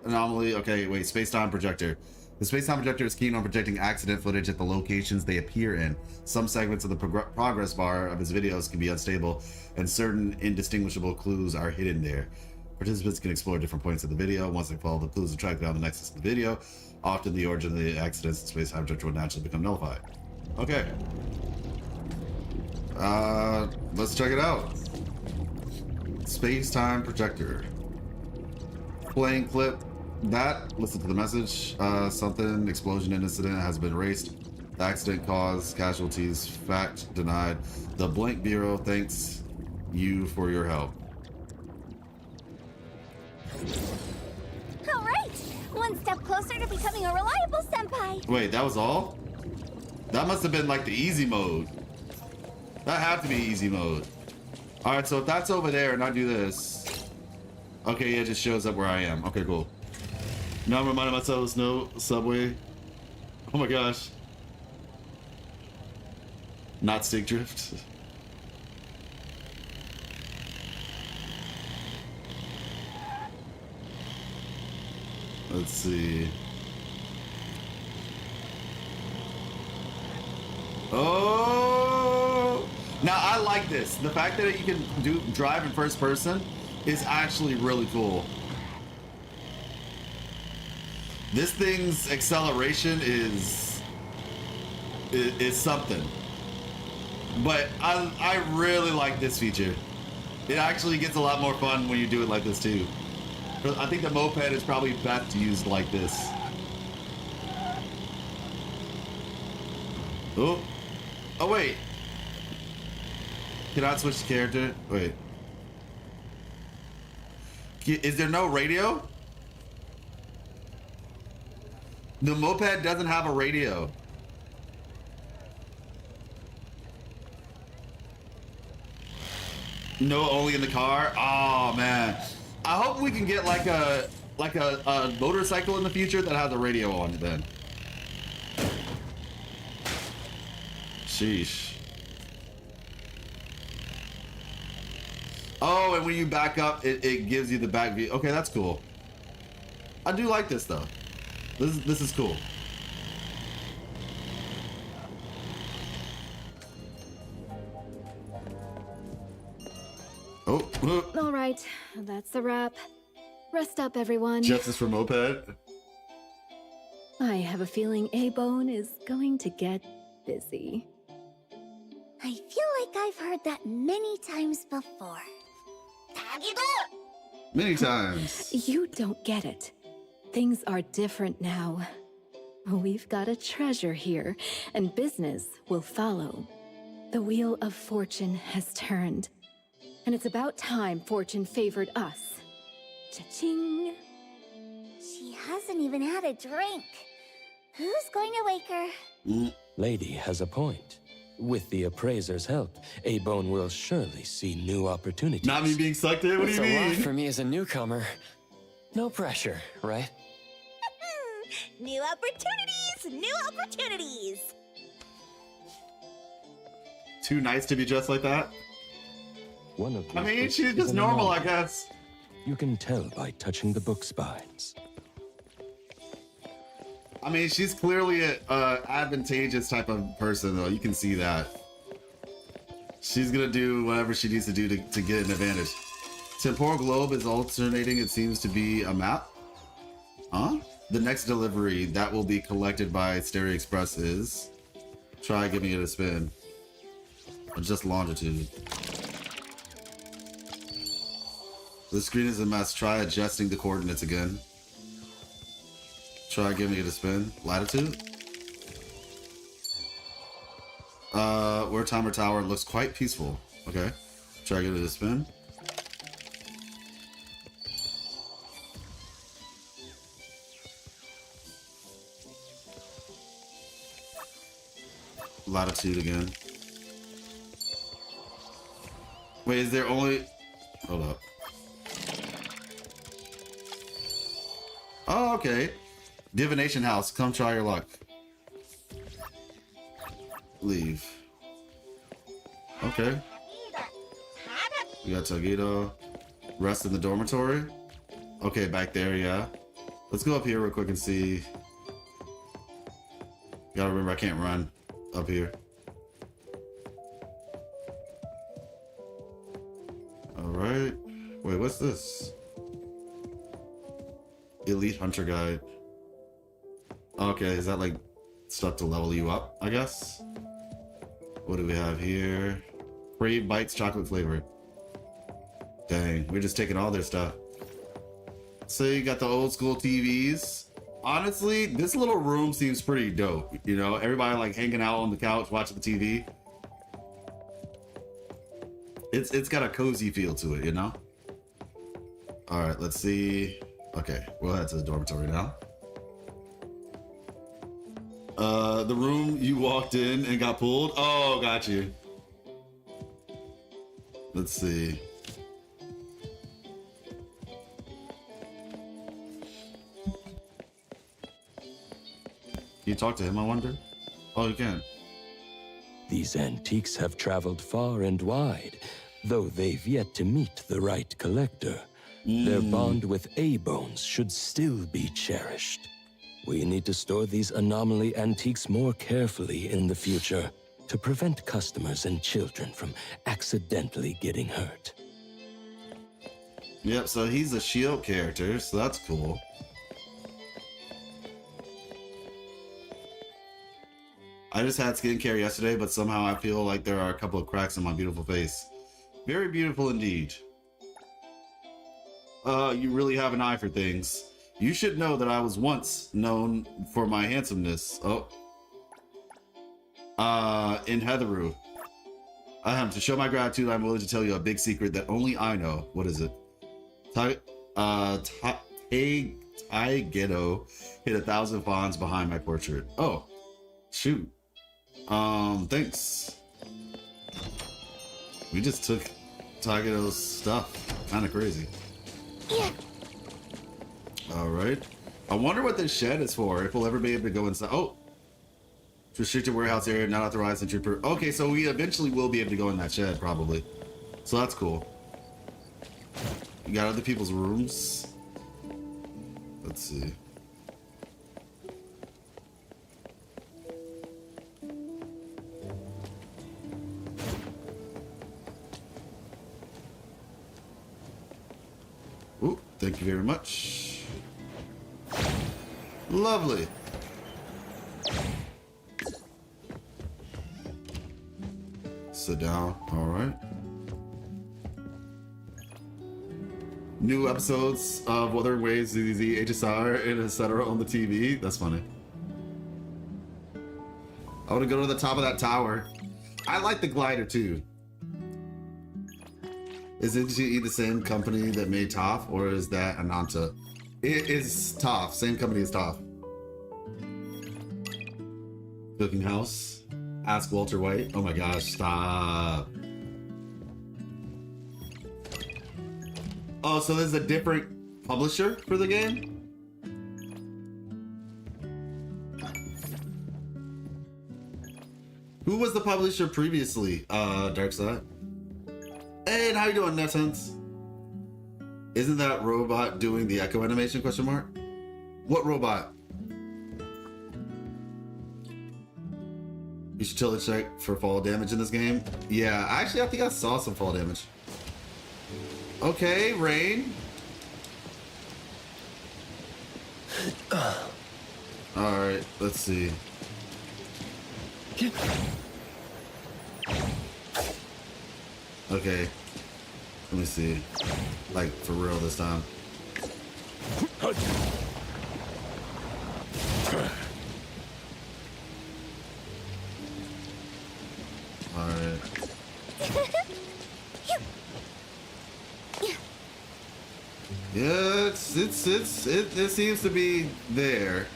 Anomaly, okay, wait, space-time projector. The space-time projector is keen on projecting accident footage at the locations they appear in. Some segments of the progress bar of his videos can be unstable, and certain indistinguishable clues are hidden there. Participants can explore different points of the video. Once they follow the clues and track down the nexus of the video, often the origin of the accidents in space-time projector will naturally become nullified. Okay. Let's check it out. Space-time projector. Playing clip. That, listen to the message. Something, explosion incident has been erased. The accident caused casualties. Fact denied. The Blank Bureau thanks you for your help. All right, one step closer to becoming a reliable senpai. Wait, that was all? That must have been like the easy mode. That had to be easy mode. All right, so if that's over there and I do this, okay, it just shows up where I am. Okay, cool. Now I'm reminding myself there's no subway. Oh my gosh. Not stick drift. Let's see. Oh! Now I like this. The fact that you can drive in first person is actually really cool. This thing's acceleration is something. But I really like this feature. It actually gets a lot more fun when you do it like this too. I think the moped is probably best used like this. Oh. Oh, wait. Can I switch the character? Wait. Is there no radio? The moped doesn't have a radio. No, only in the car? Oh, man. I hope we can get like a motorcycle in the future that has a radio on it then. Sheesh. Oh, and when you back up, it gives you the back view. Okay, that's cool. I do like this though. This is cool. Oh. All right, that's a wrap. Rest up, everyone. Justice for moped. I have a feeling A-Bone is going to get busy. I feel like I've heard that many times before. Many times. You don't get it. Things are different now. We've got a treasure here, and business will follow. The wheel of fortune has turned, and it's about time fortune favored us. Cha-ching! She hasn't even had a drink. Who's going to wake her? Lady has a point. With the appraiser's help, A-Bone will surely see new opportunities. Not me being sucked in? What do you mean? It's a lot for me as a newcomer. No pressure, right? New opportunities! New opportunities! Too nice to be dressed like that? One of I mean, she's just normal, I guess. You can tell by touching the book spines. I mean, she's clearly an advantageous type of person, though. You can see that. She's gonna do whatever she needs to do to get an advantage. Temporal globe is alternating. It seems to be a map. Huh? The next delivery that will be collected by Stereo Express is... Try giving it a spin. Or just longitude. The screen is a mess. Try adjusting the coordinates again. Try giving it a spin. Latitude? Where Timer Tower looks quite peaceful. Okay. Try giving it a spin. Latitude again. Wait, is there only... Hold up. Oh, okay. Divination House, come try your luck. Leave. Okay. We got Togito. Rest in the dormitory. Okay, back there, yeah. Let's go up here real quick and see. Gotta remember, I can't run up here. Alright. Wait, what's this? Elite Hunter Guide. Okay, is that like stuff to level you up, I guess? What do we have here? Crave Bites chocolate flavored. Dang, we're just taking all their stuff. So you got the old school TVs. Honestly, this little room seems pretty dope. You know, everybody like hanging out on the couch watching the TV. It's got a cozy feel to it, you know? All right, let's see. Okay, we'll head to the dormitory now. The room you walked in and got pulled. Oh, got you. Let's see. Can you talk to him, I wonder? Oh, you can. These antiques have traveled far and wide, though they've yet to meet the right collector. Their bond with A-Bones should still be cherished. We need to store these anomaly antiques more carefully in the future to prevent customers and children from accidentally getting hurt. Yep, so he's a shield character, so that's cool. I just had skincare yesterday, but somehow I feel like there are a couple of cracks in my beautiful face. Very beautiful indeed. You really have an eye for things. You should know that I was once known for my handsomeness. Oh. In Heatheroo. To show my gratitude, I'm willing to tell you a big secret that only I know. What is it? Taighetto hit 1,000 fawns behind my portrait. Oh. Shoot. Thanks. We just took Taighetto's stuff. Kinda crazy. Yeah. Alright. I wonder what this shed is for, if we'll ever be able to go inside. Oh! Restricted warehouse area, not authorized entry per... Okay, so we eventually will be able to go in that shed, probably. So that's cool. We got other people's rooms. Let's see. Ooh, thank you very much. Lovely. Sit down. All right. New episodes of Wuthering Waves, ZZZ, HSR, and etc. on the TV. That's funny. I want to go to the top of that tower. I like the glider too. Is NGE the same company that made TOF, or is that Ananta? It is TOF, same company as TOF. Cooking House. Ask Walter White. Oh my gosh, stop. Oh, so there's a different publisher for the game? Who was the publisher previously? Darkside. Hey, how you doing, Nessence? Isn't that robot doing the echo animation, question mark? What robot? You should totally check for fall damage in this game. Yeah, actually, I think I saw some fall damage. Okay, rain. Alright, let's see. Okay. Let me see. Like, for real this time. Alright. Yeah, it seems to be there.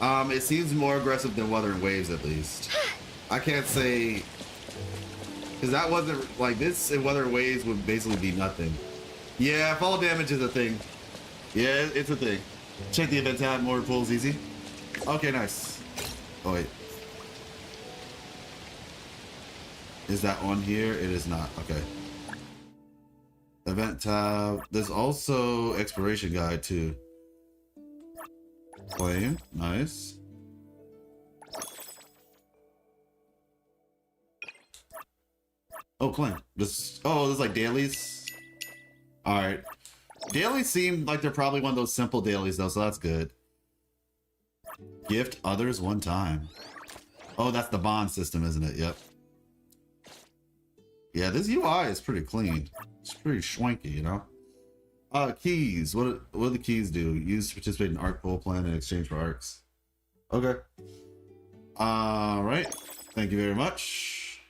It seems more aggressive than Wuthering Waves, at least. I can't say, because that wasn't like this. In Wuthering Waves would basically be nothing. Yeah, fall damage is a thing. Yeah, it's a thing. Check the event tab. More pulls easy. Okay, nice. Oh wait, is that on here? It is not. Okay. Event tab. There's also expiration guide too. Claim. Nice. Oh, claim. This. Oh, there's like dailies. All right. Dailies seem like they're probably one of those simple dailies though, so that's good. Gift others one time. Oh, that's the bond system, isn't it? Yep. Yeah, this UI is pretty clean. It's pretty schwanky, you know? Keys. What do the keys do? Use to participate in ARC pool plan in exchange for ARCs. Okay. Alright. Thank you very much.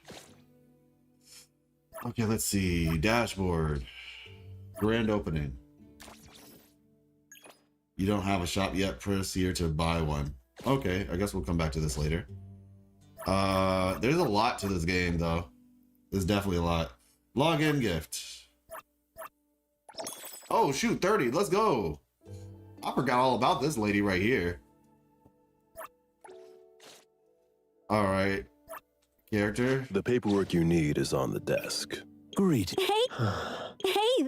Okay, let's see. Dashboard. Grand opening. You don't have a shop yet. Press here to buy one. Okay, I guess we'll come back to this later. There's a lot to this game, though. There's definitely a lot. Login gift. Oh, shoot, 30. Let's go. I forgot all about this lady right here. All right. Character. The paperwork you need is on the desk. Great. Hey! Hey!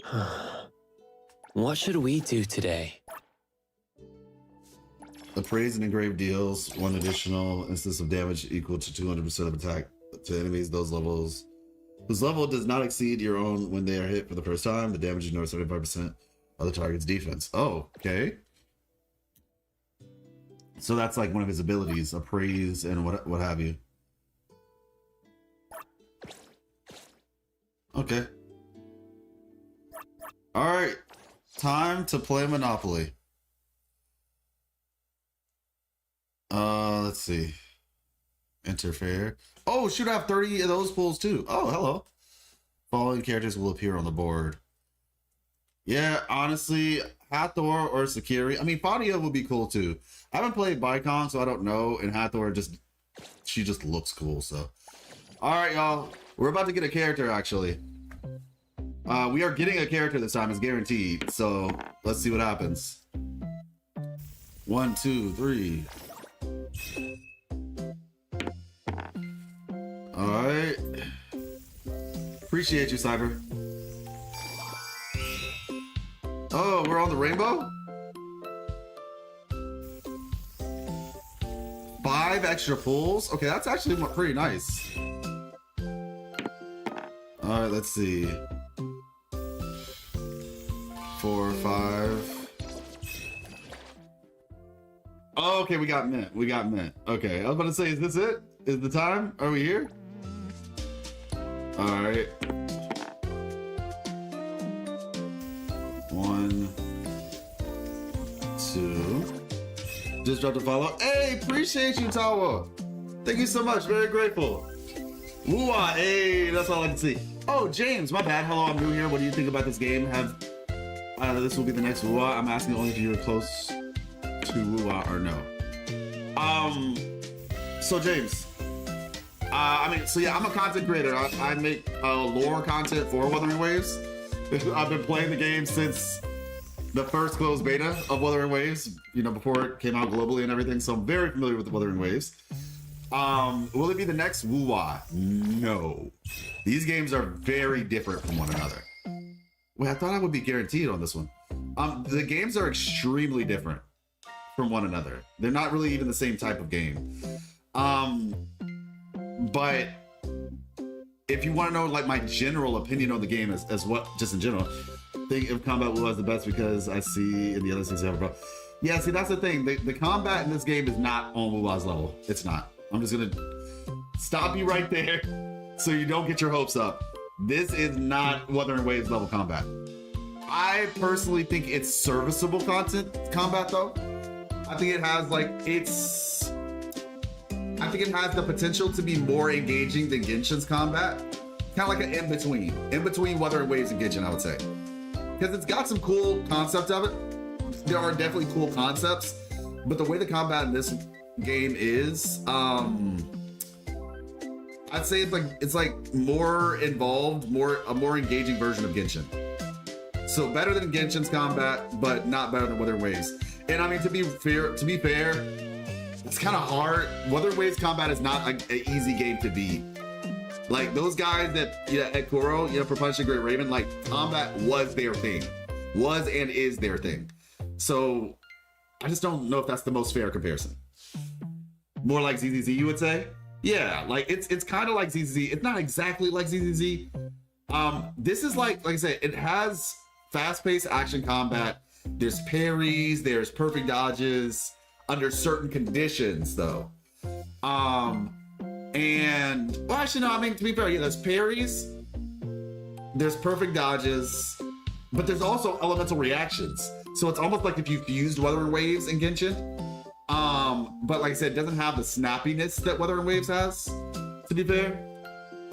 What should we do today? Appraise and engrave deals. One additional instance of damage equal to 200% of attack to enemies. Those levels whose level does not exceed your own when they are hit for the first time. The damage ignores 75% of the target's defense. Oh, okay. So that's like one of his abilities, appraise and what have you. Okay. All right. Time to play Monopoly. Let's see. Interfere. Oh, shoot, I have 30 of those pulls too. Oh, hello. Following characters will appear on the board. Yeah, honestly, Hathor or Sakiri. I mean, Fadia would be cool too. I haven't played Bicon, so I don't know. And Hathor she just looks cool, so. All right, y'all. We're about to get a character, actually. We are getting a character this time. It's guaranteed. So let's see what happens. 1, 2, 3. All right. Appreciate you, Cyber. Oh, we're on the rainbow? 5 extra pulls? Okay, that's actually pretty nice. All right, let's see. 4, 5. Oh, okay, we got mint. We got mint. Okay, I was about to say, is this it? Is the time? Are we here? All right. 1, 2. Just dropped a follow. Hey, appreciate you, Tawa. Thank you so much. Very grateful. WUWA. Hey, that's all I can see. Oh, James, my bad. Hello, I'm new here. What do you think about this game? This will be the next WUWA. I'm asking only if you're close to WUWA or no. So James, yeah, I'm a content creator. I make lore content for Wuthering Waves. I've been playing the game since the first closed beta of Wuthering Waves, you know, before it came out globally and everything. So I'm very familiar with the Wuthering Waves. Will it be the next WUWA? No. These games are very different from one another. Wait, I thought I would be guaranteed on this one. The games are extremely different from one another. They're not really even the same type of game. But if you want to know like my general opinion on the game as what, just in general, think of combat was the best because I see in the other things you have a problem. Yeah, see, that's the thing. The combat in this game is not on WUWA's level. It's not. I'm just gonna stop you right there so you don't get your hopes up. This is not Wuthering Waves level combat. I personally think it's serviceable combat though. I think it has like, I think it has the potential to be more engaging than Genshin's combat. Kind of like an in-between Wuthering Waves and Genshin, I would say. Because it's got some cool concept of it. There are definitely cool concepts, but the way the combat in this game is, I'd say it's like more involved, a more engaging version of Genshin. So better than Genshin's combat, but not better than Wuthering Waves. And I mean, to be fair, it's kind of hard. Wuthering Waves combat is not an easy game to beat. Like those guys at Kuro, for punishing Great Raven, like combat was their thing, was and is their thing. So I just don't know if that's the most fair comparison. More like ZZZ, you would say? Yeah, like it's kind of like ZZZ. It's not exactly like ZZZ. This is like I said, it has fast-paced action combat. There's parries, there's perfect dodges under certain conditions, though. And well, actually, no. I mean, to be fair, yeah, there's parries, there's perfect dodges, but there's also elemental reactions. So it's almost like if you've used Wuthering Waves in Genshin. But like I said, it doesn't have the snappiness that Wuthering Waves has, to be fair.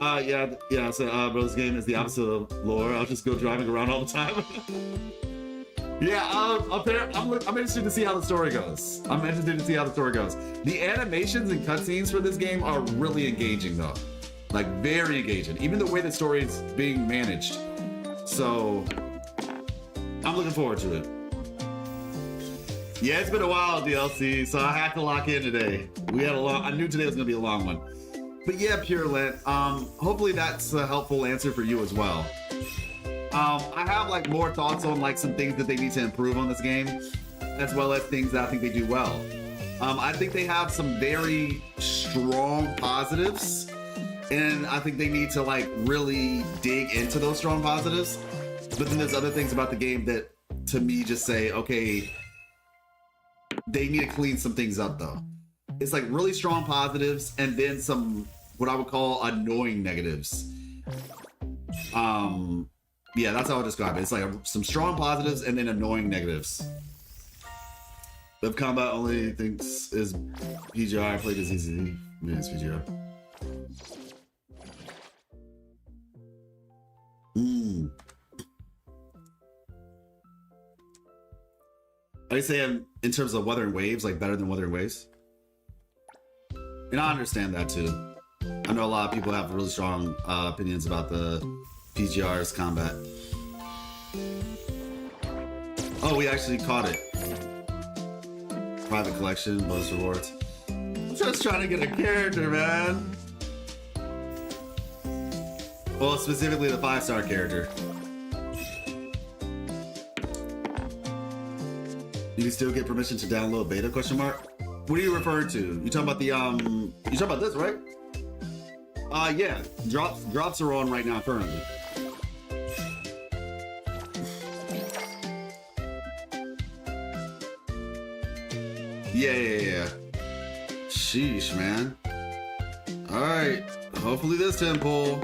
Yeah, so bro, this game is the opposite of lore. I'll just go driving around all the time. Yeah, I'm interested to see how the story goes. The animations and cutscenes for this game are really engaging though. Like very engaging. Even the way the story is being managed. So I'm looking forward to it. Yeah, it's been a while, DLC, so I had to lock in today. I knew today was gonna be a long one. But yeah, Pure Lent, hopefully that's a helpful answer for you as well. I have like more thoughts on like some things that they need to improve on this game, as well as things that I think they do well. I think they have some very strong positives, and I think they need to like really dig into those strong positives. But then there's other things about the game that to me just say, okay, they need to clean some things up though. It's like really strong positives and then some what I would call annoying negatives. Yeah, that's how I describe it. It's like some strong positives and then annoying negatives. Web combat only thinks is PGR. I played as easy. Yeah, it's PGR. I say in terms of Wuthering Waves, like better than Wuthering Waves. And I understand that too. I know a lot of people have really strong opinions about the PGR's combat. Oh, we actually caught it. Private collection, bonus rewards. I'm just trying to get a character, man. Well, specifically the 5-star character. You can still get permission to download beta, question mark? What are you referring to? You talking about the, you talking about this, right? Yeah, drops are on right now currently. Yeah. Sheesh, man. Alright, hopefully this temple.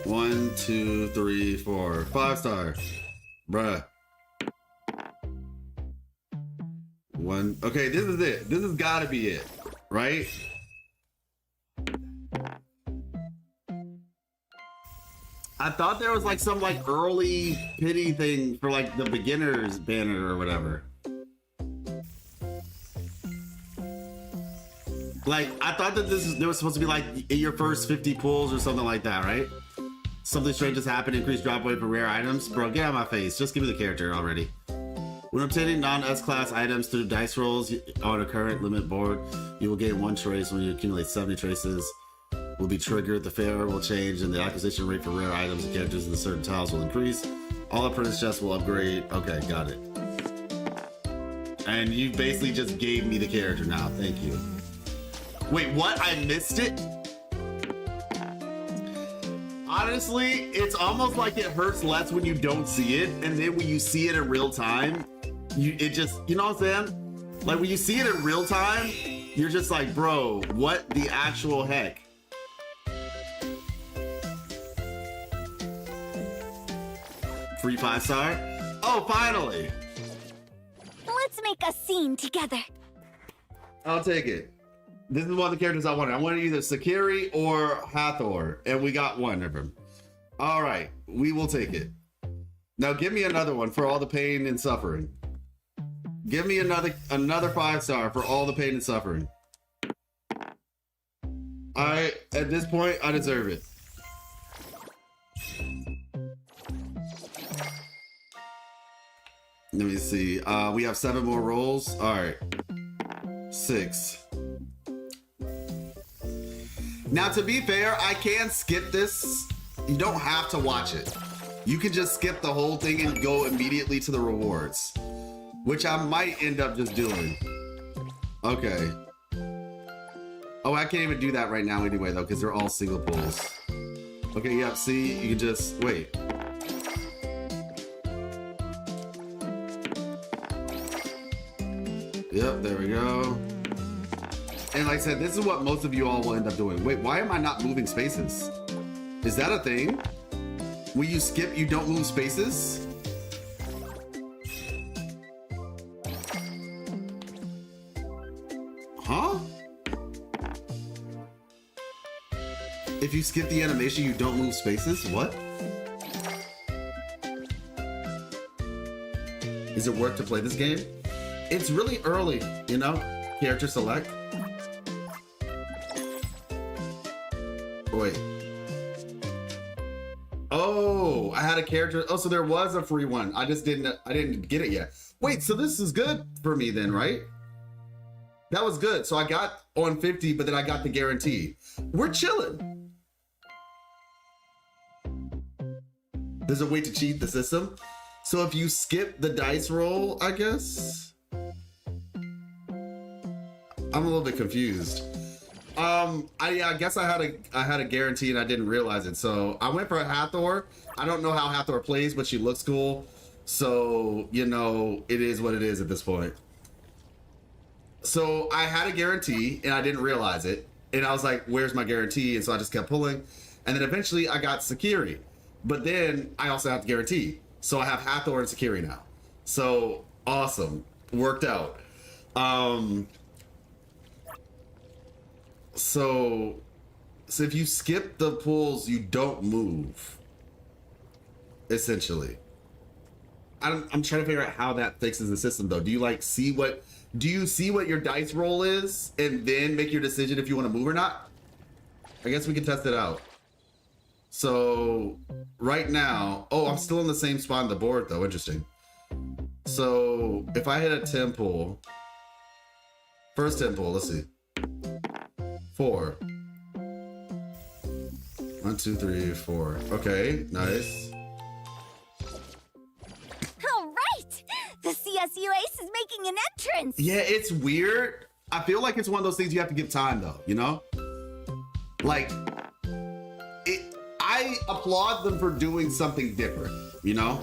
1, 2, 3, 4, 5-star. Bruh. Okay, this is it. This has gotta be it, right? I thought there was like some like early pity thing for like the beginner's banner or whatever. Like, I thought that there was supposed to be like in your first 50 pulls or something like that, right? Something strange has happened, increased drop rate for rare items. Bro, get out of my face. Just give me the character already. When obtaining non-S-class items through dice rolls on a current limit board, you will gain 1 trace. When you accumulate 70 traces, will be triggered. The fair will change, and the acquisition rate for rare items and characters in the certain tiles will increase. All apprentice chests will upgrade. Okay, got it. And you basically just gave me the character now. Thank you. Wait, what? I missed it? honestly, it's almost like it hurts less when you don't see it, and then when you see it in real time, it just, you know what I'm saying? Like when you see it in real time, you're just like, bro, what the actual heck? Free 5-star? Oh, finally! Let's make a scene together. I'll take it. This is one of the characters I wanted. I wanted either Sakiri or Hathor, and we got one of them. All right, we will take it. Now give me another one for all the pain and suffering. Give me another 5-star for all the pain and suffering. At this point, I deserve it. Let me see. We have 7 more rolls. All right. 6. Now, to be fair, I can skip this. You don't have to watch it. You can just skip the whole thing and go immediately to the rewards, which I might end up just doing. Okay. Oh, I can't even do that right now anyway, though, because they're all single pulls. Okay, yep, see, you can just wait. Yep, there we go. And like I said, this is what most of you all will end up doing. Wait, why am I not moving spaces? Is that a thing? When you skip, you don't move spaces? Huh? If you skip the animation, you don't move spaces? What? Is it worth to play this game? It's really early, you know? Character select. Wait. Oh, I had a character. Oh, so there was a free one. I didn't get it yet. Wait, so this is good for me then, right? That was good. So I got on 50, but then I got the guarantee. We're chilling. There's a way to cheat the system. So if you skip the dice roll, I guess. I'm a little bit confused. I guess I had a guarantee and I didn't realize it. So I went for a Hathor. I don't know how Hathor plays, but she looks cool. So, you know, it is what it is at this point. So I had a guarantee and I didn't realize it. And I was like, where's my guarantee? And so I just kept pulling. And then eventually I got Sakiri. But then I also have the guarantee. So I have Hathor and Sakiri now. So awesome. Worked out. So if you skip the pulls, you don't move. Essentially. I'm trying to figure out how that fixes the system though. Do you like see what your dice roll is and then make your decision if you want to move or not? I guess we can test it out. So right now, oh, I'm still in the same spot on the board though. Interesting. So if I hit a 10 pull, first 10 pull, let's see. 4. 1, 2, 3, 4. Okay, nice. All right, the CSU Ace is making an entrance. Yeah, it's weird. I feel like it's one of those things you have to give time though, you know? Like, I applaud them for doing something different, you know?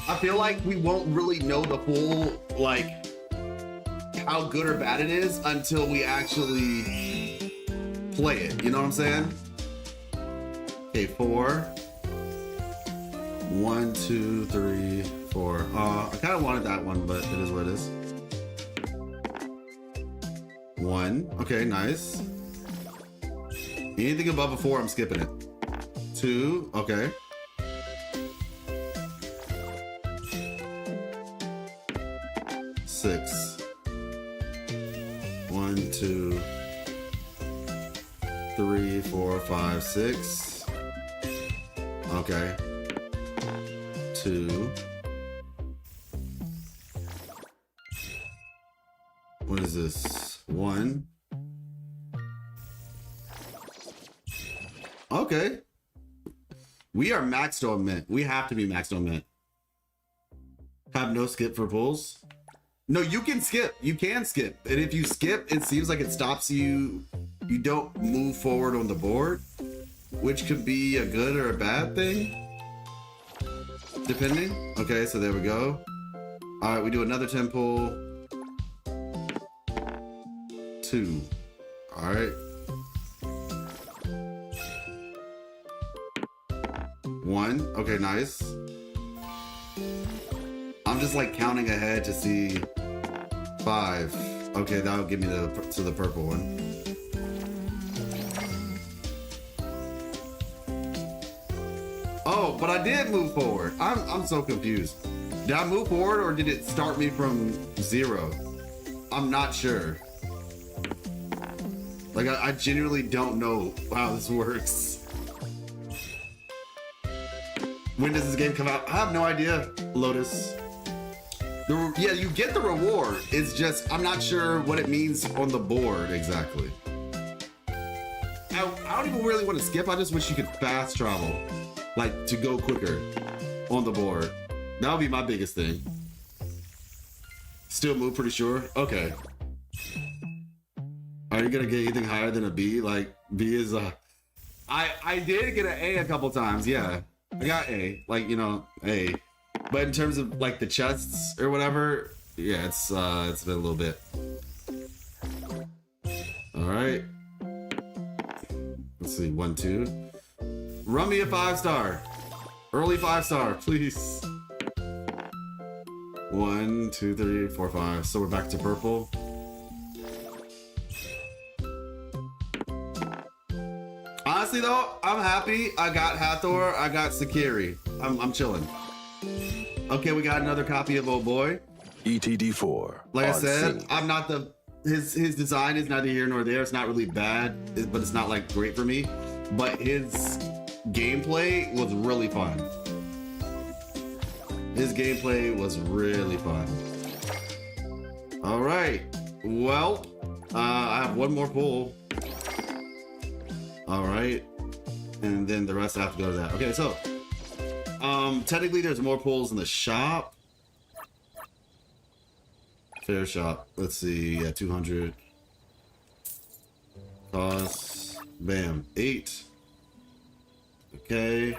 I feel like we won't really know the full, like, how good or bad it is until we actually play it, you know what I'm saying? Okay, 4. 1, 2, 3, 4. I kind of wanted that one, but it is what it is. 1. Okay, nice. Anything above a 4, I'm skipping it. 2. Okay. 6. 1, 2, 3, 4, 5, 6. Okay. 2. What is this? 1. Okay. We are maxed on mint. We have to be maxed on mint. Have no skip for pulls. No, you can skip. You can skip. And if you skip, it seems like it stops you. You don't move forward on the board. which could be a good or a bad thing, depending. Okay, so there we go. All right, we do another 10 pull. 2. All right. 1. Okay, nice. I'm just like counting ahead to see 5. Okay, that'll give me to the purple one. Oh, but I did move forward. I'm so confused. Did I move forward or did it start me from 0? I'm not sure. Like, I genuinely don't know how this works. When does this game come out? I have no idea, Lotus. Yeah, you get the reward. It's just, I'm not sure what it means on the board exactly. I don't even really want to skip. I just wish you could fast travel. Like, to go quicker on the board. That would be my biggest thing. Still move, pretty sure. Okay. Are you gonna get anything higher than a B? Like, B is a... I did get an A a couple times, yeah. I got A, like, you know, A. But in terms of, like, the chests or whatever, yeah, it's been a little bit. All right. Let's see, 1, 2. Run me a 5-star. Early 5-star, please. 1, 2, 3, 4, 5. So we're back to purple. Honestly though, I'm happy. I got Hathor, I got Sakiri. I'm chilling. Okay, we got another copy of Oh Boy. ETD4. Like I said, I'm not the... His design is neither here nor there. It's not really bad, but it's not like great for me. But his gameplay was really fun. His gameplay was really fun. All right. Well, I have one more pull. All right. And then the rest I have to go to that. Okay, so technically there's more pulls in the shop. Fair shop. Let's see. Yeah, 200. Cost. Bam. 8. Okay.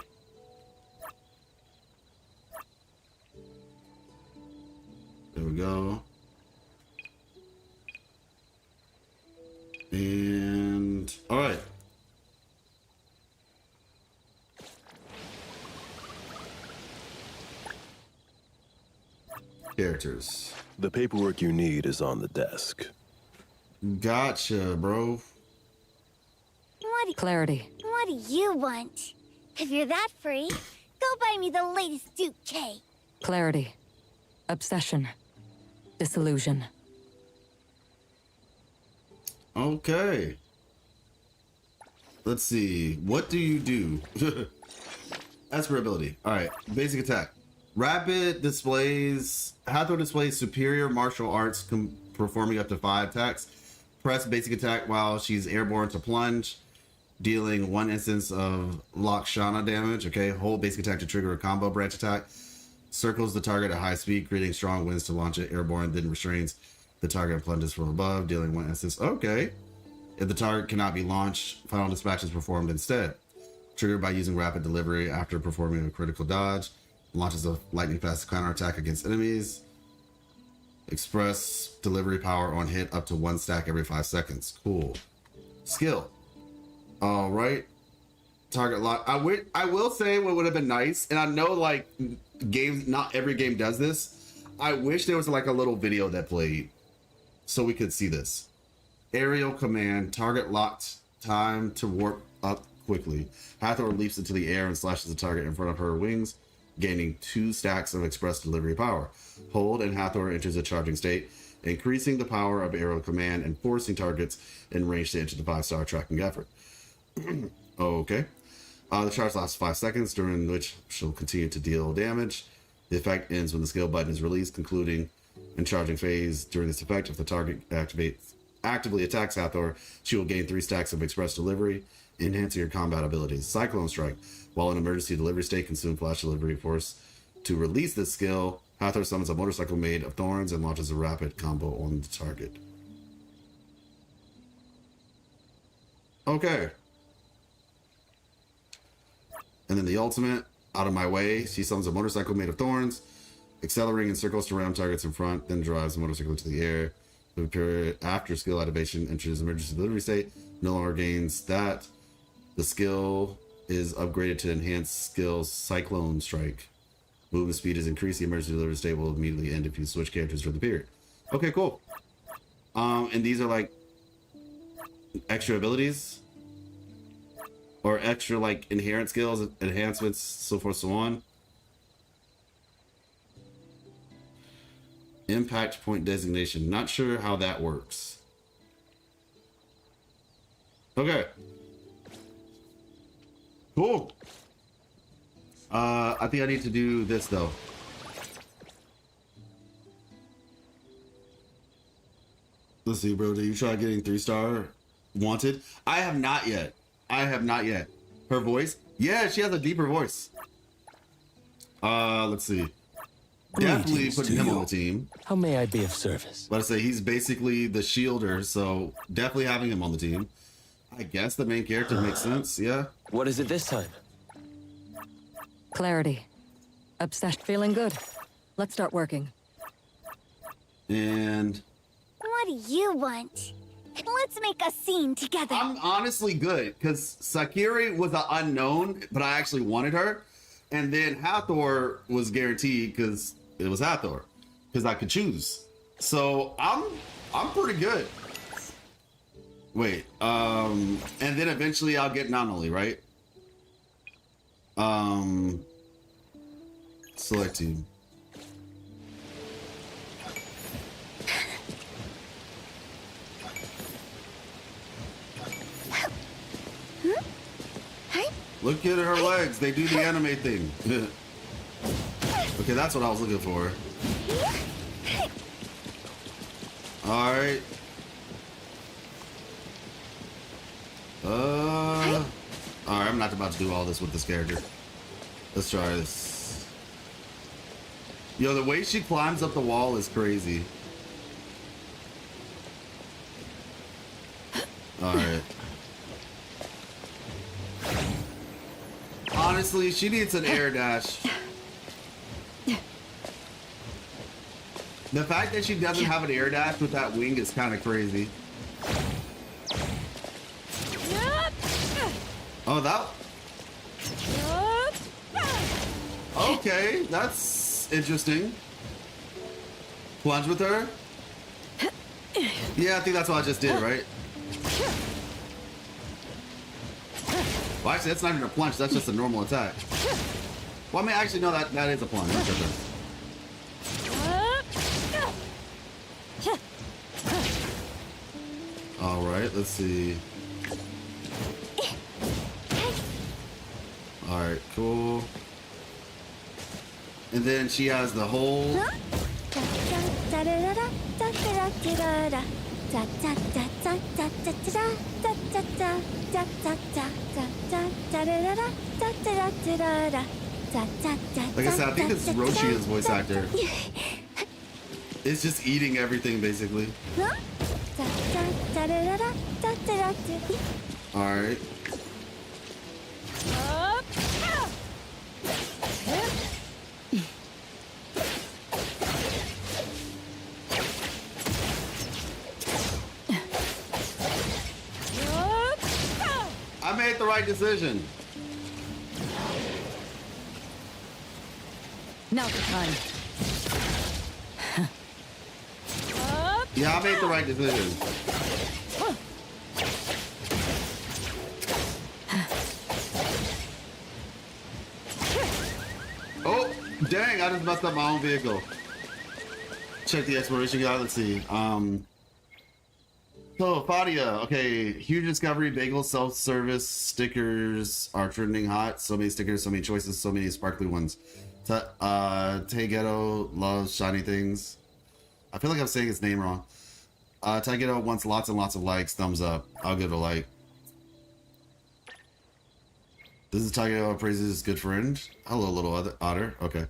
There we go. And all right. Characters. The paperwork you need is on the desk. Gotcha, bro. Clarity. What do you want? If you're that free, go buy me the latest Duke K. Clarity. Obsession. Disillusion. Okay. Let's see. What do you do? As for ability. All right. Basic attack. Rapid displays. Hathor displays superior martial arts performing up to 5 attacks. Press basic attack while she's airborne to plunge, dealing 1 instance of Lakshana damage. Okay. Hold basic attack to trigger a combo branch attack. Circles the target at high speed, creating strong winds to launch it airborne, then restrains the target and plunges from above, dealing 1 instance. Okay. If the target cannot be launched, final dispatch is performed instead. Triggered by using rapid delivery after performing a critical dodge. Launches a lightning fast counterattack against enemies. Express delivery power on hit up to 1 stack every 5 seconds. Cool. Skill. All right. Target lock. I will say what would have been nice, and I know like games, not every game does this. I wish there was like a little video that played so we could see this. Aerial command. Target locked. Time to warp up quickly. Hathor leaps into the air and slashes the target in front of her wings, gaining 2 stacks of express delivery power. Hold and Hathor enters a charging state, increasing the power of aerial command and forcing targets in range to enter the 5-star tracking effort. Okay. The charge lasts 5 seconds, during which she'll continue to deal damage. The effect ends when the skill button is released, concluding in charging phase. During this effect, if the target actively attacks Hathor, she will gain 3 stacks of express delivery, enhancing her combat abilities. Cyclone Strike. While in emergency delivery state, consume flash delivery force. To release this skill, Hathor summons a motorcycle made of thorns and launches a rapid combo on the target. Okay. And then the ultimate, out of my way. She summons a motorcycle made of thorns, accelerating in circles to ram targets in front, then drives the motorcycle into the air. The period after skill activation enters emergency delivery state, no longer gains that. The skill is upgraded to enhanced skill Cyclone Strike. Movement speed is increased. The emergency delivery state will immediately end if you switch characters for the period. Okay, cool. And these are like extra abilities or extra like inherent skills, enhancements, so forth, so on. Impact point designation. Not sure how that works. Okay. Cool. I think I need to do this though. Let's see, bro. Did you try getting 3-star wanted? I have not yet. Her voice? Yeah, she has a deeper voice. Let's see. Definitely putting him on the team. How may I be of service? Let's say he's basically the shielder, so definitely having him on the team. I guess the main character makes sense, yeah. What is it this time? Clarity. Obsessed. Feeling good. Let's start working. And... What do you want? Let's make a scene together. I'm honestly good, because Sakiri was an unknown, but I actually wanted her. And then Hathor was guaranteed, because it was Hathor. Because I could choose. So, I'm pretty good. Wait, and then eventually I'll get Nonoli, right? Select team. Look at her legs, they do the anime thing. Okay, that's what I was looking for. Alright. Alright, I'm not about to do all this with this character. Let's try this. Yo, the way she climbs up the wall is crazy. Alright. Honestly, she needs an air dash. The fact that she doesn't have an air dash with that wing is kind of crazy. Oh, that... Okay, that's interesting. Plunge with her? Yeah, I think that's what I just did, right? Well, actually, that's not even a plunge. That's just a normal attack. Well, I mean, actually, no, that is a plunge. That's different. All right, let's see. All right, cool. And then she has the whole... Like I said, I think it's Roshia's voice actor. It's just eating everything, basically. Alright. I made the right decision. Now's the time. Yeah, I made the right decision. Oh, dang, I just messed up my own vehicle. Check the exploration guide, let's see. So, Fadia, okay, huge discovery, bagels, self-service, stickers are trending hot. So many stickers, so many choices, so many sparkly ones. Taegeto loves shiny things. I feel like I'm saying his name wrong. Taegeto wants lots and lots of likes, thumbs up. I'll give it a like. This is Taegeto praises his good friend. Hello, little otter. Okay.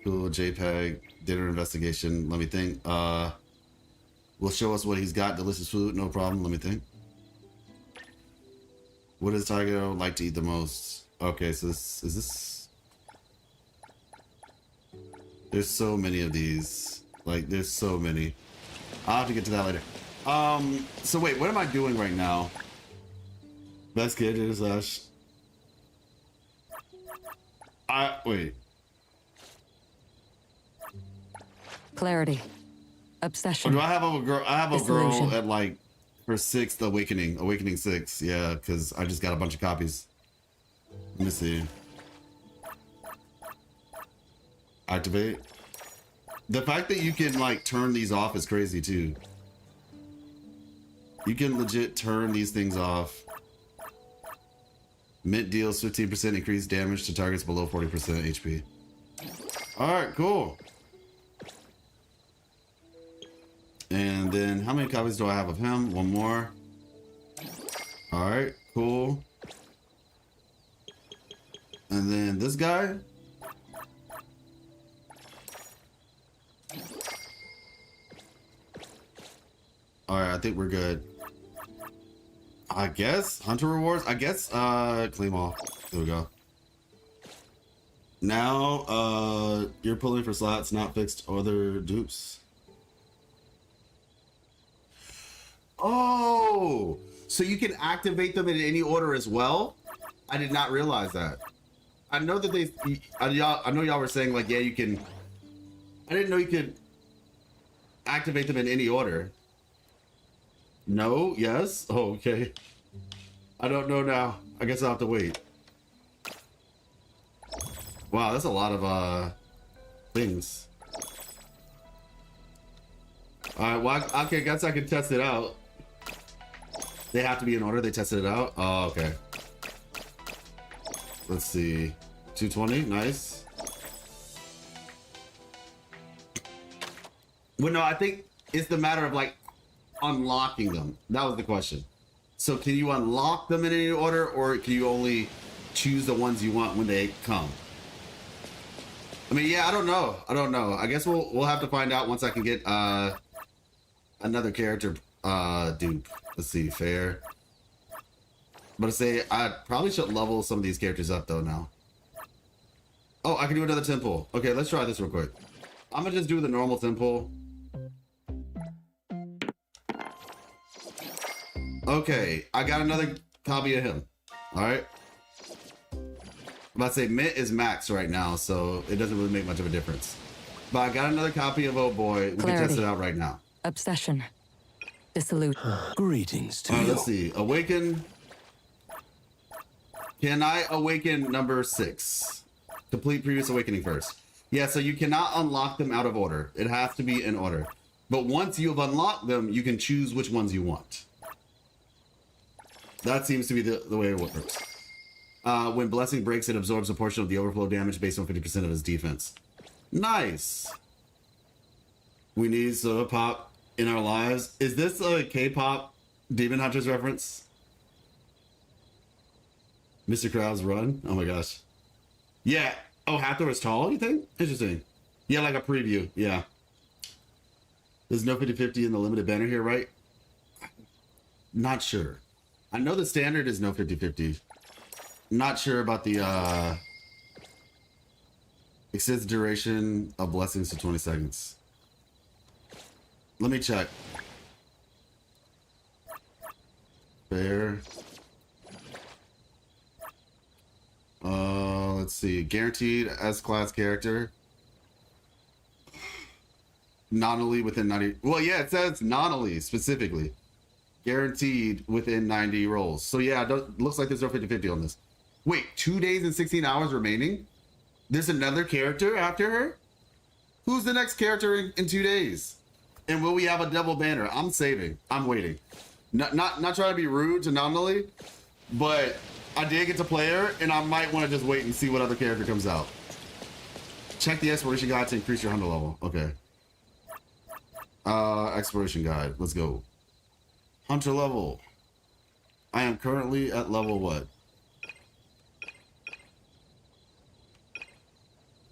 Cool, JPEG, dinner investigation. Let me think. Will show us what he's got. Delicious food, no problem. Let me think. What does Taegeto like to eat the most? Okay, so this is this. There's so many of these. Like, there's so many. I'll have to get to that later. So wait, what am I doing right now? Best kid is wait. Clarity. Obsession. Or do I have a girl? I have a girl Disillusion. at like her 6th Awakening 6. Yeah, because I just got a bunch of copies. Let me see. Activate. The fact that you can like turn these off is crazy too. You can legit turn these things off. Mint deals 15% increased damage to targets below 40% HP. Alright, cool. And then how many copies do I have of him? One more. Alright, cool. And then this guy. Alright, I think we're good. I guess hunter rewards. I guess claim all. There we go. Now you're pulling for slots not fixed other dupes. Oh, so you can activate them in any order as well? I did not realize that. I know that I know y'all were saying like, yeah, you can. I didn't know you could activate them in any order. No, yes. Oh, okay. I don't know now. I guess I'll have to wait. Wow, that's a lot of things. Alright, well, okay, I guess I can test it out. They have to be in order. They tested it out. Oh, okay. Let's see. 220, nice. Well, no, I think it's the matter of like unlocking them. That was the question. So can you unlock them in any order, or can you only choose the ones you want when they come? I mean, yeah, I don't know. I guess we'll have to find out once I can get another character dupe. Let's see, fair. But I say I probably should level some of these characters up though now. Oh, I can do another temple. Okay, let's try this real quick. I'm gonna just do the normal temple. Okay, I got another copy of him. All right. I'm about to say mint is max right now, so it doesn't really make much of a difference. But I got another copy of Oh Boy. We can test it out right now. Obsession. Dissolute. Greetings to you. Let's see. Awaken. Can I awaken number 6? Complete previous awakening first. Yeah, so you cannot unlock them out of order. It has to be in order. But once you've unlocked them, you can choose which ones you want. That seems to be the way it works. When Blessing breaks, it absorbs a portion of the overflow damage based on 50% of his defense. Nice. We need soda pop in our lives. Is this a K-pop Demon Hunters reference? Mr. Krabs Run? Oh my gosh. Yeah. Oh, Hathor is tall, you think? Interesting. Yeah, like a preview. Yeah. There's no 50-50 in the limited banner here, right? Not sure. I know the standard is no 50-50. Not sure about the extends duration of blessings to 20 seconds. Let me check. Fair. Let's see. Guaranteed S-class character. Non-elite within 90. Well, yeah, it says non-elite specifically. Guaranteed within 90 rolls. So yeah, looks like there's no 50-50 on this. Wait, 2 days and 16 hours remaining? There's another character after her? Who's the next character in 2 days? And will we have a double banner? I'm saving. I'm waiting. Not trying to be rude to non-elite, but I did get to play her, and I might want to just wait and see what other character comes out. Check the exploration guide to increase your hunter level. Okay. Exploration guide. Let's go. Hunter level. I am currently at level what?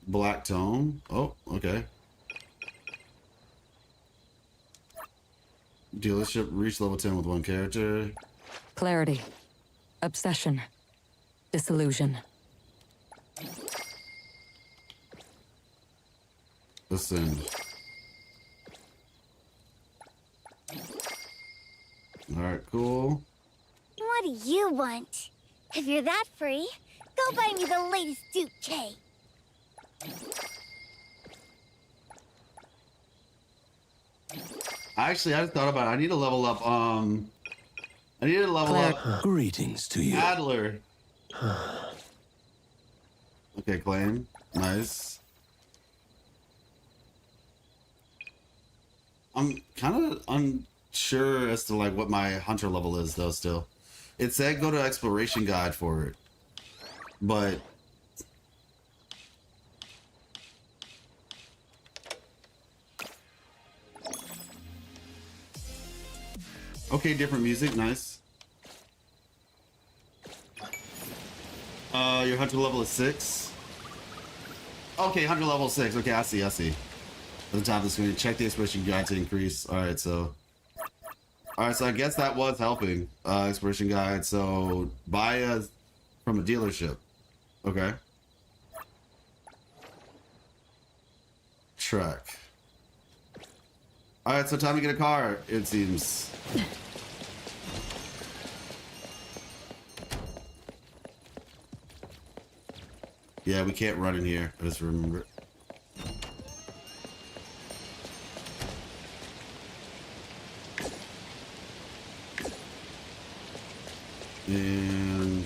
Black tone. Oh, okay. Dealership reach level 10 with 1 character. Clarity. Obsession. Disillusion. Ascend. Alright, cool. What do you want? If you're that free, go buy me the latest Duke K. Actually, I just thought about it. I need to level up, I need to level up... Greetings to you. Adler. Okay, claim. Nice. I'm kind of unsure as to, like, what my hunter level is, though, still. It said go to exploration guide for it. But... Okay, different music, nice. Your hunter level is 6. Okay, hunter level 6. Okay, I see. At the top of the screen, check the exploration guide to increase. Alright, so I guess that was helping. Exploration guide, so buy from a dealership. Okay. Track. Alright, so time to get a car, it seems. Yeah, we can't run in here. I just remember. And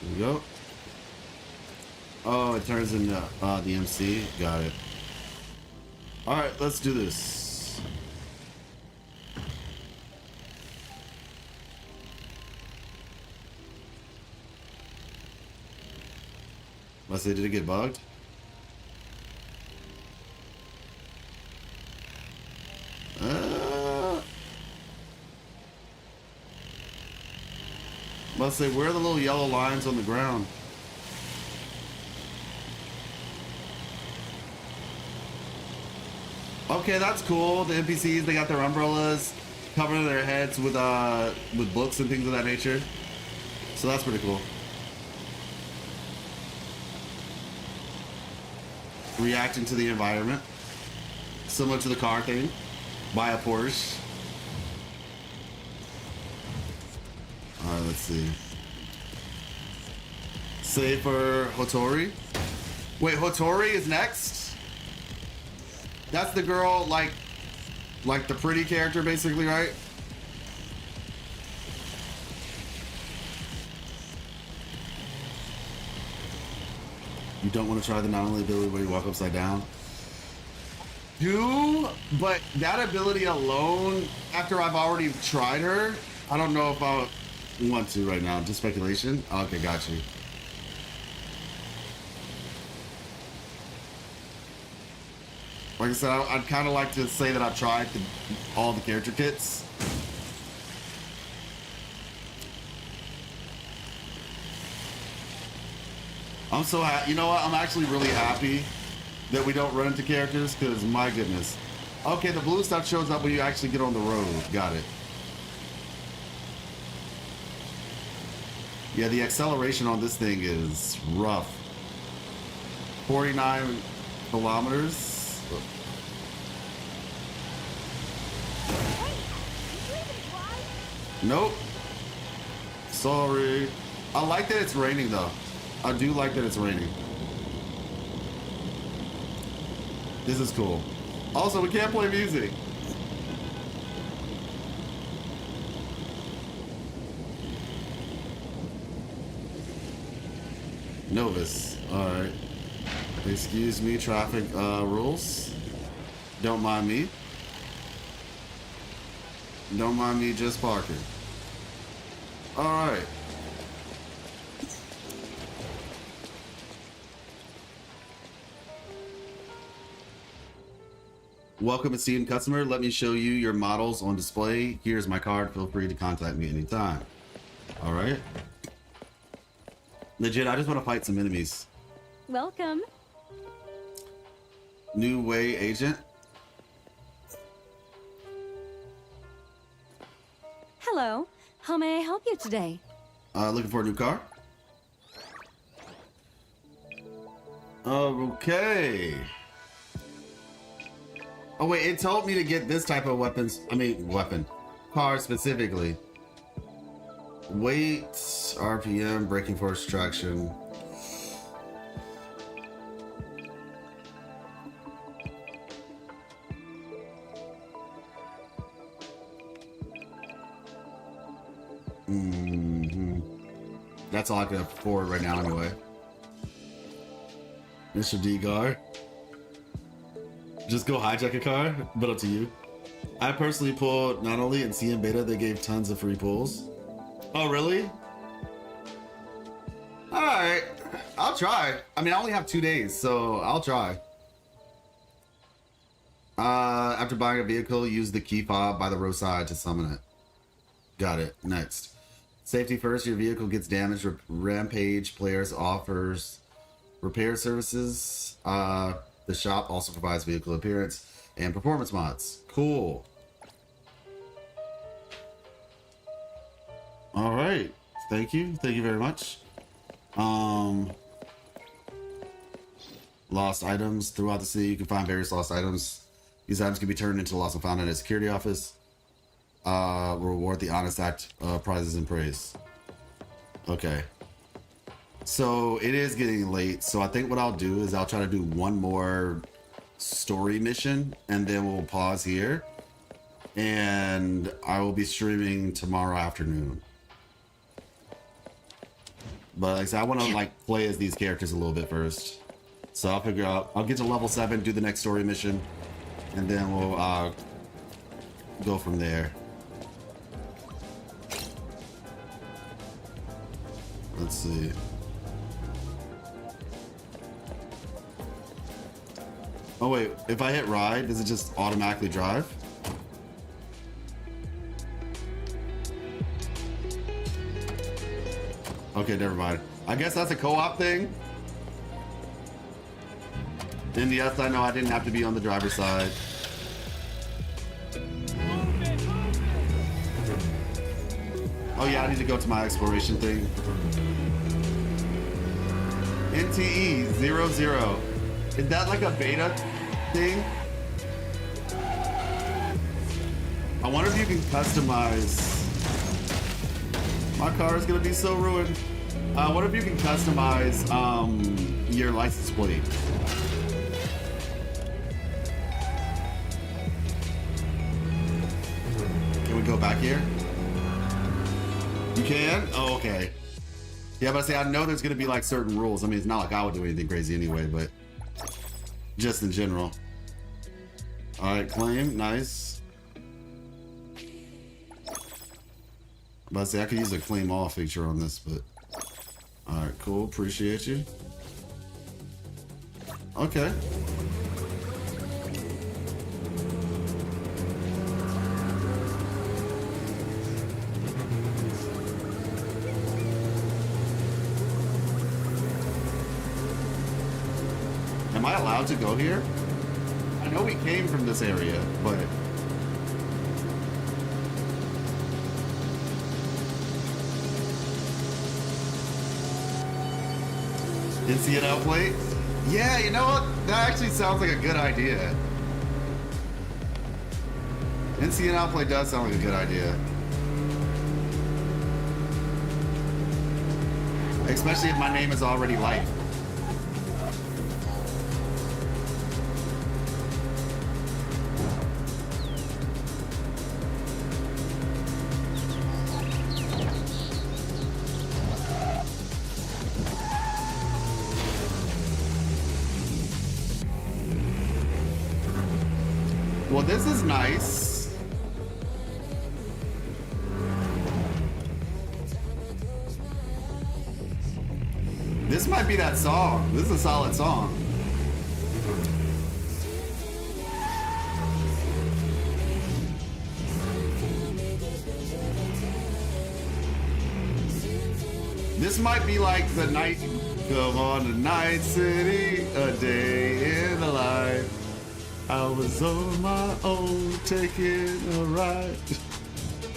there we go. Oh, it turns into the MC. Got it. All right, let's do this. Must say, did it get bugged? Must say, where are the little yellow lines on the ground? Okay, that's cool. The NPCs, they got their umbrellas, covering their heads with books and things of that nature. So that's pretty cool. Reacting to the environment, similar to the car thing. Buy a Porsche. All right, let's see. Save for Hotori. Wait, Hotori is next? That's the girl, like the pretty character, basically, right? You don't want to try the not only ability where you walk upside down. But that ability alone, after I've already tried her, I don't know if I want to right now. Just speculation. Okay, got you. Like I said, I'd kind of like to say that I've tried all the character kits. I'm so happy. You know what? I'm actually really happy that we don't run into characters, because my goodness. Okay, the blue stuff shows up when you actually get on the road. Got it. Yeah, the acceleration on this thing is rough. 49 kilometers. Nope. Sorry. I like that it's raining though. I do like that it's raining. This is cool. Also, we can't play music. Novus. Alright. Excuse me, traffic rules. Don't mind me. Don't mind me just parking. Alright. Welcome, esteemed customer. Let me show you your models on display. Here's my card. Feel free to contact me anytime. Alright. Legit, I just want to fight some enemies. Welcome. New Way agent. Hello. How may I help you today? Looking for a new car? Okay. Oh wait, it told me to get this type of weapons. I mean, car specifically. Weight, RPM, braking force, traction. That's all I can afford right now anyway. Mr. D-Gar. Just go hijack a car, but up to you. I personally pulled not only in CM Beta, they gave tons of free pulls. Oh, really? Alright, I'll try. I mean, I only have 2 days, so I'll try. After buying a vehicle, use the key fob by the roadside to summon it. Got it. Next. Safety first, your vehicle gets damaged. Rampage Players offers repair services. The shop also provides vehicle appearance and performance mods. Cool. All right. Thank you. Thank you very much. Lost items. Throughout the city, you can find various lost items. These items can be turned into lost and found at a security office. Reward the honest act, prizes and praise. Okay. So it is getting late, so I think what I'll do is I'll try to do one more story mission and then we'll pause here. And I will be streaming tomorrow afternoon. But like I said, I want to like play as these characters a little bit first. So I'll figure out, I'll get to level 7, do the next story mission, and then we'll go from there. Let's see. Oh wait, if I hit ride, does it just automatically drive? Okay, never mind. I guess that's a co-op thing. And yes, I know I didn't have to be on the driver's side. Oh yeah, I need to go to my exploration thing. NTE 00. Is that like a beta thing? I wonder if you can customize. My car is gonna be so ruined. I wonder if you can customize your license plate. Can we go back here? You can? Oh, okay. Yeah, but I say I know there's gonna be like certain rules. I mean, it's not like I would do anything crazy anyway, but just in general. All right, claim, nice. But I say I could use a claim all feature on this, but all right, cool. Appreciate you. Okay. Am I allowed to go here? I know we came from this area, but NCNL plate? Yeah, you know what? That actually sounds like a good idea. NCNL plate does sound like a good idea. Especially if my name is already Light. Well, this is nice. This might be that song. This is a solid song. This might be like the night. Come on to Night City, a day in the life. I was on my own, taking a ride.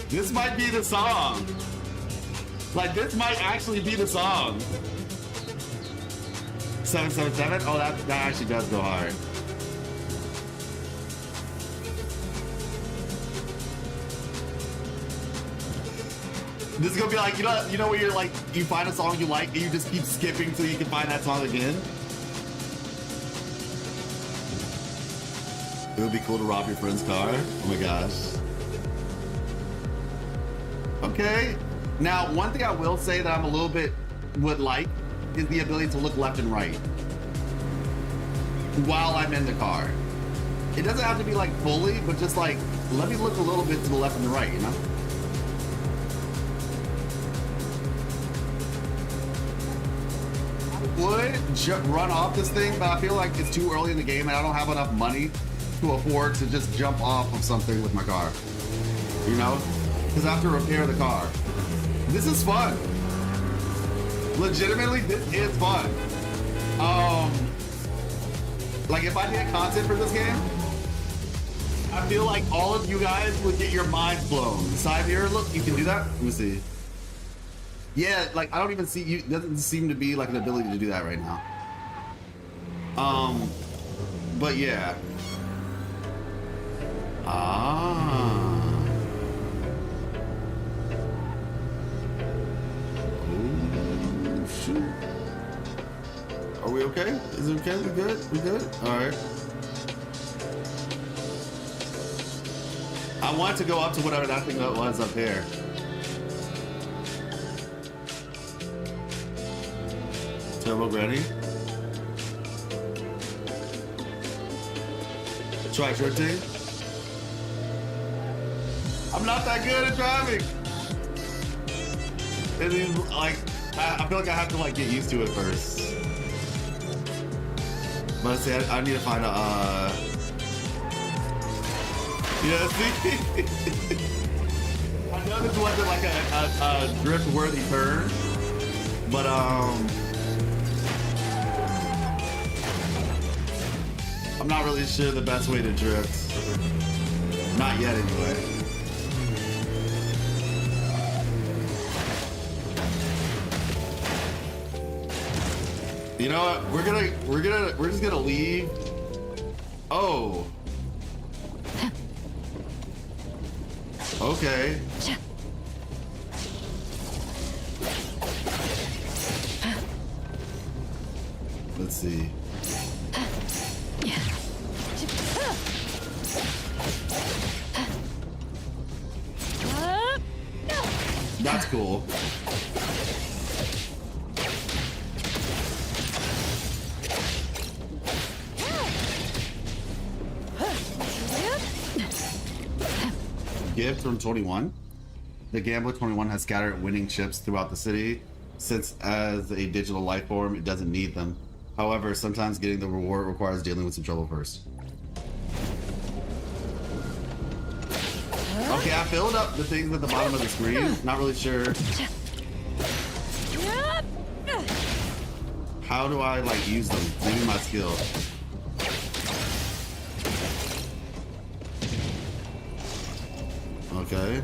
This might be the song. Like, this might actually be the song. 777? Oh, that actually does go hard. This is gonna be like, you know where you're like, you find a song you like and you just keep skipping till you can find that song again? It would be cool to rob your friend's car. Oh my gosh. Okay. Now, one thing I will say that I'm a little bit would like is the ability to look left and right while I'm in the car. It doesn't have to be like fully, but just like, let me look a little bit to the left and the right, you know? Would run off this thing, but I feel like it's too early in the game and I don't have enough money to afford to just jump off of something with my car, you know? Because I have to repair the car. This is fun. Legitimately, this is fun. Like if I did content for this game, I feel like all of you guys would get your minds blown. Side mirror, look, you can do that? Let me see. Yeah, like I don't even see you. Doesn't seem to be like an ability to do that right now. But yeah. Oh shoot. Are we okay? Is it okay? We good? We good? All right. I want to go up to whatever that thing that was up there. Turbo Granny. Try drifting. I'm not that good at driving. And then, like, I feel like I have to like get used to it first. But see, I need to find a. Yeah, see. I know this wasn't like a drift-worthy turn, but I'm not really sure the best way to drift. Not yet, anyway. You know what? We're just gonna leave. Oh. Okay. Let's see. That's cool. Gift from 21. The Gambler 21 has scattered winning chips throughout the city. Since as a digital life form, it doesn't need them. However, sometimes getting the reward requires dealing with some trouble first. Okay, I filled up the things at the bottom of the screen. Not really sure. How do I like use them? Maybe my skill. Okay.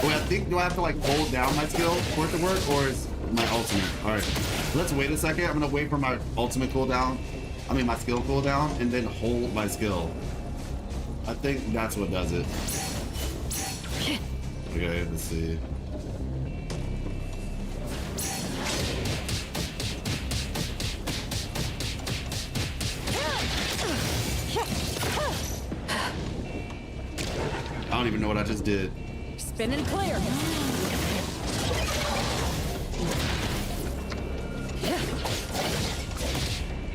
Wait, I think, do I have to like hold down my skill for it to work, or is my ultimate? All right, let's wait a second. I'm gonna wait for my ultimate cooldown. I mean my skill cooldown, and then hold my skill. I think that's what does it. Okay, let's see. I don't even know what I just did. Spinning clear.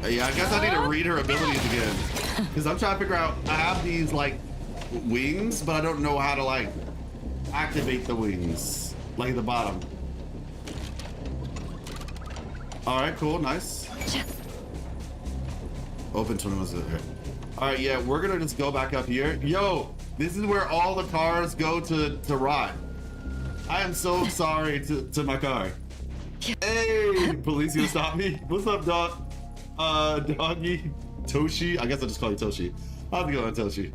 Yeah, I guess I need to read her abilities again. Because I'm trying to figure out, I have these like wings, but I don't know how to like activate the wings. Like at the bottom. All right, cool, nice. Open tournaments. All right, yeah, we're gonna just go back up here. Yo, this is where all the cars go to rot. I am so sorry to my car. Hey, police gonna stop me? What's up, dog? Doggy, Toshi. I guess I'll just call you Toshi. How's it going, Toshi?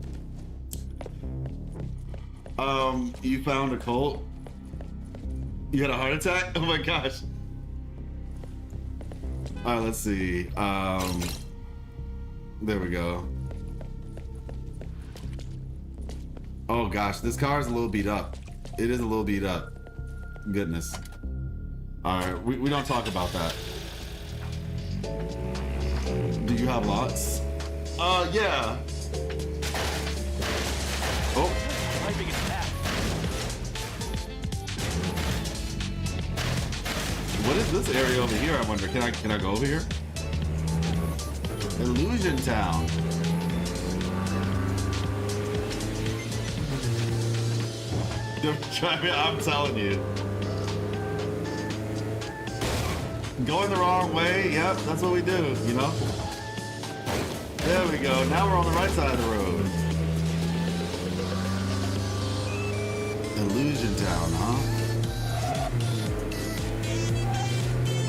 You found a cult? You had a heart attack? Oh my gosh. All right, let's see. There we go. Oh gosh, this car is a little beat up. It is a little beat up. Goodness. All right, we don't talk about that. Do you have lots? Yeah. Oh. What is this area over here? I wonder. Can I go over here? Illusion Town. I'm telling you. Going the wrong way, yep, that's what we do, you know? There we go, now we're on the right side of the road. Illusion Town, huh?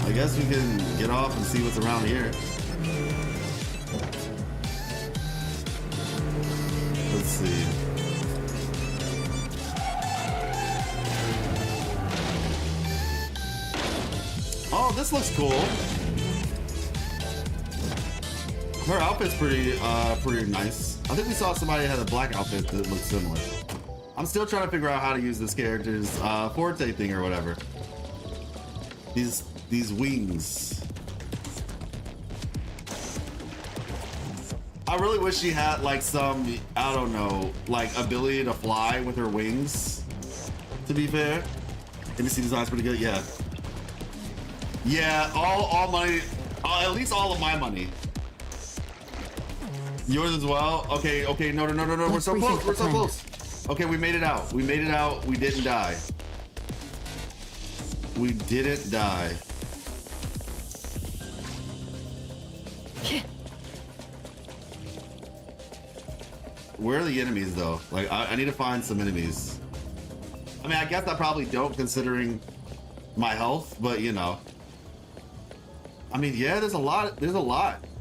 I guess we can get off and see what's around here. Let's see. Oh, this looks cool. Her outfit's pretty nice. I think we saw somebody had a black outfit that looked similar. I'm still trying to figure out how to use this character's forte thing or whatever. These wings. I really wish she had like some, I don't know, like ability to fly with her wings. To be fair, NBC design's pretty good. Yeah. Yeah, all money, at least all of my money. Yours as well? Okay, no, we're so close, Okay, we made it out. We didn't die. Where are the enemies though? Like, I need to find some enemies. I mean, I guess I probably don't considering my health, but you know. I mean, yeah, there's a lot.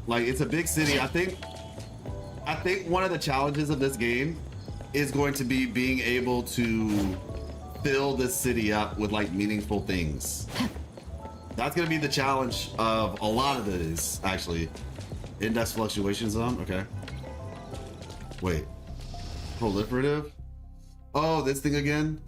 Like, it's a big city. I think one of the challenges of this game is going to be being able to fill this city up with like meaningful things. That's gonna be the challenge of a lot of these, actually. Index fluctuation zone, okay. Wait, proliferative? Oh, this thing again?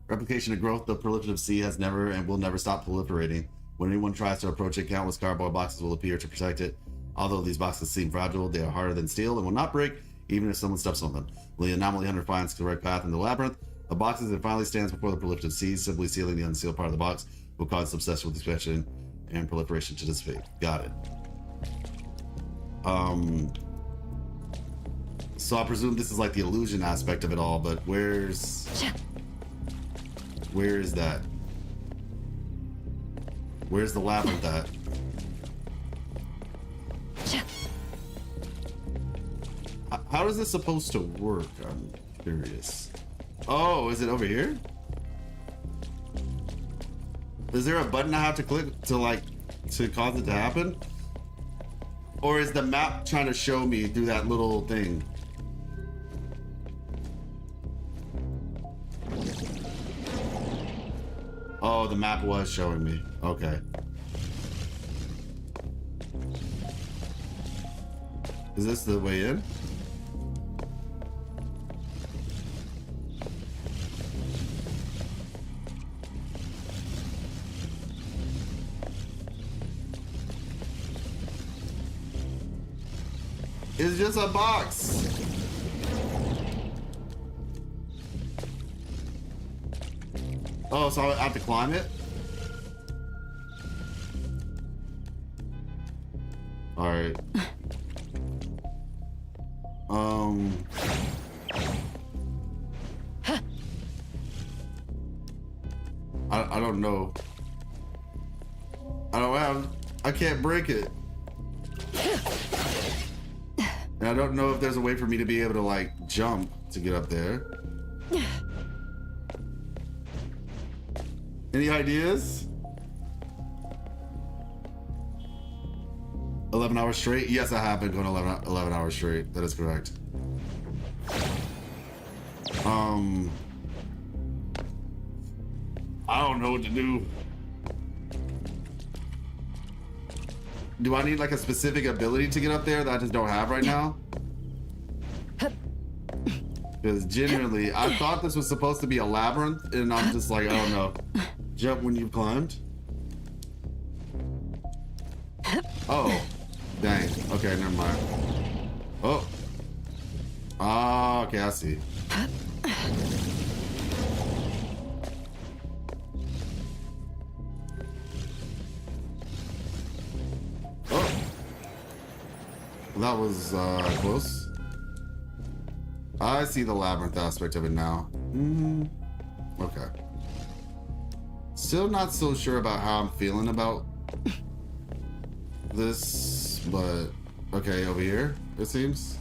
Replication of growth, the proliferative sea has never and will never stop proliferating. When anyone tries to approach it, countless cardboard boxes will appear to protect it. Although these boxes seem fragile, they are harder than steel and will not break, even if someone steps on them. When the anomaly hunter finds the right path in the labyrinth, the boxes and finally stands before the proliferative sea, simply sealing the unsealed part of the box will cause substantial expansion and proliferation to dissipate. Got it. So I presume this is like the illusion aspect of it all, but where is that? Where's the labyrinth at? How is this supposed to work? I'm curious. Oh, is it over here? Is there a button I have to click to cause it to happen? Or is the map trying to show me through that little thing? Oh, the map was showing me. Okay. Is this the way in? It's just a box. Oh, so I have to climb it? All right. I don't know. I can't break it. And I don't know if there's a way for me to be able to like jump to get up there. Any ideas? 11 hours straight? Yes, I have been going 11 hours straight. That is correct. I don't know what to do. Do I need like a specific ability to get up there that I just don't have right now? Because genuinely, I thought this was supposed to be a labyrinth, and I'm just like, oh no. Jump when you've climbed? Oh, dang. Okay, never mind. Oh. Ah, okay, I see. Oh. That was close. I see the labyrinth aspect of it now. Okay. Still not so sure about how I'm feeling about this, but okay, over here, it seems.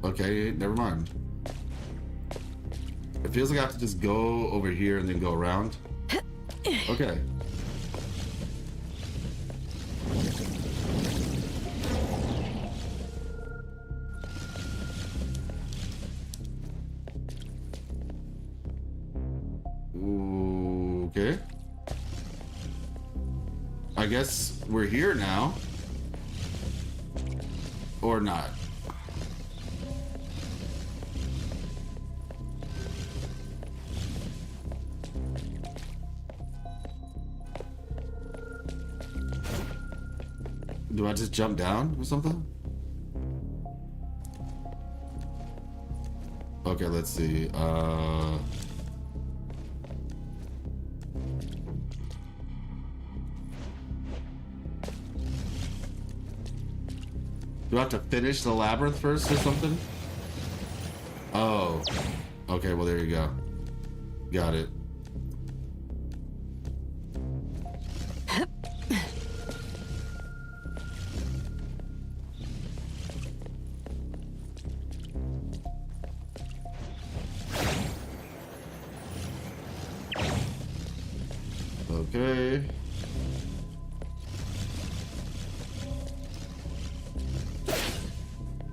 Okay, never mind. It feels like I have to just go over here and then go around. Okay. Okay. I guess we're here now. Or not. Do I just jump down or something? Okay, let's see. Do I have to finish the labyrinth first or something? Oh. Okay, well, there you go. Got it. Okay.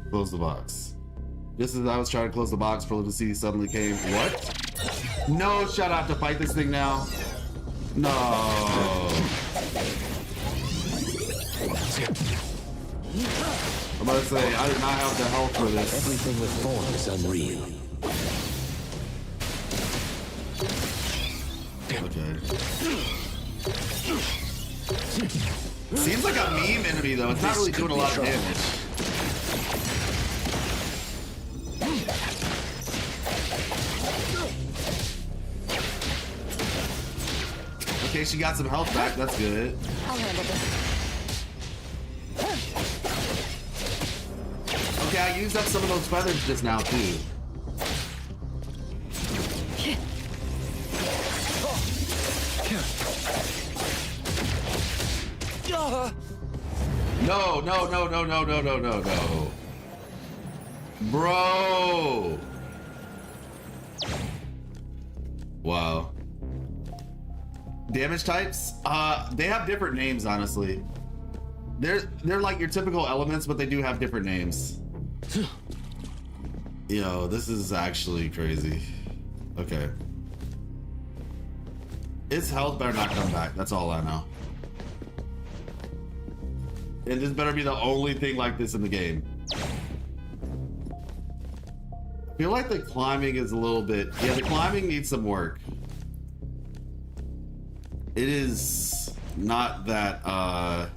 Close the box. Just as I was trying to close the box, Felicity suddenly came. What? No, shut up to fight this thing now. No. I'm about to say, I did not have the health for this. Everything with form is unreal. Okay. Seems like a meme enemy though. It's not really doing a lot of damage. Okay, she got some health back. That's good. I'll handle this. Okay, I used up some of those feathers just now too. No, no, no, no, no, no, no, no, no. Bro. Wow. Damage types? They have different names, honestly. They're like your typical elements, but they do have different names. Yo, this is actually crazy. Okay. Its health better not come back. That's all I know. And this better be the only thing like this in the game. I feel like the climbing is a little bit... Yeah, the climbing needs some work. It is not that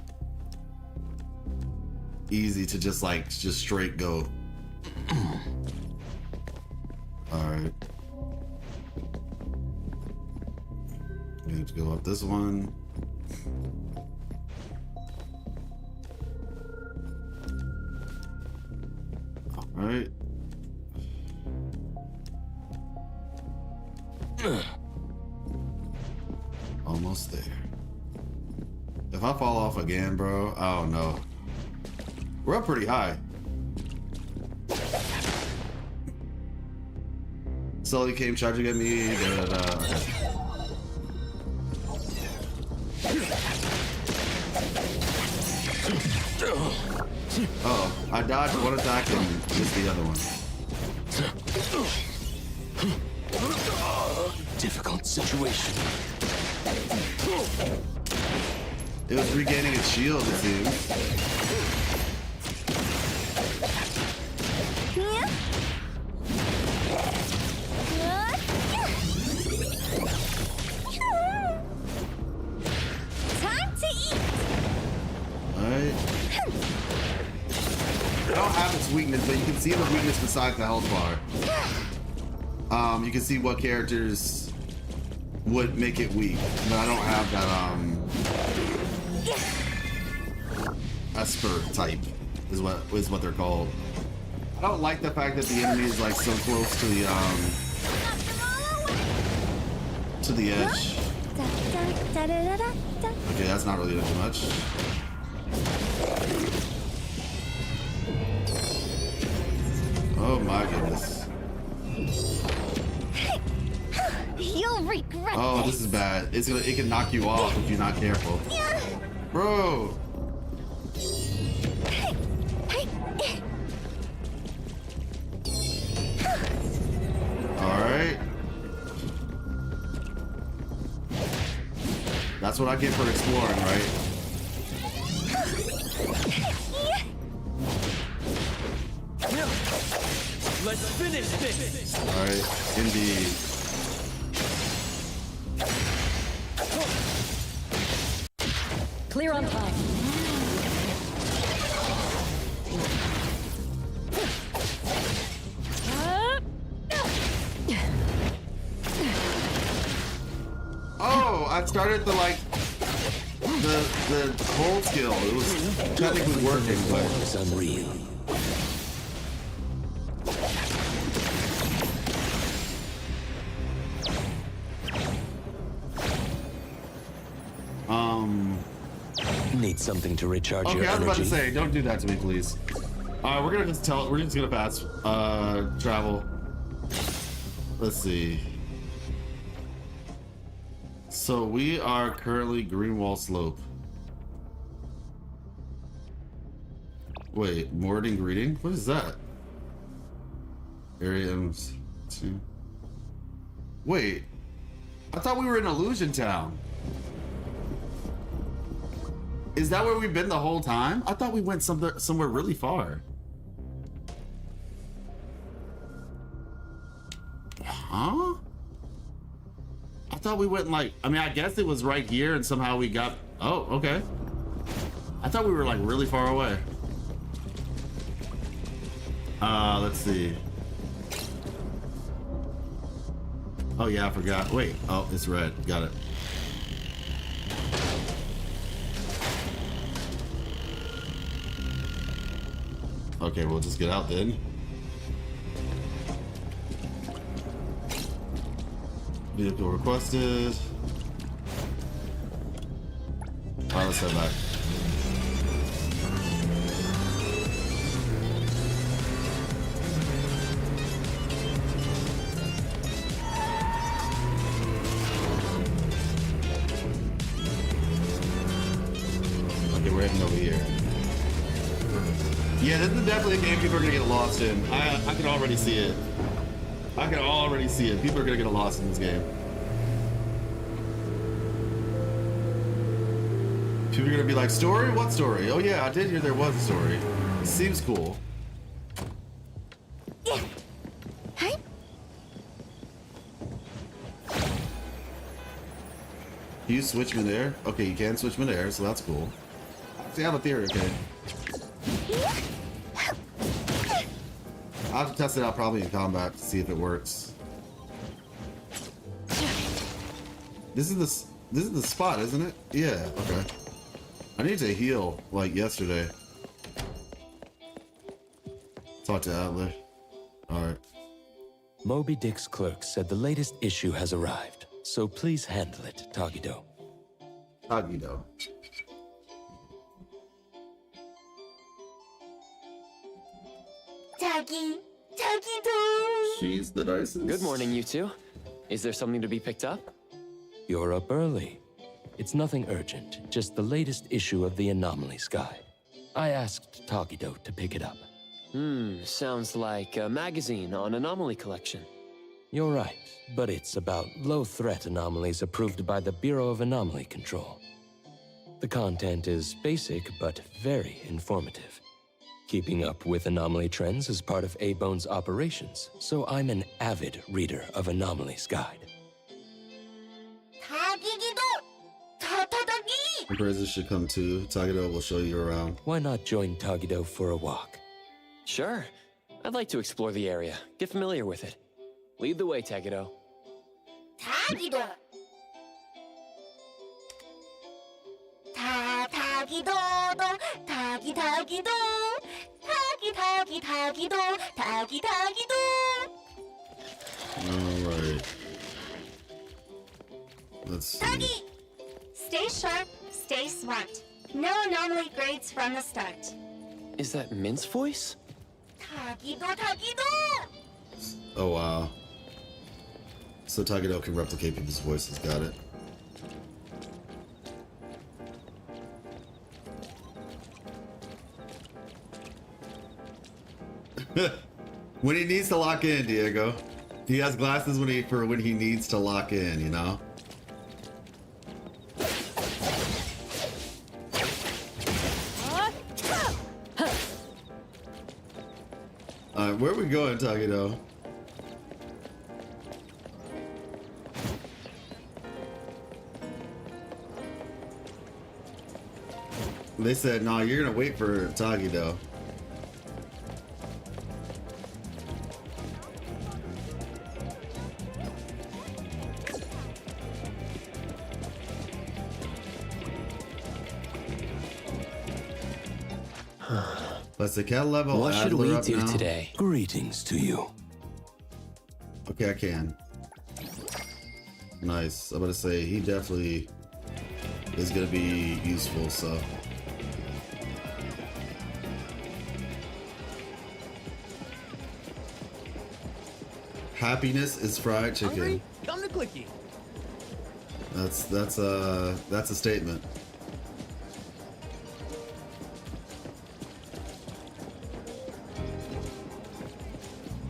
easy to just like just straight go. All right. We need to go up this one. All right. Almost there. If I fall off again, bro, I don't know. We're up pretty high. Sully came charging at me. Oh, I dodged one attack and missed the other one. Difficult situation. It was regaining its shield, it seems. Time to eat. Alright. I don't have its weakness, but you can see the weakness beside the health bar. You can see what characters would make it weak, but I don't have that Esper type is what they're called. I don't like the fact that the enemy is like so close to the edge. Okay, that's not really too much. Oh my goodness. You'll regret Oh, this is bad. It can knock you off if you're not careful. Bro. Alright. That's what I get for exploring, right? Let's finish this! Alright, indeed. Clear on time. Oh, I started the hold skill. It was technically working, but it's unreal. Need something to recharge your energy. Okay, I was about to say, don't do that to me, please. We're gonna just gonna fast travel. Let's see. So we are currently Greenwall Slope. Wait, morning greeting? What is that? Area M2. Wait, I thought we were in Illusion Town. Is that where we've been the whole time? I thought we went somewhere really far. Huh? I thought we went like, I mean, I guess it was right here and somehow we got, oh, okay. I thought we were like really far away. Let's see. Oh yeah, I forgot. Wait, oh, it's red, got it. Okay, we'll just get out then. Vehicle requested. Alright, let's head back. Okay, we're heading over here. Yeah, this is definitely a game people are gonna get lost in. I can already see it. I can already see it. People are gonna get lost in this game. People are gonna be like, story? What story? Oh yeah, I did hear there was a story. It seems cool. Hey. Can you switch midair? Okay, you can switch midair, so that's cool. See, I have a theory, okay. I'll have to test it out probably in combat to see if it works. This is the spot, isn't it? Yeah, okay. I need to heal like yesterday. Talk to Adler. Alright. Moby Dick's clerk said the latest issue has arrived, so please handle it, Tagido. Tagido. Tagi-do! She's the nicest. Good morning, you two. Is there something to be picked up? You're up early. It's nothing urgent, just the latest issue of the Anomaly Sky. I asked Tagido to pick it up. Sounds like a magazine on anomaly collection. You're right, but it's about low-threat anomalies approved by the Bureau of Anomaly Control. The content is basic but very informative. Keeping up with anomaly trends is part of A-Bone's operations, so I'm an avid reader of Anomaly's Guide. Empresses should come too. Tagido will show you around. Why not join Tagido for a walk? Sure. I'd like to explore the area, get familiar with it. Lead the way, Tagido. Tagido! Tagido! Tagido! Tagido! Alright. Let's see. Tagi! Stay sharp, stay smart. No anomaly grades from the start. Is that Mint's voice? Tagido! Oh wow. So Tagido can replicate people's voices, got it. When he needs to lock in, Diego. He has glasses when he needs to lock in, you know? Where are we going, Tagido? They said, no, you're gonna wait for Tagido. Let's see, cat level. What should we do now? today? Greetings to you. Okay, I can. Nice. I'm gonna say he definitely is gonna be useful, so. Happiness is fried chicken. Hungry? Come to Clicky. That's a statement.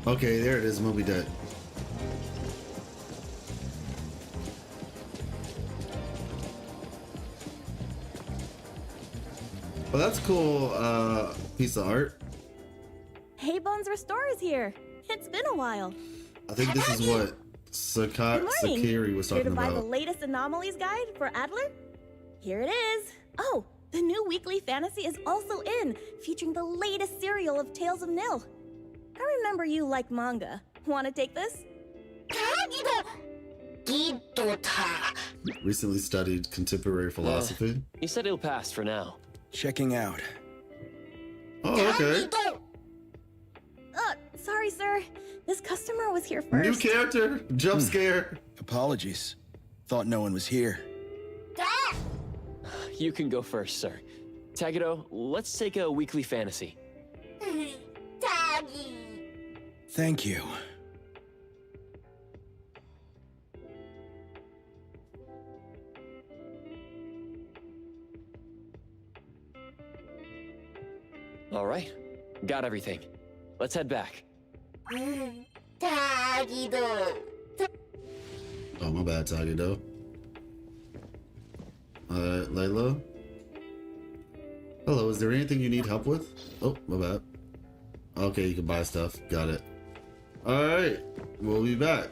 Okay, there it is, Moby Dead. Well, that's a cool piece of art. Hey, Bones Restore is here. It's been a while. I think this is what Sakiri was talking Here to buy the about. latest anomalies guide for Adler? Here it is. Oh, the new weekly fantasy is also in, featuring the latest serial of Tales of Nil. I remember you like manga. Want to take this? Recently studied contemporary philosophy. You said it'll pass for now. Checking out. Oh, okay. Sorry, sir. This customer was here first. New character, jump scare. Apologies. Thought no one was here. You can go first, sir. Tagido, let's take a weekly fantasy. Thank you. All right, got everything. Let's head back. Oh, my bad, Tagido. Layla? Hello, is there anything you need help with? Oh, my bad. Okay, you can buy stuff. Got it. Alright, we'll be back.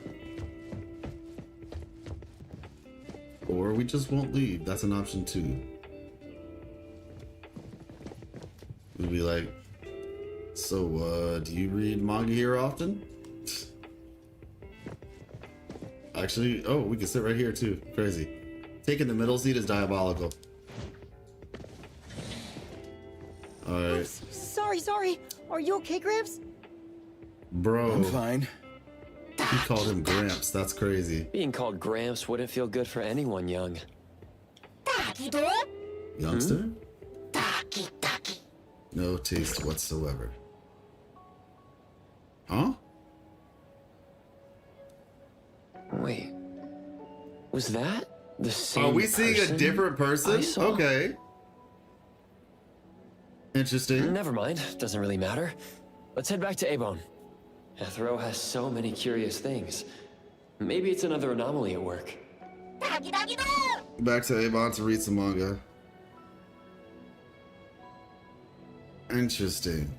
Or we just won't leave. That's an option too. We'll be like, so, do you read manga here often? Actually, oh, we can sit right here too. Crazy. Taking the middle seat is diabolical. Alright. Sorry. Are you okay, Gramps? Bro. I'm fine. He called him Gramps. That's crazy. Being called Gramps wouldn't feel good for anyone young. Youngster? No taste whatsoever. Huh? Wait. Was that the same Are we seeing person a different person? I saw? Okay. Interesting. Never mind. Doesn't really matter. Let's head back to A-Bone. Ethro has so many curious things. Maybe it's another anomaly at work. Back to Avon to read some manga. Interesting.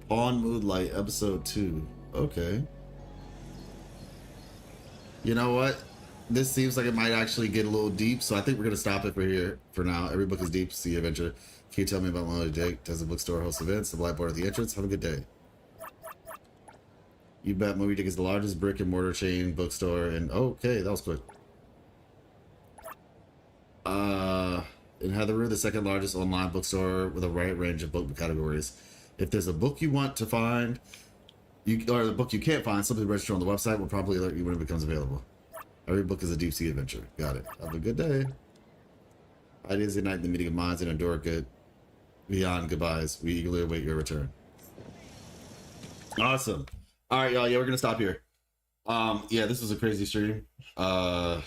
On Moonlight, episode 2. Okay. You know what? This seems like it might actually get a little deep, so I think we're going to stop it for here for now. Every book is deep. See adventure. Can you tell me about Lonely Jake? Does the bookstore host events? The blackboard at the entrance? Have a good day. You Bet Movie Dick is the largest brick and mortar chain bookstore, and okay, that was quick. In Heatheroo, the second largest online bookstore with a wide range of book categories. If there's a book you want to find, or the book you can't find, simply register on the website. Will probably alert you when it becomes available. Every book is a deep sea adventure. Got it. Have a good day. Ideas ignite the meeting of minds and endure good. Beyond goodbyes. We eagerly await your return. Awesome. All right, y'all. Yeah, we're gonna stop here. Yeah, this was a crazy stream. I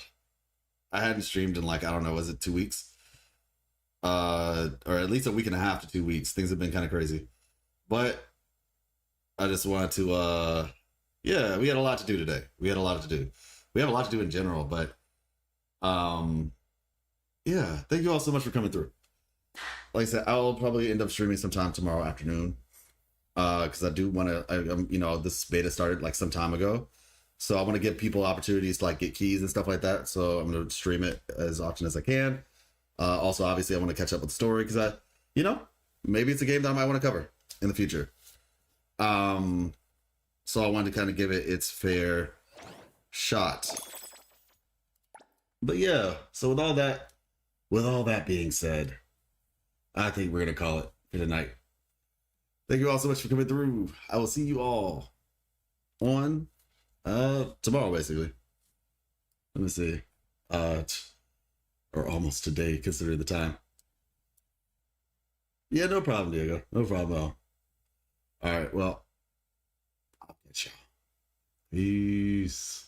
hadn't streamed in like, I don't know, was it 2 weeks? Or at least a week and a half to 2 weeks. Things have been kind of crazy. But I just wanted to yeah, we had a lot to do today. We had a lot to do. We have a lot to do in general, but yeah, thank you all so much for coming through. Like I said, I'll probably end up streaming sometime tomorrow afternoon. Because I do want to, you know, this beta started like some time ago. So I want to give people opportunities to like get keys and stuff like that. So I'm going to stream it as often as I can. Also, obviously, I want to catch up with the story because you know, maybe it's a game that I might want to cover in the future. So I wanted to kind of give it its fair shot. But yeah, so with all that being said, I think we're going to call it for tonight. Thank you all so much for coming through. I will see you all on tomorrow, basically. Let me see. Or almost today, considering the time. Yeah, no problem, Diego. No problem at all. All right, well, I'll catch y'all. Peace.